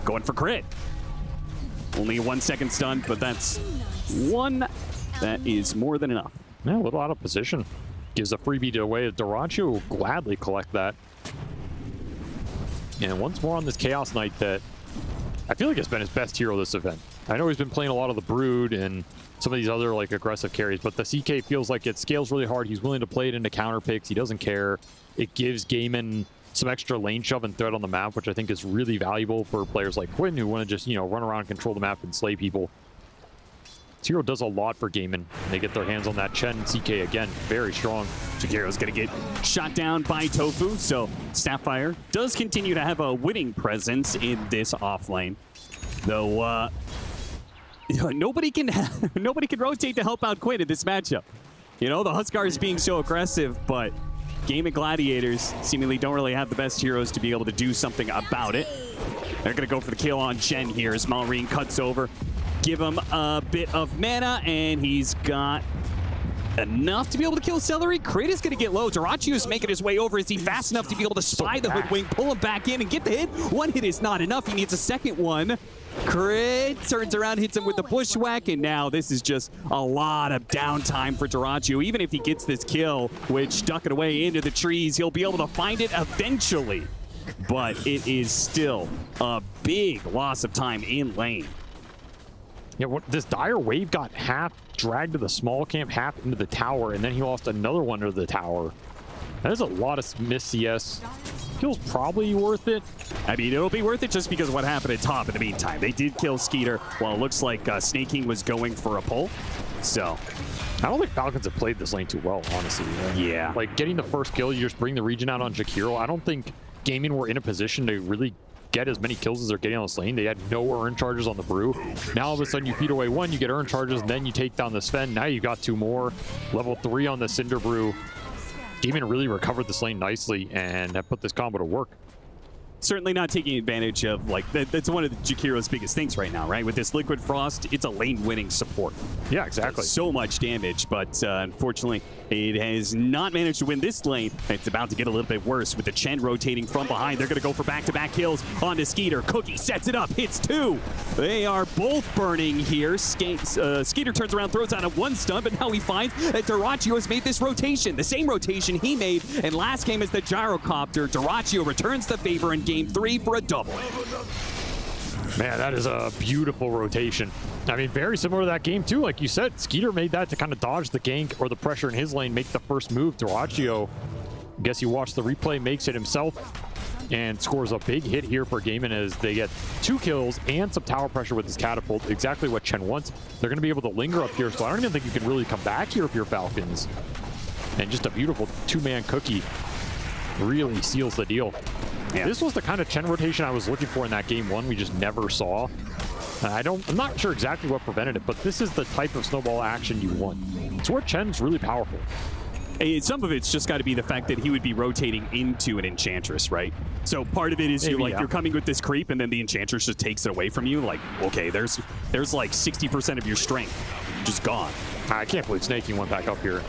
Going for crit. Only a 1 second stun, but that's one. That is more than enough. Yeah, a little out of position. Gives a freebie away. Doraccio will gladly collect that. And once more on this Chaos Knight that I feel like has been his best hero this event. I know he's been playing a lot of the Brood and some of these other like aggressive carries, but the CK feels like it scales really hard. He's willing to play it into counter picks. He doesn't care. It gives Gaiman some extra lane shove and threat on the map, which I think is really valuable for players like Quinn who want to just, you know, run around, control the map, and slay people. This hero does a lot for Gaiman. They get their hands on that Chen CK again, very strong. Shakiro's going to get shot down by Tofu, so Sapphire does continue to have a winning presence in this off lane. Though, nobody can rotate to help out Quinn in this matchup. You know, the Huskars being so aggressive, but Game of Gladiators seemingly don't really have the best heroes to be able to do something about it. They're going to go for the kill on Chen here as Malrine cuts over. Give him a bit of mana, and he's got enough to be able to kill Celery. Crit is going to get low. Doraccio is making his way over. Is he fast enough to be able to spy the Hoodwink, pull him back in, and get the hit? One hit is not enough. He needs a second one. Crit turns around, hits him with the bushwhack, and now this is just a lot of downtime for Doraccio. Even if he gets this kill, which duck it away into the trees, he'll be able to find it eventually. But it is still a big loss of time in lane. Yeah, this Dire Wave got half dragged to the small camp, half into the tower, and then he lost another one to the tower. That is a lot of missed CS. Feels probably worth it. I mean, it'll be worth it just because of what happened at top in the meantime. They did kill Skeeter while it looks like Snaking was going for a pull. So, I don't think Falcons have played this lane too well, honestly. Yeah. Like, getting the first kill, you just bring the region out on Jakiro. I don't think Gaming were in a position to really get as many kills as they're getting on this lane. They had no earn charges on the Brew. Now all of a sudden you feed away one, you get earn charges, and then you take down the Sven. Now you got 2 more. Level 3 on the Cinder Brew. Gaming really recovered this lane nicely and have put this combo to work. Certainly not taking advantage of, like, that's one of Jakiro's biggest things right now, right? With this Liquid Frost, it's a lane-winning support. Yeah, exactly. So much damage, but unfortunately, it has not managed to win this lane. It's about to get a little bit worse with the Chen rotating from behind. They're going to go for back-to-back kills onto Skeeter. Cookie sets it up, hits 2. They are both burning here. Skeeter turns around, throws out a 1 stun, but now he finds that Doraccio has made this rotation. The same rotation he made in last game as the Gyrocopter. Doraccio returns the favor in Game 3 for a double. Man, that is a beautiful rotation. I mean, very similar to that game too. Like you said, Skeeter made that to kind of dodge the gank or the pressure in his lane, make the first move. Doraccio, I guess you watched the replay, makes it himself and scores a big hit here for Gaiman as they get 2 kills and some tower pressure with his catapult. Exactly what Chen wants. They're going to be able to linger up here, so I don't even think you can really come back here if you're Falcons. And just a beautiful 2-man cookie really seals the deal. Yeah. This was the kind of Chen rotation I was looking for in that game 1 we just never saw. I'm not sure exactly what prevented it, but this is the type of snowball action you want. It's where Chen's really powerful. Some of it's just got to be the fact that he would be rotating into an Enchantress, right? So part of it is you're coming with this creep, and then the Enchantress just takes it away from you. Like, okay, there's like 60% of your strength just gone. I can't believe Snaking went back up here.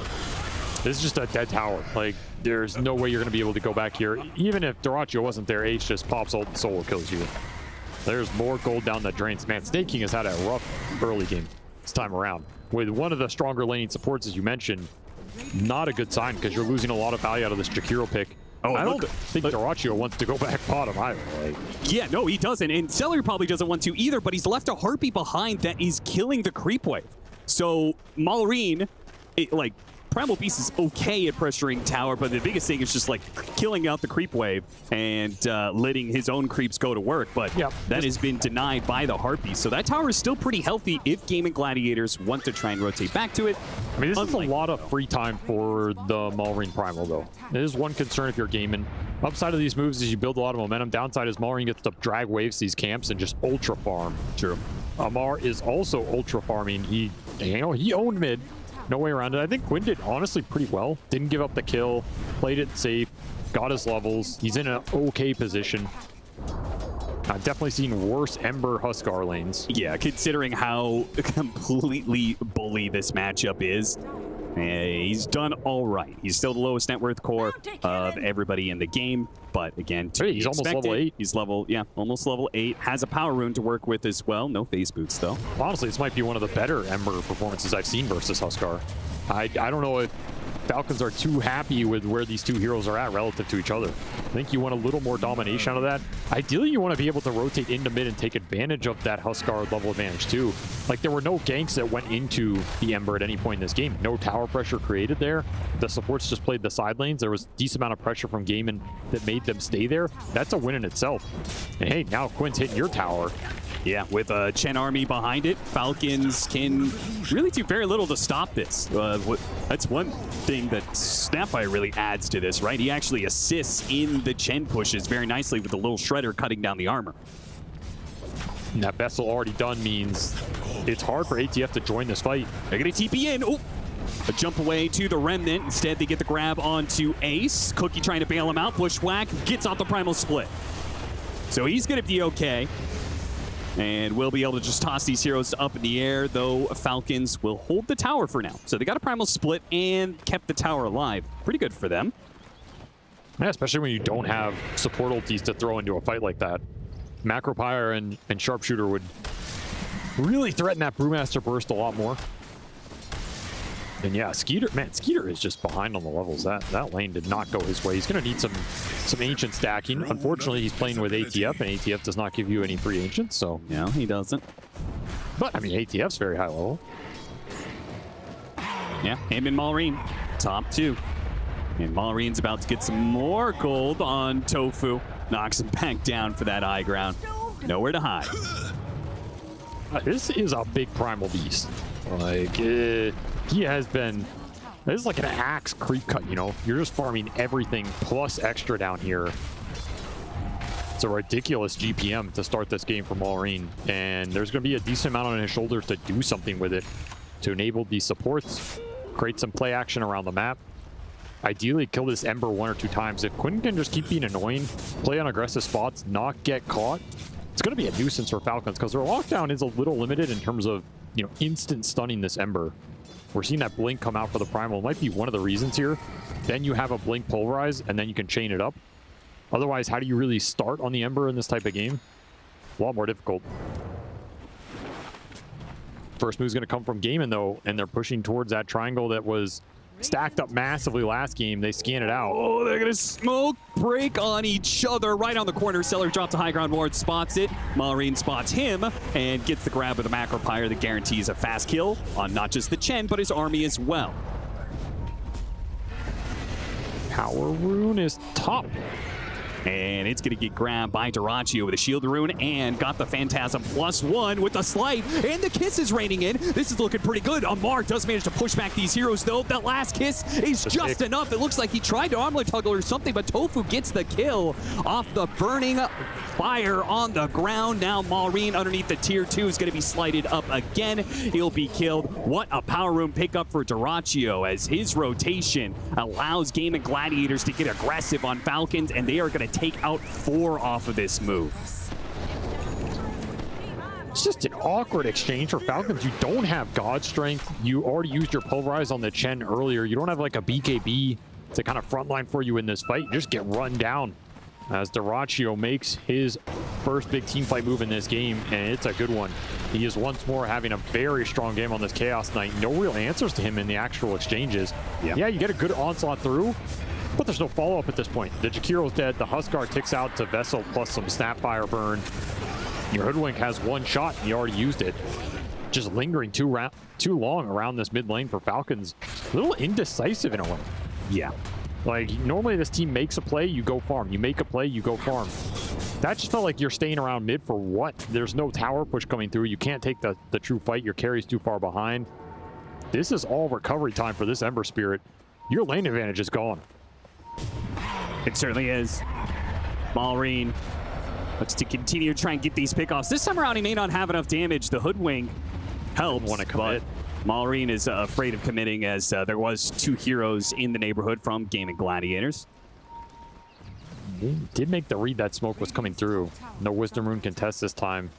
This is just a dead tower. Like, there's no way you're going to be able to go back here. Even if Dyrachyo wasn't there, H just pops ult and solo kills you. There's more gold down the drains. Man, Snaking has had a rough early game this time around. With one of the stronger laning supports, as you mentioned, not a good sign because you're losing a lot of value out of this Jakiro pick. Oh, I don't think Dyrachyo wants to go back bottom either. Like, yeah, no, he doesn't. And Celery probably doesn't want to either, but he's left a Harpy behind that is killing the creep wave. So Malrine, Primal Beast is okay at pressuring tower, but the biggest thing is just like killing out the creep wave and letting his own creeps go to work. But that has been denied by the Harpies. So that tower is still pretty healthy if Gaming Gladiators want to try and rotate back to it. I mean, this is a lot of free time for the Malrine Primal, though. It is one concern if you're gaming. Upside of these moves is you build a lot of momentum. Downside is Malrine gets to drag waves to these camps and just ultra farm. True. Omar is also ultra farming. He owned mid. No way around it. I think Quinn did honestly pretty well. Didn't give up the kill, played it safe, got his levels. He's in an okay position. I've definitely seen worse Ember Huskar lanes. Yeah, considering how completely bully this matchup is. He's done all right. He's still the lowest net worth core of everybody in the game. But again, he's almost level 8. He's almost level 8. Has a power rune to work with as well. No phase boots though. Honestly, this might be one of the better Ember performances I've seen versus Huskar. I don't know if Falcons are too happy with where these two heroes are at relative to each other. I think you want a little more domination out of that. Ideally, you want to be able to rotate into mid and take advantage of that Huskar level advantage too. Like, there were no ganks that went into the Ember at any point in this game. No tower pressure created there. The supports just played the side lanes. There was a decent amount of pressure from Gaimin that made them stay there. That's a win in itself. And hey, now Quinn's hitting your tower. Yeah, with a Chen army behind it, Falcons can really do very little to stop this. That's one thing that Snapfire really adds to this, right? He actually assists in the Chen pushes very nicely with the little shredder cutting down the armor. And that Vessel already done means it's hard for ATF to join this fight. They're going to TP in. Oh, a jump away to the Remnant. Instead, they get the grab onto Ace. Cookie trying to bail him out. Bushwhack gets out the Primal Split. So he's going to be okay. And we'll be able to just toss these heroes up in the air, though Falcons will hold the tower for now. So they got a Primal Split and kept the tower alive. Pretty good for them. Yeah, especially when you don't have support ultis to throw into a fight like that. Macropyre and Sharpshooter would really threaten that Brewmaster burst a lot more. And yeah, Skeeter is just behind on the levels. That lane did not go his way. He's going to need some ancient stacking. Unfortunately, he's playing with ATF, and ATF does not give you any free ancients, so... No, he doesn't. But, I mean, ATF's very high level. Yeah, him and Malrine, top 2. And Malrine's about to get some more gold on Tofu. Knocks him back down for that high ground. Nowhere to hide. This is a big Primal Beast. Like, he has been... This is like an axe creep cut, you know? You're just farming everything plus extra down here. It's a ridiculous GPM to start this game for Malrine, and there's going to be a decent amount on his shoulders to do something with it to enable these supports, create some play action around the map. Ideally, kill this Ember 1 or 2 times. If Quinn can just keep being annoying, play on aggressive spots, not get caught, it's going to be a nuisance for Falcons because their lockdown is a little limited in terms of, you know, instant stunning this Ember. We're seeing that Blink come out for the Primal. It might be one of the reasons here. Then you have a Blink Pulverize, and then you can chain it up. Otherwise, how do you really start on the Ember in this type of game? A lot more difficult. First move's going to come from Gaimin, though, and they're pushing towards that triangle that was stacked up massively last game. They scan it out. Oh, they're going to smoke break on each other right on the corner. Celery dropped to high ground ward, spots it. Malrine spots him and gets the grab with a Macropyre that guarantees a fast kill on not just the Chen, but his army as well. Power Rune is top. And it's going to get grabbed by Dyrachyo with a shield rune and got the Phantasm +1 with the slight. And the kiss is raining in. This is looking pretty good. Omar does manage to push back these heroes, though. That last kiss is just enough. It looks like he tried to armlet toggle or something, but Tofu gets the kill off the burning fire on the ground. Now Maureen underneath the tier 2 is going to be slighted up again. He'll be killed. What a power room pickup for Dyrachyo as his rotation allows Game and Gladiators to get aggressive on Falcons, and they are going to take out 4 off of this move. It's just an awkward exchange for Falcons. You don't have God Strength. You already used your Pulverize on the Chen earlier. You don't have like a BKB to kind of frontline for you in this fight. You just get run down as Dyrachyo makes his first big team fight move in this game, and it's a good one. He is once more having a very strong game on this Chaos Knight. No real answers to him in the actual exchanges. Yeah, you get a good onslaught through, but there's no follow-up at this point. The Jakiro's dead. The Huskar ticks out to Vessel plus some Snapfire burn. Your Hoodwink has one shot, and you already used it. Just lingering too long around this mid lane for Falcons. A little indecisive in a way. Yeah. Like, normally this team makes a play, you go farm. You make a play, you go farm. That just felt like you're staying around mid for what? There's no tower push coming through. You can't take the true fight. Your carry's too far behind. This is all recovery time for this Ember Spirit. Your lane advantage is gone. It certainly is. Maureen looks to continue to try and get these pickoffs. This time around, he may not have enough damage. The Hoodwink helps, want to commit. Maureen is afraid of committing, as there was 2 heroes in the neighborhood from Game and Gladiators. He did make the read that smoke was coming through. No Wisdom Rune contest this time.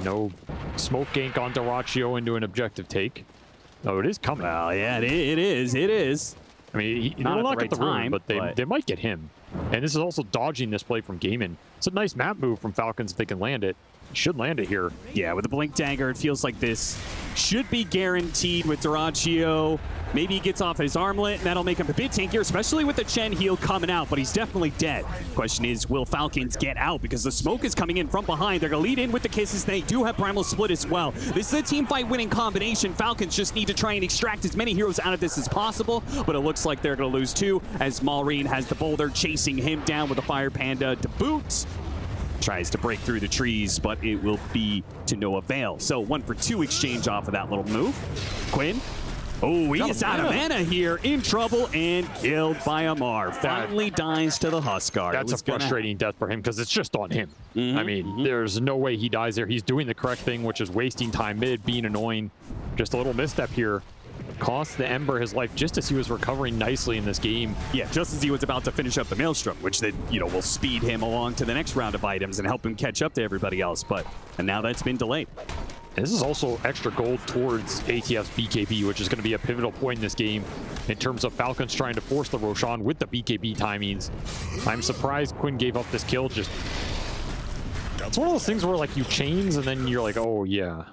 No smoke gank on Dyrachyo into an objective take. Oh, it is coming. Well, yeah, it is. It is. I mean, he not will at not the get right the rune, time, but they might get him. And this is also dodging this play from Gaimin. It's a nice map move from Falcons if they can land it. Should land it here. Yeah, with the Blink Dagger, it feels like this should be guaranteed with Dyrachyo. Maybe he gets off his armlet, and that'll make him a bit tankier, especially with the Chen heal coming out, but he's definitely dead. Question is, will Falcons get out? Because the smoke is coming in from behind. They're going to lead in with the kisses. They do have Primal Split as well. This is a team fight winning combination. Falcons just need to try and extract as many heroes out of this as possible, but it looks like they're going to lose 2, as Maureen has the Boulder chasing him down with a Fire Panda to boot. Tries to break through the trees, but it will be to no avail. So 1 for 2 exchange off of that little move. Quinn. Oh, he is out of mana here, in trouble, and killed by Omar. Finally dies to the Huskar. That's a frustrating death for him because it's just on him. I mean, there's no way he dies there. He's doing the correct thing, which is wasting time mid, being annoying. Just a little misstep here. Cost the Ember his life just as he was recovering nicely in this game. Yeah, just as he was about to finish up the Maelstrom, which then, will speed him along to the next round of items and help him catch up to everybody else. And now that's been delayed. This is also extra gold towards ATF's BKB, which is going to be a pivotal point in this game in terms of Falcons trying to force the Roshan with the BKB timings. I'm surprised Quinn gave up this kill. It's one of those things where like you chains and then you're like, oh yeah.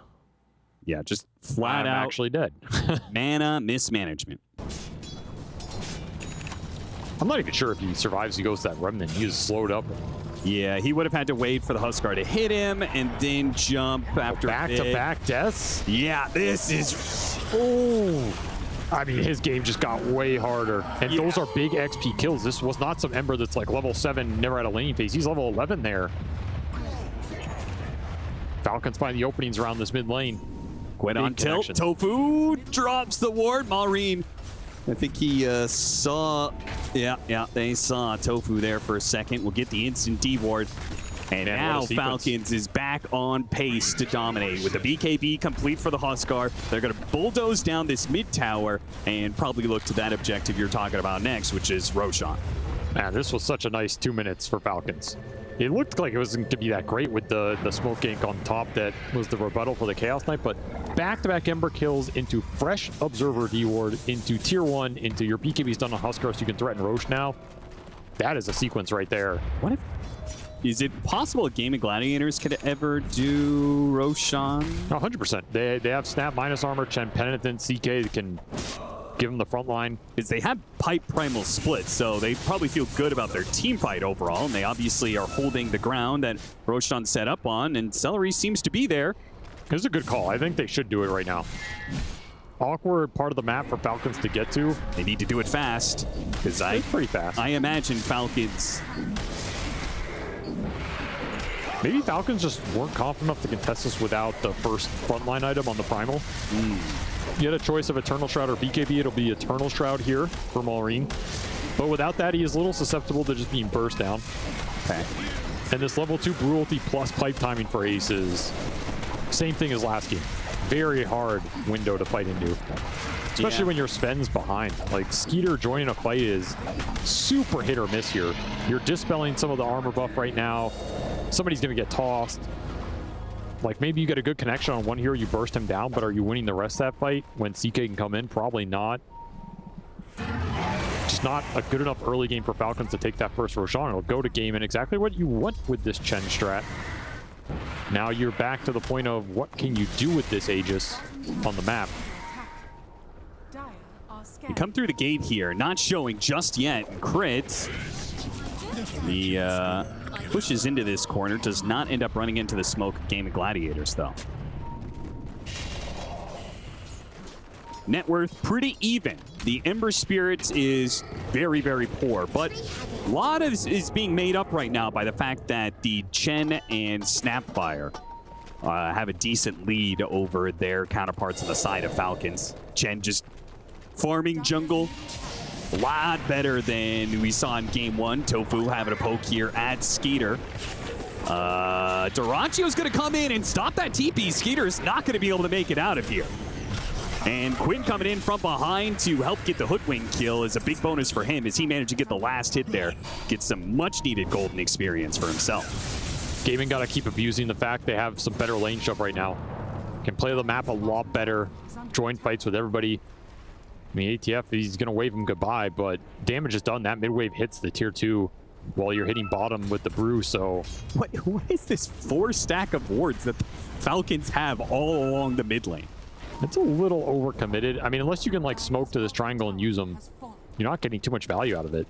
Yeah, just flat out actually dead. Mana mismanagement. I'm not even sure if he survives. He goes to that remnant. He is slowed up. Yeah, he would have had to wait for the Huskar to hit him and then jump after back-to-back deaths. Yeah, this is. Oh, I mean, his game just got way harder, and those are big XP kills. This was not some Ember that's like level 7, never had a laning phase. He's level 11 there. Falcons find the openings around this mid lane. Quinn on tilt. Tofu drops the ward. Maureen, I think he saw. Yeah, they saw Tofu there for a second. We'll get the instant D ward. And now Falcons is back on pace to dominate with the BKB complete for the Huskar. They're going to bulldoze down this mid tower and probably look to that objective you're talking about next, which is Roshan. Man, this was such a nice 2 minutes for Falcons. It looked like it wasn't going to be that great with the smoke gank on top that was the rebuttal for the Chaos Knight, but back-to-back Ember kills into fresh Observer D-Ward, into Tier 1, into your BKB's done on Huskar so you can threaten Roche now. That is a sequence right there. What if... Is it possible Game of Gladiators could ever do Roshan? 100%. They have Snap minus armor, Chen Penitent, CK can give them the front line. Is they have Pipe Primal Split, so they probably feel good about their team fight overall, and they obviously are holding the ground that Roshan set up on, and Celery seems to be there. This is a good call. I think they should do it right now. awkward part of the map for Falcons to get to. They need to do it fast, because it's pretty fast. I imagine Falcons. Maybe Falcons just weren't confident enough to contest this without the first frontline item on the Primal. You had a choice of Eternal Shroud or BKB. It'll be Eternal Shroud here for Maureen. But without that, he is a little susceptible to just being burst down. Okay. And this level 2 Brutalty plus pipe timing for Ace is same thing as last game. Very hard window to fight into. Especially when your Sven's behind. Like, Skeeter joining a fight is super hit or miss here. You're dispelling some of the armor buff right now. Somebody's going to get tossed. Like, maybe you get a good connection on one hero, you burst him down, but are you winning the rest of that fight when CK can come in? Probably not. Just not a good enough early game for Falcons to take that first Roshan. It'll go to game and exactly what you want with this Chen strat. Now you're back to the point of what can you do with this Aegis on the map. You come through the gate here, not showing just yet. Crits. The pushes into this corner, does not end up running into the smoke of Game of Gladiators, though. Net worth pretty even. The Ember Spirit is very, very poor, but a lot of this is being made up right now by the fact that the Chen and Snapfire have a decent lead over their counterparts on the side of Falcons. Chen just farming jungle. A lot better than we saw in game 1. Tofu having a poke here at Skeeter. Duracchio's going to come in and stop that TP. Skeeter's not going to be able to make it out of here. And Quinn coming in from behind to help get the Hoodwink kill is a big bonus for him as he managed to get the last hit there. Get some much-needed golden experience for himself. Gaming got to keep abusing the fact they have some better lane shove right now. Can play the map a lot better. Join fights with everybody. I mean, ATF, he's going to wave him goodbye, but damage is done. That mid-wave hits the tier 2 while you're hitting bottom with the brew, so... What is this 4 stack of wards that the Falcons have all along the mid lane? It's a little overcommitted. I mean, unless you can, like, smoke to this triangle and use them, you're not getting too much value out of it.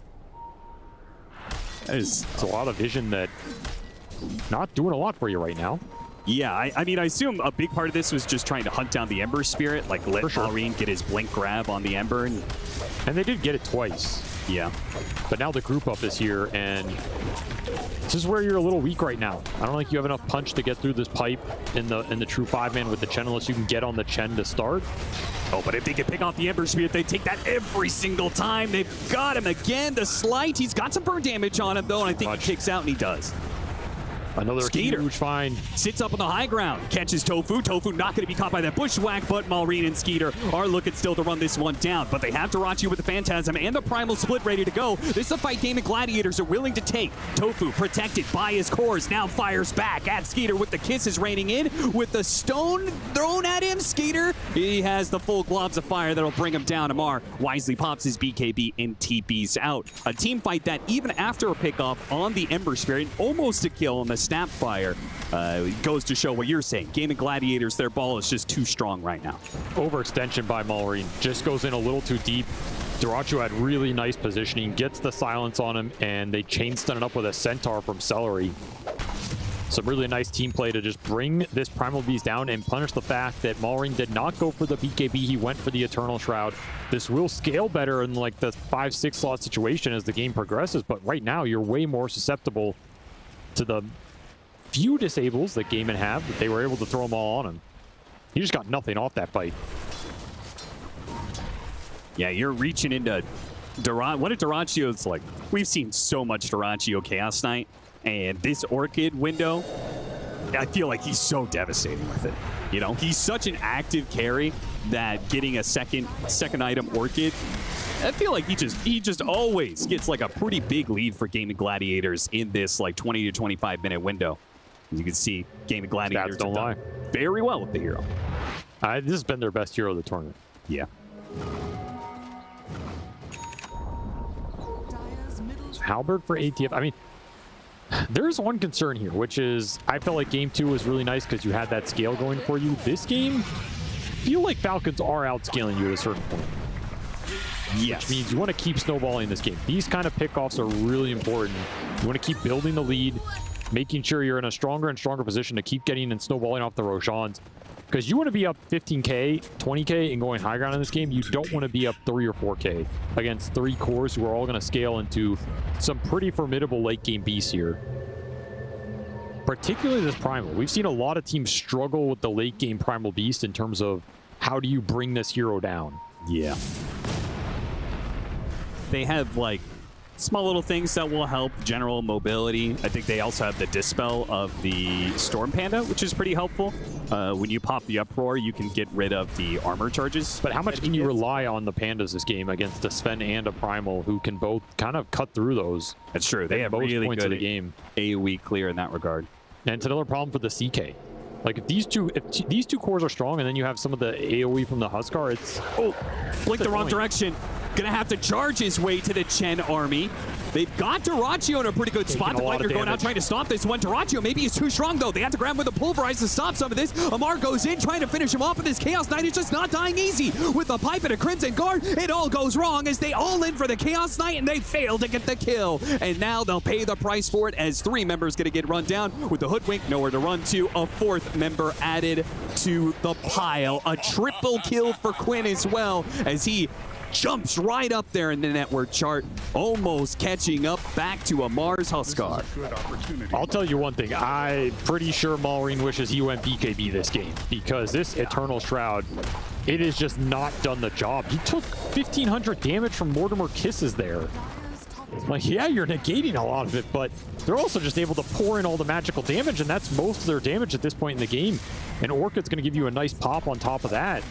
It's a lot of vision that not doing a lot for you right now. Yeah, I mean, I assume a big part of this was just trying to hunt down the Ember Spirit, like let Maureen get his blink grab on the Ember. And they did get it twice. Yeah. But now the group up is here, and this is where you're a little weak right now. I don't think you have enough punch to get through this pipe in the true 5-man with the Chen unless you can get on the Chen to start. Oh, but if they can pick off the Ember Spirit, they take that every single time. They've got him again. The Slight, he's got some burn damage on him, though, and I think he kicks out, and he does. Another Skeeter huge find. Sits up on the high ground, catches Tofu. Tofu not going to be caught by that bushwhack, but Maureen and Skeeter are looking still to run this one down. But they have Duracchio with the Phantasm and the Primal Split ready to go. This is a fight Game of Gladiators are willing to take. Tofu, protected by his cores, now fires back at Skeeter with the kisses raining in. With the stone thrown at him, Skeeter, he has the full globs of fire that'll bring him down. Omar wisely pops his BKB and TP's out. A team fight that even after a pickoff on the Ember Spirit, almost a kill on the Snapfire, goes to show what you're saying. Game of Gladiators, their ball is just too strong right now. Overextension by Maureen. Just goes in a little too deep. Duracchio had really nice positioning, gets the silence on him, and they chain stun it up with a Centaur from Celery. Some really nice team play to just bring this Primal Beast down and punish the fact that Maureen did not go for the BKB. He went for the Eternal Shroud. This will scale better in like the 5-6 slot situation as the game progresses, but right now you're way more susceptible to the few disables that Gaiman have, that they were able to throw them all on him. He just got nothing off that fight. Yeah, you're reaching into what a Duracchio's like. We've seen so much Duracchio Chaos Knight, and this Orchid window, I feel like he's so devastating with it. You know, he's such an active carry that getting a second item Orchid, I feel like he just always gets like a pretty big lead for Game of Gladiators in this like 20 to 25 minute window. As you can see, Game of Gladiators don't lie very well with the hero. This has been their best hero of the tournament. Yeah. So Halberd for ATF. I mean, there's one concern here, which is I felt like game 2 was really nice because you had that scale going for you. This game, I feel like Falcons are outscaling you at a certain point. Yes. Which means you want to keep snowballing this game. These kind of pickoffs are really important. You want to keep building the lead, making sure you're in a stronger and stronger position to keep getting and snowballing off the Roshans. Because you want to be up 15k, 20k, and going high ground in this game. You don't want to be up 3 or 4k against 3 cores who are all going to scale into some pretty formidable late game beasts here. Particularly this Primal. We've seen a lot of teams struggle with the late game Primal Beast in terms of how do you bring this hero down. Yeah. They have, like, small little things that will help general mobility. I think they also have the Dispel of the Storm Panda, which is pretty helpful. When you pop the Uproar, you can get rid of the armor charges. But how much can you rely on the Pandas this game against a Sven and a Primal who can both kind of cut through those? That's true. They have most really points good of the game. AoE clear in that regard. And it's another problem for the CK. Like if these two cores are strong and then you have some of the AoE from the Huskar, it's... Oh, blink the wrong direction. Gonna have to charge his way to the Chen army. They've got Dyrachyo in a pretty good spot. The Blighter going out trying to stop this one. Dyrachyo maybe is too strong though. They have to grab him with a Pulverize to stop some of this. Omar goes in trying to finish him off, but this Chaos Knight is just not dying easy. With a pipe and a Crimson Guard, it all goes wrong as they all in for the Chaos Knight and they fail to get the kill. And now they'll pay the price for it as 3 members gonna get run down with the Hoodwink nowhere to run to. A 4th member added to the pile. A triple kill for Quinn as well as he jumps right up there in the network chart, almost catching up back to Amar's Huskar. I'll tell you one thing. I'm pretty sure Maureen wishes he went BKB this game because this Eternal Shroud, it has just not done the job. He took 1,500 damage from Mortimer Kisses there. Like, yeah, you're negating a lot of it, but they're also just able to pour in all the magical damage, and that's most of their damage at this point in the game. And Orchid's going to give you a nice pop on top of that.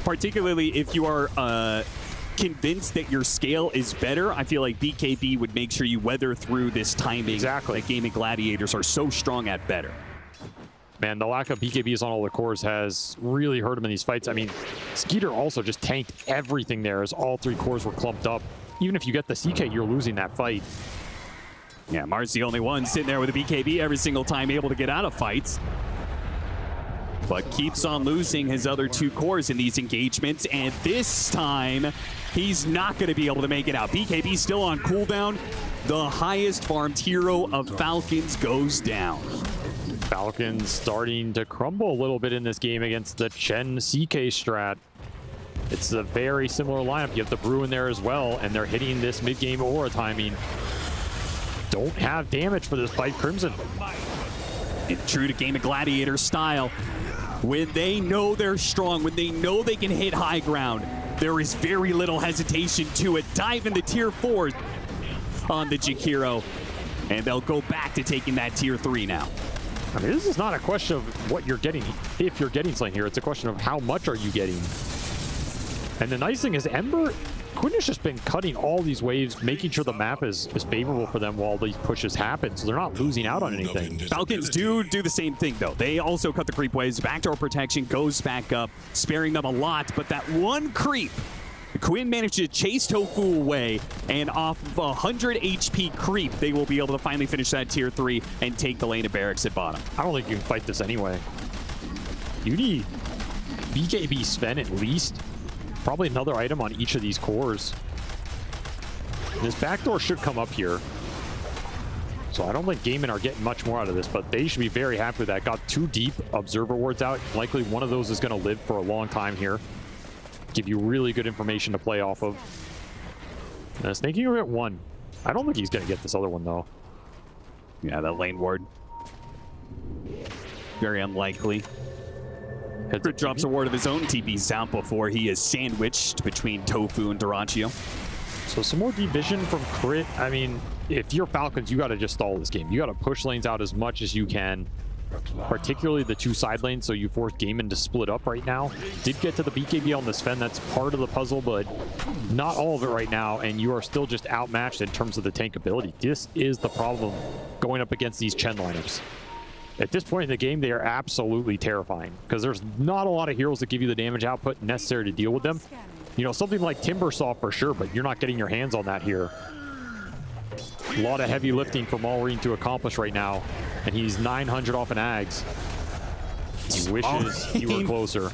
Particularly if you are convinced that your scale is better, I feel like BKB would make sure you weather through this timing. Exactly. That Gaming Gladiators are so strong at better. Man, the lack of BKBs on all the cores has really hurt him in these fights. I mean, Skeeter also just tanked everything there as all 3 cores were clumped up. Even if you get the CK, you're losing that fight. Yeah, Mar's the only one sitting there with a BKB every single time able to get out of fights. But keeps on losing his other 2 cores in these engagements, and this time he's not going to be able to make it out. BKB still on cooldown. The highest farmed hero of Falcons goes down. Falcons starting to crumble a little bit in this game against the Chen CK strat. It's a very similar lineup. You have the Brew in there as well, and they're hitting this mid-game aura timing. Don't have damage for this Bite Crimson. True to Game of Gladiator style. When they know they're strong, when they know they can hit high ground, there is very little hesitation to it. Dive into tier 4 on the Jakiro, and they'll go back to taking that tier 3 now. I mean, this is not a question of what you're getting, if you're getting something here. It's a question of how much are you getting. And the nice thing is Ember, Quinn has just been cutting all these waves, making sure the map is favorable for them while these pushes happen, so they're not losing out on anything. Falcons do the same thing, though. They also cut the creep waves. Backdoor protection goes back up, sparing them a lot, but that one creep, Quinn managed to chase Tofu away, and off of 100 HP creep, they will be able to finally finish that tier 3 and take the lane of barracks at bottom. I don't think you can fight this anyway. You need BKB Sven at least. Probably another item on each of these cores. This backdoor should come up here. So I don't think Gaiman are getting much more out of this, but they should be very happy with that. Got 2 deep observer wards out. Likely one of those is going to live for a long time here. Give you really good information to play off of. Snaking over at 1. I don't think he's going to get this other one, though. Yeah, that lane ward. Very unlikely. Crit drops a ward of his own TP's out before he is sandwiched between Tofu and Dyrachyo. So some more deep vision from Crit. I mean, if you're Falcons, you got to just stall this game. You got to push lanes out as much as you can, particularly the 2 side lanes, so you force Gaiman to split up right now. Did get to the BKB on the Sven. That's part of the puzzle, but not all of it right now, and you are still just outmatched in terms of the tank ability. This is the problem going up against these Chen lineups. At this point in the game, they are absolutely terrifying because there's not a lot of heroes that give you the damage output necessary to deal with them. You know, something like Timbersaw for sure, but you're not getting your hands on that here. A lot of heavy lifting for Maureen to accomplish right now, and he's 900 off an Ags. He wishes he were closer.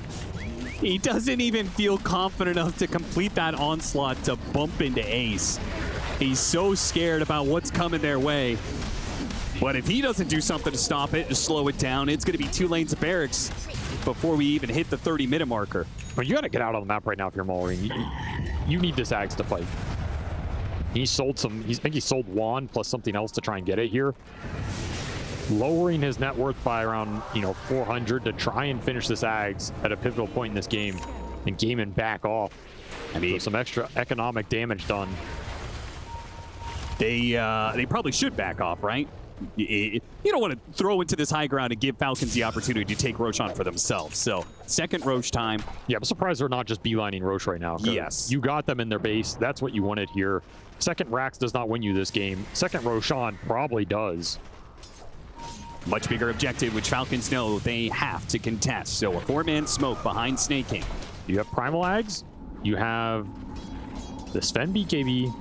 He doesn't even feel confident enough to complete that onslaught to bump into Ace. He's so scared about what's coming their way. But if he doesn't do something to stop it, to slow it down, it's going to be 2 lanes of barracks before we even hit the 30-minute marker. Well, you got to get out on the map right now if you're Maureen. You need this Axe to fight. He sold some, I think he sold Wand plus something else to try and get it here. Lowering his net worth by around, 400 to try and finish this Axe at a pivotal point in this game and game and back off. I mean, some extra economic damage done. They probably should back off, right? You don't want to throw into this high ground and give Falcons the opportunity to take Roche on for themselves. So, second Roche time. Yeah, I'm surprised they're not just beelining Roche right now. Yes. You got them in their base. That's what you wanted here. Second Rax does not win you this game. Second Roshan probably does. Much bigger objective, which Falcons know they have to contest. So, a 4-man smoke behind Snake King. You have Primal Ags. You have the Sven BKB.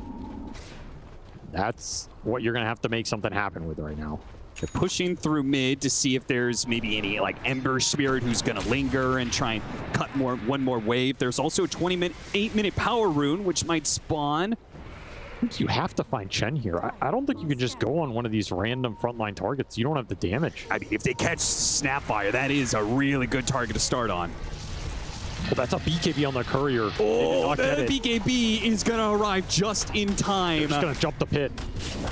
That's what you're going to have to make something happen with right now. They're pushing through mid to see if there's maybe any like Ember Spirit who's going to linger and try and cut one more wave. There's also a 8-minute power rune, which might spawn. I think you have to find Chen here. I don't think you can just go on one of these random frontline targets. You don't have the damage. I mean, if they catch Snapfire, that is a really good target to start on. Well, that's a BKB on the courier. Oh, the BKB is going to arrive just in time. They're just going to jump the pit.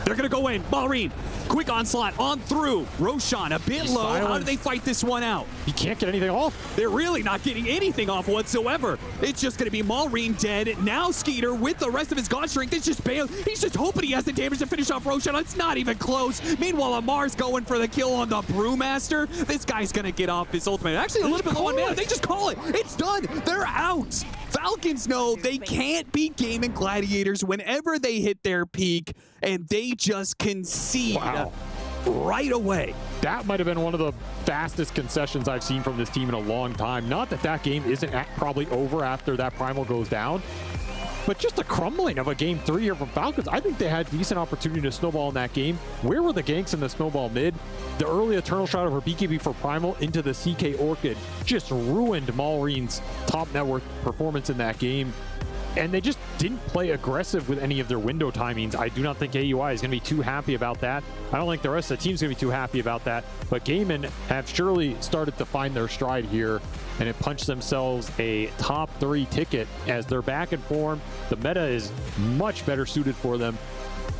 They're going to go in. Maureen, quick onslaught, on through. Roshan, a bit low. How do they fight this one out? He can't get anything off. They're really not getting anything off whatsoever. It's just going to be Maureen dead. Now Skeeter with the rest of his God Strength. It's just bail. He's just hoping he has the damage to finish off Roshan. It's not even close. Meanwhile, Amar's going for the kill on the Brewmaster. This guy's going to get off his ultimate. Actually, a little bit low on mana. They just call it. It's done. They're out. Falcons know they can't beat Game and Gladiators whenever they hit their peak, and they just concede right away. That might have been one of the fastest concessions I've seen from this team in a long time. Not that that game isn't probably over after that Primal goes down, but just a crumbling of a game 3 here from Falcons. I think they had decent opportunity to snowball in that game. Where were the ganks in the snowball mid? The early Eternal Shroud of her BKB for Primal into the CK Orchid just ruined Maureen's top network performance in that game. And they just didn't play aggressive with any of their window timings. I do not think AUI is going to be too happy about that. I don't think the rest of the team's going to be too happy about that. But Gaiman have surely started to find their stride here, and it punched themselves a top 3 ticket as they're back in form. The meta is much better suited for them.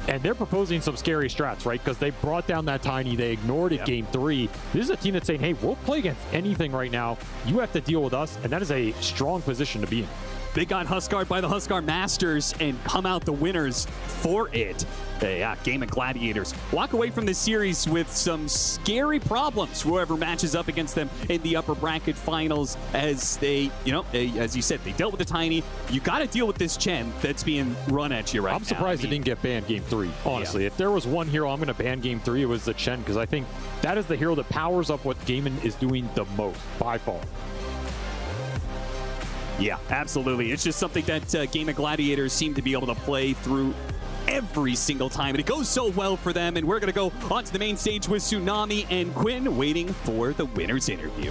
And they're proposing some scary strats, right? Because they brought down that Tiny. They ignored it game 3. This is a team that's saying, hey, we'll play against anything right now. You have to deal with us. And that is a strong position to be in. They got Huskar by the Huskar Masters and come out the winners for it. Yeah, Game of Gladiators walk away from this series with some scary problems. Whoever matches up against them in the upper bracket finals, as they, as you said, they dealt with the Tiny. You got to deal with this Chen that's being run at you right now. I'm surprised it didn't get banned game 3, honestly. If there was one hero I'm going to ban game 3, it was the Chen, because I think that is the hero that powers up what Gaiman is doing the most, by far. Yeah, absolutely. It's just something that Game of Gladiators seem to be able to play through every single time, and it goes so well for them. And we're going to go onto the main stage with Tsunami and Quinn waiting for the winner's interview.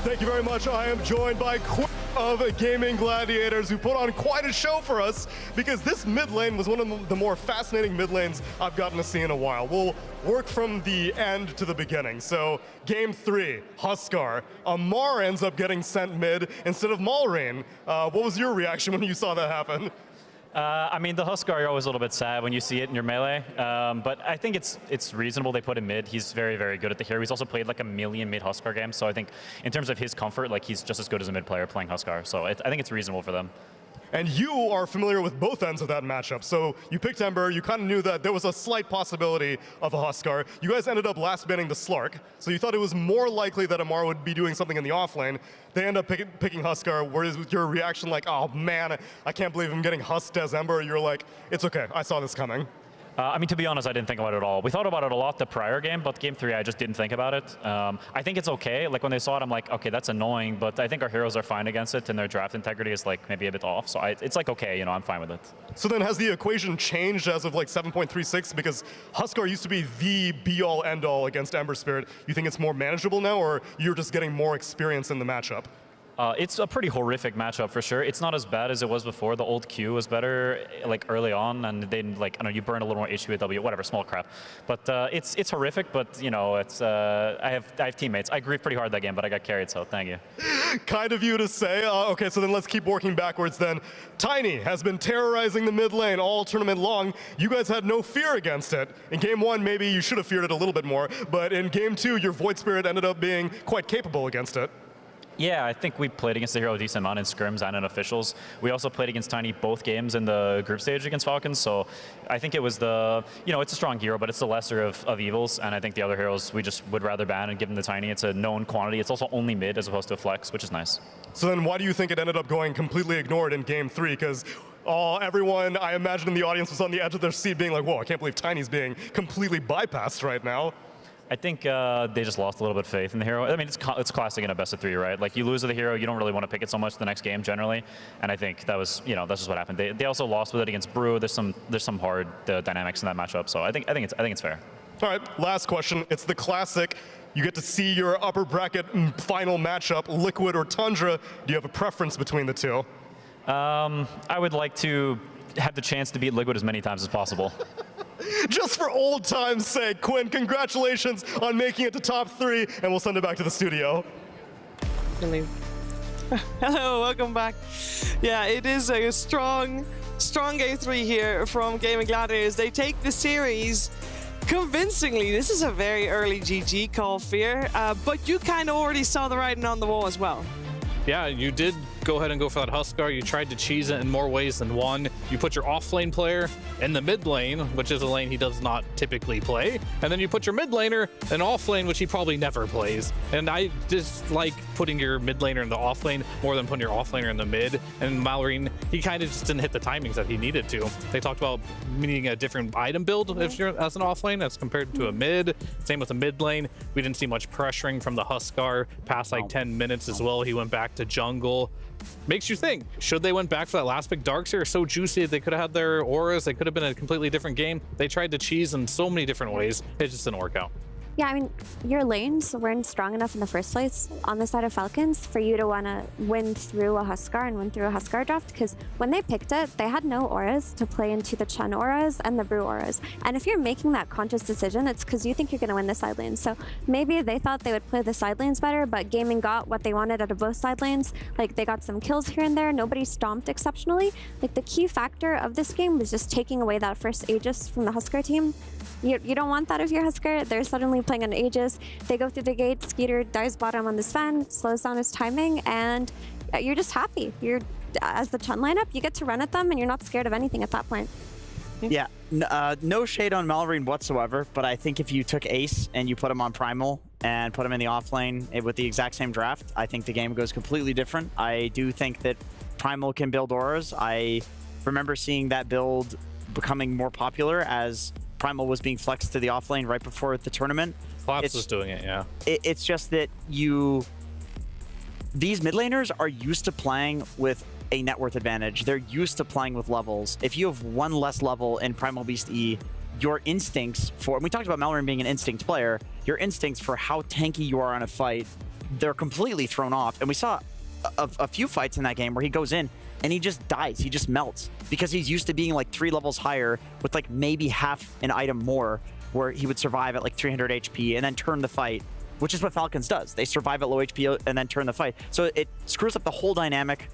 Thank you very much. I am joined by Quinn of Gaming Gladiators, who put on quite a show for us, because this mid lane was one of the more fascinating mid lanes I've gotten to see in a while. We'll work from the end to the beginning. So game 3, Huskar. Omar ends up getting sent mid instead of Maureen. What was your reaction when you saw that happen? I mean, the Huskar, you're always a little bit sad when you see it in your melee, but I think it's reasonable they put him mid. He's very, very good at the hero. He's also played like a million mid Huskar games, so I think in terms of his comfort, like he's just as good as a mid player playing Huskar. So I think it's reasonable for them. And you are familiar with both ends of that matchup. So you picked Ember, you kind of knew that there was a slight possibility of a Huskar. You guys ended up last banning the Slark, so you thought it was more likely that Omar would be doing something in the off lane. They end up picking Huskar. Whereas with your reaction like, oh man, I can't believe I'm getting husked as Ember, you're like, it's okay, I saw this coming. I mean, to be honest, I didn't think about it at all. We thought about it a lot the prior game, but game 3, I just didn't think about it. I think it's okay. Like when they saw it, I'm like, okay, that's annoying, but I think our heroes are fine against it, and their draft integrity is like maybe a bit off. So it's like, okay, I'm fine with it. So then has the equation changed as of like 7.36? Because Huskar used to be the be-all, end-all against Ember Spirit. You think it's more manageable now, or you're just getting more experience in the matchup? It's a pretty horrific matchup for sure. It's not as bad as it was before. The old Q was better, like early on, and then like I don't know, you burn a little more HP with W, whatever, small crap. But it's horrific. But you know, it's I have teammates. I grieved pretty hard that game, but I got carried, so thank you. Kind of you to say. Okay, so then let's keep working backwards. Then Tiny has been terrorizing the mid lane all tournament long. You guys had no fear against it. In game 1, maybe you should have feared it a little bit more, but in game 2, your Void Spirit ended up being quite capable against it. Yeah, I think we played against the hero a decent amount in scrims and in officials. We also played against Tiny both games in the group stage against Falcons, so I think it was the, you know, it's a strong hero, but it's the lesser of evils, and I think the other heroes we just would rather ban and give them the Tiny. It's a known quantity. It's also only mid as opposed to a flex, which is nice. So then why do you think it ended up going completely ignored in game 3? Because everyone, I imagine in the audience, was on the edge of their seat being like, whoa, I can't believe Tiny's being completely bypassed right now. I think they just lost a little bit of faith in the hero. I mean, it's classic in a best of 3, right? Like, you lose to the hero, you don't really want to pick it so much the next game generally, and I think that was, you know, that's just what happened. They also lost with it against Brew. There's some hard dynamics in that matchup, so I think it's fair. All right, last question. It's the classic. You get to see your upper bracket final matchup, Liquid or Tundra. Do you have a preference between the two? I would like to have the chance to beat Liquid as many times as possible. Just for old time's sake, Quinn, congratulations on making it to top 3, and we'll send it back to the studio. Hello, welcome back. Yeah, it is a strong game 3 here from Gaming Gladiators. They take the series convincingly. This is a very early GG call, Fear, but you kind of already saw the writing on the wall as well. Yeah, you did go ahead and go for that Huskar. You tried to cheese it in more ways than one. You put your off-lane player in the mid lane, which is a lane he does not typically play. And then you put your mid laner in off lane, which he probably never plays. And I just like putting your mid laner in the off lane more than putting your off laner in the mid. And Mallory, he kind of just didn't hit the timings that he needed to. They talked about needing a different item build if you're as an off lane as compared to a mid. Same with the mid lane. We didn't see much pressuring from the Huskar past like 10 minutes as well. He went back to jungle. Makes you think, should they went back for that last pick? Darkseer are so juicy that they could have had their auras. They could have been a completely different game. They tried to cheese in so many different ways. It just didn't work out. Yeah, I mean, your lanes weren't strong enough in the first place on the side of Falcons for you to want to win through a Huskar and win through a Huskar draft, because when they picked it, they had no auras to play into the Chen auras and the Brew auras. And if you're making that conscious decision, it's because you think you're going to win the side lanes. So maybe they thought they would play the side lanes better, but Gaming got what they wanted out of both side lanes. Like, they got some kills here and there. Nobody stomped exceptionally. Like, the key factor of this game was just taking away that first Aegis from the Huskar team. You don't want that if you're Huskar. They're suddenly playing an Aegis. They go through the gate, Skeeter dives bottom on the Sven, slows down his timing, and you're just happy. You're, as the Chun lineup, you get to run at them, and you're not scared of anything at that point. Yeah, no shade on Mallory whatsoever, but I think if you took Ace and you put him on Primal and put him in the off lane with the exact same draft, I think the game goes completely different. I do think that Primal can build auras. I remember seeing that build becoming more popular as Primal was being flexed to the off lane right before the tournament. Collapse was doing it, yeah. It's just that these mid laners are used to playing with a net worth advantage. They're used to playing with levels. If you have one less level in Primal Beast E, your instincts for, and we talked about Mallory being an instinct player, your instincts for how tanky you are on a fight, they're completely thrown off. And we saw a few fights in that game where he goes in and he just dies, he just melts, because he's used to being like 3 levels higher with like maybe half an item more, where he would survive at like 300 HP and then turn the fight, which is what Falcons does. They survive at low HP and then turn the fight. So it screws up the whole dynamic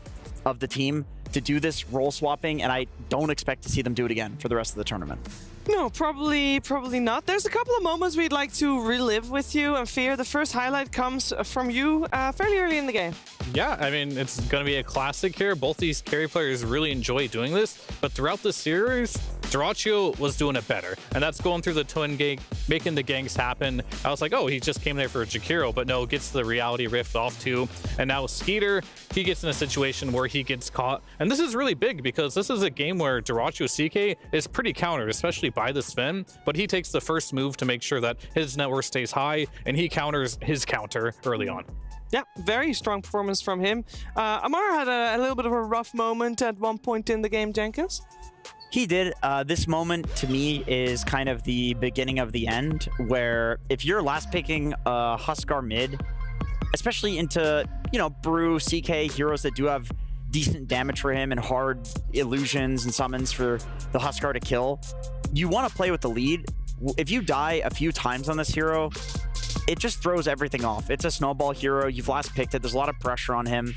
of the team to do this role swapping, and I don't expect to see them do it again for the rest of the tournament. No, probably not. There's a couple of moments we'd like to relive with you, and Fear, the first highlight comes from you fairly early in the game. Yeah, I mean, it's going to be a classic here. Both these carry players really enjoy doing this, but throughout the series, Dyrachyo was doing it better, and that's going through the twin gank, making the ganks happen. I was like, oh, he just came there for a Jakiro, but no, gets the reality rift off too. And now Skeeter, he gets in a situation where he gets caught. And this is really big because this is a game where Dyrachyo CK is pretty countered, especially by the Sven, but he takes the first move to make sure that his net worth stays high, and he counters his counter early on. Yeah, very strong performance from him. Omar had a little bit of a rough moment at one point in the game, Jenkins. He did. This moment to me is kind of the beginning of the end, where if you're last picking Huskar mid, especially into Brew, CK, heroes that do have decent damage for him and hard illusions and summons for the Huskar to kill, you want to play with the lead. If you die a few times on this hero, it just throws everything off. It's a snowball hero. You've last picked it. There's a lot of pressure on him.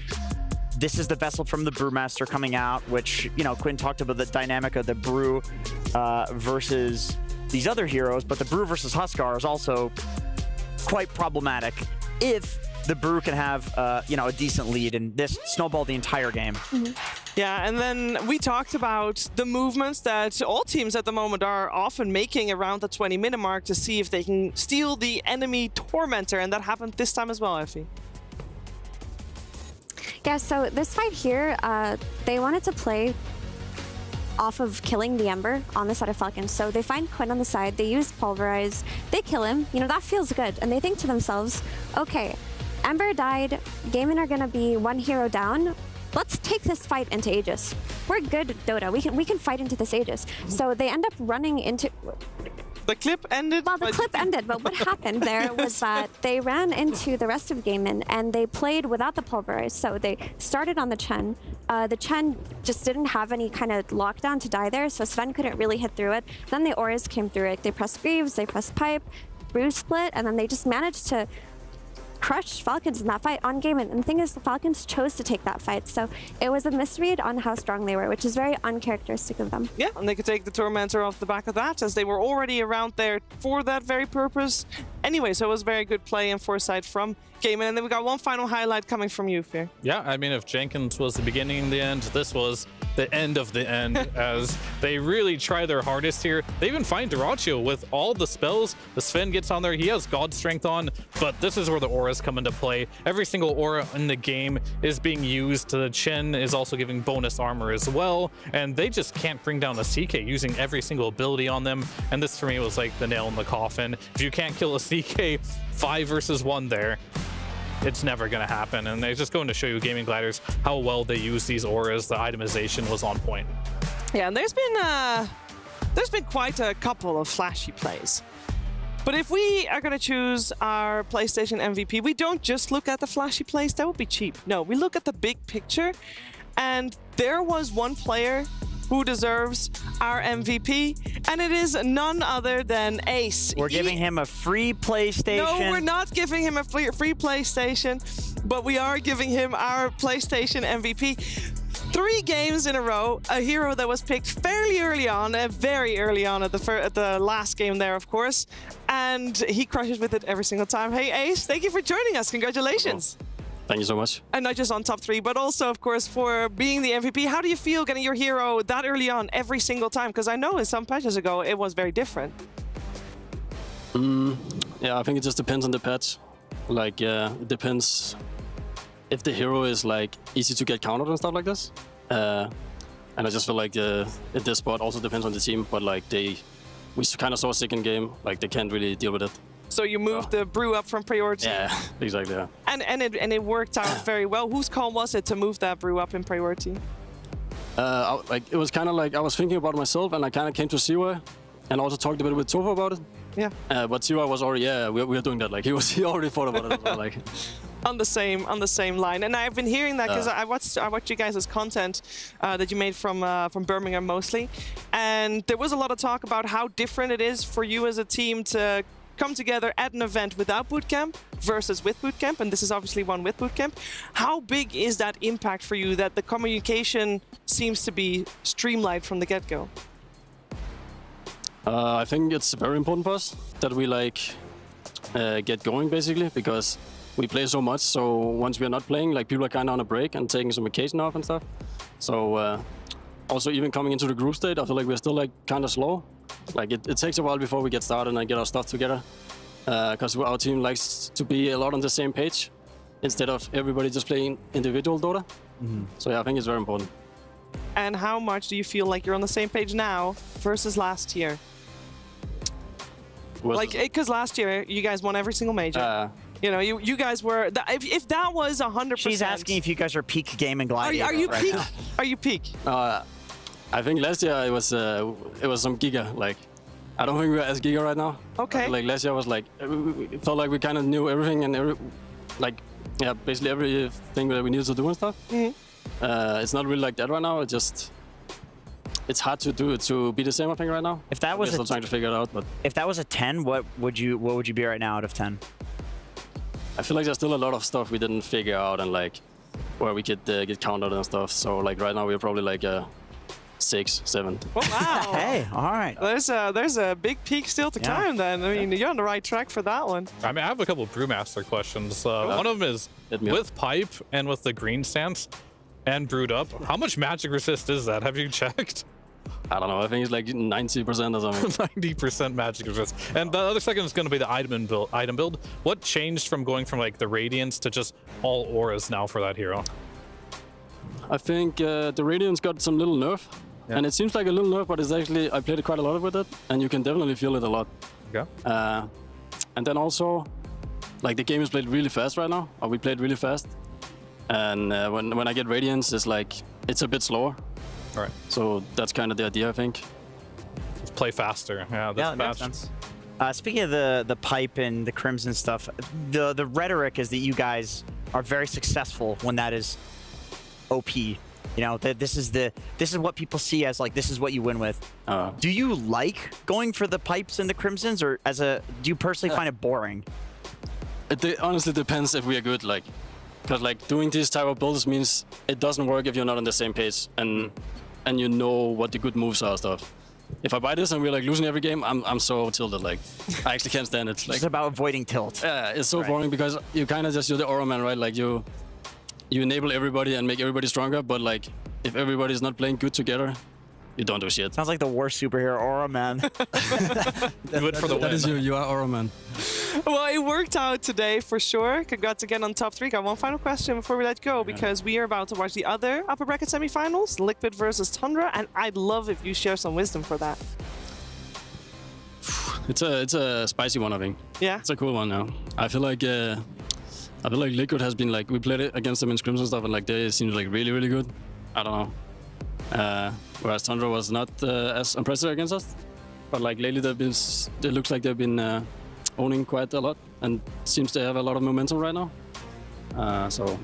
This is the vessel from the Brewmaster coming out, which, Quinn talked about the dynamic of the Brew versus these other heroes, but the Brew versus Huskar is also quite problematic if the Brew can have, a decent lead and this snowball the entire game. Yeah, and then we talked about the movements that all teams at the moment are often making around the 20-minute mark to see if they can steal the enemy Tormentor, and that happened this time as well, Effie. Yeah, so this fight here, they wanted to play off of killing the Ember on the side of Falcons. So they find Quinn on the side, they use Pulverize, they kill him, that feels good. And they think to themselves, okay, Ember died, Gaming are gonna be one hero down, let's take this fight into Aegis. We're good at Dota, we can fight into this Aegis. So they end up running into... The clip ended? Well, the clip ended, but what happened there was that they ran into the rest of Gaming and they played without the Pulverize. So they started on the Chen. The Chen just didn't have any kind of lockdown to die there, so Sven couldn't really hit through it. Then the Auras came through it. They pressed Greaves, they pressed Pipe, Brew split, and then they just managed to crush Falcons in that fight on game. And the thing is, the Falcons chose to take that fight. So it was a misread on how strong they were, which is very uncharacteristic of them. Yeah, and they could take the Tormentor off the back of that, as they were already around there for that very purpose. Anyway, so it was very good play and foresight from Gaming. And then we got one final highlight coming from you, Fear. Yeah, I mean, if Jenkins was the beginning and the end, this was the end of the end, as they really try their hardest here. They even find Dyrachyo with all the spells. The Sven gets on there. He has God Strength on, but this is where the auras come into play. Every single aura in the game is being used. The Chen is also giving bonus armor as well, and they just can't bring down the CK using every single ability on them. And this, for me, was like the nail in the coffin. If you can't kill a CK 5 versus 1 there, it's never going to happen. And they're just going to show you, Gaming Gladiators, how well they use these auras. The itemization was on point. Yeah, and there's been quite a couple of flashy plays. But if we are going to choose our PlayStation MVP, we don't just look at the flashy plays. That would be cheap. No, we look at the big picture. And there was one player who deserves our MVP, and it is none other than Ace. We're giving him a free PlayStation. No, we're not giving him a free PlayStation, but we are giving him our PlayStation MVP. 3 games in a row, a hero that was picked fairly early on, very early on at the last game there, of course, and he crushes with it every single time. Hey, Ace, thank you for joining us. Congratulations. Thank you so much. And not just on top 3, but also, of course, for being the MVP. How do you feel getting your hero that early on every single time? Because I know in some patches ago, it was very different. Yeah, I think it just depends on the patch. Like, it depends if the hero is like easy to get countered and stuff like this. And I just feel like in this spot also depends on the team, but like we kind of saw a second game, like they can't really deal with it. So you moved the Brew up from priority. Yeah, exactly. Yeah. And it worked out very well. Whose call was it to move that Brew up in priority? It was kind of like I was thinking about myself, and I kind of came to Zero, and also talked a bit with Tofa about it. Yeah. But Zero was already we're doing that. Like he already thought about it. Well, like. On the same line, and I've been hearing that because I watched you guys' content that you made from Birmingham mostly, and there was a lot of talk about how different it is for you as a team to come together at an event without bootcamp versus with bootcamp, and this is obviously one with bootcamp. How big is that impact for you that the communication seems to be streamlined from the get-go? I think it's very important for us that we get going basically, because we play so much. So once we are not playing, like people are kind of on a break and taking some vacation off and stuff. So also even coming into the group state, I feel like we're still like kind of slow. Like it takes a while before we get started and get our stuff together, because our team likes to be a lot on the same page instead of everybody just playing individual Dota. So yeah, I think it's very important. And how much do you feel like you're on the same page now versus last year? Because last year you guys won every single major. You know, you guys were. If that was 100%. She's asking if you guys are peak Gaming Gladiators. Are you peak? Are you peak? I think last year it was some Giga. Like, I don't think we're as Giga right now. Okay. Like last year was like, it felt like we kind of knew everything and yeah, basically everything that we needed to do and stuff. It's not really like that right now. It's hard to do it to be the same, I think, right now. If that was We're still trying to figure it out, but if that was a 10, what would you be right now out of 10? I feel like there's still a lot of stuff we didn't figure out and like where we could get countered and stuff. So like right now we're probably like 6, 7. Oh, wow. Hey, all right. There's a big peak still to climb then. I mean, you're on the right track for that one. I mean, I have a couple of Brewmaster questions. One of them is, with Pipe and with the green stance and Brewed Up, how much magic resist is that? Have you checked? I don't know. I think it's like 90% or something. 90% magic resist. And the other second is going to be the item build. What changed from going from like the Radiance to just all auras now for that hero? I think the Radiance got some little nerf. Yeah. And it seems like a little nerf, but it's actually, I played quite a lot with it, and you can definitely feel it a lot. Okay. And then also, like the game is played really fast right now, or we played really fast. And when I get Radiance, it's like, it's a bit slower. All right. So that's kind of the idea, I think. Let's play faster. Yeah, that makes sense. Speaking of the Pipe and the Crimson stuff, the rhetoric is that you guys are very successful when that is OP. You know, this is what people see as like, this is what you win with. Do you like going for the Pipes and the Crimsons, or do you personally find it boring? It honestly depends if we are good, like, because like doing these type of builds means it doesn't work if you're not on the same page and you know what the good moves are and stuff. If I buy this and we're like losing every game, I'm so tilted, like I actually can't stand it. Like, it's about avoiding tilt. Yeah, it's so boring because you kind of you're the aura man, right? Like you enable everybody and make everybody stronger, but like if everybody's not playing good together, you don't do shit. Sounds like the worst superhero, Aura Man. Do it for the win. That is you are Aura Man. Well, it worked out today for sure. Congrats again on top 3. Got one final question before we let go, because we are about to watch the other upper bracket semifinals, Liquid versus Tundra, and I'd love if you share some wisdom for that. It's a spicy one, I think. Yeah. It's a cool one now. I feel like Liquid has been like, we played it against them in scrims and stuff, and like they seem like really, really good. I don't know. Whereas Tundra was not as impressive against us, but like lately it looks like they've been owning quite a lot and seems to have a lot of momentum right now. So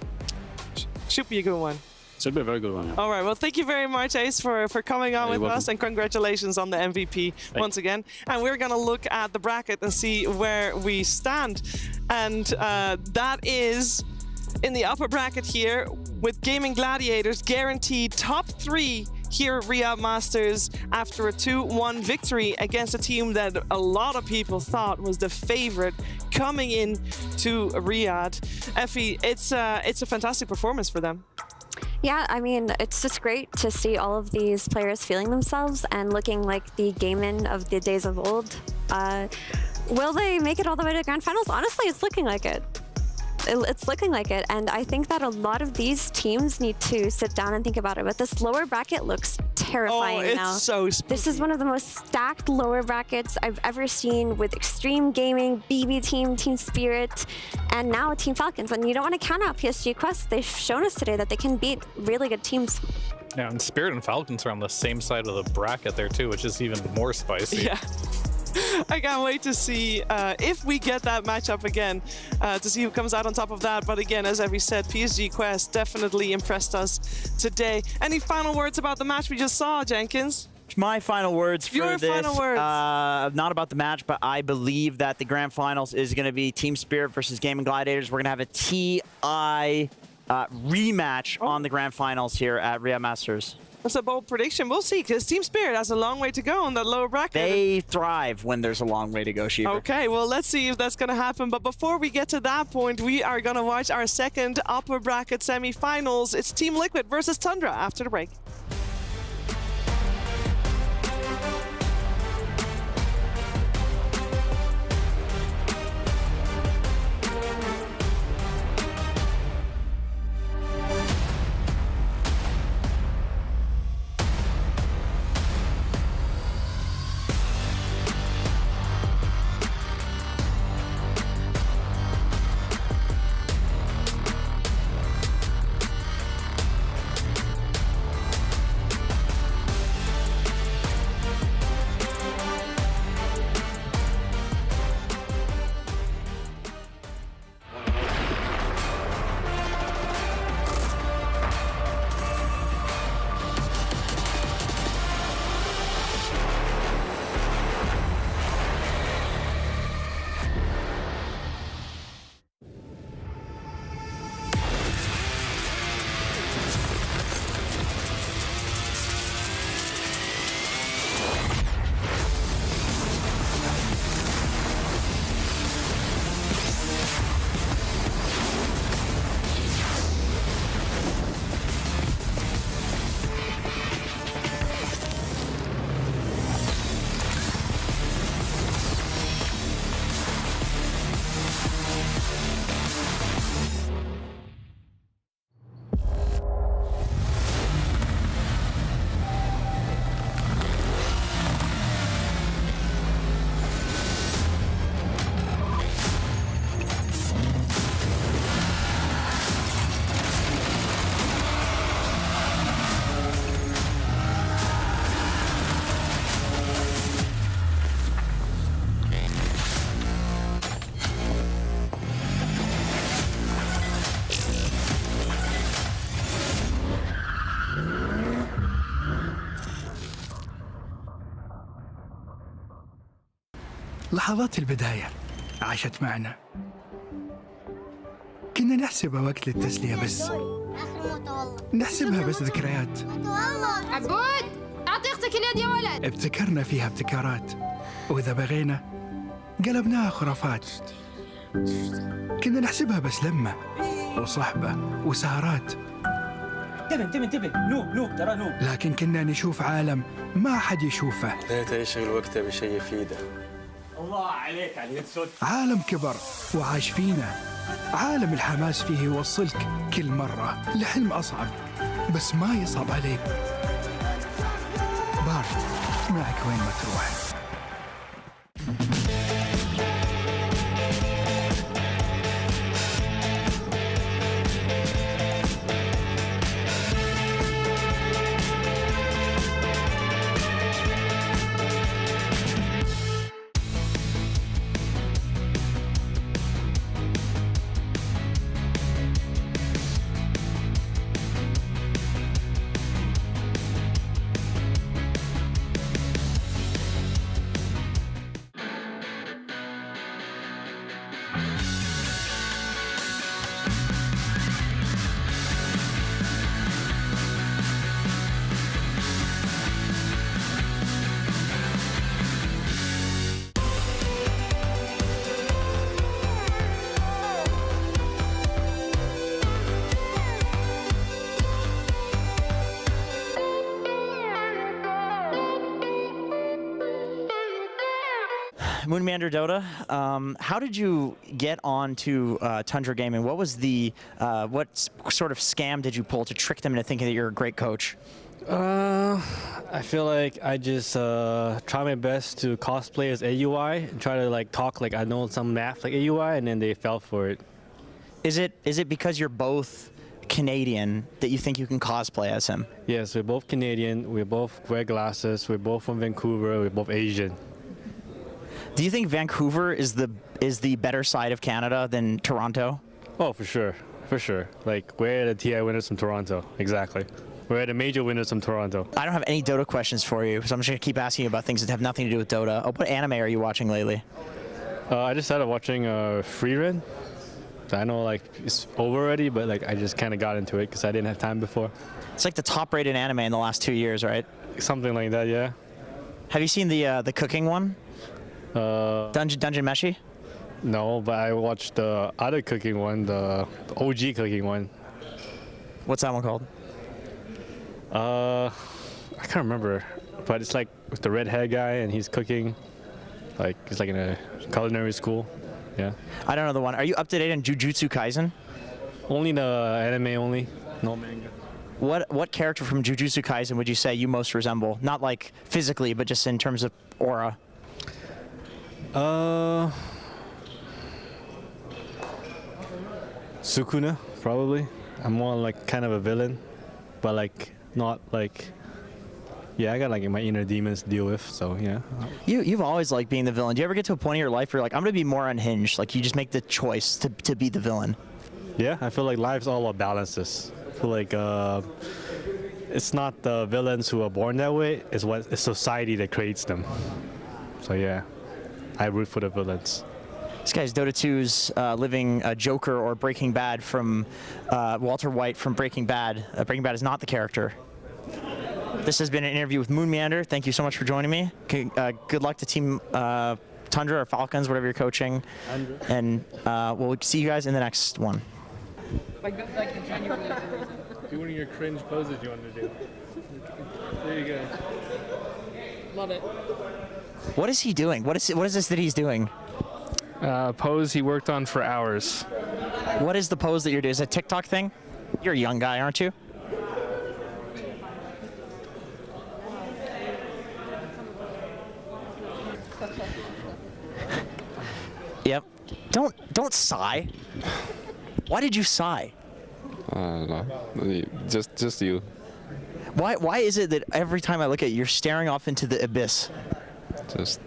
should be a good one. Should be a very good one. Yeah. All right. Well, thank you very much, Ace, for coming on with us, and congratulations on the MVP once again. And we're gonna look at the bracket and see where we stand, and that is in the upper bracket here with Gaming Gladiators guaranteed top 3 here at Riyadh Masters after a 2-1 victory against a team that a lot of people thought was the favorite coming in to Riyadh. Effie, it's a fantastic performance for them. Yeah, I mean, it's just great to see all of these players feeling themselves and looking like the Gaiman of the days of old. Will they make it all the way to grand finals? Honestly, it's looking like it. It's looking like it, and I think that a lot of these teams need to sit down and think about it. But this lower bracket looks terrifying now. It's so spooky. This is one of the most stacked lower brackets I've ever seen, with Extreme Gaming, BB Team, Team Spirit, and now Team Falcons. And you don't want to count out PSG Quest. They've shown us today that they can beat really good teams. Yeah, and Spirit and Falcons are on the same side of the bracket there too, which is even more spicy. Yeah. I can't wait to see if we get that matchup again, to see who comes out on top of that. But again, as Evie said, PSG Quest definitely impressed us today. Any final words about the match we just saw, Jenkins? My final words for Your this, final words. Not about the match, but I believe that the grand finals is going to be Team Spirit versus Gaming Gladiators. We're going to have a TI rematch on the grand finals here at Riyadh Masters. That's a bold prediction. We'll see, because Team Spirit has a long way to go on that lower bracket. They thrive when there's a long way to go, Sheever. Okay, well, let's see if that's going to happen. But before we get to that point, we are going to watch our second upper bracket semifinals. It's Team Liquid versus Tundra after the break. لحظات البداية عاشت معنا. كنا نحسبها وقت للتسلية بس. نحسبها بس ذكريات. عبود أعطي أختك اليد يا ولد. ابتكرنا فيها ابتكارات، وإذا بغينا قلبناها خرافات. كنا نحسبها بس لمة وصحبة وسهرات. انتبه نوب ترى نوب. لكن كنا نشوف عالم ما حد يشوفه. ليت يشغل وقته بشيء يفيده. الله عليك على اليد سود. عالم كبر وعاش فينا. عالم الحماس فيه يوصلك كل مرة لحلم أصعب، بس ما يصعب عليك. بارت معك وين ما تروح. Moonmander Dota, how did you get onto Tundra Gaming? What was the, what sort of scam did you pull to trick them into thinking that you're a great coach? I feel like I just try my best to cosplay as AUI and try to like talk like I know some math like AUI, and then they fell for it. Is it because you're both Canadian that you think you can cosplay as him? Yes, we're both Canadian, we both wear glasses, we're both from Vancouver, we're both Asian. Do you think Vancouver is the better side of Canada than Toronto? Oh, for sure, for sure. Like, we're the TI winners from Toronto, exactly. We're the major winners from Toronto. I don't have any Dota questions for you, so I'm just gonna keep asking you about things that have nothing to do with Dota. Oh, what anime are you watching lately? I just started watching Free Run. I know like it's over already, but like I just kind of got into it because I didn't have time before. It's like the top-rated anime in the last 2 years, right? Something like that, yeah. Have you seen the cooking one? Dungeon Meshi? No, but I watched the other cooking one, the OG cooking one. What's that one called? I can't remember, but it's like with the red hair guy and he's cooking, like he's like in a culinary school. Yeah. I don't know the one. Are you up to date on Jujutsu Kaisen? Only the anime only, no manga. What character from Jujutsu Kaisen would you say you most resemble? Not like physically, but just in terms of aura. Sukuna, probably. I'm more like kind of a villain, but like not like. Yeah, I got like my inner demons to deal with, so yeah. You've always liked being the villain. Do you ever get to a point in your life where you're like, I'm gonna be more unhinged? Like you just make the choice to be the villain. Yeah, I feel like life's all about balances. I feel like it's not the villains who are born that way. It's society that creates them. So yeah, I root for the villains. This guy's Dota 2's living Joker or Breaking Bad from Walter White from Breaking Bad. Breaking Bad is not the character. This has been an interview with Moonmander. Thank you so much for joining me. Good luck to Team Tundra or Falcons, whatever you're coaching. And we'll see you guys in the next one. Do one of your cringe poses you want to do. There you go. Love it. What is he doing? What is this that he's doing? Pose he worked on for hours. What is the pose that you're doing? Is it a TikTok thing? You're a young guy, aren't you? Yep. Don't sigh. Why did you sigh? No, just you. Why is it that every time I look at you, you're staring off into the abyss? Just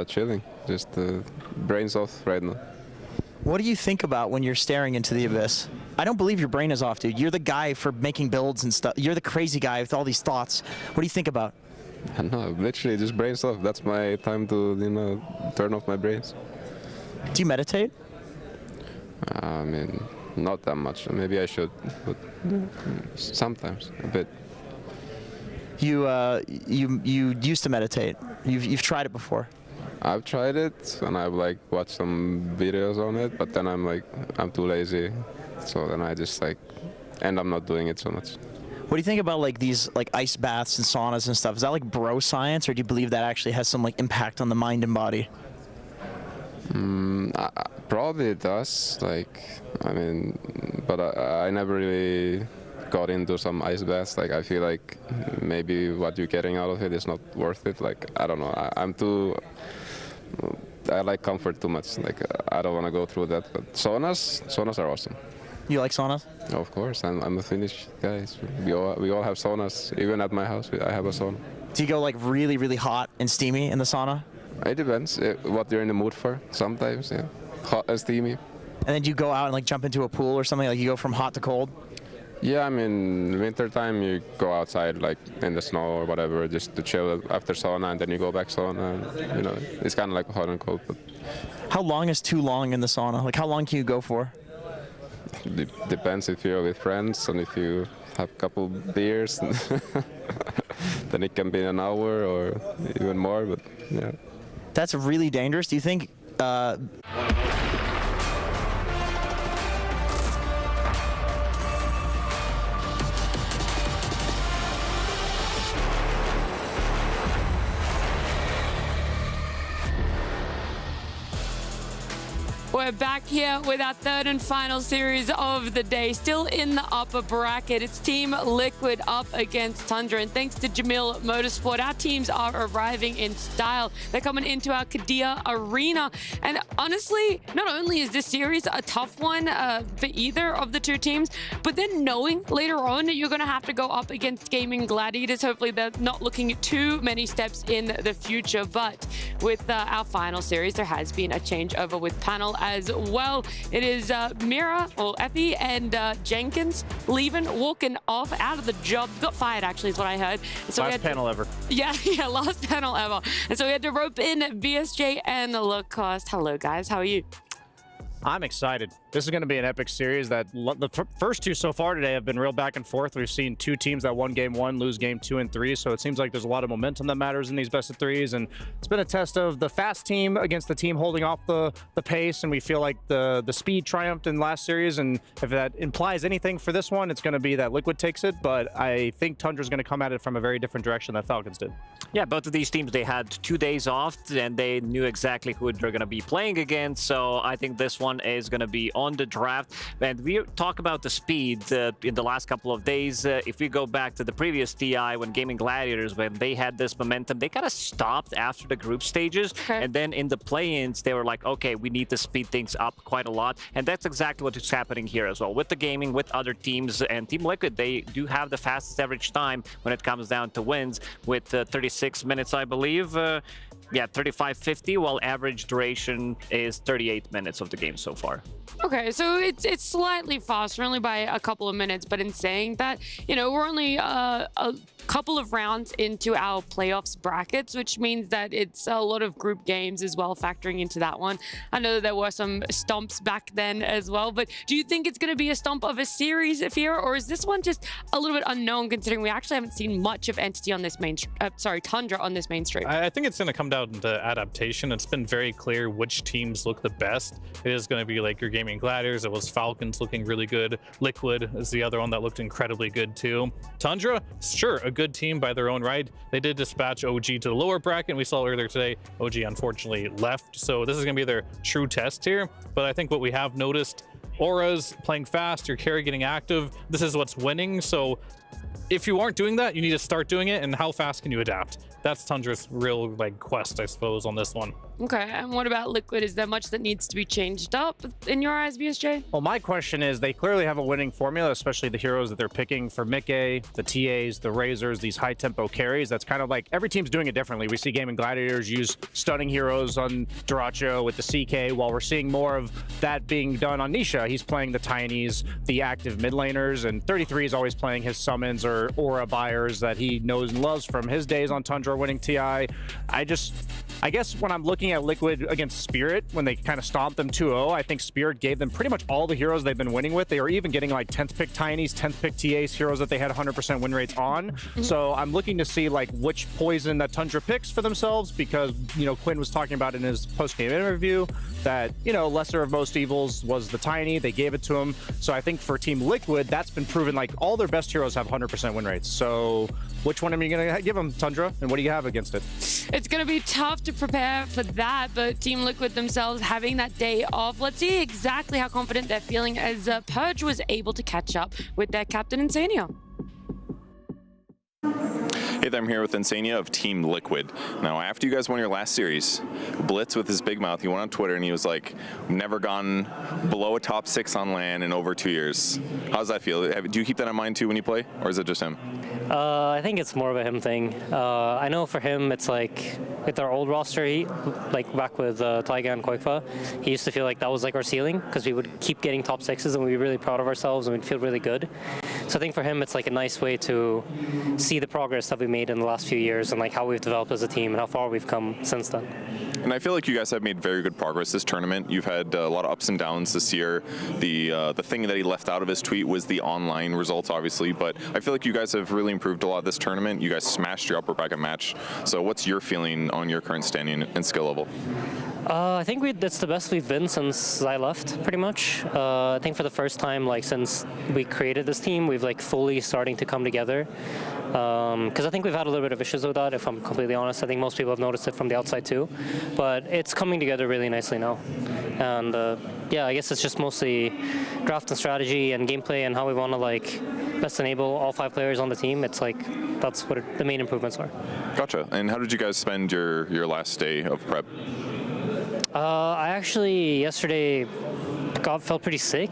chilling. Just brains off right now. What do you think about when you're staring into the abyss? I don't believe your brain is off, dude. You're the guy for making builds and stuff. You're the crazy guy with all these thoughts. What do you think about? No, literally just brains off. That's my time to, you know, turn off my brains. Do you meditate? I mean, not that much. Maybe I should, but sometimes a bit. You used to meditate. You've tried it before. I've tried it and I've like watched some videos on it, but then I'm too lazy, so then I just like end up not doing it so much. What do you think about like these like ice baths and saunas and stuff? Is that like bro science, or do you believe that actually has some like impact on the mind and body? Probably it does. Like, I mean, but I never really got into some ice baths. Like, I feel like maybe what you're getting out of it is not worth it. Like, I don't know. I like comfort too much. Like, I don't want to go through that. But saunas are awesome. You like saunas? Of course. I'm a Finnish guy. So we all have saunas. Even at my house, I have a sauna. Do you go like really, really hot and steamy in the sauna? It depends what you're in the mood for. Sometimes, yeah, hot and steamy. And then do you go out and like jump into a pool or something? Like you go from hot to cold? Yeah, I mean, winter time you go outside like in the snow or whatever just to chill after sauna, and then you go back sauna. And, you know, it's kind of like hot and cold. But how long is too long in the sauna? Like how long can you go for? Depends if you're with friends and if you have a couple beers, then it can be an hour or even more. But yeah. That's really dangerous. Do you think? We're back here with our third and final series of the day. Still in the upper bracket. It's Team Liquid up against Tundra. And thanks to Jamil Motorsport, our teams are arriving in style. They're coming into our Kadia Arena. And honestly, not only is this series a tough one for either of the two teams, but then knowing later on you're going to have to go up against Gaming Gladiators. Hopefully they're not looking at too many steps in the future. But with our final series, there has been a changeover with panel as well. It is Mira, or Effie, and Jenkins walking off out of the job. Got fired, actually, is what I heard. So last panel ever. Yeah, last panel ever. And so we had to rope in BSJ and Lacoste. Hello, guys. How are you? I'm excited. This is going to be an epic series. That the first two so far today have been real back and forth. We've seen two teams that won game one lose game 2 and 3, so it seems like there's a lot of momentum that matters in these best of threes, and it's been a test of the fast team against the team holding off the pace, and we feel like the speed triumphed in last series, and if that implies anything for this one, it's going to be that Liquid takes it, but I think Tundra's going to come at it from a very different direction than Falcons did. Yeah, both of these teams, they had 2 days off, and they knew exactly who they're going to be playing against, so I think this one is going to be on the draft. And we talk about the speed in the last couple of days. If we go back to the previous TI, when Gaming Gladiators, when they had this momentum, they kind of stopped after the group stages. And then in the play-ins, they were like, okay, we need to speed things up quite a lot. And that's exactly what is happening here as well. With the gaming, with other teams, and Team Liquid, they do have the fastest average time when it comes down to wins with 36 minutes, I believe. Yeah, 35.50, while average duration is 38 minutes of the game so far. Okay, so it's slightly faster, only by a couple of minutes. But in saying that, you know, we're only a couple of rounds into our playoffs brackets, which means that it's a lot of group games as well, factoring into that one. I know that there were some stomps back then as well, but do you think it's going to be a stomp of a series here, or is this one just a little bit unknown, considering we actually haven't seen much of Entity on this Tundra on this mainstream? I think it's going to come down to adaptation. It's been very clear which teams look the best. It is going to be like your Gaming Gladiators. It was Falcons looking really good. Liquid is the other one that looked incredibly good too. Tundra, sure, a good team by their own right. They did dispatch OG to the lower bracket, and we saw earlier today OG unfortunately left, so this is going to be their true test here. But I think what we have noticed, auras playing fast, your carry getting active, this is what's winning. So if you aren't doing that, you need to start doing it, and how fast can you adapt? That's Tundra's real quest, I suppose, on this one. Okay, and what about Liquid? Is there much that needs to be changed up in your eyes, BSJ? Well, my question is, they clearly have a winning formula, especially the heroes that they're picking for Mickey, the TAs, the Razors, these high-tempo carries. That's kind of like, every team's doing it differently. We see Gaming Gladiators use stunning heroes on Duracho with the CK, while we're seeing more of that being done on Misha. He's playing the Tinies, the active mid laners, and 33 is always playing his summons or aura buyers that he knows and loves from his days on Tundra winning TI. I guess when I'm looking at Liquid against Spirit, when they kind of stomped them 2-0, I think Spirit gave them pretty much all the heroes they've been winning with. They were even getting like 10th pick Tinies, 10th pick TAs, heroes that they had 100% win rates on. So I'm looking to see like which poison that Tundra picks for themselves, because, you know, Quinn was talking about in his post-game interview that, you know, lesser of most evils was the Tiny. They gave it to him. So I think for Team Liquid, that's been proven. Like, all their best heroes have 100% win rates. So which one are you going to give them, Tundra? And what do you have against it? It's going to be tough to prepare for that, but Team Liquid themselves having that day off. Let's see exactly how confident they're feeling as Purge was able to catch up with their captain, Insania. Hey there, I'm here with Insania of Team Liquid. Now, after you guys won your last series, Blitz with his big mouth, he went on Twitter and he was like, never gone below a top 6 on LAN in over 2 years. How does that feel? Do you keep that in mind too when you play, or is it just him? I think it's more of a him thing. I know for him, it's like with our old roster, like back with Taiga and Koifa, he used to feel like that was like our ceiling, because we would keep getting top 6s and we'd be really proud of ourselves and we'd feel really good. So I think for him, it's like a nice way to see the progress that we made in the last few years and like how we've developed as a team and how far we've come since then. And I feel like you guys have made very good progress this tournament. You've had a lot of ups and downs this year. The thing that he left out of his tweet was the online results, obviously, but I feel like you guys have really improved a lot this tournament. You guys smashed your upper bracket match. So what's your feeling on your current standing and skill level? I think that's the best we've been since I left, pretty much. I think for the first time, like since we created this team, we've like fully starting to come together. Because I think we've had a little bit of issues with that, if I'm completely honest. I think most people have noticed it from the outside too. But it's coming together really nicely now. And yeah, I guess it's just mostly draft and strategy and gameplay and how we want to like best enable all 5 players on the team. It's like, that's what the main improvements are. Gotcha. And how did you guys spend your last day of prep? I actually, yesterday, felt pretty sick.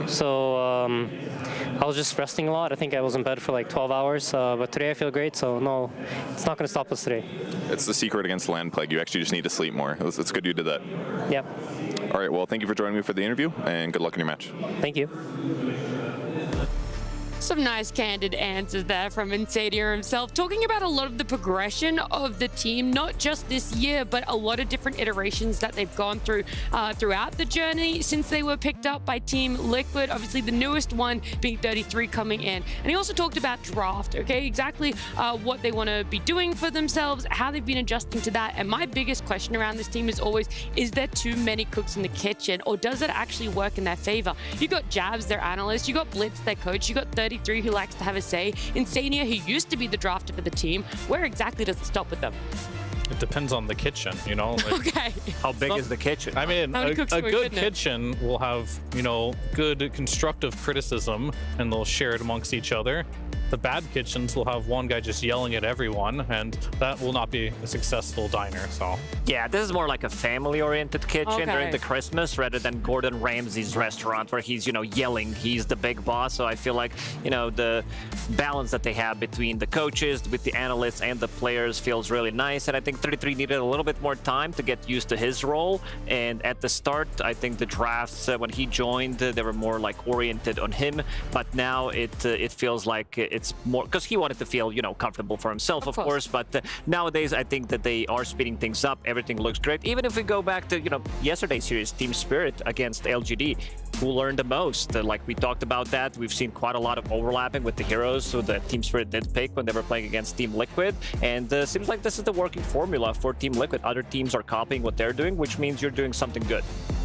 So I was just resting a lot. I think I was in bed for like 12 hours. But today I feel great, so no, it's not going to stop us today. It's the secret against land plague. You actually just need to sleep more. It's good you did that. Yep. All right, well, thank you for joining me for the interview, and good luck in your match. Thank you. Some nice candid answers there from Insania himself, talking about a lot of the progression of the team, not just this year, but a lot of different iterations that they've gone through throughout the journey since they were picked up by Team Liquid. Obviously, the newest one being 33 coming in. And he also talked about draft, okay? Exactly what they want to be doing for themselves, how they've been adjusting to that. And my biggest question around this team is always, is there too many cooks in the kitchen, or does it actually work in their favor? You got Jabs, their analyst, you got Blitz, their coach, you got 33 who likes to have a say, Insania, who used to be the drafter for the team. Where exactly does it stop with them? It depends on the kitchen, you know. Like, okay. How big is the kitchen? I mean, a good kitchen will have, you know, good constructive criticism, and they'll share it amongst each other. The bad kitchens will have one guy just yelling at everyone, and that will not be a successful diner. So yeah, this is more like a family-oriented kitchen during the Christmas, rather than Gordon Ramsay's restaurant where he's, you know, yelling. He's the big boss. So I feel like, you know, the balance that they have between the coaches, with the analysts, and the players feels really nice. And I think 33 needed a little bit more time to get used to his role. And at the start, I think the drafts when he joined, they were more like oriented on him. But now it feels like it's more because he wanted to feel, you know, comfortable for himself, of course. But nowadays, I think that they are speeding things up. Everything looks great. Even if we go back to, you know, yesterday's series, Team Spirit against LGD, who learned the most? Like we talked about that. We've seen quite a lot of overlapping with the heroes so that Team Spirit did pick when they were playing against Team Liquid. And seems like this is the working formula for Team Liquid. Other teams are copying what they're doing, which means you're doing something good.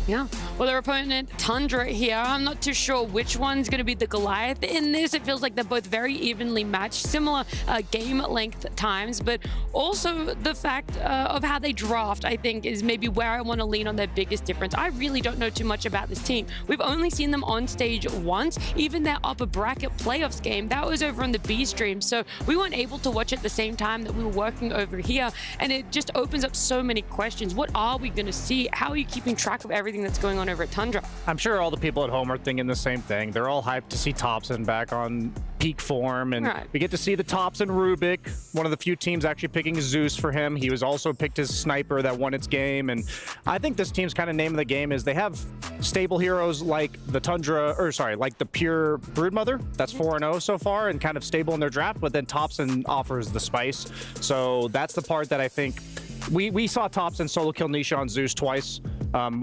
Yeah, well, their opponent, Tundra here, I'm not too sure which one's going to be the Goliath in this. It feels like they're both very evenly matched, similar game length times, but also the fact of how they draft, I think, is maybe where I want to lean on their biggest difference. I really don't know too much about this team. We've only seen them on stage once. Even their upper bracket playoffs game, that was over on the B stream, so we weren't able to watch at the same time that we were working over here, and it just opens up so many questions. What are we going to see? How are you keeping track of everything that's going on over at Tundra? I'm sure all the people at home are thinking the same thing. They're all hyped to see Totem back on peak form, and we get to see the Totem Rubik, one of the few teams actually picking Zeus for him. He was also picked his sniper that won its game, and I think this team's kind of name of the game is they have stable heroes like the Tundra, or sorry, like the pure Broodmother, that's 4-0 so far and kind of stable in their draft, but then Totem offers the spice. So that's the part that I think we saw Totem solo kill Nisha on Zeus twice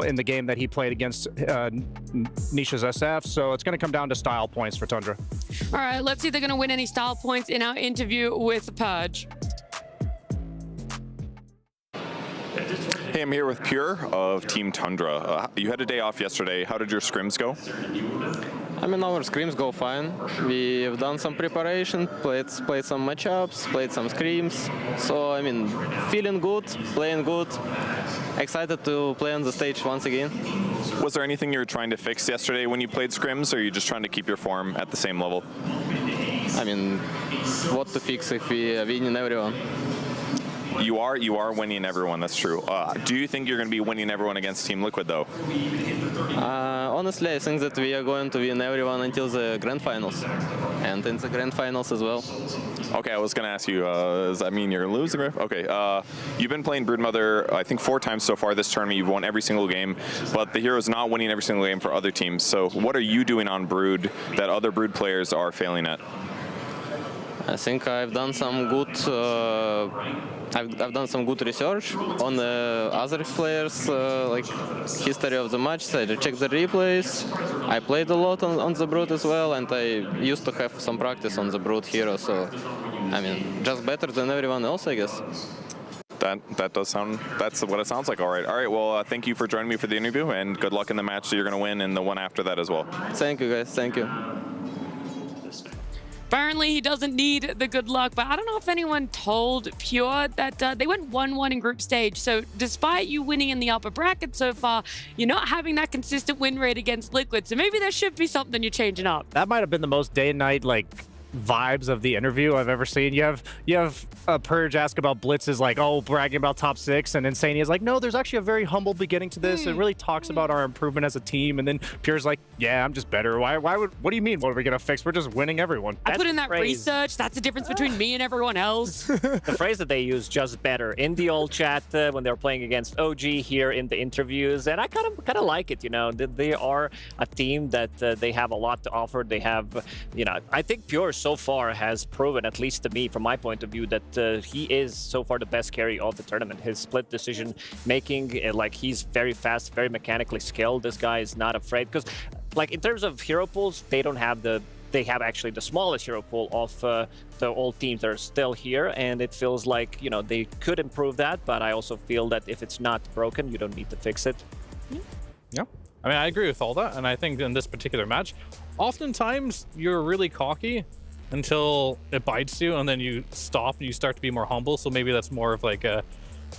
in the game that he played against Nisha's SF, so it's going to come down to style points for Tundra. All right, let's see if they're going to win any style points in our interview with Purge. Hey, I'm here with Pure of Team Tundra. You had a day off yesterday. How did your scrims go? I mean, our scrims go fine. We've done some preparation, played some matchups, played some scrims. So, I mean, feeling good, playing good. Excited to play on the stage once again. Was there anything you were trying to fix yesterday when you played scrims, or are you just trying to keep your form at the same level? I mean, what to fix if we are winning everyone? You are winning everyone, that's true. Do you think you're going to be winning everyone against Team Liquid, though? Honestly, I think that we are going to win everyone until the grand finals. And in the grand finals as well. Okay, I was going to ask you, does that mean you're losing? Okay, you've been playing Broodmother, I think 4 times so far this tournament. You've won every single game, but the hero's not winning every single game for other teams. So what are you doing on Brood that other Brood players are failing at? I think I've done some good I've done some good research on the other players, like history of the match. I checked the replays. I played a lot on the Brood as well, and I used to have some practice on the Brood hero. So, I mean, just better than everyone else, I guess. That does sound, that's what it sounds like. All right, well, thank you for joining me for the interview, and good luck in the match that you're going to win and the one after that as well. Thank you, guys. Thank you. Apparently, he doesn't need the good luck, but I don't know if anyone told Pure that they went 1-1 in group stage. So despite you winning in the upper bracket so far, you're not having that consistent win rate against Liquid. So maybe there should be something you're changing up. That might have been the most day and night, like, vibes of the interview I've ever seen. You have Purge ask about Blitz is like, oh, bragging about top 6, and Insania is like, no, there's actually a very humble beginning to this. It really talks about our improvement as a team, and then Pure's like, yeah, I'm just better. Why would, what do you mean, what are we gonna fix? We're just winning everyone. I put in that research. That's the difference between me and everyone else. The phrase that they use, just better, in the old chat when they were playing against OG, here in the interviews, and I kind of like it. You know, they are a team that they have a lot to offer. They have, you know, I think Pure so far has proven, at least to me, from my point of view, that he is so far the best carry of the tournament. His split decision making, like, he's very fast, very mechanically skilled. This guy is not afraid, because, like, in terms of hero pools, they don't have they have actually the smallest hero pool of the old teams that are still here, and it feels like, you know, they could improve that, but I also feel that if it's not broken, you don't need to fix it. Yeah, I mean, I agree with all that, and I think in this particular match, oftentimes you're really cocky until it bites you, and then you stop and you start to be more humble. So maybe that's more of like a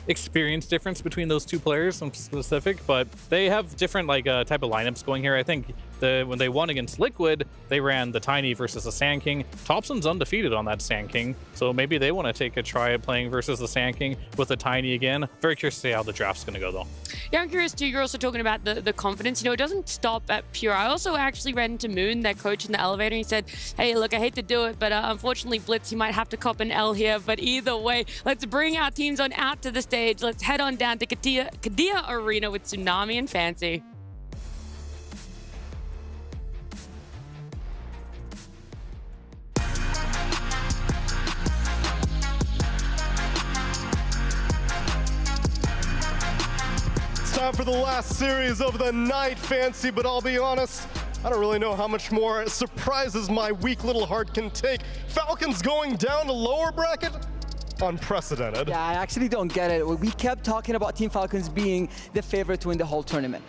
experience difference between those two players in specific, but they have different like type of lineups going here. I think when they won against Liquid, they ran the Tiny versus the Sand King. Thompson's undefeated on that Sand King, so maybe they want to take a try at playing versus the Sand King with the Tiny again. Very curious to see how the draft's going to go, though. Yeah, I'm curious too. You're also talking about the confidence. You know, it doesn't stop at Pure. I also actually ran into Moon, their coach, in the elevator, and he said, hey, look, I hate to do it, but unfortunately, Blitz, you might have to cop an L here. But either way, let's bring our teams on out to the stage. Let's head on down to Kadia Arena with Tsunami and Fancy. Time for the last series of the night, Fancy, but I'll be honest, I don't really know how much more surprises my weak little heart can take. Falcons going down to lower bracket? Unprecedented. Yeah, I actually don't get it. We kept talking about Team Falcons being the favorite to win the whole tournament.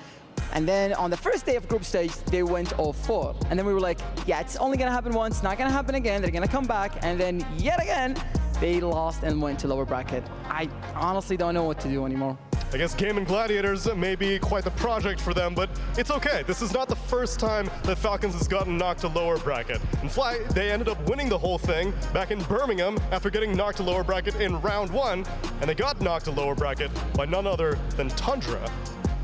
And then on the first day of group stage, they went 0-4. And then we were like, yeah, it's only gonna happen once, not gonna happen again. They're gonna come back, and then yet again, they lost and went to lower bracket. I honestly don't know what to do anymore. I guess Gaming Gladiators may be quite the project for them, but it's okay. This is not the first time that Falcons has gotten knocked to lower bracket. In fact, they ended up winning the whole thing back in Birmingham after getting knocked to lower bracket in round 1, and they got knocked to lower bracket by none other than Tundra.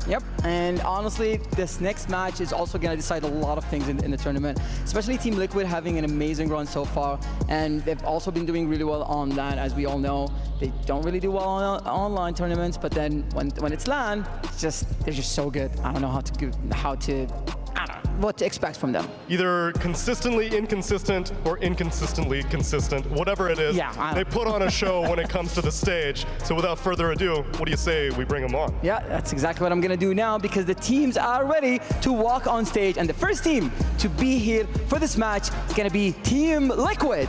Yep, and honestly, this next match is also going to decide a lot of things in the tournament, especially Team Liquid having an amazing run so far, and they've also been doing really well on LAN, as we all know. They don't really do well on online tournaments, but then when it's LAN, they're just so good. I don't know I don't know what to expect from them. Either consistently inconsistent or inconsistently consistent, whatever it is. Yeah, they put on a show when it comes to the stage. So without further ado, what do you say we bring them on? Yeah, that's exactly what I'm gonna do now, because the teams are ready to walk on stage, and the first team to be here for this match is gonna be Team Liquid.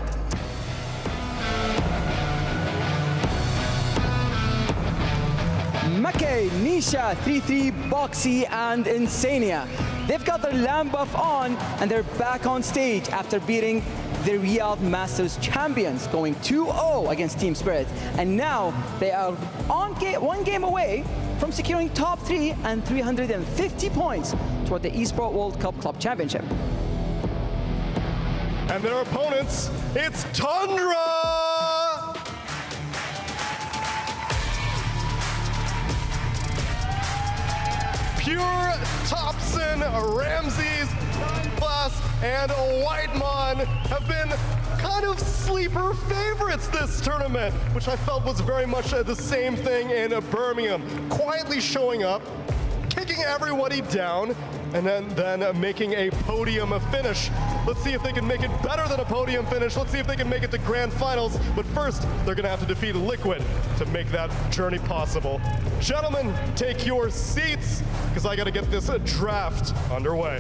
Make, Misha, 3-3, Boxy, and Insania. They've got their LAN buff on, and they're back on stage after beating the Riyadh Masters champions, going 2-0 against Team Spirit. And now they are one game away from securing top 3 and 350 points toward the Esports World Cup Club Championship. And their opponents, it's Tundra! Pure, Thompson, Ramses, Class, and Whitemon have been kind of sleeper favorites this tournament, which I felt was very much the same thing in Birmingham. Quietly showing up, kicking everybody down, and then making a podium finish. Let's see if they can make it better than a podium finish. Let's see if they can make it to grand finals. But first, they're gonna have to defeat Liquid to make that journey possible. Gentlemen, take your seats, because I gotta get this draft underway.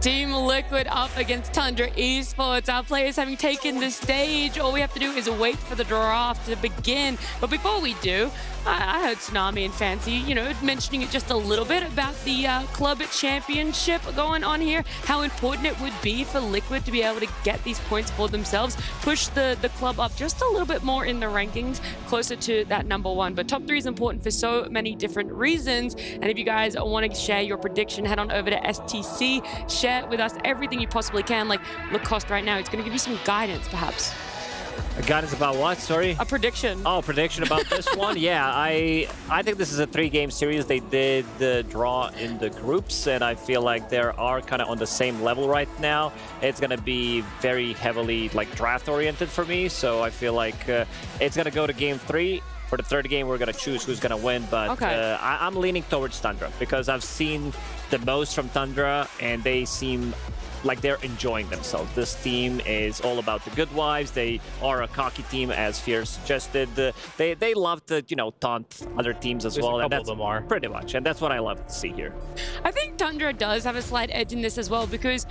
Team Liquid up against Tundra Esports. Our players having taken the stage. All we have to do is wait for the draft to begin. But before we do, I heard Tsunami and Fancy, mentioning it just a little bit about the club championship going on here, how important it would be for Liquid to be able to get these points for themselves, push the club up just a little bit more in the rankings, closer to that #1. But top 3 is important for so many different reasons. And if you guys want to share your prediction, head on over to STC, share with us everything you possibly can, like Lacoste right now. It's going to give you some guidance, perhaps. Guidance about what? Sorry? A prediction. Oh, prediction about this one? Yeah, I think this is a 3-game series. They did the draw in the groups, and I feel like they are kind of on the same level right now. It's going to be very heavily draft-oriented for me, so I feel like it's going to go to game 3. For the third game, we're going to choose who's going to win, but okay. I'm leaning towards Tundra because I've seen the most from Tundra, and they seem like they're enjoying themselves. This team is all about the good vibes. They are a cocky team, as Fear suggested. They love to, taunt other teams as well. And that's them are. Pretty much, and that's what I love to see here. I think Tundra does have a slight edge in this as well, because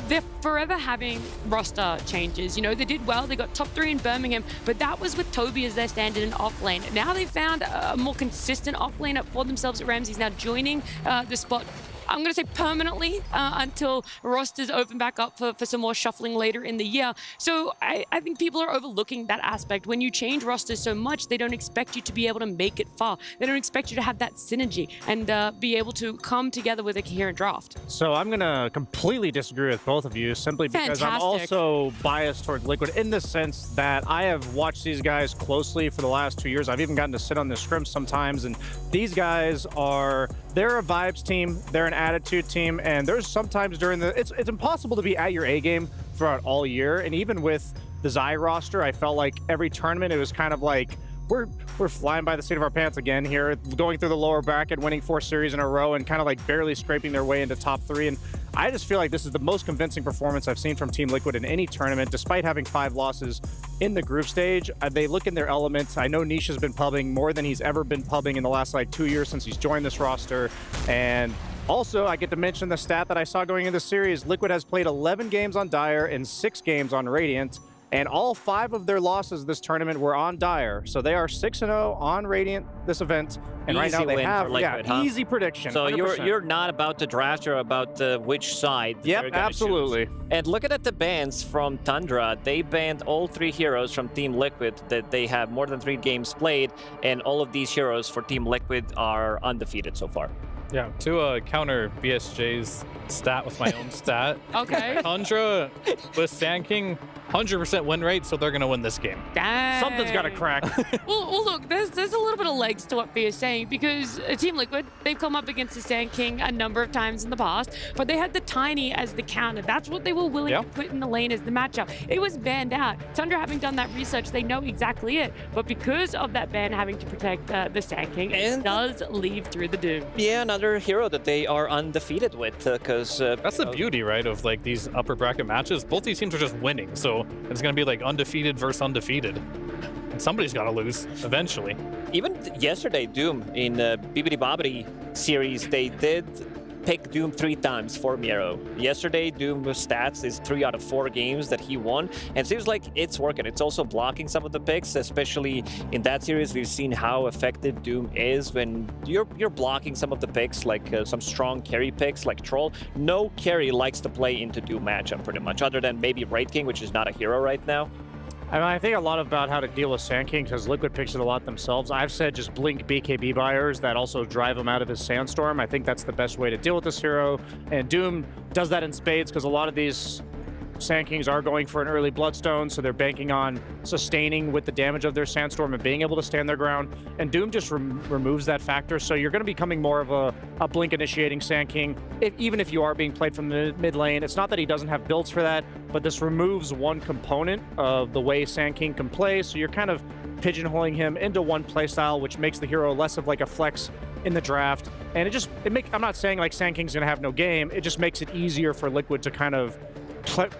they're forever having roster changes. They did well. They got top 3 in Birmingham, but that was with Toby as their standard in off lane. Now they found a more consistent off laner for themselves. Ramsey's now joining the spot, I'm going to say permanently, until rosters open back up for some more shuffling later in the year. So I think people are overlooking that aspect. When you change rosters so much, they don't expect you to be able to make it far. They don't expect you to have that synergy and be able to come together with a coherent draft. So I'm going to completely disagree with both of you, simply because I'm also biased toward Liquid in the sense that I have watched these guys closely for the last 2 years. I've even gotten to sit on the scrims sometimes, and these guys are they're a vibes team, they're an attitude team, and there's sometimes during the it's impossible to be at your A game throughout all year. And even with the Zai roster, I felt like every tournament it was kind of like we're flying by the seat of our pants again here, going through the lower bracket, winning 4 series in a row, and kind of like barely scraping their way into top 3. And I just feel like this is the most convincing performance I've seen from Team Liquid in any tournament, despite having 5 losses in the group stage. They look in their elements. I know Nisha's been pubbing more than he's ever been pubbing in the last like 2 years since he's joined this roster. And also, I get to mention the stat that I saw going into the series. Liquid has played 11 games on Dire and 6 games on Radiant. And all 5 of their losses this tournament were on Dire. So they are 6-0 on Radiant this event. And right now they have easy prediction. So 100%. you're not about to draft, you're about which side. Yep, absolutely. Choose. And looking at the bans from Tundra, they banned all 3 heroes from Team Liquid that they have more than 3 games played, and all of these heroes for Team Liquid are undefeated so far. Yeah, to counter BSJ's stat with my own stat. Okay. Tundra with Sand King, 100% win rate, so they're going to win this game. Dang. Something's got to crack. well, look, there's a little bit of legs to what Theo's saying, because Team Liquid, they've come up against the Sand King a number of times in the past, but they had the Tiny as the counter. That's what they were willing to put in the lane as the matchup. It was banned out. Tundra, having done that research, they know exactly it, but because of that ban having to protect the Sand King, it does leave through the Doom. Yeah, another hero that they are undefeated with, because... that's the beauty, right, of like these upper bracket matches. Both these teams are just winning, so it's going to be like undefeated versus undefeated. And somebody's got to lose eventually. Even yesterday, Doom, in Bibbidi Bobbidi series, they did pick Doom 3 times for Miro. Yesterday, Doom's stats is 3 out of 4 games that he won, and it seems like it's working. It's also blocking some of the picks, especially in that series. We've seen how effective Doom is when you're blocking some of the picks, like some strong carry picks like Troll. No carry likes to play into Doom matchup pretty much, other than maybe Raid King, which is not a hero right now. I mean, I think a lot about how to deal with Sand King, because Liquid picks it a lot themselves. I've said just blink BKB buyers that also drive him out of his Sandstorm. I think that's the best way to deal with this hero. And Doom does that in spades, because a lot of these Sand Kings are going for an early Bloodstone, so they're banking on sustaining with the damage of their Sandstorm and being able to stand their ground. And Doom just removes that factor, so you're going to be becoming more of a blink-initiating Sand King, even if you are being played from the mid lane. It's not that he doesn't have builds for that, but this removes one component of the way Sand King can play, so you're kind of pigeonholing him into one playstyle, which makes the hero less of like a flex in the draft. And I'm not saying like Sand King's going to have no game, it just makes it easier for Liquid to kind of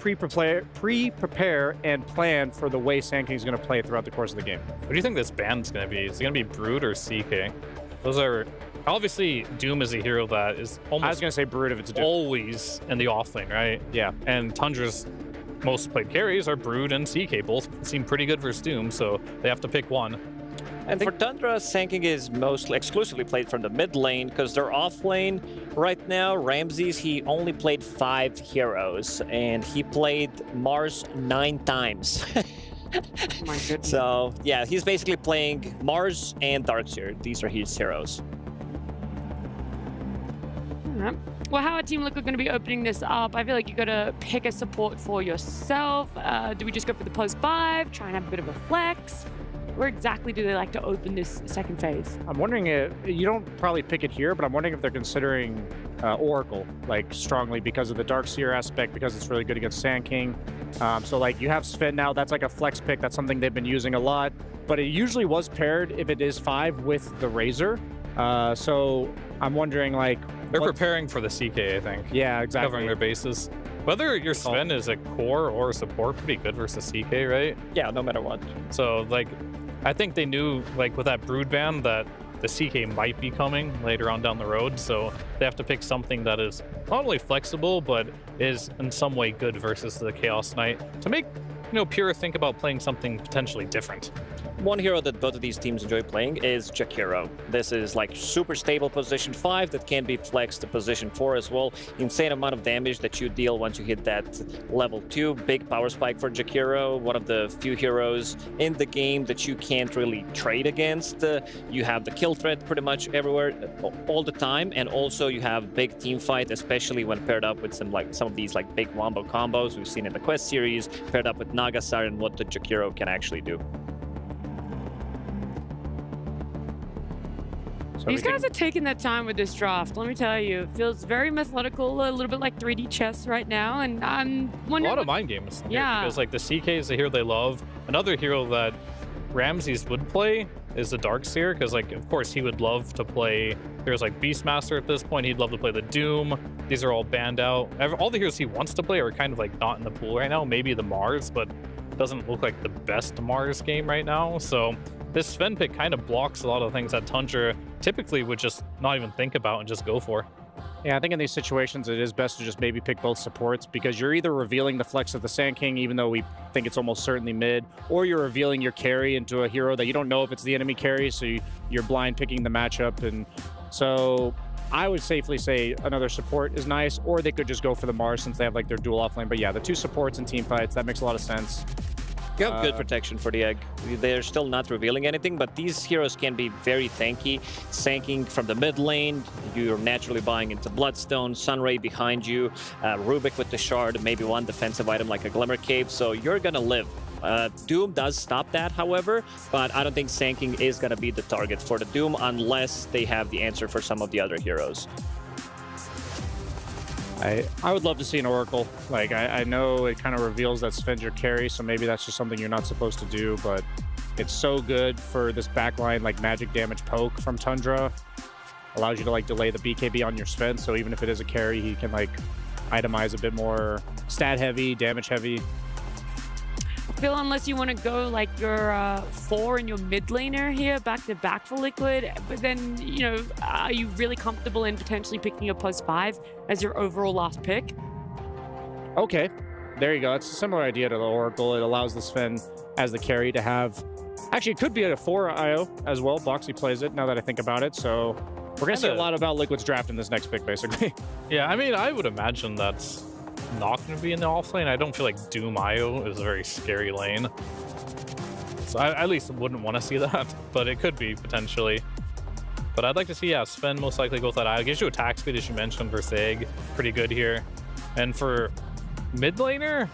pre-prepare and plan for the way Sand King's going to play throughout the course of the game. What do you think this band's going to be? Is it going to be Brood or CK? Those are... Obviously, Doom is a hero that is almost... I was going to say Brood if it's Doom. Always in the offlane, right? Yeah. And Tundra's most played carries are Brood and CK. Both seem pretty good versus Doom, so they have to pick one. And for Tundra, Sand King is mostly exclusively played from the mid lane, because they're off lane right now. Ramses, he only played 5 heroes, and he played Mars 9 times. My goodness. So, yeah, he's basically playing Mars and Darkseer. These are his heroes. Well, how are Team Liquid going to be opening this up? I feel like you got to pick a support for yourself. Do we just go for the +5, try and have a bit of a flex? Where exactly do they like to open this second phase? I'm wondering if you don't probably pick it here, but I'm wondering if they're considering Oracle like strongly because of the Darkseer aspect, because it's really good against Sand King. So like you have Sven now, that's like a flex pick. That's something they've been using a lot, but it usually was paired if it is 5 with the Razor. So I'm wondering like they're preparing for the CK, I think. Yeah, exactly. Covering their bases. Whether your Sven is a core or a support, pretty good versus CK, right? Yeah, no matter what. So like, I think they knew like with that Brood ban that the CK might be coming later on down the road, so they have to pick something that is not only flexible but is in some way good versus the Chaos Knight to make Pure think about playing something potentially different. One hero that both of these teams enjoy playing is Jakiro. This is like super stable position 5 that can be flexed to position 4 as well. Insane amount of damage that you deal once you hit that level 2. Big power spike for Jakiro. One of the few heroes in the game that you can't really trade against. You have the kill threat pretty much everywhere, all the time, and also you have big team fight, especially when paired up with some of these like big wombo combos we've seen in the Quest series, paired up with Nagasar and what the Jakiro can actually do. So These guys are taking their time with this draft, let me tell you. It feels very methodical, a little bit like 3D chess right now, and I'm wondering... A lot of mind games. Yeah. Because like the CK is a hero they love. Another hero that Ramses would play is the Darkseer, because like of course he would love to play heroes like Beastmaster at this point. He'd love to play the Doom. These are all banned out. All the heroes he wants to play are kind of like not in the pool right now. Maybe the Mars, but doesn't look like the best Mars game right now. So this Sven pick kind of blocks a lot of things that Tundra typically would just not even think about and just go for. Yeah, I think in these situations, it is best to just maybe pick both supports, because you're either revealing the flex of the Sand King, even though we think it's almost certainly mid, or you're revealing your carry into a hero that you don't know if it's the enemy carry, so you're blind picking the matchup. And so I would safely say another support is nice, or they could just go for the Mars since they have like their dual offlane. But yeah, the two supports in team fights, that makes a lot of sense. You have good protection for the egg. They're still not revealing anything, but these heroes can be very tanky. Sanking from the mid lane, you're naturally buying into Bloodstone, Sunray behind you, Rubik with the shard, maybe one defensive item like a Glimmer Cape, so you're gonna live. Doom does stop that, however, but I don't think Sanking is gonna be the target for the Doom unless they have the answer for some of the other heroes. I would love to see an Oracle. Like, I know it kind of reveals that Sven's your carry, so maybe that's just something you're not supposed to do, but it's so good for this backline, like magic damage poke from Tundra. Allows you to like delay the BKB on your Sven, so even if it is a carry, he can like itemize a bit more stat heavy, damage heavy. I feel unless you want to go like your 4 and your mid laner here back to back for Liquid, but then, you know, are you really comfortable in potentially picking a +5 as your overall last pick? Okay, there you go. It's a similar idea to the Oracle. It allows the Sven as the carry to have... Actually, it could be a 4 IO as well. Boxy plays it now that I think about it, so we're going to see a lot about Liquid's draft in this next pick, basically. Yeah, I mean, I would imagine that's not going to be in the off lane. I don't feel like Doom IO is a very scary lane. So I at least wouldn't want to see that, but it could be potentially. But I'd like to see, yeah, Sven most likely go with that IO. Gives you attack speed, as you mentioned, versus Egg. Pretty good here. And for mid laner,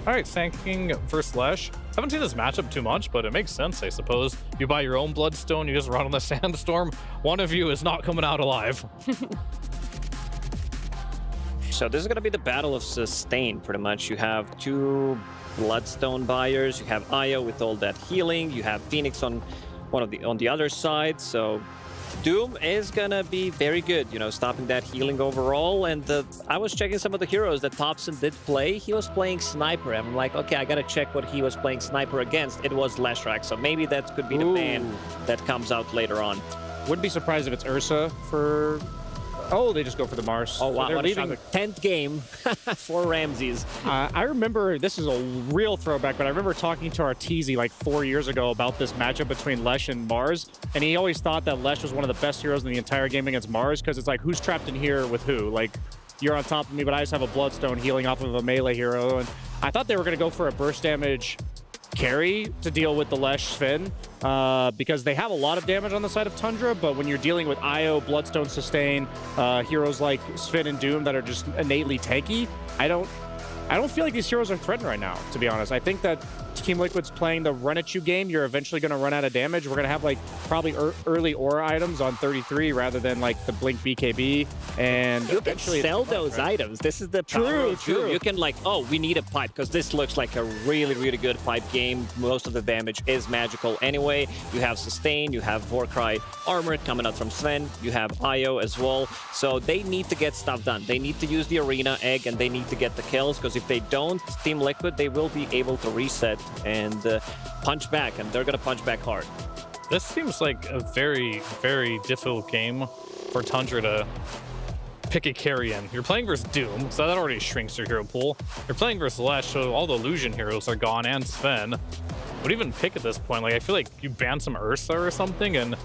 all right, Sanking versus Lesh. Haven't seen this matchup too much, but it makes sense, I suppose. You buy your own Bloodstone, you just run on the Sandstorm. One of you is not coming out alive. So this is going to be the battle of sustain, pretty much. You have 2 Bloodstone buyers, you have Io with all that healing, you have Phoenix on the other side, so Doom is going to be very good, you know, stopping that healing overall. And I was checking some of the heroes that Thompson did play. He was playing Sniper. I'm like, okay, I got to check what he was playing Sniper against. It was Leshrac, so maybe that could be the ban that comes out later on. Wouldn't be surprised if it's Ursa for... Oh, they just go for the Mars. Oh, wow. So They're leaving 10th game for Ramses. I remember, this is a real throwback, but I remember talking to Arteezy like 4 years ago about this matchup between Lesh and Mars, and he always thought that Lesh was one of the best heroes in the entire game against Mars, because it's like, who's trapped in here with who? Like, you're on top of me, but I just have a Bloodstone healing off of a melee hero, and I thought they were going to go for a burst damage carry to deal with the Lesh Sven, because they have a lot of damage on the side of Tundra, but when you're dealing with Io, Bloodstone Sustain, heroes like Sven and Doom that are just innately tanky, I don't feel like these heroes are threatened right now, to be honest. I think that Team Liquid's playing the run at you game. You're eventually going to run out of damage. We're going to have like probably early aura items on 33 rather than like the Blink BKB. And you can sell those items. This is the power of Doom. You can like, oh, we need a pipe because this looks like a really, really good pipe game. Most of the damage is magical anyway. You have Sustain, you have Warcry Armor coming out from Sven, you have Io as well. So they need to get stuff done. They need to use the Arena Egg and they need to get the kills, because if they don't, Team Liquid, they will be able to reset and punch back, and they're going to punch back hard. This seems like a very, very difficult game for Tundra to pick a carry in. You're playing versus Doom, so that already shrinks your hero pool. You're playing versus Lesh, so all the illusion heroes are gone, and Sven. What even pick at this point? Like, I feel like you ban some Ursa or something, and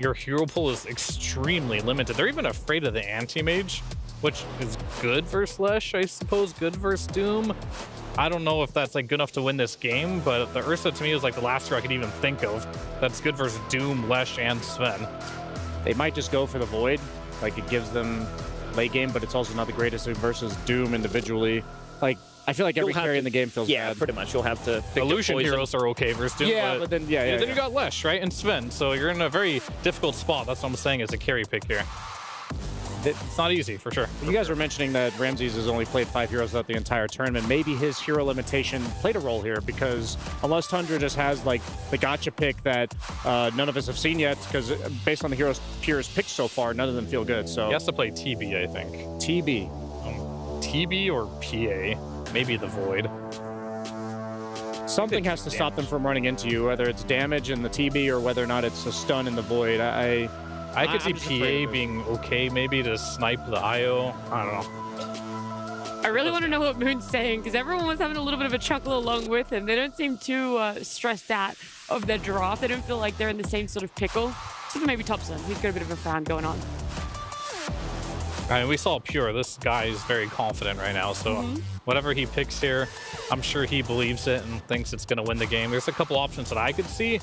your hero pool is extremely limited. They're even afraid of the anti-mage, which is good versus Lesh, I suppose, good versus Doom. I don't know if that's like good enough to win this game, but the Ursa to me is like the last hero I could even think of that's good versus Doom, Lesh, and Sven. They might just go for the Void. Like, it gives them late game, but it's also not the greatest versus Doom individually. Like, I feel like every carry in the game feels bad. Pretty much. You'll have to pick Illusion heroes are okay versus Doom. Yeah, but then then you got Lesh, right, and Sven. So you're in a very difficult spot. That's what I'm saying as a carry pick here. It's not easy, for sure. You guys were mentioning that Ramses has only played 5 heroes throughout the entire tournament. Maybe his hero limitation played a role here, because unless Tundra just has like the gotcha pick that none of us have seen yet, because based on the heroes Pierce picked so far, none of them feel good. So he has to play TB, I think. TB. TB or PA, maybe the Void. Something has to stop them from running into you, whether it's damage in the TB or whether or not it's a stun in the Void. I could see PA being okay, maybe to snipe the IO. I don't know. I really want to know what Moon's saying, because everyone was having a little bit of a chuckle along with him. They don't seem too stressed out of their draft. They don't feel like they're in the same sort of pickle. Except for maybe Topson. He's got a bit of a frown going on. I mean, we saw Pure. This guy is very confident right now, so whatever he picks here, I'm sure he believes it and thinks it's going to win the game. There's a couple options that I could see,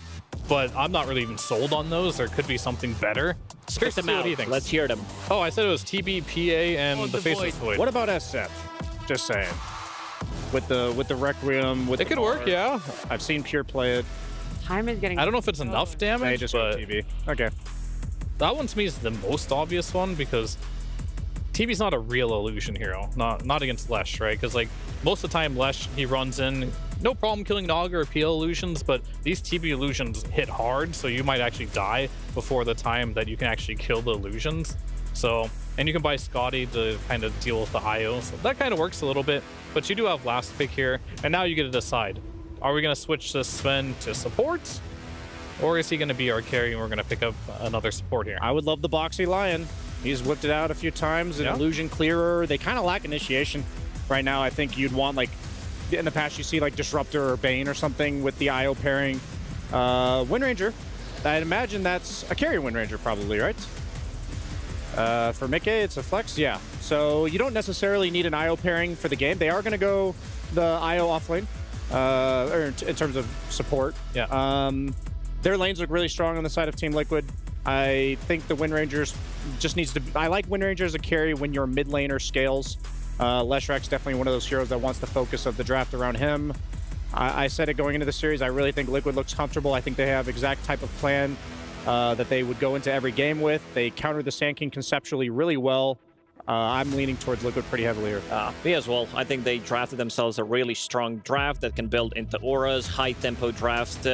but I'm not really even sold on those. There could be something better. Spit them out. Let's hear them. Oh, I said it was TB, PA, and the Faceless Void. What about SF? Just saying. With the Requiem, with it could work, yeah. I've seen Pure play it. Time is getting. I don't know if it's enough damage, just but TB. Okay. That one to me is the most obvious one, because TB's not a real illusion hero, not against Lesh, right? Because like most of the time Lesh, he runs in, no problem killing Naga or PL illusions, but these TB illusions hit hard, so you might actually die before the time that you can actually kill the illusions. So, and you can buy Scotty to kind of deal with the IO, so that kind of works a little bit, but you do have last pick here, and now you get to decide, are we going to switch this Sven to support? Or is he going to be our carry and we're going to pick up another support here? I would love the Boxy Lion. He's whipped it out a few times. An Illusion Clearer. They kind of lack initiation right now. I think you'd want, like, in the past you see like Disruptor or Bane or something with the IO pairing. Wind Ranger. I'd imagine that's a carry Wind Ranger probably, right? For Mickey, it's a flex. Yeah. So you don't necessarily need an IO pairing for the game. They are going to go the IO offlane, or in terms of support. Yeah. Their lanes look really strong on the side of Team Liquid. I think the Wind Rangers just needs to... I like Wind Ranger as a carry when your mid laner scales. Leshrak's definitely one of those heroes that wants the focus of the draft around him. I said it going into the series, I really think Liquid looks comfortable. I think they have exact type of plan that they would go into every game with. They counter the Sand King conceptually really well. I'm leaning towards Liquid pretty heavily here. Me as well. I think they drafted themselves a really strong draft that can build into auras, high-tempo draft.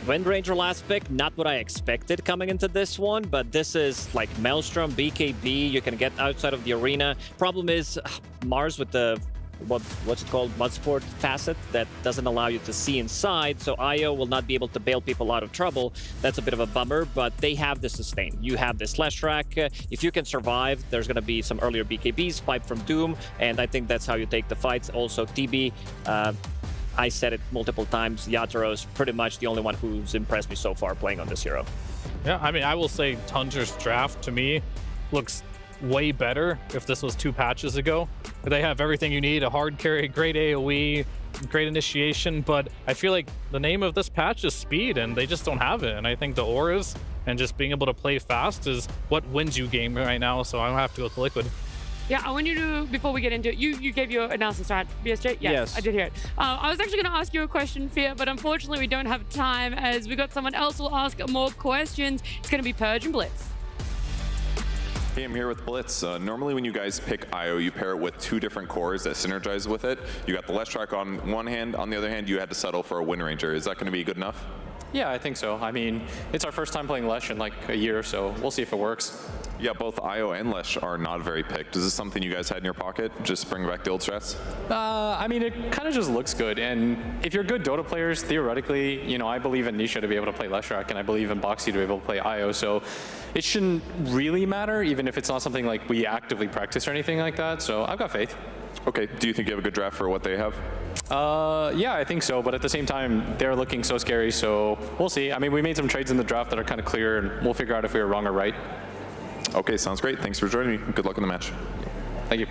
Wind Ranger last pick, not what I expected coming into this one, but this is like Maelstrom, BKB, you can get outside of the arena. Problem is, Mars with the, what's it called, Mudsport facet that doesn't allow you to see inside, so IO will not be able to bail people out of trouble. That's a bit of a bummer, but they have the sustain. You have this Leshrak. If you can survive, there's going to be some earlier BKBs, pipe from Doom, and I think that's how you take the fights. Also, TB, I said it multiple times, Yataro's pretty much the only one who's impressed me so far playing on this hero. Yeah, I mean, I will say Tundra's draft, to me, looks way better if this was 2 patches ago. They have everything you need, a hard carry, great AoE, great initiation, but I feel like the name of this patch is speed, and they just don't have it. And I think the auras and just being able to play fast is what wins you game right now, so I don't have to go with Liquid. Yeah, I want you to, before we get into it, you gave your analysis, right, BSJ? Yes. I did hear it. I was actually going to ask you a question, Fia, but unfortunately we don't have time, as we got someone else who will ask more questions. It's going to be Purge and Blitz. Hey, I'm here with Blitz. Normally when you guys pick IO, you pair it with 2 different cores that synergize with it. You got the Leshrak on one hand, on the other hand, you had to settle for a Wind Ranger. Is that going to be good enough? Yeah, I think so. I mean, it's our first time playing Lesh in like a year, so we'll see if it works. Yeah, both IO and Lesh are not very picked. Is this something you guys had in your pocket? Just bring back the old strats? I mean, it kind of just looks good, and if you're good Dota players, theoretically, you know, I believe in Nisha to be able to play Leshrak, and I believe in Boxy to be able to play IO, so it shouldn't really matter, even if it's not something like we actively practice or anything like that, so I've got faith. Okay, do you think you have a good draft for what they have? Yeah, I think so, but at the same time, they're looking so scary, so we'll see. I mean, we made some trades in the draft that are kind of clear, and we'll figure out if we were wrong or right. Okay, sounds great. Thanks for joining me. Good luck in the match. Thank you.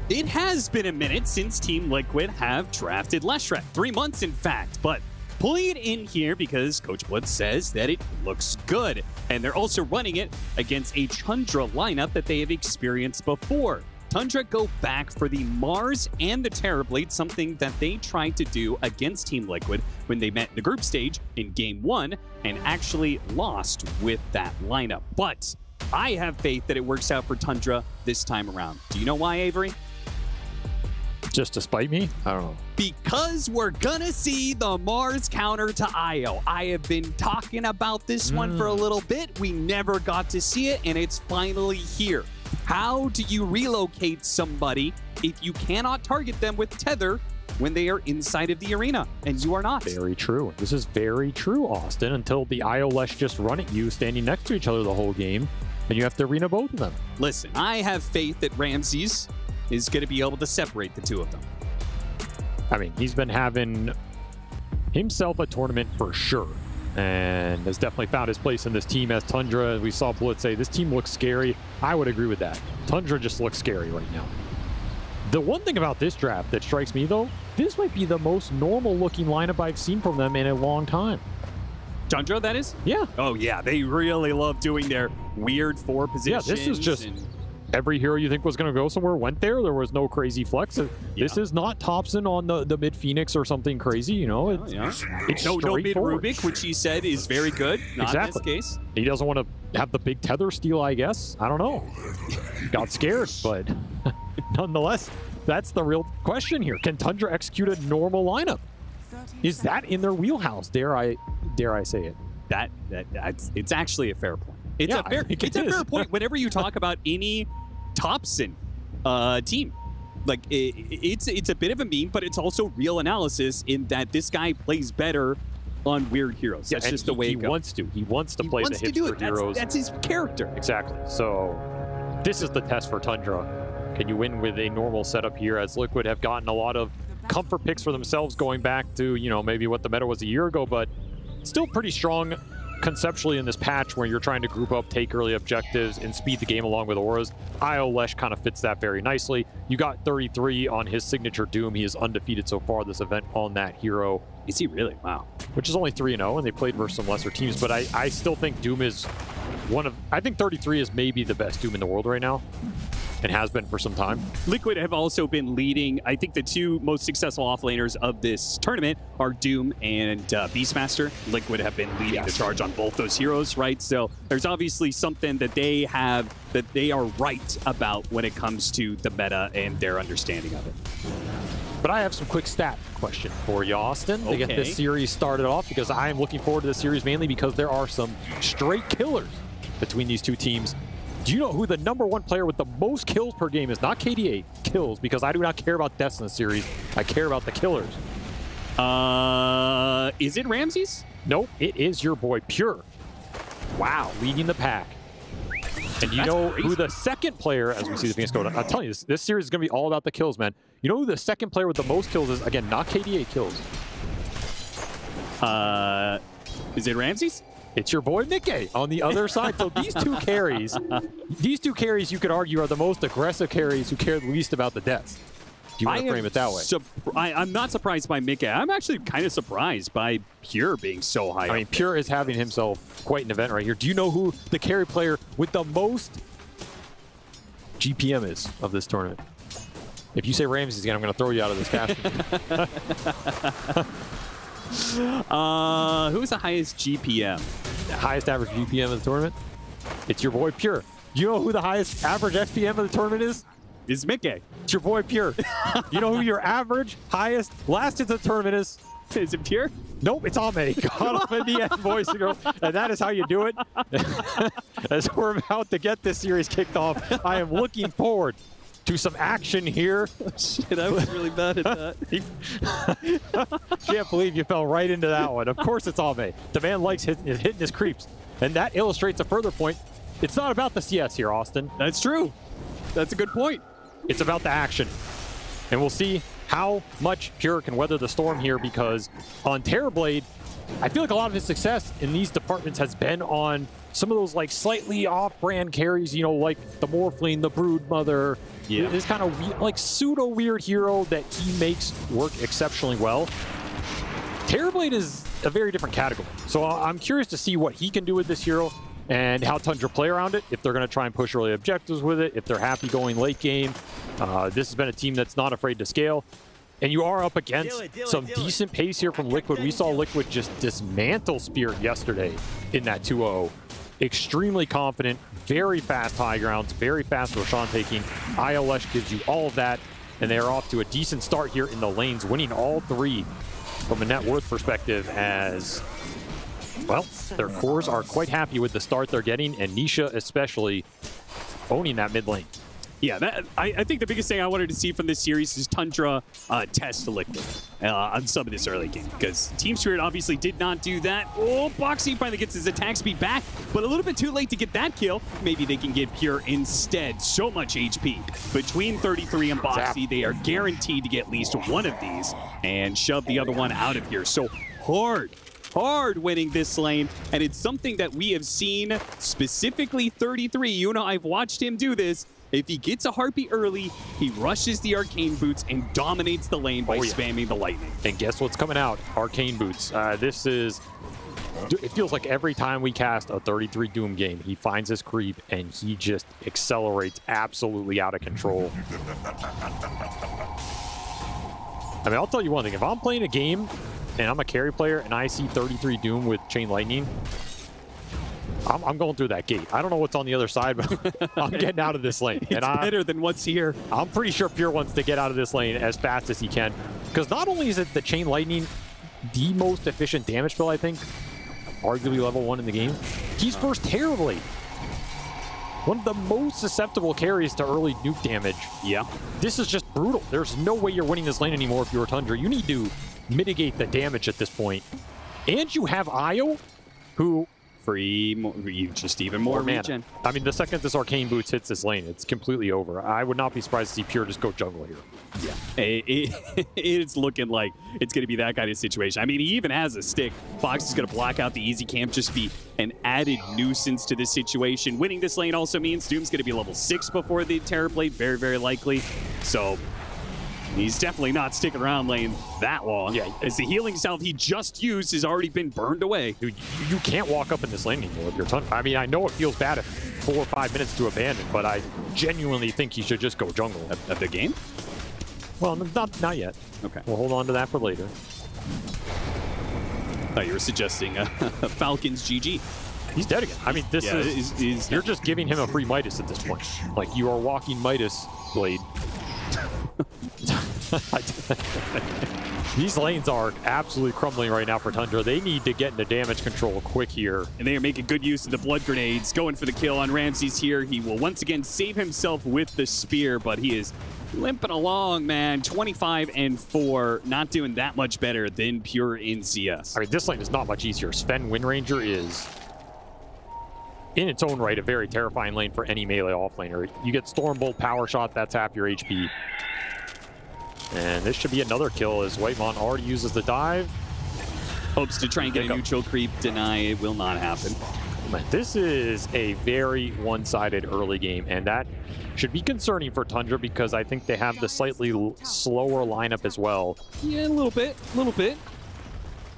It has been a minute since Team Liquid have drafted Leshrak. 3 months, in fact, but pulling it in here because Coach Blitz says that it looks good. And they're also running it against a Tundra lineup that they have experienced before. Tundra go back for the Mars and the Terrorblade, something that they tried to do against Team Liquid when they met in the group stage in Game 1 and actually lost with that lineup. But I have faith that it works out for Tundra this time around. Do you know why, Avery? Just to spite me? I don't know. Because we're gonna see the Mars counter to IO. I have been talking about this one for a little bit. We never got to see it, and it's finally here. How do you relocate somebody if you cannot target them with tether when they are inside of the arena, and you are not? Very true. This is very true, Austin, until the IO Lesh just run at you standing next to each other the whole game, and you have to arena both of them. Listen, I have faith that Ramses is going to be able to separate the two of them. I mean, he's been having himself a tournament for sure, and has definitely found his place in this team as Tundra. We saw Blitz say, this team looks scary. I would agree with that. Tundra just looks scary right now. The one thing about this draft that strikes me, though, this might be the most normal-looking lineup I've seen from them in a long time. Tundra, that is? Yeah. Oh, yeah. They really love doing their weird 4 positions. Yeah, this is just... Every hero you think was going to go somewhere went there. There was no crazy flex. This is not Thompson on the mid Phoenix or something crazy, you know. It's no mid Rubik, which he said is very good. Not exactly. in this case. He doesn't want to have the big tether steal, I guess. I don't know. Got scared, but nonetheless, that's the real question here. Can Tundra execute a normal lineup? Is that in their wheelhouse? Dare I say it? It's actually a fair point. It's a fair point whenever you talk about any Thompson team. Like, it's a bit of a meme, but it's also real analysis in that this guy plays better on weird heroes. That's just the way it goes. He wants to play the hipster heroes. That's his character. Exactly. So this is the test for Tundra. Can you win with a normal setup here, as Liquid have gotten a lot of comfort picks for themselves going back to, you know, maybe what the meta was a year ago, but still pretty strong conceptually in this patch where you're trying to group up, take early objectives, and speed the game along with auras. IO Lesh kind of fits that very nicely. You got 33 on his signature Doom. He is undefeated so far this event on that hero. Is he really? Wow. Which is only 3-0, and they played versus some lesser teams, but I still think Doom is I think 33 is maybe the best Doom in the world right now, and has been for some time. Liquid have also been leading. I think the two most successful offlaners of this tournament are Doom and Beastmaster. Liquid have been leading the charge on both those heroes, right? So there's obviously something that they have that they are right about when it comes to the meta and their understanding of it. But I have some quick stat question for you, Austin, to get this series started off, because I am looking forward to this series mainly because there are some straight killers between these two teams. Do you know who the #1 player with the most kills per game is? Not KDA, kills, because I do not care about deaths in the series. I care about the killers. Is it Ramses? Nope, it is your boy Pure. Wow, leading the pack. And you know who the second player, as we see the Phoenix go down, I'm telling you, this series is going to be all about the kills, man. You know who the second player with the most kills is? Again, not KDA kills. Is it Ramses? It's your boy Mickey on the other side. So these two carries, you could argue are the most aggressive carries who care the least about the deaths. Do you want to frame it that way? I'm not surprised by Mickey. I'm actually kind of surprised by Pure being so high. I mean, Pure is having himself quite an event right here. Do you know who the carry player with the most GPM is of this tournament? If you say Ramses again, I'm going to throw you out of this cast. Who's the highest GPM? The highest average GPM of the tournament? It's your boy Pure. Do you know who the highest average FPM of the tournament is? Is Mickey. It's your boy Pure. You know who your average, highest, last in the tournament is? Is it Pure? Nope, it's Ame. Got him in the end, boys and girls. And that is how you do it. As we're about to get this series kicked off, I am looking forward to some action here. Shit, I was really bad at that. Can't believe you fell right into that one. Of course it's Ame. The man likes hitting his creeps. And that illustrates a further point. It's not about the CS here, Austin. That's true. That's a good point. It's about the action. And we'll see how much Pure can weather the storm here, because on Terrorblade, I feel like a lot of his success in these departments has been on some of those like slightly off-brand carries, you know, like the Morphling, the Broodmother, this kind of like pseudo-weird hero that he makes work exceptionally well. Terrorblade is a very different category. So I'm curious to see what he can do with this hero and how Tundra play around it, if they're going to try and push early objectives with it, if they're happy going late game. This has been a team that's not afraid to scale. And you are up against some decent pace here from Liquid. We saw Liquid just dismantle Spirit yesterday in that 2-0. Extremely confident, very fast high grounds, very fast Roshan taking. ILS gives you all of that, and they are off to a decent start here in the lanes, winning all 3 from a net worth perspective as, well, their cores are quite happy with the start they're getting, and Misha especially owning that mid lane. Yeah, I think the biggest thing I wanted to see from this series is Tundra test Liquid on some of this early game, because Team Spirit obviously did not do that. Oh, Boxy finally gets his attack speed back, but a little bit too late to get that kill. Maybe they can get Pure instead. So much HP. Between 33 and Boxy, they are guaranteed to get at least one of these and shove the other one out of here. So hard winning this lane, and it's something that we have seen, specifically 33. You know, I've watched him do this. If he gets a heartbeat early, he rushes the Arcane Boots and dominates the lane by spamming the lightning. And guess what's coming out? Arcane Boots. This is, it feels like every time we cast a 33 Doom game, he finds his creep and he just accelerates absolutely out of control. I mean, I'll tell you one thing. If I'm playing a game and I'm a carry player and I see 33 Doom with Chain Lightning, I'm going through that gate. I don't know what's on the other side, but I'm getting out of this lane. It's better than what's here. I'm pretty sure Pure wants to get out of this lane as fast as he can. Because not only is it the Chain Lightning the most efficient damage build, I think, arguably level 1 in the game, he's first Terror Blade. One of the most susceptible carries to early nuke damage. Yeah. This is just brutal. There's no way you're winning this lane anymore if you're Tundra. You need to mitigate the damage at this point. And you have Io, who... just even more regen. I mean, the second this Arcane Boots hits this lane, it's completely over. I would not be surprised to see Pure just go jungle here. Yeah, it's looking like it's going to be that kind of situation. I mean, he even has a stick. Fox is going to block out the easy camp, just be an added nuisance to this situation. Winning this lane also means Doom's going to be level 6 before the Terror Blade, very, very likely. So he's definitely not sticking around lane that long. Yeah, as the healing salve he just used has already been burned away. Dude, you can't walk up in this lane anymore if you're Tundra. I mean, I know it feels bad if 4 or 5 minutes to abandon, but I genuinely think he should just go jungle. At the game? Well, not yet. Okay. We'll hold on to that for later. I thought you were suggesting Falcons GG. He's dead again. I mean, this is you're just giving him a free Midas at this point. Like, you are walking Midas Blade. These lanes are absolutely crumbling right now for Tundra. They need to get into damage control quick here. And they are making good use of the blood grenades. Going for the kill on Ramses here. He will once again save himself with the spear, but he is limping along, man. 25 and 4, not doing that much better than Pure in CS. I mean, this lane is not much easier. Sven Windranger is, in its own right, a very terrifying lane for any melee offlaner. You get Stormbolt Power Shot, that's half your HP. And this should be another kill as Whitemon already uses the dive. Hopes to try and get a neutral creep. Deny, it will not happen. This is a very one-sided early game, and that should be concerning for Tundra because I think they have the slightly slower lineup as well. Yeah, a little bit.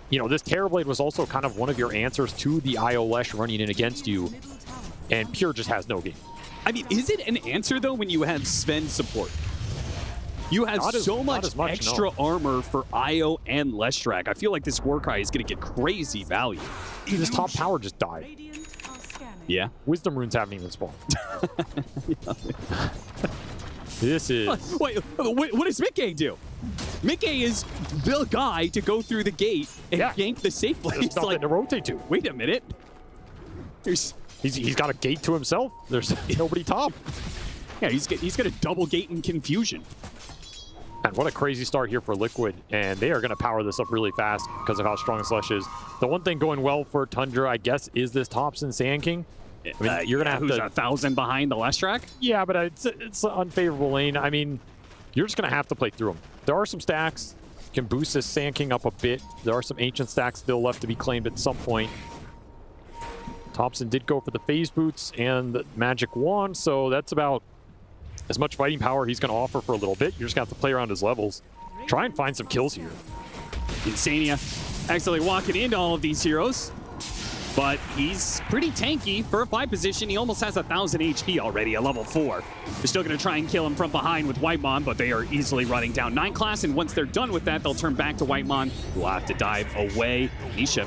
You know, this Terror Blade was also kind of one of your answers to the Io Lesh running in against you, and Pure just has no game. I mean, is it an answer, though, when you have Sven support? You have so much extra armor for Io and Leshrac. I feel like this Warcry is going to get crazy value. Dude, this top tower just died. Yeah. Wisdom runes haven't even spawned. This is... Wait, what does Mickey do? Mickey is the guy to go through the gate and gank the safe place. There's nothing to rotate to. Wait a minute. He's got a gate to himself. There's nobody top. Yeah, he's going to double gate in confusion. And what a crazy start here for Liquid, and they are going to power this up really fast because of how strong Slush is. The one thing going well for Tundra, I guess, is this Thompson Sand King. I mean, you're going to have who's to... 1,000 behind the Leshrac? Yeah, but it's an unfavorable lane. I mean, you're just going to have to play through them. There are some stacks. You can boost this Sand King up a bit. There are some ancient stacks still left to be claimed at some point. Thompson did go for the phase boots and the magic wand, so that's about as much fighting power he's going to offer for a little bit. You're just going to have to play around his levels. Try and find some kills here. Insania actually walking into all of these heroes. But he's pretty tanky for a 5 position. He almost has 1,000 HP already, a level 4. They're still going to try and kill him from behind with Whitemon, but they are easily running down 9 class, and once they're done with that, they'll turn back to Whitemon, who will have to dive away. Misha.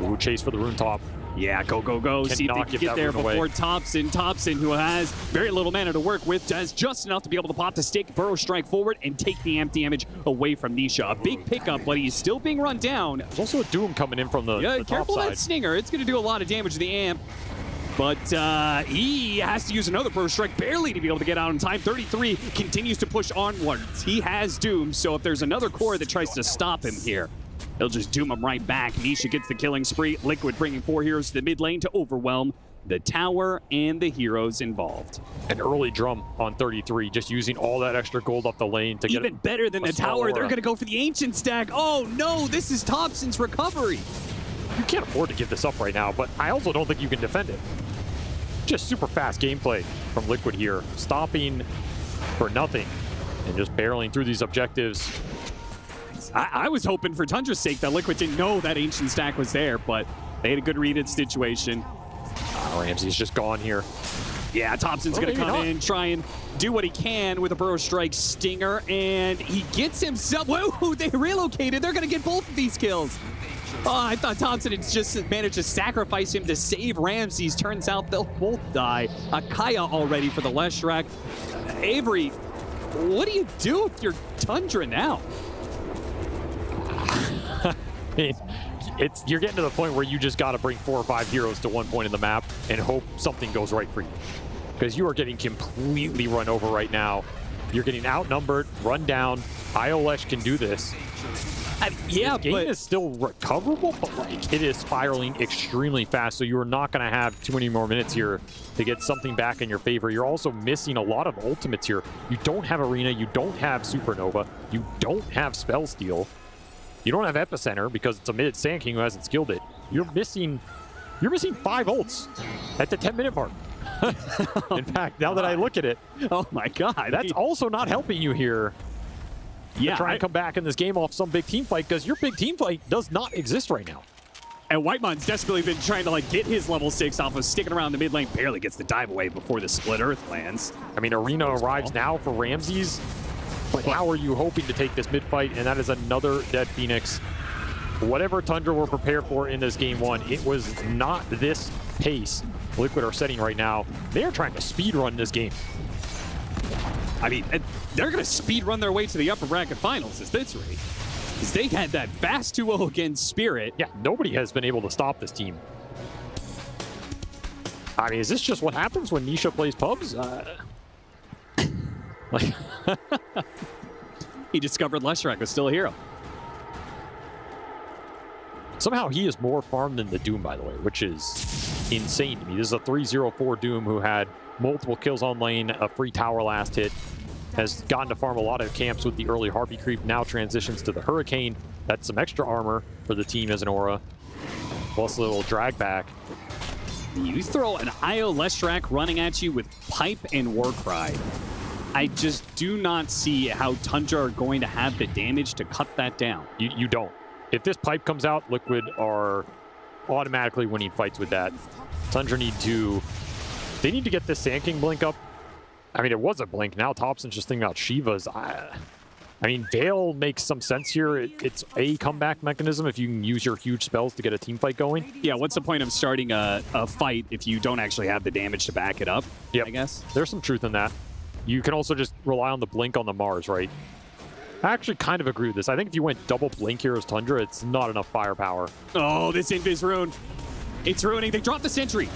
Ooh, chase for the rune top. Yeah, go, go, go. See if they can get there before Thompson. Thompson, who has very little mana to work with, has just enough to be able to pop the stick, burrow strike forward, and take the amp damage away from Nisha. A big pickup, but he's still being run down. There's also a Doom coming in from the top careful side. That Stinger. It's going to do a lot of damage to the amp. But he has to use another burrow strike barely to be able to get out in time. 33 continues to push onwards. He has Doom, so if there's another core that tries to stop him here, he'll just doom him right back. Misha gets the killing spree. Liquid bringing 4 heroes to the mid lane to overwhelm the tower and the heroes involved. An early drum on 33, just using all that extra gold off the lane to get even better than the tower. They're going to go for the ancient stack. Oh no, this is Thompson's recovery. You can't afford to give this up right now, but I also don't think you can defend it. Just super fast gameplay from Liquid here, stopping for nothing and just barreling through these objectives. I was hoping for Tundra's sake that Liquid didn't know that ancient stack was there, but they had a good read of the situation. Ramsey's just gone here. Yeah, Thompson's going to come in, try and do what he can with a burrow strike stinger, and he gets himself. Whoa, they relocated. They're going to get both of these kills. Oh, I thought Thompson had just managed to sacrifice him to save Ramses. Turns out they'll both die. Akaya already for the Leshrac. Avery, what do you do with your Tundra now? I mean, you're getting to the point where you just got to bring 4 or 5 heroes to one point in the map and hope something goes right for you. Because you are getting completely run over right now. You're getting outnumbered, run down. IOLesh can do this. Yeah, this game is still recoverable, but like it is spiraling extremely fast, so you are not going to have too many more minutes here to get something back in your favor. You're also missing a lot of ultimates here. You don't have Arena, you don't have Supernova, you don't have Spell Steal, you don't have Epicenter because it's a mid Sand King who hasn't skilled it. You're missing 5 ults at the 10-minute mark. In fact, now that I look at it, oh my god, that's also not helping you here. Yeah, try and come back in this game off some big team fight because your big team fight does not exist right now. And Whitemon's desperately been trying to like get his level 6 off of sticking around the mid lane. Barely gets the dive away before the Split Earth lands. I mean, Arena arrives now for Ramses, but how are you hoping to take this mid fight? And that is another dead Phoenix. Whatever Tundra were prepared for in this game 1, it was not this pace Liquid are setting right now. They are trying to speed run this game. I mean, they're going to speed run their way to the upper bracket finals at this rate. Because they had that fast 2-0 against Spirit. Yeah, nobody has been able to stop this team. I mean, is this just what happens when Misha plays pubs? Like he discovered Leshrac was still a hero. Somehow he is more farmed than the Doom, by the way, which is insane to me. This is a 3-0-4 Doom who had multiple kills on lane, a free tower last hit, has gotten to farm a lot of camps with the early Harpy creep, now transitions to the Hurricane. That's some extra armor for the team as an aura, plus a little drag back. You throw an IO Leshrac running at you with Pipe and Warcry. I just do not see how Tundra are going to have the damage to cut that down. You don't. If this Pipe comes out, Liquid are automatically winning fights with that. Tundra need to get this Sand King blink up. I mean, it was a blink. Now Thompson's just thinking about Shiva's. I mean, Veil makes some sense here. It's a comeback mechanism if you can use your huge spells to get a team fight going. Yeah, what's the point of starting a fight if you don't actually have the damage to back it up? Yeah, I guess. There's some truth in that. You can also just rely on the blink on the Mars, right? I actually kind of agree with this. I think if you went double blink here as Tundra, it's not enough firepower. Oh, this Invis rune. It's ruining. They dropped the sentry.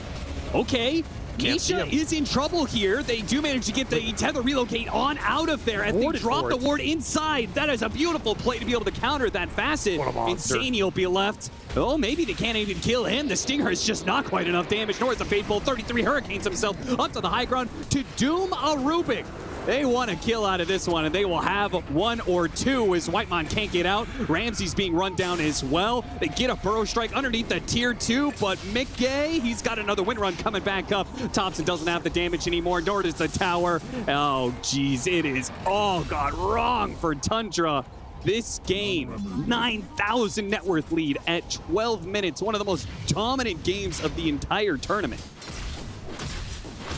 Okay. Misha is in trouble here. They do manage to get the tether relocate on out of there as they drop the ward inside. That is a beautiful play to be able to counter that facet. Insane will be left. Oh, maybe they can't even kill him. The Stinger is just not quite enough damage, nor is the Fateful. 33 Hurricanes himself up to the high ground to doom a Rubik. They want a kill out of this one, and they will have 1 or 2 as Whitemon can't get out. Ramsey's being run down as well. They get a burrow strike underneath the tier 2, but McGay, he's got another wind run coming back up. Thompson doesn't have the damage anymore, nor does the tower. Oh, geez, it is all gone wrong for Tundra. this game. 9,000 net worth lead at 12 minutes. One of the most dominant games of the entire tournament.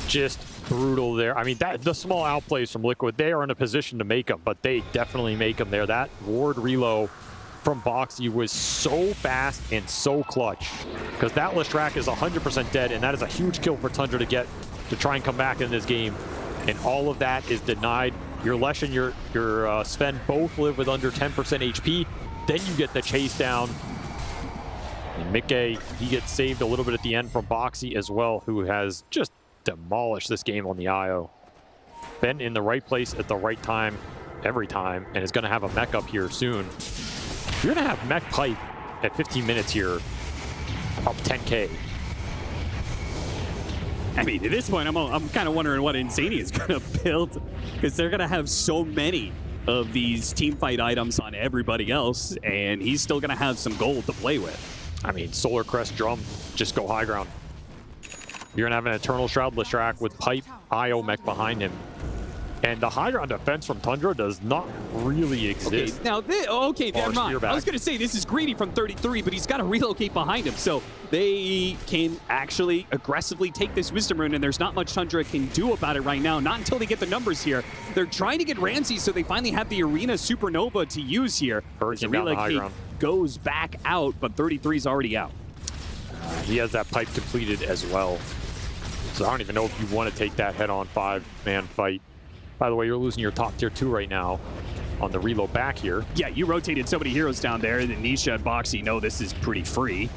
Just brutal there. I mean, the small outplays from Liquid, they are in a position to make them, but they definitely make them there. That ward reload from Boxy was so fast and so clutch, because that Leshrac is 100% dead, and that is a huge kill for Tundra to get to try and come back in this game. And all of that is denied. Your Lesh and your Sven both live with under 10% HP. Then you get the chase down. And Mickey, he gets saved a little bit at the end from Boxy as well, who has just demolished this game on the IO. Been in the right place at the right time every time, and is going to have a mech up here soon. You're going to have mech pipe at 15 minutes here, up 10K. I mean, at this point, I'm kind of wondering what Insania is going to build, because they're going to have so many of these team fight items on everybody else, and he's still going to have some gold to play with. I mean, Solar Crest Drum, just go high ground. You're going to have an Eternal Shroud Leshrac with pipe IO mech behind him. And the high ground defense from Tundra does not really exist. Okay, now, never mind. I was going to say this is greedy from 33, but he's got to relocate behind him. So they can actually aggressively take this Wisdom Rune, and there's not much Tundra can do about it right now. Not until they get the numbers here. They're trying to get Ramsey, so they finally have the Arena Supernova to use here. The relocate goes back out, but 33's already out. He has that pipe completed as well. So I don't even know if you want to take that head-on 5-man fight. By the way, you're losing your top tier 2 right now on the reload back here. Yeah, you rotated so many heroes down there, and Nisha and Boxy know this is pretty free.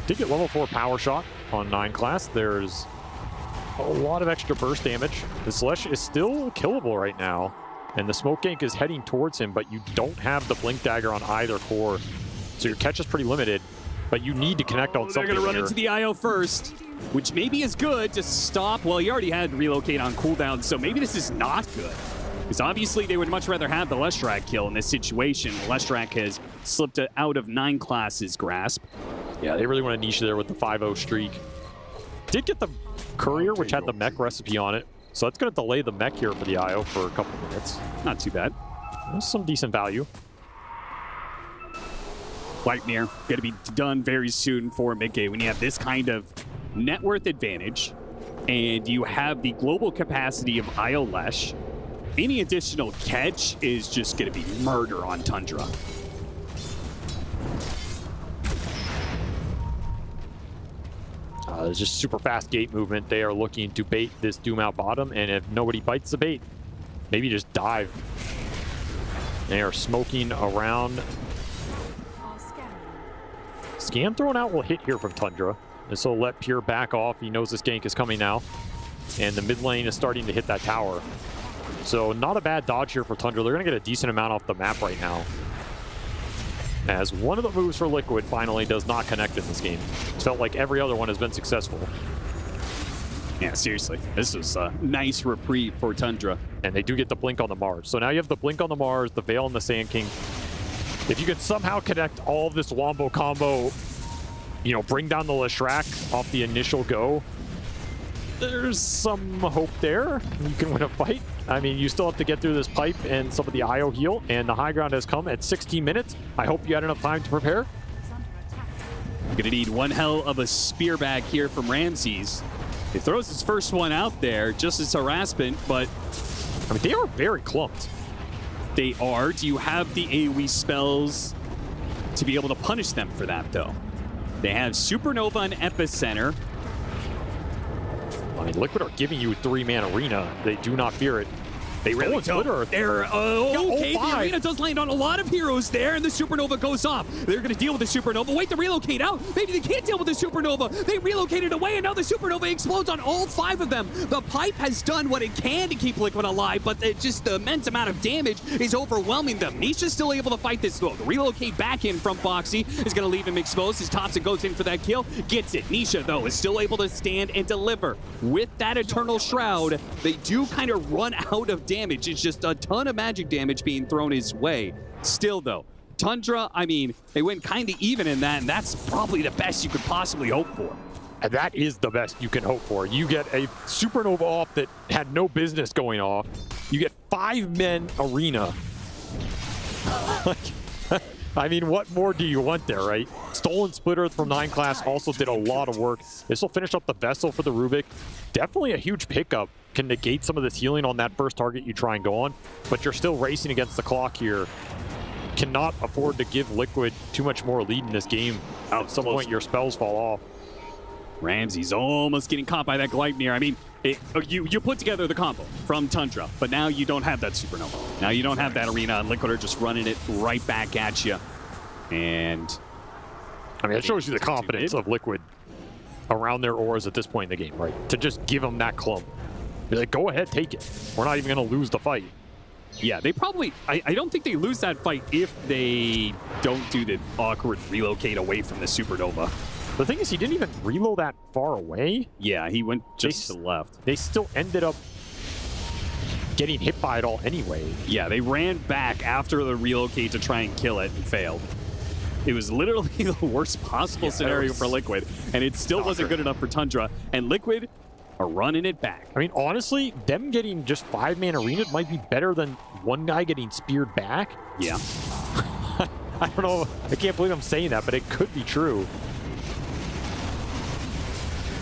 Did get level 4 power shot on 9 class. There's a lot of extra burst damage. The Slash is still killable right now, and the smoke gank is heading towards him, but you don't have the blink dagger on either core. So your catch is pretty limited, but you need to connect on something. They're going to run into the IO first, which maybe is good to stop. Well, he already had relocate on cooldown, so maybe this is not good. Because obviously they would much rather have the Leshrac kill in this situation. Leshrac has slipped out of 9 class's grasp. Yeah, they really want to niche there with the 5-0 streak. Did get the Courier, which had the mech recipe on it. So that's going to delay the mech here for the IO for a couple minutes. Not too bad. That's some decent value. Lightmere going to be done very soon for mid-game when you have this kind of net worth advantage and you have the global capacity of IO Lesh. Any additional catch is just going to be murder on Tundra. It's just super fast gate movement. They are looking to bait this Doom out bottom, and if nobody bites the bait, maybe just dive. They are smoking around. Scam thrown out will hit here from Tundra. This will let Pure back off. He knows this gank is coming now. And the mid lane is starting to hit that tower. So not a bad dodge here for Tundra. They're going to get a decent amount off the map right now. As one of the moves for Liquid finally does not connect in this game. It's felt like every other one has been successful. Yeah, seriously. This was a nice reprieve for Tundra. And they do get the blink on the Mars. So now you have the blink on the Mars, the Veil and the Sand King. If you could somehow connect all of this Wombo combo, you know, bring down the Leshrac off the initial go, there's some hope there. You can win a fight. I mean, you still have to get through this pipe and some of the IO heal, and the high ground has come at 16 minutes. I hope you had enough time to prepare. Gonna need one hell of a spear back here from Ramses. He throws his first one out there, just as harassment, but I mean, they are very clumped. They are. Do you have the AoE spells to be able to punish them for that, though? They have Supernova and Epicenter. I mean, Liquid are giving you 3-man arena. They do not fear it. They really don't. They're okay. The arena does land on a lot of heroes there, and the Supernova goes off. They're going to deal with the Supernova. Wait to relocate out. Maybe they can't deal with the Supernova. They relocated away, and now the Supernova explodes on all 5 of them. The pipe has done what it can to keep Liquid alive, but just the immense amount of damage is overwhelming them. Nisha's still able to fight this, though. The relocate back in from Boxy is going to leave him exposed as Thompson goes in for that kill. Gets it. Nisha, though, is still able to stand and deliver. With that Eternal Shroud, they do kind of run out of damage. It's just a ton of magic damage being thrown his way. Still, though, Tundra, I mean, they went kind of even in that, and that's probably the best you could possibly hope for. And that is the best you can hope for. You get a Supernova off that had no business going off. You get 5-man arena. I mean, what more do you want there, right? Stolen Splitter from 9 class also did a lot of work. This will finish up the Vessel for the Rubik. Definitely a huge pickup. Can negate some of this healing on that first target you try and go on, but you're still racing against the clock here. Cannot afford to give Liquid too much more lead in this game. At some point, your spells fall off. Ramsey's almost getting caught by that Gleipnir. I mean, you put together the combo from Tundra, but now you don't have that Supernova. Now you don't have that Arena, and Liquid are just running it right back at you. And I mean, it shows you the confidence of Liquid around their auras at this point in the game, right? To just give them that clump. Be like, go ahead, take it. We're not even going to lose the fight. Yeah, they probably... I don't think they lose that fight if they don't do the awkward relocate away from the Supernova. The thing is, he didn't even reload that far away. Yeah, he went just to the left. They still ended up getting hit by it all anyway. Yeah, they ran back after the relocate to try and kill it and failed. It was literally the worst possible scenario for Liquid, and it still wasn't good enough for Tundra. And Liquid are running it back. I mean, honestly, them getting just 5-man arena might be better than one guy getting speared back. Yeah. I don't know. I can't believe I'm saying that, but it could be true.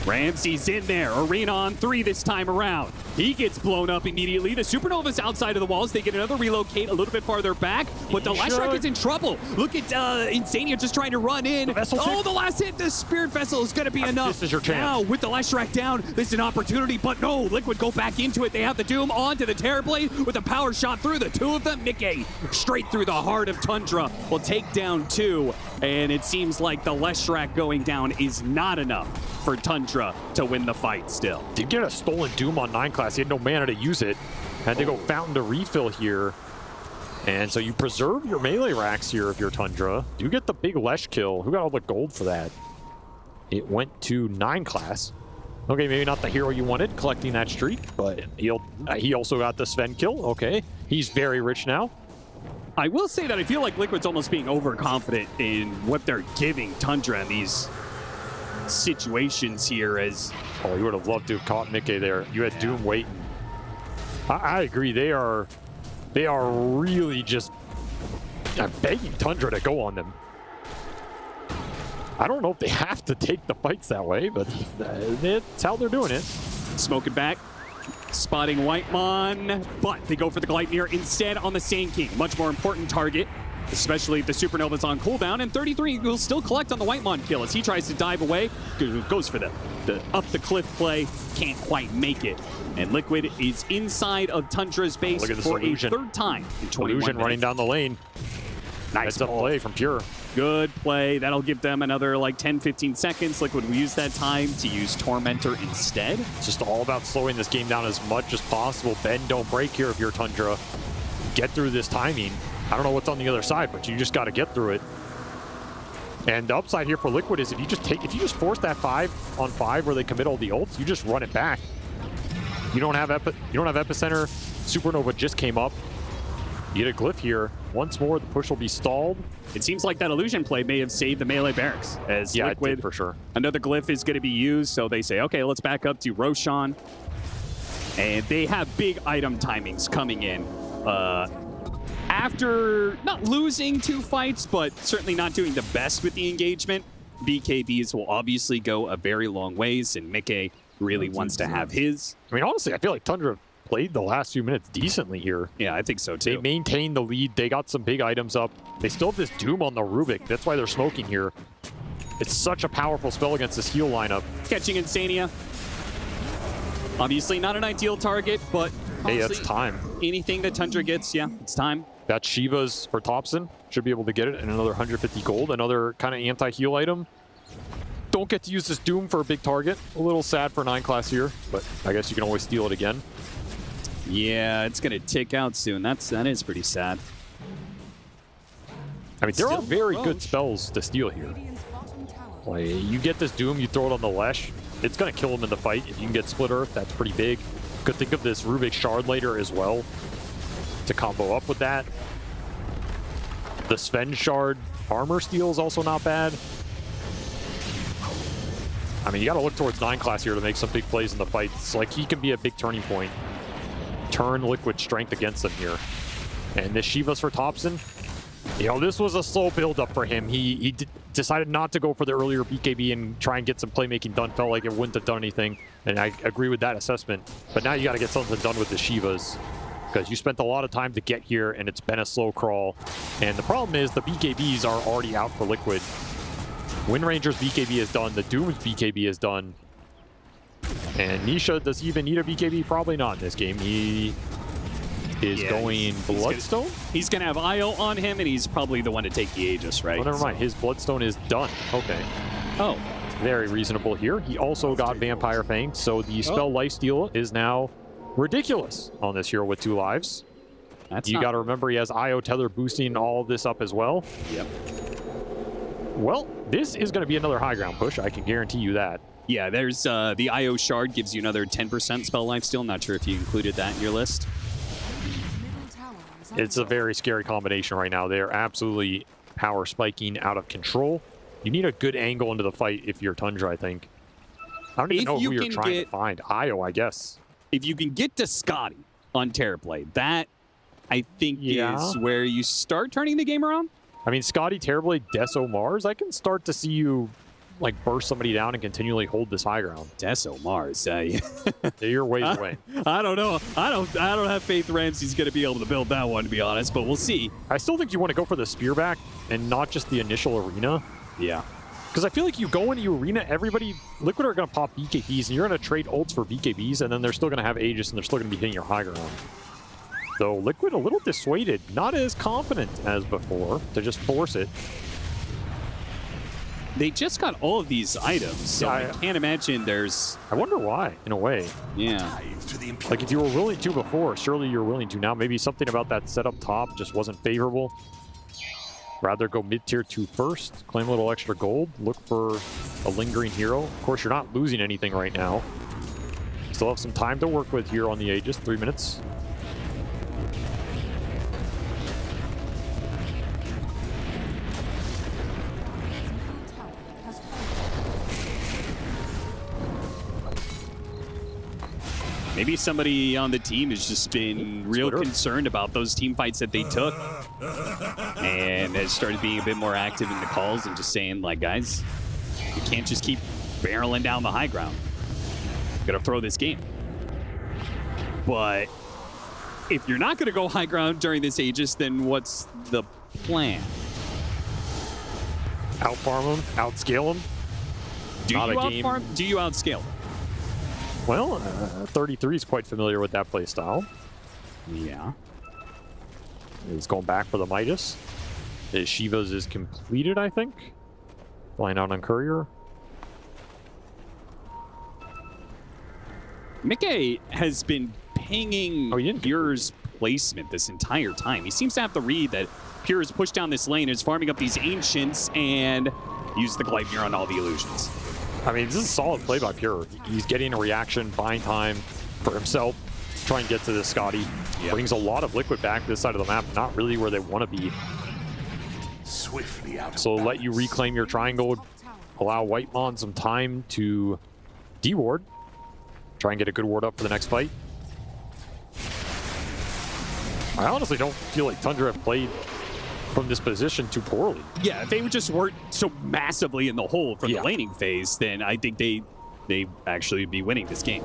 Ramsey's in there. Arena on 3 this time around. He gets blown up immediately. The Supernova's outside of the walls. They get another relocate a little bit farther back, but the Lashrak is in trouble. Look at Insania just trying to run in. The last hit. The Spirit Vessel is going to be enough. This is your chance. Now, with the Lashrak down, this is an opportunity, but no. Liquid go back into it. They have the Doom onto the Terror Blade with a power shot through the 2 of them. Mickey straight through the heart of Tundra will take down 2, and it seems like the Lashrak going down is not enough for Tundra to win the fight still. Did get a stolen Doom on 9 class. He had no mana to use it. Had to go Fountain to refill here. And so you preserve your melee racks here if you're Tundra. You get the big Lesh kill. Who got all the gold for that? It went to 9 class. Okay, maybe not the hero you wanted, collecting that streak, but he also got the Sven kill. Okay, he's very rich now. I will say that I feel like Liquid's almost being overconfident in what they're giving Tundra in these situations here. As you would have loved to have caught Mickey there. You had Doom waiting. I agree. They are really just begging Tundra to go on them. I don't know if they have to take the fights that way, but that's how they're doing it. Smoking back, spotting Whitemon, but they go for the Gleipnir instead on the Sand King. Much more important target, especially if the Supernova's on cooldown, and 33 will still collect on the Whitemon kill as he tries to dive away. Goes for the up the cliff play, can't quite make it. And Liquid is inside of Tundra's base for a 3rd time in 21 Illusion minutes. running down the lane. Nice play from Pure. Good play. That'll give them another like 10-15 seconds. Liquid will use that time to use Tormentor instead. It's just all about slowing this game down as much as possible. Bend, don't break here if you're Tundra. Get through this timing. I don't know what's on the other side, but you just got to get through it. And the upside here for Liquid is if you just force that 5-on-5 where they commit all the ults, you just run it back. You don't have Epicenter. Supernova just came up. You get a glyph here. Once more, the push will be stalled. It seems like that illusion play may have saved the melee barracks. As Liquid, it did for sure. Another glyph is going to be used, so they say, okay, let's back up to Roshan. And they have big item timings coming in. After not losing 2 fights, but certainly not doing the best with the engagement, BKBs will obviously go a very long ways, and Mickey really wants to have his. I mean, honestly, I feel like Tundra played the last few minutes decently here. Yeah, I think so too. They maintained the lead. They got some big items up. They still have this Doom on the Rubik. That's why they're smoking here. It's such a powerful spell against this heal lineup. Catching Insania. Obviously not an ideal target, but hey, that's time. Anything that Tundra gets, yeah, it's time. That Shiva's for Thompson. Should be able to get it. And another 150 gold. Another kind of anti-heal item. Don't get to use this Doom for a big target. A little sad for 9 class here, but I guess you can always steal it again. Yeah, it's going to tick out soon. That is pretty sad. I mean, there are very good spells to steal here. Like, you get this Doom, you throw it on the Lesh. It's going to kill him in the fight. If you can get Split Earth, that's pretty big. Could think of this Rubik Shard later as well to combo up with that. The Sven Shard armor steal is also not bad. I mean, you got to look towards 9 class here to make some big plays in the fight. It's like he can be a big turning point. Turn Liquid strength against them here. And this Shiva's for Thompson. You know, this was a slow build-up for him. He decided not to go for the earlier BKB and try and get some playmaking done. Felt like it wouldn't have done anything, and I agree with that assessment. But now you got to get something done with the Shivas, because you spent a lot of time to get here, and it's been a slow crawl. And the problem is the BKBs are already out for Liquid. Wind Ranger's BKB is done. The Doom's BKB is done. And Misha, does he even need a BKB? Probably not in this game. He is going Bloodstone? He's going to have IO on him, and he's probably the one to take the Aegis, right? Oh, never mind. His Bloodstone is done. Okay. Oh. Very reasonable here. He also got Vampire Fang, so the spell Lifesteal is now ridiculous on this hero with 2 lives. You got to remember he has IO Tether boosting all this up as well. Yep. Well, this is going to be another high ground push. I can guarantee you that. Yeah, there's the IO Shard gives you another 10% spell lifesteal. Not sure if you included that in your list. It's a very scary combination right now. They're absolutely power spiking out of control. You need a good angle into the fight if you're Tundra, I think. I don't even know who you're trying to find. Io, I guess. If you can get to Scotty on Terrorblade, that I think is where you start turning the game around. I mean, Scotty, Terrorblade, Deso, Mars, I can start to see you like burst somebody down and continually hold this high ground. Deso, Mars, you're ways away. I don't know. I don't have faith Ramsey's going to be able to build that one, to be honest, but we'll see. I still think you want to go for the spear back and not just the initial arena. Yeah. Because I feel like you go into arena, everybody, Liquid are going to pop BKBs, and you're going to trade ults for BKBs, and then they're still going to have Aegis, and they're still going to be hitting your high ground. So Liquid a little dissuaded, not as confident as before to just force it. They just got all of these items, so I can't imagine there's... I wonder why, in a way. Yeah. Like, if you were willing to before, surely you're willing to now. Maybe something about that setup top just wasn't favorable. Rather go mid-tier 2 first, claim a little extra gold, look for a lingering hero. Of course, you're not losing anything right now. Still have some time to work with here on the Aegis, 3 minutes. Maybe somebody on the team has just been real concerned about those team fights that they took and has started being a bit more active in the calls and just saying, like, guys, you can't just keep barreling down the high ground. You gotta throw this game. But if you're not gonna go high ground during this Aegis, then what's the plan? Outfarm them, outscale them. Do you outscale them? Well, 33 is quite familiar with that playstyle. Yeah. He's going back for the Midas. His Shiva's is completed, I think. Flying out on Courier. Mickey has been pinging Pure's placement this entire time. He seems to have to read that Pure has pushed down this lane and is farming up these Ancients and use the Gleipnir on all the illusions. I mean, this is a solid play by Pure. He's getting a reaction, buying time for himself, trying to get to this Scotty. Yep. Brings a lot of Liquid back to this side of the map, not really where they want to be. Swiftly out. So let you reclaim your triangle, allow Whitemon some time to de-ward. Try and get a good ward up for the next fight. I honestly don't feel like Tundra have played from this position too poorly. Yeah, if they just weren't so massively in the hole from the laning phase, then I think they actually be winning this game.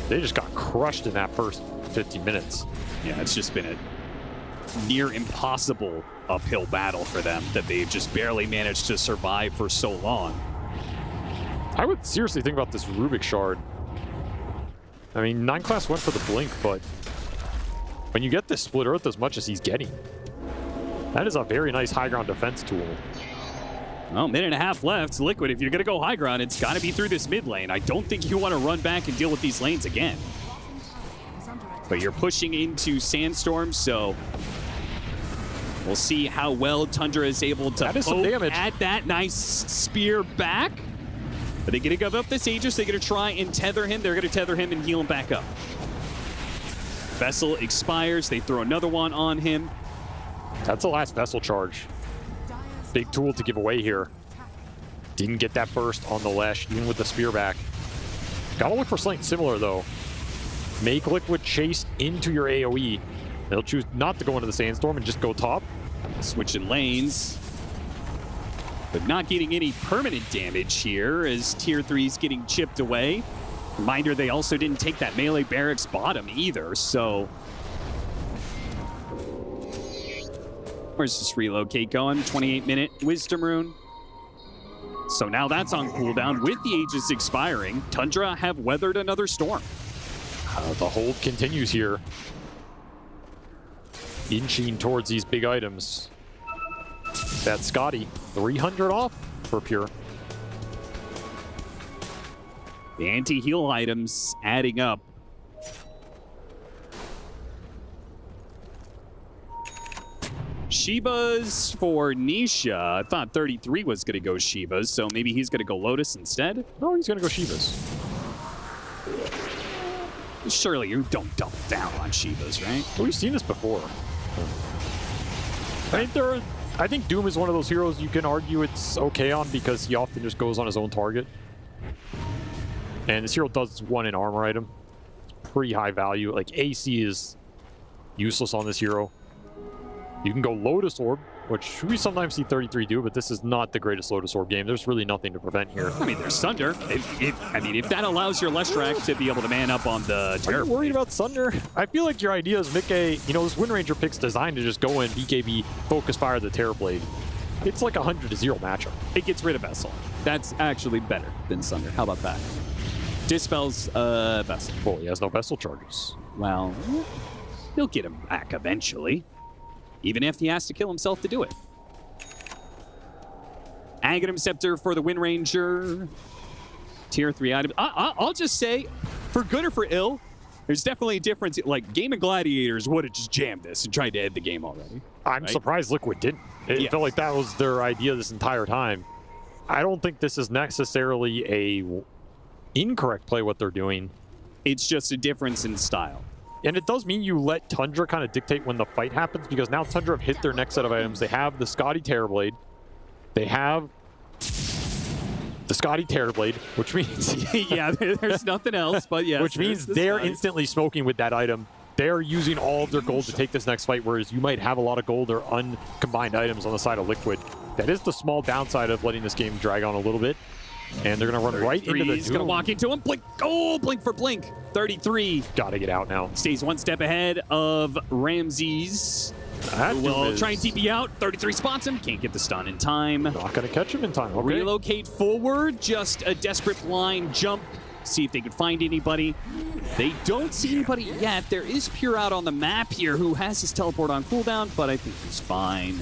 They just got crushed in that first 50 minutes. Yeah, it's just been a near impossible uphill battle for them that they've just barely managed to survive for so long. I would seriously think about this Rubik Shard. I mean, 9 class went for the blink, but when you get this split earth as much as he's getting, that is a very nice high ground defense tool. Well, minute and a half left. Liquid, if you're going to go high ground, it's got to be through this mid lane. I don't think you want to run back and deal with these lanes again. But you're pushing into Sandstorm, so we'll see how well Tundra is able to poke at that nice spear back. Are they going to give up this Aegis? They're going to try and tether him. They're going to tether him and heal him back up. Vessel expires. They throw another one on him. That's the last Vessel charge. Big tool to give away here. Didn't get that burst on the Lesh, even with the spear back. Gotta look for something similar, though. Make Liquid chase into your AoE. They'll choose not to go into the Sandstorm and just go top. Switching lanes. But not getting any permanent damage here as Tier 3's getting chipped away. Reminder, they also didn't take that melee barracks bottom either, so... Where's this relocate going? 28-minute Wisdom Rune. So now that's on cooldown with the Aegis expiring. Tundra have weathered another storm. The hold continues here. Inching towards these big items. That's Scotty. 300 off for Pure. The anti-heal items adding up. Shiva's for Nisha. I thought 33 was going to go Shiva's, so maybe he's going to go Lotus instead? No, he's going to go Shiva's. Surely you don't double down on Shiva's, right? Well, we've seen this before. I think Doom is one of those heroes you can argue it's okay on because he often just goes on his own target. And this hero does one in armor item. Pretty high value. Like AC is useless on this hero. You can go Lotus Orb, which we sometimes see 33 do, but this is not the greatest Lotus Orb game. There's really nothing to prevent here. I mean, there's Sunder. If that allows your Leshrac to be able to man up on the Are you worried about Sunder? I feel like your idea is Mick this Wind Ranger pick's designed to just go in BKB, focus fire the Terror Blade. It's like a 100-0 matchup. It gets rid of Vessel. That's actually better than Sunder. How about that? Dispels Vessel. Well, he has no Vessel charges. Well, he'll get him back eventually. Even if he has to kill himself to do it. Aghanim Scepter for the Wind Ranger. Tier 3 item. I'll just say, for good or for ill, there's definitely a difference. Like, Game of Gladiators would have just jammed this and tried to end the game already. I'm surprised Liquid didn't. It felt like that was their idea this entire time. I don't think this is necessarily a incorrect play what they're doing. It's just a difference in style. And it does mean you let Tundra kind of dictate when the fight happens, because now Tundra have hit their next set of items. They have the Scotty Terrorblade. They have the Scotty Terrorblade, which means... yeah, there's nothing else, but yes. Which means they're instantly smoking with that item. They're using all of their gold to take this next fight, whereas you might have a lot of gold or uncombined items on the side of Liquid. That is the small downside of letting this game drag on a little bit. And they're going to run right into the He's going to walk into him. Blink. Oh, blink for blink. 33. Got to get out now. Stays one step ahead of Ramses. Will try and TP out. 33 spots him. Can't get the stun in time. Not going to catch him in time. Okay. Relocate forward. Just a desperate blind jump. See if they can find anybody. They don't see anybody yet. There is Pure out on the map here who has his teleport on cooldown, but I think he's fine.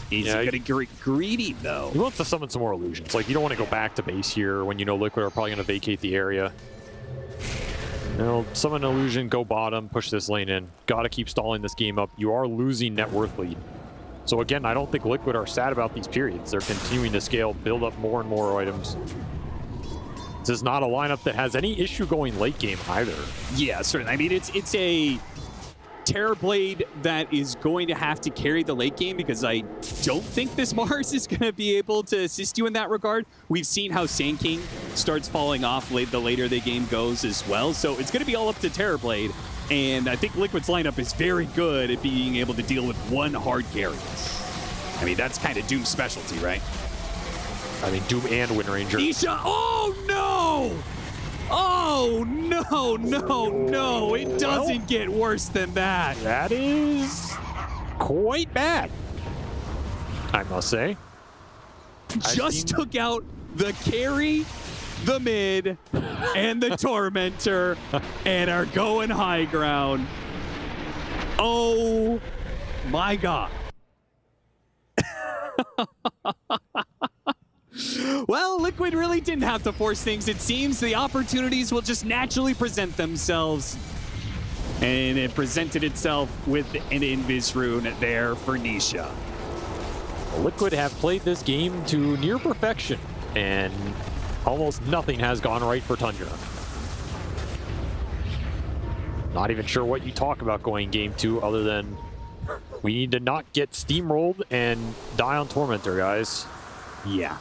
He's going to get greedy, though. He wants to summon some more illusions. Like, you don't want to go back to base here when you know Liquid are probably going to vacate the area. Summon an illusion, go bottom, push this lane in. Got to keep stalling this game up. You are losing net worth lead. So again, I don't think Liquid are sad about these periods. They're continuing to scale, build up more and more items. This is not a lineup that has any issue going late game either. Yeah, certainly. I mean, it's a Terror Blade that is going to have to carry the late game, because I don't think this Mars is going to be able to assist you in that regard. We've seen how Sand King starts falling off the later the game goes as well. So it's going to be all up to Terror Blade. And I think Liquid's lineup is very good at being able to deal with one hard carry. I mean, that's kind of Doom's specialty, right? I mean, Doom and Wind Ranger. Misha, oh no! Oh, no. It doesn't get worse than that. That is quite bad, I must say. Just took out the carry, the mid, and the Tormentor, and are going high ground. Oh, my God. Well, Liquid really didn't have to force things. It seems the opportunities will just naturally present themselves. And it presented itself with an Invis rune there for Nisha. Liquid have played this game to near perfection, and almost nothing has gone right for Tundra. Not even sure what you talk about going game 2 other than we need to not get steamrolled and die on Tormentor, guys. Yeah.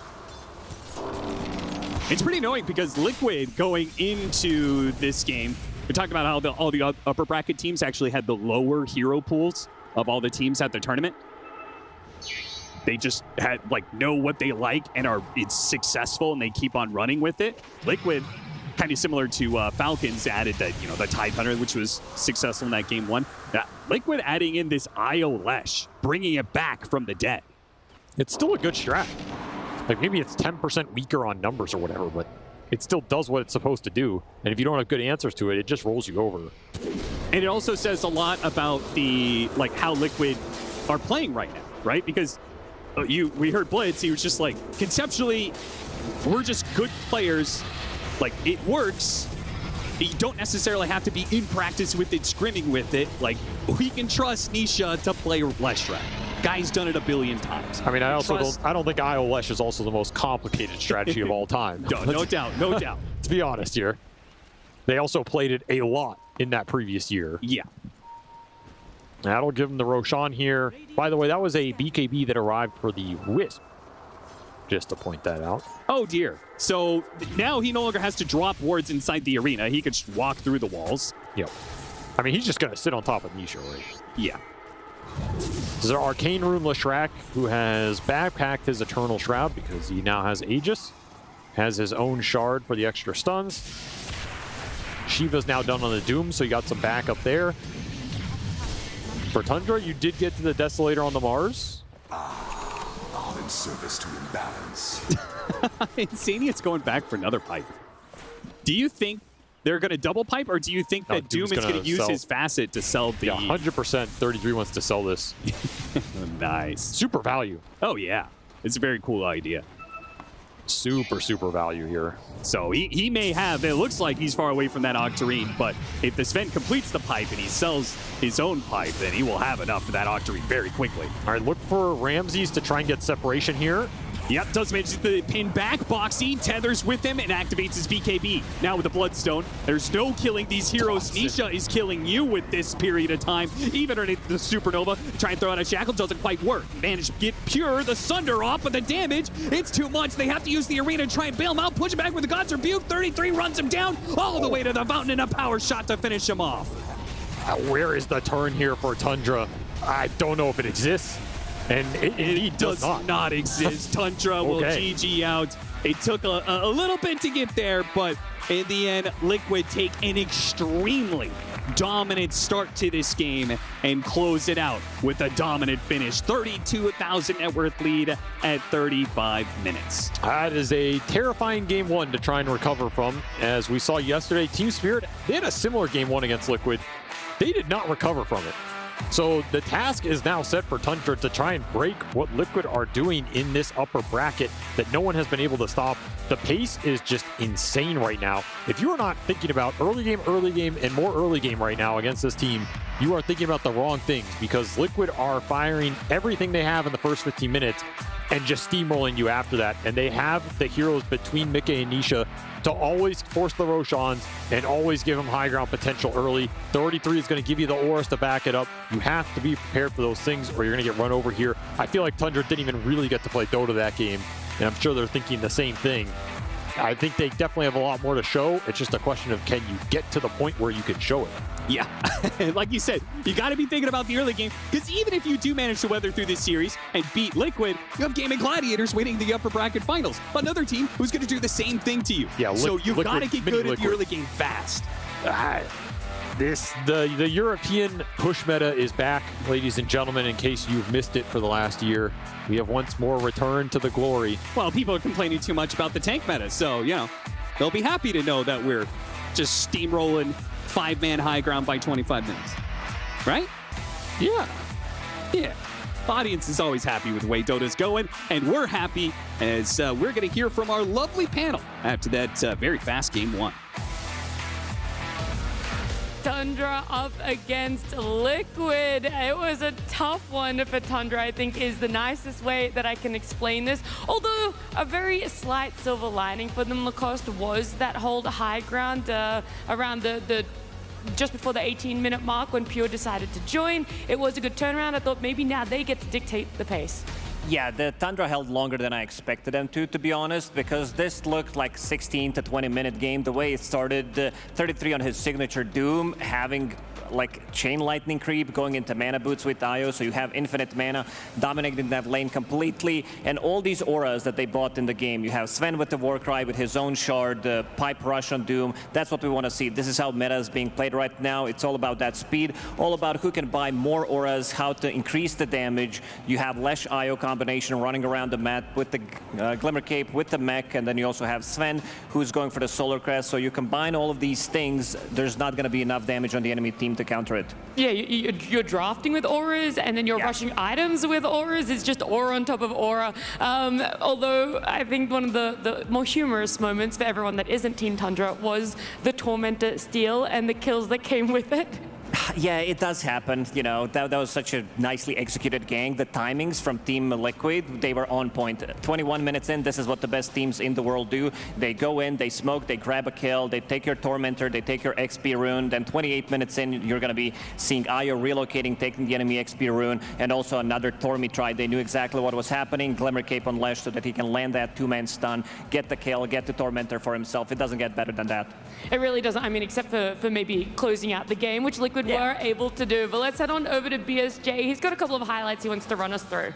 It's pretty annoying because Liquid going into this game, we talked about how all the upper bracket teams actually had the lower hero pools of all the teams at the tournament. they just had know what they like and it's successful and they keep on running with it. Liquid, kind of similar to Falcons, added that the Tide Hunter, which was successful in that game 1. Liquid adding in this IO Lesh, bringing it back from the dead. It's still a good strat. Maybe it's 10% weaker on numbers or whatever, but it still does what it's supposed to do. And if you don't have good answers to it, it just rolls you over. And it also says a lot about the how Liquid are playing right now, right? Because we heard Blitz, he was just conceptually, we're just good players. It works. You don't necessarily have to be in practice with it, scrimming with it. We can trust Misha to play Leshrac. Guy's done it a billion times. I mean, I don't think IO Lesh is also the most complicated strategy of all time. No doubt, no doubt. To be honest here, they also played it a lot in that previous year. Yeah. That'll give him the Roshan here. By the way, that was a BKB that arrived for the Wisp. Just to point that out. Oh dear. So now he no longer has to drop wards inside the arena. He could just walk through the walls. Yep. I mean, he's just going to sit on top of Misha, right? Yeah. This is our Arcane Rune Leshrac, who has backpacked his Eternal Shroud because he now has Aegis. Has his own shard for the extra stuns. Shiva's now done on the Doom, so you got some backup there. For Tundra, you did get to the Desolator on the Mars. All in service to imbalance. Insania's going back for another pipe. Do you think they're going to double pipe, or do you think that Doom is going to use his facet to sell the... Yeah, 100% 33 wants to sell this. Nice. Super value. Oh, yeah. It's a very cool idea. Super value here. So he may have, it looks like he's far away from that Octarine, but if the Sven completes the pipe and he sells his own pipe, then he will have enough for that Octarine very quickly. All right, look for Ramses to try and get separation here. Yep, does manage the pin back. Boxy tethers with him and activates his BKB. Now with the Bloodstone, there's no killing these heroes. Misha is killing you with this period of time. Even underneath the Supernova, try and throw out a Shackle, doesn't quite work. Managed to get Pure, the Sunder off, but the damage, it's too much. They have to use the arena to try and bail him out. Push him back with the God's Rebuke. 33 runs him down all the way to the fountain and a power shot to finish him off. Where is the turn here for Tundra? I don't know if it exists. And it does not exist. Tundra will GG out. It took a little bit to get there, but in the end, Liquid take an extremely dominant start to this game and close it out with a dominant finish. 32,000 net worth lead at 35 minutes. That is a terrifying game 1 to try and recover from. As we saw yesterday, Team Spirit, they had a similar game 1 against Liquid. They did not recover from it. So the task is now set for Tundra to try and break what Liquid are doing in this upper bracket that no one has been able to stop. The pace is just insane right now. If you are not thinking about early game, and more early game right now against this team, you are thinking about the wrong things, because Liquid are firing everything they have in the first 15 minutes and just steamrolling you after that. And they have the heroes between Mika and Nisha to always force the Roshans and always give them high ground potential early. 33 is going to give you the auras to back it up. You have to be prepared for those things or you're going to get run over here. I feel like Tundra didn't even really get to play Dota that game, and I'm sure they're thinking the same thing. I think they definitely have a lot more to show. It's just a question of, can you get to the point where you can show it? Yeah, like you said, you got to be thinking about the early game, because even if you do manage to weather through this series and beat Liquid, you have Gaming Gladiators waiting the upper bracket finals. Another team who's going to do the same thing to you. Yeah, so you've got to get good at the early game fast. The European push meta is back, ladies and gentlemen, in case you've missed it for the last year. We have once more returned to the glory. Well, people are complaining too much about the tank meta, so, they'll be happy to know that we're just steamrolling 5-man high ground by 25 minutes. Right? Yeah. Yeah. The audience is always happy with the way Dota's going, and we're happy as we're going to hear from our lovely panel after that very fast game 1. Tundra up against Liquid. It was a tough one for Tundra, I think, is the nicest way that I can explain this. Although a very slight silver lining for them, Lacoste, was that hold high ground around the just before the 18-minute mark when Pure decided to join. It was a good turnaround. I thought maybe now they get to dictate the pace. Yeah, the Tundra held longer than I expected them to be honest, because this looked like 16 to 20-minute game. The way it started, 33 on his signature Doom, having like chain lightning creep going into mana boots with Io, so you have infinite mana, dominating that lane completely, and all these auras that they bought in the game. You have Sven with the Warcry, with his own shard, the Pipe Rush on Doom. That's what we want to see. This is how meta is being played right now. It's all about that speed, all about who can buy more auras, how to increase the damage. You have Lesh Io combination running around the map with the Glimmer Cape, with the mech, and then you also have Sven who's going for the Solar Crest. So you combine all of these things, there's not going to be enough damage on the enemy team to counter it. Yeah, you're drafting with auras, and then you're rushing items with auras. It's just aura on top of aura. Although I think one of the more humorous moments for everyone that isn't Team Tundra was the Tormentor steal and the kills that came with it. Yeah, it does happen. You know, that was such a nicely executed gang. The timings from Team Liquid, they were on point. 21 minutes in, this is what the best teams in the world do. They go in, they smoke, they grab a kill, they take your Tormentor, they take your XP rune. Then 28 minutes in, you're going to be seeing Io relocating, taking the enemy XP rune, and also another Thorny Thicket. They knew exactly what was happening. Glimmer Cape on Lesh so that he can land that two-man stun, get the kill, get the Tormentor for himself. It doesn't get better than that. It really doesn't. I mean, except for maybe closing out the game, which Liquid were able to do. But let's head on over to BSJ. He's got a couple of highlights he wants to run us through.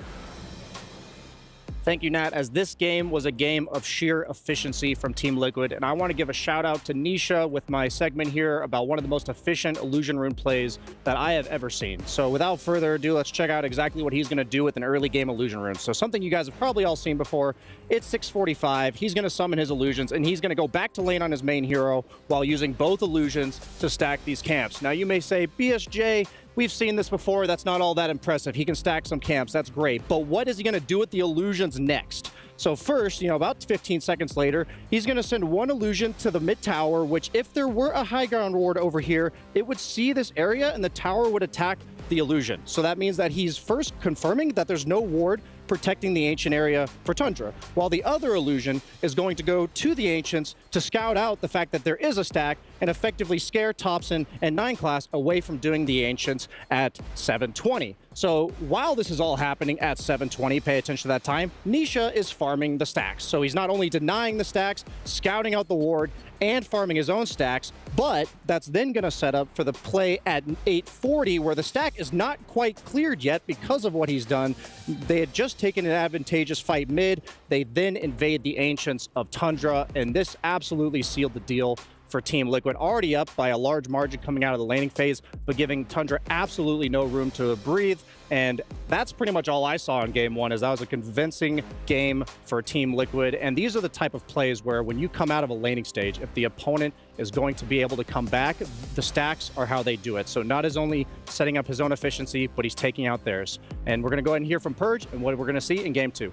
Thank you, Nat, as this game was a game of sheer efficiency from Team Liquid, and I want to give a shout out to Misha with my segment here about one of the most efficient Illusion Rune plays that I have ever seen. So without further ado, let's check out exactly what he's going to do with an early game Illusion Rune. So something you guys have probably all seen before. It's 6:45. He's going to summon his illusions, and he's going to go back to lane on his main hero while using both illusions to stack these camps. Now you may say, BSJ, we've seen this before. That's not all that impressive. He can stack some camps. That's great. But what is he going to do with the illusions next? So first, about 15 seconds later, he's going to send one illusion to the mid tower, which if there were a high ground ward over here, it would see this area and the tower would attack the illusion. So that means that he's first confirming that there's no ward protecting the ancient area for Tundra, while the other illusion is going to go to the ancients to scout out the fact that there is a stack and effectively scare Topson and 9 class away from doing the ancients at 7:20. So while this is all happening at 7:20, pay attention to that time, Misha is farming the stacks. So he's not only denying the stacks, scouting out the ward, and farming his own stacks, but that's then going to set up for the play at 8:40, where the stack is not quite cleared yet because of what he's done. They had just taken an advantageous fight mid. They then invade the ancients of Tundra, and this absolutely sealed the deal for Team Liquid, already up by a large margin coming out of the laning phase, but giving Tundra absolutely no room to breathe. And that's pretty much all I saw in game one, is that was a convincing game for Team Liquid. And these are the type of plays where when you come out of a laning stage, if the opponent is going to be able to come back, the stacks are how they do it. So not as only setting up his own efficiency, but he's taking out theirs. And we're going to go ahead and hear from Purge and what we're going to see in game two.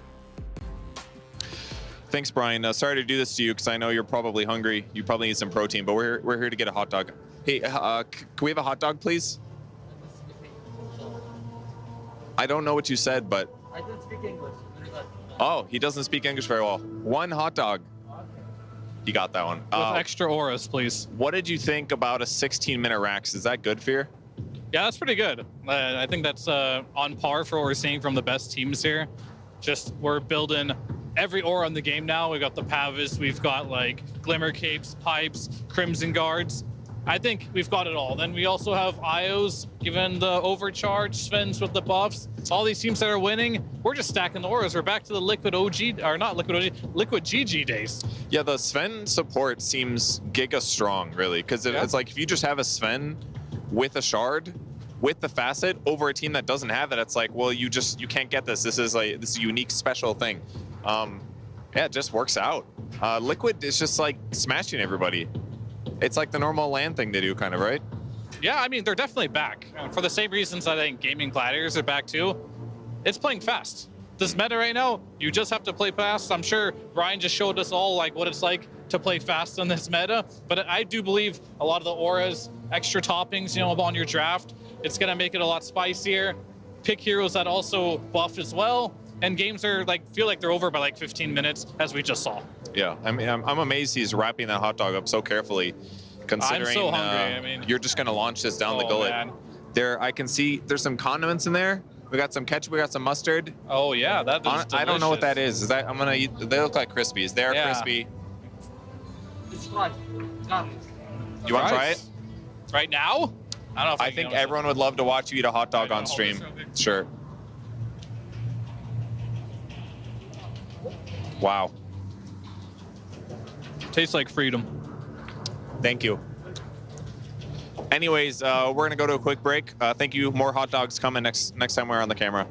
Thanks, Brian. Sorry to do this to you because I know you're probably hungry. You probably need some protein, but we're here to get a hot dog. Hey, can we have a hot dog, please? I don't know what you said, but... I don't speak English. Oh, he doesn't speak English very well. One hot dog. You got that one. With extra auras, please. What did you think about a 16-minute Rax? Is that good for you? Yeah, that's pretty good. I think that's on par for what we're seeing from the best teams here. Just we're building every aura in the game now. We've got the Pavis, we've got like Glimmer Capes, Pipes, Crimson Guards. I think we've got it all. Then we also have IOs, given the overcharge, Sven's with the buffs. All these teams that are winning, we're just stacking the auras. We're back to the Liquid OG, or not Liquid OG, Liquid GG days. Yeah, the Sven support seems giga strong, really, because it's like if you just have a Sven with a shard, with the facet over a team that doesn't have it, it's like, well, you can't get this. This is a unique, special thing. Yeah, it just works out. Liquid is just like smashing everybody. It's like the normal LAN thing they do, kind of, right? Yeah, I mean, they're definitely back. For the same reasons I think Gaming Gladiators are back too. It's playing fast. This meta right now, you just have to play fast. I'm sure Brian just showed us all like what it's like to play fast on this meta, but I do believe a lot of the auras, extra toppings, on your draft, it's gonna make it a lot spicier. Pick heroes that also buff as well, and games are feel like they're over by 15 minutes, as we just saw. Yeah, I mean, I'm amazed he's wrapping that hot dog up so carefully, considering I'm so hungry. I mean, you're just gonna launch this down the gullet. Man. There, I can see there's some condiments in there. We got some ketchup, we got some mustard. Oh yeah, that is delicious. I don't know what that is. Is that I'm gonna eat? They look like Crispies. They are crispy. It's fries. You want to try it? Right now? I don't know if I think everyone would love to watch you eat a hot dog on stream. Sure. Wow. Tastes like freedom. Thank you. Anyways, we're gonna go to a quick break. Thank you. More hot dogs coming next time we're on the camera.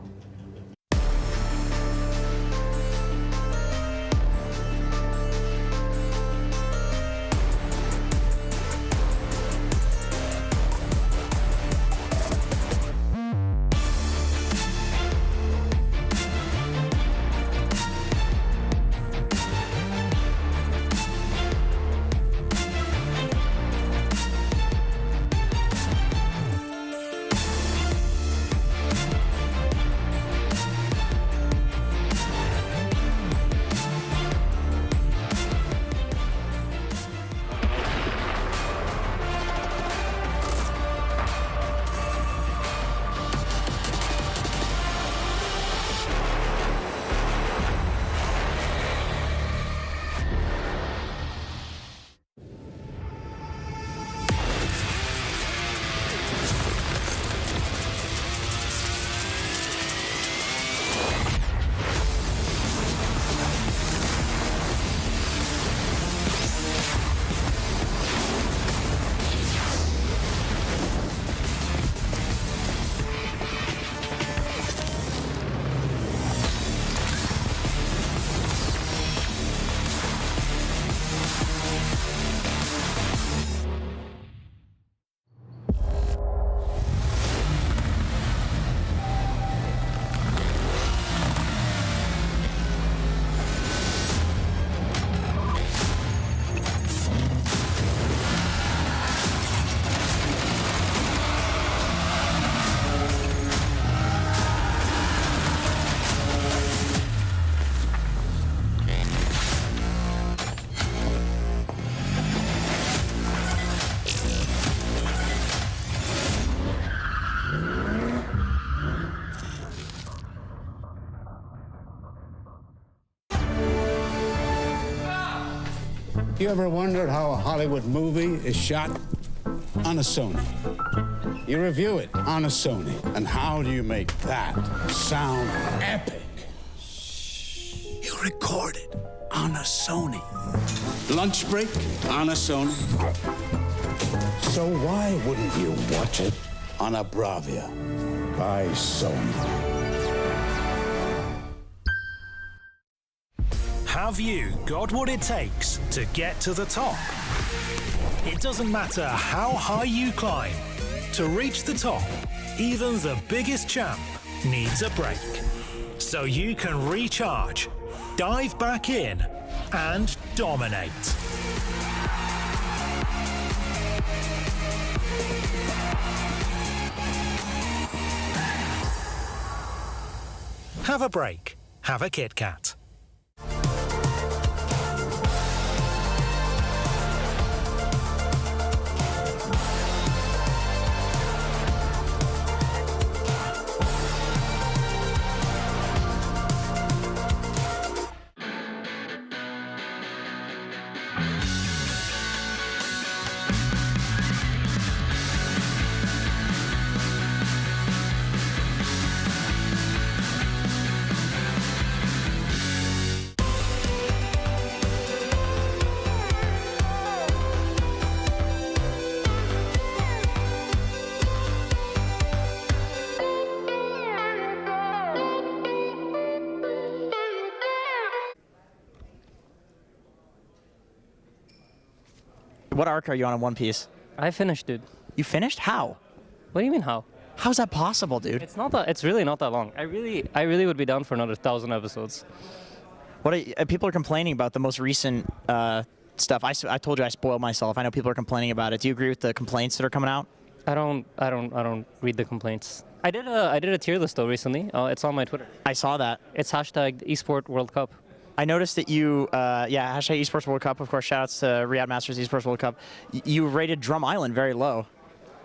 You ever wondered how a Hollywood movie is shot? On a Sony. You review it on a Sony. And how do you make that sound epic? You record it on a Sony. Lunch break on a Sony. So why wouldn't you watch it on a Bravia by Sony? Have you got what it takes to get to the top? It doesn't matter how high you climb. To reach the top, even the biggest champ needs a break. So you can recharge, dive back in, and dominate. Have a break. Have a Kit Kat. What arc are you on in One Piece? I finished, dude. You finished? How? What do you mean how? How's that possible, dude? It's not that. It's really not that long. I really would be down for another 1,000 episodes. People are complaining about the most recent stuff. I told you I spoiled myself. I know people are complaining about it. Do you agree with the complaints that are coming out? I don't read the complaints. I did a tier list though recently. It's on my Twitter. I saw that. It's hashtag Esports World Cup. I noticed that you, hashtag Esports World Cup. Of course, shout outs to Riyadh Masters Esports World Cup. You rated Drum Island very low.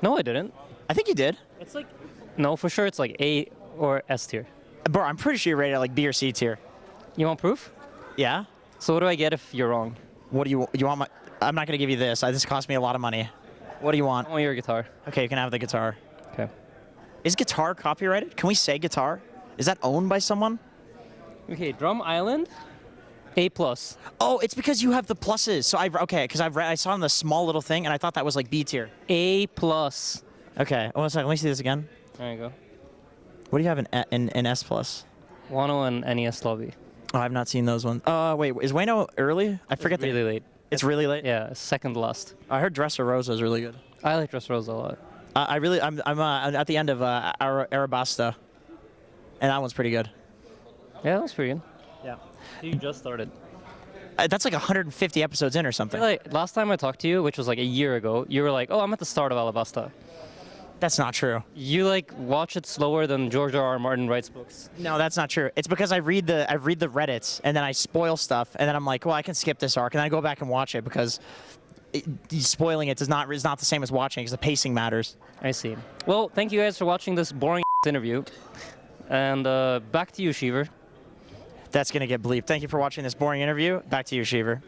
No, I didn't. I think you did. It's like, no, for sure it's like A or S tier. Bro, I'm pretty sure you rated it like B or C tier. You want proof? Yeah. So what do I get if you're wrong? What do you want? I'm not gonna give you this. This cost me a lot of money. What do you want? I want your guitar. Okay, you can have the guitar. Okay. Is guitar copyrighted? Can we say guitar? Is that owned by someone? Okay, Drum Island, A+. Oh, it's because you have the pluses. So I saw on the small little thing, and I thought that was like B tier. A+. Okay, one second. Let me see this again. There you go. What do you have in S+? Wano and NES Lobby. Oh, I've not seen those ones. Wait, is Wayno early? I forget. It's really late. It's really late? Yeah, second last. I heard Dressrosa is really good. I like Dressrosa a lot. I'm at the end of Arabasta, and that one's pretty good. Yeah, that was pretty good. Yeah. You just started. That's like 150 episodes in or something. Like last time I talked to you, which was like a year ago, you were like, "Oh, I'm at the start of Alabasta." That's not true. You like watch it slower than George R. R. Martin writes books. No, that's not true. It's because I read the Reddits and then I spoil stuff and then I'm like, well, I can skip this arc and then I go back and watch it because spoiling it is not the same as watching because the pacing matters. I see. Well, thank you guys for watching this boring interview, and back to you, Shiver. That's gonna get bleeped. Thank you for watching this boring interview. Back to you, Shiver.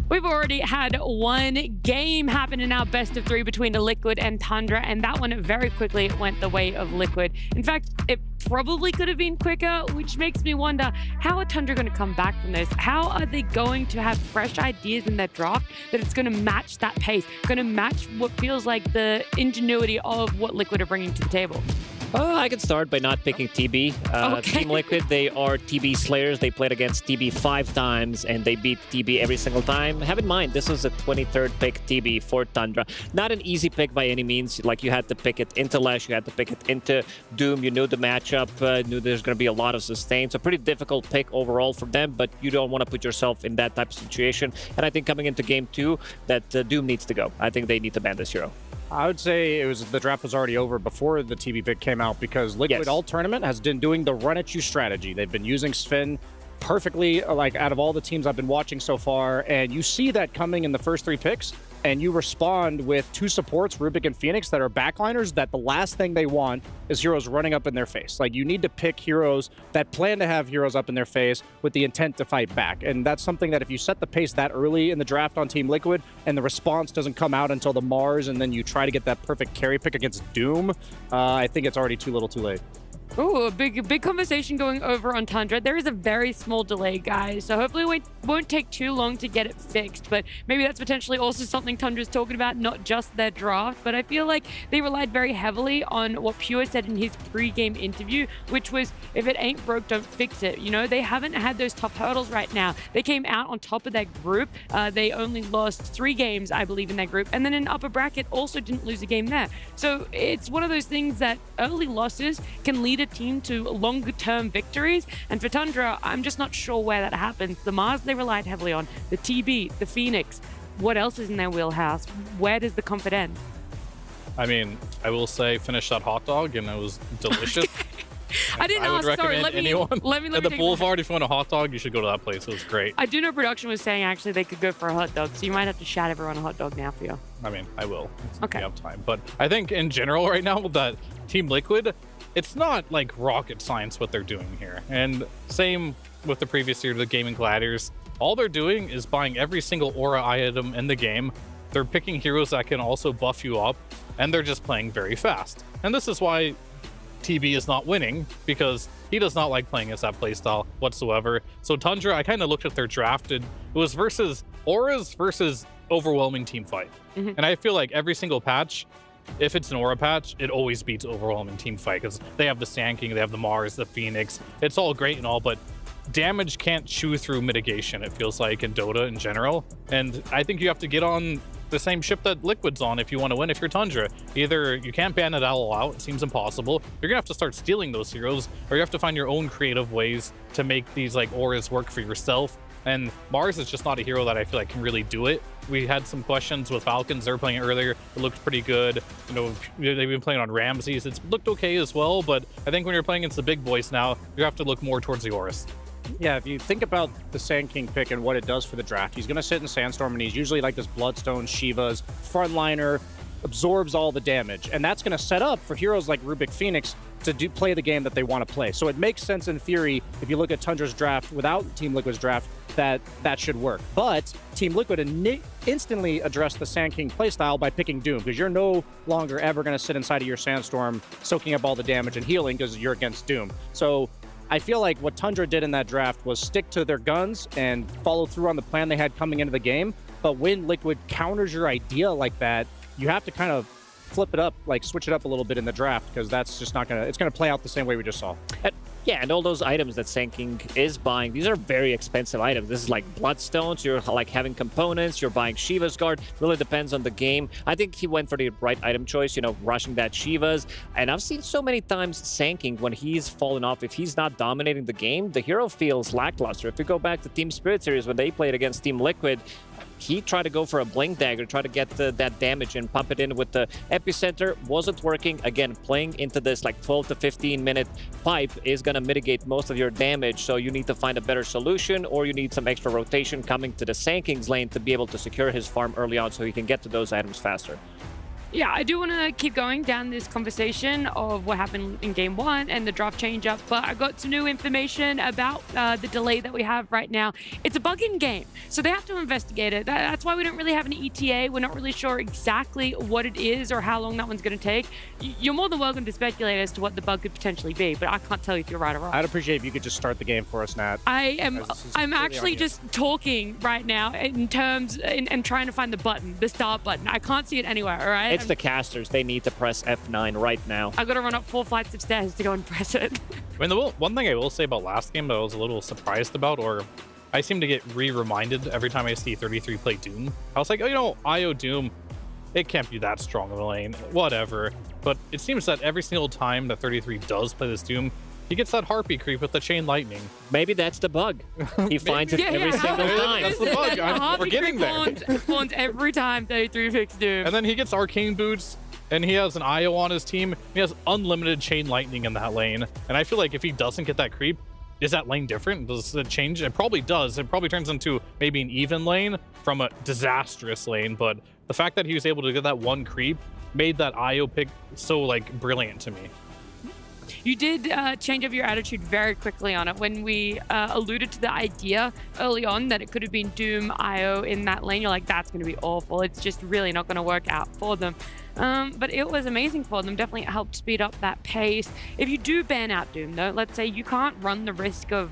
We've already had one game happen in our best of 3 between Liquid and Tundra, and that one very quickly went the way of Liquid. In fact, it probably could have been quicker, which makes me wonder, how are Tundra going to come back from this? How are they going to have fresh ideas in their draft that it's going to match that pace, going to match what feels like the ingenuity of what Liquid are bringing to the table? I can start by not picking TB. Okay. Team Liquid, they are TB slayers. They played against TB 5 times, and they beat TB every single time. Have in mind, this was a 23rd pick TB for Tundra. Not an easy pick by any means. Like, you had to pick it into Lash, you had to pick it into Doom. You knew the matchup, knew there's going to be a lot of sustain. So pretty difficult pick overall for them, but you don't want to put yourself in that type of situation. And I think coming into Game 2, that Doom needs to go. I think they need to ban this hero. I would say the draft was already over before the TB pick came out because Liquid all tournament has been doing the run at you strategy. They've been using Sven perfectly, like out of all the teams I've been watching so far, and you see that coming in the first 3 picks, and you respond with 2 supports, Rubik and Phoenix, that are backliners that the last thing they want is heroes running up in their face. Like, you need to pick heroes that plan to have heroes up in their face with the intent to fight back. And that's something that if you set the pace that early in the draft on Team Liquid and the response doesn't come out until the Mars and then you try to get that perfect carry pick against Doom, I think it's already too little too late. Ooh, a big conversation going over on Tundra. There is a very small delay, guys, so hopefully it won't take too long to get it fixed, but maybe that's potentially also something Tundra's talking about, not just their draft. But I feel like they relied very heavily on what Pure said in his pre-game interview, which was, if it ain't broke, don't fix it. You know, they haven't had those tough hurdles right now. They came out on top of their group. They only lost 3 games, I believe, in their group, and then in upper bracket also didn't lose a game there. So it's one of those things that early losses can lead a team to longer term victories, and for Tundra, I'm just not sure where that happens. The Mars they relied heavily on, the TB, the Phoenix. What else is in their wheelhouse? Where does the comfort end? I mean, I will say, finish that hot dog, and it was delicious. I didn't I would ask. recommend Sorry, anyone let me at the take Boulevard. If you want a hot dog, you should go to that place. It was great. I do know production was saying actually they could go for a hot dog, so you might have to shout everyone a hot dog now for you. I mean, I will. Okay. We have time, but I think in general right now that Team Liquid, it's not like rocket science what they're doing here. And same with the previous year, the Gaming Gladiators. all they're doing is buying every single aura item in the game. They're picking heroes that can also buff you up, and they're just playing very fast. And this is why TB is not winning, because he does not like playing as that playstyle whatsoever. So Tundra, I kind of looked at their draft, and it was versus auras versus overwhelming team fight. And I feel like every single patch, if it's an aura patch, it always beats overwhelming team fight, because they have the Sand King, they have the Mars, the Phoenix. It's all great and all, but damage can't chew through mitigation, it feels like, in Dota in general. And I think you have to get on the same ship that Liquid's on if you want to win if you're Tundra. Either you can't ban it all out, it seems impossible, you're gonna have to start stealing those heroes, or you have to find your own creative ways to make these like auras work for yourself. And Mars is just not a hero that I feel like can really do it. We had some questions with Falcons, they're playing it earlier, it looked pretty good. You know, they've been playing on Ramses, it's looked okay as well, but I think when you're playing against the big boys now, you have to look more towards the auras. Yeah, if you think about the Sand King pick and what it does for the draft, he's going to sit in Sandstorm, and he's usually like this Bloodstone, Shiva's frontliner, absorbs all the damage. And that's going to set up for heroes like Rubik Phoenix to play the game that they want to play. So it makes sense in theory, if you look at Tundra's draft without Team Liquid's draft, that should work. But Team Liquid instantly addressed the Sand King playstyle by picking Doom, because you're no longer ever going to sit inside of your Sandstorm soaking up all the damage and healing because you're against Doom. So I feel like what Tundra did in that draft was stick to their guns and follow through on the plan they had coming into the game. But when Liquid counters your idea like that, you have to kind of flip it up, like switch it up a little bit in the draft, because that's just not it's gonna play out the same way we just saw. Yeah, and all those items that Sand King is buying, these are very expensive items. This is like Bloodstones, you're like having components, you're buying Shiva's Guard, really depends on the game. I think he went for the right item choice, you know, rushing that Shiva's. And I've seen so many times Sand King, when he's fallen off, if he's not dominating the game, the hero feels lackluster. If you go back to Team Spirit Series, when they played against Team Liquid, he tried to go for a Blink Dagger, try to get that damage and pump it in with the Epicenter. Wasn't working. Again, playing into this like 12 to 15 minute pipe is going to mitigate most of your damage, so you need to find a better solution, or you need some extra rotation coming to the Sand King's lane to be able to secure his farm early on so he can get to those items faster. Yeah, I do want to keep going down this conversation of what happened in game one and the draft change-up, but I got some new information about the delay that we have right now. It's a bug in game, so they have to investigate it. That's why we don't really have an ETA. We're not really sure exactly what it is or how long that one's going to take. You're more than welcome to speculate as to what the bug could potentially be, but I can't tell you if you're right or wrong. I'd appreciate if you could just start the game for us, Nat. I'm actually just talking right now in terms and trying to find the button, the start button. I can't see it anywhere, all right? It's the casters. They need to press F9 right now. I've got to run up 4 flights of stairs to go and press it. I mean, one thing I will say about last game that I was a little surprised about, or I seem to get reminded every time I see 33 play Doom. I was like, oh, you know, IO Doom, it can't be that strong of a lane, whatever. But it seems that every single time that 33 does play this Doom, he gets that Harpy creep with the Chain Lightning. Maybe that's the bug. He finds it every single time. That's the bug. We're getting there. Spawns every time 33 picks Doom. And then he gets Arcane Boots, and he has an IO on his team. He has unlimited Chain Lightning in that lane. And I feel like if he doesn't get that creep, is that lane different? Does it change? It probably does. It probably turns into maybe an even lane from a disastrous lane. But the fact that he was able to get that one creep made that IO pick so like brilliant to me. You did change up your attitude very quickly on it when we alluded to the idea early on that it could have been Doom IO in that lane. You're like, that's going to be awful. It's just really not going to work out for them. But it was amazing for them. Definitely helped speed up that pace. If you do ban out Doom, though, let's say you can't run the risk of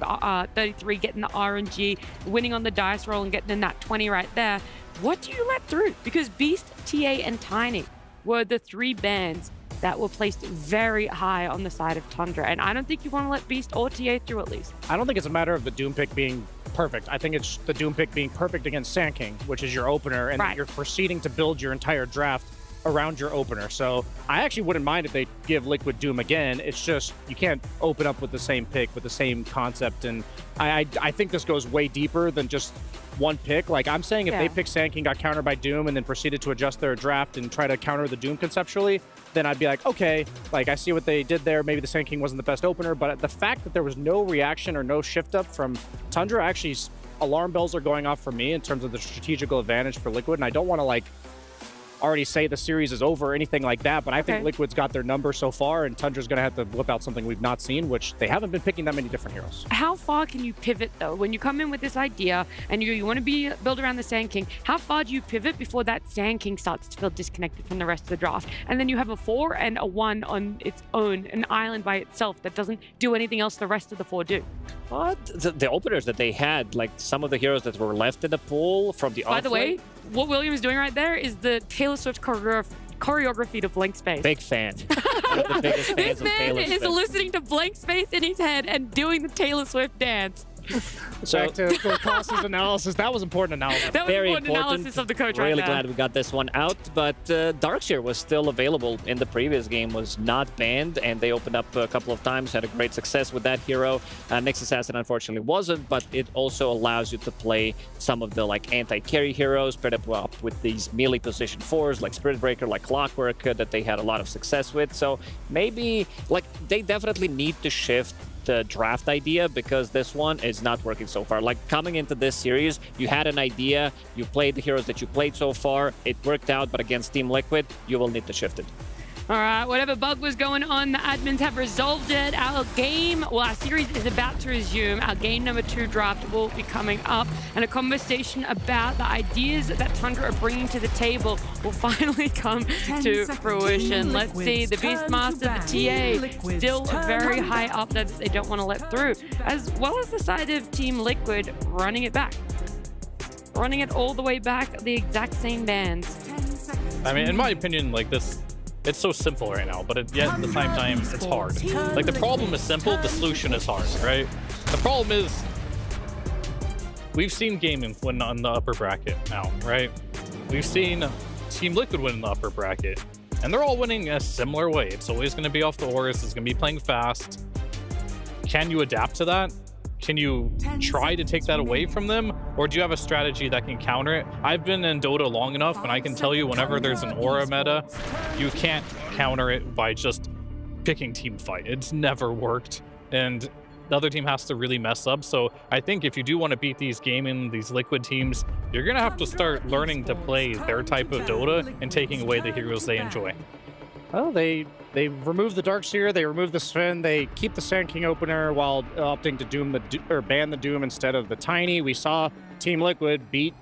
33 getting the RNG, winning on the dice roll and getting in that 20 right there. What do you let through? Because Beast, TA, and Tiny were the 3 bans that were placed very high on the side of Tundra. And I don't think you want to let Beast or TA through at least. I don't think it's a matter of the Doom pick being perfect. I think it's the Doom pick being perfect against Sand King, which is your opener, and right. You're proceeding to build your entire draft around your opener. So I actually wouldn't mind if they give Liquid Doom again. It's just you can't open up with the same pick, with the same concept. And I think this goes way deeper than just one pick. Like I'm saying, if they pick Sand King, got countered by Doom, and then proceeded to adjust their draft and try to counter the Doom conceptually, then I'd be like, okay, like I see what they did there. Maybe the Sand King wasn't the best opener, but the fact that there was no reaction or no shift up from Tundra, actually alarm bells are going off for me in terms of the strategical advantage for Liquid. And I don't want to like already say the series is over or anything like that, but I think Liquid's got their number so far, and Tundra's going to have to whip out something we've not seen, which they haven't been picking that many different heroes. How far can you pivot, though? When you come in with this idea and you want to build around the Sand King, how far do you pivot before that Sand King starts to feel disconnected from the rest of the draft? And then you have a 4 and a 1 on its own, an island by itself that doesn't do anything else the rest of the 4 do. The openers that they had, like some of the heroes that were left in the pool from the By the way, what William is doing right there is the Taylor Swift choreography to Blank Space. Big fan. One of the biggest fans This of man Taylor is Swift. listening to Blank Space in his head and doing the Taylor Swift dance. Back to the Colossus analysis. That was important analysis. That was Very important analysis of the coach Really right now. glad we got this one out, but Darkseer was still available in the previous game, was not banned, and they opened up a couple of times, had a great success with that hero. Nyx Assassin unfortunately wasn't, but it also allows you to play some of the like anti-carry heroes, paired up with these melee position 4s like Spirit Breaker, like Clockwork, that they had a lot of success with. So maybe, like, they definitely need to shift the draft idea, because this one is not working so far. Like, coming into this series, you had an idea, you played the heroes that you played so far, it worked out, but against Team Liquid, you will need to shift it. All right, whatever bug was going on, the admins have resolved it. Our series is about to resume. Our game number 2 draft will be coming up, and a conversation about the ideas that Tundra are bringing to the table will finally come to fruition. Let's see, the Beastmaster, the TA, still very high up that they don't want to let through, as well as the side of Team Liquid running it back. Running it all the way back, the exact same bands. I mean, in my opinion, like this, it's so simple right now, but yet at the same time, it's hard. Like, the problem is simple, the solution is hard, right? The problem is, we've seen Gaming win on the upper bracket now, right? We've seen Team Liquid win in the upper bracket, and they're all winning a similar way. It's always going to be off the horse, it's going to be playing fast. Can you adapt to that? Can you try to take that away from them? Or do you have a strategy that can counter it? I've been in Dota long enough, and I can tell you whenever there's an aura meta, you can't counter it by just picking team fight. It's never worked. And the other team has to really mess up. So I think if you do want to beat these gaming, these Liquid teams, you're going to have to start learning to play their type of Dota and taking away the heroes they enjoy. Well, they removed the Darkseer, they removed the Sven, they keep the Sand King opener while opting to ban the Doom instead of the Tiny. We saw Team Liquid beat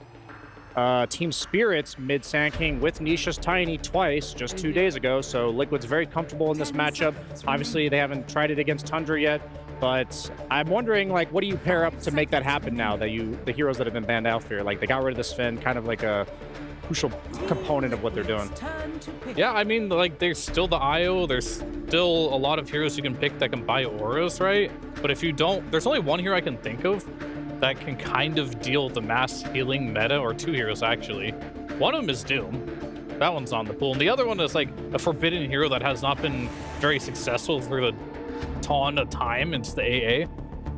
Team Spirits mid Sand King with Nisha's Tiny twice just 2 days ago, so Liquid's very comfortable in this matchup. Obviously, they haven't tried it against Tundra yet, but I'm wondering, like, what do you pair up to make that happen now that the heroes that have been banned out here? Like, they got rid of the Sven, kind of like a crucial component of what they're doing. Yeah, I mean, like, there's still the IO, there's still a lot of heroes you can pick that can buy auras, right? But if you don't, there's only one hero I can think of that can kind of deal the mass healing meta, or 2 heroes actually. One of them is Doom. That one's on the pool. And the other one is like a forbidden hero that has not been very successful through the ton of time. It's the AA.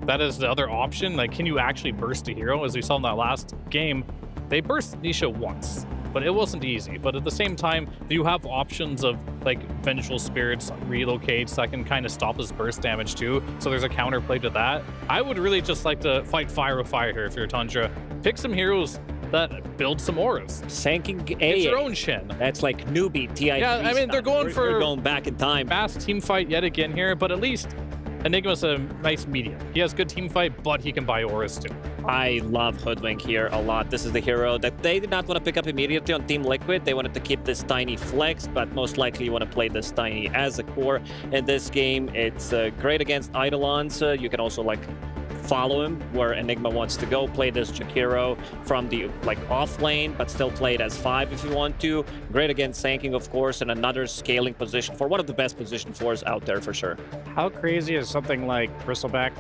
That is the other option. Like, can you actually burst a hero? As we saw in that last game, they burst Nisha once, but it wasn't easy. But at the same time, you have options of like Vengeful Spirits, relocates that can kind of stop this burst damage too. So there's a counterplay to that. I would really just like to fight fire with fire here if you're Tundra. Pick some heroes that build some auras. Sanking A. It's their own chin. That's like newbie TI. Yeah, I mean, they're going We're going back in time. Fast team fight yet again here, but at least Enigma's a nice medium. He has good team fight, but he can buy auras too. I love Hoodwink here a lot. This is the hero that they did not want to pick up immediately on Team Liquid. They wanted to keep this Tiny flex, but most likely you want to play this Tiny as a core. In this game, it's great against Eidolons. You can also like follow him where Enigma wants to go, play this Jakiro from the like off lane, but still play it as 5 if you want to. Great against Sanking, of course, and another scaling position for one of the best position 4s out there for sure. How crazy is something like Bristleback?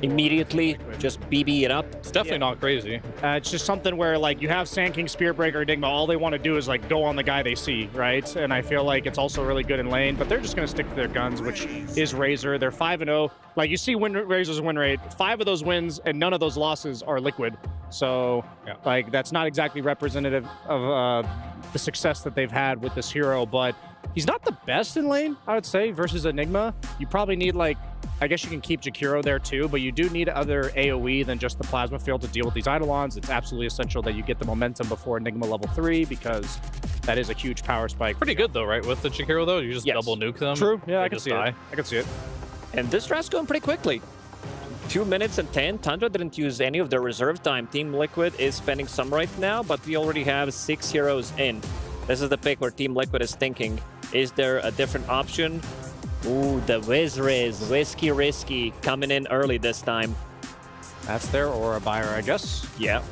Immediately just BB it up. It's definitely not crazy. It's just something where like you have Sand King, Spirit Breaker, Enigma, all they want to do is like go on the guy they see, right? And I feel like it's also really good in lane, but they're just going to stick to their guns, which is Razor. They're 5-0. Like you see Razor's win rate, 5 of those wins and none of those losses are Liquid. So like that's not exactly representative of the success that they've had with this hero, but he's not the best in lane, I would say, versus Enigma. You probably need like I guess you can keep Jakiro there too, but you do need other AoE than just the plasma field to deal with these Eidolons. It's absolutely essential that you get the momentum before Enigma level 3 because that is a huge power spike. Pretty good though, right? With the Jakiro though, you just double nuke them. True. Yeah, they I can just see die. it. I can see it. And this draft's going pretty quickly. 2 minutes and 10. Tundra didn't use any of their reserve time. Team Liquid is spending some right now, but we already have 6 heroes in. This is the pick where Team Liquid is thinking, is there a different option? Ooh, the Wiz-Riz, Whiskey Risky, coming in early this time. That's their Aura Buyer, I guess. Yeah.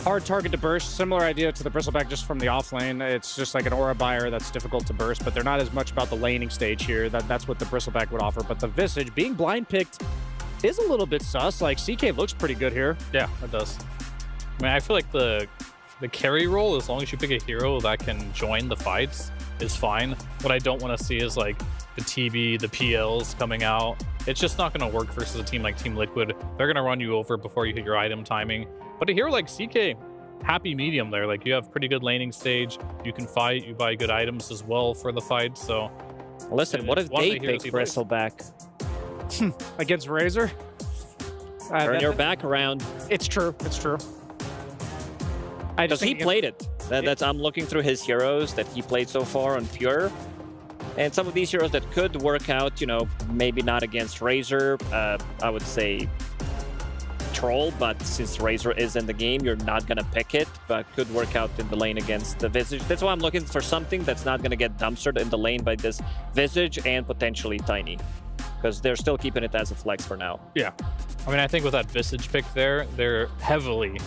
Hard target to burst. Similar idea to the Bristleback just from the off lane. It's just like an Aura Buyer that's difficult to burst, but they're not as much about the laning stage here. That's what the Bristleback would offer. But the Visage, being blind picked, is a little bit sus. Like, CK looks pretty good here. Yeah, it does. I mean, I feel like the carry role, as long as you pick a hero that can join the fights, is fine. What I don't want to see is like the TB, the PLs coming out. It's just not going to work versus a team like Team Liquid. They're going to run you over before you hit your item timing. But a hero like CK, happy medium there. Like, you have pretty good laning stage. You can fight. You buy good items as well for the fight. So, listen, what if they pick Bristleback? Against Razor? Turn your back around. It's true. It's true. Because he played it. I'm looking through his heroes that he played so far on Pure. And some of these heroes that could work out, you know, maybe not against Razor. I would say Troll, but since Razor is in the game, you're not going to pick it, but could work out in the lane against the Visage. That's why I'm looking for something that's not going to get dumpstered in the lane by this Visage and potentially Tiny, because they're still keeping it as a flex for now. Yeah. I mean, I think with that Visage pick there, they're heavily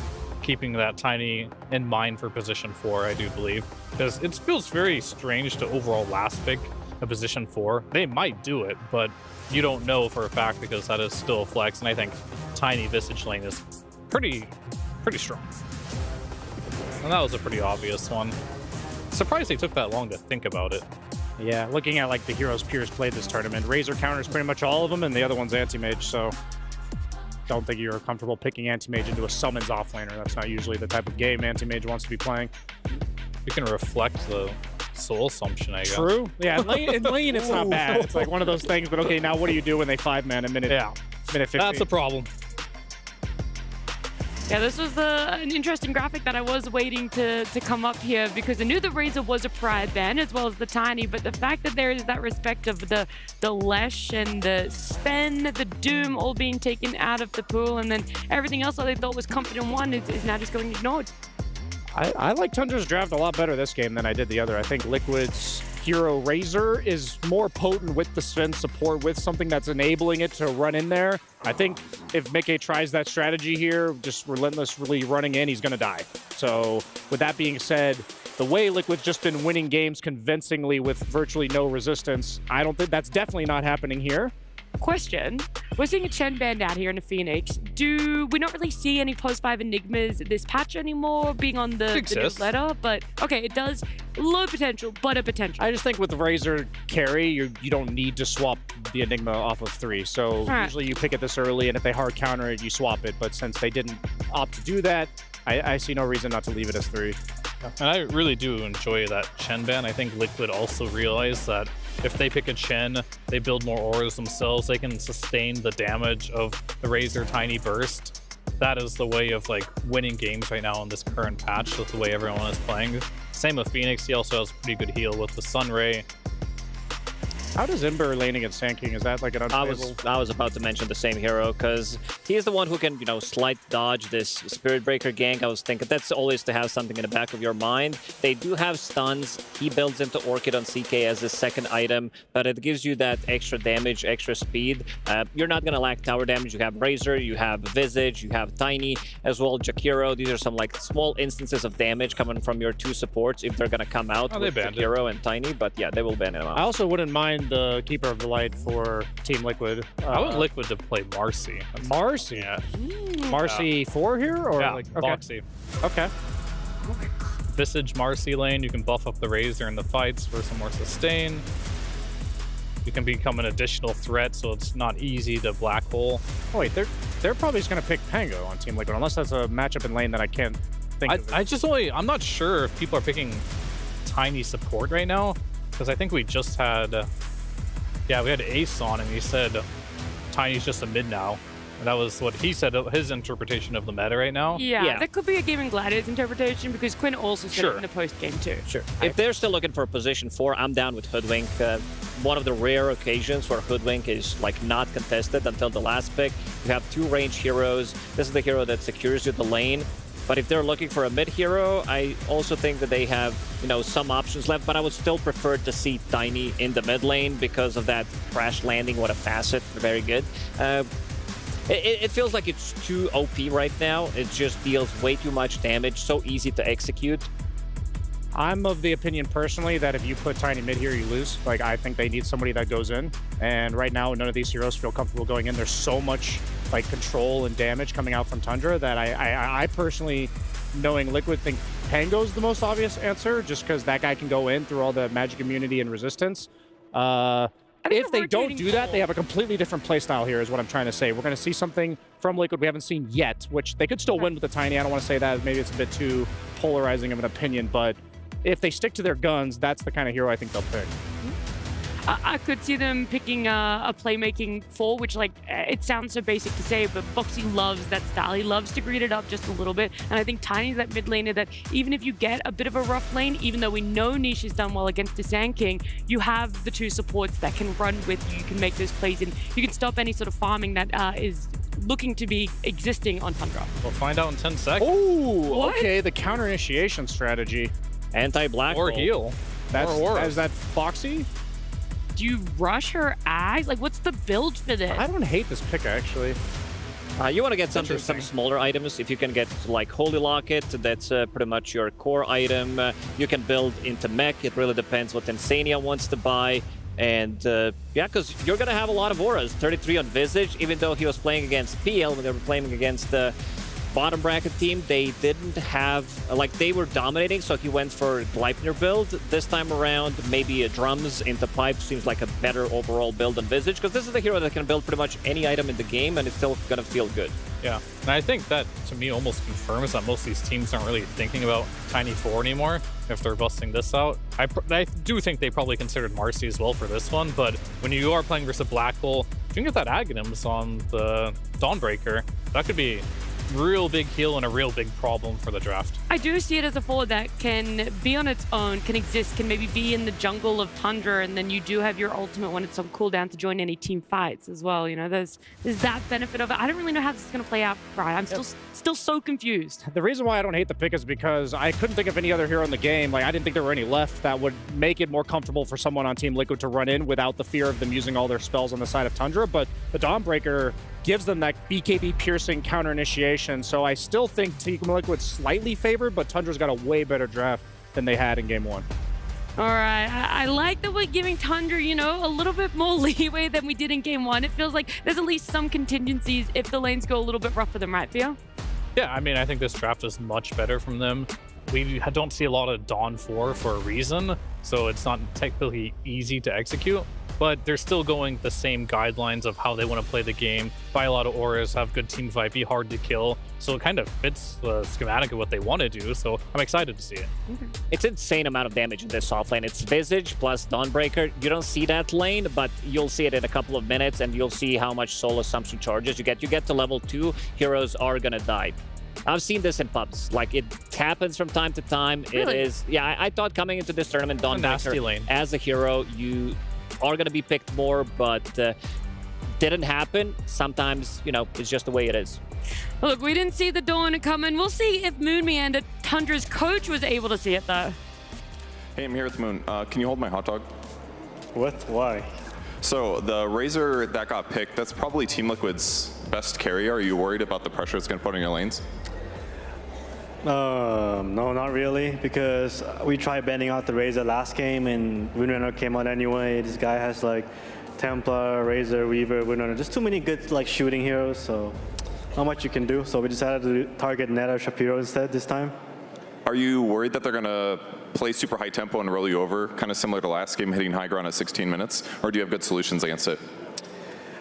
keeping that Tiny in mind for position 4, I do believe. Because it feels very strange to overall last pick a position 4. They might do it, but you don't know for a fact because that is still a flex. And I think Tiny Visage lane is pretty strong. And that was a pretty obvious one. Surprised they took that long to think about it. Yeah, looking at like the heroes Piers played this tournament, Razor counters pretty much all of them, and the other one's anti-mage, so don't think you're comfortable picking anti-mage into a summons offlaner. That's not usually the type of game anti-mage wants to be playing. You can reflect the soul assumption, I guess. True. Yeah, in lane it's not bad. It's like one of those things, but okay, now what do you do when they 5-man a minute? Yeah. Minute 15? That's a problem. Yeah, this was an interesting graphic that I was waiting to come up here because I knew the Razor was a prior ban as well as the Tiny, but the fact that there is that respect of the Lesh and the Sven, the Doom all being taken out of the pool, and then everything else that they thought was Confident 1 is now just going ignored. I like Tundra's draft a lot better this game than I did the other. I think Liquid's hero Razor is more potent with the Sven support, with something that's enabling it to run in there. I think if Mickey tries that strategy here, just relentlessly running in, he's going to die. So with that being said, the way Liquid's just been winning games convincingly with virtually no resistance, I don't think that's definitely not happening here. Question. We're seeing a Chen band out here in the Phoenix. Do we not really see any post 5 Enigmas this patch anymore being on the newsletter? But okay, it does. Low potential, but a potential. I just think with the Razor carry, you don't need to swap the Enigma off of 3. So usually you pick it this early, and if they hard counter it, you swap it. But since they didn't opt to do that, I see no reason not to leave it as 3. And I really do enjoy that Chen ban. I think Liquid also realized that if they pick a Chen, they build more auras themselves, they can sustain the damage of the Razor Tiny Burst. That is the way of like winning games right now in this current patch with the way everyone is playing. Same with Phoenix, he also has pretty good heal with the Sunray. How does Ember lane against Sand King? Is that like an unplayable? I was about to mention the same hero because he's the one who can, you know, slight dodge this Spirit Breaker gank. I was thinking that's always to have something in the back of your mind. They do have stuns. He builds into Orchid on CK as his second item, but it gives you that extra damage, extra speed. You're not going to lack tower damage. You have Razor, you have Visage, you have Tiny, as well Jakiro. These are some like small instances of damage coming from your 2 supports if they're going to come out with Jakiro and Tiny, but yeah, they will ban him out. I also wouldn't mind the Keeper of the Light for Team Liquid. I want Liquid to play Marcy. Marcy? Yeah. Marcy 4 here? Or yeah, like, Boxy. Okay. Visage Marcy lane, you can buff up the Razor in the fights for some more sustain. You can become an additional threat, so it's not easy to black hole. Oh wait, they're probably just gonna pick Pango on Team Liquid, unless that's a matchup in lane that I can't think of. I'm not sure if people are picking Tiny support right now, because I think we just had, yeah, we had Ace on, and he said Tiny's just a mid now. And that was what he said, his interpretation of the meta right now. Yeah, that could be a Gaming Gladiators interpretation because Quinn also said it in the post-game too. Sure. If they're still looking for a position 4, I'm down with Hoodwink. One of the rare occasions where Hoodwink is like not contested until the last pick. You have 2 range heroes. This is the hero that secures you the lane. But if they're looking for a mid hero, I also think that they have, you know, some options left. But I would still prefer to see Tiny in the mid lane because of that crash landing. What a facet! Very good. It feels like it's too OP right now. It just deals way too much damage, so easy to execute. I'm of the opinion personally that if you put Tiny mid here, you lose. Like, I think they need somebody that goes in. And right now, none of these heroes feel comfortable going in. There's so much like control and damage coming out from Tundra that I personally, knowing Liquid, think Pango's the most obvious answer, just because that guy can go in through all the magic immunity and resistance. If they don't do that, they have a completely different playstyle here, is what I'm trying to say. We're going to see something from Liquid we haven't seen yet, which they could still win with the Tiny. I don't want to say that. Maybe it's a bit too polarizing of an opinion, but if they stick to their guns, that's the kind of hero I think they'll pick. I could see them picking a playmaking 4, which, like, it sounds so basic to say, but Boxy loves that style. He loves to greed it up just a little bit. And I think Tiny's that mid laner that even if you get a bit of a rough lane, even though we know Niche has done well against the Sand King, you have the 2 supports that can run with you. You can make those plays and you can stop any sort of farming that is looking to be existing on Tundra. We'll find out in 10 seconds. Oh, okay. The counter initiation strategy. Anti-black or heal. Is that Boxy? Do you rush her Axe? Like, what's the build for this? I don't hate this pick, actually. You want to get some smaller items. If you can get, like, Holy Locket, that's pretty much your core item. You can build into mech. It really depends what Insania wants to buy. And, yeah, because you're going to have a lot of auras. 33 on Visage, even though he was playing against PL, when they were playing against the bottom bracket team, they didn't have, like, they were dominating, so he went for Gleipnir build. This time around, maybe a drums into pipe seems like a better overall build than Visage, because this is the hero that can build pretty much any item in the game, and it's still gonna feel good. Yeah, and I think that, to me, almost confirms that most of these teams aren't really thinking about Tiny 4 anymore if they're busting this out. I do think they probably considered Marcy as well for this one, but when you are playing versus Black Hole, if you can get that Aghanims on the Dawnbreaker, that could be real big heal and a real big problem for the draft. I do see it as a forward that can be on its own, can exist, can maybe be in the jungle of Tundra, and then you do have your ultimate when it's on cooldown to join any team fights as well. You know, there's that benefit of it. I don't really know how this is going to play out, Brian. I'm still so confused. The reason why I don't hate the pick is because I couldn't think of any other hero in the game. Like, I didn't think there were any left that would make it more comfortable for someone on Team Liquid to run in without the fear of them using all their spells on the side of Tundra. But the Dawnbreaker gives them that BKB piercing counter initiation. So I still think Team Liquid's slightly favored, but Tundra's got a way better draft than they had in game 1. All right, I like that we're giving Tundra, you know, a little bit more leeway than we did in game 1. It feels like there's at least some contingencies if the lanes go a little bit rough for them, right, Theo? Yeah, I mean, I think this draft is much better from them. We don't see a lot of Dawn 4 for a reason, so it's not technically easy to execute, but they're still going the same guidelines of how they want to play the game, buy a lot of auras, have good team fight, be hard to kill, so it kind of fits the schematic of what they want to do, so I'm excited to see it. It's insane amount of damage in this soft lane. It's Visage plus Dawnbreaker. You don't see that lane, but you'll see it in a couple of minutes, and you'll see how much soul assumption charges you get. You get to level 2, heroes are gonna die. I've seen this in pubs. Like, it happens from time to time. Really? It is, yeah, I thought coming into this tournament, Dawnbreaker as a hero, you are going to be picked more, but didn't happen. Sometimes, you know, it's just the way it is. Look, we didn't see the Dawn coming. We'll see if Moon Meander, Tundra's coach, was able to see it, though. Hey, I'm here with Moon. Can you hold my hot dog? What? Why? So the Razor that got picked, that's probably Team Liquid's best carrier. Are you worried about the pressure it's going to put on your lanes? No, not really, because we tried banning out the Razor last game and Windrunner came out anyway. This guy has like Templar, Razor, Weaver, Windrunner, just too many good like shooting heroes, so not much you can do. So we decided to target Neta Shapiro instead this time. Are you worried that they're going to play super high tempo and roll you over, kind of similar to last game, hitting high ground at 16 minutes, or do you have good solutions against it?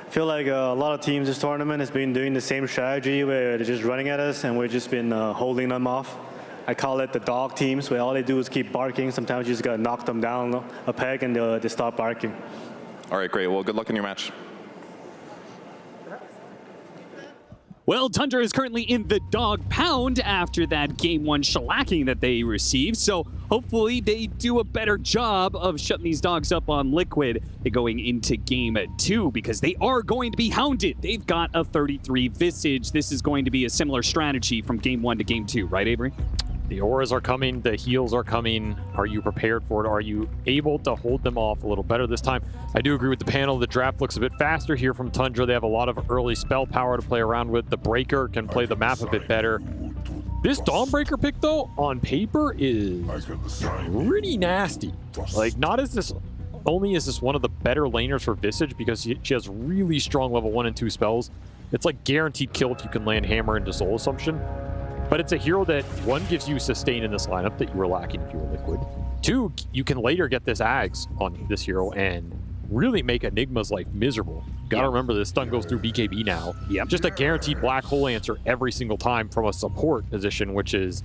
I feel like a lot of teams this tournament has been doing the same strategy where they're just running at us and we've just been holding them off. I call it the dog teams, where all they do is keep barking. Sometimes you just got to knock them down a peg and they stop barking. All right, great. Well, good luck in your match. Well, Tundra is currently in the dog pound after that game 1 shellacking that they received, so hopefully they do a better job of shutting these dogs up on Liquid going into game 2, because they are going to be hounded. They've got a 33 Visage. This is going to be a similar strategy from game 1 to game 2, right, Avery? The auras are coming, the heals are coming. Are you prepared for it? Are you able to hold them off a little better this time? I do agree with the panel. The draft looks a bit faster here from Tundra. They have a lot of early spell power to play around with. The Breaker can play the map a bit better. This Dawnbreaker pick, though, on paper is pretty nasty. Like, not as this... Only is this one of the better laners for Visage because she has really strong level 1 and 2 spells. It's like guaranteed kill if you can land Hammer into Soul Assumption. But it's a hero that, 1, gives you sustain in this lineup that you were lacking if you were Liquid. 2, you can later get this Ags on this hero and really make Enigma's life miserable. Gotta remember this stun goes through BKB now. Just a guaranteed black hole answer every single time from a support position, which is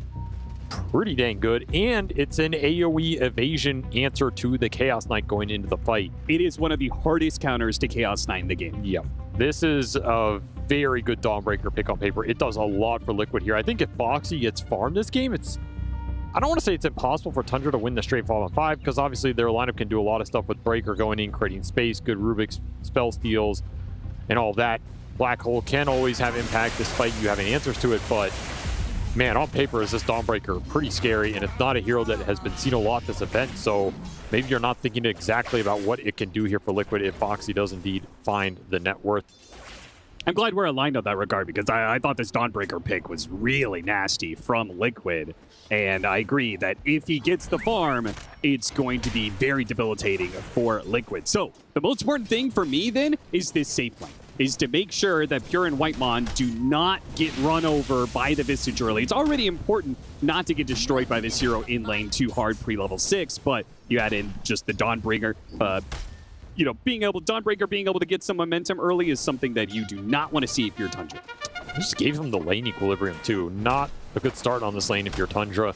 pretty dang good. And it's an AoE evasion answer to the Chaos Knight going into the fight. It is one of the hardest counters to Chaos Knight in the game. Yep. This is a very good Dawnbreaker pick on paper. It does a lot for Liquid here. I think if Boxy gets farmed this game, I don't want to say it's impossible for Tundra to win the straight 5-on-5, because obviously their lineup can do a lot of stuff with Breaker going in, creating space, good Rubik's spell steals, and all that. Black Hole can always have impact despite you having answers to it, but man, on paper is this Dawnbreaker pretty scary, and it's not a hero that has been seen a lot this event, so maybe you're not thinking exactly about what it can do here for Liquid if Boxy does indeed find the net worth. I'm glad we're aligned on that regard, because I thought this Dawnbreaker pick was really nasty from Liquid. And I agree that if he gets the farm, it's going to be very debilitating for Liquid. So the most important thing for me then is this safe lane, is to make sure that Pure and Whitemon do not get run over by the Visage early. It's already important not to get destroyed by this hero in lane too hard pre-level 6, but you add in just the Dawnbreaker. Dawnbreaker being able to get some momentum early is something that you do not want to see if you're Tundra. I just gave him the lane equilibrium too. Not a good start on this lane if you're Tundra.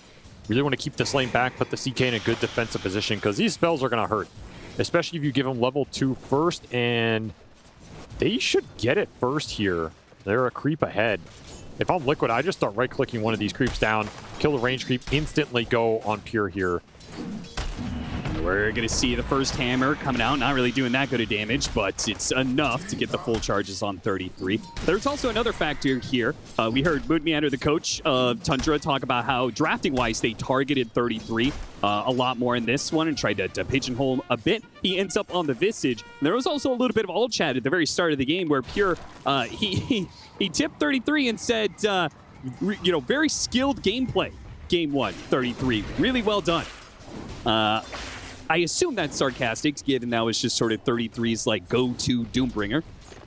Really want to keep this lane back, put the CK in a good defensive position, because these spells are going to hurt. Especially if you give them level 2 first, and they should get it first here. They're a creep ahead. If I'm Liquid, I just start right-clicking one of these creeps down, kill the range creep, instantly go on Pure here. We're going to see the first hammer coming out, not really doing that good of damage, but it's enough to get the full charges on 33. There's also another factor here. We heard Mood Meander, the coach of Tundra, talk about how drafting-wise they targeted 33 a lot more in this one and tried to pigeonhole him a bit. He ends up on the Visage. There was also a little bit of all chat at the very start of the game where Pure, he tipped 33 and said, very skilled gameplay. Game 1, 33. Really well done. I assume that's sarcastic, given that was just sort of 33's like go-to Doombringer.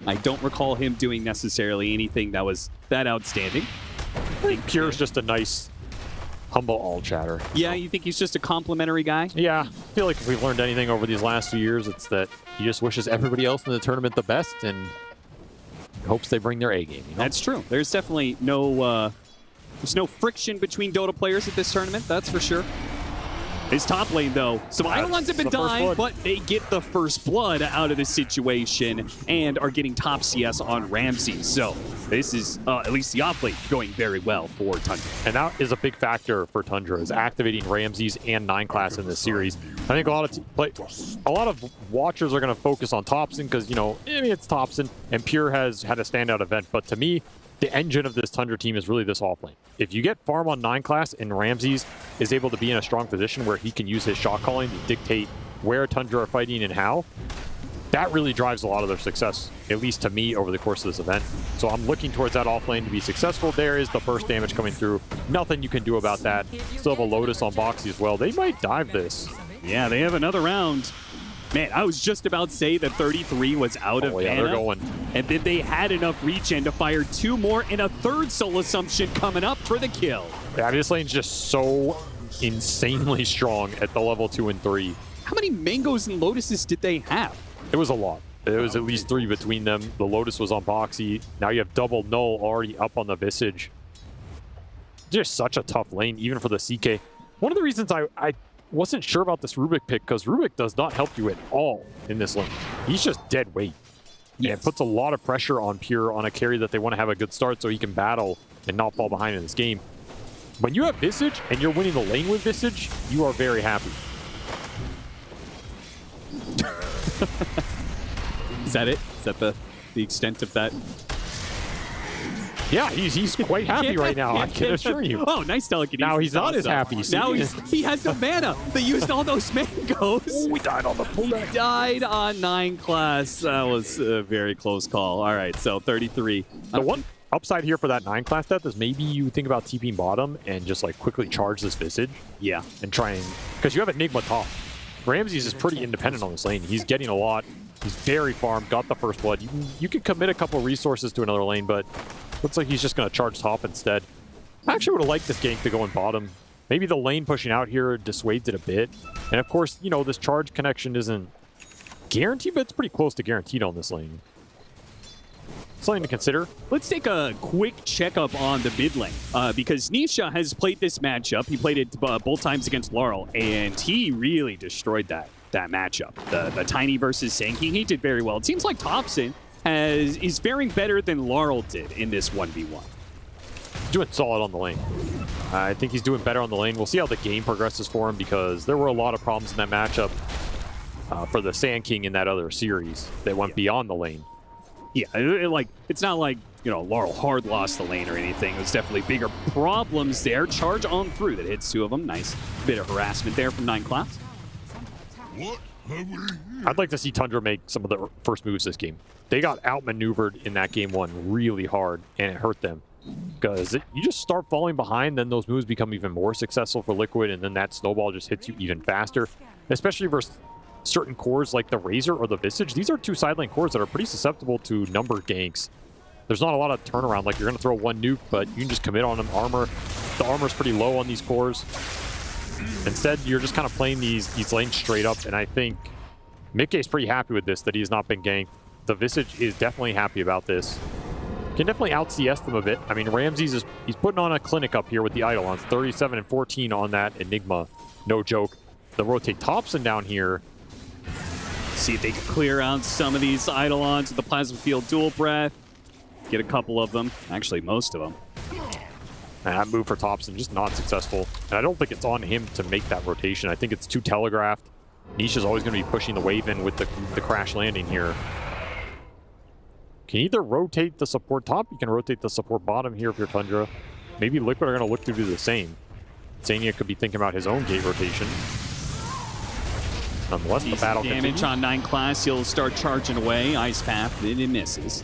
I don't recall him doing necessarily anything that was that outstanding. I think Pure's just a nice, humble all-chatter. Yeah, you think he's just a complimentary guy? Yeah, I feel like if we've learned anything over these last few years, it's that he just wishes everybody else in the tournament the best and hopes they bring their A game. You know? That's true. There's definitely there's no friction between Dota players at this tournament, that's for sure. His top lane, though, some Eidolons have been dying, but they get the first blood out of this situation and are getting top CS on Ramses. So this is, at least the off lane, going very well for Tundra. And that is a big factor for Tundra, is activating Ramses and 9 class in this series. I think a lot of watchers are going to focus on Thompson because, it's Thompson, and Pure has had a standout event. But to me, the engine of this Tundra team is really this offlane. If you get farm on 9 class and Ramses is able to be in a strong position where he can use his shot calling to dictate where Tundra are fighting and how, that really drives a lot of their success, at least to me, over the course of this event. So I'm looking towards that offlane to be successful. There is the burst damage coming through. Nothing you can do about that. Still have a Lotus on Boxy as well. They might dive this. Yeah, they have another round. Man, I was just about to say that 33 was out of mana. They're going. And then they had enough regen to fire 2 more and a third Soul Assumption coming up for the kill. Yeah, this lane's just so insanely strong at the level 2 and 3. How many Mangoes and Lotuses did they have? It was a lot. There was at least 3 between them. The Lotus was on Boxy. Now you have double Null already up on the Visage. Just such a tough lane, even for the CK. One of the reasons I wasn't sure about this Rubik pick, because Rubik does not help you at all in this lane. He's just dead weight. And it puts a lot of pressure on Pure on a carry that they want to have a good start so he can battle and not fall behind in this game. When you have Visage and you're winning the lane with Visage, you are very happy. Is that it? Is that the extent of that? Yeah, he's quite happy right now, I can assure you. Oh, nice telekinesis. Now he's not as happy. Now he has no mana. They used all those mangoes. Oh, we died on the pullback. He died on 9 class. That was a very close call. All right, so 33. The one upside here for that 9 class death is maybe you think about TPing bottom and just like quickly charge this Visage. Yeah. And try and, because you have Enigma top. Ramses is pretty independent on this lane. He's getting a lot. He's very farmed, got the first blood. You can commit a couple resources to another lane, but looks like he's just going to charge top instead. I actually would have liked this gank to go in bottom. Maybe the lane pushing out here dissuades it a bit. And of course, you know, this charge connection isn't guaranteed, but it's pretty close to guaranteed on this lane. Something to consider. Let's take a quick checkup on the mid lane, because Misha has played this matchup. He played it both times against Laurel, and he really destroyed that matchup. The Tiny versus Sankey, he did very well. It seems like Thompson is faring better than Laurel did in this 1v1. He's doing solid on the lane. I think he's doing better on the lane. We'll see how the game progresses for him, because there were a lot of problems in that matchup for the Sand King in that other series that went beyond the lane. Yeah, it's not like, you know, Laurel hard lost the lane or anything. It was definitely bigger problems there. Charge on through. That hits 2 of them. Nice bit of harassment there from 9 class. I'd like to see Tundra make some of the first moves this game. They got outmaneuvered in that game 1 really hard, and it hurt them. Because you just start falling behind, then those moves become even more successful for Liquid, and then that snowball just hits you even faster. Especially versus certain cores like the Razor or the Visage. These are 2 side lane cores that are pretty susceptible to number ganks. There's not a lot of turnaround. Like, you're going to throw 1 nuke, but you can just commit on them armor. The armor's pretty low on these cores. Instead, you're just kind of playing these lanes straight up, and I think Mickey's pretty happy with this, that he has not been ganked. The Visage is definitely happy about this. Can definitely out-CS them a bit. I mean, Ramses he's putting on a clinic up here with the Eidolons. 37 and 14 on that Enigma. No joke. They'll rotate Thompson down here. See if they can clear out some of these Eidolons with the Plasma Field Dual Breath. Get a couple of them. Actually, most of them. And that move for Thompson, just not successful. And I don't think it's on him to make that rotation. I think it's too telegraphed. Nisha's always going to be pushing the wave in with the crash landing here. Can either rotate the support top, you can rotate the support bottom here if you're Tundra. Maybe Liquid are going to look to do the same. Sania could be thinking about his own gate rotation. Unless the battle damage continues. on 9 class, he'll start charging away. Ice Path, it misses.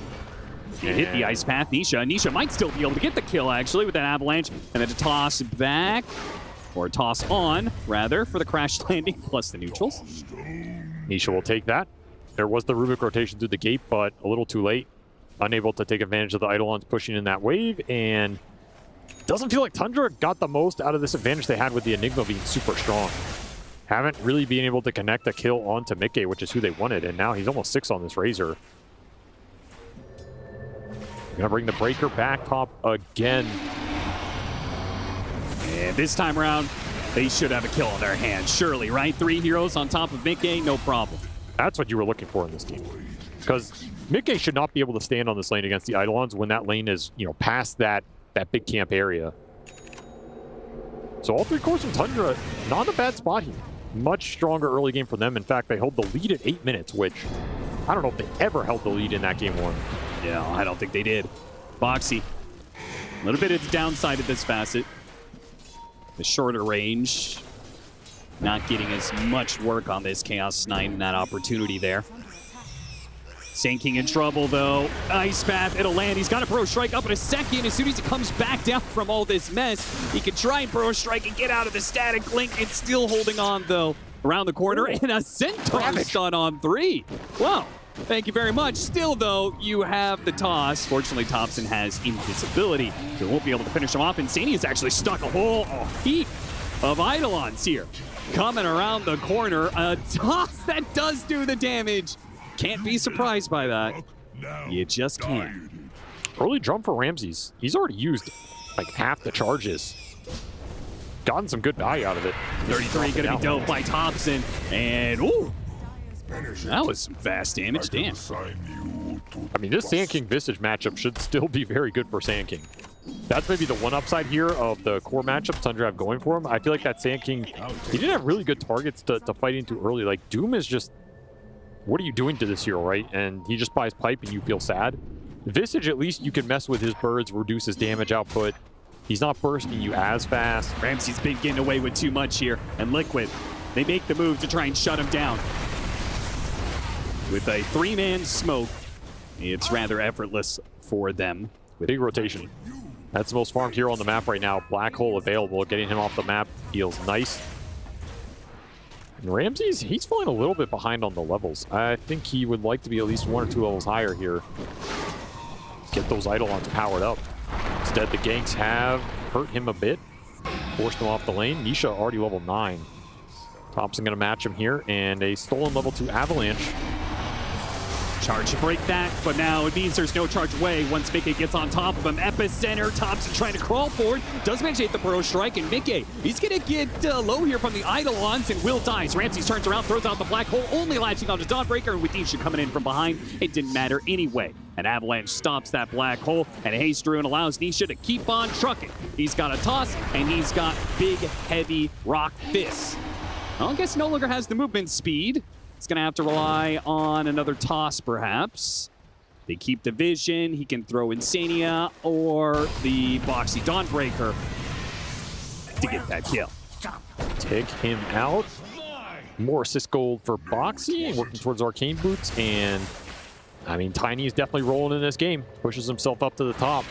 He hit the Ice Path. Nisha might still be able to get the kill, actually, with that avalanche. And then a toss back, or a toss on, rather, for the crash landing, plus the neutrals. Nisha will take that. There was the Rubik rotation through the gate, but a little too late. Unable to take advantage of the Eidolons pushing in that wave, and doesn't feel like Tundra got the most out of this advantage they had with the Enigma being super strong. Haven't really been able to connect a kill onto Mickey, which is who they wanted, and now he's almost 6 on this Razor. Gonna bring the Breaker back top again. And this time around, they should have a kill on their hands, surely, right? 3 heroes on top of Mickey, no problem. That's what you were looking for in this game. Because Mickey should not be able to stand on this lane against the Eidolons when that lane is, you know, past that big camp area. So all 3 cores from Tundra, not a bad spot here. Much stronger early game for them. In fact, they hold the lead at 8 minutes, which I don't know if they ever held the lead in that game 1. Yeah, I don't think they did. Boxy. A little bit of the downside of this facet. The shorter range. Not getting as much work on this Chaos Knight and that opportunity there. Sand King in trouble, though. Ice Path, it'll land. He's got a Pro Strike up in a second. As soon as he comes back down from all this mess, he can try and Pro Strike and get out of the static link. It's still holding on, though. Around the corner, and a Centaur stun on 3. Wow. Thank you very much. Still, though, you have the toss. Fortunately, Thompson has invisibility, so he won't be able to finish him off. And Sania's actually stuck a whole heap of Eidolons here. Coming around the corner, a toss that does do the damage. Can't be surprised by that. You just can't. Early drum for Ramses. He's already used like half the charges. Gotten some good value out of it. 33 gonna be doped by Thompson. And ooh, that was some fast damage. Damn. I mean, this Sand King Visage matchup should still be very good for Sand King. That's maybe the one upside here of the core matchups Tundra have going for him. I feel like that Sand King, he didn't have really good targets to fight into early. Like, Doom is just, what are you doing to this hero, right? And he just buys pipe and you feel sad. Visage, at least you can mess with his birds, reduce his damage output. He's not bursting you as fast. Ramsey's been getting away with too much here. And Liquid, they make the move to try and shut him down. With a 3-man smoke, it's rather effortless for them. Big rotation. That's the most farmed hero on the map right now. Black Hole available. Getting him off the map feels nice. And Ramsey's, he's falling a little bit behind on the levels. I think he would like to be at least 1 or 2 levels higher here. Get those Eidolons powered up. Instead, the ganks have hurt him a bit. Forced him off the lane. Misha already level 9. Thompson going to match him here. And a stolen level 2 Avalanche. Charge to break that, but now it means there's no charge away once Mickey gets on top of him. Epicenter, Thompson trying to crawl forward. Does manage to hit the Burrow Strike, and Mickey, he's going to get low here from the Eidolons, and Will dies. Ramsey turns around, throws out the Black Hole, only latching onto Dawnbreaker, and with Nisha coming in from behind, it didn't matter anyway. An Avalanche stops that Black Hole, and Haste Rune allows Nisha to keep on trucking. He's got a toss, and he's got big, heavy rock fists. Well, I guess no longer has the movement speed. He's going to have to rely on another toss, perhaps. They keep the vision. He can throw Insania or the Boxy Dawnbreaker to get that kill. Take him out. More assist gold for Boxy, working towards Arcane Boots. And, I mean, Tiny is definitely rolling in this game. Pushes himself up to the top.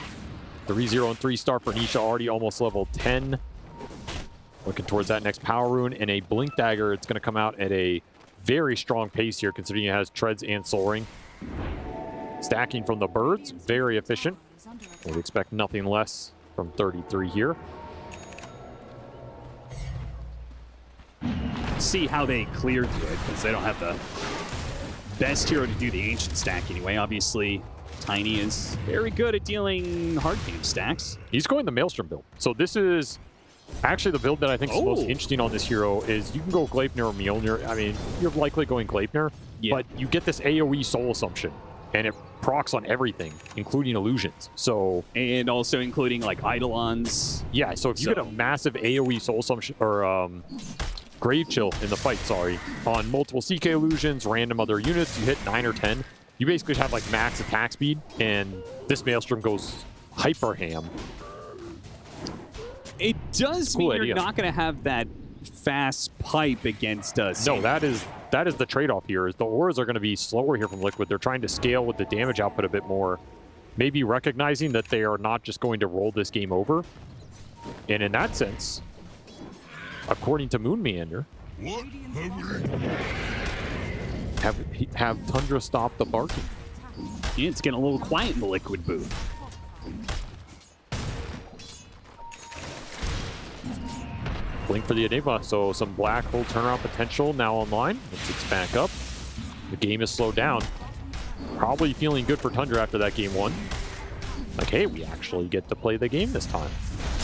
3-0 and 3-star for Nisha, already almost level 10. Looking towards that next Power Rune and a Blink Dagger. It's going to come out at a very strong pace here, considering it has Treads and Soul Ring. Stacking from the birds, very efficient. Would expect nothing less from 33 here. See how they clear through it, because they don't have the best hero to do the ancient stack anyway. Obviously, Tiny is very good at dealing hard game stacks. He's going the Maelstrom build. So this is actually the build that I think is the most interesting on this hero. Is you can go Gleipnir or Mjolnir. I mean, you're likely going Gleipnir, but you get this AoE Soul Assumption, and it procs on everything, including illusions. So, and also including like Eidolons. Yeah, so if you get a massive AoE Soul Assumption, or Grave Chill in the fight, on multiple CK illusions, random other units, you hit 9 or 10, you basically have like max attack speed, and this Maelstrom goes hyper ham. It does mean you're not going to have that fast pipe against us. No, that is the trade-off here. Is the auras are going to be slower here from Liquid. They're trying to scale with the damage output a bit more, maybe recognizing that they are not just going to roll this game over. And in that sense, according to Moon Meander, have Tundra stop the barking. Yeah, it's getting a little quiet in the Liquid booth. Blink for the Enigma, so some Black Hole turnaround potential now online. Once it's back up, the game is slowed down. Probably feeling good for Tundra after that game 1. Like, hey, we actually get to play the game this time.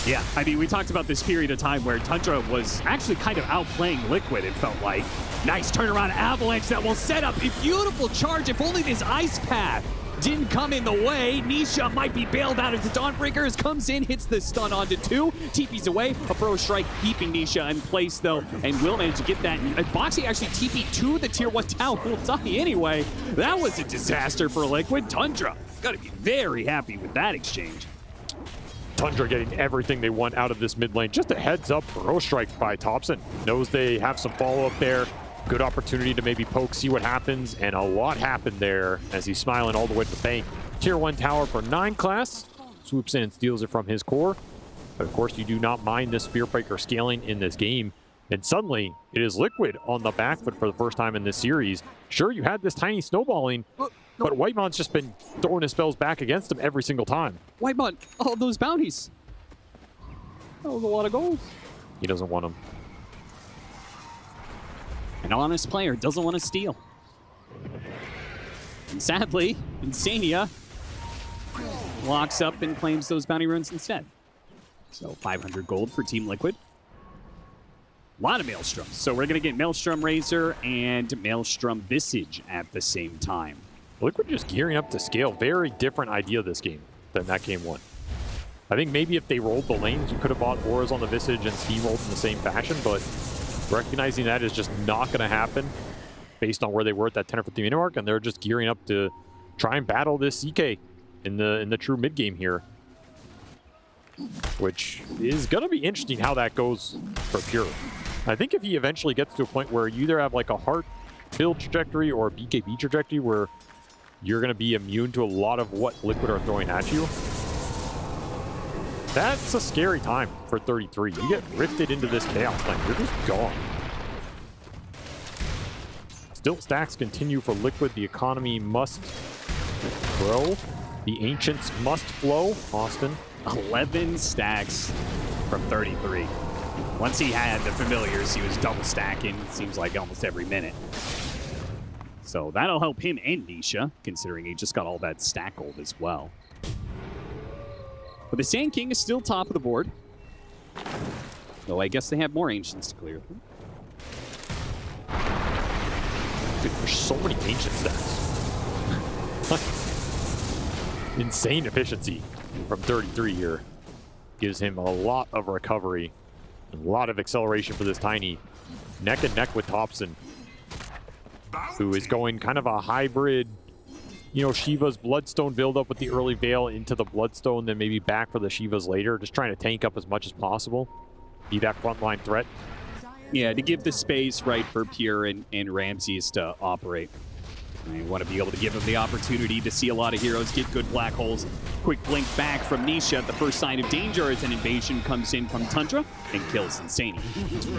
Yeah, I mean, we talked about this period of time where Tundra was actually kind of outplaying Liquid, it felt like. Nice turnaround Avalanche that will set up a beautiful charge. If only this Ice Path didn't come in the way. Nisha might be bailed out as the Dawnbreakers comes in, hits the stun onto 2, TP's away. A Burrow Strike keeping Nisha in place though, and will manage to get that. Boxy actually TP to the tier 1 tower, will die anyway. That was a disaster for Liquid. Tundra gotta be very happy with that exchange. Tundra getting everything they want out of this mid lane. Just a heads up, Burrow Strike by Thompson. Knows they have some follow up there. Good opportunity to maybe poke, see what happens, and a lot happened there as he's smiling all the way to the bank. Tier 1 tower for 9 class. Swoops in and steals it from his core. But of course, you do not mind this Spear Breaker scaling in this game. And suddenly, it is Liquid on the back foot for the first time in this series. Sure, you had this tiny snowballing, but Whitemond's just been throwing his spells back against him every single time. Whitemond, all those bounties. That was a lot of gold. He doesn't want them. An honest player doesn't want to steal. And sadly, Insania locks up and claims those bounty runes instead. So 500 gold for Team Liquid. A lot of Maelstroms. So we're going to get Maelstrom Razor and Maelstrom Visage at the same time. Liquid just gearing up to scale. Very different idea this game than that game one. I think maybe if they rolled the lanes, you could have bought auras on the Visage and steamrolled in the same fashion, but recognizing that is just not going to happen based on where they were at that 10 or 15 minute mark, and they're just gearing up to try and battle this CK in the true mid game here, which is going to be interesting how that goes for Pure. I think if he eventually gets to a point where you either have like a heart build trajectory or a BKB trajectory where you're going to be immune to a lot of what Liquid are throwing at you, that's a scary time for 33. You get rifted into this chaos lane, you're just gone. Still stacks continue for Liquid. The economy must grow. The ancients must flow. Austin. 11 stacks from 33. Once he had the familiars, he was double stacking, it seems like almost every minute. So that'll help him and Misha, considering he just got all that stack gold as well. But the Sand King is still top of the board. Though I guess they have more ancients to clear. Dude, there's so many ancient stacks. Insane efficiency from 33 here. Gives him a lot of recovery. A lot of acceleration for this Tiny. Neck and neck with Thompson, who is going kind of a hybrid, you know, Shiva's Bloodstone build-up with the early Veil into the Bloodstone, then maybe back for the Shivas later. Just trying to tank up as much as possible. Be that frontline threat. Yeah, to give the space right for Pure and Ramses to operate. And you want to be able to give him the opportunity to see a lot of heroes get good black holes. Quick blink back from Misha at the first sign of danger as an invasion comes in from Tundra and kills Insania.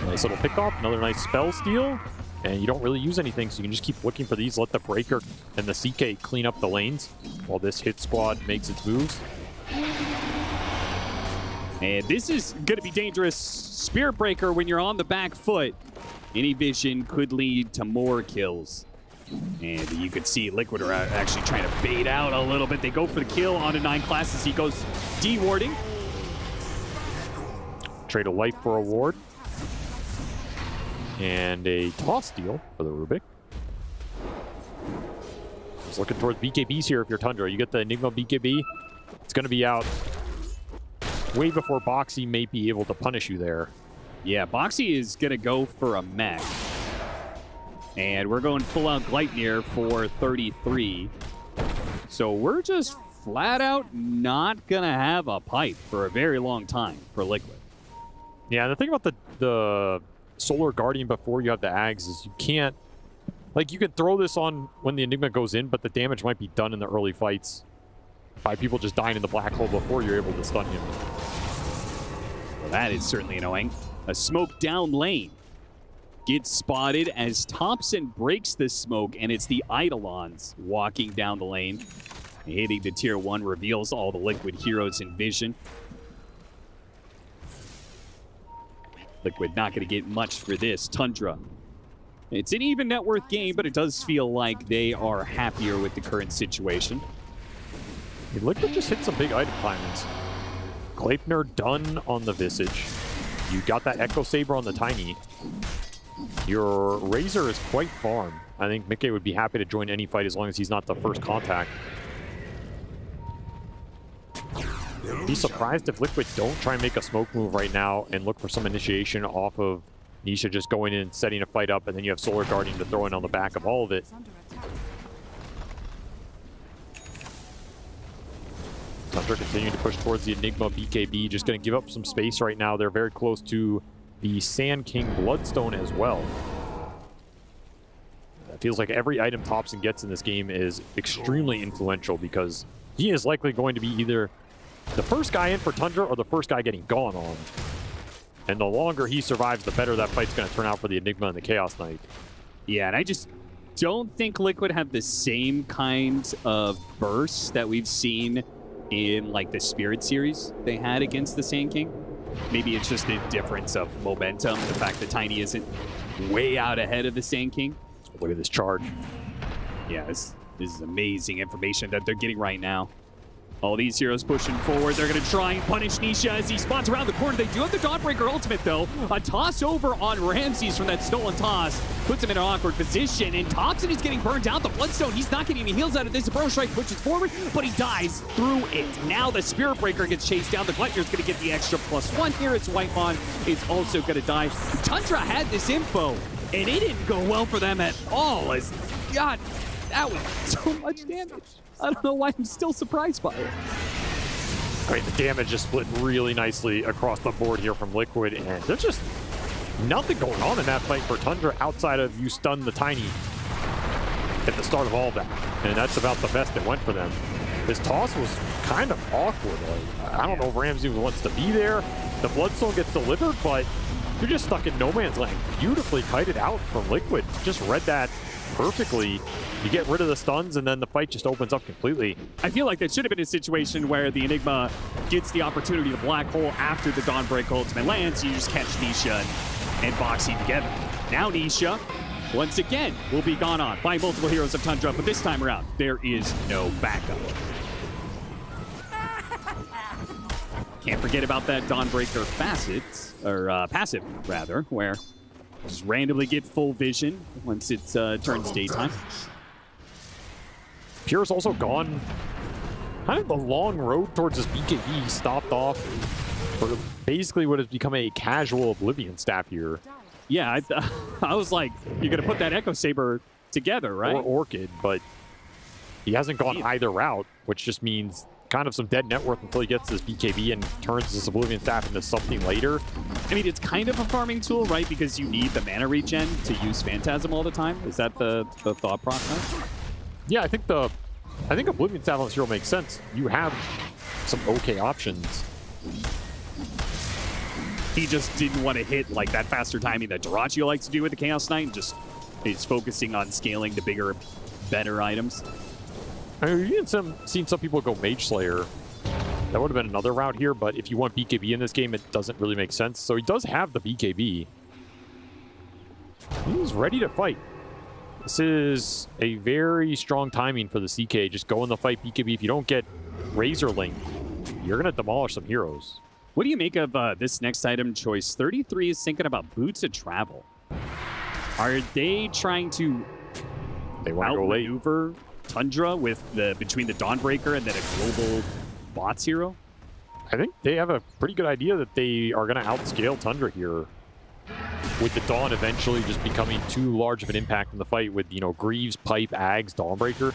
Nice little pick off, another nice spell steal. And you don't really use anything, so you can just keep looking for these. Let the Breaker and the CK clean up the lanes while this hit squad makes its moves. And this is going to be dangerous. Spirit Breaker, when you're on the back foot, any vision could lead to more kills. And you could see Liquid are actually trying to bait out a little bit. They go for the kill onto 9 classes. He goes D-warding. Trade a life for a ward. And a toss steal for the Rubik. Just looking towards BKBs here if you're Tundra. You get the Enigma BKB. It's going to be out way before Boxy may be able to punish you there. Yeah, Boxy is going to go for a mech. And we're going full-out Gleipnir for 33. So we're just flat out not going to have a pipe for a very long time for Liquid. Yeah, the thing about the Solar Guardian before you have the Ags is you can't... Like, you can throw this on when the Enigma goes in, but the damage might be done in the early fights by people just dying in the black hole before you're able to stun him. Well, that is certainly annoying. A smoke down lane gets spotted as Thompson breaks the smoke, and it's the Eidolons walking down the lane. Hitting the tier 1 reveals all the Liquid heroes in vision. Liquid not going to get much for this. Tundra. It's an even net worth game, but it does feel like they are happier with the current situation. Liquid just hit some big item climbings. Gleipnir done on the Visage. You got that Echo Saber on the Tiny. Your Razor is quite farm. I think Mickey would be happy to join any fight as long as he's not the first contact. Be surprised if Liquid don't try and make a smoke move right now and look for some initiation off of Misha just going in and setting a fight up, and then you have Solar Guardian to throw in on the back of all of it. Thunder continuing to push towards the Enigma BKB, just going to give up some space right now. They're very close to the Sand King Bloodstone as well. It feels like every item Thompson gets in this game is extremely influential because he is likely going to be either the first guy in for Tundra or the first guy getting gone on. And the longer he survives, the better that fight's going to turn out for the Enigma and the Chaos Knight. Yeah, and I just don't think Liquid have the same kind of bursts that we've seen in like the Spirit series they had against the Sand King. Maybe it's just a difference of momentum. The fact that Tiny isn't way out ahead of the Sand King. Look at this charge. Yeah, this is amazing information that they're getting right now. All these heroes pushing forward. They're going to try and punish Nisha as he spots around the corner. They do have the Dawnbreaker ultimate, though. A toss over on Ramses from that stolen toss puts him in an awkward position, and Thompson is getting burned out. The Bloodstone, he's not getting any heals out of this. The Bro Strike pushes forward, but he dies through it. Now the Spirit Breaker gets chased down. The Gluttoner's going to get the extra +1 here. It's Whitemon is also going to die. Tundra had this info, and it didn't go well for them at all. As God, that was so much damage. I don't know why I'm still surprised by it. I mean, the damage is split really nicely across the board here from Liquid, and there's just nothing going on in that fight for Tundra outside of you stun the Tiny at the start of all that. And that's about the best that went for them. This toss was kind of awkward. Like, I don't know if Ramsey wants to be there. The Bloodstone gets delivered, but you're just stuck in no man's land. Beautifully kited out from Liquid. Just read that perfectly. You get rid of the stuns, and then the fight just opens up completely. I feel like that should have been a situation where the Enigma gets the opportunity to black hole after the Dawnbreak ultimate lands. You just catch Nisha and Boxy together. Now Nisha, once again, will be gone on by multiple heroes of Tundra, but this time around, there is no backup. Can't forget about that Dawnbreaker passive, rather, where just randomly get full vision once it turns daytime. Pure's also gone kind of the long road towards his BKB. He stopped off for basically what has become a casual Oblivion staff here. Yeah, I was like, you're going to put that Echo Saber together, right? Or Orchid, but he hasn't gone either route, which just means kind of some dead net worth until he gets this BKB and turns this Oblivion staff into something later. I mean, it's kind of a farming tool, right? Because you need the mana regen to use Phantasm all the time. Is that the thought process? Yeah, I think Oblivion staff on this hero makes sense. You have some okay options. He just didn't want to hit like that faster timing that Duraccio likes to do with the Chaos Knight, and just is focusing on scaling the bigger, better items. I mean, we've seen some people go Mage Slayer. That would have been another route here, but if you want BKB in this game, it doesn't really make sense. So he does have the BKB. He's ready to fight. This is a very strong timing for the CK. Just go in the fight BKB. If you don't get Razor Link, you're going to demolish some heroes. What do you make of this next item choice? 33 is thinking about Boots of Travel. Are they trying to outmaneuver Tundra with between the Dawnbreaker and then a global bots hero? I think they have a pretty good idea that they are going to outscale Tundra here, with the Dawn eventually just becoming too large of an impact in the fight with, you know, Greaves, Pipe, Ags, Dawnbreaker.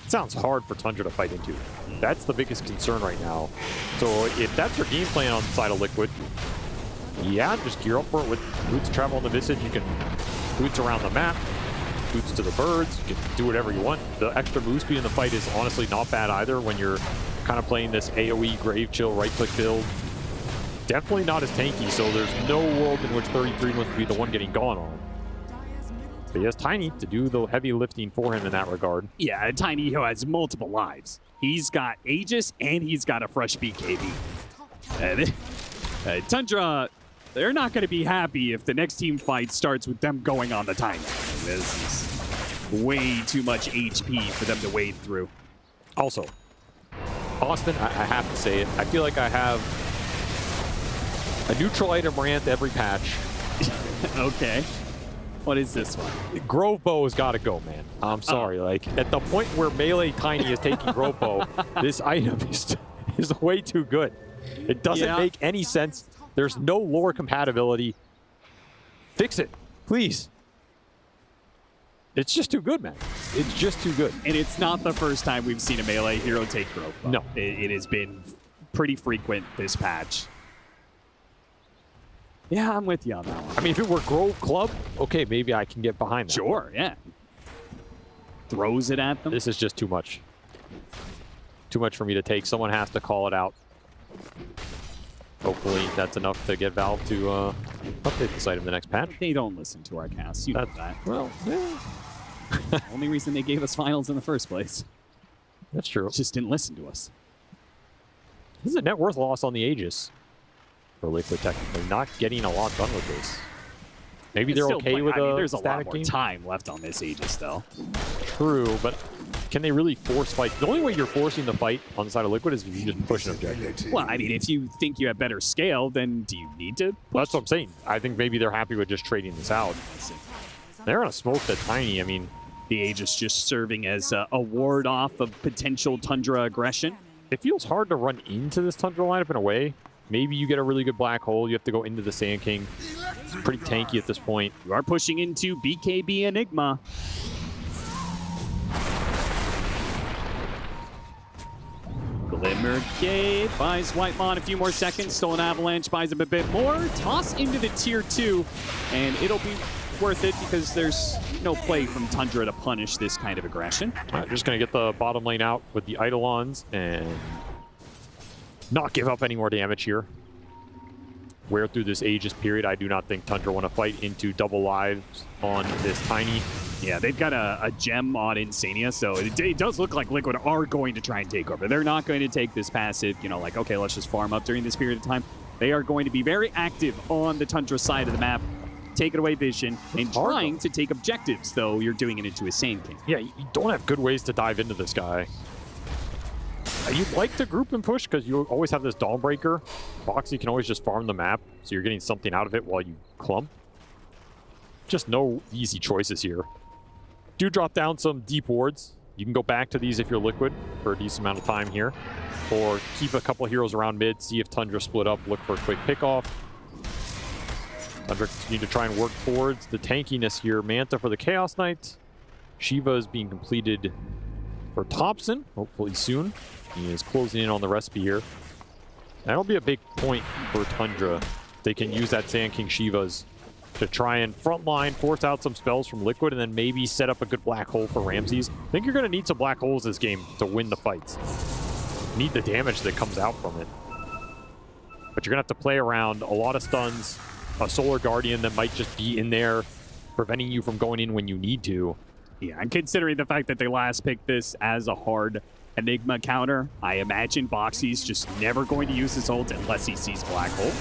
It sounds hard for Tundra to fight into. That's the biggest concern right now. So if that's your game plan on the side of Liquid, yeah, just gear up for it with Boots Travel on the Visage. You can Boots around the map, Boots to the birds, you can do whatever you want. The extra move speed in the fight is honestly not bad either when you're kind of playing this AoE Grave Chill right-click build. Definitely not as tanky, so there's no world in which 33 wants to be the one getting gone on. But he has Tiny to do the heavy lifting for him in that regard. Yeah, Tiny who has multiple lives. He's got Aegis and he's got a fresh BKB. Tundra, they're not going to be happy if the next team fight starts with them going on the Tiny. This is way too much HP for them to wade through. Also, Austin, I have to say it. I feel like I have a neutral item rant every patch. Okay. What is this one? Grove Bow has got to go, man. I'm sorry. Like, at the point where Melee Tiny is taking Grove Bow, this item is way too good. It doesn't make any sense. There's no lore compatibility. Fix it, please. It's just too good, man. It's just too good. And it's not the first time we've seen a Melee hero take Grove Bow. No. It has been pretty frequent this patch. Yeah, I'm with you on that one. I mean, if it were Grove Club, okay, maybe I can get behind that. Sure, yeah. Throws it at them. This is just too much. Too much for me to take. Someone has to call it out. Hopefully that's enough to get Valve to update this item the next patch. They don't listen to our casts. You know that. Well, yeah. Only reason they gave us finals in the first place. That's true. Just didn't listen to us. This is a net worth loss on the Aegis for Liquid technically. Not getting a lot done with this. Maybe they're okay with there's a static lot more game. time left on this Aegis, though. True, but can they really force fight? The only way you're forcing the fight on the side of Liquid is if you just push an objective. Well, I mean, if you think you have better scale, then do you need to? Well, that's what I'm saying. I think maybe they're happy with just trading this out. They're gonna smoke the Tiny. I mean, the Aegis just serving as a ward off of potential Tundra aggression. It feels hard to run into this Tundra lineup in a way. Maybe you get a really good black hole. You have to go into the Sand King. It's pretty tanky at this point. You are pushing into BKB Enigma. Glimmer Gate buys Whitemon a few more seconds. Stolen Avalanche buys him a bit more. Toss into the tier 2, and it'll be worth it because there's no play from Tundra to punish this kind of aggression. All right, just going to get the bottom lane out with the Eidolons and not give up any more damage here. Where through this Aegis period, I do not think Tundra want to fight into double lives on this Tiny. Yeah, they've got a gem on Insania, so it does look like Liquid are going to try and take over. They're not going to take this passive, you know, like, okay, let's just farm up during this period of time. They are going to be very active on the Tundra side of the map, taking away vision, and trying to take objectives, though you're doing it into a Sand King. Yeah, you don't have good ways to dive into this guy. You'd like to group and push because you always have this Dawnbreaker. Boxy can always just farm the map, so you're getting something out of it while you clump. Just no easy choices here. Do drop down some deep wards. You can go back to these if you're Liquid for a decent amount of time here. Or keep a couple heroes around mid, see if Tundra split up, look for a quick pickoff. Tundra continue to try and work towards the tankiness here. Manta for the Chaos Knight. Shiva is being completed for Thompson, hopefully soon. He is closing in on the recipe here. That'll be a big point for Tundra. They can use that Sand King Shivas to try and frontline, force out some spells from Liquid, and then maybe set up a good black hole for Ramses. I think you're going to need some black holes this game to win the fights. Need the damage that comes out from it. But you're going to have to play around a lot of stuns, a Solar Guardian that might just be in there, preventing you from going in when you need to. Yeah, and considering the fact that they last picked this as a hard Enigma counter, I imagine Boxy's just never going to use his ult unless he sees black hole.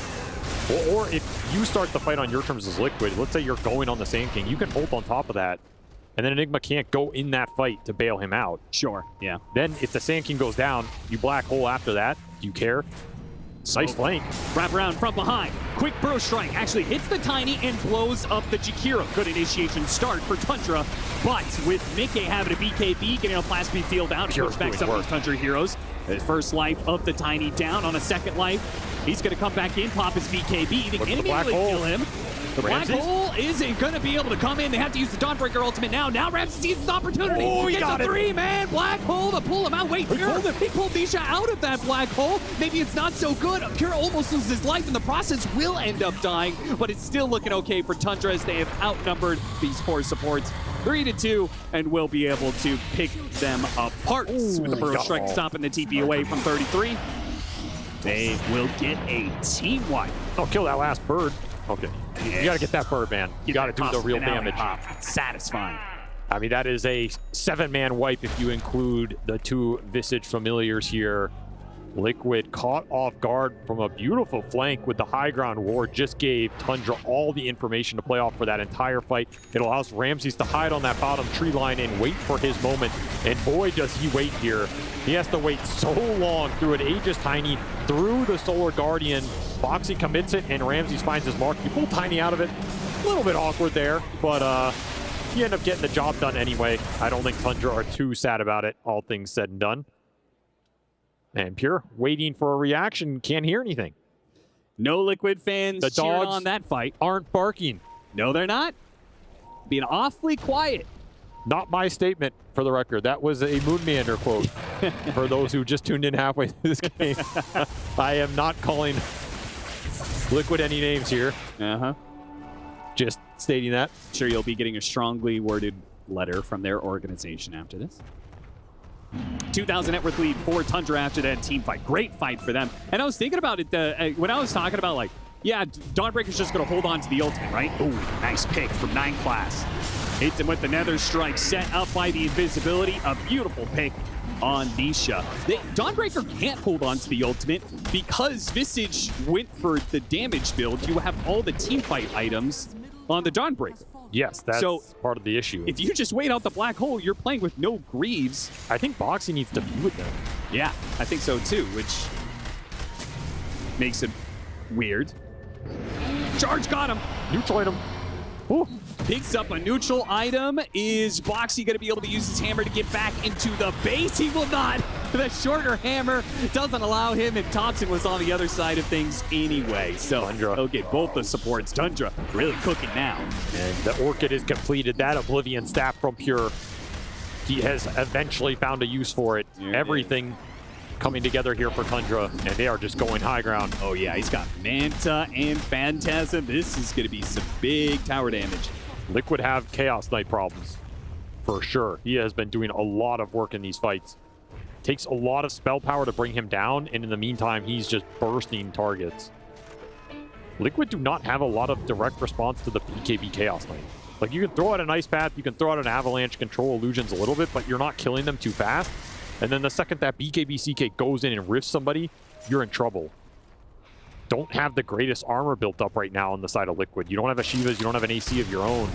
Or if you start the fight on your terms as Liquid, let's say you're going on the Sand King, you can ult on top of that, and then Enigma can't go in that fight to bail him out. Sure, yeah. Then if the Sand King goes down, you black hole after that. Do you care? Nice flank. Wrap around from behind. Quick burrow strike actually hits the Tiny and blows up the Jakiro. Good initiation start for Tundra, but with Mickey having a BKB, getting a Plasby field out, he puts back some of those Tundra heroes. His first life of the Tiny down on a second life. He's going to come back in, pop his BKB. They can't immediately kill him. The black hole isn't going to be able to come in. They have to use the Dawnbreaker ultimate now. Now Ramses sees his opportunity. Oh, he gets a three-man black hole to pull him out. Wait, he pulled Misha out of that black hole. Maybe it's not so good. Pure almost loses his life in the process, will end up dying, but it's still looking okay for Tundra as they have outnumbered these poor supports 3-2 and will be able to pick them apart. With the burrow strike stopping the TP away from 33. They will get a team wipe. Oh, kill that last bird. Okay. You got to get that bird, man. You got to do the real damage. Satisfying. I mean, that is a 7-man wipe if you include the 2 Visage Familiars here. Liquid caught off guard from a beautiful flank with the high ground ward. Just gave Tundra all the information to play off for that entire fight. It allows Ramses to hide on that bottom tree line and wait for his moment. And boy, does he wait here. He has to wait so long through an Aegis Tiny, through the Solar Guardian. Boxy commits it, and Ramses finds his mark. You pull Tiny out of it. A little bit awkward there, but you end up getting the job done anyway. I don't think Tundra are too sad about it, all things said and done. And Pure waiting for a reaction, can't hear anything. No Liquid fans the cheering dogs on that fight. Aren't barking. No, they're not. Being awfully quiet. Not my statement, for the record. That was a Moonmeander quote for those who just tuned in halfway through this game. I am not calling Liquid any names here. Just stating that. Sure, you'll be getting a strongly worded letter from their organization after this. 2,000 net worth lead for Tundra after that team fight. Great fight for them. And I was thinking about it when I was talking about, like, yeah, Dawnbreaker's just going to hold on to the ultimate, right? Ooh, nice pick from 9 class. Hits him with the Nether Strike set up by the invisibility. A beautiful pick on Misha. Dawnbreaker can't hold on to the ultimate because Visage went for the damage build. You have all the team fight items on the Dawnbreaker. Yes, that's part of the issue. If you just wait out the black hole, you're playing with no Greaves. I think Boxy needs to be with them. Yeah, I think so too, which makes it weird. Charge got him. Neutral item. Ooh. Picks up a neutral item. Is Boxy going to be able to use his hammer to get back into the base? He will not. The shorter hammer doesn't allow him, and Thompson was on the other side of things anyway. So he'll get both the supports. Tundra really cooking now. And the Orchid is completed. That Oblivion Staff from Pure, he has eventually found a use for it. Everything coming together here for Tundra, and they are just going high ground. Oh yeah, he's got Manta and Phantasm. This is going to be some big tower damage. Liquid have Chaos Knight problems, for sure. He has been doing a lot of work in these fights. Takes a lot of spell power to bring him down, and in the meantime, he's just bursting targets. Liquid do not have a lot of direct response to the BKB Chaos Knight. Like, you can throw out an Ice Path, you can throw out an Avalanche, control illusions a little bit, but you're not killing them too fast. And then the second that BKB CK goes in and rifts somebody, you're in trouble. Don't have the greatest armor built up right now on the side of Liquid. You don't have a Shivas, you don't have an AC of your own.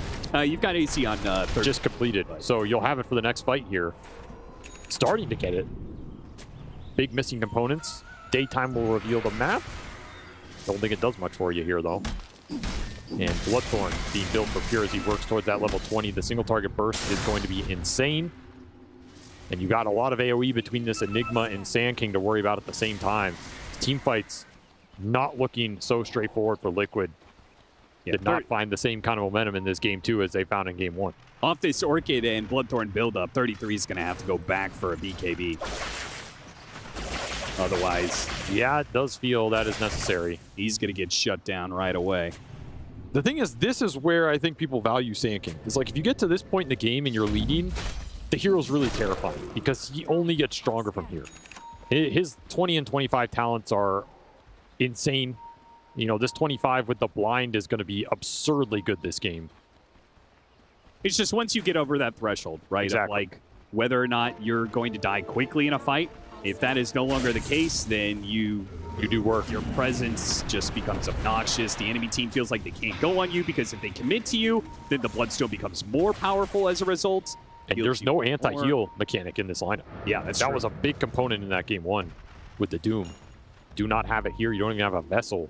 You've got AC on third. Just completed. So you'll have it for the next fight here. Starting to get it. Big missing components. Daytime will reveal the map. Don't think it does much for you here, though. And Bloodthorn being built for Pure as he works towards that level 20. The single target burst is going to be insane. And you got a lot of AoE between this Enigma and Sand King to worry about at the same time. Team fights not looking so straightforward for Liquid. Did not find the same kind of momentum in this game, too, as they found in game 1. Off this Orchid and Bloodthorn build-up, 33 is going to have to go back for a BKB. Otherwise, yeah, it does feel that is necessary. He's going to get shut down right away. The thing is, this is where I think people value Sand King. It's like, if you get to this point in the game and you're leading, the hero's really terrifying because he only gets stronger from here. His 20 and 25 talents are insane. You know, this 25 with the blind is going to be absurdly good this game. It's just once you get over that threshold, right? Exactly. Of like whether or not you're going to die quickly in a fight. If that is no longer the case, then you do work. Your presence just becomes obnoxious. The enemy team feels like they can't go on you because if they commit to you, then the Bloodstone becomes more powerful as a result. And there's no anti-heal mechanic in this lineup. Yeah, that was a big component in that game 1 with the Doom. Do not have it here. You don't even have a Vessel.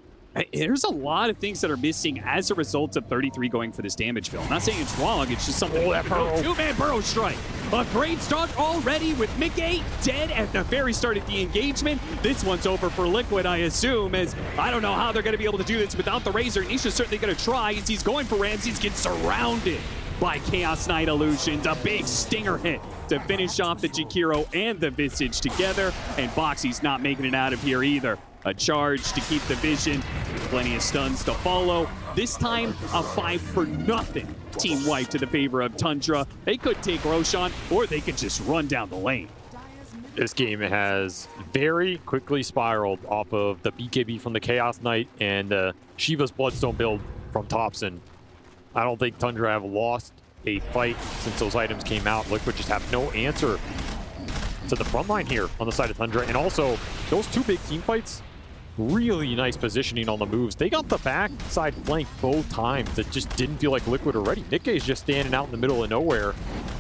There's a lot of things that are missing as a result of 33 going for this damage fill. I'm not saying it's wrong, it's just something. That burrow. Two-man burrow strike. A great start already with Mickey dead at the very start of the engagement. This one's over for Liquid, I assume, as I don't know how they're going to be able to do this without the Razor. Nisha's certainly going to try as he's going for Ramses, gets surrounded by Chaos Knight Illusions. A big stinger hit to finish off the Jakiro and the Visage together, and Boxy's not making it out of here either. A charge to keep the vision. Plenty of stuns to follow. This time, a 5-for-0 team wipe to the favor of Tundra. They could take Roshan, or they could just run down the lane. This game has very quickly spiraled off of the BKB from the Chaos Knight and the Shiva's Bloodstone build from Thompson. I don't think Tundra have lost a fight since those items came out. Liquid just have no answer to the front line here on the side of Tundra. And also, those 2 big team fights, really nice positioning on the moves. They got the backside flank both times. It just didn't feel like Liquid already. Nikkei is just standing out in the middle of nowhere.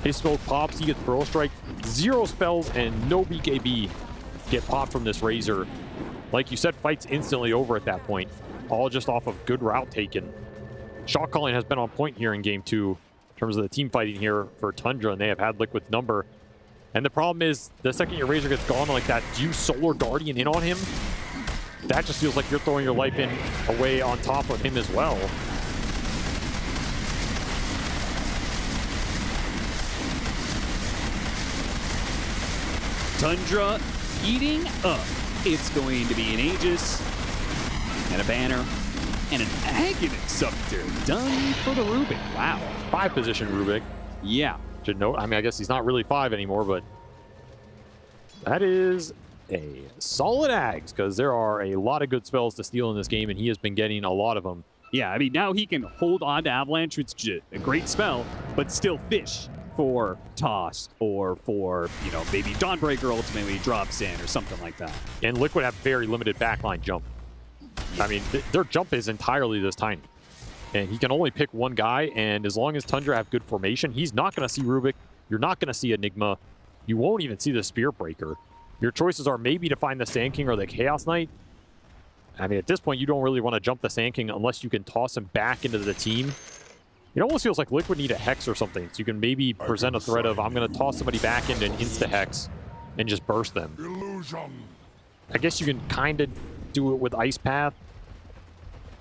His smoke pops, he gets Burrow Strike. 0 spells and no BKB get popped from this Razor. Like you said, fight's instantly over at that point. All just off of good route taken. Shot calling has been on point here in game 2 in terms of the team fighting here for Tundra, and they have had Liquid's number. And the problem is, the second your Razor gets gone like that, do you Solar Guardian in on him? That just feels like you're throwing your life in away on top of him as well. Tundra heating up. It's going to be an Aegis and a banner and an Aghanim Scepter done for the Rubik. Wow. 5-position Rubik. Yeah. Should note, I mean, I guess he's not really 5 anymore, but that is a solid Ags, because there are a lot of good spells to steal in this game, and he has been getting a lot of them. Yeah, I mean, now he can hold on to Avalanche, which is a great spell, but still fish for Toss or for, you know, maybe Dawnbreaker ultimately drops in or something like that. And Liquid have very limited backline jump. I mean, their jump is entirely this tiny. And he can only pick one guy, and as long as Tundra have good formation, he's not going to see Rubik. You're not going to see Enigma. You won't even see the Spear Breaker. Your choices are maybe to find the Sand King or the Chaos Knight. I mean, at this point, you don't really want to jump the Sand King unless you can toss him back into the team. It almost feels like Liquid need a Hex or something, so you can maybe present a threat of, I'm going to toss somebody back into an Insta-Hex and just burst them. Illusion. I guess you can kind of do it with Ice Path.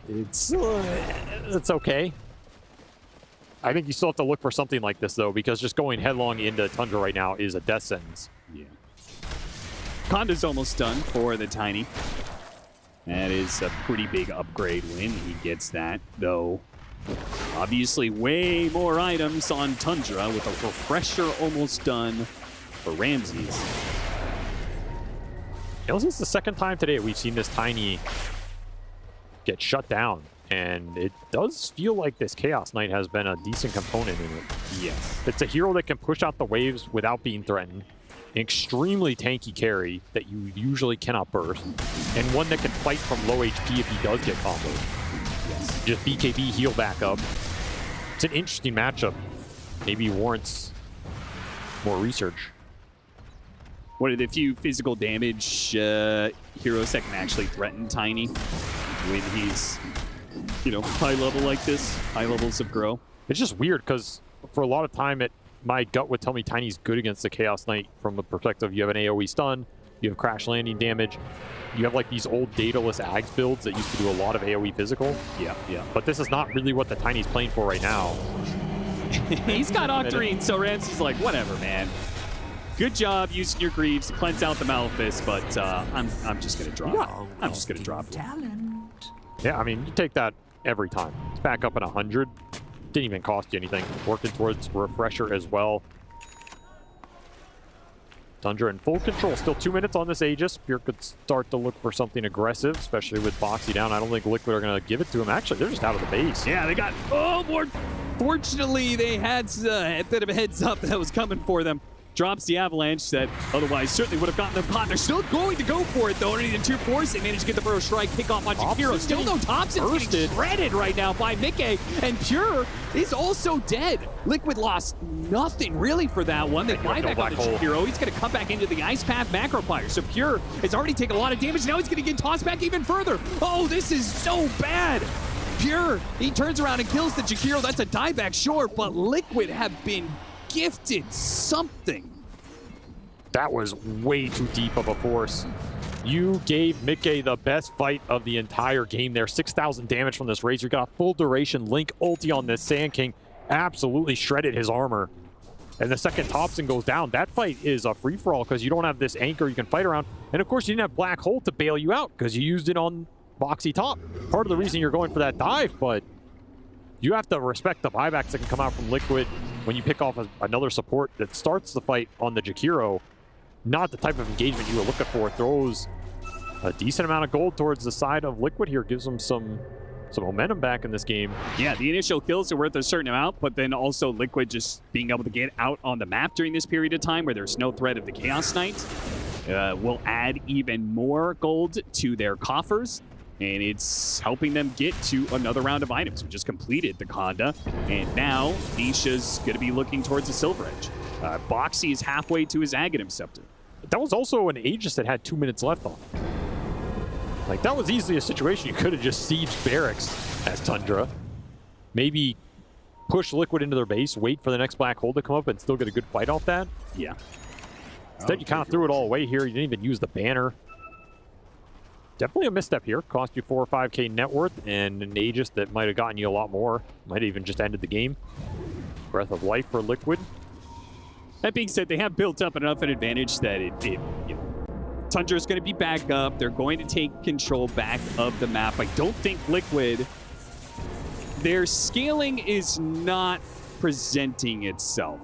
It's okay. I think you still have to look for something like this, though, because just going headlong into Tundra right now is a death sentence. Yeah. Conda's almost done for the Tiny. That is a pretty big upgrade when he gets that, though. Obviously, way more items on Tundra with a refresher almost done for Ramses. This is the second time today we've seen this Tiny get shut down, and it does feel like this Chaos Knight has been a decent component in it. Yes. It's a hero that can push out the waves without being threatened, an extremely tanky carry that you usually cannot burst, and one that can fight from low HP if he does get comboed. Yes. Just BKB, heal back up. It's an interesting matchup. Maybe warrants more research. One of the few physical damage heroes that can actually threaten Tiny when he's, high level like this, high levels of grow. It's just weird because for a lot of time, my gut would tell me Tiny's good against the Chaos Knight from the perspective you have an AoE stun, you have crash landing damage, you have like these old dataless Ags builds that used to do a lot of AoE physical. Yeah. But this is not really what the Tiny's playing for right now. He's got Octarine, so Ramsey's like, whatever, man. Good job using your Greaves to cleanse out the Malefice, but I'm just gonna drop it. I'm just gonna drop it. Yeah, I mean, you take that every time. It's back up at 100. Didn't even cost you anything. Working towards refresher as well. Tundra in full control. Still 2 minutes on this Aegis. Pure could start to look for something aggressive, especially with Boxy down. I don't think Liquid are going to give it to him. Actually, they're just out of the base. Yeah, they got... Oh, more... Fortunately, they had a bit of a heads up that was coming for them. Drops the Avalanche that otherwise certainly would have gotten them caught. They're still going to go for it, though. Underneath in 2-4, they managed to get the Burrow Strike, kick off on Jakiro. Still no Thompson's getting shredded right now by Mickey, and Pure is also dead. Liquid lost nothing really for that one. They buy back on the Jakiro. He's going to come back into the Ice Path Macro Fire. So Pure has already taken a lot of damage. Now he's going to get tossed back even further. Oh, this is so bad. Pure, he turns around and kills the Jakiro. That's a dieback, sure, but Liquid have been gifted something. That was way too deep of a force. You gave Mickey the best fight of the entire game there. 6,000 damage from this Razor. Got full duration Link ulti on this Sand King. Absolutely shredded his armor. And the second Thompson goes down. That fight is a free-for-all because you don't have this anchor you can fight around. And of course, you didn't have Black Hole to bail you out because you used it on Boxy top. Part of the reason you're going for that dive, but you have to respect the buybacks that can come out from Liquid when you pick off another support that starts the fight on the Jakiro. Not the type of engagement you were looking for. Throws a decent amount of gold towards the side of Liquid here. Gives them some momentum back in this game. Yeah, the initial kills are worth a certain amount, but then also Liquid just being able to get out on the map during this period of time where there's no threat of the Chaos Knight will add even more gold to their coffers. And it's helping them get to another round of items. We just completed the Conda, and now Misha's going to be looking towards the Silver Edge. Boxy is halfway to his Aghanim Scepter. That was also an Aegis that had 2 minutes left on. Like, that was easily a situation you could have just sieged Barracks as Tundra. Maybe push Liquid into their base, wait for the next Black Hole to come up, and still get a good fight off that. Yeah. Instead, you kind of threw it all away here. You didn't even use the banner. Definitely a misstep here. Cost you 4 or 5k net worth, and an Aegis that might have gotten you a lot more. Might have even just ended the game. Breath of Life for Liquid. That being said, they have built up enough an advantage that Tundra's going to be back up. They're going to take control back of the map. I don't think Liquid, their scaling is not presenting itself.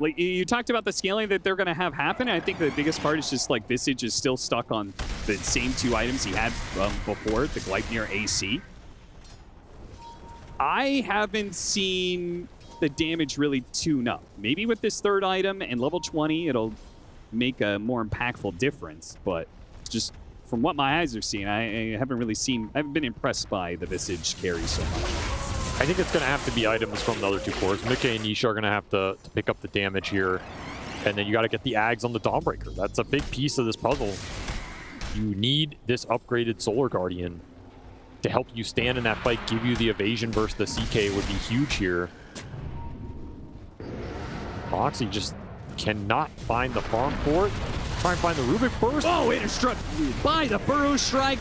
Like, you talked about the scaling that they're going to have happen. I think the biggest part is just like Visage is still stuck on the same 2 items he had before, the Gleipnir AC. I haven't seen the damage really tune up. Maybe with this 3rd item and level 20, it'll make a more impactful difference, but just from what my eyes are seeing, I haven't been impressed by the Visage carry so much. I think it's going to have to be items from the other two cores. Mickey and Misha are going to have to pick up the damage here. And then you got to get the Ags on the Dawnbreaker. That's a big piece of this puzzle. You need this upgraded Solar Guardian to help you stand in that fight, give you the evasion versus the CK would be huge here. Boxy just cannot find the farm port. Try and find the Rubik Burst. Oh, interstruck by the Burrow Strike.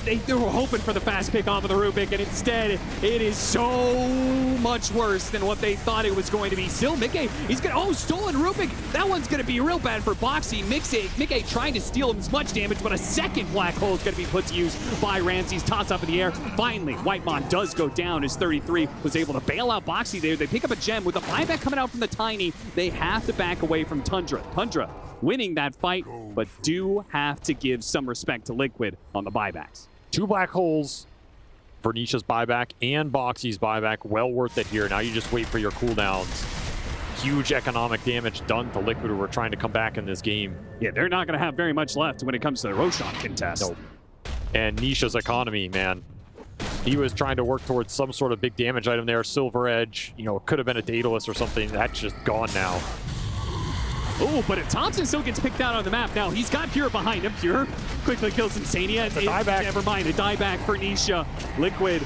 They were hoping for the fast pick off of the Rubik, and instead it is so much worse than what they thought it was going to be. Still, Mickey, he's gonna, oh, stolen Rubik. That one's gonna be real bad for Boxy. Mickey trying to steal him as much damage, but a second black hole is gonna be put to use by Ramses. Toss up in the air. Finally, Whitemon does go down as 33 was able to bail out Boxy there. They pick up a gem with a buyback coming out from the Tiny. They have to back away from Tundra. Tundra winning that fight, but do have to give some respect to Liquid on the buybacks. 2 black holes for Nisha's buyback and Boxy's buyback. Well worth it here. Now you just wait for your cooldowns. Huge economic damage done to Liquid who are trying to come back in this game. Yeah, they're not going to have very much left when it comes to the Roshan contest. Nope. And Nisha's economy, man. He was trying to work towards some sort of big damage item there. Silver Edge, you know, it could have been a Daedalus or something. That's just gone now. Oh, but if Thompson still gets picked out on the map now, he's got Pure behind him. Pure quickly kills Insania. Never mind, a dieback for Nisha. Liquid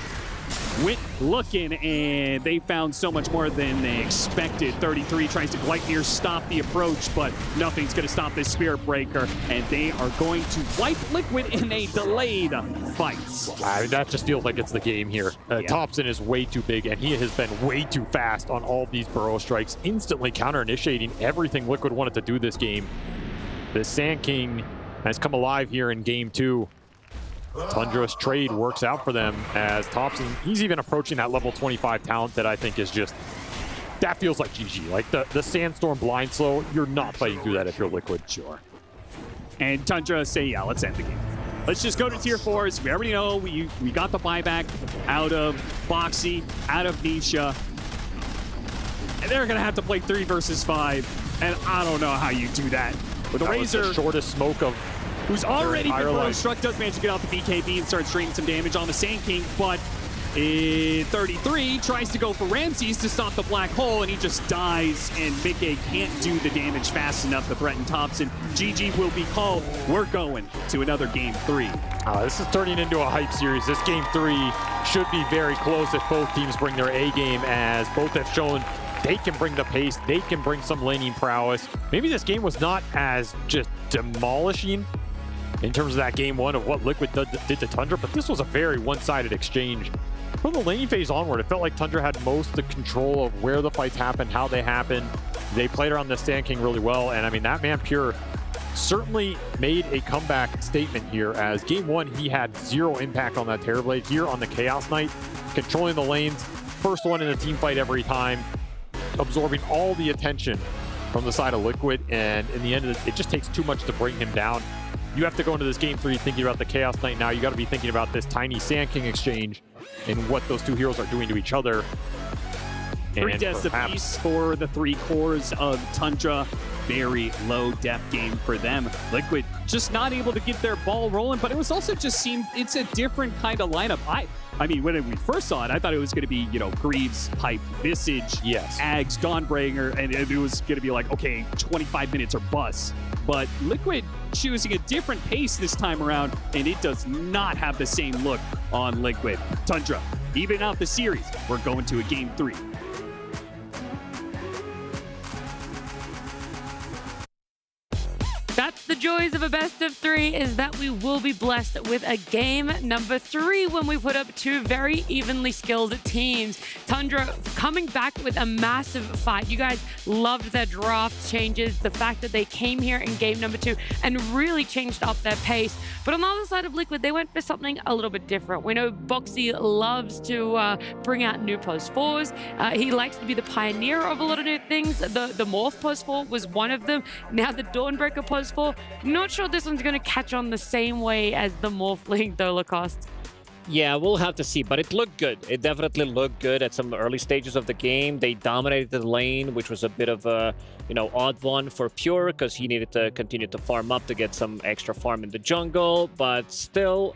went looking, and they found so much more than they expected. 33 tries to Gleipnir stop the approach, but nothing's going to stop this Spirit Breaker, and they are going to wipe Liquid in a delayed fight. I mean, that just feels like it's the game here. Thompson is way too big, and he has been way too fast on all these Burrow Strikes, instantly counter-initiating everything Liquid wanted to do this game. The Sand King has come alive here in game 2. Tundra's trade works out for them as Thompson, he's even approaching that level 25 talent that I think is just, that feels like GG. Like the Sandstorm blind slow, you're not fighting through that if you're Liquid. Sure. And Tundra say, yeah, let's end the game. Let's just go to tier 4s. We already know we got the buyback out of Boxy, out of Nisha. And they're going to have to play 3 versus 5. And I don't know how you do that. With a Razor, the shortest smoke of who's already been Burrow struck, does manage to get out the BKB and start draining some damage on the Sand King, but 33 tries to go for Ramses to stop the black hole, and he just dies, and Mickey can't do the damage fast enough to threaten Thompson. GG will be called. We're going to another game 3. This is turning into a hype series. This game 3 should be very close if both teams bring their A game, as both have shown they can bring the pace, they can bring some laning prowess. Maybe this game was not as just demolishing in terms of that game 1 of what Liquid did to Tundra, but this was a very one-sided exchange. From the laning phase onward, it felt like Tundra had most of the control of where the fights happened, how they happened. They played around the Sand King really well, and I mean, that man Pure certainly made a comeback statement here, as game 1, he had 0 impact on that Terrorblade. Here on the Chaos Knight, controlling the lanes, first one in a team fight every time, absorbing all the attention from the side of Liquid, and in the end, it just takes too much to bring him down. You have to go into this game 3 thinking about the Chaos Knight now. You got to be thinking about this tiny Sand King exchange and what those 2 heroes are doing to each other. 3 deaths apiece for the 3 cores of Tundra. Very low depth game for them. Liquid just not able to get their ball rolling, but it was also just seemed it's a different kind of lineup. I mean, when we first saw it, I thought it was going to be, you know, Greaves, Pipe, Visage, yes, Ags, Dawnbreaker, and it was going to be like, okay, 25 minutes or bust. But Liquid choosing a different pace this time around, and it does not have the same look on Liquid. Tundra, even out the series, we're going to a game 3. That's the joys of a best of 3, is that we will be blessed with a game number 3 when we put up 2 very evenly skilled teams. Tundra coming back with a massive fight. You guys loved their draft changes, the fact that they came here in game number 2 and really changed up their pace. But on the other side of Liquid, they went for something a little bit different. We know Boxy loves to bring out new post 4s. He likes to be the pioneer of a lot of new things. The Morph post 4 was one of them. Now the Dawnbreaker post 4. Not sure this one's going to catch on the same way as the Morphling Dolocost. Yeah, we'll have to see, but it looked good. It definitely looked good at some early stages of the game. They dominated the lane, which was a bit of a, odd one for Pure because he needed to continue to farm up to get some extra farm in the jungle, but still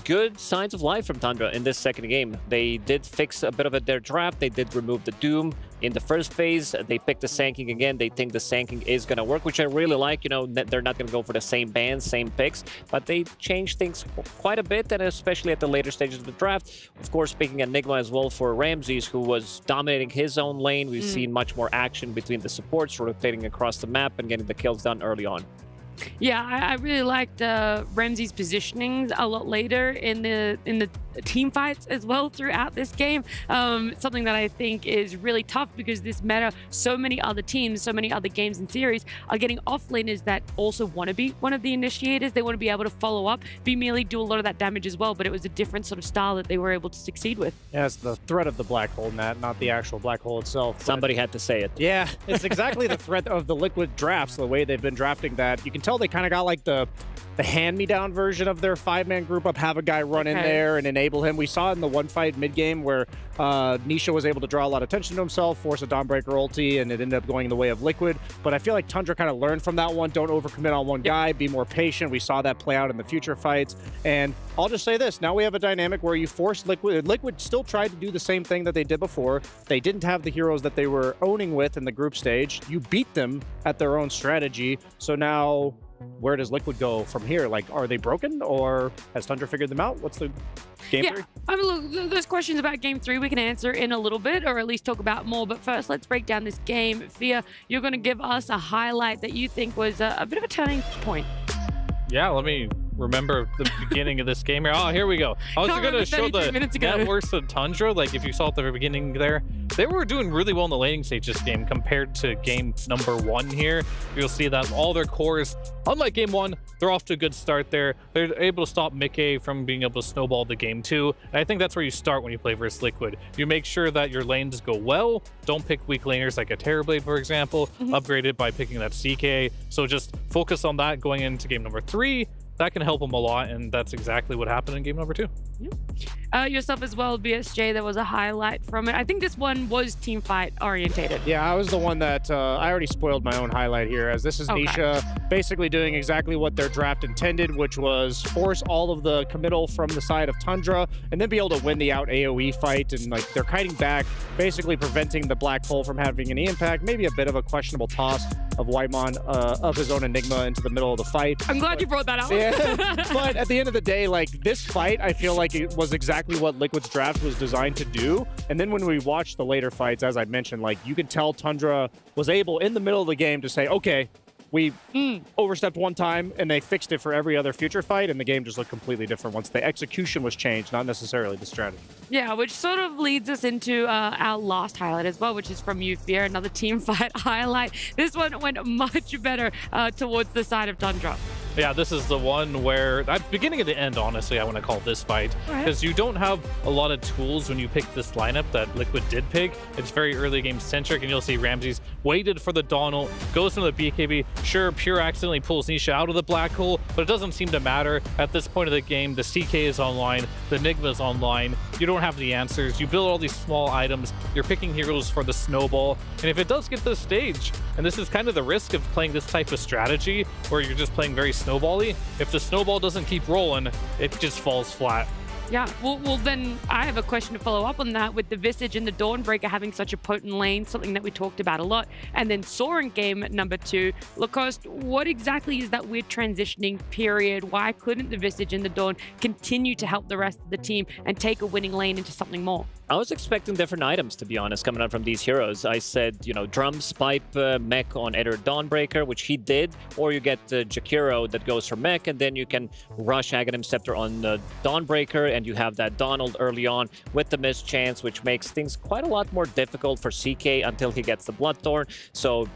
good signs of life from Tundra in this second game. They did fix a bit of their draft. They did remove the Doom in the first phase. They picked the Sanking again. They think the Sanking is going to work, which I really like. They're not going to go for the same bans, same picks, but they changed things quite a bit, and especially at the later stages of the draft. Of course, picking Enigma as well for Ramses, who was dominating his own lane. We've seen much more action between the supports, rotating across the map and getting the kills done early on. Yeah, I really liked Ramsey's positionings a lot later in the team fights as well throughout this game. Something that I think is really tough because this meta, so many other teams, so many other games and series are getting offlaners that also want to be one of the initiators. They want to be able to follow up, be merely do a lot of that damage as well, but it was a different sort of style that they were able to succeed with. Yeah, it's the threat of the black hole, Matt, not the actual black hole itself. Somebody had to say it. Yeah, it's exactly the threat of the Liquid drafts, the way they've been drafting that. You can tell they kind of got like the hand-me-down version of their 5-man group up, have a guy run in there and enable him. We saw in the one fight mid-game where Misha was able to draw a lot of attention to himself, force a Dawnbreaker ulti, and it ended up going the way of Liquid. But I feel like Tundra kind of learned from that one. Don't overcommit on one guy, be more patient. We saw that play out in the future fights. And I'll just say this, now we have a dynamic where you force Liquid. Liquid still tried to do the same thing that they did before. They didn't have the heroes that they were owning with in the group stage. You beat them at their own strategy. So now, where does Liquid go from here? Like, are they broken, or has Tundra figured them out? What's the game three? I mean, look, those questions about game 3 we can answer in a little bit, or at least talk about more. But first, let's break down this game. Fia, you're going to give us a highlight that you think was a bit of a turning point. Yeah, let me remember the beginning of this game here. Oh, here we go. I was going to show the networks of Tundra. Like, if you saw at the very beginning there, they were doing really well in the laning stage this game compared to game number 1 here. You'll see that all their cores, unlike game 1, they're off to a good start there. They're able to stop Mickey from being able to snowball the game 2. And I think that's where you start when you play versus Liquid. You make sure that your lanes go well. Don't pick weak laners like a Terrorblade, for example. Upgrade it by picking that CK. So just focus on that going into game number 3. That can help them a lot, and that's exactly what happened in game number 2. Yourself as well, BSJ, there was a highlight from it. I think this one was team fight orientated. Yeah, I was the one that I already spoiled my own highlight here, as this is Misha basically doing exactly what their draft intended, which was force all of the committal from the side of Tundra and then be able to win the out AoE fight. And like, they're kiting back, basically preventing the black hole from having any impact. Maybe a bit of a questionable toss of Whitemon of his own Enigma into the middle of the fight. I'm glad you brought that up. Yeah. But at the end of the day, like, this fight, I feel like it was exactly what Liquid's draft was designed to do. And then when we watched the later fights, as I mentioned, like, you could tell Tundra was able in the middle of the game to say, okay, we overstepped one time, and they fixed it for every other future fight, and the game just looked completely different once the execution was changed, not necessarily the strategy. Yeah, which sort of leads us into our last highlight as well, which is from you, Fear, another team fight highlight. This one went much better towards the side of Tundra. Yeah, this is the one where, at the beginning and the end, honestly, I want to call this fight. Because you don't have a lot of tools when you pick this lineup that Liquid did pick. It's very early game centric, and you'll see Ramses waited for the Donald, goes into the BKB. Sure, Pure accidentally pulls Nisha out of the black hole, but it doesn't seem to matter. At this point of the game, the CK is online, the Enigma is online. You don't have the answers. You build all these small items. You're picking heroes for the snowball. And if it does get to the stage, and this is kind of the risk of playing this type of strategy, where you're just playing very snowball-y, if the snowball doesn't keep rolling, it just falls flat. Yeah, well, then I have a question to follow up on that. With the Visage and the Dawnbreaker having such a potent lane, something that we talked about a lot, and then Soaring game number 2, Lacoste, what exactly is that weird transitioning period? Why couldn't the Visage and the Dawn continue to help the rest of the team and take a winning lane into something more? I was expecting different items, to be honest, coming out from these heroes. I said, drums, pipe, mech on either Dawnbreaker, which he did, or you get Jakiro that goes for mech, and then you can rush Aghanim Scepter on Dawnbreaker, and you have that Donald early on with the miss chance, which makes things quite a lot more difficult for CK until he gets the Bloodthorn. So,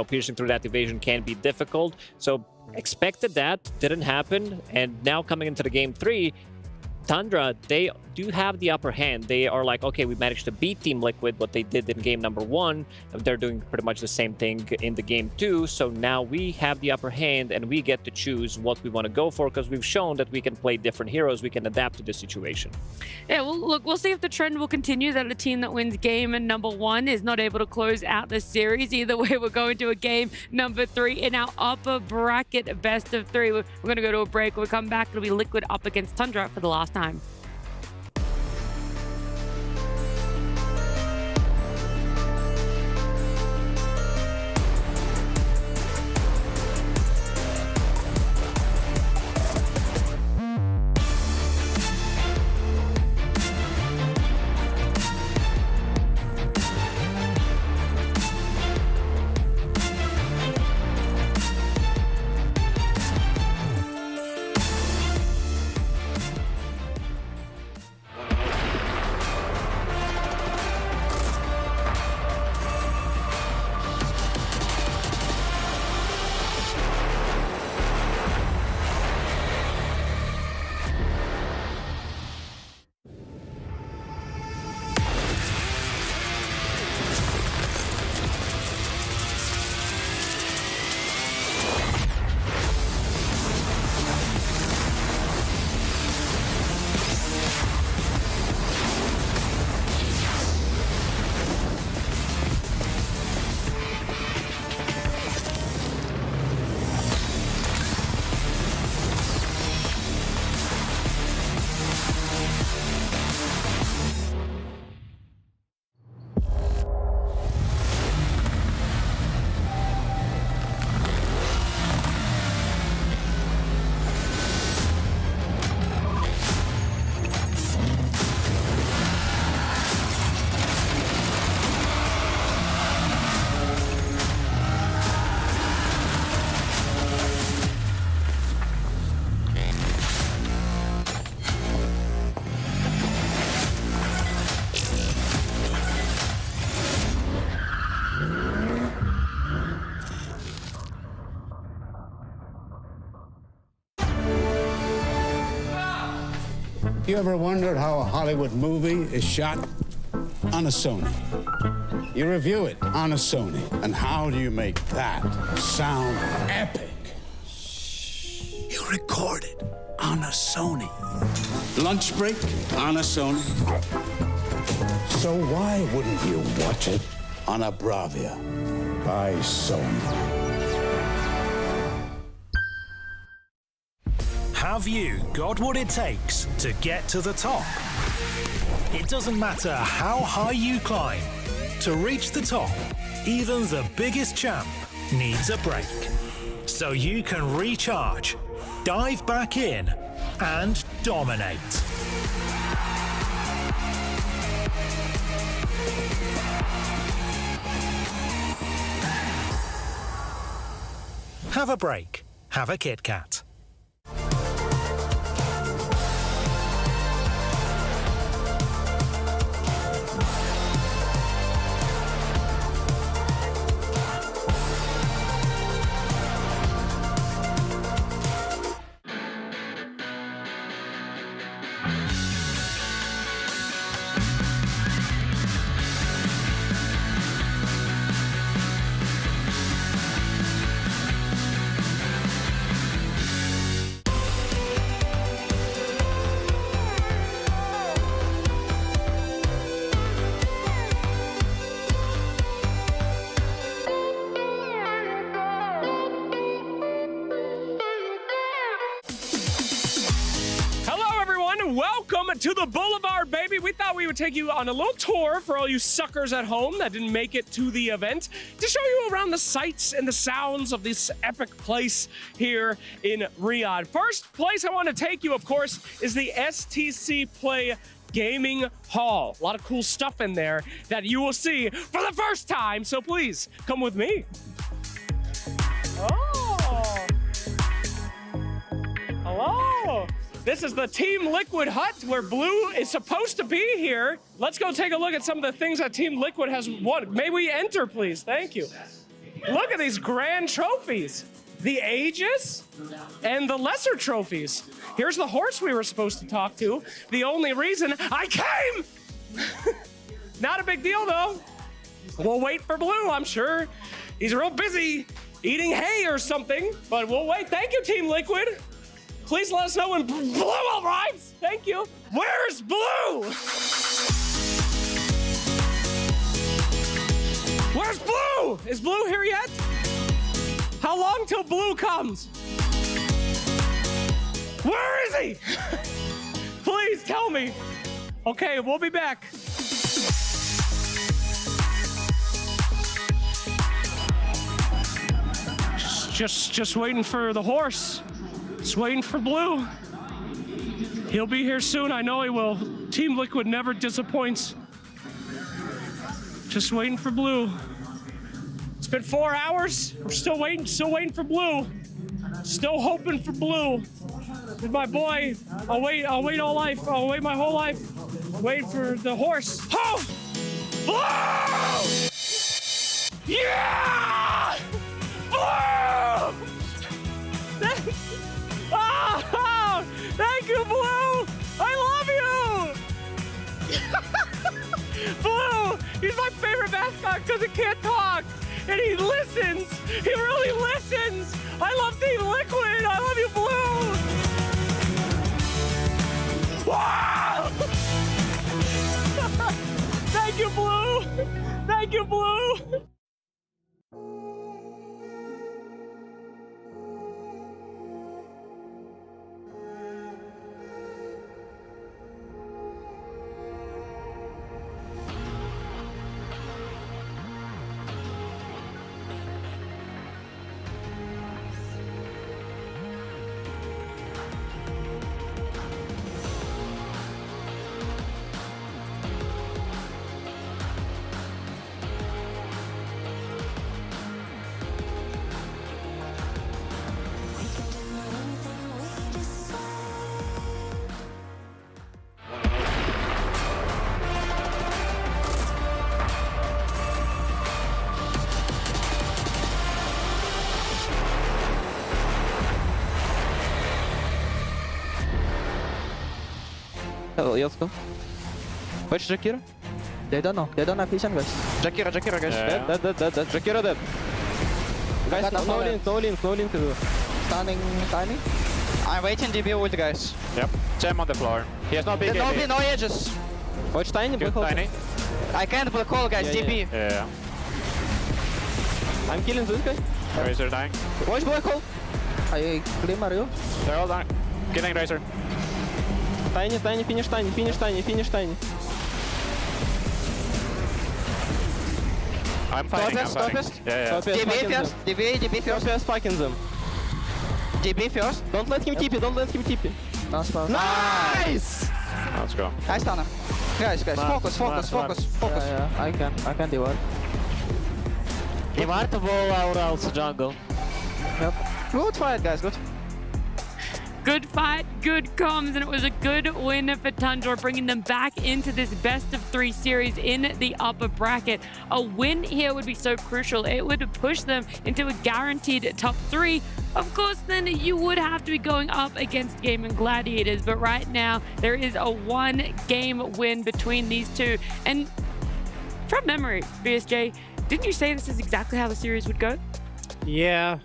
piercing through that evasion can be difficult. So, expected that, didn't happen, and now coming into the game 3, Tundra, they do have the upper hand. They are like, okay, we managed to beat Team Liquid, what they did in game number 1. They're doing pretty much the same thing in the game 2. So now we have the upper hand and we get to choose what we want to go for because we've shown that we can play different heroes. We can adapt to the situation. Yeah, well, look, we'll see if the trend will continue that the team that wins game number 1 is not able to close out the series. Either way, we're going to a game number 3 in our upper bracket best of 3. We're going to go to a break. When we come back, it'll be Liquid up against Tundra for the last time. You ever wondered how a Hollywood movie is shot? On a Sony. You review it on a Sony. And how do you make that sound epic? You record it on a Sony. Lunch break on a Sony. So why wouldn't you watch it on a Bravia by Sony? Have you got what it takes to get to the top? It doesn't matter how high you climb. To reach the top, even the biggest champ needs a break. So you can recharge, dive back in, and dominate. Have a break. Have a Kit Kat. Welcome to the Boulevard, baby. We thought we would take you on a little tour for all you suckers at home that didn't make it to the event to show you around the sights and the sounds of this epic place here in Riyadh. First place I want to take you, of course, is the STC Play Gaming Hall. A lot of cool stuff in there that you will see for the first time, so please come with me. Oh, hello. This is the Team Liquid hut where Blue is supposed to be here. Let's go take a look at some of the things that Team Liquid has won. May we enter, please? Thank you. Look at these grand trophies. the Aegis, and the lesser trophies. Here's the horse we were supposed to talk to. The only reason I came! Not a big deal, though. We'll wait for Blue, I'm sure. He's real busy eating hay or something, but we'll wait. Thank you, Team Liquid. Please let us know when Blue arrives. Thank you. Where's Blue? Where's Blue? Is Blue here yet? How long till Blue comes? Where is he? Please tell me. Okay, we'll be back. Just waiting for the horse. Just waiting for Blue. He'll be here soon. I know he will. Team Liquid never disappoints. Just waiting for Blue. It's been 4 hours. We're still waiting for Blue. Still hoping for Blue. With my boy, I'll wait all life. I'll wait my whole life. Wait for the horse. Oh! Blue! Yeah! Blue! Oh, thank you, Blue! I love you! Blue, he's my favorite mascot because he can't talk. And he listens. He really listens. I love Team Liquid. I love you, Blue. Wow! Thank you, Blue. Thank you, Blue. Let's go. Watch Jakira. They don't know. They don't have vision, guys. Jakira, guys. Dead. Jakira dead. Guys, no link to do. Stunning tiny. I'm waiting DB ult, guys. Yep. Gem on the floor. He has no big AD. No edges. Watch tiny, black hole. Tiny. I can't black hole, guys. DB. Yeah. I'm killing this guy. Razor dying. Watch black hole. I glimmer you. They're all dying. Killing Razor. Tiny, finish tiny. I'm fighting. Yeah. DB first. Fucking them. DB first. Don't let him TP. Nice! Let's go. I stun him. Guys, focus. Yeah, I can do it. Immortal our else jungle. Yep. Good fight, guys. Good fight, good comms, and it was a good win for Tundra, bringing them back into this best-of-3 series in the upper bracket. A win here would be so crucial. It would push them into a guaranteed top 3. Of course, then you would have to be going up against Gaming Gladiators, but right now there is a 1-game win between these two. And from memory, BSJ, didn't you say this is exactly how the series would go? Yeah.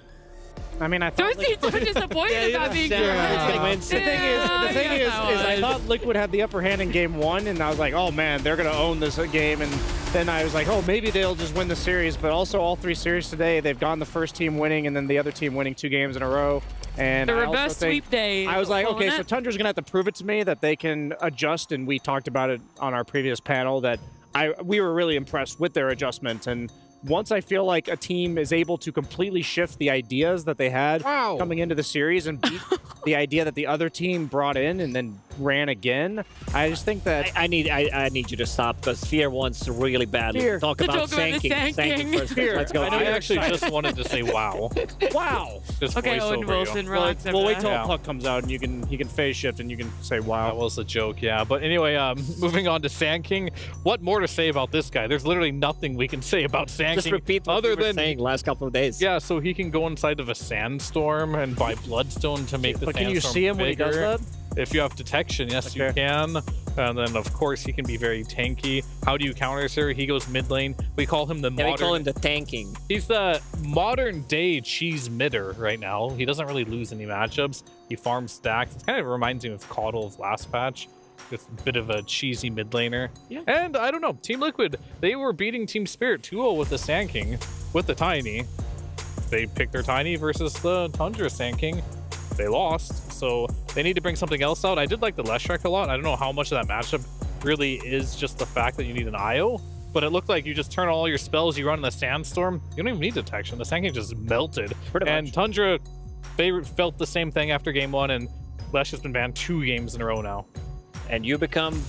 I mean, I thought... Don't seem so disappointed about being correct. The thing is, I thought Liquid had the upper hand in game 1, and I was like, oh man, they're going to own this game. And then I was like, oh, maybe they'll just win the series. But also all 3 series today, they've gone the first team winning and then the other team winning 2 games in a row. And the reverse sweep day. I was like, okay, so Tundra's going to have to prove it to me that they can adjust. And we talked about it on our previous panel that we were really impressed with their adjustment. And once I feel like a team is able to completely shift the ideas that they had coming into the series and beat the idea that the other team brought in and then ran again, I just think that... I need you to stop because Fear wants really badly to talk about sanking first. Let's go. I actually just wanted to say wow. Wow! Just okay, Owen Wilson, relax. We'll wait till Puck comes out and he can phase shift and you can say wow. That was a joke, yeah. But anyway, moving on to Sand King. What more to say about this guy? There's literally nothing we can say about Sand tanking. Just repeat what you were saying last couple of days. Yeah, so he can go inside of a sandstorm and buy bloodstone to make the But sandstorm can you see him when he does bigger. that? If you have detection, yes, you can. And then, of course, he can be very tanky. How do you counter Sir? He goes mid lane. We call him the modern... we call him the tanking. He's the modern-day cheese midder right now. He doesn't really lose any matchups. He farms stacks. It kind of reminds me of Coddle's last patch. Just a bit of a cheesy mid laner. Yeah. And I don't know, Team Liquid, they were beating Team Spirit 2-0 with the Sand King, with the Tiny. They picked their Tiny versus the Tundra Sand King. They lost, so they need to bring something else out. I did like the Leshrac a lot. I don't know how much of that matchup really is just the fact that you need an IO, but it looked like you just turn all your spells, you run in the Sandstorm, you don't even need detection. The Sand King just melted. And Tundra, they felt the same thing after game 1, and Lesh has been banned 2 games in a row now. And you become